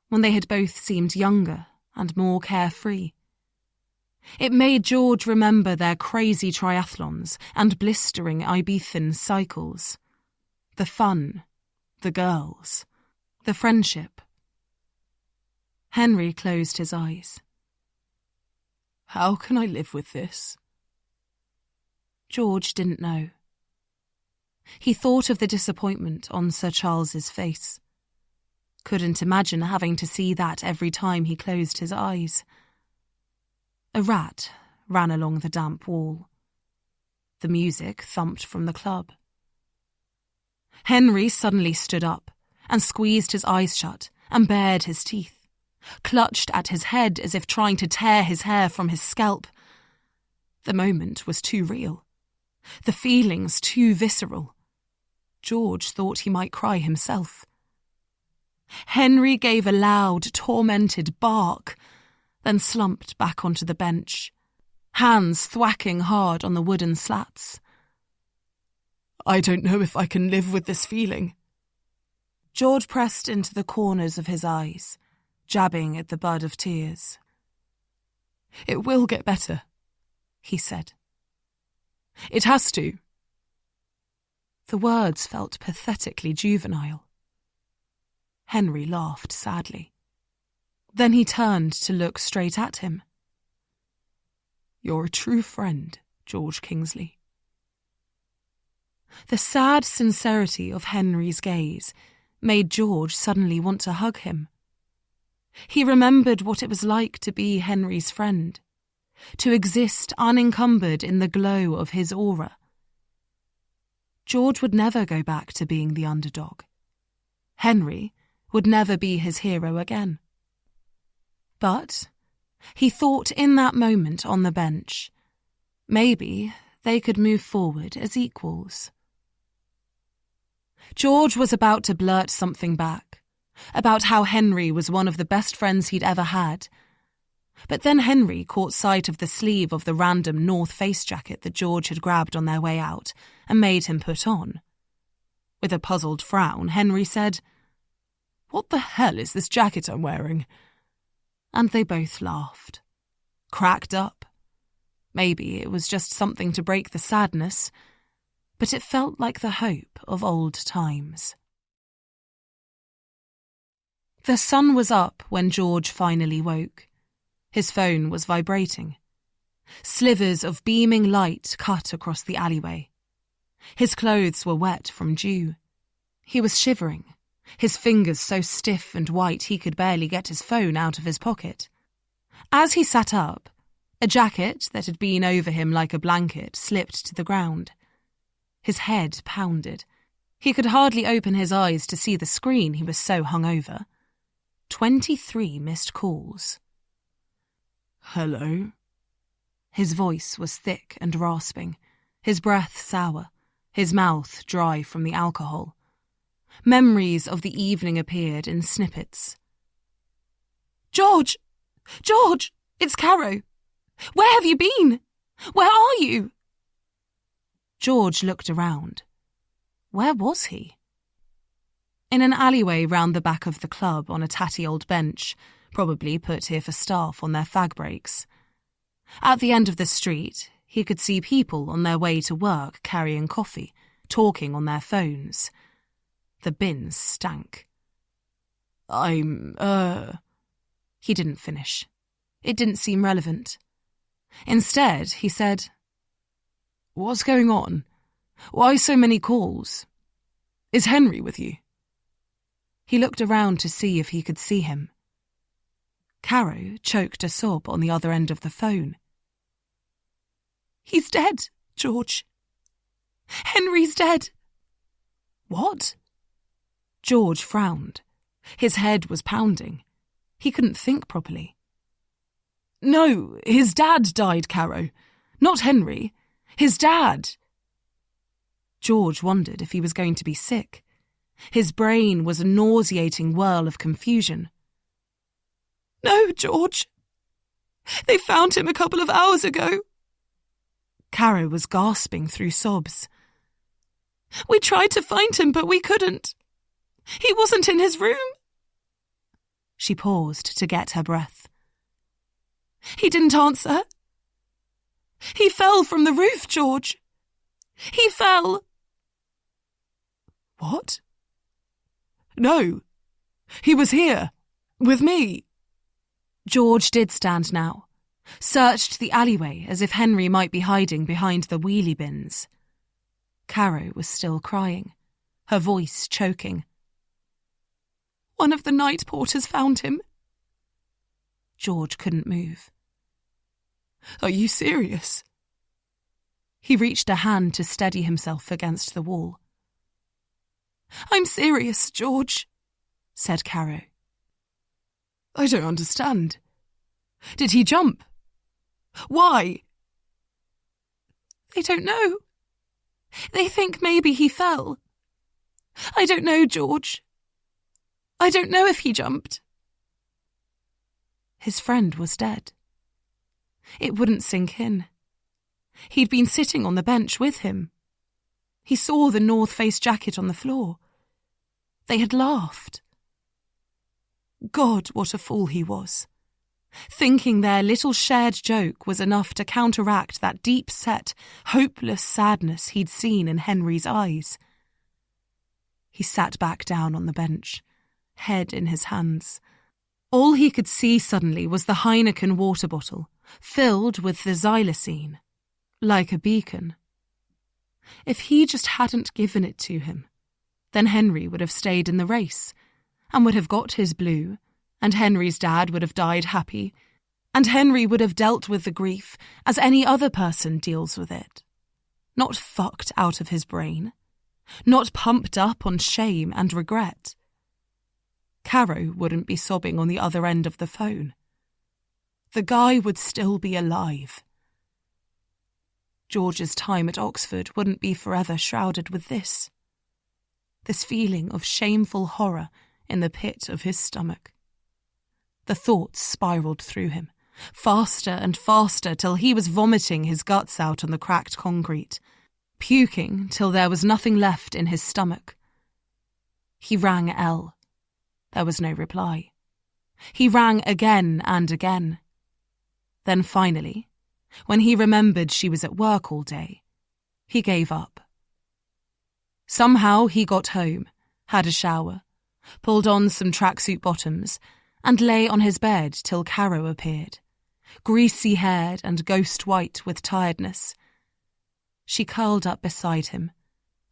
when they had both seemed younger and more carefree. It made George remember their crazy triathlons and blistering Ibethan cycles. The fun, the girls, the friendship. Henry closed his eyes. "How can I live with this?" George didn't know. He thought of the disappointment on Sir Charles's face. Couldn't imagine having to see that every time he closed his eyes. A rat ran along the damp wall. The music thumped from the club. Henry suddenly stood up and squeezed his eyes shut and bared his teeth, clutched at his head as if trying to tear his hair from his scalp. The moment was too real. The feelings too visceral. George thought he might cry himself. Henry gave a loud, tormented bark, then slumped back onto the bench, hands thwacking hard on the wooden slats. "I don't know if I can live with this feeling." George pressed into the corners of his eyes, jabbing at the bud of tears. "It will get better," he said. "It has to." The words felt pathetically juvenile. Henry laughed sadly. Then he turned to look straight at him. "You're a true friend, George Kingsley." The sad sincerity of Henry's gaze made George suddenly want to hug him. He remembered what it was like to be Henry's friend, to exist unencumbered in the glow of his aura. George would never go back to being the underdog. Henry would never be his hero again. But he thought in that moment on the bench, maybe they could move forward as equals. George was about to blurt something back, about how Henry was one of the best friends he'd ever had. But then Henry caught sight of the sleeve of the random North Face jacket that George had grabbed on their way out and made him put on. With a puzzled frown, Henry said, "What the hell is this jacket I'm wearing?" And they both laughed. Cracked up. Maybe it was just something to break the sadness, but it felt like the hope of old times. The sun was up when George finally woke. His phone was vibrating. Slivers of beaming light cut across the alleyway. His clothes were wet from dew. He was shivering, his fingers so stiff and white he could barely get his phone out of his pocket. As he sat up, a jacket that had been over him like a blanket slipped to the ground. His head pounded. He could hardly open his eyes to see the screen, he was so hungover. 23 missed calls. Hello? His voice was thick and rasping, his breath sour, his mouth dry from the alcohol. Memories of the evening appeared in snippets. George! George! It's Caro! Where have you been? Where are you? George looked around. Where was he? In an alleyway round the back of the club on a tatty old bench, probably put here for staff on their fag breaks. At the end of the street, he could see people on their way to work carrying coffee, talking on their phones. The bins stank. He didn't finish. It didn't seem relevant. Instead, he said, What's going on? Why so many calls? Is Henry with you? He looked around to see if he could see him. Caro choked a sob on the other end of the phone. He's dead, George. Henry's dead. What? George frowned. His head was pounding. He couldn't think properly. No, his dad died, Caro. Not Henry. His dad. George wondered if he was going to be sick. His brain was a nauseating whirl of confusion. No, George. They found him a couple of hours ago. Caro was gasping through sobs. We tried to find him, but we couldn't. He wasn't in his room. She paused to get her breath. He didn't answer. He fell from the roof, George. He fell. What? No. He was here. With me. George did stand now, searched the alleyway as if Henry might be hiding behind the wheelie bins. Caro was still crying, her voice choking. One of the night porters found him. George couldn't move. Are you serious? He reached a hand to steady himself against the wall. I'm serious, George, said Caro. I don't understand. Did he jump? Why? They don't know. They think maybe he fell. I don't know, George. I don't know if he jumped. His friend was dead. It wouldn't sink in. He'd been sitting on the bench with him. He saw the North Face jacket on the floor. They had laughed. God, what a fool he was. Thinking their little shared joke was enough to counteract that deep-set, hopeless sadness he'd seen in Henry's eyes. He sat back down on the bench, head in his hands. All he could see suddenly was the Heineken water bottle, filled with the xylosine, like a beacon. If he just hadn't given it to him, then Henry would have stayed in the race, and would have got his blue, and Henry's dad would have died happy, and Henry would have dealt with the grief as any other person deals with it. Not fucked out of his brain, not pumped up on shame and regret. Caro wouldn't be sobbing on the other end of the phone. The guy would still be alive. George's time at Oxford wouldn't be forever shrouded with this feeling of shameful horror in the pit of his stomach. The thoughts spiralled through him, faster and faster till he was vomiting his guts out on the cracked concrete, puking till there was nothing left in his stomach. He rang Elle. There was no reply. He rang again and again. Then finally, when he remembered she was at work all day, he gave up. Somehow he got home, had a shower, pulled on some tracksuit bottoms, and lay on his bed till Caro appeared, greasy-haired and ghost-white with tiredness. She curled up beside him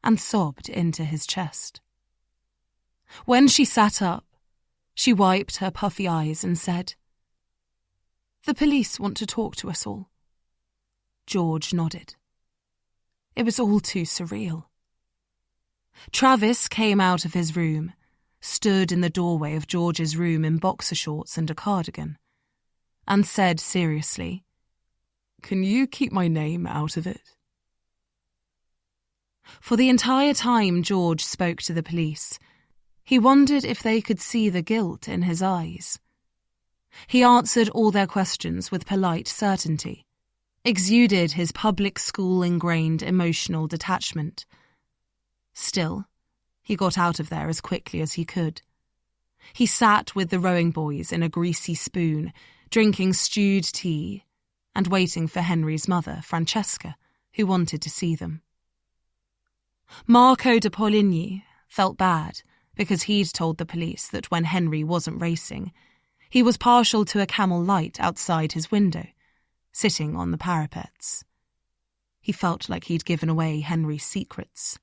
and sobbed into his chest. When she sat up, she wiped her puffy eyes and said, "The police want to talk to us all." George nodded. It was all too surreal. Travis came out of his room, stood in the doorway of George's room in boxer shorts and a cardigan. and said seriously, "Can you keep my name out of it?" For the entire time George spoke to the police, he wondered if they could see the guilt in his eyes. He answered all their questions with polite certainty, exuded his public school-ingrained emotional detachment. Still, he got out of there as quickly as he could. He sat with the rowing boys in a greasy spoon, drinking stewed tea, and waiting for Henry's mother, Francesca, who wanted to see them. Marco de Poligny felt bad because he'd told the police that when Henry wasn't racing, he was partial to a Camel Light outside his window, sitting on the parapets. He felt like he'd given away Henry's secrets.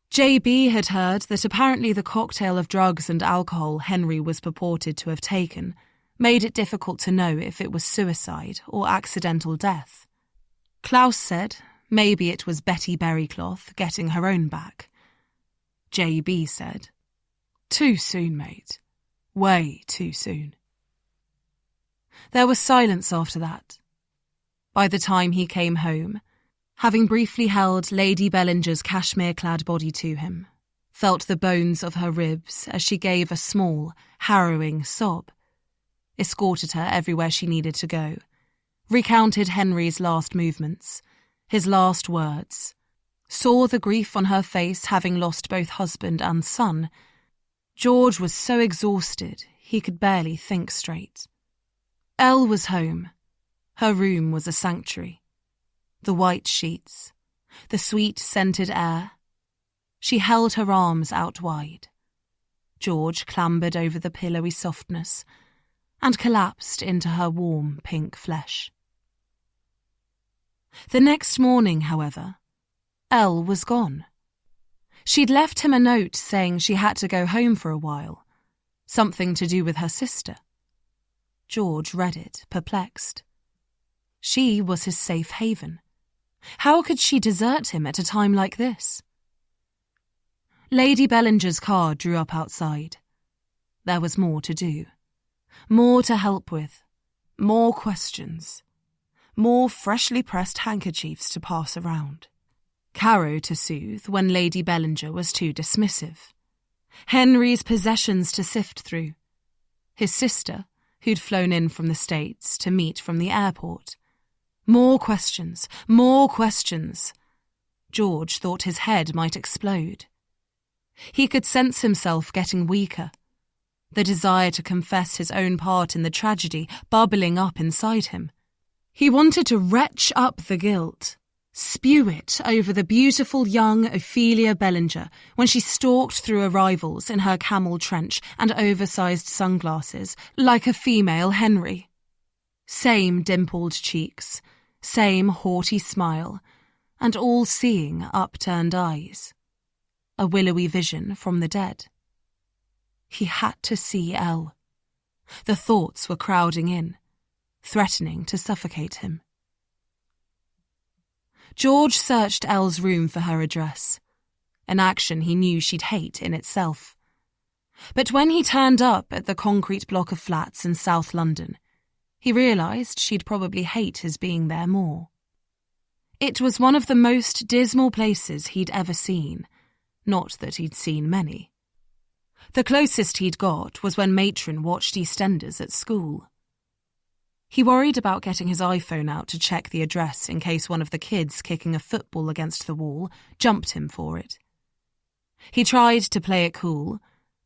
JB had heard that apparently the cocktail of drugs and alcohol Henry was purported to have taken made it difficult to know if it was suicide or accidental death. Klaus said maybe it was Betty Berrycloth getting her own back. JB said, "Too soon, mate. Way too soon." There was silence after that. By the time he came home, having briefly held Lady Bellinger's cashmere-clad body to him, felt the bones of her ribs as she gave a small, harrowing sob, escorted her everywhere she needed to go, recounted Henry's last movements, his last words, saw the grief on her face having lost both husband and son, George was so exhausted he could barely think straight. Elle was home. Her room was a sanctuary. The white sheets, the sweet scented air. She held her arms out wide. George clambered over the pillowy softness and collapsed into her warm pink flesh. The next morning, however, Elle was gone. She'd left him a note saying she had to go home for a while, something to do with her sister. George read it, perplexed. She was his safe haven. How could she desert him at a time like this? Lady Bellinger's car drew up outside. There was more to do, more to help with, more questions, more freshly pressed handkerchiefs to pass around. Caro to soothe when Lady Bellinger was too dismissive. Henry's possessions to sift through. His sister, who'd flown in from the States to meet from the airport. More questions, more questions. George thought his head might explode. He could sense himself getting weaker, the desire to confess his own part in the tragedy bubbling up inside him. He wanted to retch up the guilt, spew it over the beautiful young Ophelia Bellinger when she stalked through arrivals in her camel trench and oversized sunglasses like a female Henry. Same dimpled cheeks, same haughty smile, and all-seeing upturned eyes. A willowy vision from the dead. He had to see Elle. The thoughts were crowding in, threatening to suffocate him. George searched Elle's room for her address, an action he knew she'd hate in itself. But when he turned up at the concrete block of flats in South London, he realised she'd probably hate his being there more. It was one of the most dismal places he'd ever seen, not that he'd seen many. The closest he'd got was when Matron watched EastEnders at school. He worried about getting his iPhone out to check the address in case one of the kids kicking a football against the wall jumped him for it. He tried to play it cool,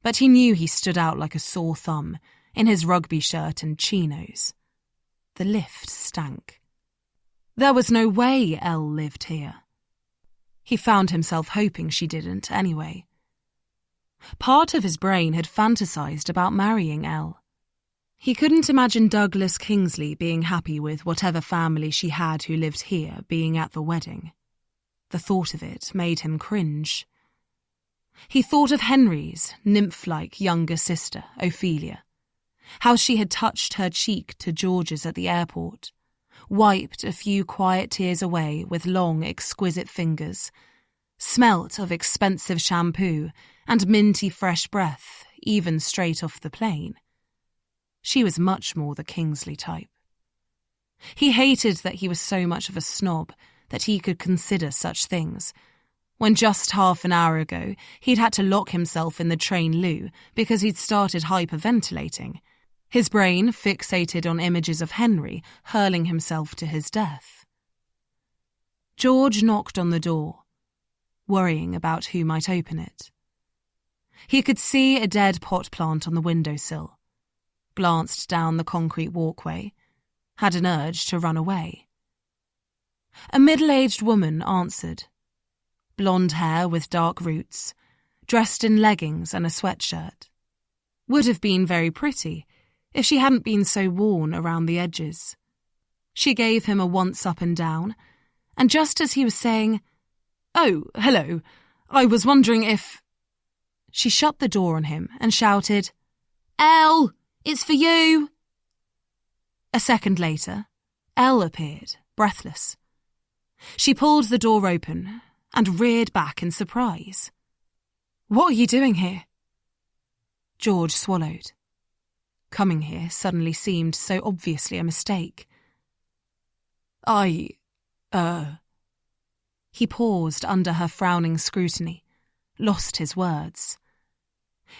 but he knew he stood out like a sore thumb in his rugby shirt and chinos. The lift stank. There was no way Elle lived here. He found himself hoping she didn't anyway. Part of his brain had fantasized about marrying Elle. He couldn't imagine Douglas Kingsley being happy with whatever family she had who lived here being at the wedding. The thought of it made him cringe. He thought of Henry's nymph-like younger sister, Ophelia, how she had touched her cheek to George's at the airport, wiped a few quiet tears away with long, exquisite fingers, smelt of expensive shampoo and minty fresh breath, even straight off the plane. She was much more the Kingsley type. He hated that he was so much of a snob that he could consider such things, when just half an hour ago he'd had to lock himself in the train loo because he'd started hyperventilating, his brain fixated on images of Henry hurling himself to his death. George knocked on the door, worrying about who might open it. He could see a dead pot plant on the windowsill, glanced down the concrete walkway, had an urge to run away. A middle-aged woman answered. Blonde hair with dark roots, dressed in leggings and a sweatshirt. Would have been very pretty if she hadn't been so worn around the edges. She gave him a once up and down, and just as he was saying, "Oh, hello, I was wondering if..." She shut the door on him and shouted, "Elle, it's for you!" A second later, Elle appeared, breathless. She pulled the door open and reared back in surprise. "What are you doing here?" George swallowed. Coming here suddenly seemed so obviously a mistake. He paused under her frowning scrutiny, lost his words.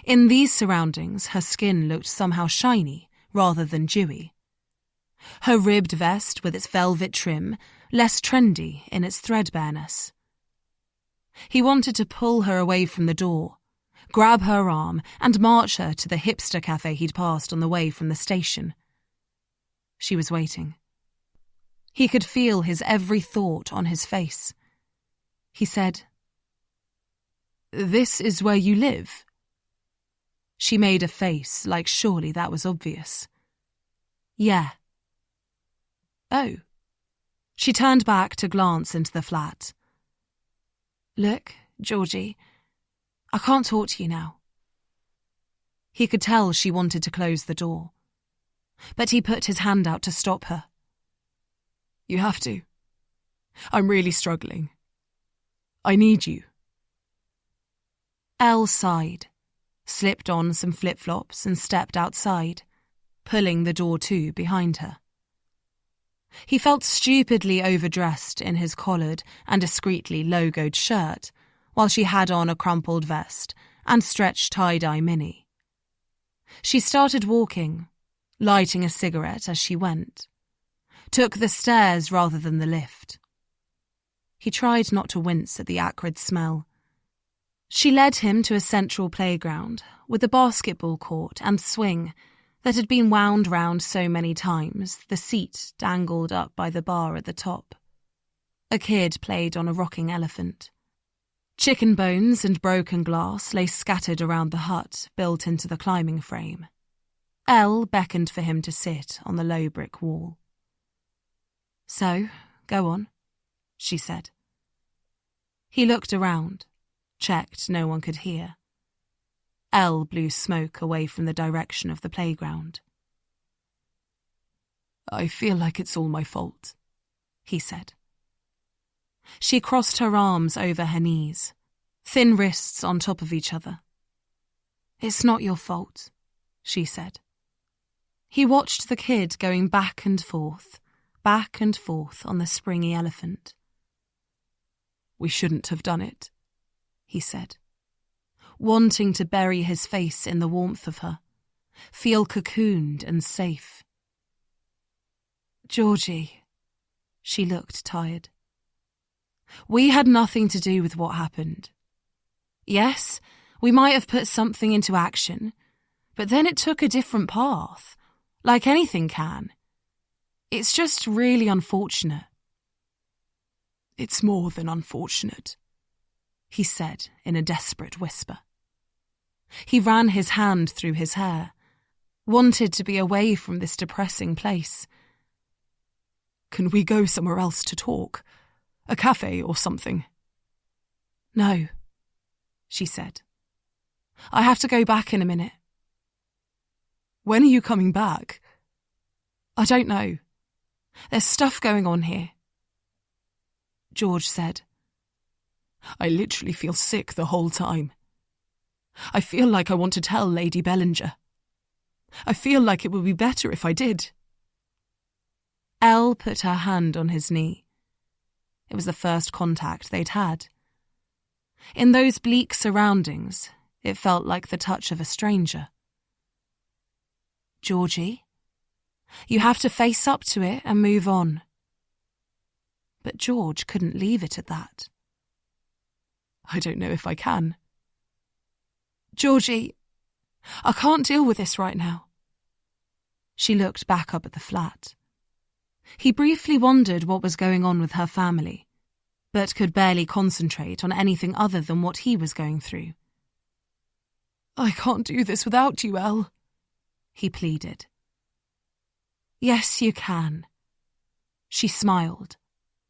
In these surroundings, her skin looked somehow shiny rather than dewy. Her ribbed vest with its velvet trim, less trendy in its threadbareness. He wanted to pull her away from the door, grab her arm and march her to the hipster cafe he'd passed on the way from the station. She was waiting. He could feel his every thought on his face. He said, "This is where you live?" She made a face like surely that was obvious. "Yeah." "Oh." She turned back to glance into the flat. "Look, Georgie, I can't talk to you now." He could tell she wanted to close the door, but he put his hand out to stop her. "You have to. I'm really struggling. I need you." Elle sighed, slipped on some flip-flops and stepped outside, pulling the door to behind her. He felt stupidly overdressed in his collared and discreetly logoed shirt, while she had on a crumpled vest and stretched tie-dye mini. She started walking, lighting a cigarette as she went. Took the stairs rather than the lift. He tried not to wince at the acrid smell. She led him to a central playground with a basketball court and swing that had been wound round so many times the seat dangled up by the bar at the top. A kid played on a rocking elephant. Chicken bones and broken glass lay scattered around the hut built into the climbing frame. Elle beckoned for him to sit on the low brick wall. "So, go on," she said. He looked around, checked no one could hear. Elle blew smoke away from the direction of the playground. "I feel like it's all my fault," he said. She crossed her arms over her knees, thin wrists on top of each other. "It's not your fault," she said. He watched the kid going back and forth on the springy elephant. "We shouldn't have done it," he said, wanting to bury his face in the warmth of her, feel cocooned and safe. "Georgie," she looked tired. "We had nothing to do with what happened. Yes, we might have put something into action, but then it took a different path, like anything can. It's just really unfortunate." "It's more than unfortunate," he said in a desperate whisper. He ran his hand through his hair, wanted to be away from this depressing place. "Can we go somewhere else to talk? A cafe or something?" "No," she said. "I have to go back in a minute." "When are you coming back?" "I don't know. There's stuff going on here." George said, "I literally feel sick the whole time. I feel like I want to tell Lady Bellinger. I feel like it would be better if I did. Elle put her hand on his knee. It was the first contact they'd had. In those bleak surroundings, it felt like the touch of a stranger. Georgie, you have to face up to it and move on. But George couldn't leave it at that. I don't know if I can. Georgie, I can't deal with this right now. She looked back up at the flat. He briefly wondered what was going on with her family, but could barely concentrate on anything other than what he was going through. I can't do this without you, Elle, he pleaded. Yes, you can. She smiled,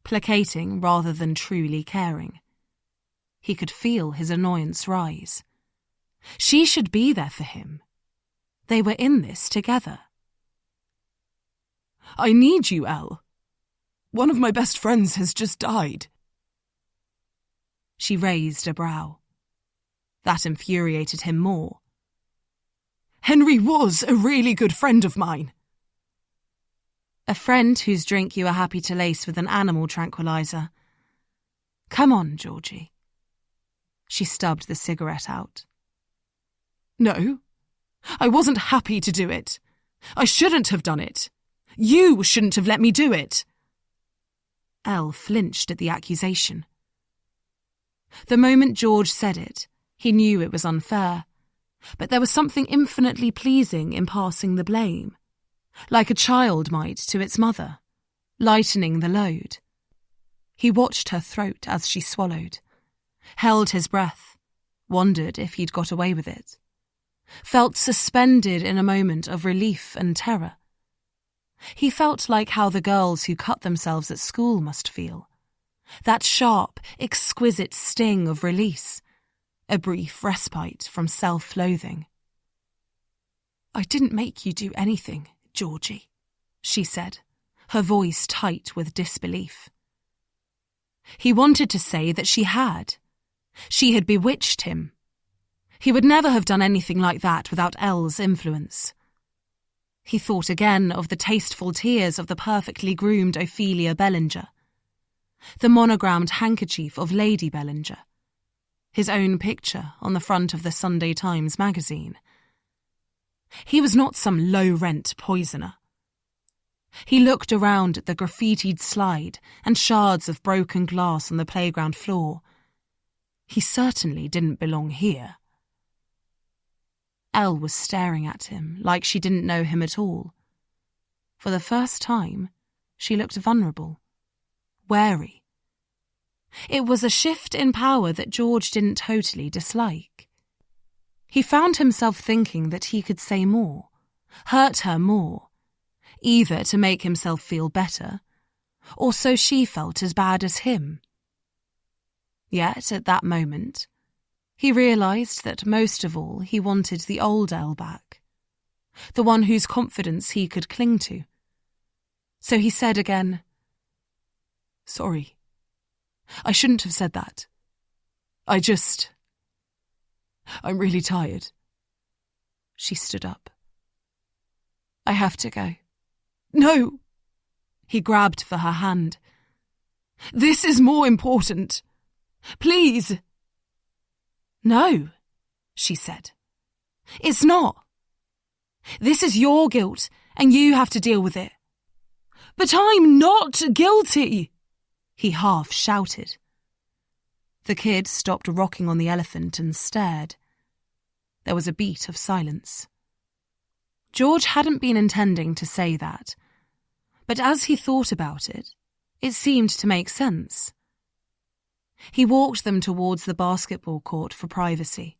placating rather than truly caring. He could feel his annoyance rise. She should be there for him. They were in this together. I need you, Elle. One of my best friends has just died. She raised a brow. That infuriated him more. Henry was a really good friend of mine. A friend whose drink you are happy to lace with an animal tranquilizer. Come on, Georgie. She stubbed the cigarette out. No, I wasn't happy to do it. I shouldn't have done it. You shouldn't have let me do it. Elle flinched at the accusation. The moment George said it, he knew it was unfair, but there was something infinitely pleasing in passing the blame, like a child might to its mother, lightening the load. He watched her throat as she swallowed, held his breath, wondered if he'd got away with it, felt suspended in a moment of relief and terror. He felt like how the girls who cut themselves at school must feel. That sharp, exquisite sting of release, a brief respite from self-loathing. I didn't make you do anything, Georgie, she said, her voice tight with disbelief. He wanted to say that she had. She had bewitched him. He would never have done anything like that without Elle's influence. He thought again of the tasteful tears of the perfectly groomed Ophelia Bellinger, the monogrammed handkerchief of Lady Bellinger, his own picture on the front of the Sunday Times magazine. He was not some low-rent poisoner. He looked around at the graffitied slide and shards of broken glass on the playground floor. He certainly didn't belong here. Elle was staring at him like she didn't know him at all. For the first time, she looked vulnerable, wary. It was a shift in power that George didn't totally dislike. He found himself thinking that he could say more, hurt her more, either to make himself feel better, or so she felt as bad as him. Yet, at that moment, he realised that most of all he wanted the old Elle back, the one whose confidence he could cling to. So he said again, "Sorry. I shouldn't have said that. I'm really tired." She stood up. "I have to go." "No!" He grabbed for her hand. "This is more important. Please!" "No," she said. "It's not. This is your guilt, and you have to deal with it." "But I'm not guilty!" he half shouted. The kid stopped rocking on the elephant and stared. There was a beat of silence. George hadn't been intending to say that, but as he thought about it, it seemed to make sense. He walked them towards the basketball court for privacy.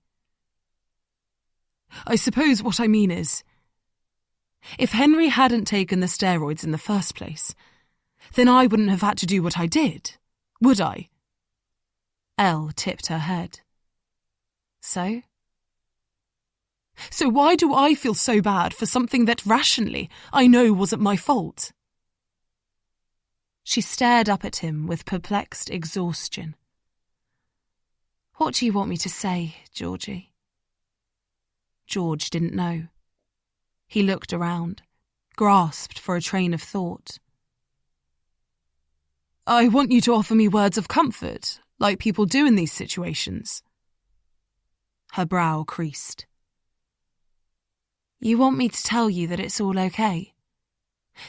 "I suppose what I mean is, if Henry hadn't taken the steroids in the first place, then I wouldn't have had to do what I did, would I?" Elle tipped her head. So? "So why do I feel so bad for something that rationally I know wasn't my fault?" She stared up at him with perplexed exhaustion. "What do you want me to say, Georgie?" George didn't know. He looked around, grasped for a train of thought. I want you to offer me words of comfort, like people do in these situations. Her brow creased. You want me to tell you that it's all okay?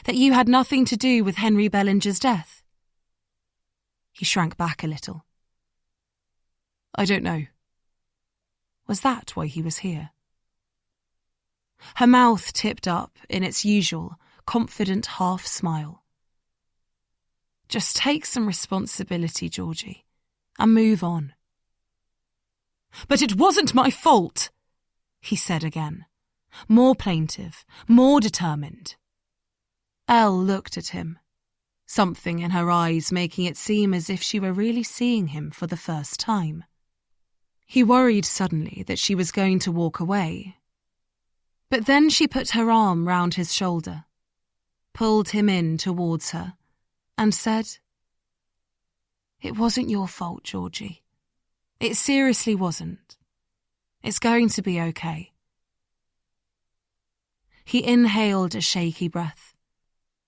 That you had nothing to do with Henry Bellinger's death? He shrank back a little. I don't know. Was that why he was here? Her mouth tipped up in its usual, confident half-smile. Just take some responsibility, Georgie, and move on. But it wasn't my fault, he said again, more plaintive, more determined. Elle looked at him, something in her eyes making it seem as if she were really seeing him for the first time. He worried suddenly that she was going to walk away. But then she put her arm round his shoulder, pulled him in towards her, and said, It wasn't your fault, Georgie. It seriously wasn't. It's going to be okay. He inhaled a shaky breath.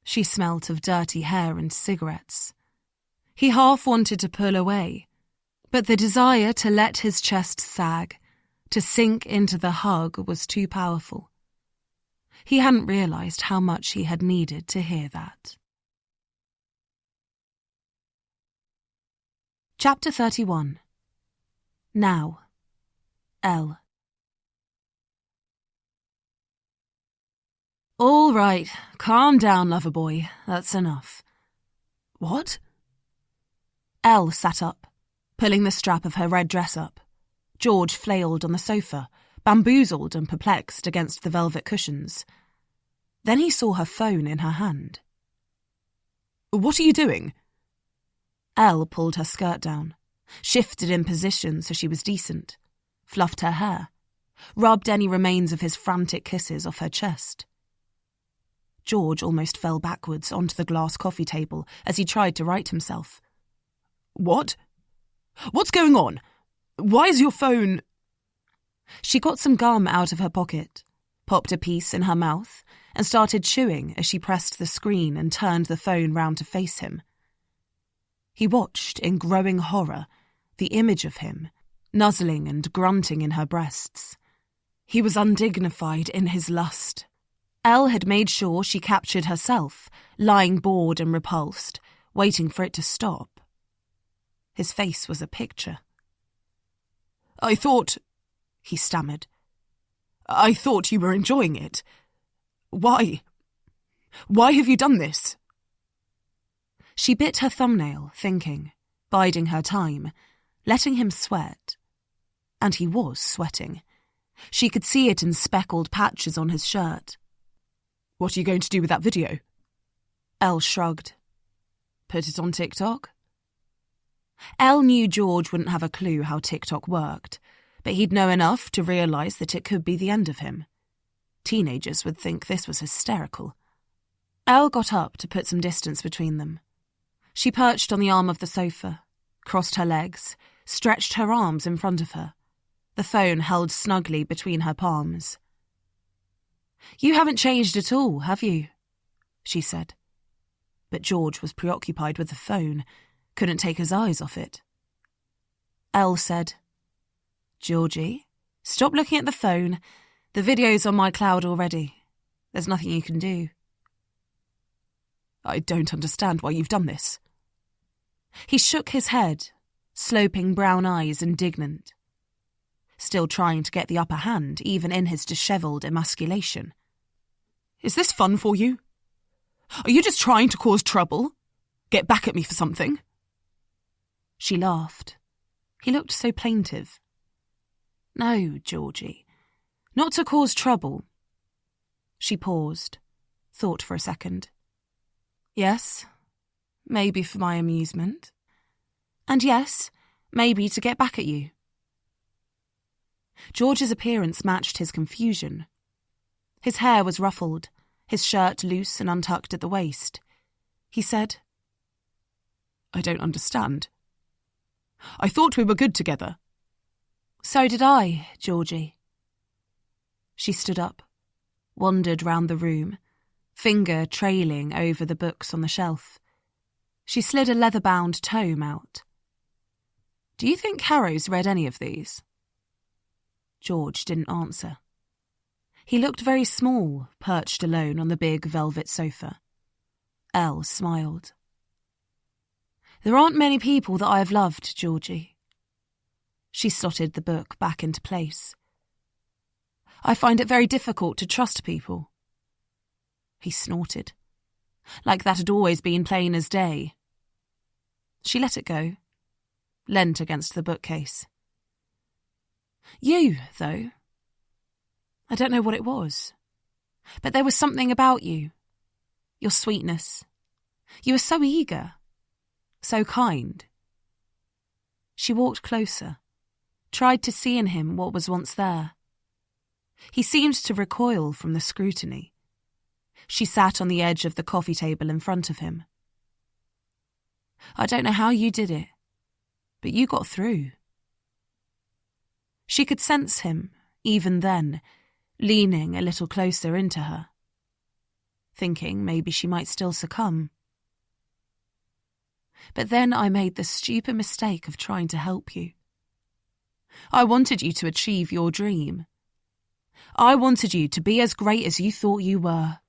She smelt of dirty hair and cigarettes. He half wanted to pull away, but the desire to let his chest sag, to sink into the hug, was too powerful. He hadn't realised how much he had needed to hear that. Chapter 31. Now. Elle. All right, calm down, lover boy. That's enough. What? Elle sat up, pulling the strap of her red dress up. George flailed on the sofa, bamboozled and perplexed against the velvet cushions. Then he saw her phone in her hand. What are you doing? Elle pulled her skirt down, shifted in position so she was decent, fluffed her hair, rubbed any remains of his frantic kisses off her chest. George almost fell backwards onto the glass coffee table as he tried to right himself. What? What's going on? Why is your phone... She got some gum out of her pocket, popped a piece in her mouth, and started chewing as she pressed the screen and turned the phone round to face him. He watched in growing horror the image of him, nuzzling and grunting in her breasts. He was undignified in his lust. Elle had made sure she captured herself, lying bored and repulsed, waiting for it to stop. His face was a picture. I thought, he stammered. I thought you were enjoying it. Why? Why have you done this? She bit her thumbnail, thinking, biding her time, letting him sweat. And he was sweating. She could see it in speckled patches on his shirt. What are you going to do with that video? Elle shrugged. Put it on TikTok? Elle knew George wouldn't have a clue how TikTok worked, but he'd know enough to realise that it could be the end of him. Teenagers would think this was hysterical. Elle got up to put some distance between them. She perched on the arm of the sofa, crossed her legs, stretched her arms in front of her, the phone held snugly between her palms. You haven't changed at all, have you? She said. But George was preoccupied with the phone, couldn't take his eyes off it. Elle said, Georgie, stop looking at the phone. The video's on my cloud already. There's nothing you can do. I don't understand why you've done this. He shook his head, sloping brown eyes indignant. Still trying to get the upper hand, even in his dishevelled emasculation. Is this fun for you? Are you just trying to cause trouble? Get back at me for something? She laughed. He looked so plaintive. No, Georgie, not to cause trouble. She paused, thought for a second. Yes, maybe for my amusement. And yes, maybe to get back at you. George's appearance matched his confusion. His hair was ruffled, his shirt loose and untucked at the waist. He said, I don't understand. I thought we were good together. So did I, Georgie. She stood up. wandered round the room, finger trailing over the books on the shelf. She slid a leather-bound tome out. "Do you think Harrow's read any of these?" George didn't answer. He looked very small, perched alone on the big velvet sofa. Elle smiled. "There aren't many people that I have loved, Georgie." She slotted the book back into place. "I find it very difficult to trust people." He snorted, like that had always been plain as day. She let it go, leant against the bookcase. "You, though. I don't know what it was, but there was something about you. Your sweetness. You were so eager, so kind." She walked closer, tried to see in him what was once there. He seemed to recoil from the scrutiny. She sat on the edge of the coffee table in front of him. "I don't know how you did it, but you got through." She could sense him, even then, leaning a little closer into her, thinking maybe she might still succumb. "But then I made the stupid mistake of trying to help you. I wanted you to achieve your dream. I wanted you to be as great as you thought you were.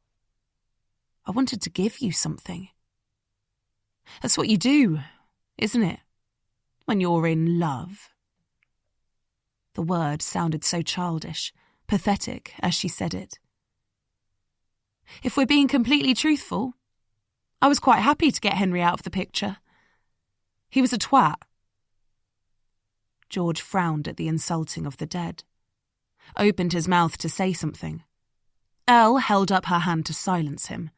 I wanted to give you something. That's what you do, isn't it, when you're in love?" The word sounded so childish, pathetic as she said it. "If we're being completely truthful, I was quite happy to get Henry out of the picture. He was a twat." George frowned at the insulting of the dead, opened his mouth to say something. Elle held up her hand to silence him.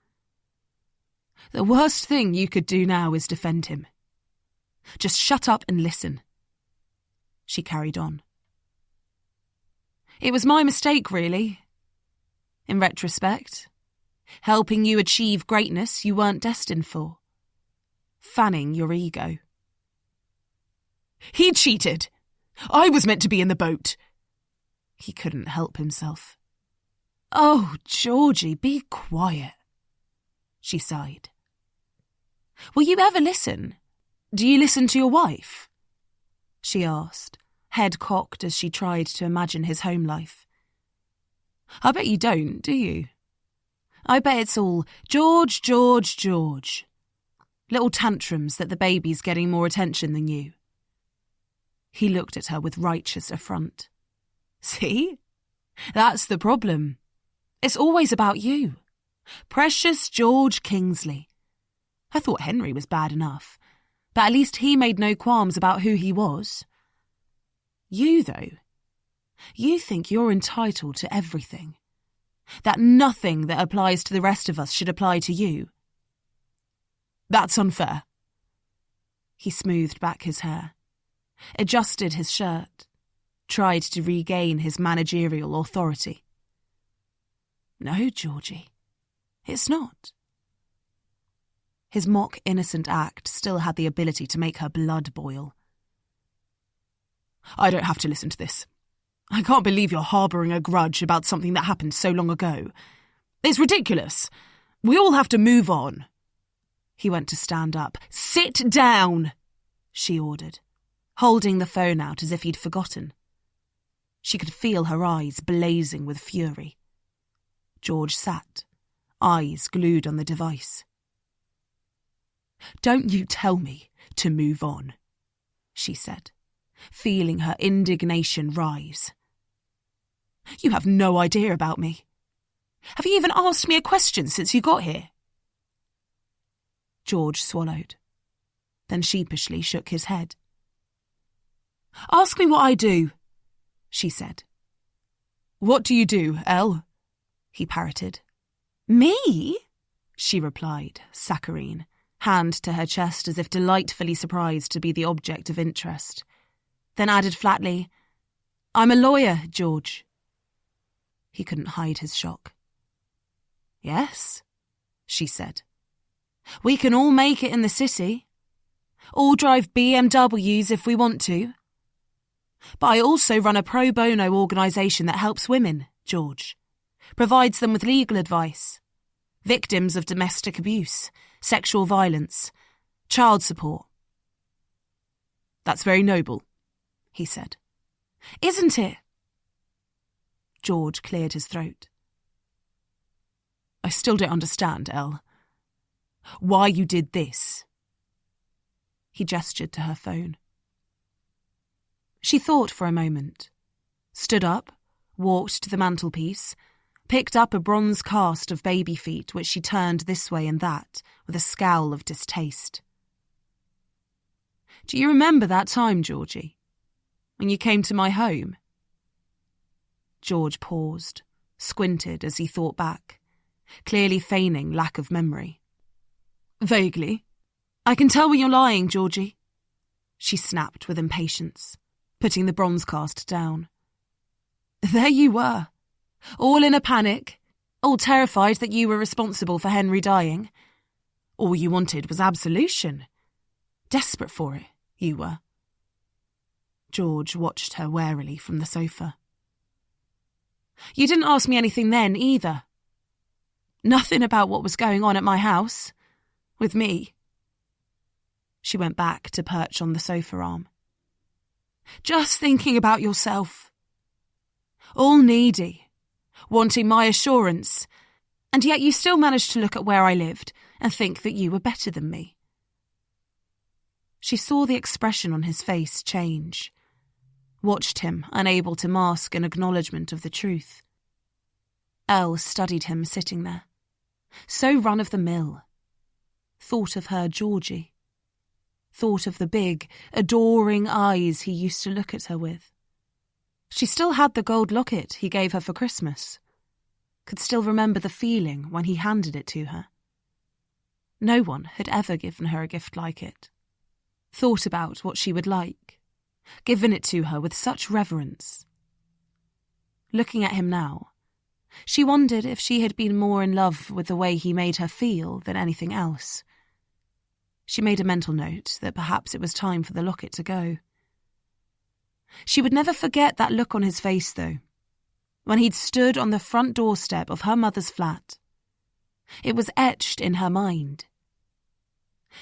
"The worst thing you could do now is defend him. Just shut up and listen." She carried on. "It was my mistake, really. In retrospect, helping you achieve greatness you weren't destined for. Fanning your ego." "He cheated! I was meant to be in the boat." He couldn't help himself. "Oh, Georgie, be quiet," she sighed. "Will you ever listen? Do you listen to your wife?" she asked, head cocked as she tried to imagine his home life. "I bet you don't, do you? I bet it's all George, George, George. Little tantrums that the baby's getting more attention than you." He looked at her with righteous affront. "See? That's the problem. It's always about you. Precious George Kingsley. I thought Henry was bad enough, but at least he made no qualms about who he was. You, though, you think you're entitled to everything. That nothing that applies to the rest of us should apply to you. That's unfair." He smoothed back his hair, adjusted his shirt, tried to regain his managerial authority. "No, Georgie, it's not." His mock innocent act still had the ability to make her blood boil. "I don't have to listen to this. I can't believe you're harbouring a grudge about something that happened so long ago. It's ridiculous. We all have to move on." He went to stand up. "Sit down," she ordered, holding the phone out as if he'd forgotten. She could feel her eyes blazing with fury. George sat, eyes glued on the device. "Don't you tell me to move on," she said, feeling her indignation rise. "You have no idea about me. Have you even asked me a question since you got here?" George swallowed, then sheepishly shook his head. "Ask me what I do," she said. "What do you do, Elle?" he parroted. "Me?" she replied, saccharine, hand to her chest as if delightfully surprised to be the object of interest. Then added flatly, "I'm a lawyer, George." He couldn't hide his shock. "Yes," she said. "We can all make it in the city. All drive BMWs if we want to. But I also run a pro bono organisation that helps women, George. provides them with legal advice, victims of domestic abuse, sexual violence, child support. That's very noble, he said. Isn't it? George cleared his throat. I still don't understand, Elle. Why you did this? He gestured to her phone. She thought for a moment, stood up, walked to the mantelpiece, picked up a bronze cast of baby feet which she turned this way and that with a scowl of distaste. Do you remember that time, Georgie, when you came to my home? George paused, squinted as he thought back, clearly feigning lack of memory. Vaguely. I can tell when you're lying, Georgie, she snapped with impatience, putting the bronze cast down. There you were, all in a panic, all terrified that you were responsible for Henry dying. All you wanted was absolution. Desperate for it, you were. George watched her warily from the sofa. You didn't ask me anything then, either. Nothing about what was going on at my house. With me. She went back to perch on the sofa arm. Just thinking about yourself. All needy, wanting my assurance, and yet you still managed to look at where I lived and think that you were better than me. She saw the expression on his face change, watched him unable to mask an acknowledgement of the truth. Elle studied him sitting there, so run-of-the-mill. Thought of her Georgie. Thought of the big, adoring eyes he used to look at her with. She still had the gold locket he gave her for Christmas. Could still remember the feeling when he handed it to her. No one had ever given her a gift like it. Thought about what she would like. Given it to her with such reverence. Looking at him now, she wondered if she had been more in love with the way he made her feel than anything else. She made a mental note that perhaps it was time for the locket to go. She would never forget that look on his face, though, when he'd stood on the front doorstep of her mother's flat. It was etched in her mind.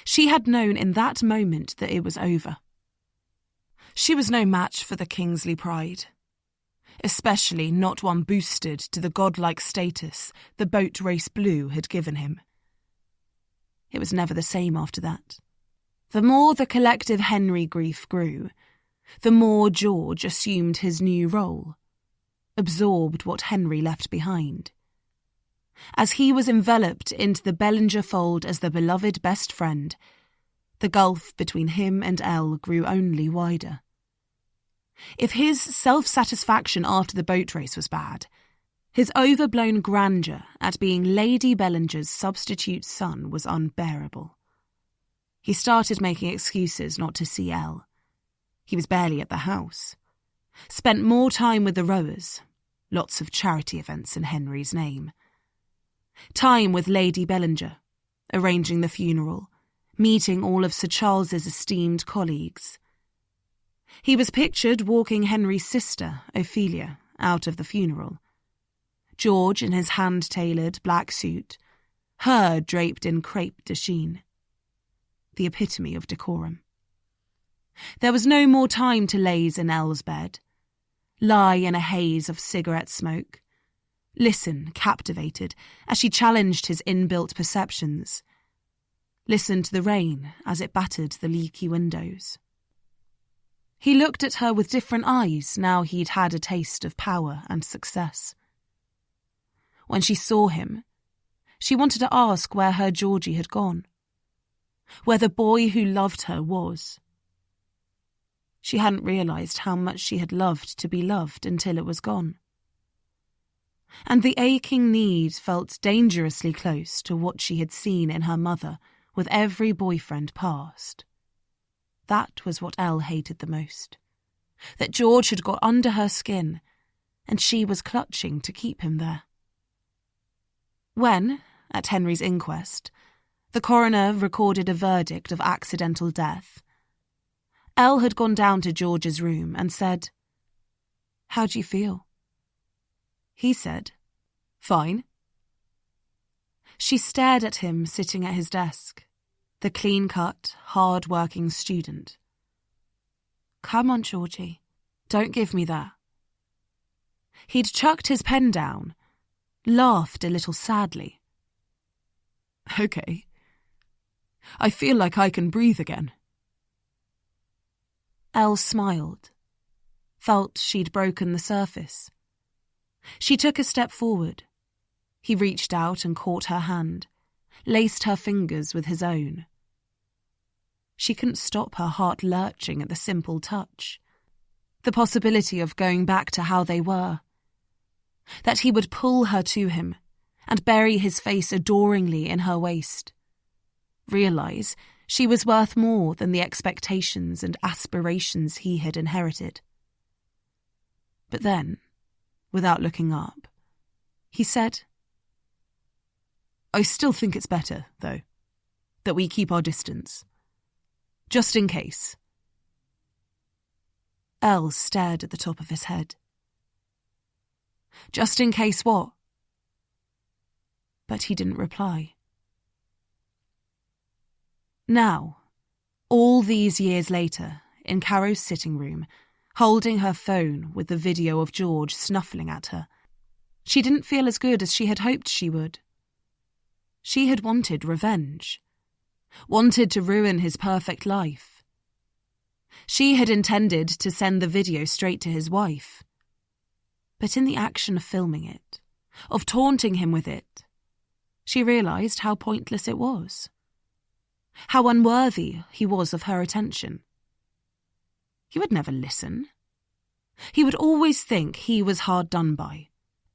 She had known in that moment that it was over. She was no match for the Kingsley pride, especially not one boosted to the godlike status the boat race blue had given him. It was never the same after that. The more the collective Henry grief grew, the more George assumed his new role, absorbed what Henry left behind. As he was enveloped into the Bellinger fold as the beloved best friend, the gulf between him and Elle grew only wider. If his self-satisfaction after the boat race was bad, his overblown grandeur at being Lady Bellinger's substitute son was unbearable. He started making excuses not to see Elle. He was barely at the house. Spent more time with the rowers, lots of charity events in Henry's name. Time with Lady Bellinger, arranging the funeral, meeting all of Sir Charles's esteemed colleagues. He was pictured walking Henry's sister, Ophelia, out of the funeral. George in his hand-tailored black suit, her draped in crepe de chine. The epitome of decorum. There was no more time to laze in Elle's bed, lie in a haze of cigarette smoke, listen captivated as she challenged his inbuilt perceptions, listen to the rain as it battered the leaky windows. He looked at her with different eyes now he'd had a taste of power and success. When she saw him, she wanted to ask where her Georgie had gone, where the boy who loved her was. She hadn't realised how much she had loved to be loved until it was gone. And the aching need felt dangerously close to what she had seen in her mother with every boyfriend past. That was what Elle hated the most. That George had got under her skin, and she was clutching to keep him there. When, at Henry's inquest, the coroner recorded a verdict of accidental death, Elle had gone down to George's room and said, "How do you feel?" He said, Fine. She stared at him sitting at his desk, the clean-cut, hard-working student. Come on, Georgie, don't give me that. He'd chucked his pen down, laughed a little sadly. Okay. I feel like I can breathe again. Elle smiled, felt she'd broken the surface. She took a step forward. He reached out and caught her hand, laced her fingers with his own. She couldn't stop her heart lurching at the simple touch. The possibility of going back to how they were. That he would pull her to him and bury his face adoringly in her waist. Realise she was worth more than the expectations and aspirations he had inherited. But then, without looking up, he said, I still think it's better, though, that we keep our distance. Just in case. Elle stared at the top of his head. Just in case what? But he didn't reply. Now, all these years later, in Caro's sitting room, holding her phone with the video of George snuffling at her, she didn't feel as good as she had hoped she would. She had wanted revenge, wanted to ruin his perfect life. She had intended to send the video straight to his wife. But in the action of filming it, of taunting him with it, she realised how pointless it was. How unworthy he was of her attention. He would never listen. He would always think he was hard done by,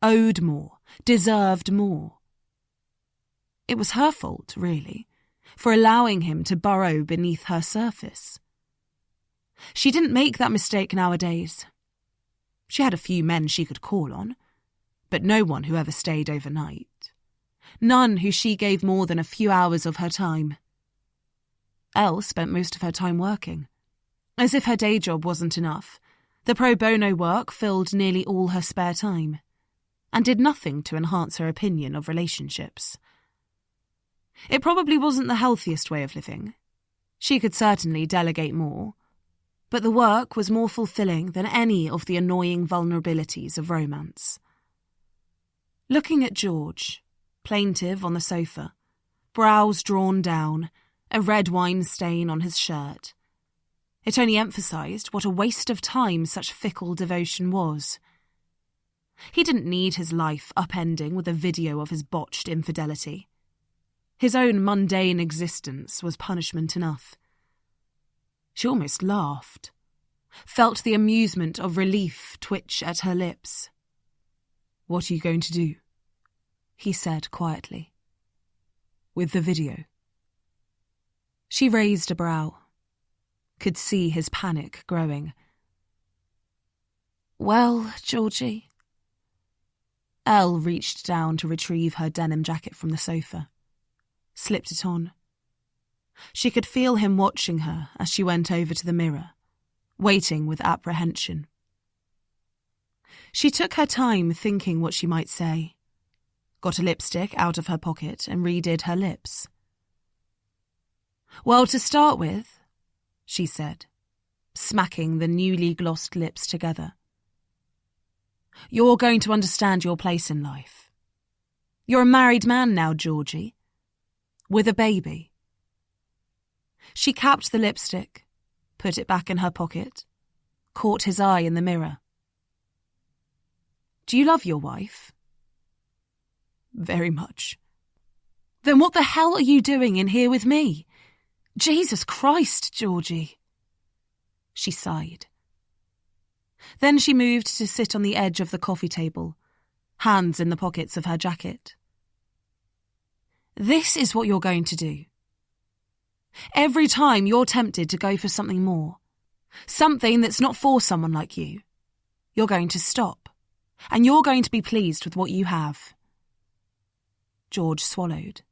owed more, deserved more. It was her fault, really, for allowing him to burrow beneath her surface. She didn't make that mistake nowadays. She had a few men she could call on, but no one who ever stayed overnight. None who she gave more than a few hours of her time. Elle spent most of her time working. As if her day job wasn't enough, the pro bono work filled nearly all her spare time, and did nothing to enhance her opinion of relationships. It probably wasn't the healthiest way of living. She could certainly delegate more, but the work was more fulfilling than any of the annoying vulnerabilities of romance. Looking at George, plaintive on the sofa, brows drawn down, a red wine stain on his shirt, it only emphasised what a waste of time such fickle devotion was. He didn't need his life upending with a video of his botched infidelity. His own mundane existence was punishment enough. She almost laughed, felt the amusement of relief twitch at her lips. What are you going to do? He said quietly. With the video. She raised a brow, could see his panic growing. Well, Georgie. Elle reached down to retrieve her denim jacket from the sofa, slipped it on. She could feel him watching her as she went over to the mirror, waiting with apprehension. She took her time thinking what she might say, got a lipstick out of her pocket and redid her lips. Well, to start with, she said, smacking the newly glossed lips together. You're going to understand your place in life. You're a married man now, Georgie, with a baby. She capped the lipstick, put it back in her pocket, caught his eye in the mirror. Do you love your wife? Very much. Then what the hell are you doing in here with me? Jesus Christ, Georgie. She sighed. Then she moved to sit on the edge of the coffee table, hands in the pockets of her jacket. This is what you're going to do. Every time you're tempted to go for something more, something that's not for someone like you, you're going to stop, and you're going to be pleased with what you have. George swallowed.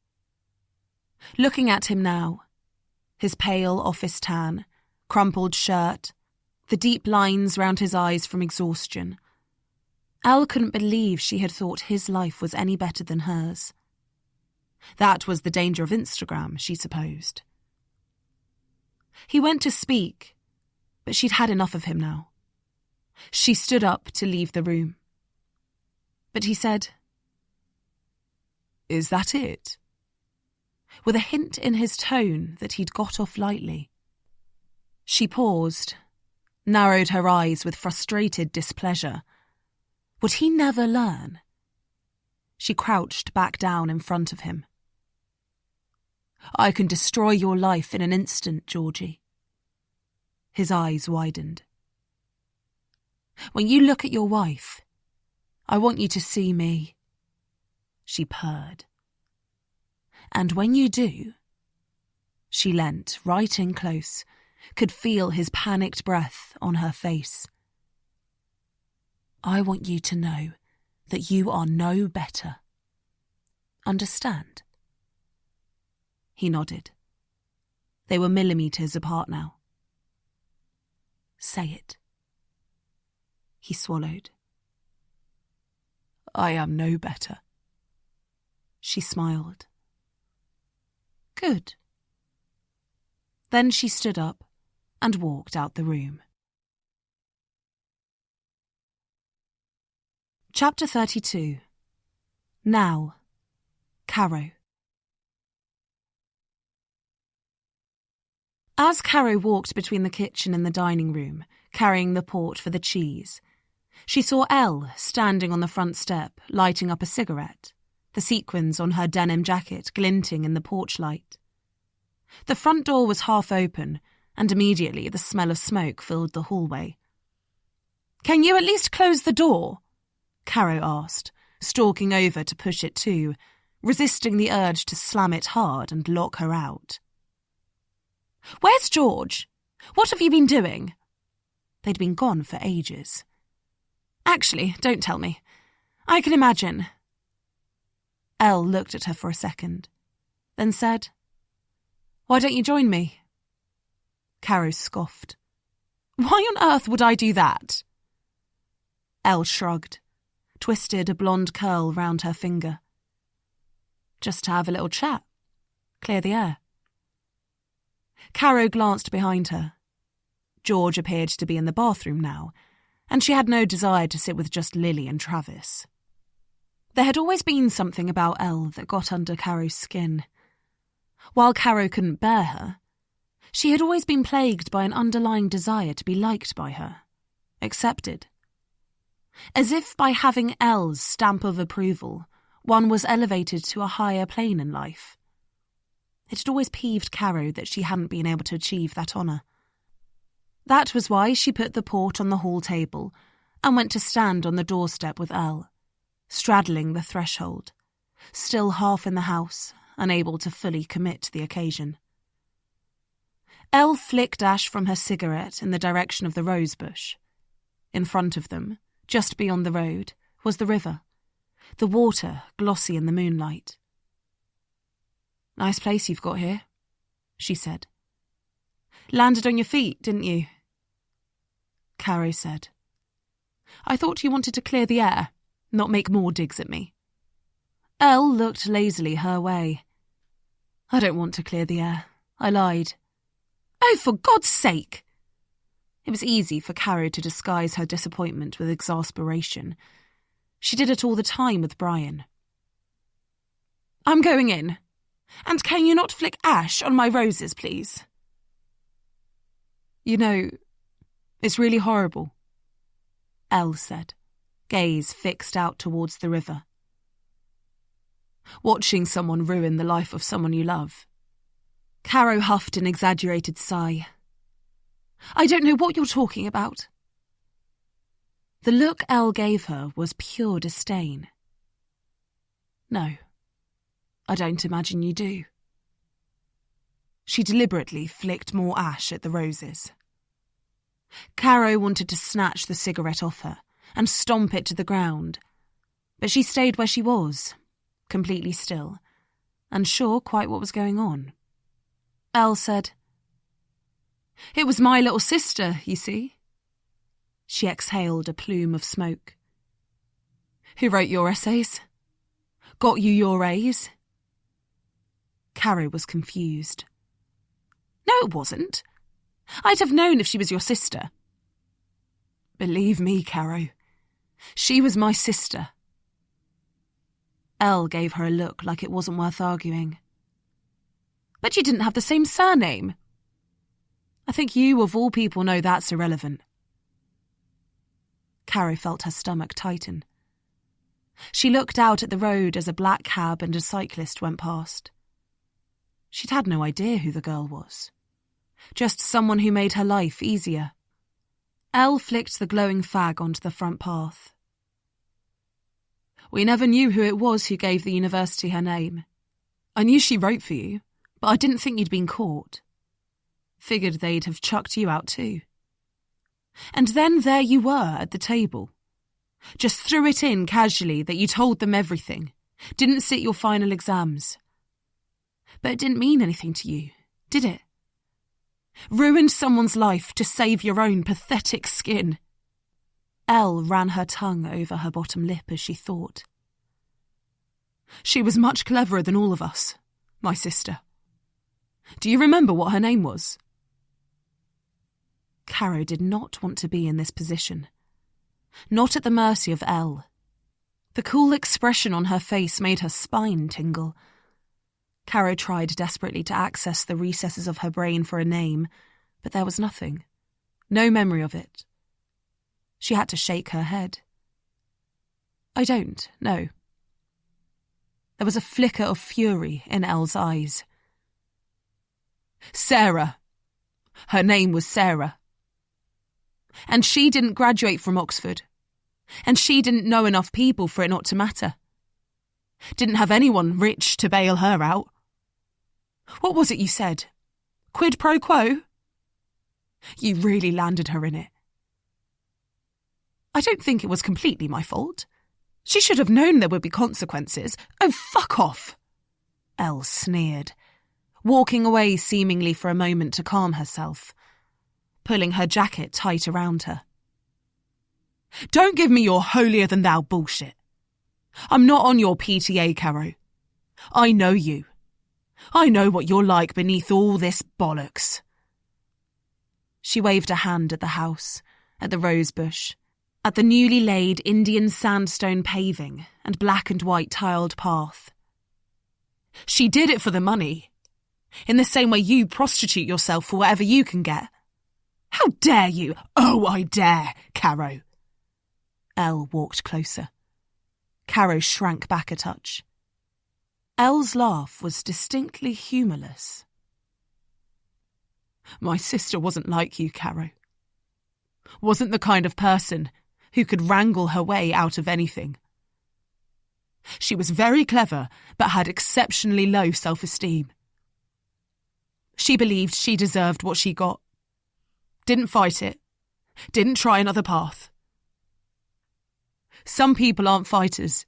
Looking at him now, his pale office tan, crumpled shirt, the deep lines round his eyes from exhaustion, Elle couldn't believe she had thought his life was any better than hers. That was the danger of Instagram, she supposed. He went to speak, but she'd had enough of him now. She stood up to leave the room. But he said, "Is that it?" with a hint in his tone that he'd got off lightly. She paused, narrowed her eyes with frustrated displeasure. Would he never learn? She crouched back down in front of him. "I can destroy your life in an instant, Georgie." His eyes widened. "When you look at your wife, I want you to see me." She purred. "And when you do," she leant right in close, could feel his panicked breath on her face. "I want you to know that you are no better. Understand?" He nodded. They were millimetres apart now. "Say it." He swallowed. "I am no better." She smiled. "Good." Then she stood up and walked out the room. Chapter 32. Now. Caro. As Caro walked between the kitchen and the dining room, carrying the port for the cheese, she saw Elle standing on the front step, lighting up a cigarette, the sequins on her denim jacket glinting in the porch light. The front door was half open, and immediately the smell of smoke filled the hallway. "Can you at least close the door?" Caro asked, stalking over to push it to, resisting the urge to slam it hard and lock her out. "Where's George? What have you been doing?" They'd been gone for ages. "Actually, don't tell me. I can imagine." Elle looked at her for a second, then said, "Why don't you join me?" Caro scoffed. "Why on earth would I do that?" Elle shrugged, twisted a blonde curl round her finger. "Just to have a little chat. Clear the air." Caro glanced behind her. George appeared to be in the bathroom now, and she had no desire to sit with just Lily and Travis. There had always been something about Elle that got under Caro's skin. While Caro couldn't bear her, she had always been plagued by an underlying desire to be liked by her, accepted. As if by having Elle's stamp of approval, one was elevated to a higher plane in life. It had always peeved Caro that she hadn't been able to achieve that honour. That was why she put the port on the hall table and went to stand on the doorstep with Elle, straddling the threshold, still half in the house, unable to fully commit to the occasion. Elle flicked ash from her cigarette in the direction of the rose bush. In front of them, just beyond the road, was the river, the water glossy in the moonlight. "Nice place you've got here," she said. "Landed on your feet, didn't you?" Caro said. "I thought you wanted to clear the air, not make more digs at me." Elle looked lazily her way. "I don't want to clear the air. I lied." "Oh, for God's sake!" It was easy for Caro to disguise her disappointment with exasperation. She did it all the time with Brian. "I'm going in. And can you not flick ash on my roses, please?" "You know, it's really horrible," Elle said, gaze fixed out towards the river. "Watching someone ruin the life of someone you love." Caro huffed an exaggerated sigh. "I don't know what you're talking about." The look Elle gave her was pure disdain. "No, I don't imagine you do." She deliberately flicked more ash at the roses. Caro wanted to snatch the cigarette off her and stomp it to the ground, but she stayed where she was, completely still, unsure quite what was going on. Elle said, "It was my little sister, you see." She exhaled a plume of smoke. Who wrote your essays? Got you your A's? Caro was confused. No, it wasn't. I'd have known if she was your sister. Believe me, Caro. She was my sister. Elle gave her a look like it wasn't worth arguing. But you didn't have the same surname. I think you, of all people, know that's irrelevant. Caro felt her stomach tighten. She looked out at the road as a black cab and a cyclist went past. She'd had no idea who the girl was. Just someone who made her life easier. Elle flicked the glowing fag onto the front path. We never knew who it was who gave the university her name. I knew she wrote for you, but I didn't think you'd been caught. Figured they'd have chucked you out too. And then there you were at the table. Just threw it in casually that you told them everything. Didn't sit your final exams. But it didn't mean anything to you, did it? Ruined someone's life to save your own pathetic skin. Elle ran her tongue over her bottom lip as she thought. She was much cleverer than all of us, my sister. Do you remember what her name was? Caro did not want to be in this position. Not at the mercy of Elle. The cool expression on her face made her spine tingle. Caro tried desperately to access the recesses of her brain for a name, but there was nothing. No memory of it. She had to shake her head. I don't, no. There was a flicker of fury in Elle's eyes. Sarah. Her name was Sarah. And she didn't graduate from Oxford. And she didn't know enough people for it not to matter. Didn't have anyone rich to bail her out. What was it you said? Quid pro quo? You really landed her in it. I don't think it was completely my fault. She should have known there would be consequences. Oh, fuck off! Elle sneered, walking away seemingly for a moment to calm herself, pulling her jacket tight around her. Don't give me your holier-than-thou bullshit. I'm not on your PTA, Caro. I know you. I know what you're like beneath all this bollocks. She waved a hand at the house, at the rosebush, at the newly laid Indian sandstone paving and black and white tiled path. She did it for the money, in the same way you prostitute yourself for whatever you can get. How dare you? Oh, I dare, Caro. Elle walked closer. Caro shrank back a touch. Elle's laugh was distinctly humourless. My sister wasn't like you, Caro. Wasn't the kind of person who could wrangle her way out of anything. She was very clever, but had exceptionally low self-esteem. She believed she deserved what she got. Didn't fight it. Didn't try another path. Some people aren't fighters.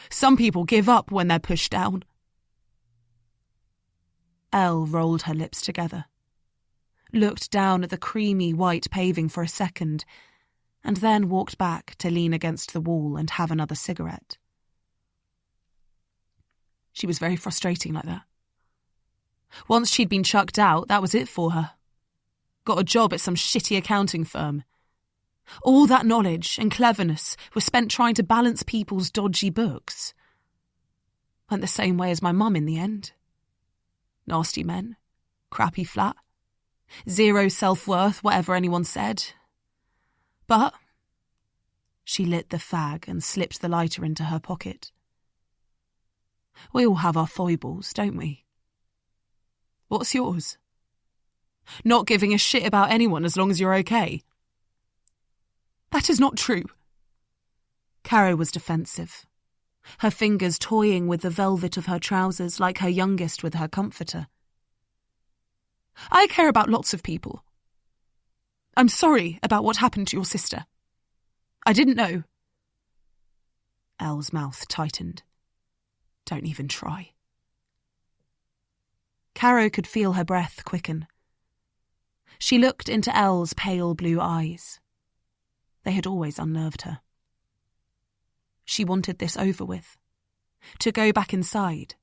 Some people give up when they're pushed down. Elle rolled her lips together, looked down at the creamy white paving for a second, and then walked back to lean against the wall and have another cigarette. She was very frustrating like that. Once she'd been chucked out, that was it for her. Got a job at some shitty accounting firm. All that knowledge and cleverness was spent trying to balance people's dodgy books. Went the same way as my mum in the end. Nasty men, crappy flat, zero self-worth, whatever anyone said. But she lit the fag and slipped the lighter into her pocket. We all have our foibles, don't we? What's yours? Not giving a shit about anyone as long as you're okay. That is not true. Caro was defensive, her fingers toying with the velvet of her trousers like her youngest with her comforter. I care about lots of people. I'm sorry about what happened to your sister. I didn't know. Elle's mouth tightened. Don't even try. Caro could feel her breath quicken. She looked into Elle's pale blue eyes. They had always unnerved her. She wanted this over with. To go back inside,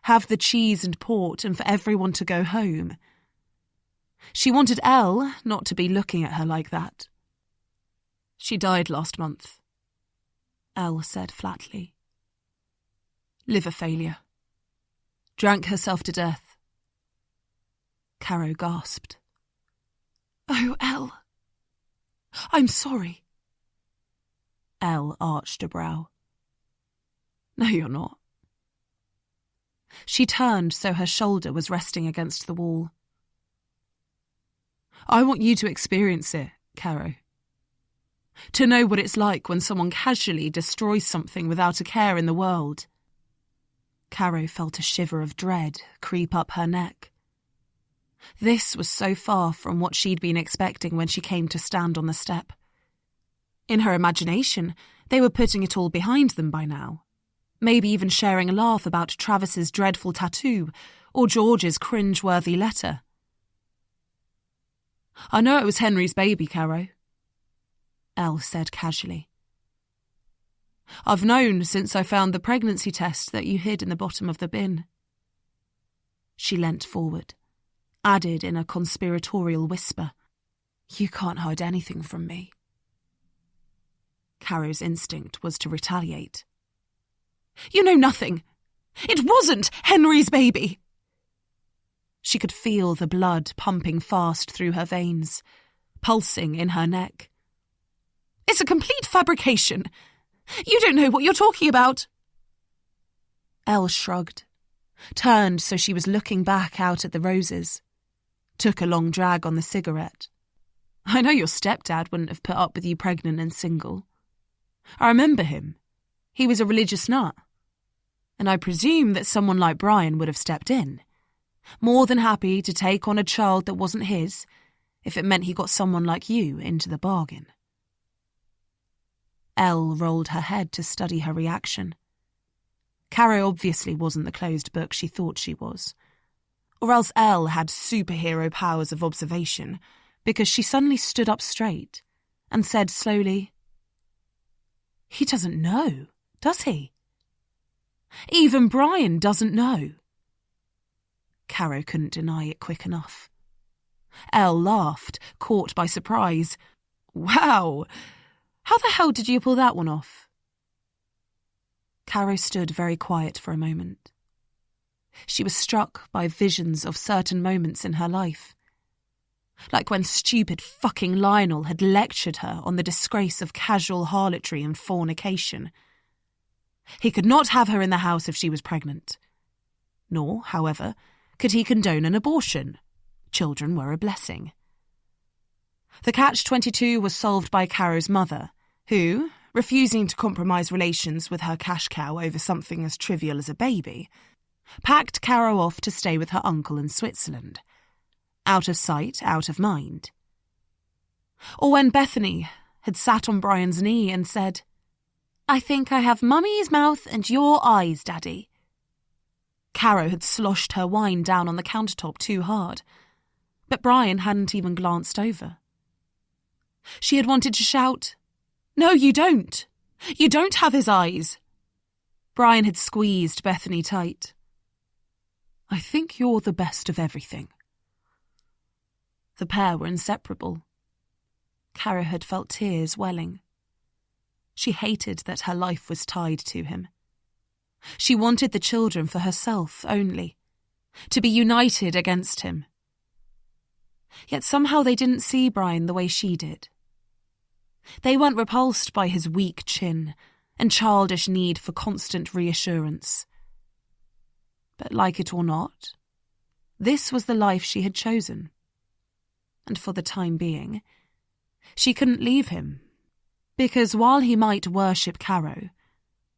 have the cheese and port, and for everyone to go home. She wanted Elle not to be looking at her like that. She died last month, Elle said flatly. Liver failure. Drank herself to death. Caro gasped. Oh, Elle. I'm sorry. Elle arched a brow. No, you're not. She turned so her shoulder was resting against the wall. I want you to experience it, Caro. To know what it's like when someone casually destroys something without a care in the world. Caro felt a shiver of dread creep up her neck. This was so far from what she'd been expecting when she came to stand on the step. In her imagination, they were putting it all behind them by now. Maybe even sharing a laugh about Travis's dreadful tattoo or George's cringe-worthy letter. I know it was Henry's baby, Caro, Elle said casually. I've known since I found the pregnancy test that you hid in the bottom of the bin. She leant forward, added in a conspiratorial whisper, You can't hide anything from me. Caro's instinct was to retaliate. You know nothing. It wasn't Henry's baby. She could feel the blood pumping fast through her veins, pulsing in her neck. It's a complete fabrication. You don't know what you're talking about. Elle shrugged, turned so she was looking back out at the roses, took a long drag on the cigarette. I know your stepdad wouldn't have put up with you pregnant and single. I remember him. He was a religious nut. And I presume that someone like Brian would have stepped in, more than happy to take on a child that wasn't his, if it meant he got someone like you into the bargain. Elle rolled her head to study her reaction. Caro obviously wasn't the closed book she thought she was, or else Elle had superhero powers of observation, because she suddenly stood up straight and said slowly, He doesn't know, does he? Even Brian doesn't know. Caro couldn't deny it quick enough. Elle laughed, caught by surprise. Wow! How the hell did you pull that one off? Caro stood very quiet for a moment. She was struck by visions of certain moments in her life. Like when stupid fucking Lionel had lectured her on the disgrace of casual harlotry and fornication. He could not have her in the house if she was pregnant. Nor, however, could he condone an abortion. Children were a blessing. The catch-22 was solved by Caro's mother, who, refusing to compromise relations with her cash cow over something as trivial as a baby, packed Caro off to stay with her uncle in Switzerland. Out of sight, out of mind. Or when Bethany had sat on Brian's knee and said, I think I have Mummy's mouth and your eyes, Daddy. Caro had sloshed her wine down on the countertop too hard, but Brian hadn't even glanced over. She had wanted to shout, No, you don't. You don't have his eyes. Brian had squeezed Bethany tight. I think you're the best of everything. The pair were inseparable. Caro had felt tears welling. She hated that her life was tied to him. She wanted the children for herself only, to be united against him. Yet somehow they didn't see Brian the way she did. They weren't repulsed by his weak chin and childish need for constant reassurance. But like it or not, this was the life she had chosen. And for the time being, she couldn't leave him, because while he might worship Caro,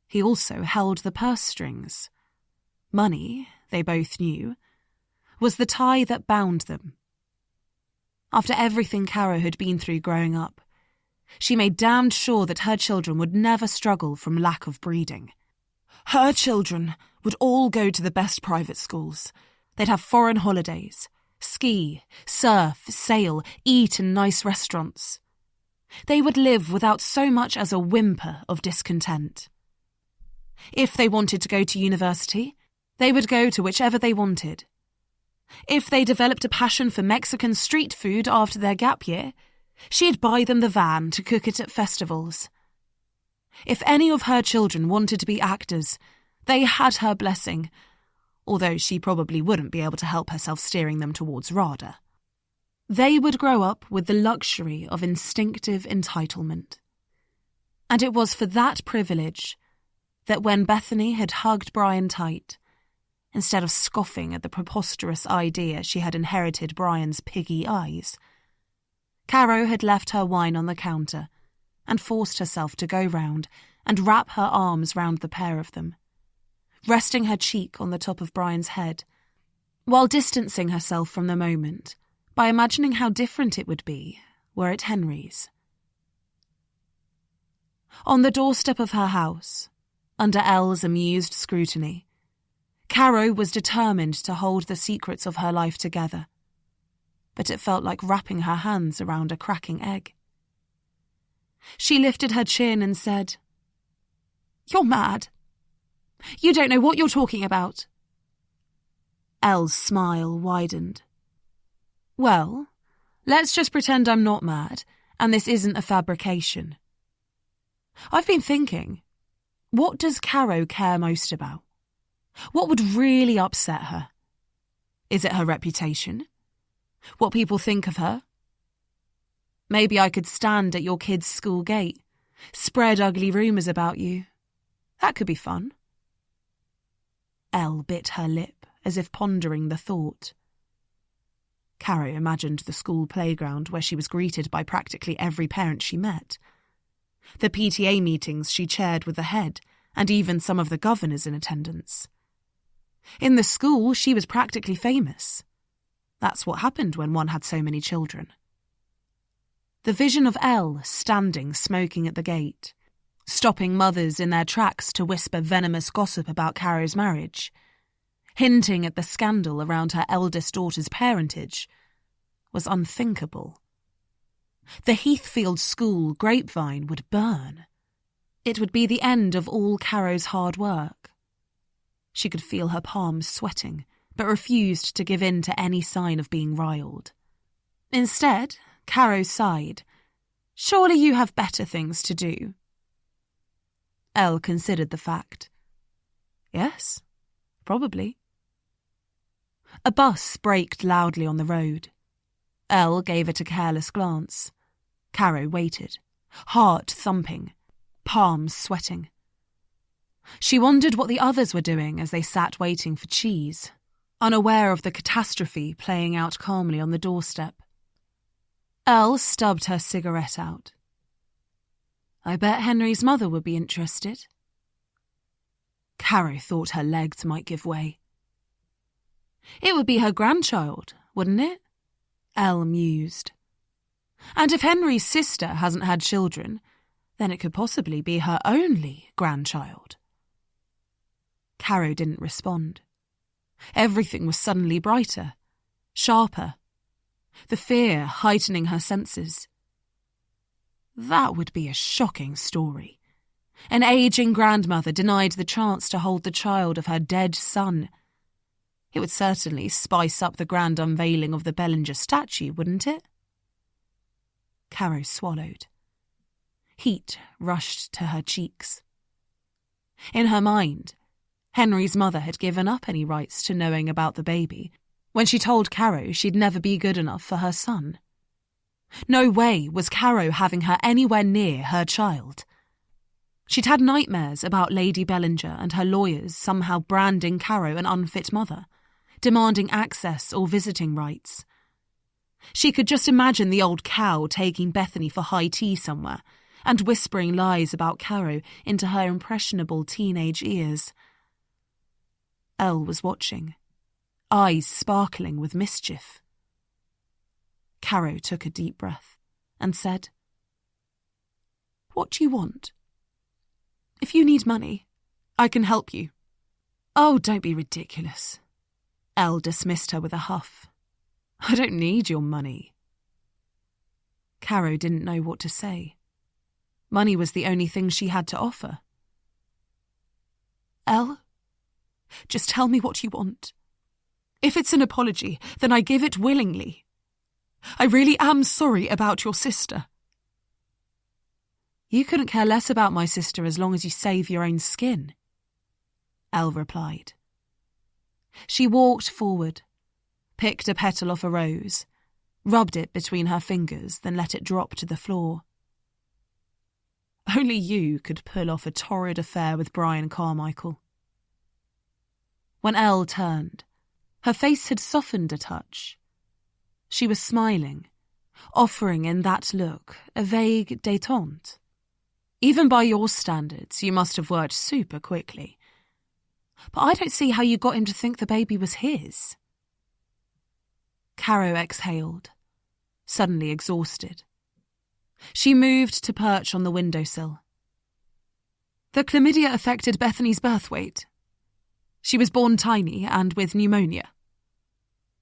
he also held the purse strings. Money, they both knew, was the tie that bound them. After everything Caro had been through growing up, she made damned sure that her children would never struggle from lack of breeding. Her children would all go to the best private schools. They'd have foreign holidays, ski, surf, sail, eat in nice restaurants. They would live without so much as a whimper of discontent. If they wanted to go to university, they would go to whichever they wanted. If they developed a passion for Mexican street food after their gap year, she'd buy them the van to cook it at festivals. If any of her children wanted to be actors, they had her blessing, although she probably wouldn't be able to help herself steering them towards RADA. They would grow up with the luxury of instinctive entitlement. And it was for that privilege that when Bethany had hugged Brian tight, instead of scoffing at the preposterous idea she had inherited Brian's piggy eyes, Caro had left her wine on the counter and forced herself to go round and wrap her arms round the pair of them, resting her cheek on the top of Brian's head, while distancing herself from the moment by imagining how different it would be were it Henry's. On the doorstep of her house, under Elle's amused scrutiny, Caro was determined to hold the secrets of her life together, but it felt like wrapping her hands around a cracking egg. She lifted her chin and said, "You're mad. You don't know what you're talking about." Elle's smile widened. "Well, let's just pretend I'm not mad, and this isn't a fabrication. I've been thinking, what does Caro care most about? What would really upset her? Is it her reputation? What people think of her? Maybe I could stand at your kid's school gate, spread ugly rumours about you. That could be fun." Elle bit her lip as if pondering the thought. Caro imagined the school playground where she was greeted by practically every parent she met, the PTA meetings she chaired with the head, and even some of the governors in attendance. In the school, she was practically famous. That's what happened when one had so many children. The vision of Elle standing smoking at the gate, stopping mothers in their tracks to whisper venomous gossip about Caro's marriage, hinting at the scandal around her eldest daughter's parentage, was unthinkable. The Heathfield School grapevine would burn. It would be the end of all Caro's hard work. She could feel her palms sweating, but refused to give in to any sign of being riled. Instead, Caro sighed. "Surely you have better things to do." Elle considered the fact. Yes, probably. A bus braked loudly on the road. Elle gave it a careless glance. Caro waited, heart thumping, palms sweating. She wondered what the others were doing as they sat waiting for cheese, unaware of the catastrophe playing out calmly on the doorstep. Elle stubbed her cigarette out. "I bet Henry's mother would be interested." Caro thought her legs might give way. "It would be her grandchild, wouldn't it?" Elle mused. "And if Henry's sister hasn't had children, then it could possibly be her only grandchild." Caro didn't respond. Everything was suddenly brighter, sharper, the fear heightening her senses. That would be a shocking story. An aging grandmother denied the chance to hold the child of her dead son. It would certainly spice up the grand unveiling of the Bellinger statue, wouldn't it? Caro swallowed. Heat rushed to her cheeks. In her mind, Henry's mother had given up any rights to knowing about the baby when she told Caro she'd never be good enough for her son. No way was Caro having her anywhere near her child. She'd had nightmares about Lady Bellinger and her lawyers somehow branding Caro an unfit mother, demanding access or visiting rights. She could just imagine the old cow taking Bethany for high tea somewhere and whispering lies about Caro into her impressionable teenage ears. Elle was watching, eyes sparkling with mischief. Caro took a deep breath and said, "What do you want? If you need money, I can help you." "Oh, don't be ridiculous." Elle dismissed her with a huff. "I don't need your money." Caro didn't know what to say. Money was the only thing she had to offer. Elle, just tell me what you want. If it's an apology, then I give it willingly. I really am sorry about your sister." "You couldn't care less about my sister as long as you save your own skin," Elle replied. She walked forward, picked a petal off a rose, rubbed it between her fingers, then let it drop to the floor. "Only you could pull off a torrid affair with Brian Carmichael." When Elle turned, her face had softened a touch. She was smiling, offering in that look a vague détente. "Even by your standards, you must have worked super quickly. But I don't see how you got him to think the baby was his." Caro exhaled, suddenly exhausted. She moved to perch on the windowsill. "The chlamydia affected Bethany's birth weight. She was born tiny and with pneumonia."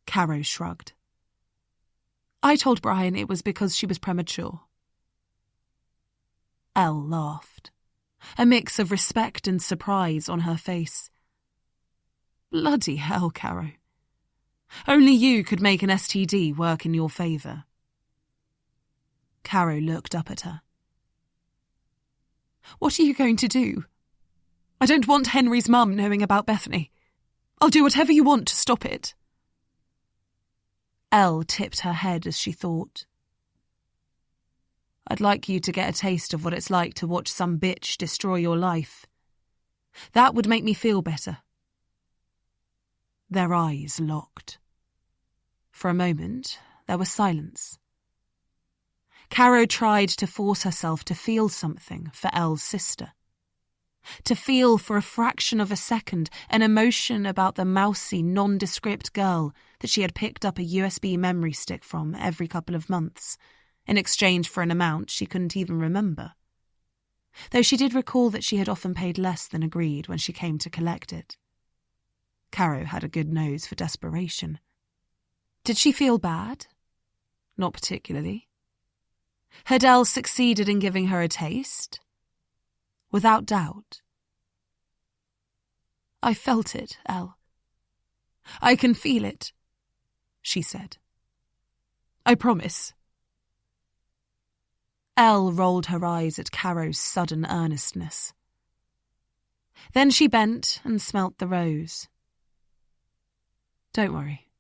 Caro shrugged. "I told Brian it was because she was premature." Elle laughed, a mix of respect and surprise on her face. "Bloody hell, Caro. Only you could make an STD work in your favour." Caro looked up at her. "What are you going to do? I don't want Henry's mum knowing about Bethany. I'll do whatever you want to stop it." Elle tipped her head as she thought. "I'd like you to get a taste of what it's like to watch some bitch destroy your life. That would make me feel better." Their eyes locked. For a moment, there was silence. Caro tried to force herself to feel something for Elle's sister. To feel for a fraction of a second an emotion about the mousy, nondescript girl that she had picked up a USB memory stick from every couple of months, in exchange for an amount she couldn't even remember. Though she did recall that she had often paid less than agreed when she came to collect it. Caro had a good nose for desperation. Did she feel bad? Not particularly. Had Elle succeeded in giving her a taste? Without doubt. "I felt it, Elle. I can feel it," she said. "I promise." Elle rolled her eyes at Caro's sudden earnestness. Then she bent and smelt the rose. "Don't worry.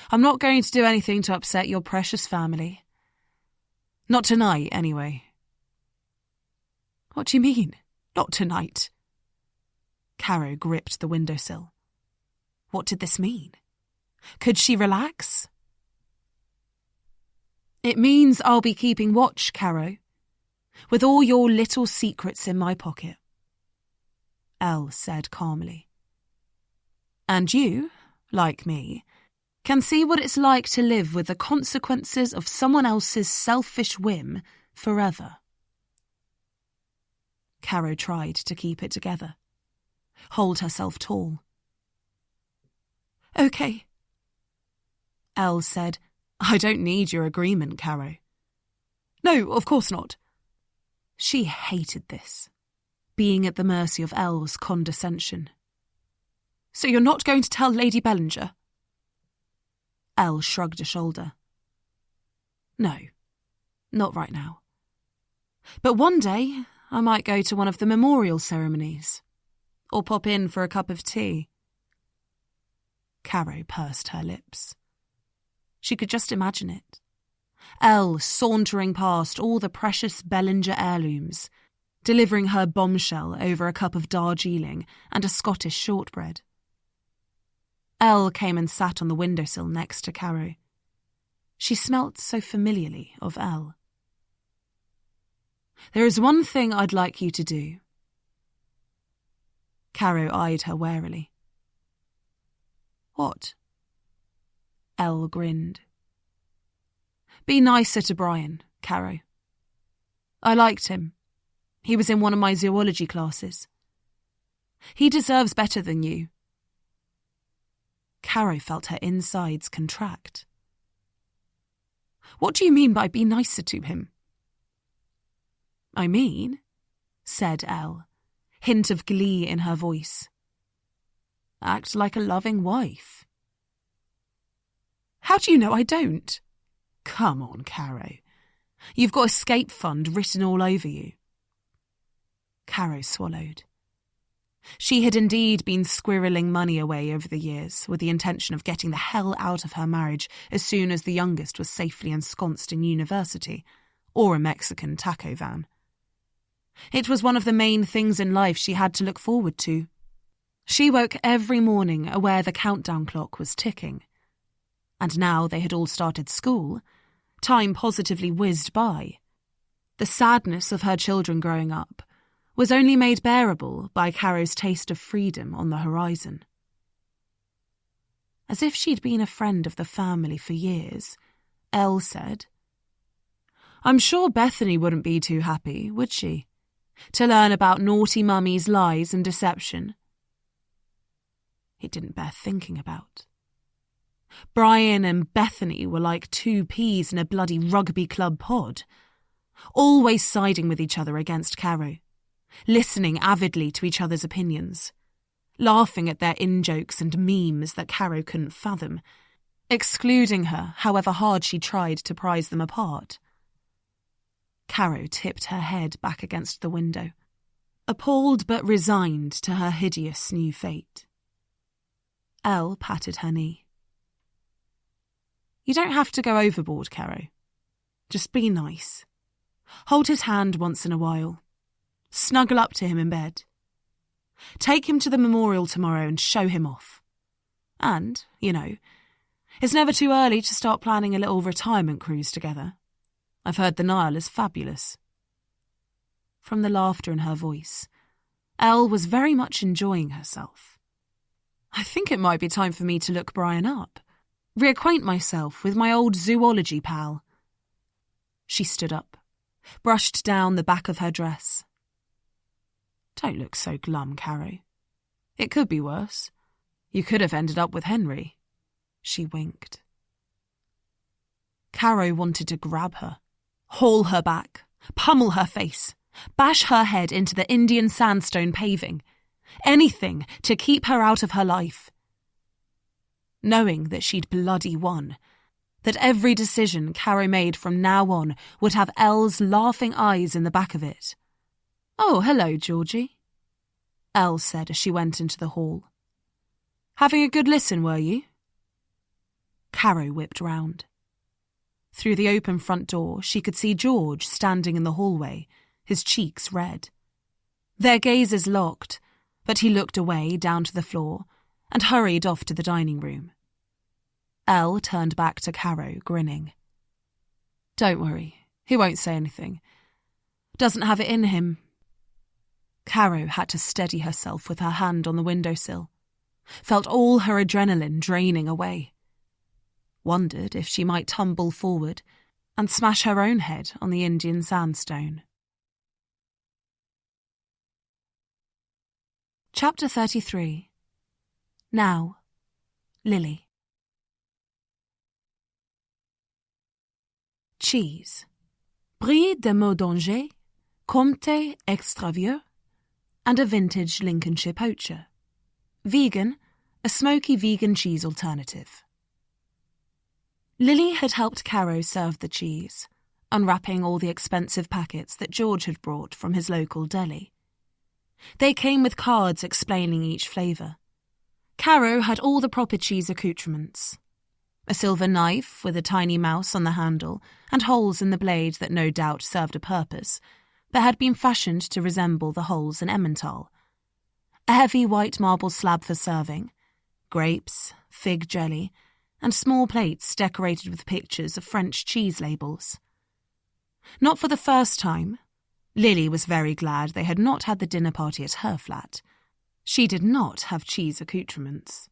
I'm not going to do anything to upset your precious family. Not tonight, anyway." "What do you mean, not tonight?" Caro gripped the windowsill. What did this mean? Could she relax? "It means I'll be keeping watch, Caro, with all your little secrets in my pocket," Elle said calmly. "And you, like me, can see what it's like to live with the consequences of someone else's selfish whim forever." Caro tried to keep it together, hold herself tall. "Okay," Elle said. "I don't need your agreement, Caro." "No, of course not." She hated this, being at the mercy of Elle's condescension. "So you're not going to tell Lady Bellinger?" Elle shrugged a shoulder. "No, not right now. But one day I might go to one of the memorial ceremonies, or pop in for a cup of tea." Caro pursed her lips. She could just imagine it. Elle sauntering past all the precious Bellinger heirlooms, delivering her bombshell over a cup of Darjeeling and a Scottish shortbread. Elle came and sat on the windowsill next to Caro. She smelt so familiarly of Elle. "There is one thing I'd like you to do." Caro eyed her warily. "What?" Elle grinned. "Be nicer to Brian, Caro. I liked him. He was in one of my zoology classes. He deserves better than you." Caro felt her insides contract. "What do you mean by be nicer to him?" "I mean," said Elle, hint of glee in her voice. Act like a loving wife. How do you know I don't? Come on, Caro. You've got escape fund written all over you. Caro swallowed. She had indeed been squirreling money away over the years with the intention of getting the hell out of her marriage as soon as the youngest was safely ensconced in university or a Mexican taco van. It was one of the main things in life she had to look forward to. She woke every morning aware the countdown clock was ticking. And now they had all started school, time positively whizzed by. The sadness of her children growing up was only made bearable by Caro's taste of freedom on the horizon. As if she'd been a friend of the family for years, Elle said, I'm sure Bethany wouldn't be too happy, would she, to learn about naughty mummy's lies and deception? It didn't bear thinking about. Brian and Bethany were like two peas in a bloody rugby club pod, always siding with each other against Caro, listening avidly to each other's opinions, laughing at their in-jokes and memes that Caro couldn't fathom, excluding her however hard she tried to prise them apart. Caro tipped her head back against the window, appalled but resigned to her hideous new fate. Elle patted her knee. You don't have to go overboard, Caro. Just be nice. Hold his hand once in a while. Snuggle up to him in bed. Take him to the memorial tomorrow and show him off. And, it's never too early to start planning a little retirement cruise together. I've heard the Nile is fabulous. From the laughter in her voice, Elle was very much enjoying herself. I think it might be time for me to look Brian up. Reacquaint myself with my old zoology pal. She stood up, brushed down the back of her dress. Don't look so glum, Caro. It could be worse. You could have ended up with Henry. She winked. Caro wanted to grab her, haul her back, pummel her face, bash her head into the Indian sandstone paving. Anything to keep her out of her life. Knowing that she'd bloody won, that every decision Caro made from now on would have Elle's laughing eyes in the back of it. Oh, hello, Georgie, Elle said as she went into the hall. Having a good listen, were you? Caro whipped round. Through the open front door, she could see George standing in the hallway, his cheeks red. Their gazes locked, but he looked away down to the floor and hurried off to the dining room. Elle turned back to Caro, grinning. Don't worry, he won't say anything. Doesn't have it in him. Caro had to steady herself with her hand on the windowsill, felt all her adrenaline draining away. Wondered if she might tumble forward and smash her own head on the Indian sandstone. Chapter 33. Now, Lily. Cheese. Brie de Maudangé, Comté extra vieux, and a vintage Lincolnshire poacher. Vegan, a smoky vegan cheese alternative. Lily had helped Caro serve the cheese, unwrapping all the expensive packets that George had brought from his local deli. They came with cards explaining each flavour. Caro had all the proper cheese accoutrements. A silver knife with a tiny mouse on the handle and holes in the blade that no doubt served a purpose, but had been fashioned to resemble the holes in Emmental. A heavy white marble slab for serving, grapes, fig jelly, and small plates decorated with pictures of French cheese labels. Not for the first time, Lily was very glad they had not had the dinner party at her flat. She did not have cheese accoutrements.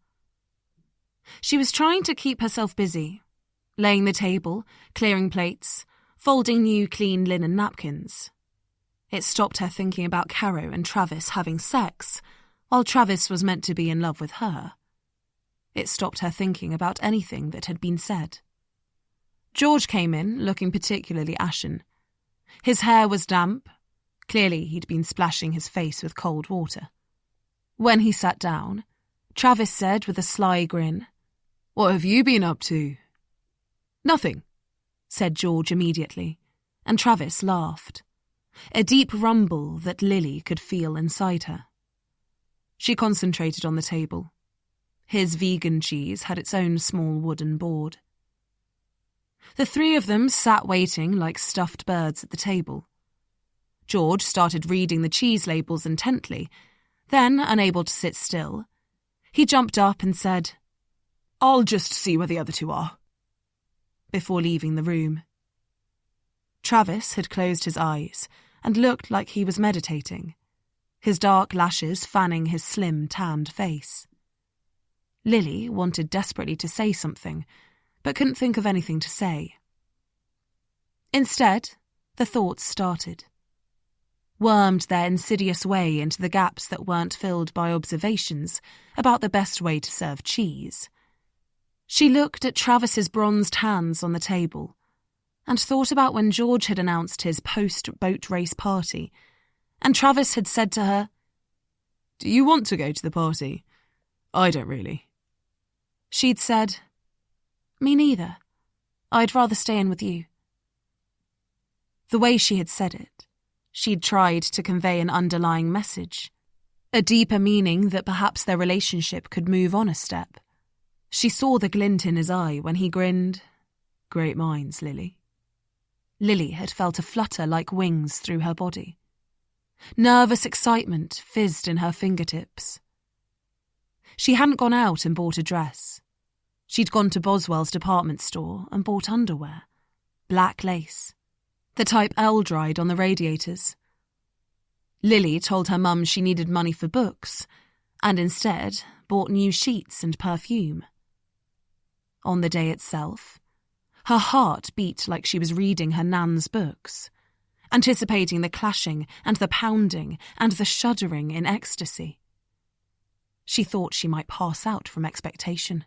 She was trying to keep herself busy, laying the table, clearing plates, folding new clean linen napkins. It stopped her thinking about Caro and Travis having sex, while Travis was meant to be in love with her. It stopped her thinking about anything that had been said. George came in, looking particularly ashen. His hair was damp, Clearly, he'd been splashing his face with cold water. When he sat down, Travis said with a sly grin, "What have you been up to?" "Nothing," said George immediately, and Travis laughed. A deep rumble that Lily could feel inside her. She concentrated on the table. His vegan cheese had its own small wooden board. The three of them sat waiting like stuffed birds at the table. George started reading the cheese labels intently, then, unable to sit still, he jumped up and said, "I'll just see where the other two are," before leaving the room. Travis had closed his eyes and looked like he was meditating, his dark lashes fanning his slim, tanned face. Lily wanted desperately to say something, but couldn't think of anything to say. Instead, the thoughts started. Wormed their insidious way into the gaps that weren't filled by observations about the best way to serve cheese. She looked at Travis's bronzed hands on the table and thought about when George had announced his post-boat race party, and Travis had said to her, "Do you want to go to the party? I don't really." She'd said, "Me neither. I'd rather stay in with you." The way she had said it, she'd tried to convey an underlying message, a deeper meaning that perhaps their relationship could move on a step. She saw the glint in his eye when he grinned, "Great minds, Lily." Lily had felt a flutter like wings through her body. Nervous excitement fizzed in her fingertips. She hadn't gone out and bought a dress. She'd gone to Boswell's department store and bought underwear, black lace, the type Elle dried on the radiators. Lily told her mum she needed money for books, and instead bought new sheets and perfume. On the day itself, her heart beat like she was reading her nan's books, anticipating the clashing and the pounding and the shuddering in ecstasy. She thought she might pass out from expectation.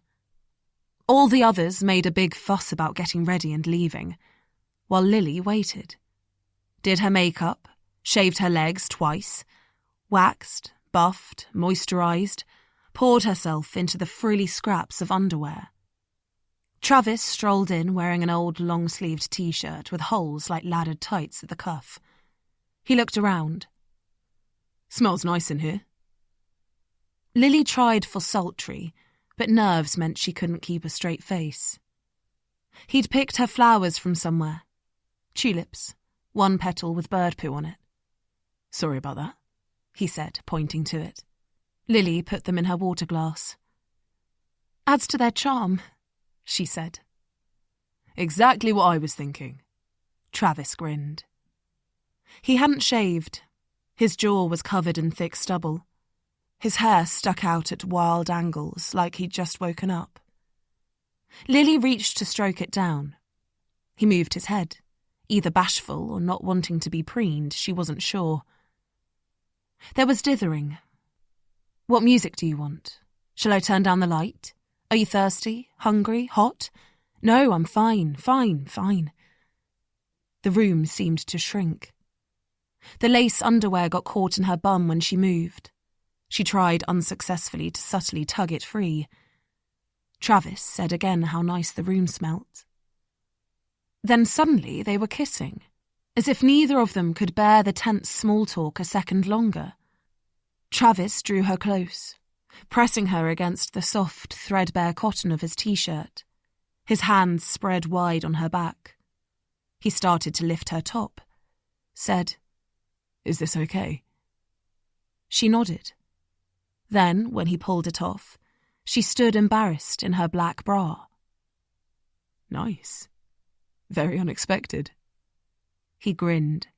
All the others made a big fuss about getting ready and leaving, while Lily waited. Did her makeup, shaved her legs twice, waxed, buffed, moisturised, poured herself into the frilly scraps of underwear. Travis strolled in wearing an old long-sleeved t-shirt with holes like laddered tights at the cuff. He looked around. "Smells nice in here." Lily tried for sultry, but nerves meant she couldn't keep a straight face. He'd picked her flowers from somewhere. Tulips, one petal with bird poo on it. "Sorry about that," he said, pointing to it. Lily put them in her water glass. "Adds to their charm," she said. "Exactly what I was thinking." Travis grinned. He hadn't shaved. His jaw was covered in thick stubble. His hair stuck out at wild angles like he'd just woken up. Lily reached to stroke it down. He moved his head, either bashful or not wanting to be preened, she wasn't sure. There was dithering. "What music do you want? Shall I turn down the light? Are you thirsty? Hungry? Hot? No, I'm fine. The room seemed to shrink. The lace underwear got caught in her bum when she moved. She tried unsuccessfully to subtly tug it free. Travis said again how nice the room smelt. Then suddenly they were kissing, as if neither of them could bear the tense small talk a second longer. Travis drew her close, pressing her against the soft, threadbare cotton of his t-shirt, his hands spread wide on her back. He started to lift her top, said, "Is this okay?" She nodded. Then, when he pulled it off, she stood embarrassed in her black bra. "Nice. Very unexpected." He grinned,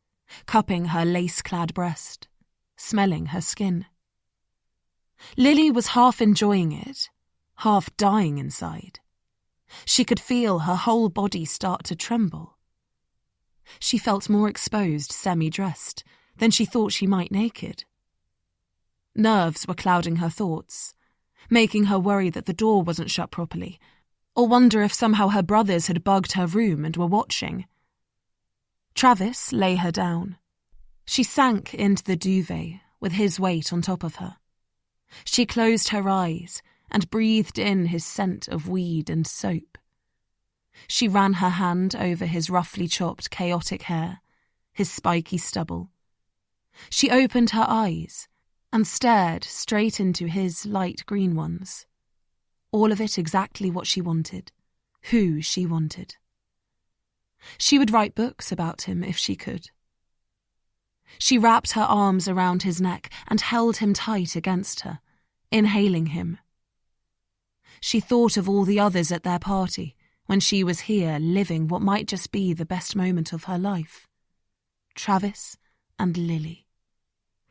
cupping her lace-clad breast, smelling her skin. Lily was half enjoying it, half dying inside. She could feel her whole body start to tremble. She felt more exposed, semi-dressed, than she thought she might naked. Nerves were clouding her thoughts, making her worry that the door wasn't shut properly, or wonder if somehow her brothers had bugged her room and were watching. Travis lay her down. She sank into the duvet with his weight on top of her. She closed her eyes and breathed in his scent of weed and soap. She ran her hand over his roughly chopped, chaotic hair, his spiky stubble. She opened her eyes and stared straight into his light green ones. All of it exactly what she wanted, who she wanted. She would write books about him if she could. She wrapped her arms around his neck and held him tight against her, inhaling him. She thought of all the others at their party when she was here living what might just be the best moment of her life. Travis and Lily.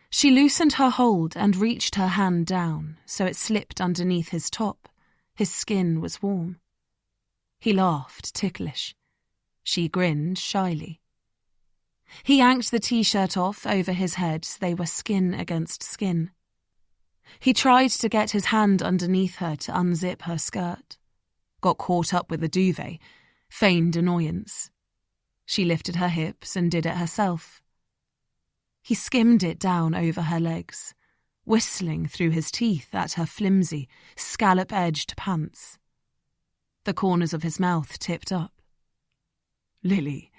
She loosened her hold and reached her hand down so it slipped underneath his top. His skin was warm. He laughed, ticklish. She grinned shyly. He yanked the t-shirt off over his head so they were skin against skin. He tried to get his hand underneath her to unzip her skirt. Got caught up with the duvet, feigned annoyance. She lifted her hips and did it herself. He skimmed it down over her legs, whistling through his teeth at her flimsy, scallop-edged pants. The corners of his mouth tipped up. "Lily,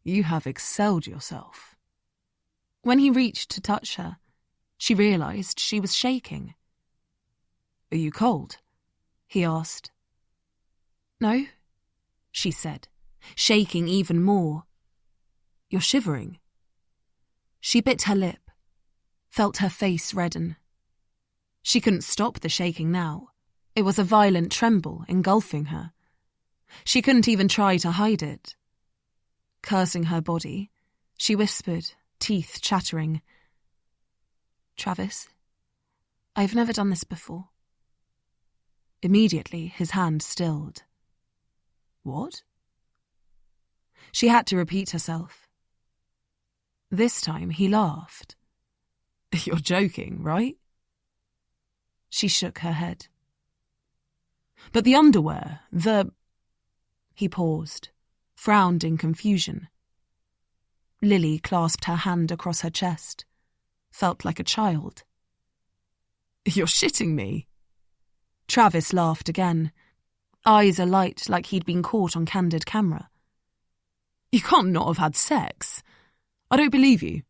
you have excelled yourself." When he reached to touch her, she realised she was shaking. "Are you cold?" he asked. "No," she said, shaking even more. "You're shivering." She bit her lip, felt her face redden. She couldn't stop the shaking now. It was a violent tremble engulfing her. She couldn't even try to hide it. Cursing her body, she whispered, teeth chattering, "Travis, I've never done this before." Immediately, his hand stilled. "What?" She had to repeat herself. This time he laughed. "You're joking, right?" She shook her head. "But the underwear, He paused, frowned in confusion. Lily clasped her hand across her chest, felt like a child. "You're shitting me." Travis laughed again, eyes alight like he'd been caught on candid camera. "You can't not have had sex. I don't believe you."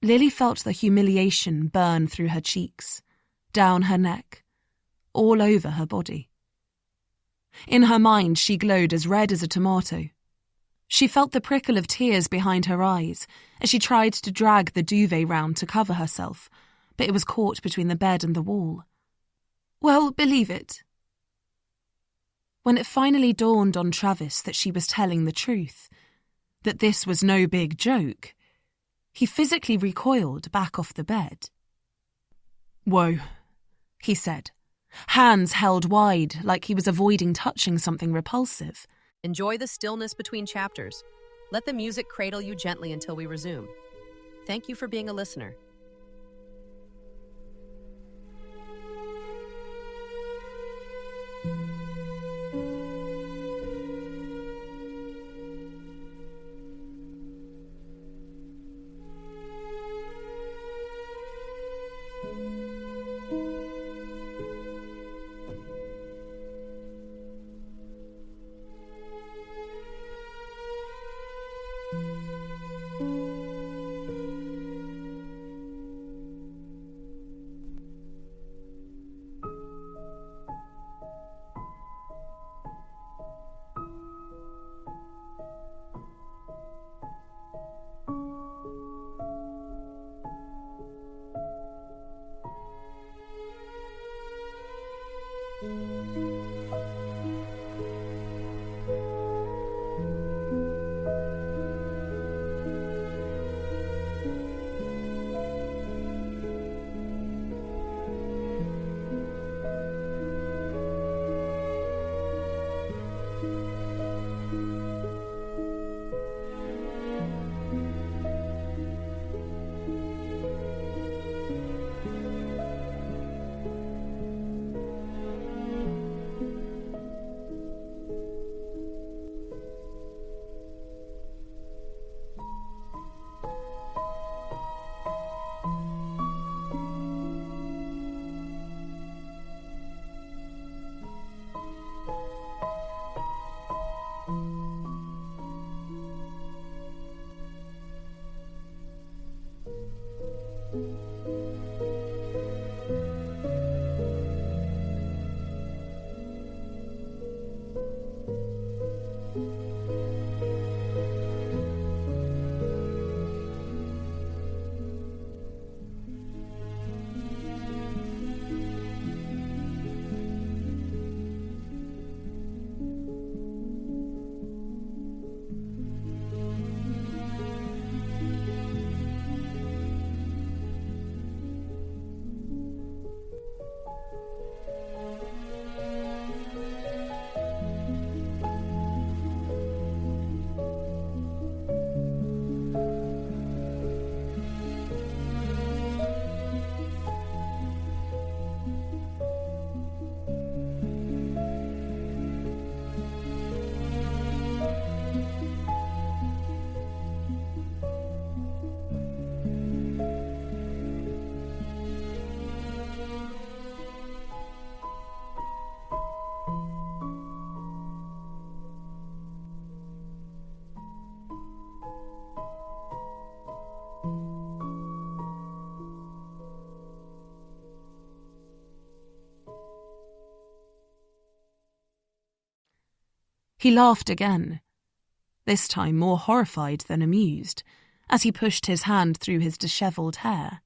Lily felt the humiliation burn through her cheeks, down her neck, all over her body. In her mind, she glowed as red as a tomato. She felt the prickle of tears behind her eyes as she tried to drag the duvet round to cover herself, but it was caught between the bed and the wall. "Well, believe it." When it finally dawned on Travis that she was telling the truth, that this was no big joke, he physically recoiled back off the bed. "Whoa," he said, hands held wide like he was avoiding touching something repulsive. Enjoy the stillness between chapters. Let the music cradle you gently until we resume. Thank you for being a listener. He laughed again, this time more horrified than amused, as he pushed his hand through his dishevelled hair.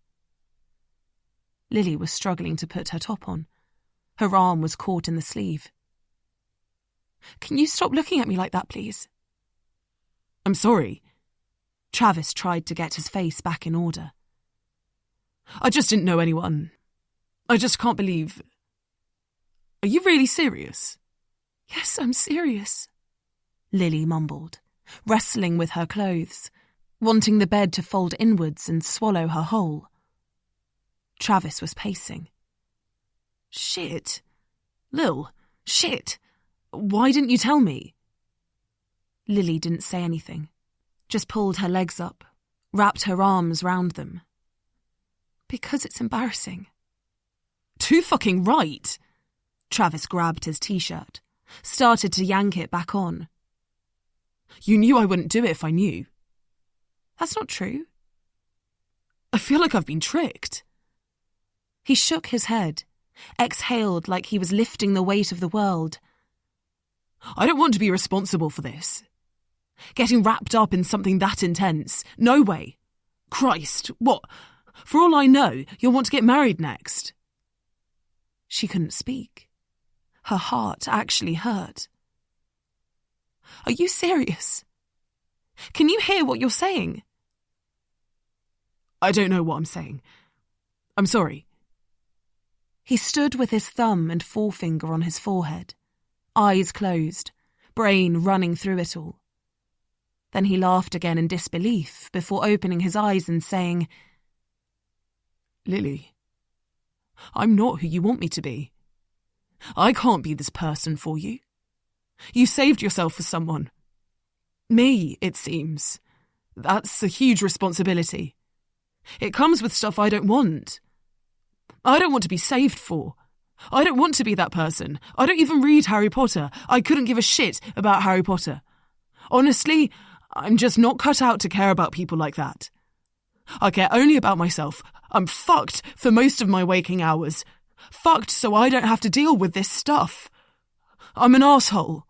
Lily was struggling to put her top on. Her arm was caught in the sleeve. "Can you stop looking at me like that, please?" "I'm sorry." Travis tried to get his face back in order. "I just didn't know anyone. I just can't believe... Are you really serious?" "Yes, I'm serious," Lily mumbled, wrestling with her clothes, wanting the bed to fold inwards and swallow her whole. Travis was pacing. "Shit. Lil, shit. Why didn't you tell me?" Lily didn't say anything, just pulled her legs up, wrapped her arms round them. "Because it's embarrassing." "Too fucking right." Travis grabbed his t-shirt, started to yank it back on. "You knew I wouldn't do it if I knew." "That's not true." "I feel like I've been tricked." He shook his head, exhaled like he was lifting the weight of the world. "I don't want to be responsible for this. Getting wrapped up in something that intense. No way. Christ, what? For all I know, you'll want to get married next." She couldn't speak. Her heart actually hurt. "Are you serious? Can you hear what you're saying?" "I don't know what I'm saying. I'm sorry." He stood with his thumb and forefinger on his forehead, eyes closed, brain running through it all. Then he laughed again in disbelief before opening his eyes and saying, "Lily, I'm not who you want me to be. I can't be this person for you. You saved yourself for someone. Me, it seems. That's a huge responsibility. It comes with stuff I don't want. I don't want to be saved for. I don't want to be that person. I don't even read Harry Potter. I couldn't give a shit about Harry Potter. Honestly, I'm just not cut out to care about people like that. I care only about myself. I'm fucked for most of my waking hours. Fucked so I don't have to deal with this stuff. I'm an asshole."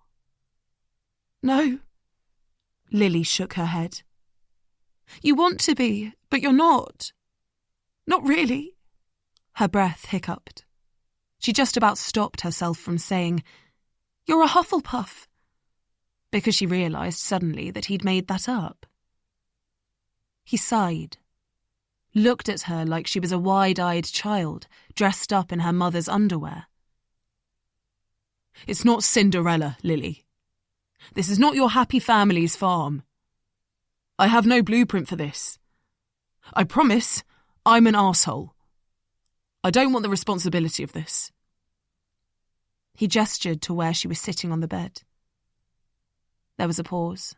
"No." Lily shook her head. "You want to be, but you're not. Not really." Her breath hiccuped. She just about stopped herself from saying, "You're a Hufflepuff," because she realised suddenly that he'd made that up. He sighed, looked at her like she was a wide-eyed child dressed up in her mother's underwear. "It's not Cinderella, Lily. This is not your happy family's farm. I have no blueprint for this. I promise I'm an arsehole. I don't want the responsibility of this." He gestured to where she was sitting on the bed. There was a pause.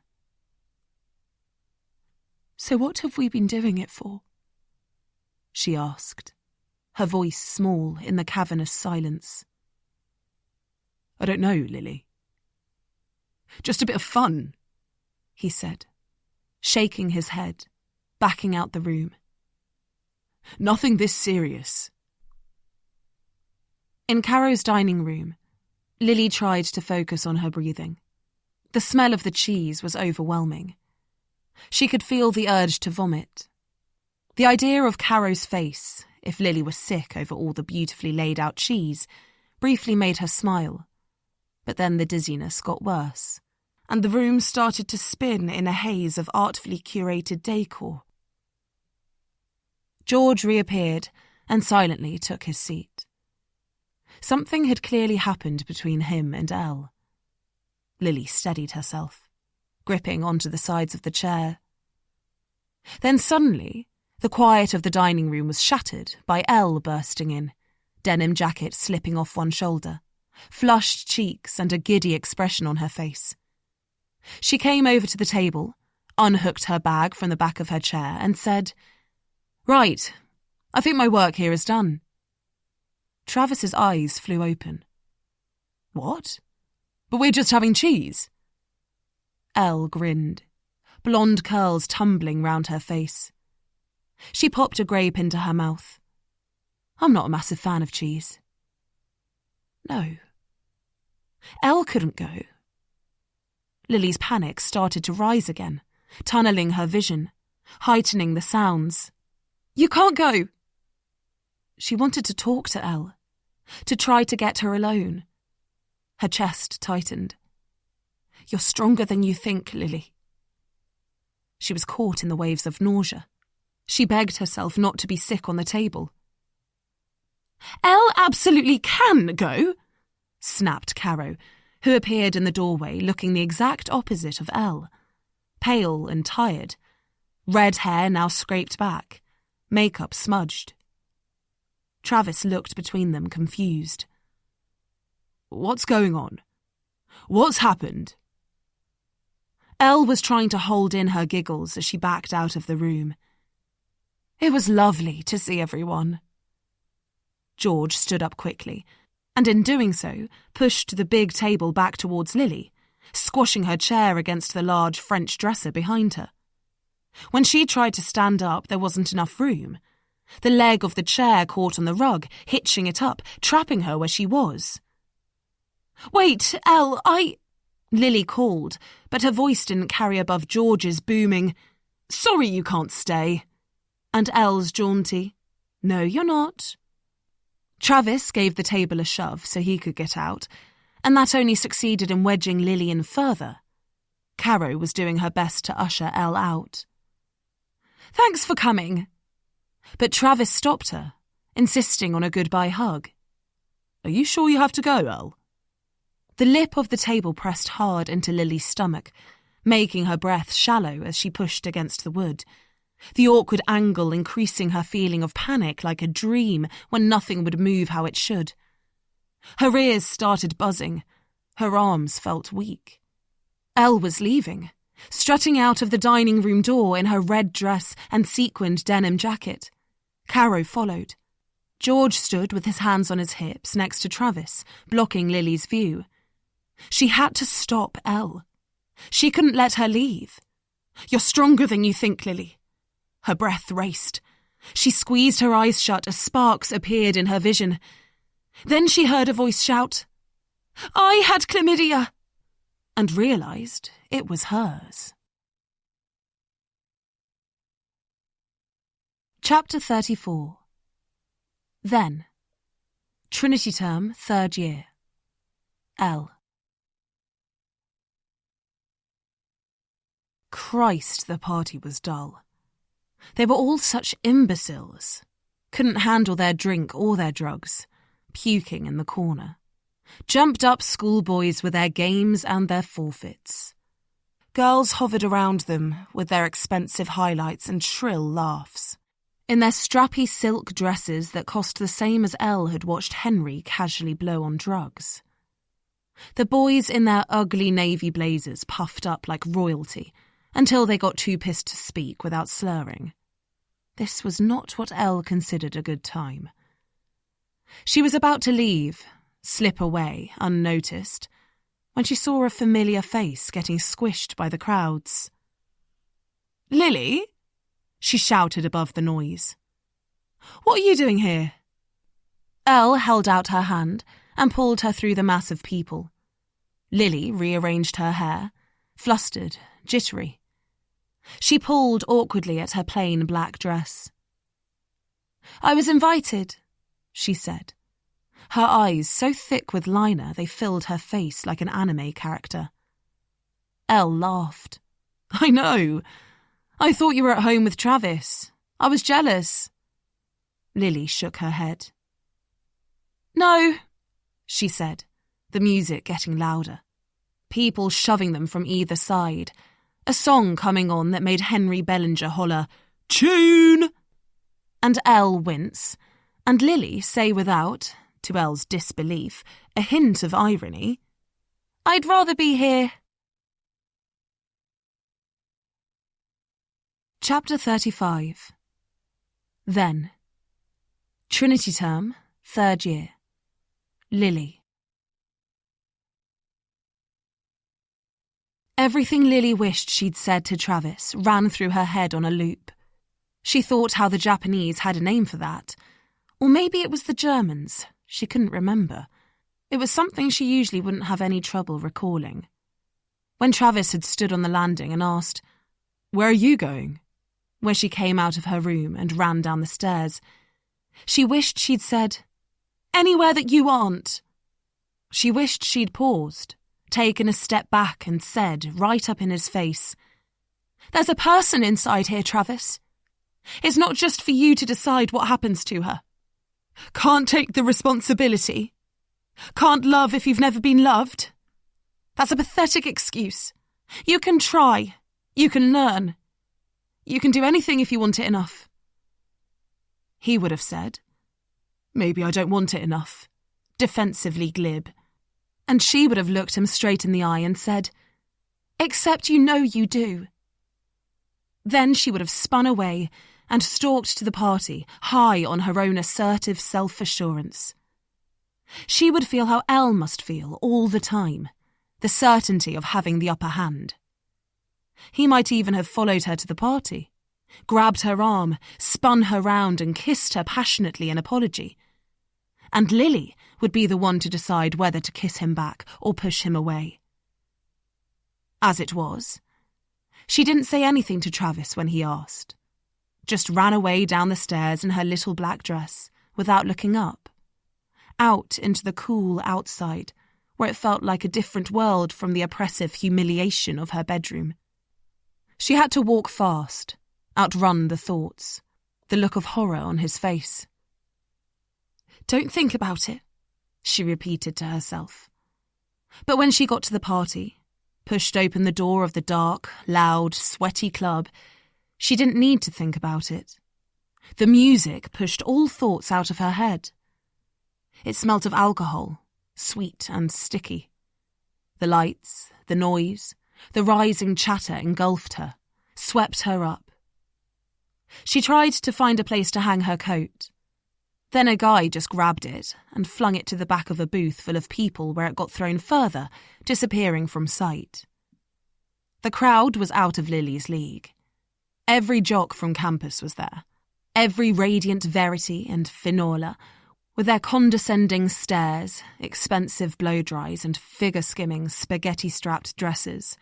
"So what have we been doing it for?" she asked, her voice small in the cavernous silence. "I don't know, Lily. Just a bit of fun," he said, shaking his head, backing out the room. "Nothing this serious." In Caro's dining room, Lily tried to focus on her breathing. The smell of the cheese was overwhelming. She could feel the urge to vomit. The idea of Caro's face, if Lily was sick over all the beautifully laid out cheese, briefly made her smile. But then the dizziness got worse, and the room started to spin in a haze of artfully curated decor. George reappeared and silently took his seat. Something had clearly happened between him and Elle. Lily steadied herself, gripping onto the sides of the chair. Then suddenly, the quiet of the dining room was shattered by Elle bursting in, denim jacket slipping off one shoulder, flushed cheeks and a giddy expression on her face. She came over to the table, unhooked her bag from the back of her chair and said, "Right, I think my work here is done." Travis's eyes flew open. "What? But we're just having cheese." Elle grinned, blonde curls tumbling round her face. She popped a grape into her mouth. "I'm not a massive fan of cheese." No. Elle couldn't go. Lily's panic started to rise again, tunnelling her vision, heightening the sounds. "You can't go!" She wanted to talk to Elle, to try to get her alone. Her chest tightened. "You're stronger than you think, Lily." She was caught in the waves of nausea. She begged herself not to be sick on the table. "Elle absolutely can go," snapped Caro, who appeared in the doorway looking the exact opposite of Elle. Pale and tired, red hair now scraped back, makeup smudged. Travis looked between them, confused. "What's going on? What's happened?" Elle was trying to hold in her giggles as she backed out of the room. It was lovely to see everyone. George stood up quickly, and in doing so, pushed the big table back towards Lily, squashing her chair against the large French dresser behind her. When she tried to stand up, there wasn't enough room. The leg of the chair caught on the rug, hitching it up, trapping her where she was. "Wait, Elle, Lily called, but her voice didn't carry above George's booming, "Sorry you can't stay," and Elle's jaunty, "No, you're not." Travis gave the table a shove so he could get out, and that only succeeded in wedging Lily in further. Caro was doing her best to usher Elle out. "Thanks for coming." But Travis stopped her, insisting on a goodbye hug. "Are you sure you have to go, Elle?" The lip of the table pressed hard into Lily's stomach, making her breath shallow as she pushed against the wood, the awkward angle increasing her feeling of panic like a dream when nothing would move how it should. Her ears started buzzing. Her arms felt weak. Elle was leaving, strutting out of the dining room door in her red dress and sequined denim jacket. Caro followed. George stood with his hands on his hips next to Travis, blocking Lily's view. She had to stop Elle. She couldn't let her leave. "You're stronger than you think, Lily." Her breath raced. She squeezed her eyes shut as sparks appeared in her vision. Then she heard a voice shout, "I had chlamydia," and realised it was hers. Chapter 34. Then. Trinity Term, 3rd year. Elle. Christ, the party was dull. They were all such imbeciles. Couldn't handle their drink or their drugs, puking in the corner. Jumped up schoolboys with their games and their forfeits. Girls hovered around them with their expensive highlights and shrill laughs. In their strappy silk dresses that cost the same as Elle had watched Henry casually blow on drugs. The boys in their ugly navy blazers puffed up like royalty, until they got too pissed to speak without slurring. This was not what Elle considered a good time. She was about to leave, slip away, unnoticed, when she saw a familiar face getting squished by the crowds. "Lily?" she shouted above the noise. "What are you doing here?" Elle held out her hand and pulled her through the mass of people. Lily rearranged her hair, flustered, jittery. She pulled awkwardly at her plain black dress. "I was invited," she said. Her eyes so thick with liner they filled her face like an anime character. Elle laughed. "I know. I thought you were at home with Travis. I was jealous." Lily shook her head. "No," she said, the music getting louder. People shoving them from either side. A song coming on that made Henry Bellinger holler, "Tune!" And Elle wince, and Lily say without, to Elle's disbelief, a hint of irony, "I'd rather be here." Chapter 35. Then. Trinity Term, 3rd year. Lily. Everything Lily wished she'd said to Travis ran through her head on a loop. She thought how the Japanese had a name for that. Or maybe it was the Germans. She couldn't remember. It was something she usually wouldn't have any trouble recalling. When Travis had stood on the landing and asked, "Where are you going?" when she came out of her room and ran down the stairs, she wished she'd said, "Anywhere that you aren't." She wished she'd paused, taken a step back and said, right up in his face, "There's a person inside here, Travis. It's not just for you to decide what happens to her. Can't take the responsibility. Can't love if you've never been loved. That's a pathetic excuse. You can try. You can learn. You can do anything if you want it enough." He would have said, "Maybe I don't want it enough," defensively glib. And she would have looked him straight in the eye and said, "Except you know you do." Then she would have spun away and stalked to the party, high on her own assertive self-assurance. She would feel how Elle must feel all the time, the certainty of having the upper hand. He might even have followed her to the party, grabbed her arm, spun her round and kissed her passionately in apology. And Lily would be the one to decide whether to kiss him back or push him away. As it was, she didn't say anything to Travis when he asked, just ran away down the stairs in her little black dress without looking up, out into the cool outside where it felt like a different world from the oppressive humiliation of her bedroom. She had to walk fast, outrun the thoughts, the look of horror on his face. "Don't think about it," she repeated to herself. But when she got to the party, pushed open the door of the dark, loud, sweaty club, she didn't need to think about it. The music pushed all thoughts out of her head. It smelt of alcohol, sweet and sticky. The lights, the noise, the rising chatter engulfed her, swept her up. She tried to find a place to hang her coat. Then a guy just grabbed it and flung it to the back of a booth full of people where it got thrown further, disappearing from sight. The crowd was out of Lily's league. Every jock from campus was there. Every radiant Verity and Finola, with their condescending stares, expensive blow-dries and figure-skimming, spaghetti-strapped dresses.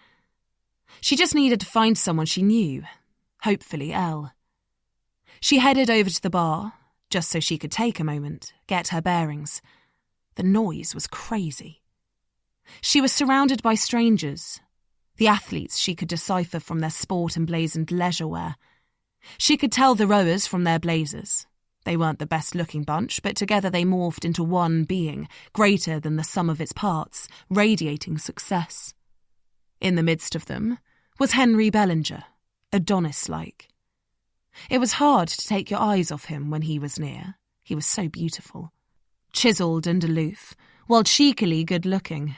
She just needed to find someone she knew, hopefully Elle. She headed over to the bar, just so she could take a moment, get her bearings. The noise was crazy. She was surrounded by strangers, the athletes she could decipher from their sport emblazoned leisure wear. She could tell the rowers from their blazers. They weren't the best-looking bunch, but together they morphed into one being, greater than the sum of its parts, radiating success. In the midst of them was Henry Bellinger, Adonis-like. It was hard to take your eyes off him when he was near. He was so beautiful. Chiselled and aloof, while cheekily good-looking.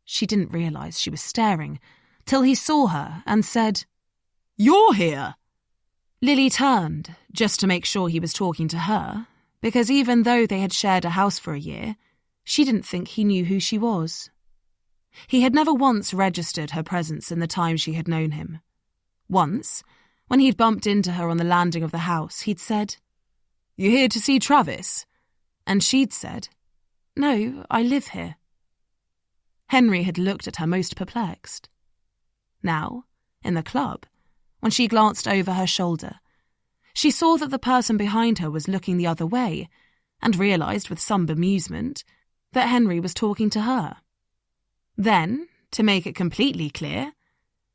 She didn't realise she was staring, till he saw her and said, "You're here!" Lily turned, just to make sure he was talking to her, because even though they had shared a house for a year, she didn't think he knew who she was. He had never once registered her presence in the time she had known him. Once, when he'd bumped into her on the landing of the house, he'd said, "You here to see Travis?" And she'd said, "No, I live here." Henry had looked at her most perplexed. Now, in the club, when she glanced over her shoulder, she saw that the person behind her was looking the other way and realised with some bemusement that Henry was talking to her. Then, to make it completely clear,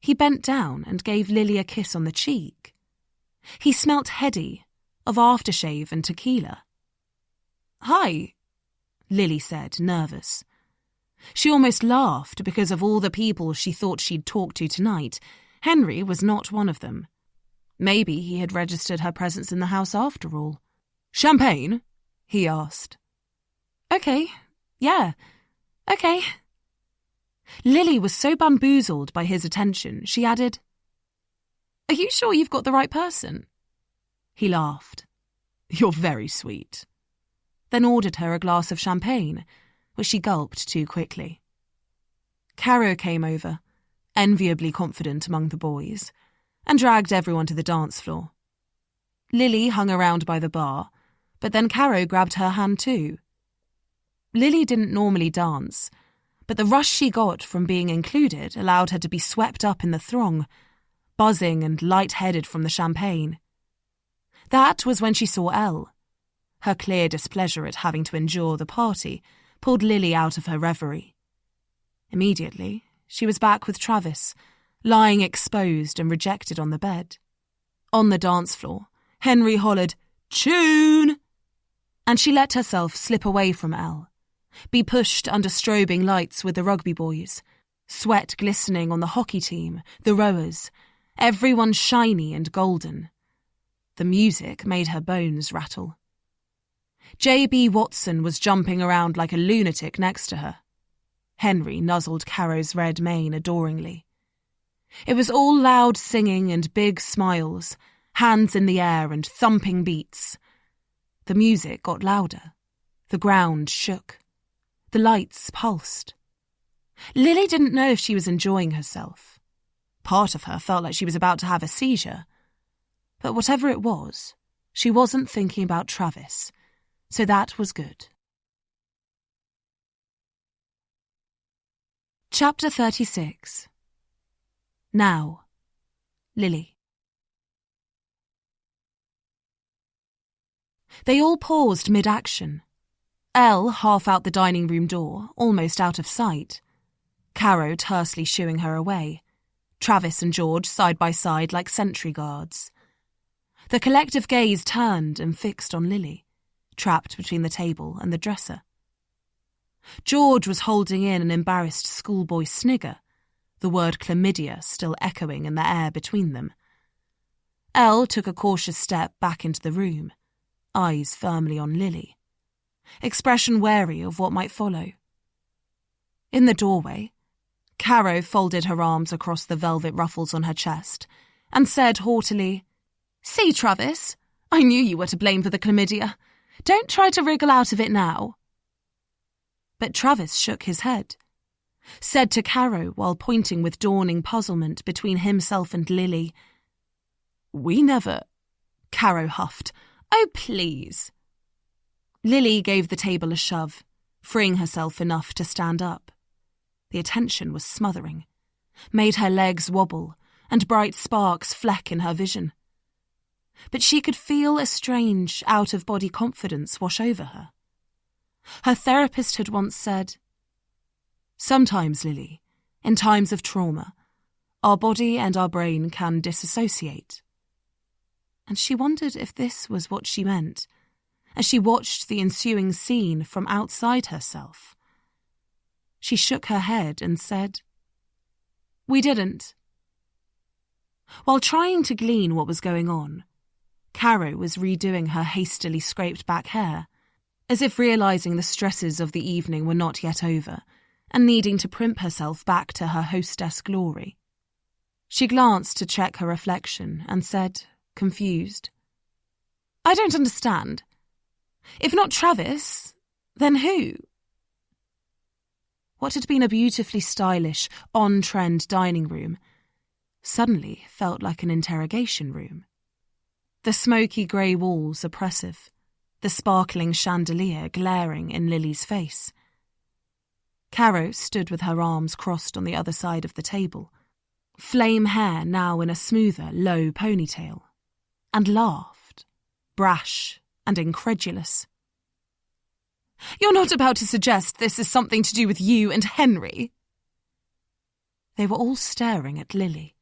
he bent down and gave Lily a kiss on the cheek. He smelt heady, of aftershave and tequila. "Hi," Lily said, nervous. She almost laughed because of all the people she thought she'd talk to tonight. Henry was not one of them. Maybe he had registered her presence in the house after all. "Champagne?" he asked. "Okay, yeah, okay." Lily was so bamboozled by his attention, she added, "Are you sure you've got the right person?" He laughed. "You're very sweet." Then ordered her a glass of champagne, which she gulped too quickly. Caro came over, enviably confident among the boys, and dragged everyone to the dance floor. Lily hung around by the bar, but then Caro grabbed her hand too. Lily didn't normally dance, but the rush she got from being included allowed her to be swept up in the throng, buzzing and light-headed from the champagne. That was when she saw Elle. Her clear displeasure at having to endure the party pulled Lily out of her reverie. Immediately, she was back with Travis, lying exposed and rejected on the bed. On the dance floor, Henry hollered, "Tune!" and she let herself slip away from Elle, be pushed under strobing lights with the rugby boys, sweat glistening on the hockey team, the rowers, everyone shiny and golden. The music made her bones rattle. J.B. Watson was jumping around like a lunatic next to her. Henry nuzzled Caro's red mane adoringly. It was all loud singing and big smiles, hands in the air and thumping beats. The music got louder. The ground shook. The lights pulsed. Lily didn't know if she was enjoying herself. Part of her felt like she was about to have a seizure. But whatever it was, she wasn't thinking about Travis, so that was good. Chapter 36. Now, Lily. They all paused mid-action. Elle half out the dining room door, almost out of sight. Caro tersely shooing her away. Travis and George side by side like sentry guards. The collective gaze turned and fixed on Lily, trapped between the table and the dresser. George was holding in an embarrassed schoolboy snigger, the word chlamydia still echoing in the air between them. Elle took a cautious step back into the room, eyes firmly on Lily, expression wary of what might follow. In the doorway, Caro folded her arms across the velvet ruffles on her chest and said haughtily, "See, Travis, I knew you were to blame for the chlamydia. Don't try to wriggle out of it now." But Travis shook his head, said to Caro while pointing with dawning puzzlement between himself and Lily, "We never—" Caro huffed, "Oh, please." Lily gave the table a shove, freeing herself enough to stand up. The attention was smothering, made her legs wobble and bright sparks fleck in her vision. But she could feel a strange, out-of-body confidence wash over her. Her therapist had once said, "Sometimes, Lily, in times of trauma, our body and our brain can disassociate." And she wondered if this was what she meant, as she watched the ensuing scene from outside herself. She shook her head and said, "We didn't." While trying to glean what was going on, Caro was redoing her hastily scraped back hair, as if realising the stresses of the evening were not yet over, and needing to primp herself back to her hostess glory. She glanced to check her reflection and said, confused, "I don't understand. If not Travis, then who?" What had been a beautifully stylish, on-trend dining room suddenly felt like an interrogation room. The smoky grey walls oppressive, the sparkling chandelier glaring in Lily's face. Caro stood with her arms crossed on the other side of the table, flame hair now in a smoother, low ponytail, and laughed, brash and incredulous. "You're not about to suggest this is something to do with you and Henry?" They were all staring at Lily.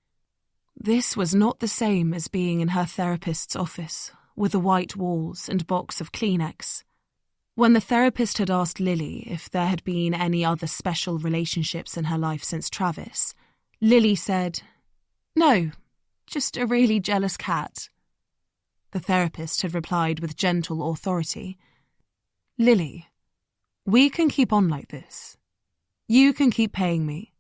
This was not the same as being in her therapist's office, with the white walls and box of Kleenex. When the therapist had asked Lily if there had been any other special relationships in her life since Travis, Lily said, "No, just a really jealous cat." The therapist had replied with gentle authority, "Lily, we can keep on like this. You can keep paying me.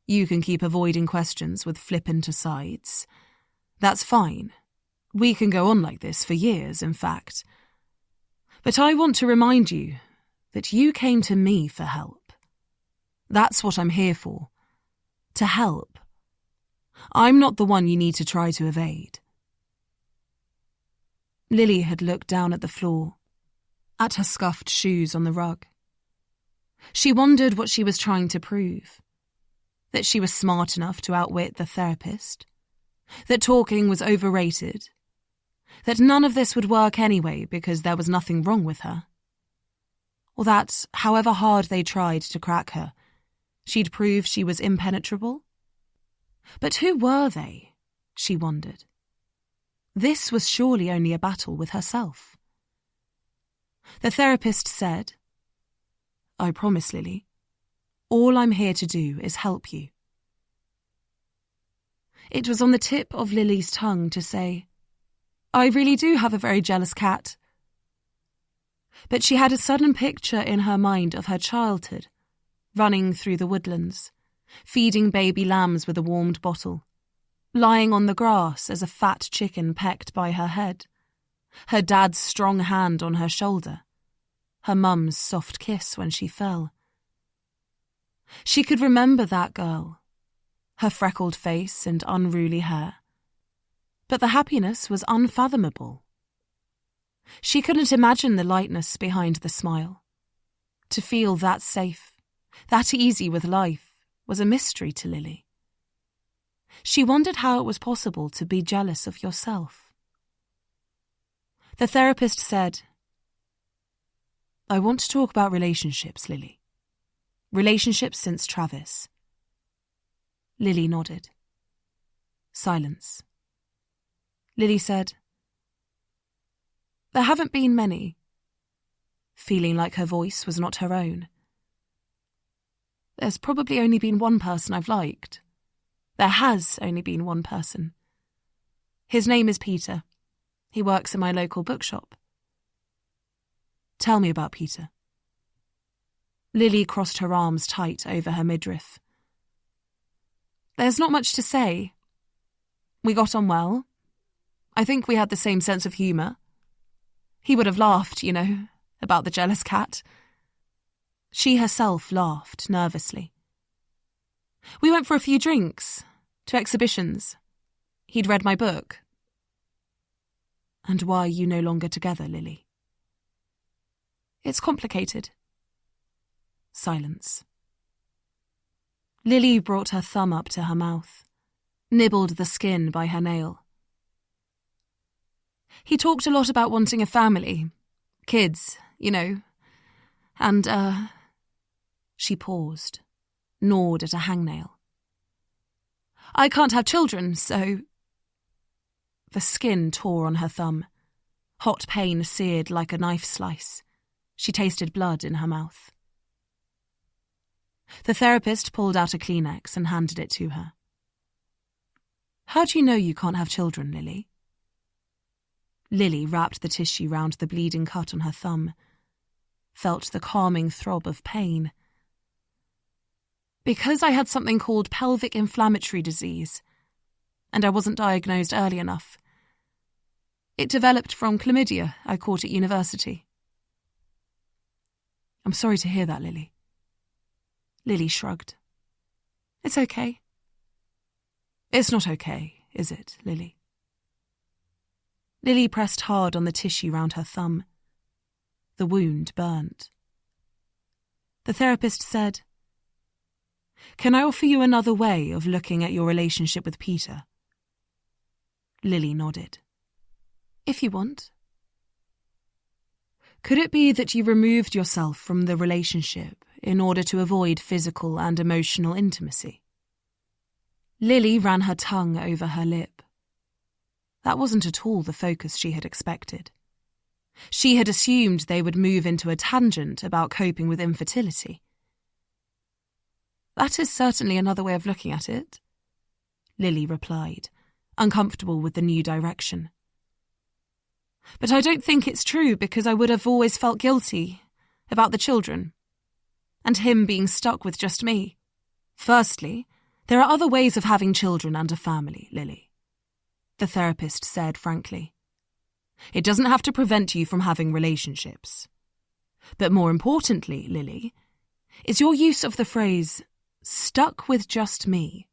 You can keep avoiding questions with flippant asides. That's fine. We can go on like this for years, in fact. But I want to remind you that you came to me for help. That's what I'm here for. To help. I'm not the one you need to try to evade." Lily had looked down at the floor, at her scuffed shoes on the rug. She wondered what she was trying to prove. That she was smart enough to outwit the therapist. That talking was overrated. That none of this would work anyway because there was nothing wrong with her. Or that, however hard they tried to crack her, she'd prove she was impenetrable. But who were they? She wondered. This was surely only a battle with herself. The therapist said, "I promise, Lily, all I'm here to do is help you." It was on the tip of Lily's tongue to say, "I really do have a very jealous cat." But she had a sudden picture in her mind of her childhood, running through the woodlands, feeding baby lambs with a warmed bottle, lying on the grass as a fat chicken pecked by her head, her dad's strong hand on her shoulder, her mum's soft kiss when she fell. She could remember that girl, her freckled face and unruly hair, but the happiness was unfathomable. She couldn't imagine the lightness behind the smile. To feel that safe, that easy with life, was a mystery to Lily. She wondered how it was possible to be jealous of yourself. The therapist said, "I want to talk about relationships, Lily. Relationships since Travis." Lily nodded. Silence. Lily said, "There haven't been many," feeling like her voice was not her own. "There's probably only been one person I've liked. There has only been one person. His name is Peter. He works in my local bookshop." "Tell me about Peter." Lily crossed her arms tight over her midriff. "There's not much to say. We got on well. I think we had the same sense of humour. He would have laughed, about the jealous cat." She herself laughed nervously. "We went for a few drinks, to exhibitions. He'd read my book." "And why are you no longer together, Lily?" "It's complicated." Silence. Lily brought her thumb up to her mouth, nibbled the skin by her nail. "He talked a lot about wanting a family. Kids, And, She paused, gnawed at a hangnail. "I can't have children, so..." The skin tore on her thumb. Hot pain seared like a knife slice. She tasted blood in her mouth. The therapist pulled out a Kleenex and handed it to her. "How do you know you can't have children, Lily?" Lily wrapped the tissue round the bleeding cut on her thumb, felt the calming throb of pain. "Because I had something called pelvic inflammatory disease, and I wasn't diagnosed early enough. It developed from chlamydia I caught at university." "I'm sorry to hear that, Lily." Lily shrugged. "It's okay." "It's not okay, is it, Lily?" Lily pressed hard on the tissue round her thumb. The wound burnt. The therapist said, "Can I offer you another way of looking at your relationship with Peter?" Lily nodded. "If you want." "Could it be that you removed yourself from the relationship in order to avoid physical and emotional intimacy?" Lily ran her tongue over her lip. That wasn't at all the focus she had expected. She had assumed they would move into a tangent about coping with infertility. "That is certainly another way of looking at it," Lily replied, uncomfortable with the new direction. "But I don't think it's true because I would have always felt guilty about the children, and him being stuck with just me. Firstly, there are other ways of having children and a family, Lily," the therapist said frankly. "It doesn't have to prevent you from having relationships. But more importantly, Lily, is your use of the phrase, 'stuck with just me.'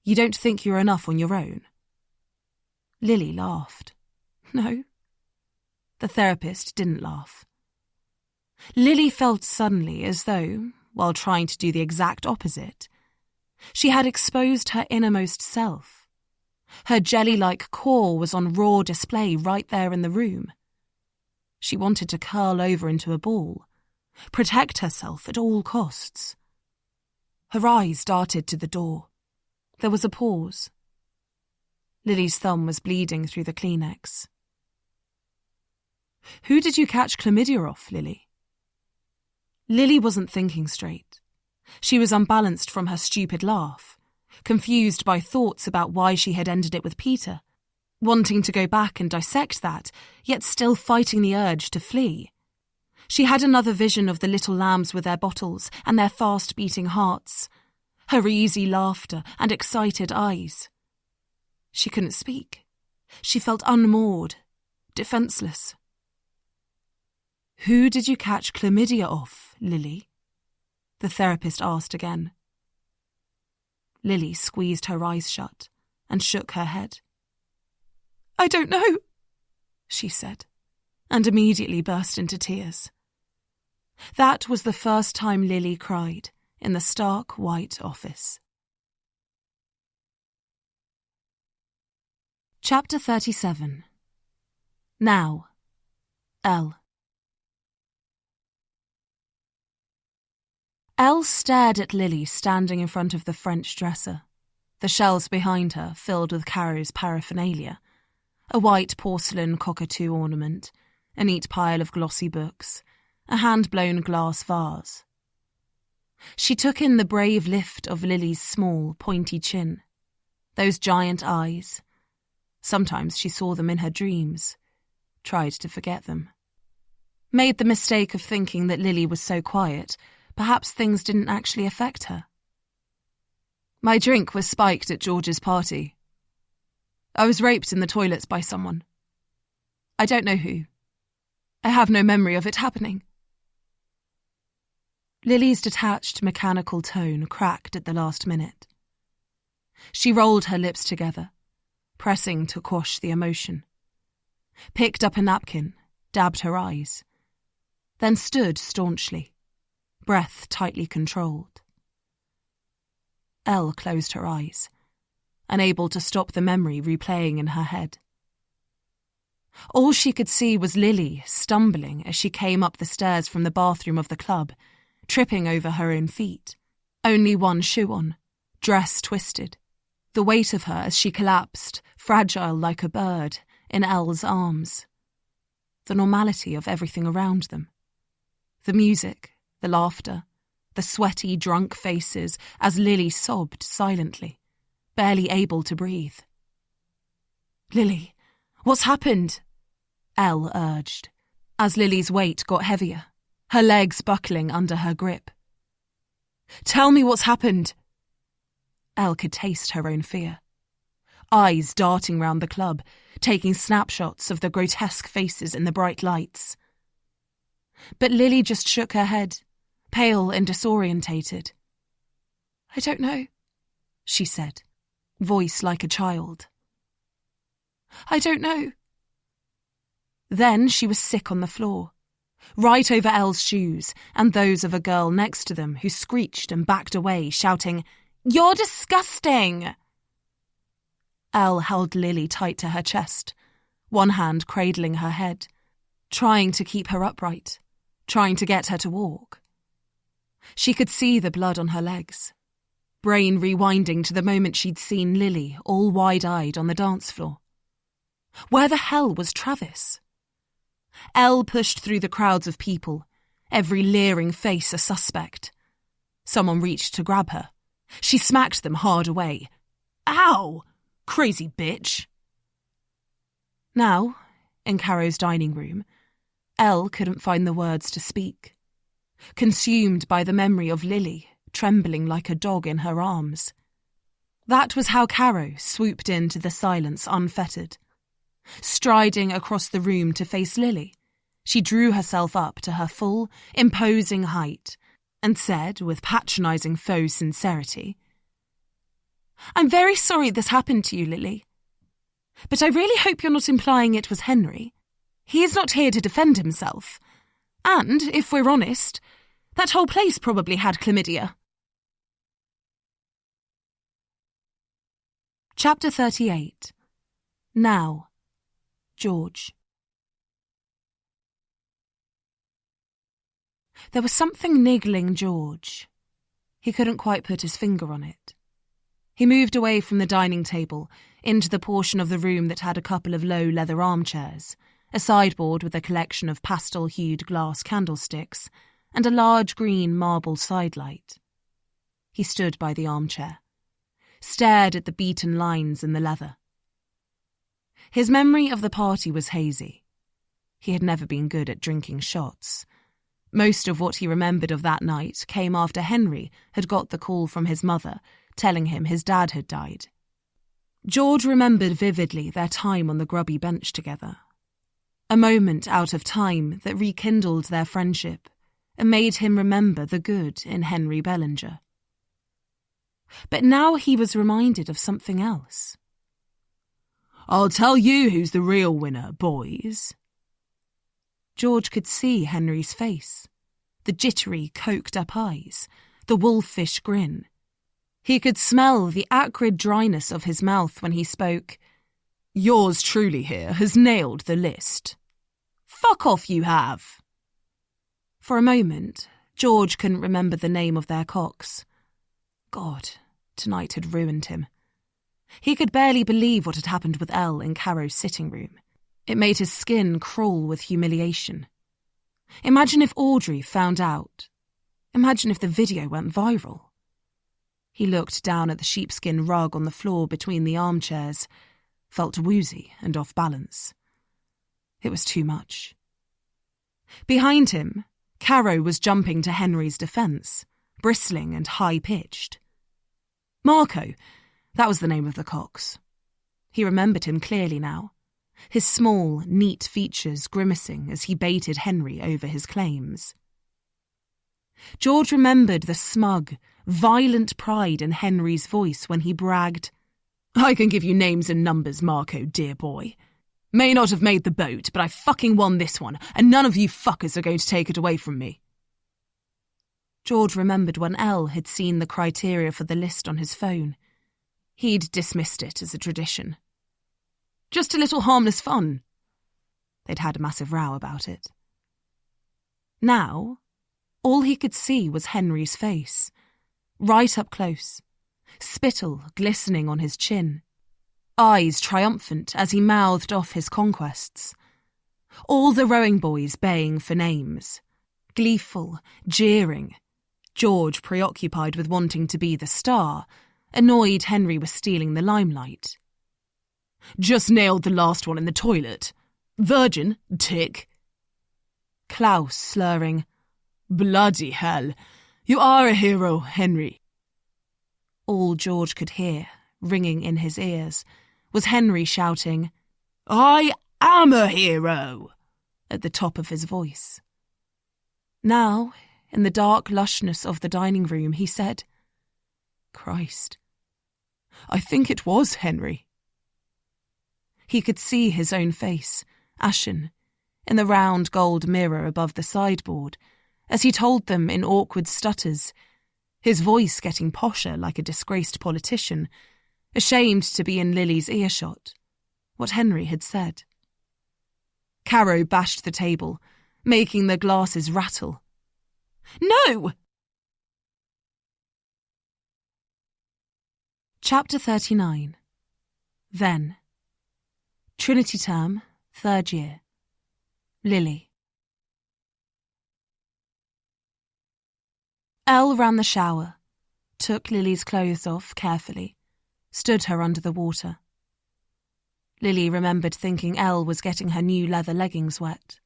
You don't think you're enough on your own?" Lily laughed. "No." The therapist didn't laugh. Lily felt suddenly as though, while trying to do the exact opposite, she had exposed her innermost self. Her jelly-like core was on raw display right there in the room. She wanted to curl over into a ball, protect herself at all costs. Her eyes darted to the door. There was a pause. Lily's thumb was bleeding through the Kleenex. "Who did you catch chlamydia off, Lily?" Lily wasn't thinking straight. She was unbalanced from her stupid laugh, confused by thoughts about why she had ended it with Peter, wanting to go back and dissect that, yet still fighting the urge to flee. She had another vision of the little lambs with their bottles and their fast-beating hearts, her easy laughter and excited eyes. She couldn't speak. She felt unmoored, defenseless. "Who did you catch chlamydia off, Lily?" the therapist asked again. Lily squeezed her eyes shut and shook her head. "I don't know," she said, and immediately burst into tears. That was the first time Lily cried in the stark white office. Chapter 37. Now. Elle. Elle stared at Lily standing in front of the French dresser, the shelves behind her filled with Caro's paraphernalia, a white porcelain cockatoo ornament, a neat pile of glossy books, a hand-blown glass vase. She took in the brave lift of Lily's small, pointy chin, those giant eyes. Sometimes she saw them in her dreams, tried to forget them. Made the mistake of thinking that Lily was so quiet, perhaps things didn't actually affect her. "My drink was spiked at George's party. I was raped in the toilets by someone. I don't know who. I have no memory of it happening." Lily's detached, mechanical tone cracked at the last minute. She rolled her lips together, pressing to quash the emotion. Picked up a napkin, dabbed her eyes, then stood staunchly, breath tightly controlled. Elle closed her eyes, unable to stop the memory replaying in her head. All she could see was Lily stumbling as she came up the stairs from the bathroom of the club, tripping over her own feet, only one shoe on, dress twisted, the weight of her as she collapsed, fragile like a bird, in Elle's arms. The normality of everything around them. The music, the laughter, the sweaty, drunk faces as Lily sobbed silently, barely able to breathe. "Lily, what's happened?" Elle urged, as Lily's weight got heavier, her legs buckling under her grip. "Tell me what's happened." Elle could taste her own fear. Eyes darting round the club, taking snapshots of the grotesque faces in the bright lights. But Lily just shook her head, pale and disorientated. "I don't know," she said, voice like a child. "I don't know." Then she was sick on the floor, right over Elle's shoes and those of a girl next to them who screeched and backed away, shouting, "You're disgusting!" Elle held Lily tight to her chest, one hand cradling her head, trying to keep her upright, trying to get her to walk. She could see the blood on her legs, brain rewinding to the moment she'd seen Lily all wide-eyed on the dance floor. Where the hell was Travis? Elle pushed through the crowds of people, every leering face a suspect. Someone reached to grab her. She smacked them hard away. "Ow! Crazy bitch!" Now, in Caro's dining room, Elle couldn't find the words to speak, consumed by the memory of Lily trembling like a dog in her arms. That was how Caro swooped into the silence unfettered. Striding across the room to face Lily, she drew herself up to her full, imposing height and said with patronising faux sincerity, "I'm very sorry this happened to you, Lily. But I really hope you're not implying it was Henry. He is not here to defend himself. And, if we're honest, that whole place probably had chlamydia. Chapter 38. Now, George. There was something niggling George. He couldn't quite put his finger on it. He moved away from the dining table, into the portion of the room that had a couple of low leather armchairs, a sideboard with a collection of pastel-hued glass candlesticks, and a large green marble sidelight. He stood by the armchair, stared at the beaten lines in the leather. His memory of the party was hazy. He had never been good at drinking shots. Most of what he remembered of that night came after Henry had got the call from his mother, telling him his dad had died. George remembered vividly their time on the grubby bench together. A moment out of time that rekindled their friendship and made him remember the good in Henry Bellinger. But now he was reminded of something else. "I'll tell you who's the real winner, boys." George could see Henry's face, the jittery, coked-up eyes, the wolfish grin. He could smell the acrid dryness of his mouth when he spoke. "Yours truly here has nailed the list." "Fuck off, you have." For a moment, George couldn't remember the name of their cocks. God, tonight had ruined him. He could barely believe what had happened with Elle in Caro's sitting room. It made his skin crawl with humiliation. Imagine if Audrey found out. Imagine if the video went viral. He looked down at the sheepskin rug on the floor between the armchairs, felt woozy and off balance. It was too much. Behind him, Caro was jumping to Henry's defence, bristling and high-pitched. Marco, that was the name of the cox. He remembered him clearly now, his small, neat features grimacing as he baited Henry over his claims. George remembered the smug, violent pride in Henry's voice when he bragged, "I can give you names and numbers, Marco, dear boy. May not have made the boat, but I fucking won this one, and none of you fuckers are going to take it away from me." George remembered when Elle had seen the criteria for the list on his phone. He'd dismissed it as a tradition. Just a little harmless fun. They'd had a massive row about it. Now, all he could see was Henry's face, right up close, spittle glistening on his chin, eyes triumphant as he mouthed off his conquests. All the rowing boys baying for names, gleeful, jeering. George preoccupied with wanting to be the star, annoyed Henry was stealing the limelight. "Just nailed the last one in the toilet. Virgin, tick." Klaus slurring, "Bloody hell, you are a hero, Henry." All George could hear, ringing in his ears, was Henry shouting, "I am a hero," at the top of his voice. Now, in the dark lushness of the dining room, he said, "Christ, I think it was Henry." He could see his own face, ashen, in the round gold mirror above the sideboard, as he told them in awkward stutters, his voice getting posher like a disgraced politician, ashamed to be in Lily's earshot, what Henry had said. Caro bashed the table, making the glasses rattle. "No!" Chapter 39. Then. Trinity term, 3rd year. Lily. Elle ran the shower, took Lily's clothes off carefully, stood her under the water. Lily remembered thinking Elle was getting her new leather leggings wet.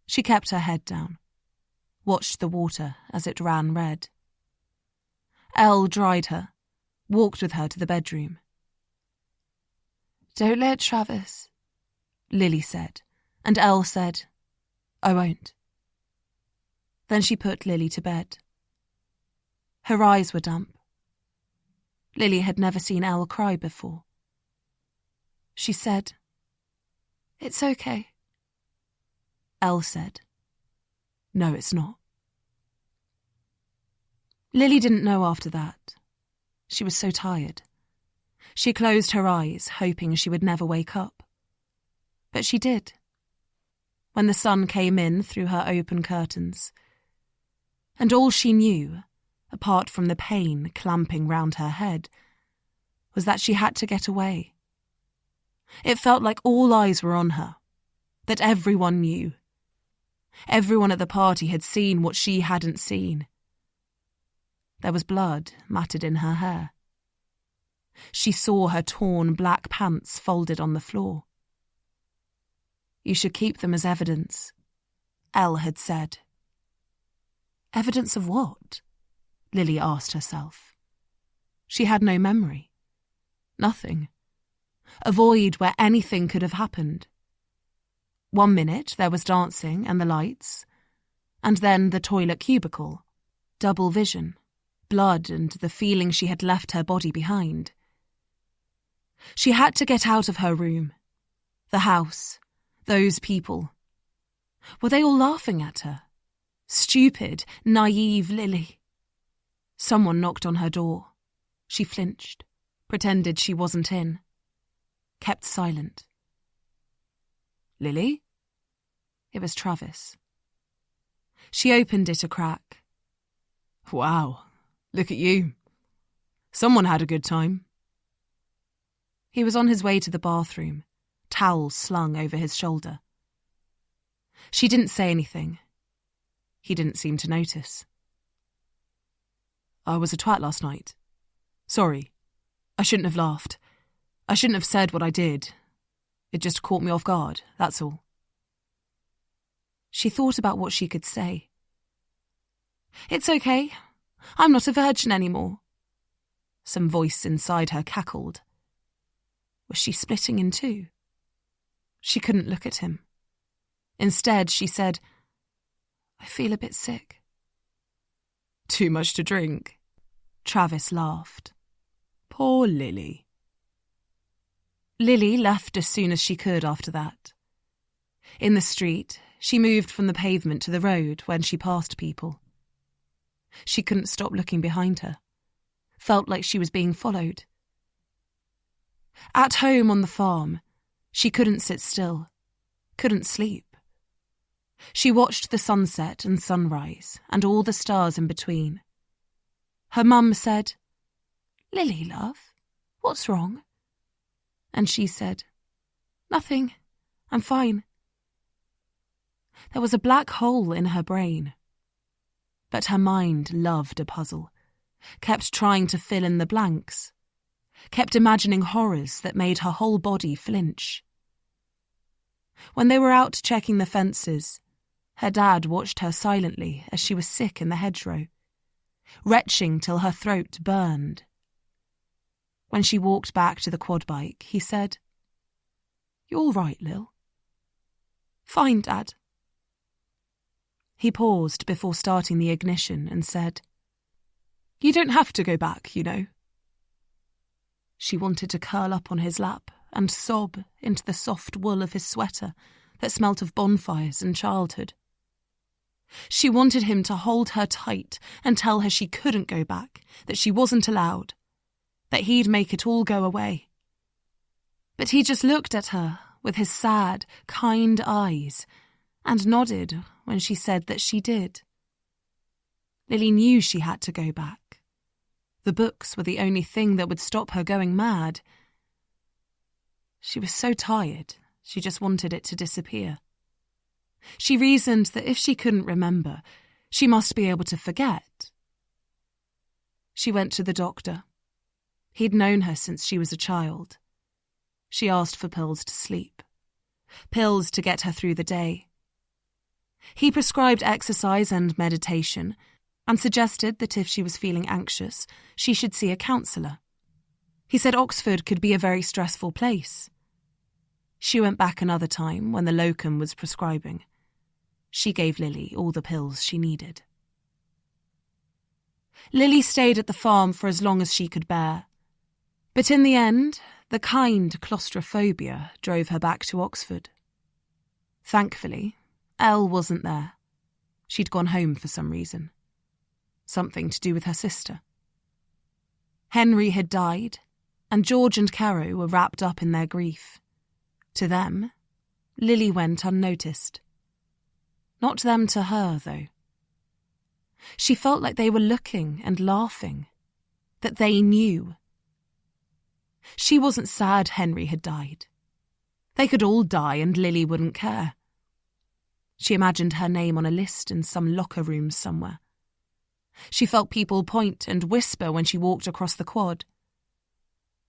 She kept her head down, watched the water as it ran red. Elle dried her, walked with her to the bedroom. "Don't let Travis," Lily said, and Elle said, "I won't." Then she put Lily to bed. Her eyes were damp. Lily had never seen Elle cry before. She said, "It's okay." Elle said, No, it's not. Lily didn't know after that. She was so tired. She closed her eyes, hoping she would never wake up. But she did. When the sun came in through her open curtains, and all she knew, apart from the pain clamping round her head, was that she had to get away. It felt like all eyes were on her, that everyone knew. Everyone at the party had seen what she hadn't seen. There was blood matted in her hair. She saw her torn black pants folded on the floor. You should keep them as evidence, Elle had said. Evidence of what? Lily asked herself. She had no memory. Nothing. A void where anything could have happened. 1 minute there was dancing and the lights, and then the toilet cubicle, double vision, blood and the feeling she had left her body behind. She had to get out of her room. The house. Those people. Were they all laughing at her? Stupid, naive Lily. Someone knocked on her door. She flinched, pretended she wasn't in. Kept silent. Lily? It was Travis. She opened it a crack. Wow, look at you. Someone had a good time. He was on his way to the bathroom, towels slung over his shoulder. She didn't say anything. He didn't seem to notice. I was a twat last night. Sorry. I shouldn't have laughed. I shouldn't have said what I did. It just caught me off guard, that's all. She thought about what she could say. It's okay. I'm not a virgin anymore. Some voice inside her cackled. Was she splitting in two? She couldn't look at him. Instead, she said, I feel a bit sick. Too much to drink? Travis laughed. Poor Lily. Lily left as soon as she could after that. In the street, she moved from the pavement to the road when she passed people. She couldn't stop looking behind her. Felt like she was being followed. At home on the farm, she couldn't sit still, couldn't sleep. She watched the sunset and sunrise and all the stars in between. Her mum said, Lily, love, what's wrong? And she said, Nothing, I'm fine. There was a black hole in her brain. But her mind loved a puzzle, kept trying to fill in the blanks, kept imagining horrors that made her whole body flinch. When they were out checking the fences, her dad watched her silently as she was sick in the hedgerow, retching till her throat burned. When she walked back to the quad bike, he said, You all right, Lil? Fine, Dad. He paused before starting the ignition and said, You don't have to go back, you know. She wanted to curl up on his lap and sob into the soft wool of his sweater that smelt of bonfires and childhood. She wanted him to hold her tight and tell her she couldn't go back, that she wasn't allowed, that he'd make it all go away. But he just looked at her with his sad, kind eyes and nodded when she said that she did. Lily knew she had to go back. The books were the only thing that would stop her going mad. She was so tired, she just wanted it to disappear. She reasoned that if she couldn't remember, she must be able to forget. She went to the doctor. He'd known her since she was a child. She asked for pills to sleep, pills to get her through the day. He prescribed exercise and meditation and suggested that if she was feeling anxious, she should see a counsellor. He said Oxford could be a very stressful place. She went back another time when the locum was prescribing. She gave Lily all the pills she needed. Lily stayed at the farm for as long as she could bear. But in the end, the kind claustrophobia drove her back to Oxford. Thankfully, Elle wasn't there. She'd gone home for some reason. Something to do with her sister. Henry had died, and George and Caro were wrapped up in their grief. To them, Lily went unnoticed. Not them to her, though. She felt like they were looking and laughing, that they knew. She wasn't sad Henry had died. They could all die and Lily wouldn't care. She imagined her name on a list in some locker room somewhere. She felt people point and whisper when she walked across the quad.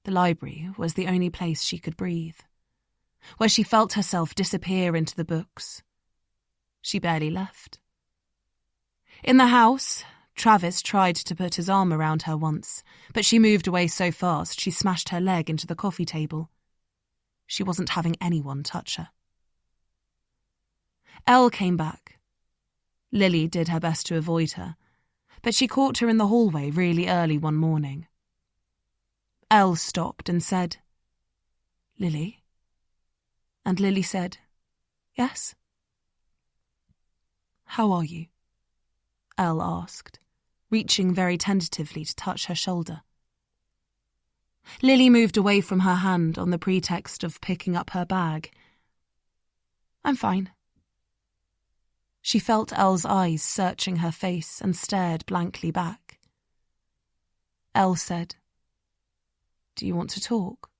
The library was the only place she could breathe, where she felt herself disappear into the books. She barely left. In the house, Travis tried to put his arm around her once, but she moved away so fast she smashed her leg into the coffee table. She wasn't having anyone touch her. Elle came back. Lily did her best to avoid her, but she caught her in the hallway really early one morning. Elle stopped and said, "Lily?" And Lily said, "Yes." "How are you?" Elle asked, reaching very tentatively to touch her shoulder. Lily moved away from her hand on the pretext of picking up her bag. "I'm fine." She felt Elle's eyes searching her face and stared blankly back. Elle said, "Do you want to talk?"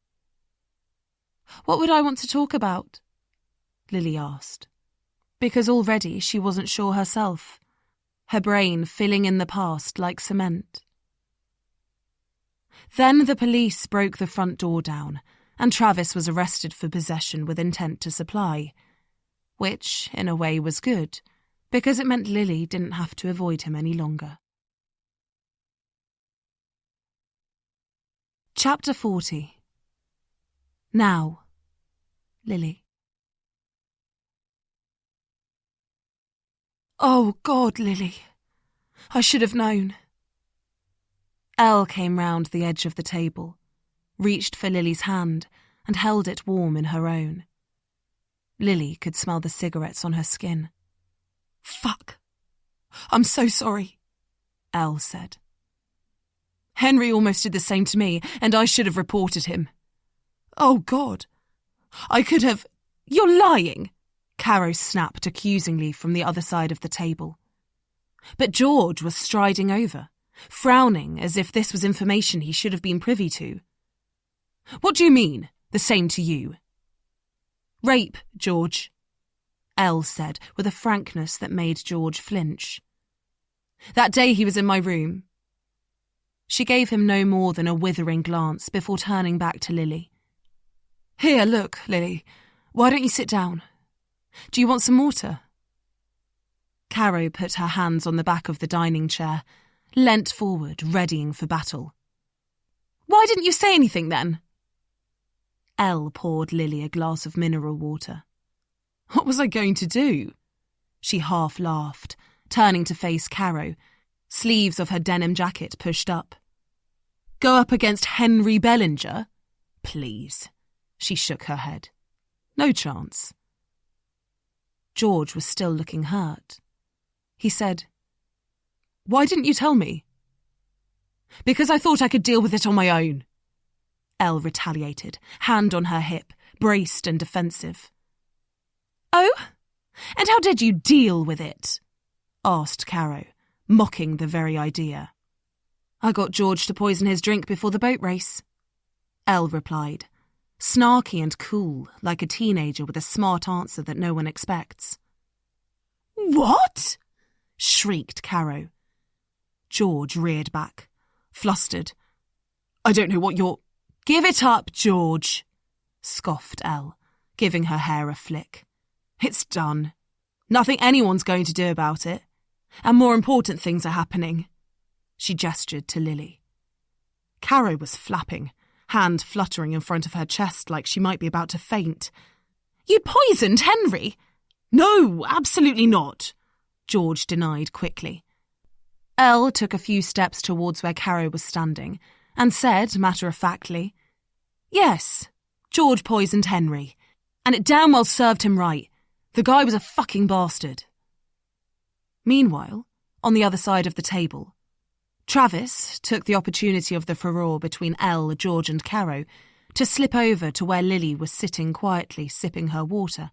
"What would I want to talk about?" Lily asked, because already she wasn't sure herself, her brain filling in the past like cement. Then the police broke the front door down, and Travis was arrested for possession with intent to supply, which, in a way, was good, because it meant Lily didn't have to avoid him any longer. Chapter 40. Now, Lily. "Oh, God, Lily. I should have known." Elle came round the edge of the table, reached for Lily's hand, and held it warm in her own. Lily could smell the cigarettes on her skin. "Fuck. I'm so sorry," Elle said. "Henry almost did the same to me, and I should have reported him." "Oh, God. I could have—" "You're lying," Caro snapped accusingly from the other side of the table. But George was striding over, frowning as if this was information he should have been privy to. "What do you mean, the same to you?" "Rape, George," Elle said with a frankness that made George flinch. "That day he was in my room." She gave him no more than a withering glance before turning back to Lily. "Here, look, Lily. Why don't you sit down? Do you want some water?" Caro put her hands on the back of the dining chair, leant forward, readying for battle. "Why didn't you say anything then?" Elle poured Lily a glass of mineral water. "What was I going to do?" She half laughed, turning to face Caro, sleeves of her denim jacket pushed up. "Go up against Henry Bellinger? Please." She shook her head. "No chance." George was still looking hurt. He said, "Why didn't you tell me?" "Because I thought I could deal with it on my own." Elle retaliated, hand on her hip, braced and defensive. "Oh? And how did you deal with it?" asked Caro, mocking the very idea. "I got George to poison his drink before the boat race," Elle replied, snarky and cool, like a teenager with a smart answer that no one expects. "What?" shrieked Caro. George reared back, flustered. "I don't know what you're—" "Give it up, George," scoffed Elle, giving her hair a flick. "It's done. Nothing anyone's going to do about it. And more important things are happening." She gestured to Lily. Caro was flapping, hand fluttering in front of her chest like she might be about to faint. "You poisoned Henry?" "No, absolutely not," George denied quickly. Elle took a few steps towards where Caro was standing and said, matter-of-factly, "Yes, George poisoned Henry, and it damn well served him right. The guy was a fucking bastard." Meanwhile, on the other side of the table, Travis took the opportunity of the furore between Elle, George and Caro to slip over to where Lily was sitting quietly sipping her water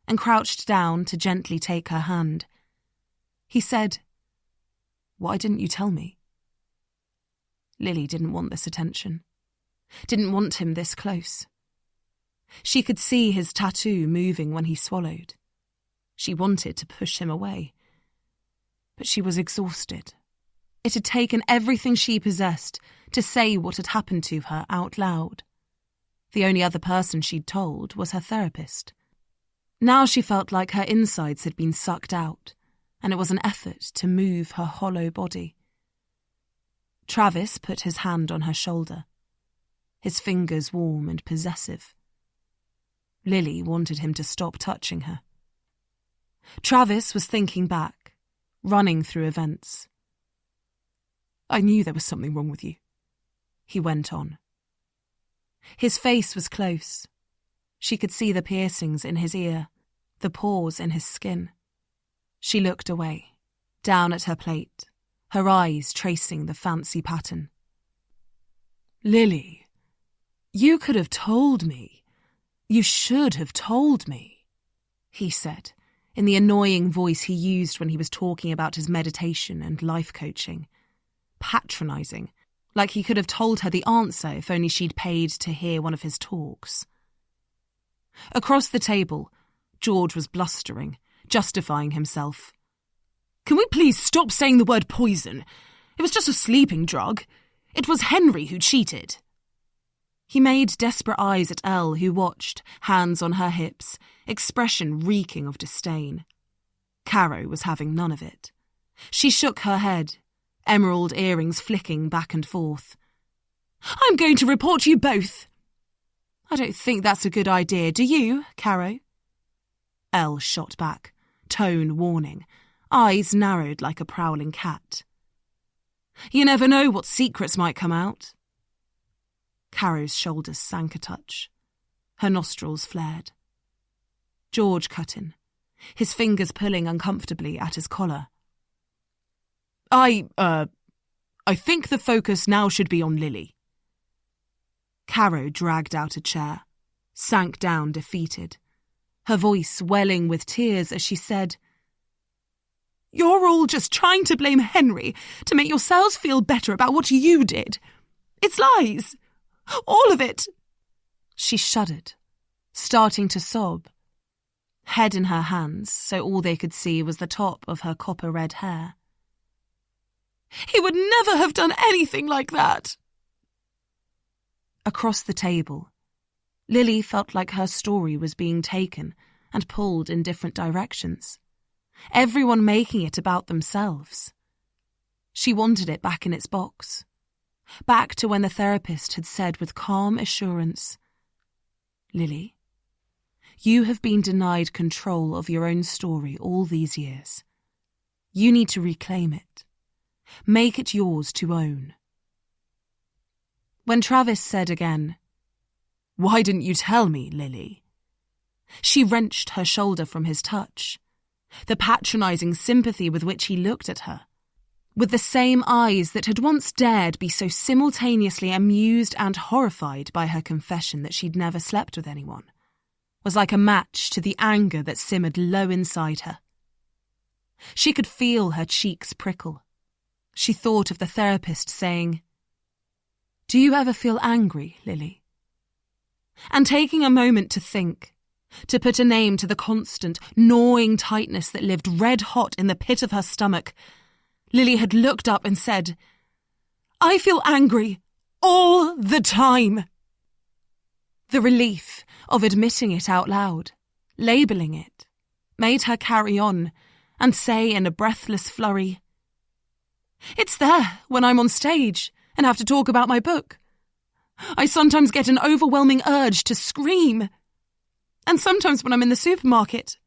and crouched down to gently take her hand. He said, "Why didn't you tell me?" Lily didn't want this attention, didn't want him this close. She could see his tattoo moving when he swallowed. She wanted to push him away, but she was exhausted. It had taken everything she possessed to say what had happened to her out loud. The only other person she'd told was her therapist. Now she felt like her insides had been sucked out, and it was an effort to move her hollow body. Travis put his hand on her shoulder, his fingers warm and possessive. Lily wanted him to stop touching her. Travis was thinking back, running through events. "I knew there was something wrong with you," he went on. His face was close. She could see the piercings in his ear, the pores in his skin. She looked away, down at her plate, her eyes tracing the fancy pattern. "Lily, you could have told me. You should have told me," he said, in the annoying voice he used when he was talking about his meditation and life coaching. Patronising, like he could have told her the answer if only she'd paid to hear one of his talks. Across the table, George was blustering, justifying himself. "Can we please stop saying the word poison? It was just a sleeping drug. It was Henry who cheated." He made desperate eyes at Elle, who watched, hands on her hips, expression reeking of disdain. Caro was having none of it. She shook her head, emerald earrings flicking back and forth. "I'm going to report you both." "I don't think that's a good idea, do you, Caro?" Elle shot back, tone warning, eyes narrowed like a prowling cat. "You never know what secrets might come out." Caro's shoulders sank a touch. Her nostrils flared. George cut in, his fingers pulling uncomfortably at his collar. I think the focus now should be on Lily." Caro dragged out a chair, sank down defeated, her voice welling with tears as she said, "You're all just trying to blame Henry to make yourselves feel better about what you did. It's lies. All of it." She shuddered, starting to sob, head in her hands so all they could see was the top of her copper-red hair. "He would never have done anything like that." Across the table, Lily felt like her story was being taken and pulled in different directions, everyone making it about themselves. She wanted it back in its box, back to when the therapist had said with calm assurance, "Lily, you have been denied control of your own story all these years. You need to reclaim it. Make it yours to own." When Travis said again, "Why didn't you tell me, Lily?" she wrenched her shoulder from his touch, the patronising sympathy with which he looked at her, with the same eyes that had once dared be so simultaneously amused and horrified by her confession that she'd never slept with anyone, was like a match to the anger that simmered low inside her. She could feel her cheeks prickle. She thought of the therapist saying, "Do you ever feel angry, Lily?" And taking a moment to think, to put a name to the constant, gnawing tightness that lived red-hot in the pit of her stomach, Lily had looked up and said, "I feel angry all the time." The relief of admitting it out loud, labelling it, made her carry on and say in a breathless flurry, "It's there when I'm on stage and have to talk about my book. I sometimes get an overwhelming urge to scream. And sometimes when I'm in the supermarket,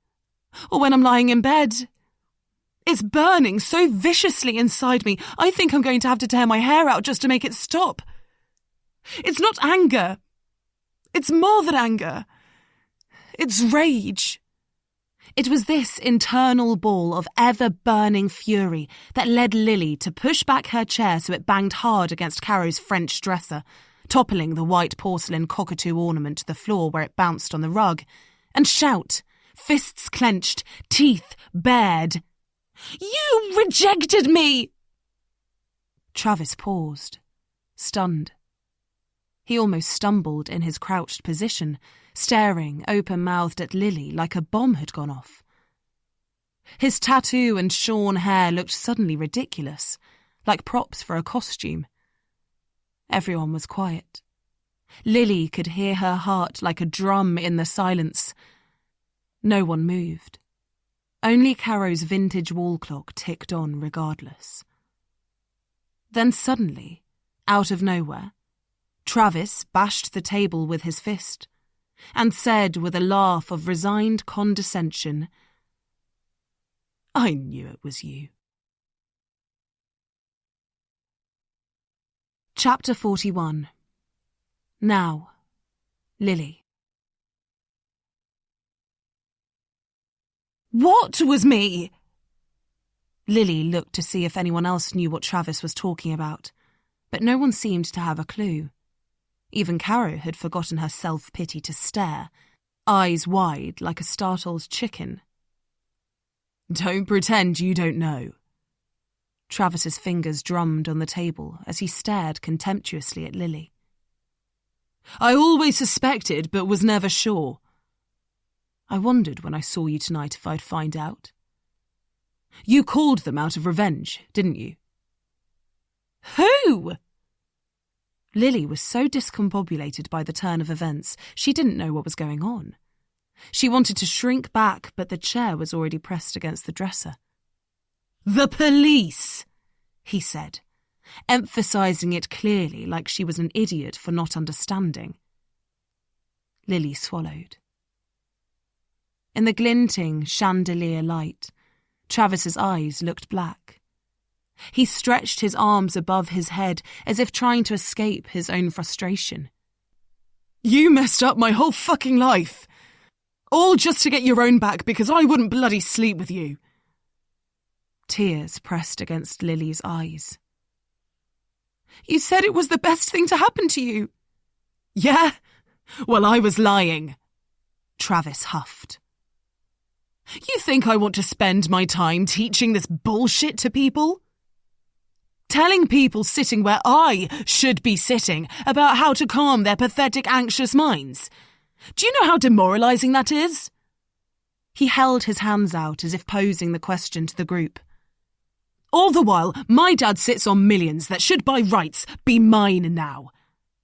or when I'm lying in bed, it's burning so viciously inside me, I think I'm going to have to tear my hair out just to make it stop. It's not anger. It's more than anger. It's rage. It was this internal ball of ever-burning fury that led Lily to push back her chair so it banged hard against Caro's French dresser, toppling the white porcelain cockatoo ornament to the floor where it bounced on the rug, and shout, fists clenched, teeth bared, "You rejected me!" Travis paused, stunned. He almost stumbled in his crouched position, staring open-mouthed at Lily like a bomb had gone off. His tattoo and shorn hair looked suddenly ridiculous, like props for a costume. Everyone was quiet. Lily could hear her heart like a drum in the silence. No one moved. Only Caro's vintage wall clock ticked on regardless. Then suddenly, out of nowhere, Travis bashed the table with his fist and said with a laugh of resigned condescension, "I knew it was you." Chapter 41. Now, Lily. "What was me?" Lily looked to see if anyone else knew what Travis was talking about, but no one seemed to have a clue. Even Caro had forgotten her self-pity to stare, eyes wide like a startled chicken. "Don't pretend you don't know." Travis's fingers drummed on the table as he stared contemptuously at Lily. "I always suspected, but was never sure. I wondered when I saw you tonight if I'd find out. You called them out of revenge, didn't you?" "Who?" Lily was so discombobulated by the turn of events, she didn't know what was going on. She wanted to shrink back, but the chair was already pressed against the dresser. "The police," he said, emphasising it clearly like she was an idiot for not understanding. Lily swallowed. In the glinting chandelier light, Travis's eyes looked black. He stretched his arms above his head as if trying to escape his own frustration. "You messed up my whole fucking life. All just to get your own back because I wouldn't bloody sleep with you." Tears pressed against Lily's eyes. "You said it was the best thing to happen to you." "Yeah? Well, I was lying," Travis huffed. "You think I want to spend my time teaching this bullshit to people? Telling people sitting where I should be sitting about how to calm their pathetic, anxious minds? Do you know how demoralising that is?" He held his hands out as if posing the question to the group. "All the while, my dad sits on millions that should by rights be mine now.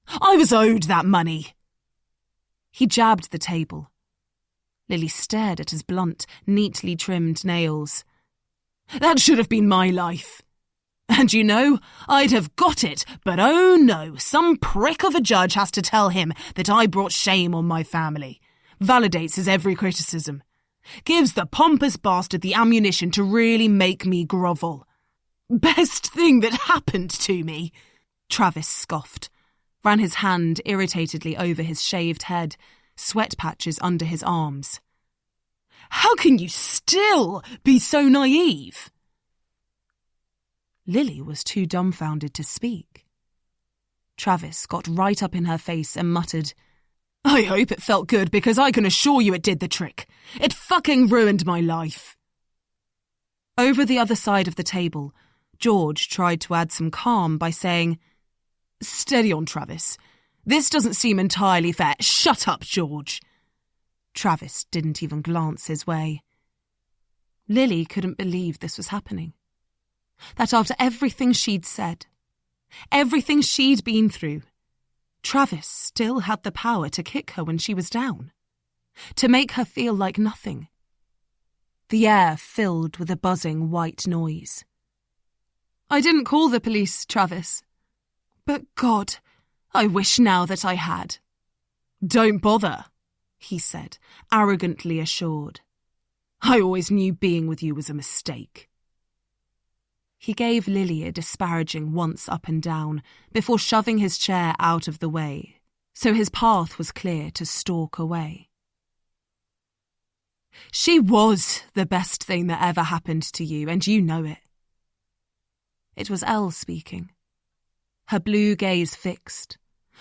I was owed that money." He jabbed the table. Lily stared at his blunt, neatly trimmed nails. "That should have been my life. And you know, I'd have got it, but oh no, some prick of a judge has to tell him that I brought shame on my family. Validates his every criticism. Gives the pompous bastard the ammunition to really make me grovel. Best thing that happened to me," Travis scoffed, ran his hand irritatedly over his shaved head, sweat patches under his arms. "How can you still be so naive?" Lily was too dumbfounded to speak. Travis got right up in her face and muttered, "I hope it felt good because I can assure you it did the trick. It fucking ruined my life." Over the other side of the table, George tried to add some calm by saying, "Steady on, Travis. This doesn't seem entirely fair." "Shut up, George." Travis didn't even glance his way. Lily couldn't believe this was happening. That after everything she'd said, everything she'd been through, Travis still had the power to kick her when she was down, to make her feel like nothing. The air filled with a buzzing white noise. "I didn't call the police, Travis. But God, I wish now that I had." "Don't bother," he said, arrogantly assured. "I always knew being with you was a mistake." He gave Lily a disparaging once up and down before shoving his chair out of the way, so his path was clear to stalk away. She was the best thing that ever happened to you, and you know it. It was Elle speaking. Her blue gaze fixed,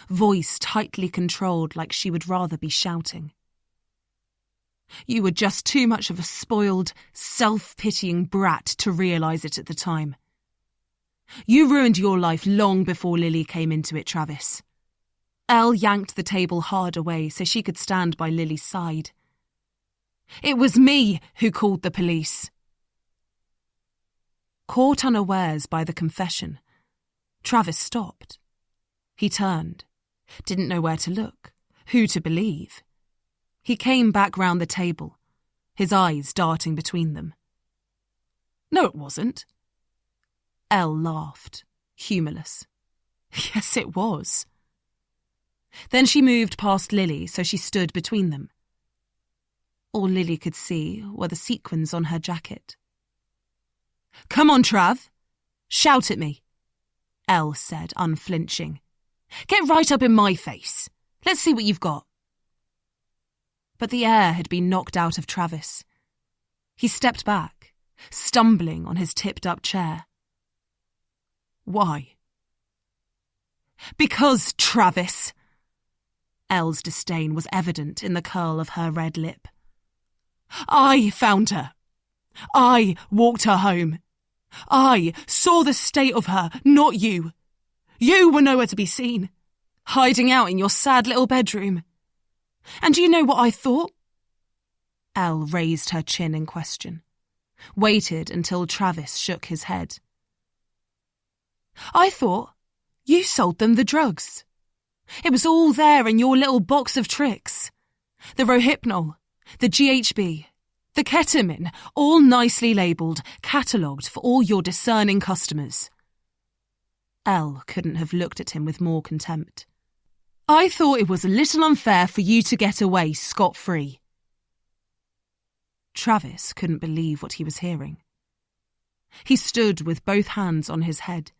voice tightly controlled like she would rather be shouting. You were just too much of a spoiled, self-pitying brat to realise it at the time. You ruined your life long before Lily came into it, Travis. Elle yanked the table hard away so she could stand by Lily's side. It was me who called the police. Caught unawares by the confession, Travis stopped. He turned, didn't know where to look, who to believe. He came back round the table, his eyes darting between them. No, it wasn't. Elle laughed, humourless. Yes, it was. Then she moved past Lily so she stood between them. All Lily could see were the sequins on her jacket. Come on, Trav. Shout at me, Elle said, unflinching. Get right up in my face. Let's see what you've got. But the air had been knocked out of Travis. He stepped back, stumbling on his tipped-up chair. Why? Because, Travis. Elle's disdain was evident in the curl of her red lip. I found her. I walked her home. I saw the state of her, not you. You were nowhere to be seen, hiding out in your sad little bedroom. And you know what I thought? Elle raised her chin in question, waited until Travis shook his head. I thought you sold them the drugs. It was all there in your little box of tricks. The Rohypnol, the GHB, the ketamine, all nicely labelled, catalogued for all your discerning customers. Elle couldn't have looked at him with more contempt. I thought it was a little unfair for you to get away scot-free. Travis couldn't believe what he was hearing. He stood with both hands on his head,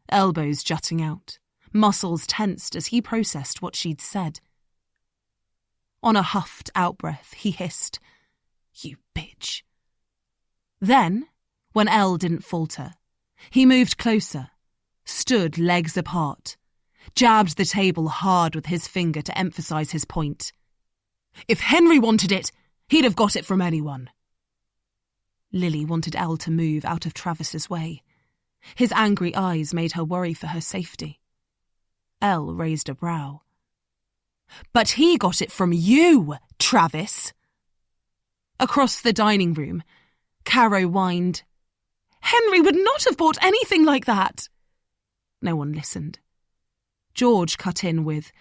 elbows jutting out, muscles tensed as he processed what she'd said. On a huffed outbreath, he hissed, You bitch. Then, when Elle didn't falter, he moved closer, stood legs apart, jabbed the table hard with his finger to emphasise his point. If Henry wanted it, he'd have got it from anyone. Lily wanted Elle to move out of Travis's way. His angry eyes made her worry for her safety. Elle raised a brow. But he got it from you, Travis. Across the dining room, Caro whined, Henry would not have bought anything like that. No one listened. George cut in with,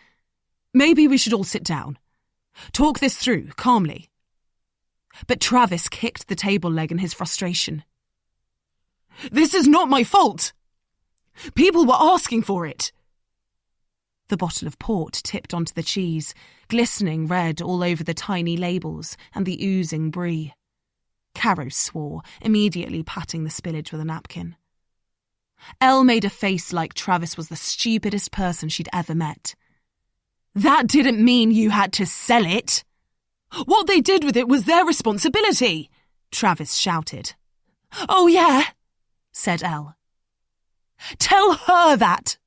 Maybe we should all sit down. Talk this through, calmly. But Travis kicked the table leg in his frustration. This is not my fault. People were asking for it. The bottle of port tipped onto the cheese, glistening red all over the tiny labels and the oozing brie. Caro swore, immediately patting the spillage with a napkin. Elle made a face like Travis was the stupidest person she'd ever met. That didn't mean you had to sell it. What they did with it was their responsibility, Travis shouted. Oh yeah, said Elle. Tell her that.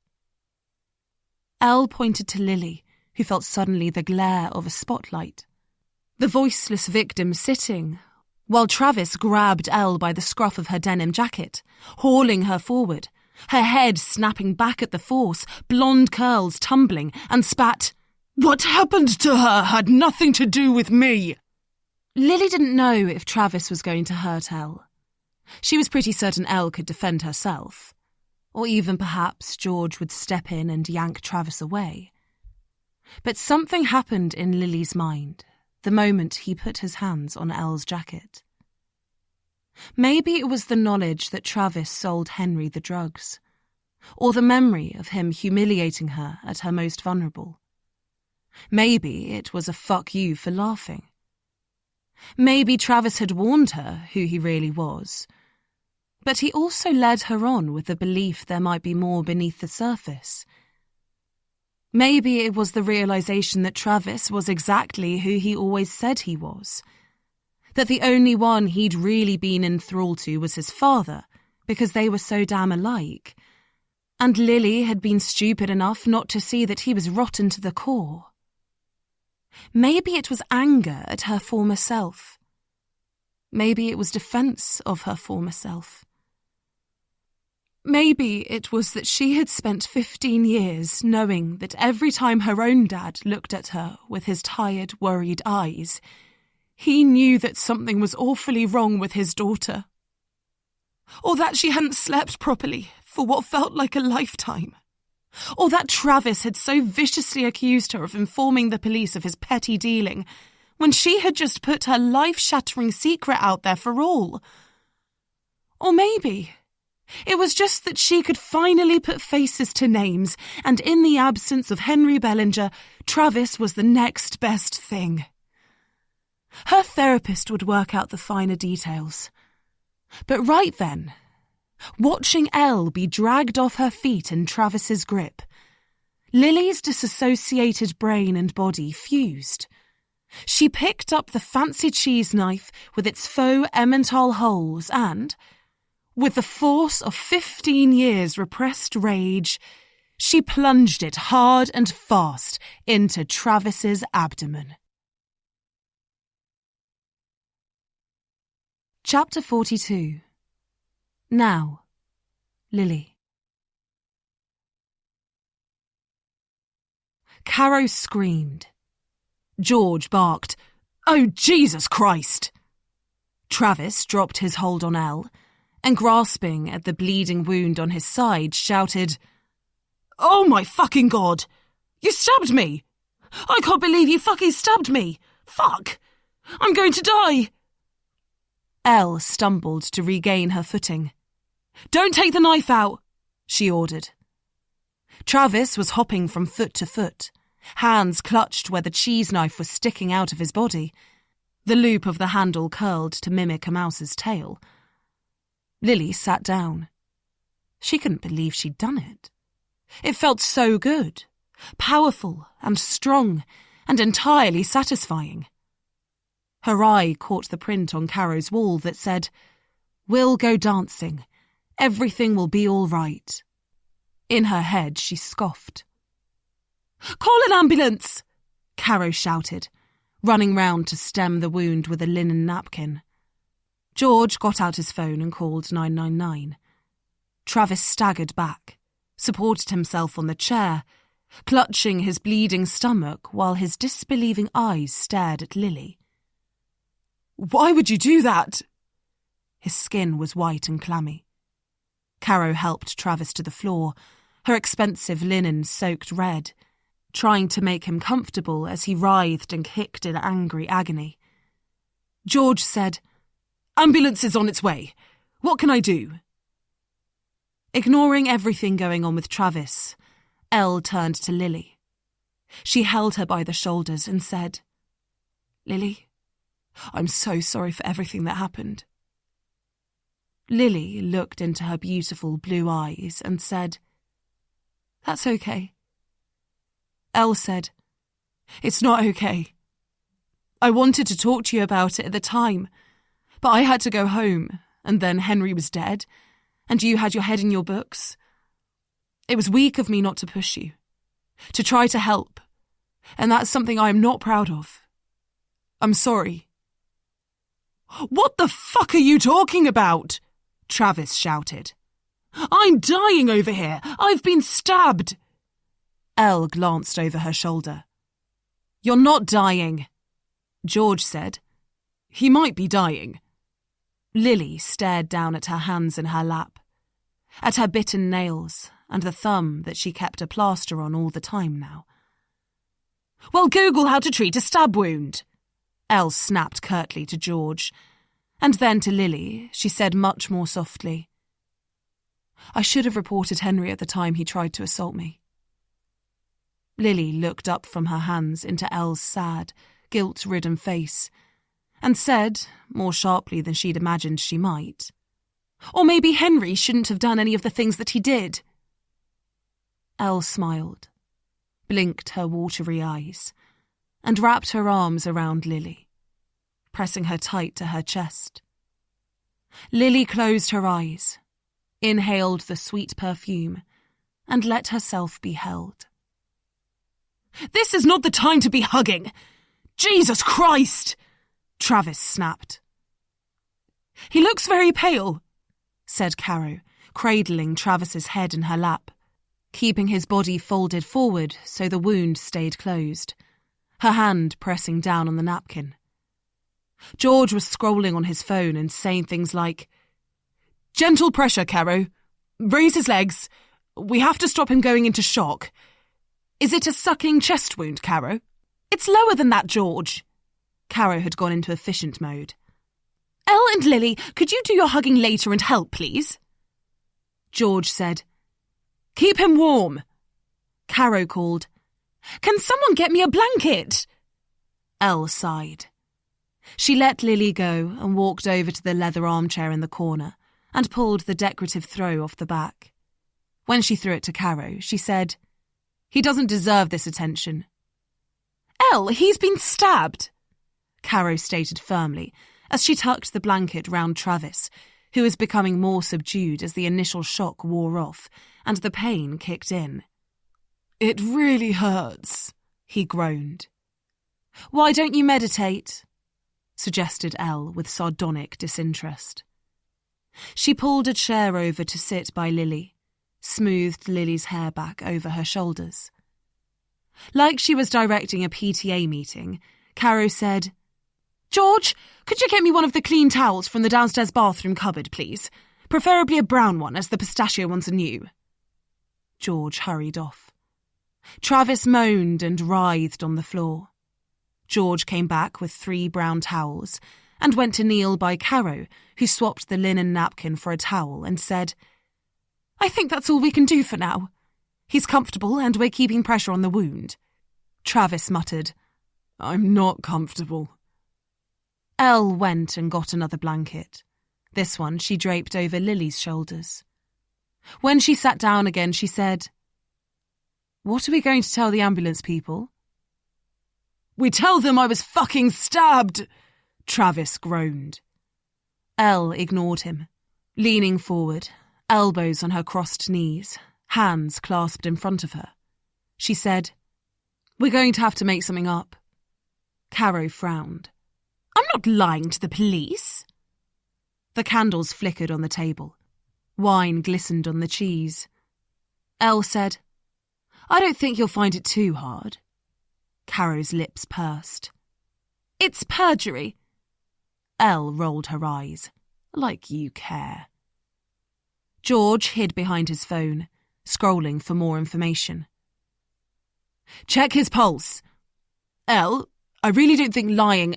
Elle pointed to Lily, who felt suddenly the glare of a spotlight. The voiceless victim sitting, while Travis grabbed Elle by the scruff of her denim jacket, hauling her forward, her head snapping back at the force, blonde curls tumbling, and spat, What happened to her had nothing to do with me. Lily didn't know if Travis was going to hurt Elle. She was pretty certain Elle could defend herself. Or even perhaps George would step in and yank Travis away. But something happened in Lily's mind the moment he put his hands on Elle's jacket. Maybe it was the knowledge that Travis sold Henry the drugs, or the memory of him humiliating her at her most vulnerable. Maybe it was a fuck you for laughing. Maybe Travis had warned her who he really was, but he also led her on with the belief there might be more beneath the surface. Maybe it was the realisation that Travis was exactly who he always said he was. that the only one he'd really been in thrall to was his father, because they were so damn alike, and Lily had been stupid enough not to see that he was rotten to the core. Maybe it was anger at her former self. Maybe it was defence of her former self. Maybe it was that she had spent 15 years knowing that every time her own dad looked at her with his tired, worried eyes, he knew that something was awfully wrong with his daughter. Or that she hadn't slept properly for what felt like a lifetime. Or that Travis had so viciously accused her of informing the police of his petty dealing when she had just put her life-shattering secret out there for all. Or maybe it was just that she could finally put faces to names, and in the absence of Henry Bellinger, Travis was the next best thing. Her therapist would work out the finer details. But right then, watching Elle be dragged off her feet in Travis's grip, Lily's disassociated brain and body fused. She picked up the fancy cheese knife with its faux Emmental holes and, with the force of 15 years' repressed rage, she plunged it hard and fast into Travis's abdomen. Chapter 42. Now, Lily. Caro screamed. George barked, "Oh, Jesus Christ!" Travis dropped his hold on Elle, and grasping at the bleeding wound on his side, shouted, "Oh my fucking God! You stabbed me! I can't believe you fucking stabbed me! Fuck! I'm going to die!" Elle stumbled to regain her footing. "Don't take the knife out," she ordered. Travis was hopping from foot to foot, hands clutched where the cheese knife was sticking out of his body. The loop of the handle curled to mimic a mouse's tail. Lily sat down. She couldn't believe she'd done it. It felt so good, powerful and strong, and entirely satisfying. Her eye caught the print on Caro's wall that said, "We'll go dancing. Everything will be all right." In her head, she scoffed. "Call an ambulance!" Caro shouted, running round to stem the wound with a linen napkin. George got out his phone and called 999. Travis staggered back, supported himself on the chair, clutching his bleeding stomach while his disbelieving eyes stared at Lily. "Why would you do that?" His skin was white and clammy. Caro helped Travis to the floor, her expensive linen soaked red, trying to make him comfortable as he writhed and kicked in angry agony. George said, "Ambulance is on its way. What can I do?" Ignoring everything going on with Travis, Elle turned to Lily. She held her by the shoulders and said, "Lily, I'm so sorry for everything that happened." Lily looked into her beautiful blue eyes and said, "That's okay." Elle said, "It's not okay. I wanted to talk to you about it at the time, but I had to go home, and then Henry was dead, and you had your head in your books. It was weak of me not to push you, to try to help, and that's something I am not proud of. I'm sorry." "What the fuck are you talking about?" Travis shouted. "I'm dying over here. I've been stabbed." Elle glanced over her shoulder. "You're not dying," George said. "He might be dying." Lily stared down at her hands in her lap, at her bitten nails and the thumb that she kept a plaster on all the time now. "Well, Google how to treat a stab wound," Elle snapped curtly to George, and then to Lily she said much more softly, "I should have reported Henry at the time he tried to assault me." Lily looked up from her hands into Elle's sad, guilt-ridden face, and said, more sharply than she'd imagined she might, "Or maybe Henry shouldn't have done any of the things that he did." Elle smiled, blinked her watery eyes, and wrapped her arms around Lily, pressing her tight to her chest. Lily closed her eyes, inhaled the sweet perfume, and let herself be held. "This is not the time to be hugging! Jesus Christ!" Travis snapped. "He looks very pale," said Caro, cradling Travis's head in her lap, keeping his body folded forward so the wound stayed closed, her hand pressing down on the napkin. George was scrolling on his phone and saying things like, "Gentle pressure, Caro. Raise his legs. We have to stop him going into shock. Is it a sucking chest wound, Caro?" "It's lower than that, George." Caro had gone into efficient mode. "Elle and Lily, could you do your hugging later and help, please?" George said, "Keep him warm." Caro called, "Can someone get me a blanket?" Elle sighed. She let Lily go and walked over to the leather armchair in the corner and pulled the decorative throw off the back. When she threw it to Caro, she said, "He doesn't deserve this attention." "Elle, he's been stabbed," Caro stated firmly as she tucked the blanket round Travis, who was becoming more subdued as the initial shock wore off and the pain kicked in. "It really hurts," he groaned. "Why don't you meditate?" suggested Elle with sardonic disinterest. She pulled a chair over to sit by Lily, smoothed Lily's hair back over her shoulders. Like she was directing a PTA meeting, Caro said, "George, could you get me one of the clean towels from the downstairs bathroom cupboard, please? Preferably a brown one, as the pistachio ones are new." George hurried off. Travis moaned and writhed on the floor. George came back with 3 brown towels and went to kneel by Caro, who swapped the linen napkin for a towel and said, "I think that's all we can do for now. He's comfortable and we're keeping pressure on the wound." Travis muttered, "I'm not comfortable." Elle went and got another blanket. This one she draped over Lily's shoulders. When she sat down again, she said, "What are we going to tell the ambulance people?" "We tell them I was fucking stabbed," Travis groaned. Elle ignored him, leaning forward, elbows on her crossed knees, hands clasped in front of her. She said, "We're going to have to make something up." Caro frowned. "I'm not lying to the police." The candles flickered on the table. Wine glistened on the cheese. Elle said, "I don't think you'll find it too hard." Caro's lips pursed. "It's perjury." Elle rolled her eyes. "Like you care." George hid behind his phone, scrolling for more information. "Check his pulse." "Elle, I really don't think lying—"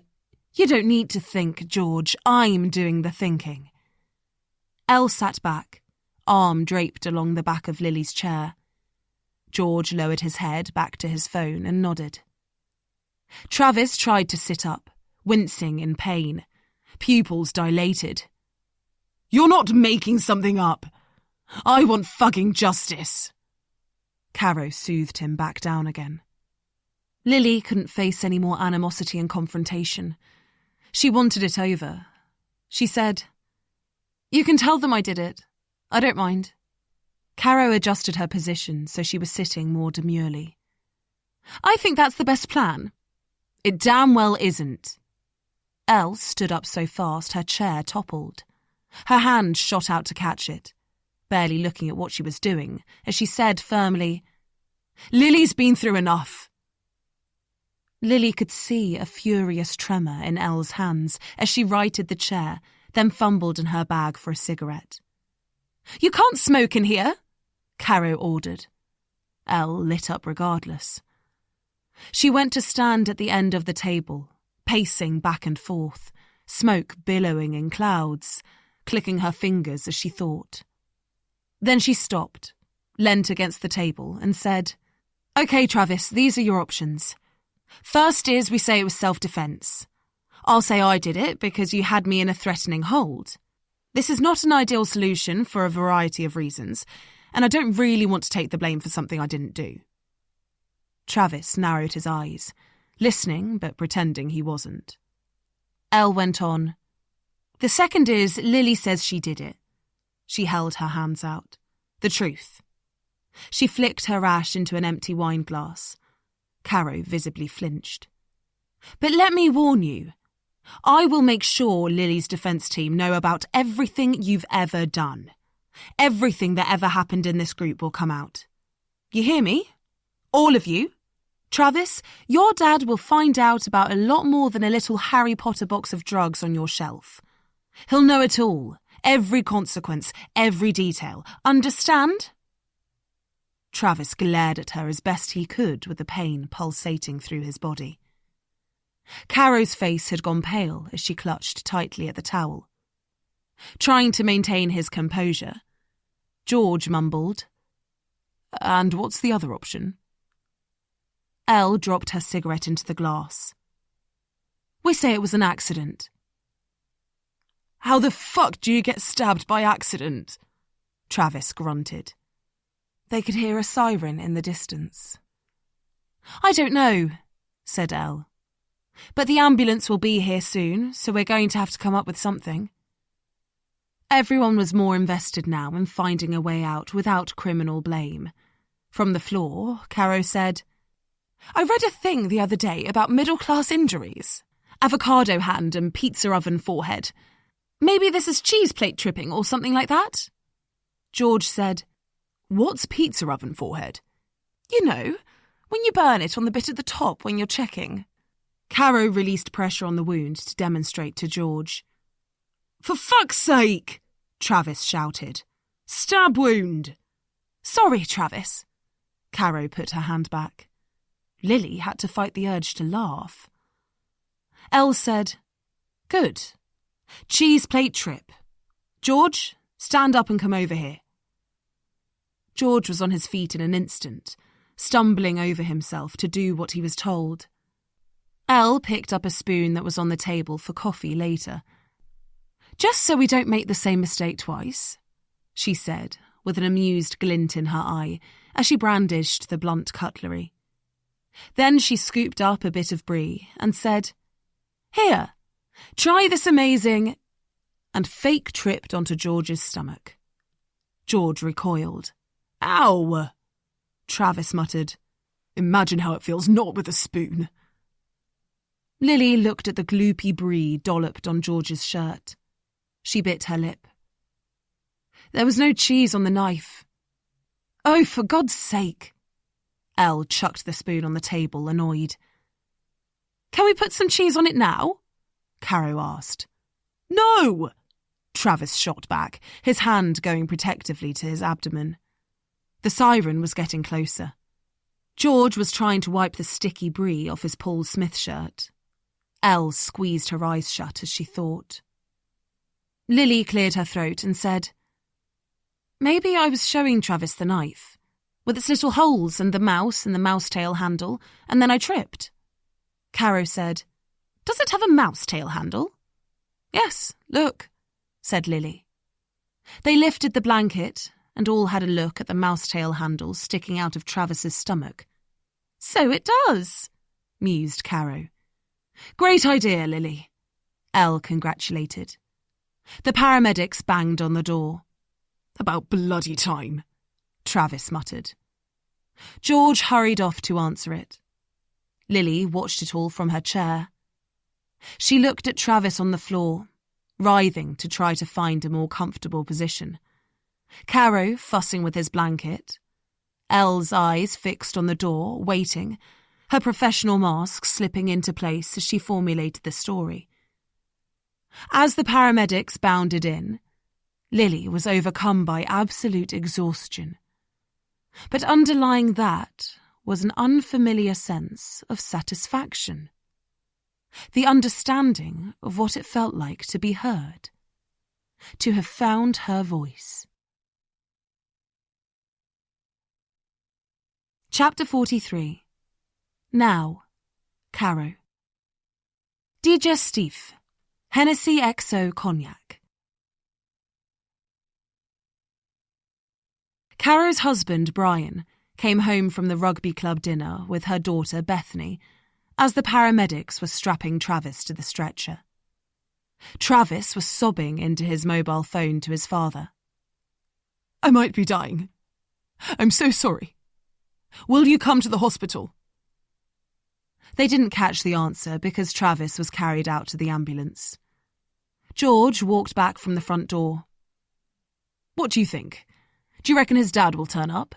"You don't need to think, George. I'm doing the thinking." Elle sat back, arm draped along the back of Lily's chair. George lowered his head back to his phone and nodded. Travis tried to sit up, wincing in pain, pupils dilated. "You're not making something up. I want fucking justice." Caro soothed him back down again. Lily couldn't face any more animosity and confrontation. She wanted it over. She said, "You can tell them I did it. I don't mind." Caro adjusted her position so she was sitting more demurely. "I think that's the best plan." "It damn well isn't." Elle stood up so fast her chair toppled. Her hand shot out to catch it, barely looking at what she was doing, as she said firmly, "Lily's been through enough." Lily could see a furious tremor in Elle's hands as she righted the chair, then fumbled in her bag for a cigarette. "You can't smoke in here," Caro ordered. Elle lit up regardless. She went to stand at the end of the table, pacing back and forth, smoke billowing in clouds, clicking her fingers as she thought. Then she stopped, leant against the table and said, "Okay, Travis, these are your options. First is we say it was self-defense. I'll say I did it because you had me in a threatening hold. This is not an ideal solution for a variety of reasons, and I don't really want to take the blame for something I didn't do." Travis narrowed his eyes, listening but pretending he wasn't. Elle went on. The second is, Lily says she did it. She held her hands out. The truth. She flicked her ash into an empty wine glass. Caro visibly flinched. But let me warn you. I will make sure Lily's defence team know about everything you've ever done. Everything that ever happened in this group will come out. You hear me? All of you? Travis, your dad will find out about a lot more than a little Harry Potter box of drugs on your shelf. He'll know it all, every consequence, every detail. Understand? Travis glared at her as best he could with the pain pulsating through his body. Caro's face had gone pale as she clutched tightly at the towel. Trying to maintain his composure, George mumbled, "And what's the other option?" Elle dropped her cigarette into the glass. "We say it was an accident." "How the fuck do you get stabbed by accident?" Travis grunted. They could hear a siren in the distance. "I don't know," said Elle. "But the ambulance will be here soon, so we're going to have to come up with something." Everyone was more invested now in finding a way out without criminal blame. From the floor, Caro said, "I read a thing the other day about middle-class injuries. Avocado hand and pizza oven forehead. Maybe this is cheese plate tripping or something like that?" George said, "What's pizza oven forehead?" "You know, when you burn it on the bit at the top when you're checking." Caro released pressure on the wound to demonstrate to George. "For fuck's sake!" Travis shouted. "Stab wound!" "Sorry, Travis." Caro put her hand back. Lily had to fight the urge to laugh. Elle said, "Good. Cheese plate trip. George, stand up and come over here." George was on his feet in an instant, stumbling over himself to do what he was told. Elle picked up a spoon that was on the table for coffee later. "Just so we don't make the same mistake twice," she said, with an amused glint in her eye as she brandished the blunt cutlery. Then she scooped up a bit of brie and said, "Here, try this amazing," and fake tripped onto George's stomach. George recoiled. "Ow!" Travis muttered, "Imagine how it feels not with a spoon." Lily looked at the gloopy brie dolloped on George's shirt. She bit her lip. There was no cheese on the knife. "Oh, for God's sake!" Elle chucked the spoon on the table, annoyed. "Can we put some cheese on it now?" Caro asked. "No!" Travis shot back, his hand going protectively to his abdomen. The siren was getting closer. George was trying to wipe the sticky brie off his Paul Smith shirt. Elle squeezed her eyes shut as she thought. Lily cleared her throat and said, "Maybe I was showing Travis the knife, with its little holes and the mousetail handle, and then I tripped." Caro said, "Does it have a mousetail handle?" "Yes, look," said Lily. They lifted the blanket and all had a look at the mousetail handle sticking out of Travis's stomach. "So it does," mused Caro. "Great idea, Lily," Elle congratulated. The paramedics banged on the door. "About bloody time," Travis muttered. George hurried off to answer it. Lily watched it all from her chair. She looked at Travis on the floor, writhing to try to find a more comfortable position. Caro fussing with his blanket. Elle's eyes fixed on the door, waiting, her professional mask slipping into place as she formulated the story. As the paramedics bounded in, Lily was overcome by absolute exhaustion. But underlying that was an unfamiliar sense of satisfaction. The understanding of what it felt like to be heard, to have found her voice. Chapter 43. Now, Caro. Digestif. Hennessy XO Cognac. Caro's husband, Brian, came home from the rugby club dinner with her daughter, Bethany, as the paramedics were strapping Travis to the stretcher. Travis was sobbing into his mobile phone to his father. "I might be dying. I'm so sorry. Will you come to the hospital?" They didn't catch the answer because Travis was carried out to the ambulance. George walked back from the front door. "What do you think? Do you reckon his dad will turn up?"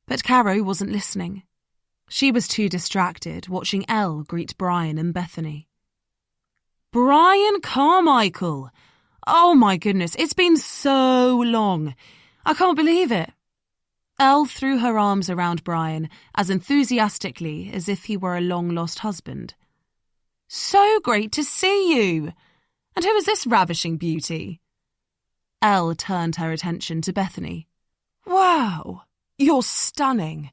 But Caro wasn't listening. She was too distracted watching Elle greet Brian and Bethany. "Brian Carmichael! Oh my goodness, it's been so long. I can't believe it." Elle threw her arms around Brian as enthusiastically as if he were a long-lost husband. "So great to see you! And who is this ravishing beauty?" Elle turned her attention to Bethany. "Wow, you're stunning.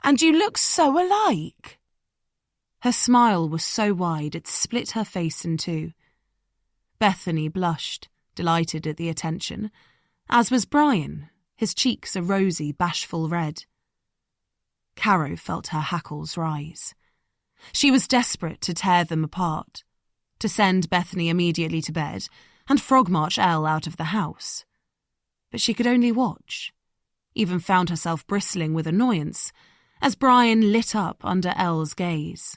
And you look so alike." Her smile was so wide it split her face in two. Bethany blushed, delighted at the attention, as was Brian, his cheeks a rosy, bashful red. Caro felt her hackles rise. She was desperate to tear them apart, to send Bethany immediately to bed and frog-march Elle out of the house. But she could only watch, even found herself bristling with annoyance as Brian lit up under Elle's gaze.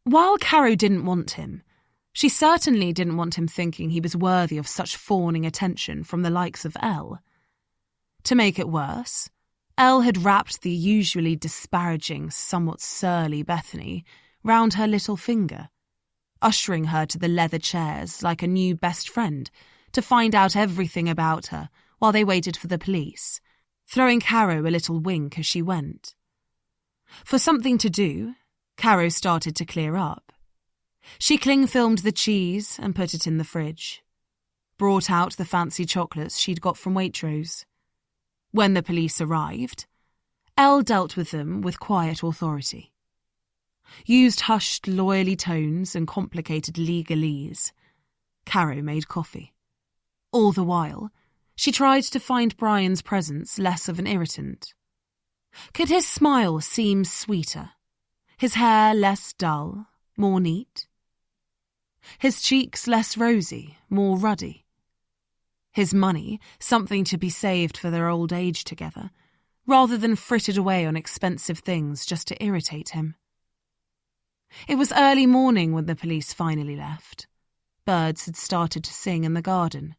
While Caro didn't want him, she certainly didn't want him thinking he was worthy of such fawning attention from the likes of Elle. To make it worse, Elle had wrapped the usually disparaging, somewhat surly Bethany round her little finger, ushering her to the leather chairs like a new best friend to find out everything about her while they waited for the police, throwing Caro a little wink as she went. For something to do, Caro started to clear up. She cling-filmed the cheese and put it in the fridge, brought out the fancy chocolates she'd got from Waitrose. When the police arrived, Elle dealt with them with quiet authority. Used hushed, lawyerly tones and complicated legalese. Caro made coffee. All the while, she tried to find Brian's presence less of an irritant. Could his smile seem sweeter? His hair less dull, more neat? His cheeks less rosy, more ruddy? His money something to be saved for their old age together, rather than frittered away on expensive things just to irritate him? It was early morning when the police finally left. Birds had started to sing in the garden.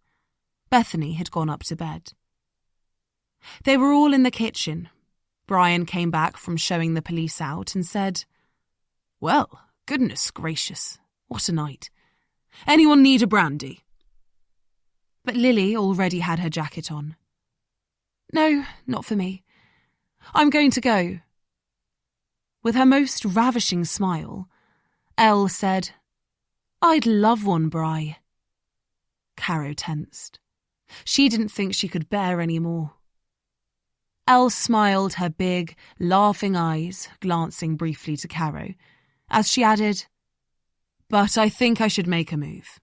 Bethany had gone up to bed. They were all in the kitchen. Brian came back from showing the police out and said, "Well, goodness gracious, what a night. Anyone need a brandy?" But Lily already had her jacket on. "No, not for me. I'm going to go." With her most ravishing smile, Elle said, "I'd love one, Bri." Caro tensed. She didn't think she could bear any more. Elle smiled, her big, laughing eyes glancing briefly to Caro, as she added, "But I think I should make a move.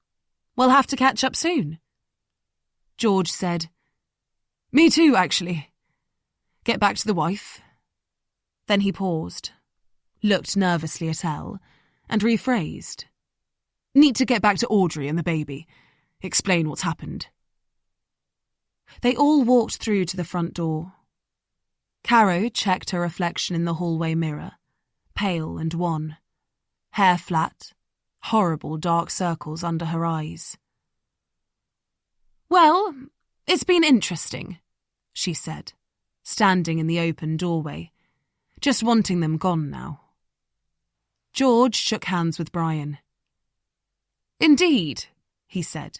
We'll have to catch up soon." George said, "Me too, actually. Get back to the wife." Then he paused, looked nervously at Elle, and rephrased, "Need to get back to Audrey and the baby. Explain what's happened." They all walked through to the front door. Caro checked her reflection in the hallway mirror, pale and wan, hair flat, horrible dark circles under her eyes. "Well, it's been interesting," she said, standing in the open doorway, just wanting them gone now. George shook hands with Brian. "Indeed," he said.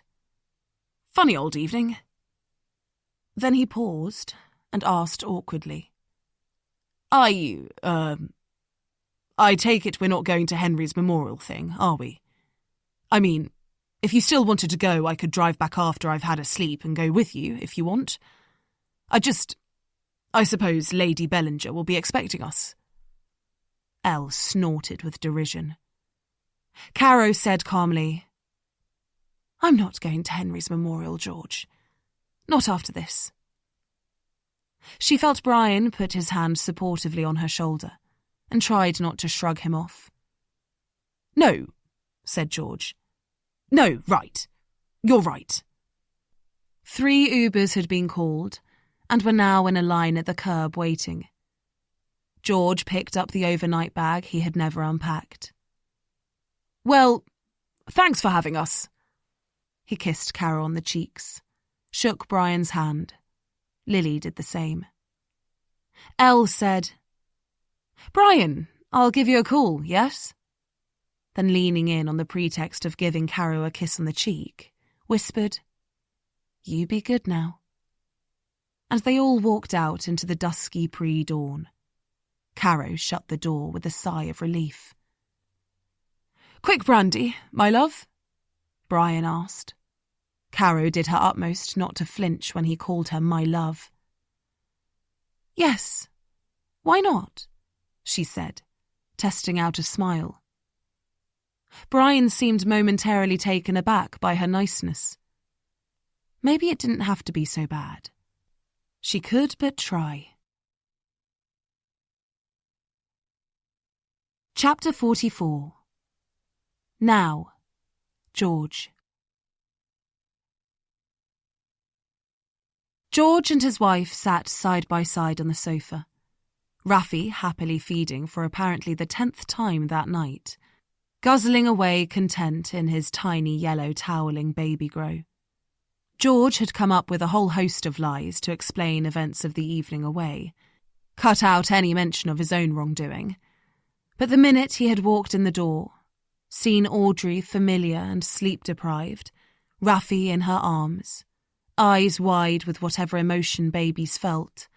"Funny old evening." Then he paused and asked awkwardly, I take it we're not going to Henry's memorial thing, are we? I mean, if you still wanted to go, I could drive back after I've had a sleep and go with you, if you want. I suppose Lady Bellinger will be expecting us." Elle snorted with derision. Caro said calmly, "I'm not going to Henry's memorial, George. Not after this." She felt Brian put his hand supportively on her shoulder and tried not to shrug him off. "No," said George. No, right. You're right. 3 Ubers had been called and were now in a line at the curb waiting. George picked up the overnight bag he had never unpacked. Well, thanks for having us. He kissed Carol on the cheeks, shook Brian's hand. Lily did the same. Elle said, Brian, I'll give you a call, yes? Then leaning in on the pretext of giving Carol a kiss on the cheek, whispered, You be good now. And they all walked out into the dusky pre-dawn. Caro shut the door with a sigh of relief. Quick brandy, my love? Brian asked. Caro did her utmost not to flinch when he called her my love. Yes, why not? She said, testing out a smile. Brian seemed momentarily taken aback by her niceness. Maybe it didn't have to be so bad. She could but try. Chapter 44. Now, George. George and his wife sat side by side on the sofa, Raffi happily feeding for apparently the 10th time that night, guzzling away content in his tiny yellow toweling baby grow. George had come up with a whole host of lies to explain events of the evening away, cut out any mention of his own wrongdoing. But the minute he had walked in the door, seen Audrey familiar and sleep-deprived, Raffi in her arms, eyes wide with whatever emotion babies felt,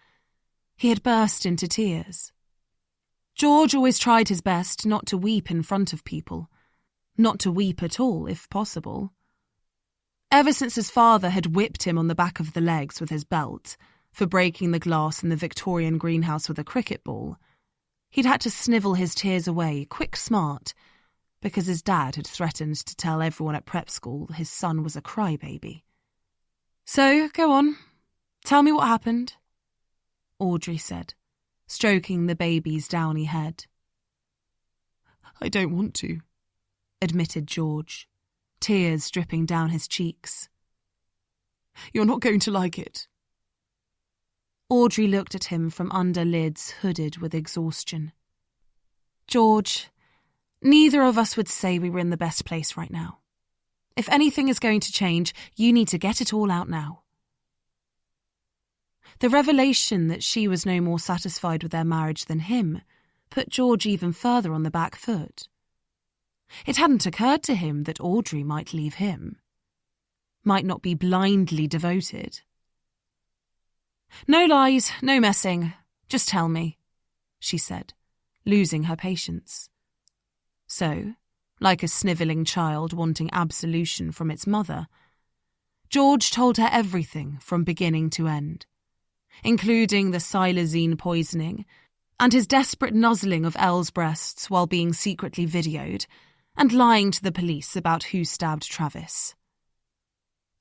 he had burst into tears. George always tried his best not to weep in front of people, not to weep at all if possible. Ever since his father had whipped him on the back of the legs with his belt for breaking the glass in the Victorian greenhouse with a cricket ball, he'd had to snivel his tears away quick smart because his dad had threatened to tell everyone at prep school his son was a crybaby. So, go on. Tell me what happened, Audrey said, stroking the baby's downy head. I don't want to, admitted George, tears dripping down his cheeks. You're not going to like it. Audrey looked at him from under lids hooded with exhaustion. George, neither of us would say we were in the best place right now. If anything is going to change, you need to get it all out now. The revelation that she was no more satisfied with their marriage than him put George even further on the back foot. It hadn't occurred to him that Audrey might leave him, might not be blindly devoted. No lies, no messing. Just tell me, she said, losing her patience. So, like a snivelling child wanting absolution from its mother, George told her everything from beginning to end, including the silazine poisoning and his desperate nuzzling of Elle's breasts while being secretly videoed and lying to the police about who stabbed Travis.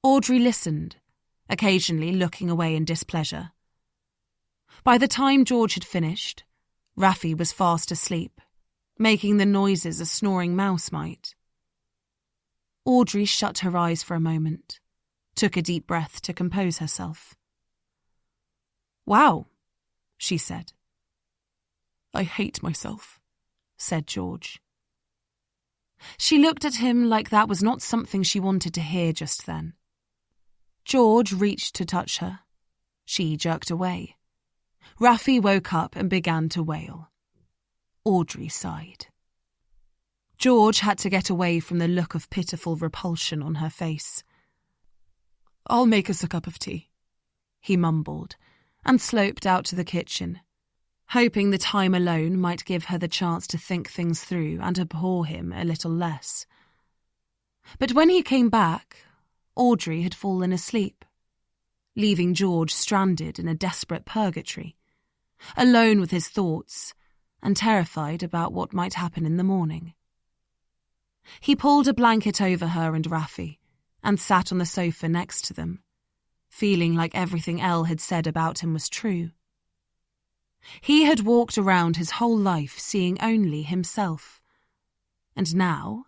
Audrey listened, occasionally looking away in displeasure. By the time George had finished, Raffi was fast asleep, making the noises a snoring mouse might. Audrey shut her eyes for a moment, took a deep breath to compose herself. Wow, she said. I hate myself, said George. She looked at him like that was not something she wanted to hear just then. George reached to touch her. She jerked away. Raffi woke up and began to wail. Audrey sighed. George had to get away from the look of pitiful repulsion on her face. I'll make us a cup of tea, he mumbled, and sloped out to the kitchen, hoping the time alone might give her the chance to think things through and abhor him a little less. But when he came back, Audrey had fallen asleep, leaving George stranded in a desperate purgatory, alone with his thoughts and terrified about what might happen in the morning. He pulled a blanket over her and Raffi and sat on the sofa next to them, feeling like everything Elle had said about him was true. He had walked around his whole life seeing only himself, and now,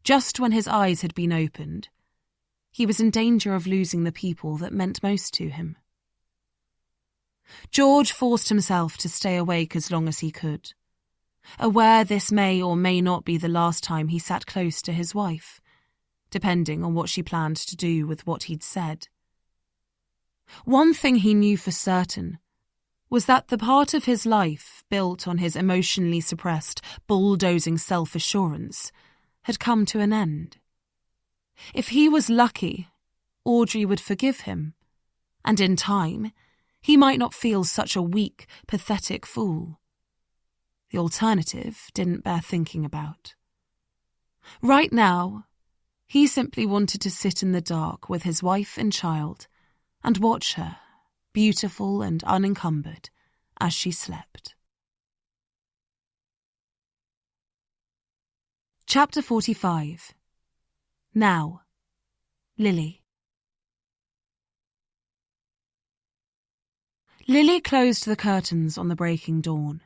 Just when his eyes had been opened, he was in danger of losing the people that meant most to him. George forced himself to stay awake as long as he could, aware this may or may not be the last time he sat close to his wife, depending on what she planned to do with what he'd said. One thing he knew for certain was that the part of his life built on his emotionally suppressed, bulldozing self-assurance had come to an end. If he was lucky, Audrey would forgive him, and in time, he might not feel such a weak, pathetic fool. The alternative didn't bear thinking about. Right now, he simply wanted to sit in the dark with his wife and child and watch her, beautiful and unencumbered, as she slept. Chapter 45. Now, Lily. Lily closed the curtains on the breaking dawn.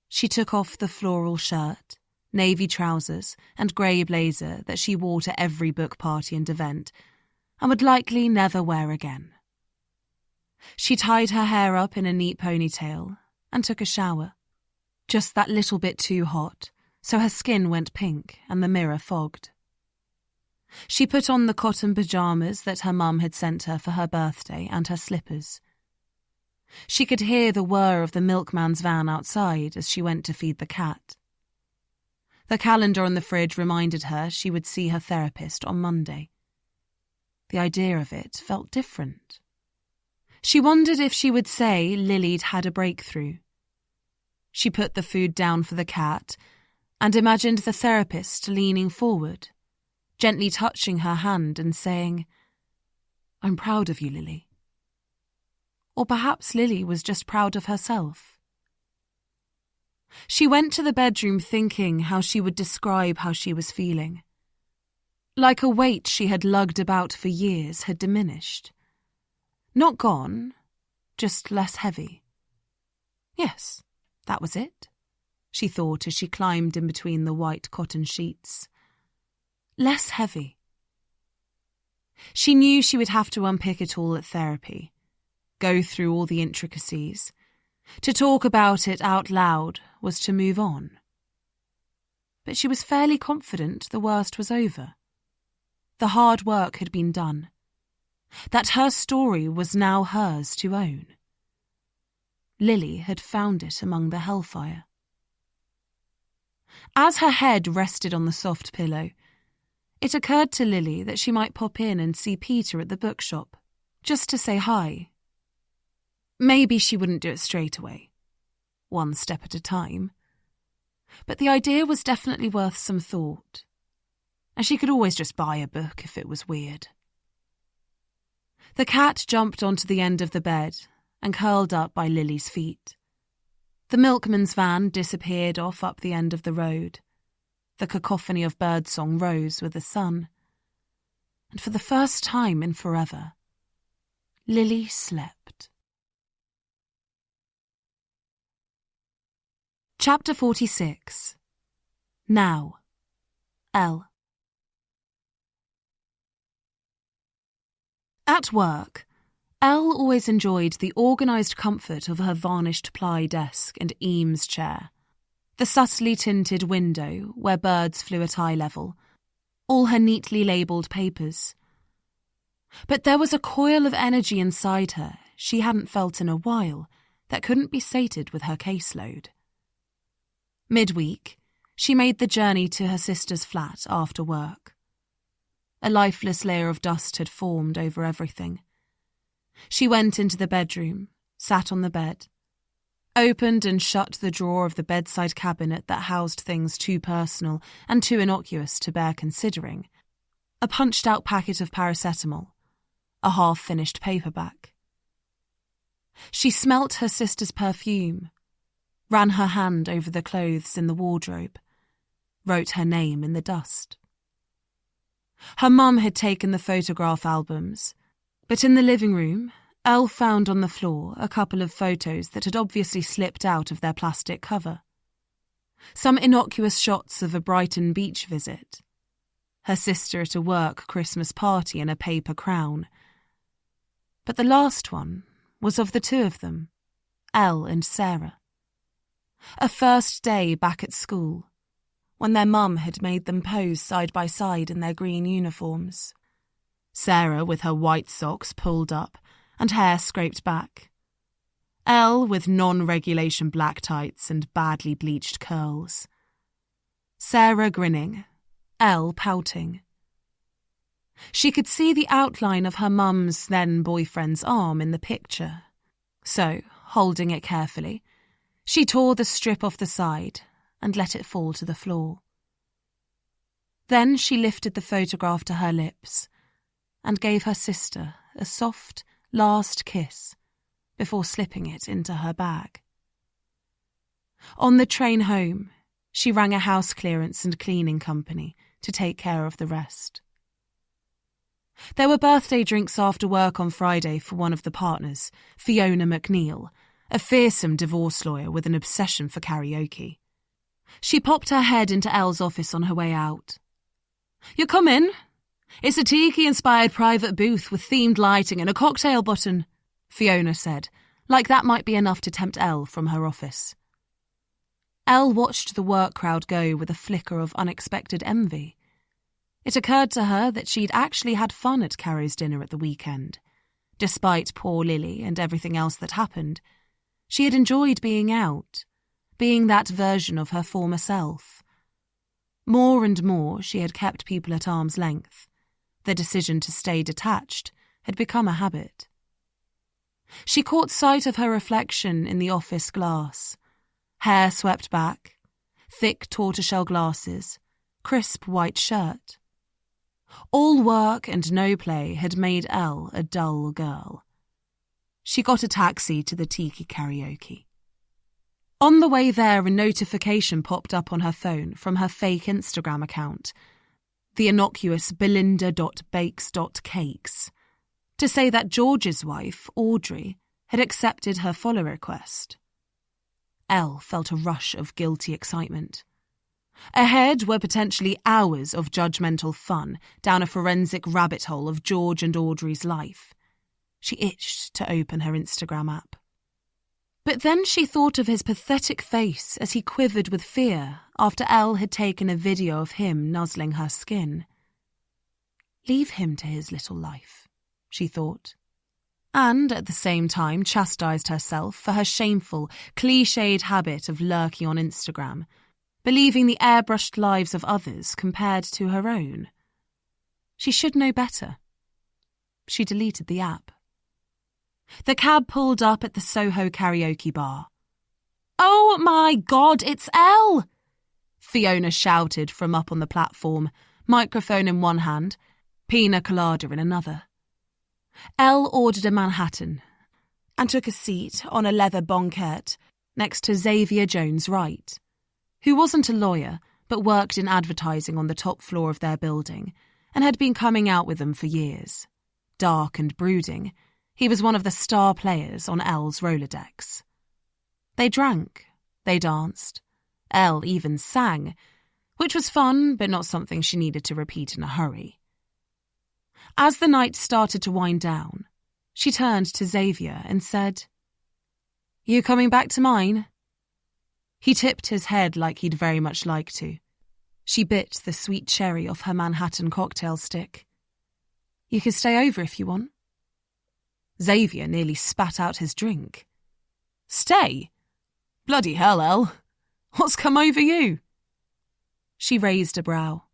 She took off the floral shirt, navy trousers, and grey blazer that she wore to every book party and event, and would likely never wear again. She tied her hair up in a neat ponytail and took a shower, just that little bit too hot, so her skin went pink and the mirror fogged. She put on the cotton pyjamas that her mum had sent her for her birthday and her slippers. She could hear the whir of the milkman's van outside as she went to feed the cat. The calendar on the fridge reminded her she would see her therapist on Monday. The idea of it felt different. She wondered if she would say Lily'd had a breakthrough. She put the food down for the cat and imagined the therapist leaning forward, gently touching her hand and saying, "I'm proud of you, Lily." Or perhaps Lily was just proud of herself. She went to the bedroom thinking how she would describe how she was feeling. Like a weight she had lugged about for years had diminished. Not gone, just less heavy. Yes, that was it, she thought as she climbed in between the white cotton sheets. Less heavy. She knew she would have to unpick it all at therapy, go through all the intricacies. To talk about it out loud was to move on. But she was fairly confident the worst was over. The hard work had been done. That her story was now hers to own. Lily had found it among the hellfire. As her head rested on the soft pillow, it occurred to Lily that she might pop in and see Peter at the bookshop, just to say hi. Maybe she wouldn't do it straight away, one step at a time. But the idea was definitely worth some thought, and she could always just buy a book if it was weird. The cat jumped onto the end of the bed and curled up by Lily's feet. The milkman's van disappeared off up the end of the road. The cacophony of birdsong rose with the sun. And for the first time in forever, Lily slept. Chapter 46. Now, L. At work, Elle always enjoyed the organised comfort of her varnished ply desk and Eames chair, the subtly tinted window where birds flew at eye level, all her neatly labelled papers. But there was a coil of energy inside her she hadn't felt in a while that couldn't be sated with her caseload. Midweek, she made the journey to her sister's flat after work. A lifeless layer of dust had formed over everything. She went into the bedroom, sat on the bed, opened and shut the drawer of the bedside cabinet that housed things too personal and too innocuous to bear considering, a punched-out packet of paracetamol, a half-finished paperback. She smelt her sister's perfume, ran her hand over the clothes in the wardrobe, wrote her name in the dust. Her mum had taken the photograph albums, but in the living room, Elle found on the floor a couple of photos that had obviously slipped out of their plastic cover. Some innocuous shots of a Brighton beach visit, her sister at a work Christmas party in a paper crown. But the last one was of the two of them, Elle and Sarah. A first day back at school, when their mum had made them pose side by side in their green uniforms. Sarah with her white socks pulled up and hair scraped back. Elle with non-regulation black tights and badly bleached curls. Sarah grinning, Elle pouting. She could see the outline of her mum's then-boyfriend's arm in the picture. So, holding it carefully, she tore the strip off the side and let it fall to the floor. Then she lifted the photograph to her lips and gave her sister a soft, last kiss before slipping it into her bag. On the train home, she rang a house clearance and cleaning company to take care of the rest. There were birthday drinks after work on Friday for one of the partners, Fiona McNeil, a fearsome divorce lawyer with an obsession for karaoke. She popped her head into Elle's office on her way out. "You come in. It's a tiki-inspired private booth with themed lighting and a cocktail button," Fiona said, like that might be enough to tempt Elle from her office. Elle watched the work crowd go with a flicker of unexpected envy. It occurred to her that she'd actually had fun at Carrie's dinner at the weekend. Despite poor Lily and everything else that happened, she had enjoyed being out, being that version of her former self. More and more, she had kept people at arm's length. The decision to stay detached had become a habit. She caught sight of her reflection in the office glass. Hair swept back, thick tortoiseshell glasses, crisp white shirt. All work and no play had made Elle a dull girl. She got a taxi to the tiki karaoke. On the way there, a notification popped up on her phone from her fake Instagram account, the innocuous belinda.bakes.cakes, to say that George's wife, Audrey, had accepted her follow request. Elle felt a rush of guilty excitement. Ahead were potentially hours of judgmental fun down a forensic rabbit hole of George and Audrey's life. She itched to open her Instagram app. But then she thought of his pathetic face as he quivered with fear after Elle had taken a video of him nuzzling her skin. Leave him to his little life, she thought. And at the same time chastised herself for her shameful, cliched habit of lurking on Instagram, believing the airbrushed lives of others compared to her own. She should know better. She deleted the app. The cab pulled up at the Soho karaoke bar. "Oh my God, it's Elle!" Fiona shouted from up on the platform, microphone in one hand, pina colada in another. Elle ordered a Manhattan and took a seat on a leather banquette next to Xavier Jones Wright, who wasn't a lawyer but worked in advertising on the top floor of their building and had been coming out with them for years. Dark and brooding, he was one of the star players on Elle's Rolodex. They drank, they danced, Elle even sang, which was fun but not something she needed to repeat in a hurry. As the night started to wind down, she turned to Xavier and said, "You coming back to mine?" He tipped his head like he'd very much like to. She bit the sweet cherry off her Manhattan cocktail stick. "You can stay over if you want." Xavier nearly spat out his drink. "Stay? Bloody hell, Elle. What's come over you?" She raised a brow.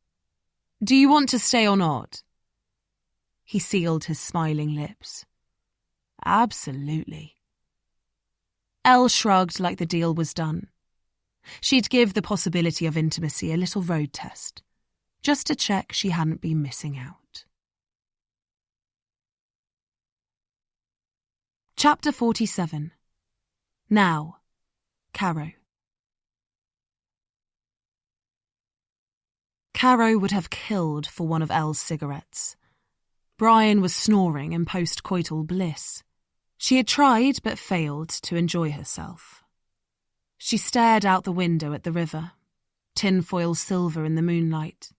"Do you want to stay or not?" He sealed his smiling lips. "Absolutely." Elle shrugged like the deal was done. She'd give the possibility of intimacy a little road test, just to check she hadn't been missing out. Chapter 47. Now, Caro. Caro would have killed for one of Elle's cigarettes. Brian was snoring in post-coital bliss. She had tried but failed to enjoy herself. She stared out the window at the river, tinfoil silver in the moonlight.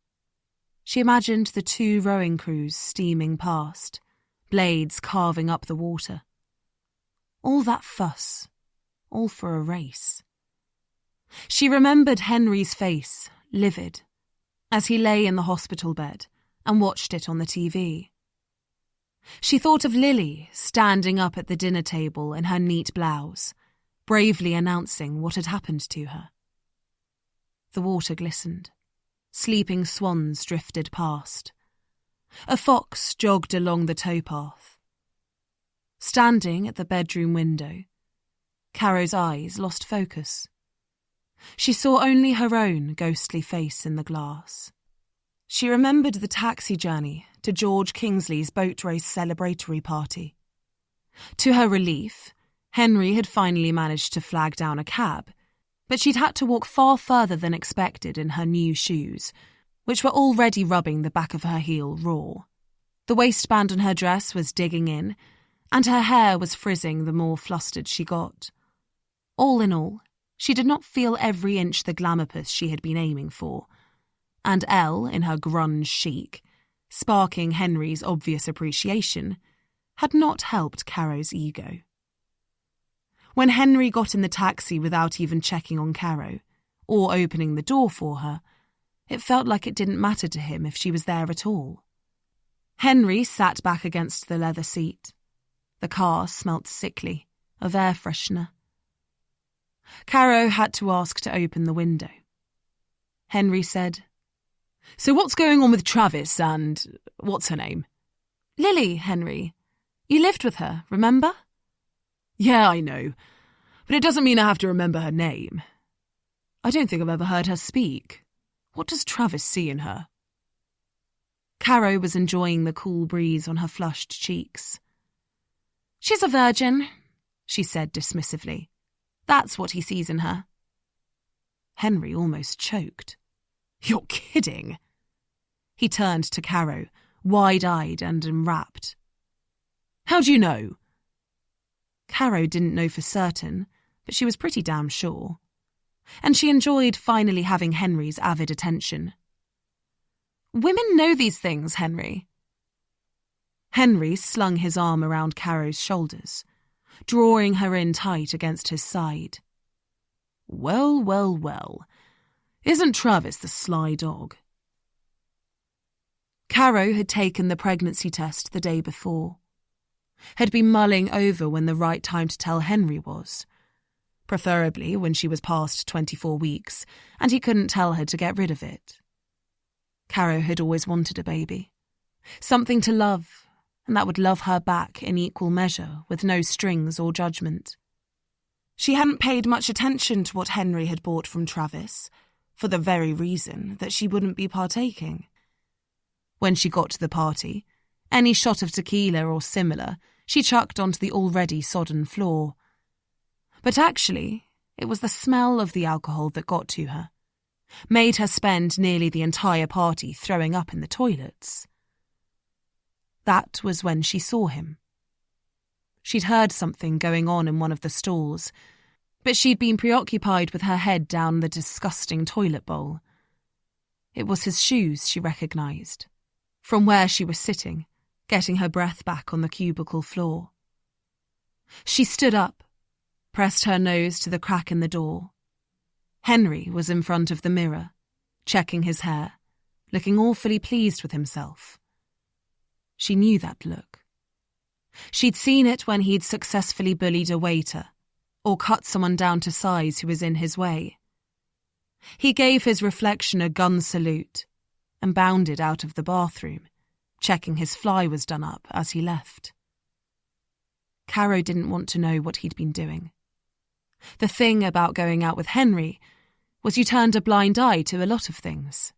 She imagined the 2 rowing crews steaming past, blades carving up the water. All that fuss, all for a race. She remembered Henry's face, livid, as he lay in the hospital bed and watched it on the TV. She thought of Lily standing up at the dinner table in her neat blouse, bravely announcing what had happened to her. The water glistened. Sleeping swans drifted past. A fox jogged along the towpath. Standing at the bedroom window, Caro's eyes lost focus. She saw only her own ghostly face in the glass. She remembered the taxi journey to George Kingsley's boat race celebratory party. To her relief, Henry had finally managed to flag down a cab, but she'd had to walk far further than expected in her new shoes, which were already rubbing the back of her heel raw. The waistband on her dress was digging in, and her hair was frizzing the more flustered she got. All in all, she did not feel every inch the glamour-puss she had been aiming for, and Elle, in her grunge chic, sparking Henry's obvious appreciation, had not helped Caro's ego. When Henry got in the taxi without even checking on Caro, or opening the door for her, it felt like it didn't matter to him if she was there at all. Henry sat back against the leather seat. The car smelt sickly, of air freshener. Caro had to ask to open the window. Henry said, "So what's going on with Travis and what's her name?" "Lily, Henry. You lived with her, remember?" "Yeah, I know, but it doesn't mean I have to remember her name. I don't think I've ever heard her speak. What does Travis see in her?" Caro was enjoying the cool breeze on her flushed cheeks. "She's a virgin," she said dismissively. "That's what he sees in her." Henry almost choked. "You're kidding." He turned to Caro, wide-eyed and enrapt. "How do you know?" Caro didn't know for certain, but she was pretty damn sure. And she enjoyed finally having Henry's avid attention. "Women know these things, Henry." Henry slung his arm around Caro's shoulders, drawing her in tight against his side. "Well, well, well. Isn't Travis the sly dog?" Caro had taken the pregnancy test the day before. Had been mulling over when the right time to tell Henry was. Preferably when she was past 24 weeks, and he couldn't tell her to get rid of it. Caro had always wanted a baby. Something to love, and that would love her back in equal measure, with no strings or judgment. She hadn't paid much attention to what Henry had bought from Travis, for the very reason that she wouldn't be partaking. When she got to the party, any shot of tequila or similar she chucked onto the already sodden floor. But actually, it was the smell of the alcohol that got to her, made her spend nearly the entire party throwing up in the toilets. That was when she saw him. She'd heard something going on in one of the stalls, but she'd been preoccupied with her head down the disgusting toilet bowl. It was his shoes she recognised, from where she was sitting, getting her breath back on the cubicle floor. She stood up, pressed her nose to the crack in the door. Henry was in front of the mirror, checking his hair, looking awfully pleased with himself. She knew that look. She'd seen it when he'd successfully bullied a waiter, or cut someone down to size who was in his way. He gave his reflection a gun salute and bounded out of the bathroom, checking his fly was done up as he left. Caro didn't want to know what he'd been doing. The thing about going out with Henry was you turned a blind eye to a lot of things.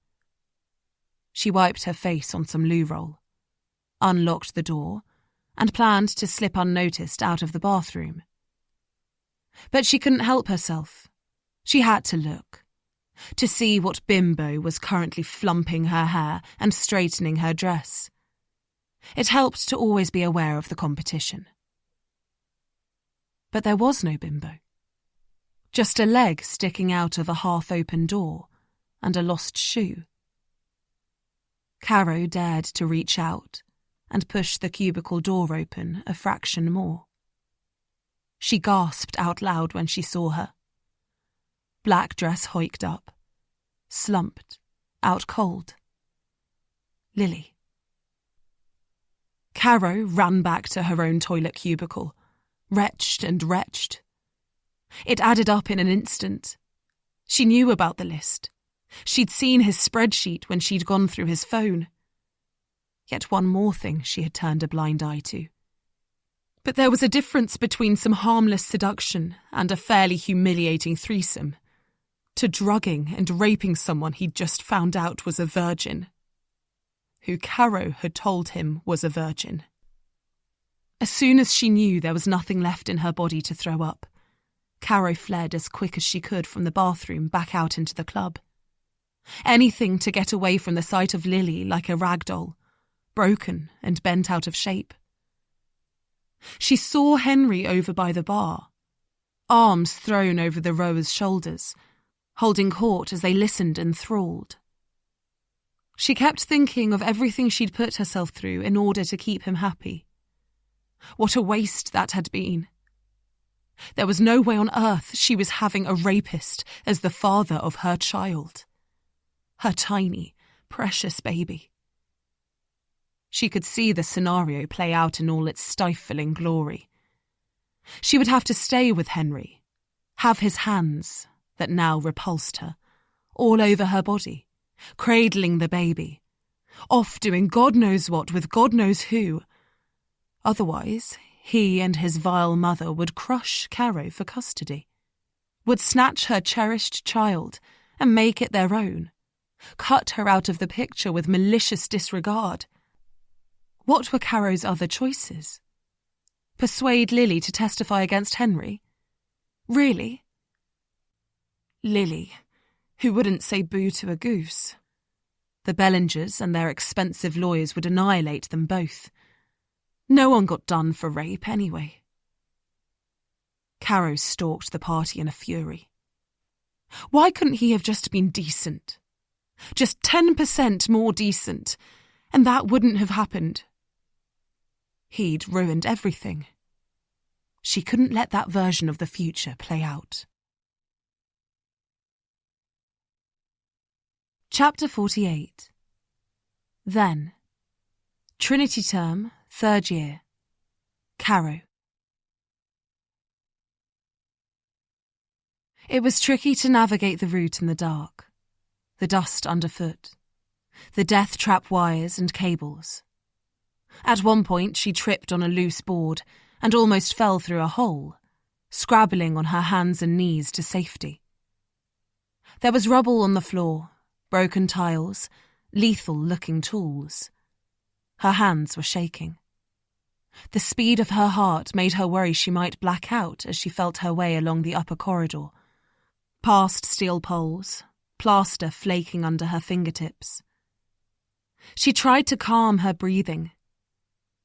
She wiped her face on some loo roll, unlocked the door, and planned to slip unnoticed out of the bathroom. But she couldn't help herself. She had to look, to see what bimbo was currently flumping her hair and straightening her dress. It helped to always be aware of the competition. But there was no bimbo. Just a leg sticking out of a half-open door and a lost shoe. Caro dared to reach out and push the cubicle door open a fraction more. She gasped out loud when she saw her. Black dress hoiked up, slumped, out cold. Lily. Caro ran back to her own toilet cubicle, retched and retched. It added up in an instant. She knew about the list. She'd seen his spreadsheet when she'd gone through his phone. Yet one more thing she had turned a blind eye to. But there was a difference between some harmless seduction and a fairly humiliating threesome, to drugging and raping someone he'd just found out was a virgin, who Caro had told him was a virgin. As soon as she knew there was nothing left in her body to throw up, Caro fled as quick as she could from the bathroom back out into the club. Anything to get away from the sight of Lily like a rag doll, broken and bent out of shape. She saw Henry over by the bar, arms thrown over the rowers' shoulders, holding court as they listened enthralled. She kept thinking of everything she'd put herself through in order to keep him happy. What a waste that had been. There was no way on earth she was having a rapist as the father of her child. Her tiny, precious baby. She could see the scenario play out in all its stifling glory. She would have to stay with Henry, have his hands, that now repulsed her, all over her body, cradling the baby, off doing God knows what with God knows who. Otherwise, he and his vile mother would crush Caro for custody, would snatch her cherished child and make it their own, cut her out of the picture with malicious disregard. What were Caro's other choices? Persuade Lily to testify against Henry? Really? Lily, who wouldn't say boo to a goose. The Bellingers and their expensive lawyers would annihilate them both. No one got done for rape anyway. Caro stalked the party in a fury. Why couldn't he have just been decent? Just 10% more decent, and that wouldn't have happened. He'd ruined everything. She couldn't let that version of the future play out. Chapter 48. Then. Trinity term, 3rd year. Caro. It was tricky to navigate the route in the dark. The dust underfoot. The death trap wires and cables. At one point she tripped on a loose board and almost fell through a hole, scrabbling on her hands and knees to safety. There was rubble on the floor, broken tiles, lethal-looking tools. Her hands were shaking. The speed of her heart made her worry she might black out as she felt her way along the upper corridor, past steel poles, plaster flaking under her fingertips. She tried to calm her breathing.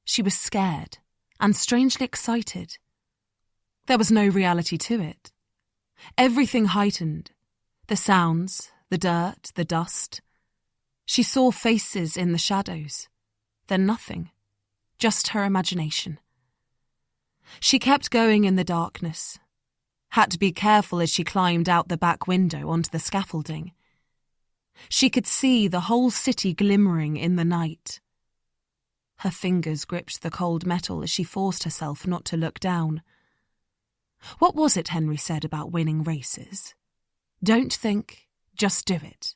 She was scared and strangely excited. There was no reality to it. Everything heightened. The sounds, the dirt, the dust. She saw faces in the shadows. Then nothing. Just her imagination. She kept going in the darkness. Had to be careful as she climbed out the back window onto the scaffolding. She could see the whole city glimmering in the night. Her fingers gripped the cold metal as she forced herself not to look down. What was it Henry said about winning races? Don't think, just do it.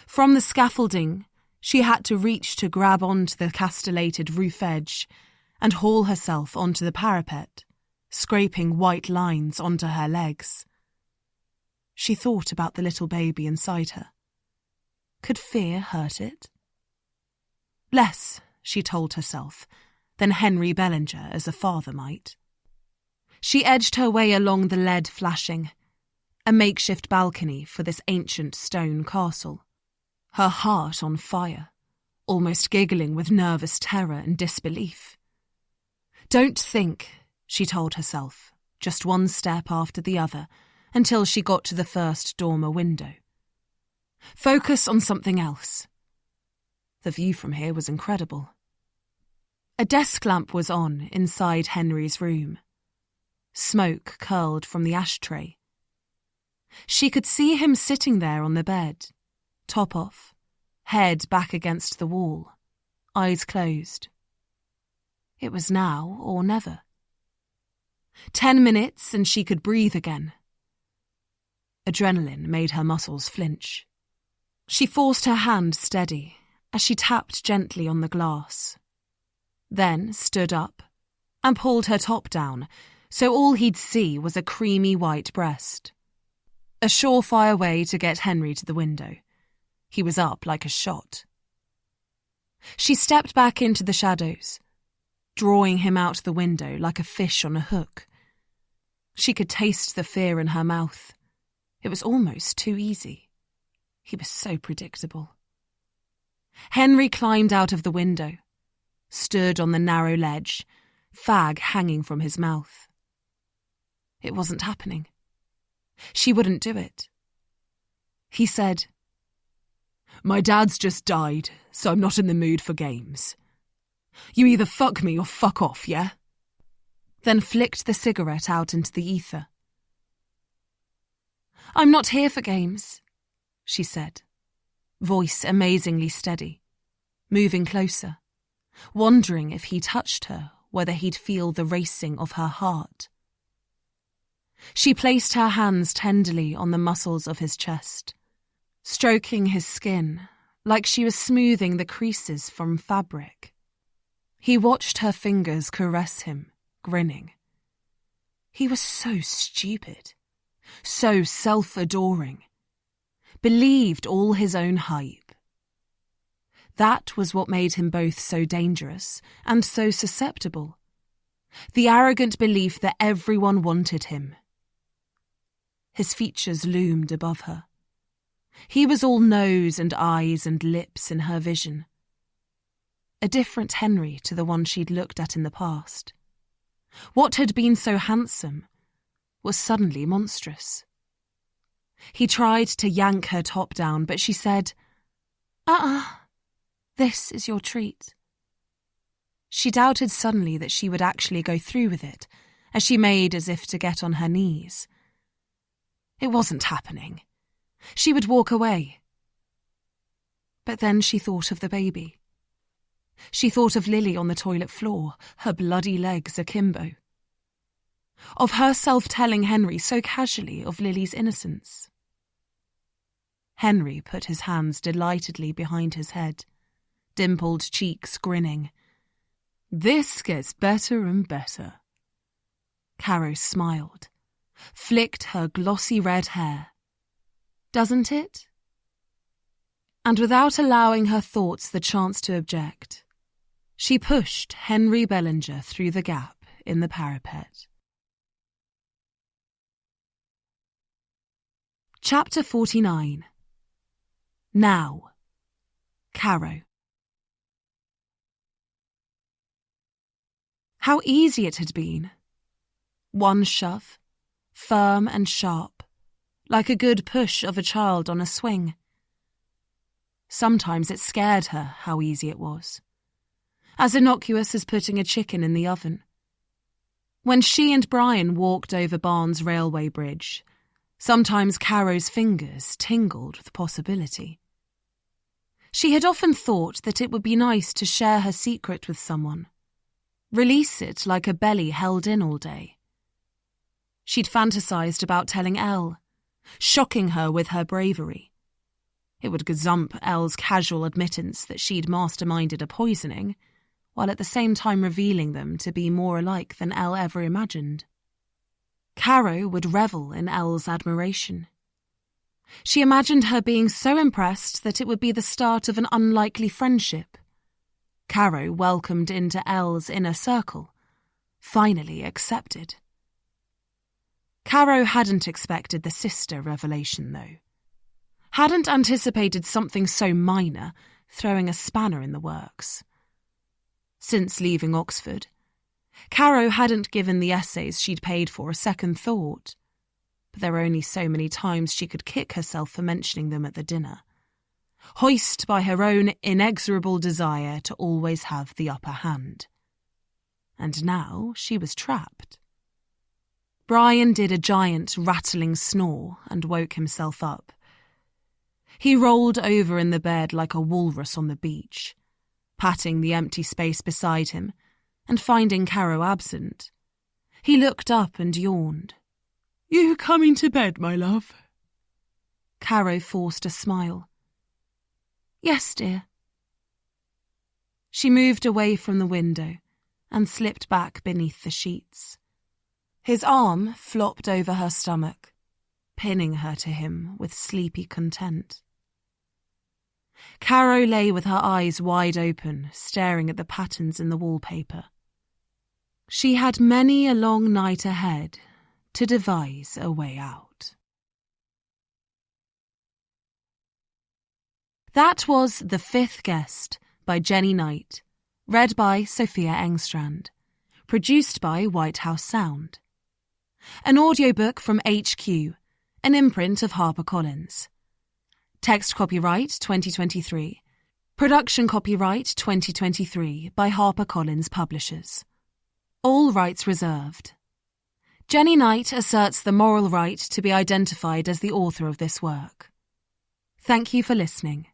From the scaffolding, she had to reach to grab onto the castellated roof edge and haul herself onto the parapet, scraping white lines onto her legs. She thought about the little baby inside her. Could fear hurt it? Less, she told herself, than Henry Bellinger as a father might. She edged her way along the lead flashing, a makeshift balcony for this ancient stone castle, her heart on fire, almost giggling with nervous terror and disbelief. Don't think, she told herself, just one step after the other, until she got to the first dormer window. Focus on something else. The view from here was incredible. A desk lamp was on inside Henry's room. Smoke curled from the ashtray. She could see him sitting there on the bed, top off, head back against the wall, eyes closed. It was now or never. 10 minutes and she could breathe again. Adrenaline made her muscles flinch. She forced her hand steady as she tapped gently on the glass, then stood up and pulled her top down so all he'd see was a creamy white breast. A surefire way to get Henry to the window. He was up like a shot. She stepped back into the shadows, drawing him out the window like a fish on a hook. She could taste the fear in her mouth. It was almost too easy. He was so predictable. Henry climbed out of the window, stood on the narrow ledge, fag hanging from his mouth. It wasn't happening. She wouldn't do it. He said, "My dad's just died, so I'm not in the mood for games. You either fuck me or fuck off, yeah?" Then flicked the cigarette out into the ether. "I'm not here for games," she said, voice amazingly steady, moving closer, wondering if he touched her, whether he'd feel the racing of her heart. She placed her hands tenderly on the muscles of his chest, stroking his skin like she was smoothing the creases from fabric. He watched her fingers caress him, grinning. He was so stupid, so self-adoring, believed all his own hype. That was what made him both so dangerous and so susceptible. The arrogant belief that everyone wanted him. His features loomed above her. He was all nose and eyes and lips in her vision. A different Henry to the one she'd looked at in the past. What had been so handsome was suddenly monstrous. He tried to yank her top down, but she said, this is your treat." She doubted suddenly that she would actually go through with it, as she made as if to get on her knees. It wasn't happening. She would walk away. But then she thought of the baby. She thought of Lily on the toilet floor, her bloody legs akimbo. Of herself telling Henry so casually of Lily's innocence. Henry put his hands delightedly behind his head, dimpled cheeks grinning. "This gets better and better." Caro smiled, flicked her glossy red hair. "Doesn't it?" And without allowing her thoughts the chance to object, she pushed Henry Bellinger through the gap in the parapet. Chapter 49. Now. Caro. How easy it had been. One shove, firm and sharp, like a good push of a child on a swing. Sometimes it scared her how easy it was. As innocuous as putting a chicken in the oven. When she and Brian walked over Barnes Railway Bridge, sometimes Caro's fingers tingled with possibility. She had often thought that it would be nice to share her secret with someone, release it like a belly held in all day. She'd fantasized about telling Elle, shocking her with her bravery. It would gazump Elle's casual admittance that she'd masterminded a poisoning, while at the same time revealing them to be more alike than Elle ever imagined. Caro would revel in Elle's admiration. She imagined her being so impressed that it would be the start of an unlikely friendship. Caro welcomed into Elle's inner circle, finally accepted. Caro hadn't expected the sister revelation, though. Hadn't anticipated something so minor throwing a spanner in the works. Since leaving Oxford, Caro hadn't given the essays she'd paid for a second thought, but there were only so many times she could kick herself for mentioning them at the dinner. hoist by her own inexorable desire to always have the upper hand. And now she was trapped. Brian did a giant rattling snore and woke himself up. He rolled over in the bed like a walrus on the beach, patting the empty space beside him and finding Caro absent. He looked up and yawned. "You coming to bed, my love?" Caro forced a smile. "Yes, dear." She moved away from the window and slipped back beneath the sheets. His arm flopped over her stomach, pinning her to him with sleepy content. Caro lay with her eyes wide open, staring at the patterns in the wallpaper. She had many a long night ahead to devise a way out. That was The Fifth Guest by Jenny Knight, read by Sophia Engstrand, produced by White House Sound. An audiobook from HQ, an imprint of HarperCollins. Text copyright 2023. Production copyright 2023 by HarperCollins Publishers. All rights reserved. Jenny Knight asserts the moral right to be identified as the author of this work. Thank you for listening.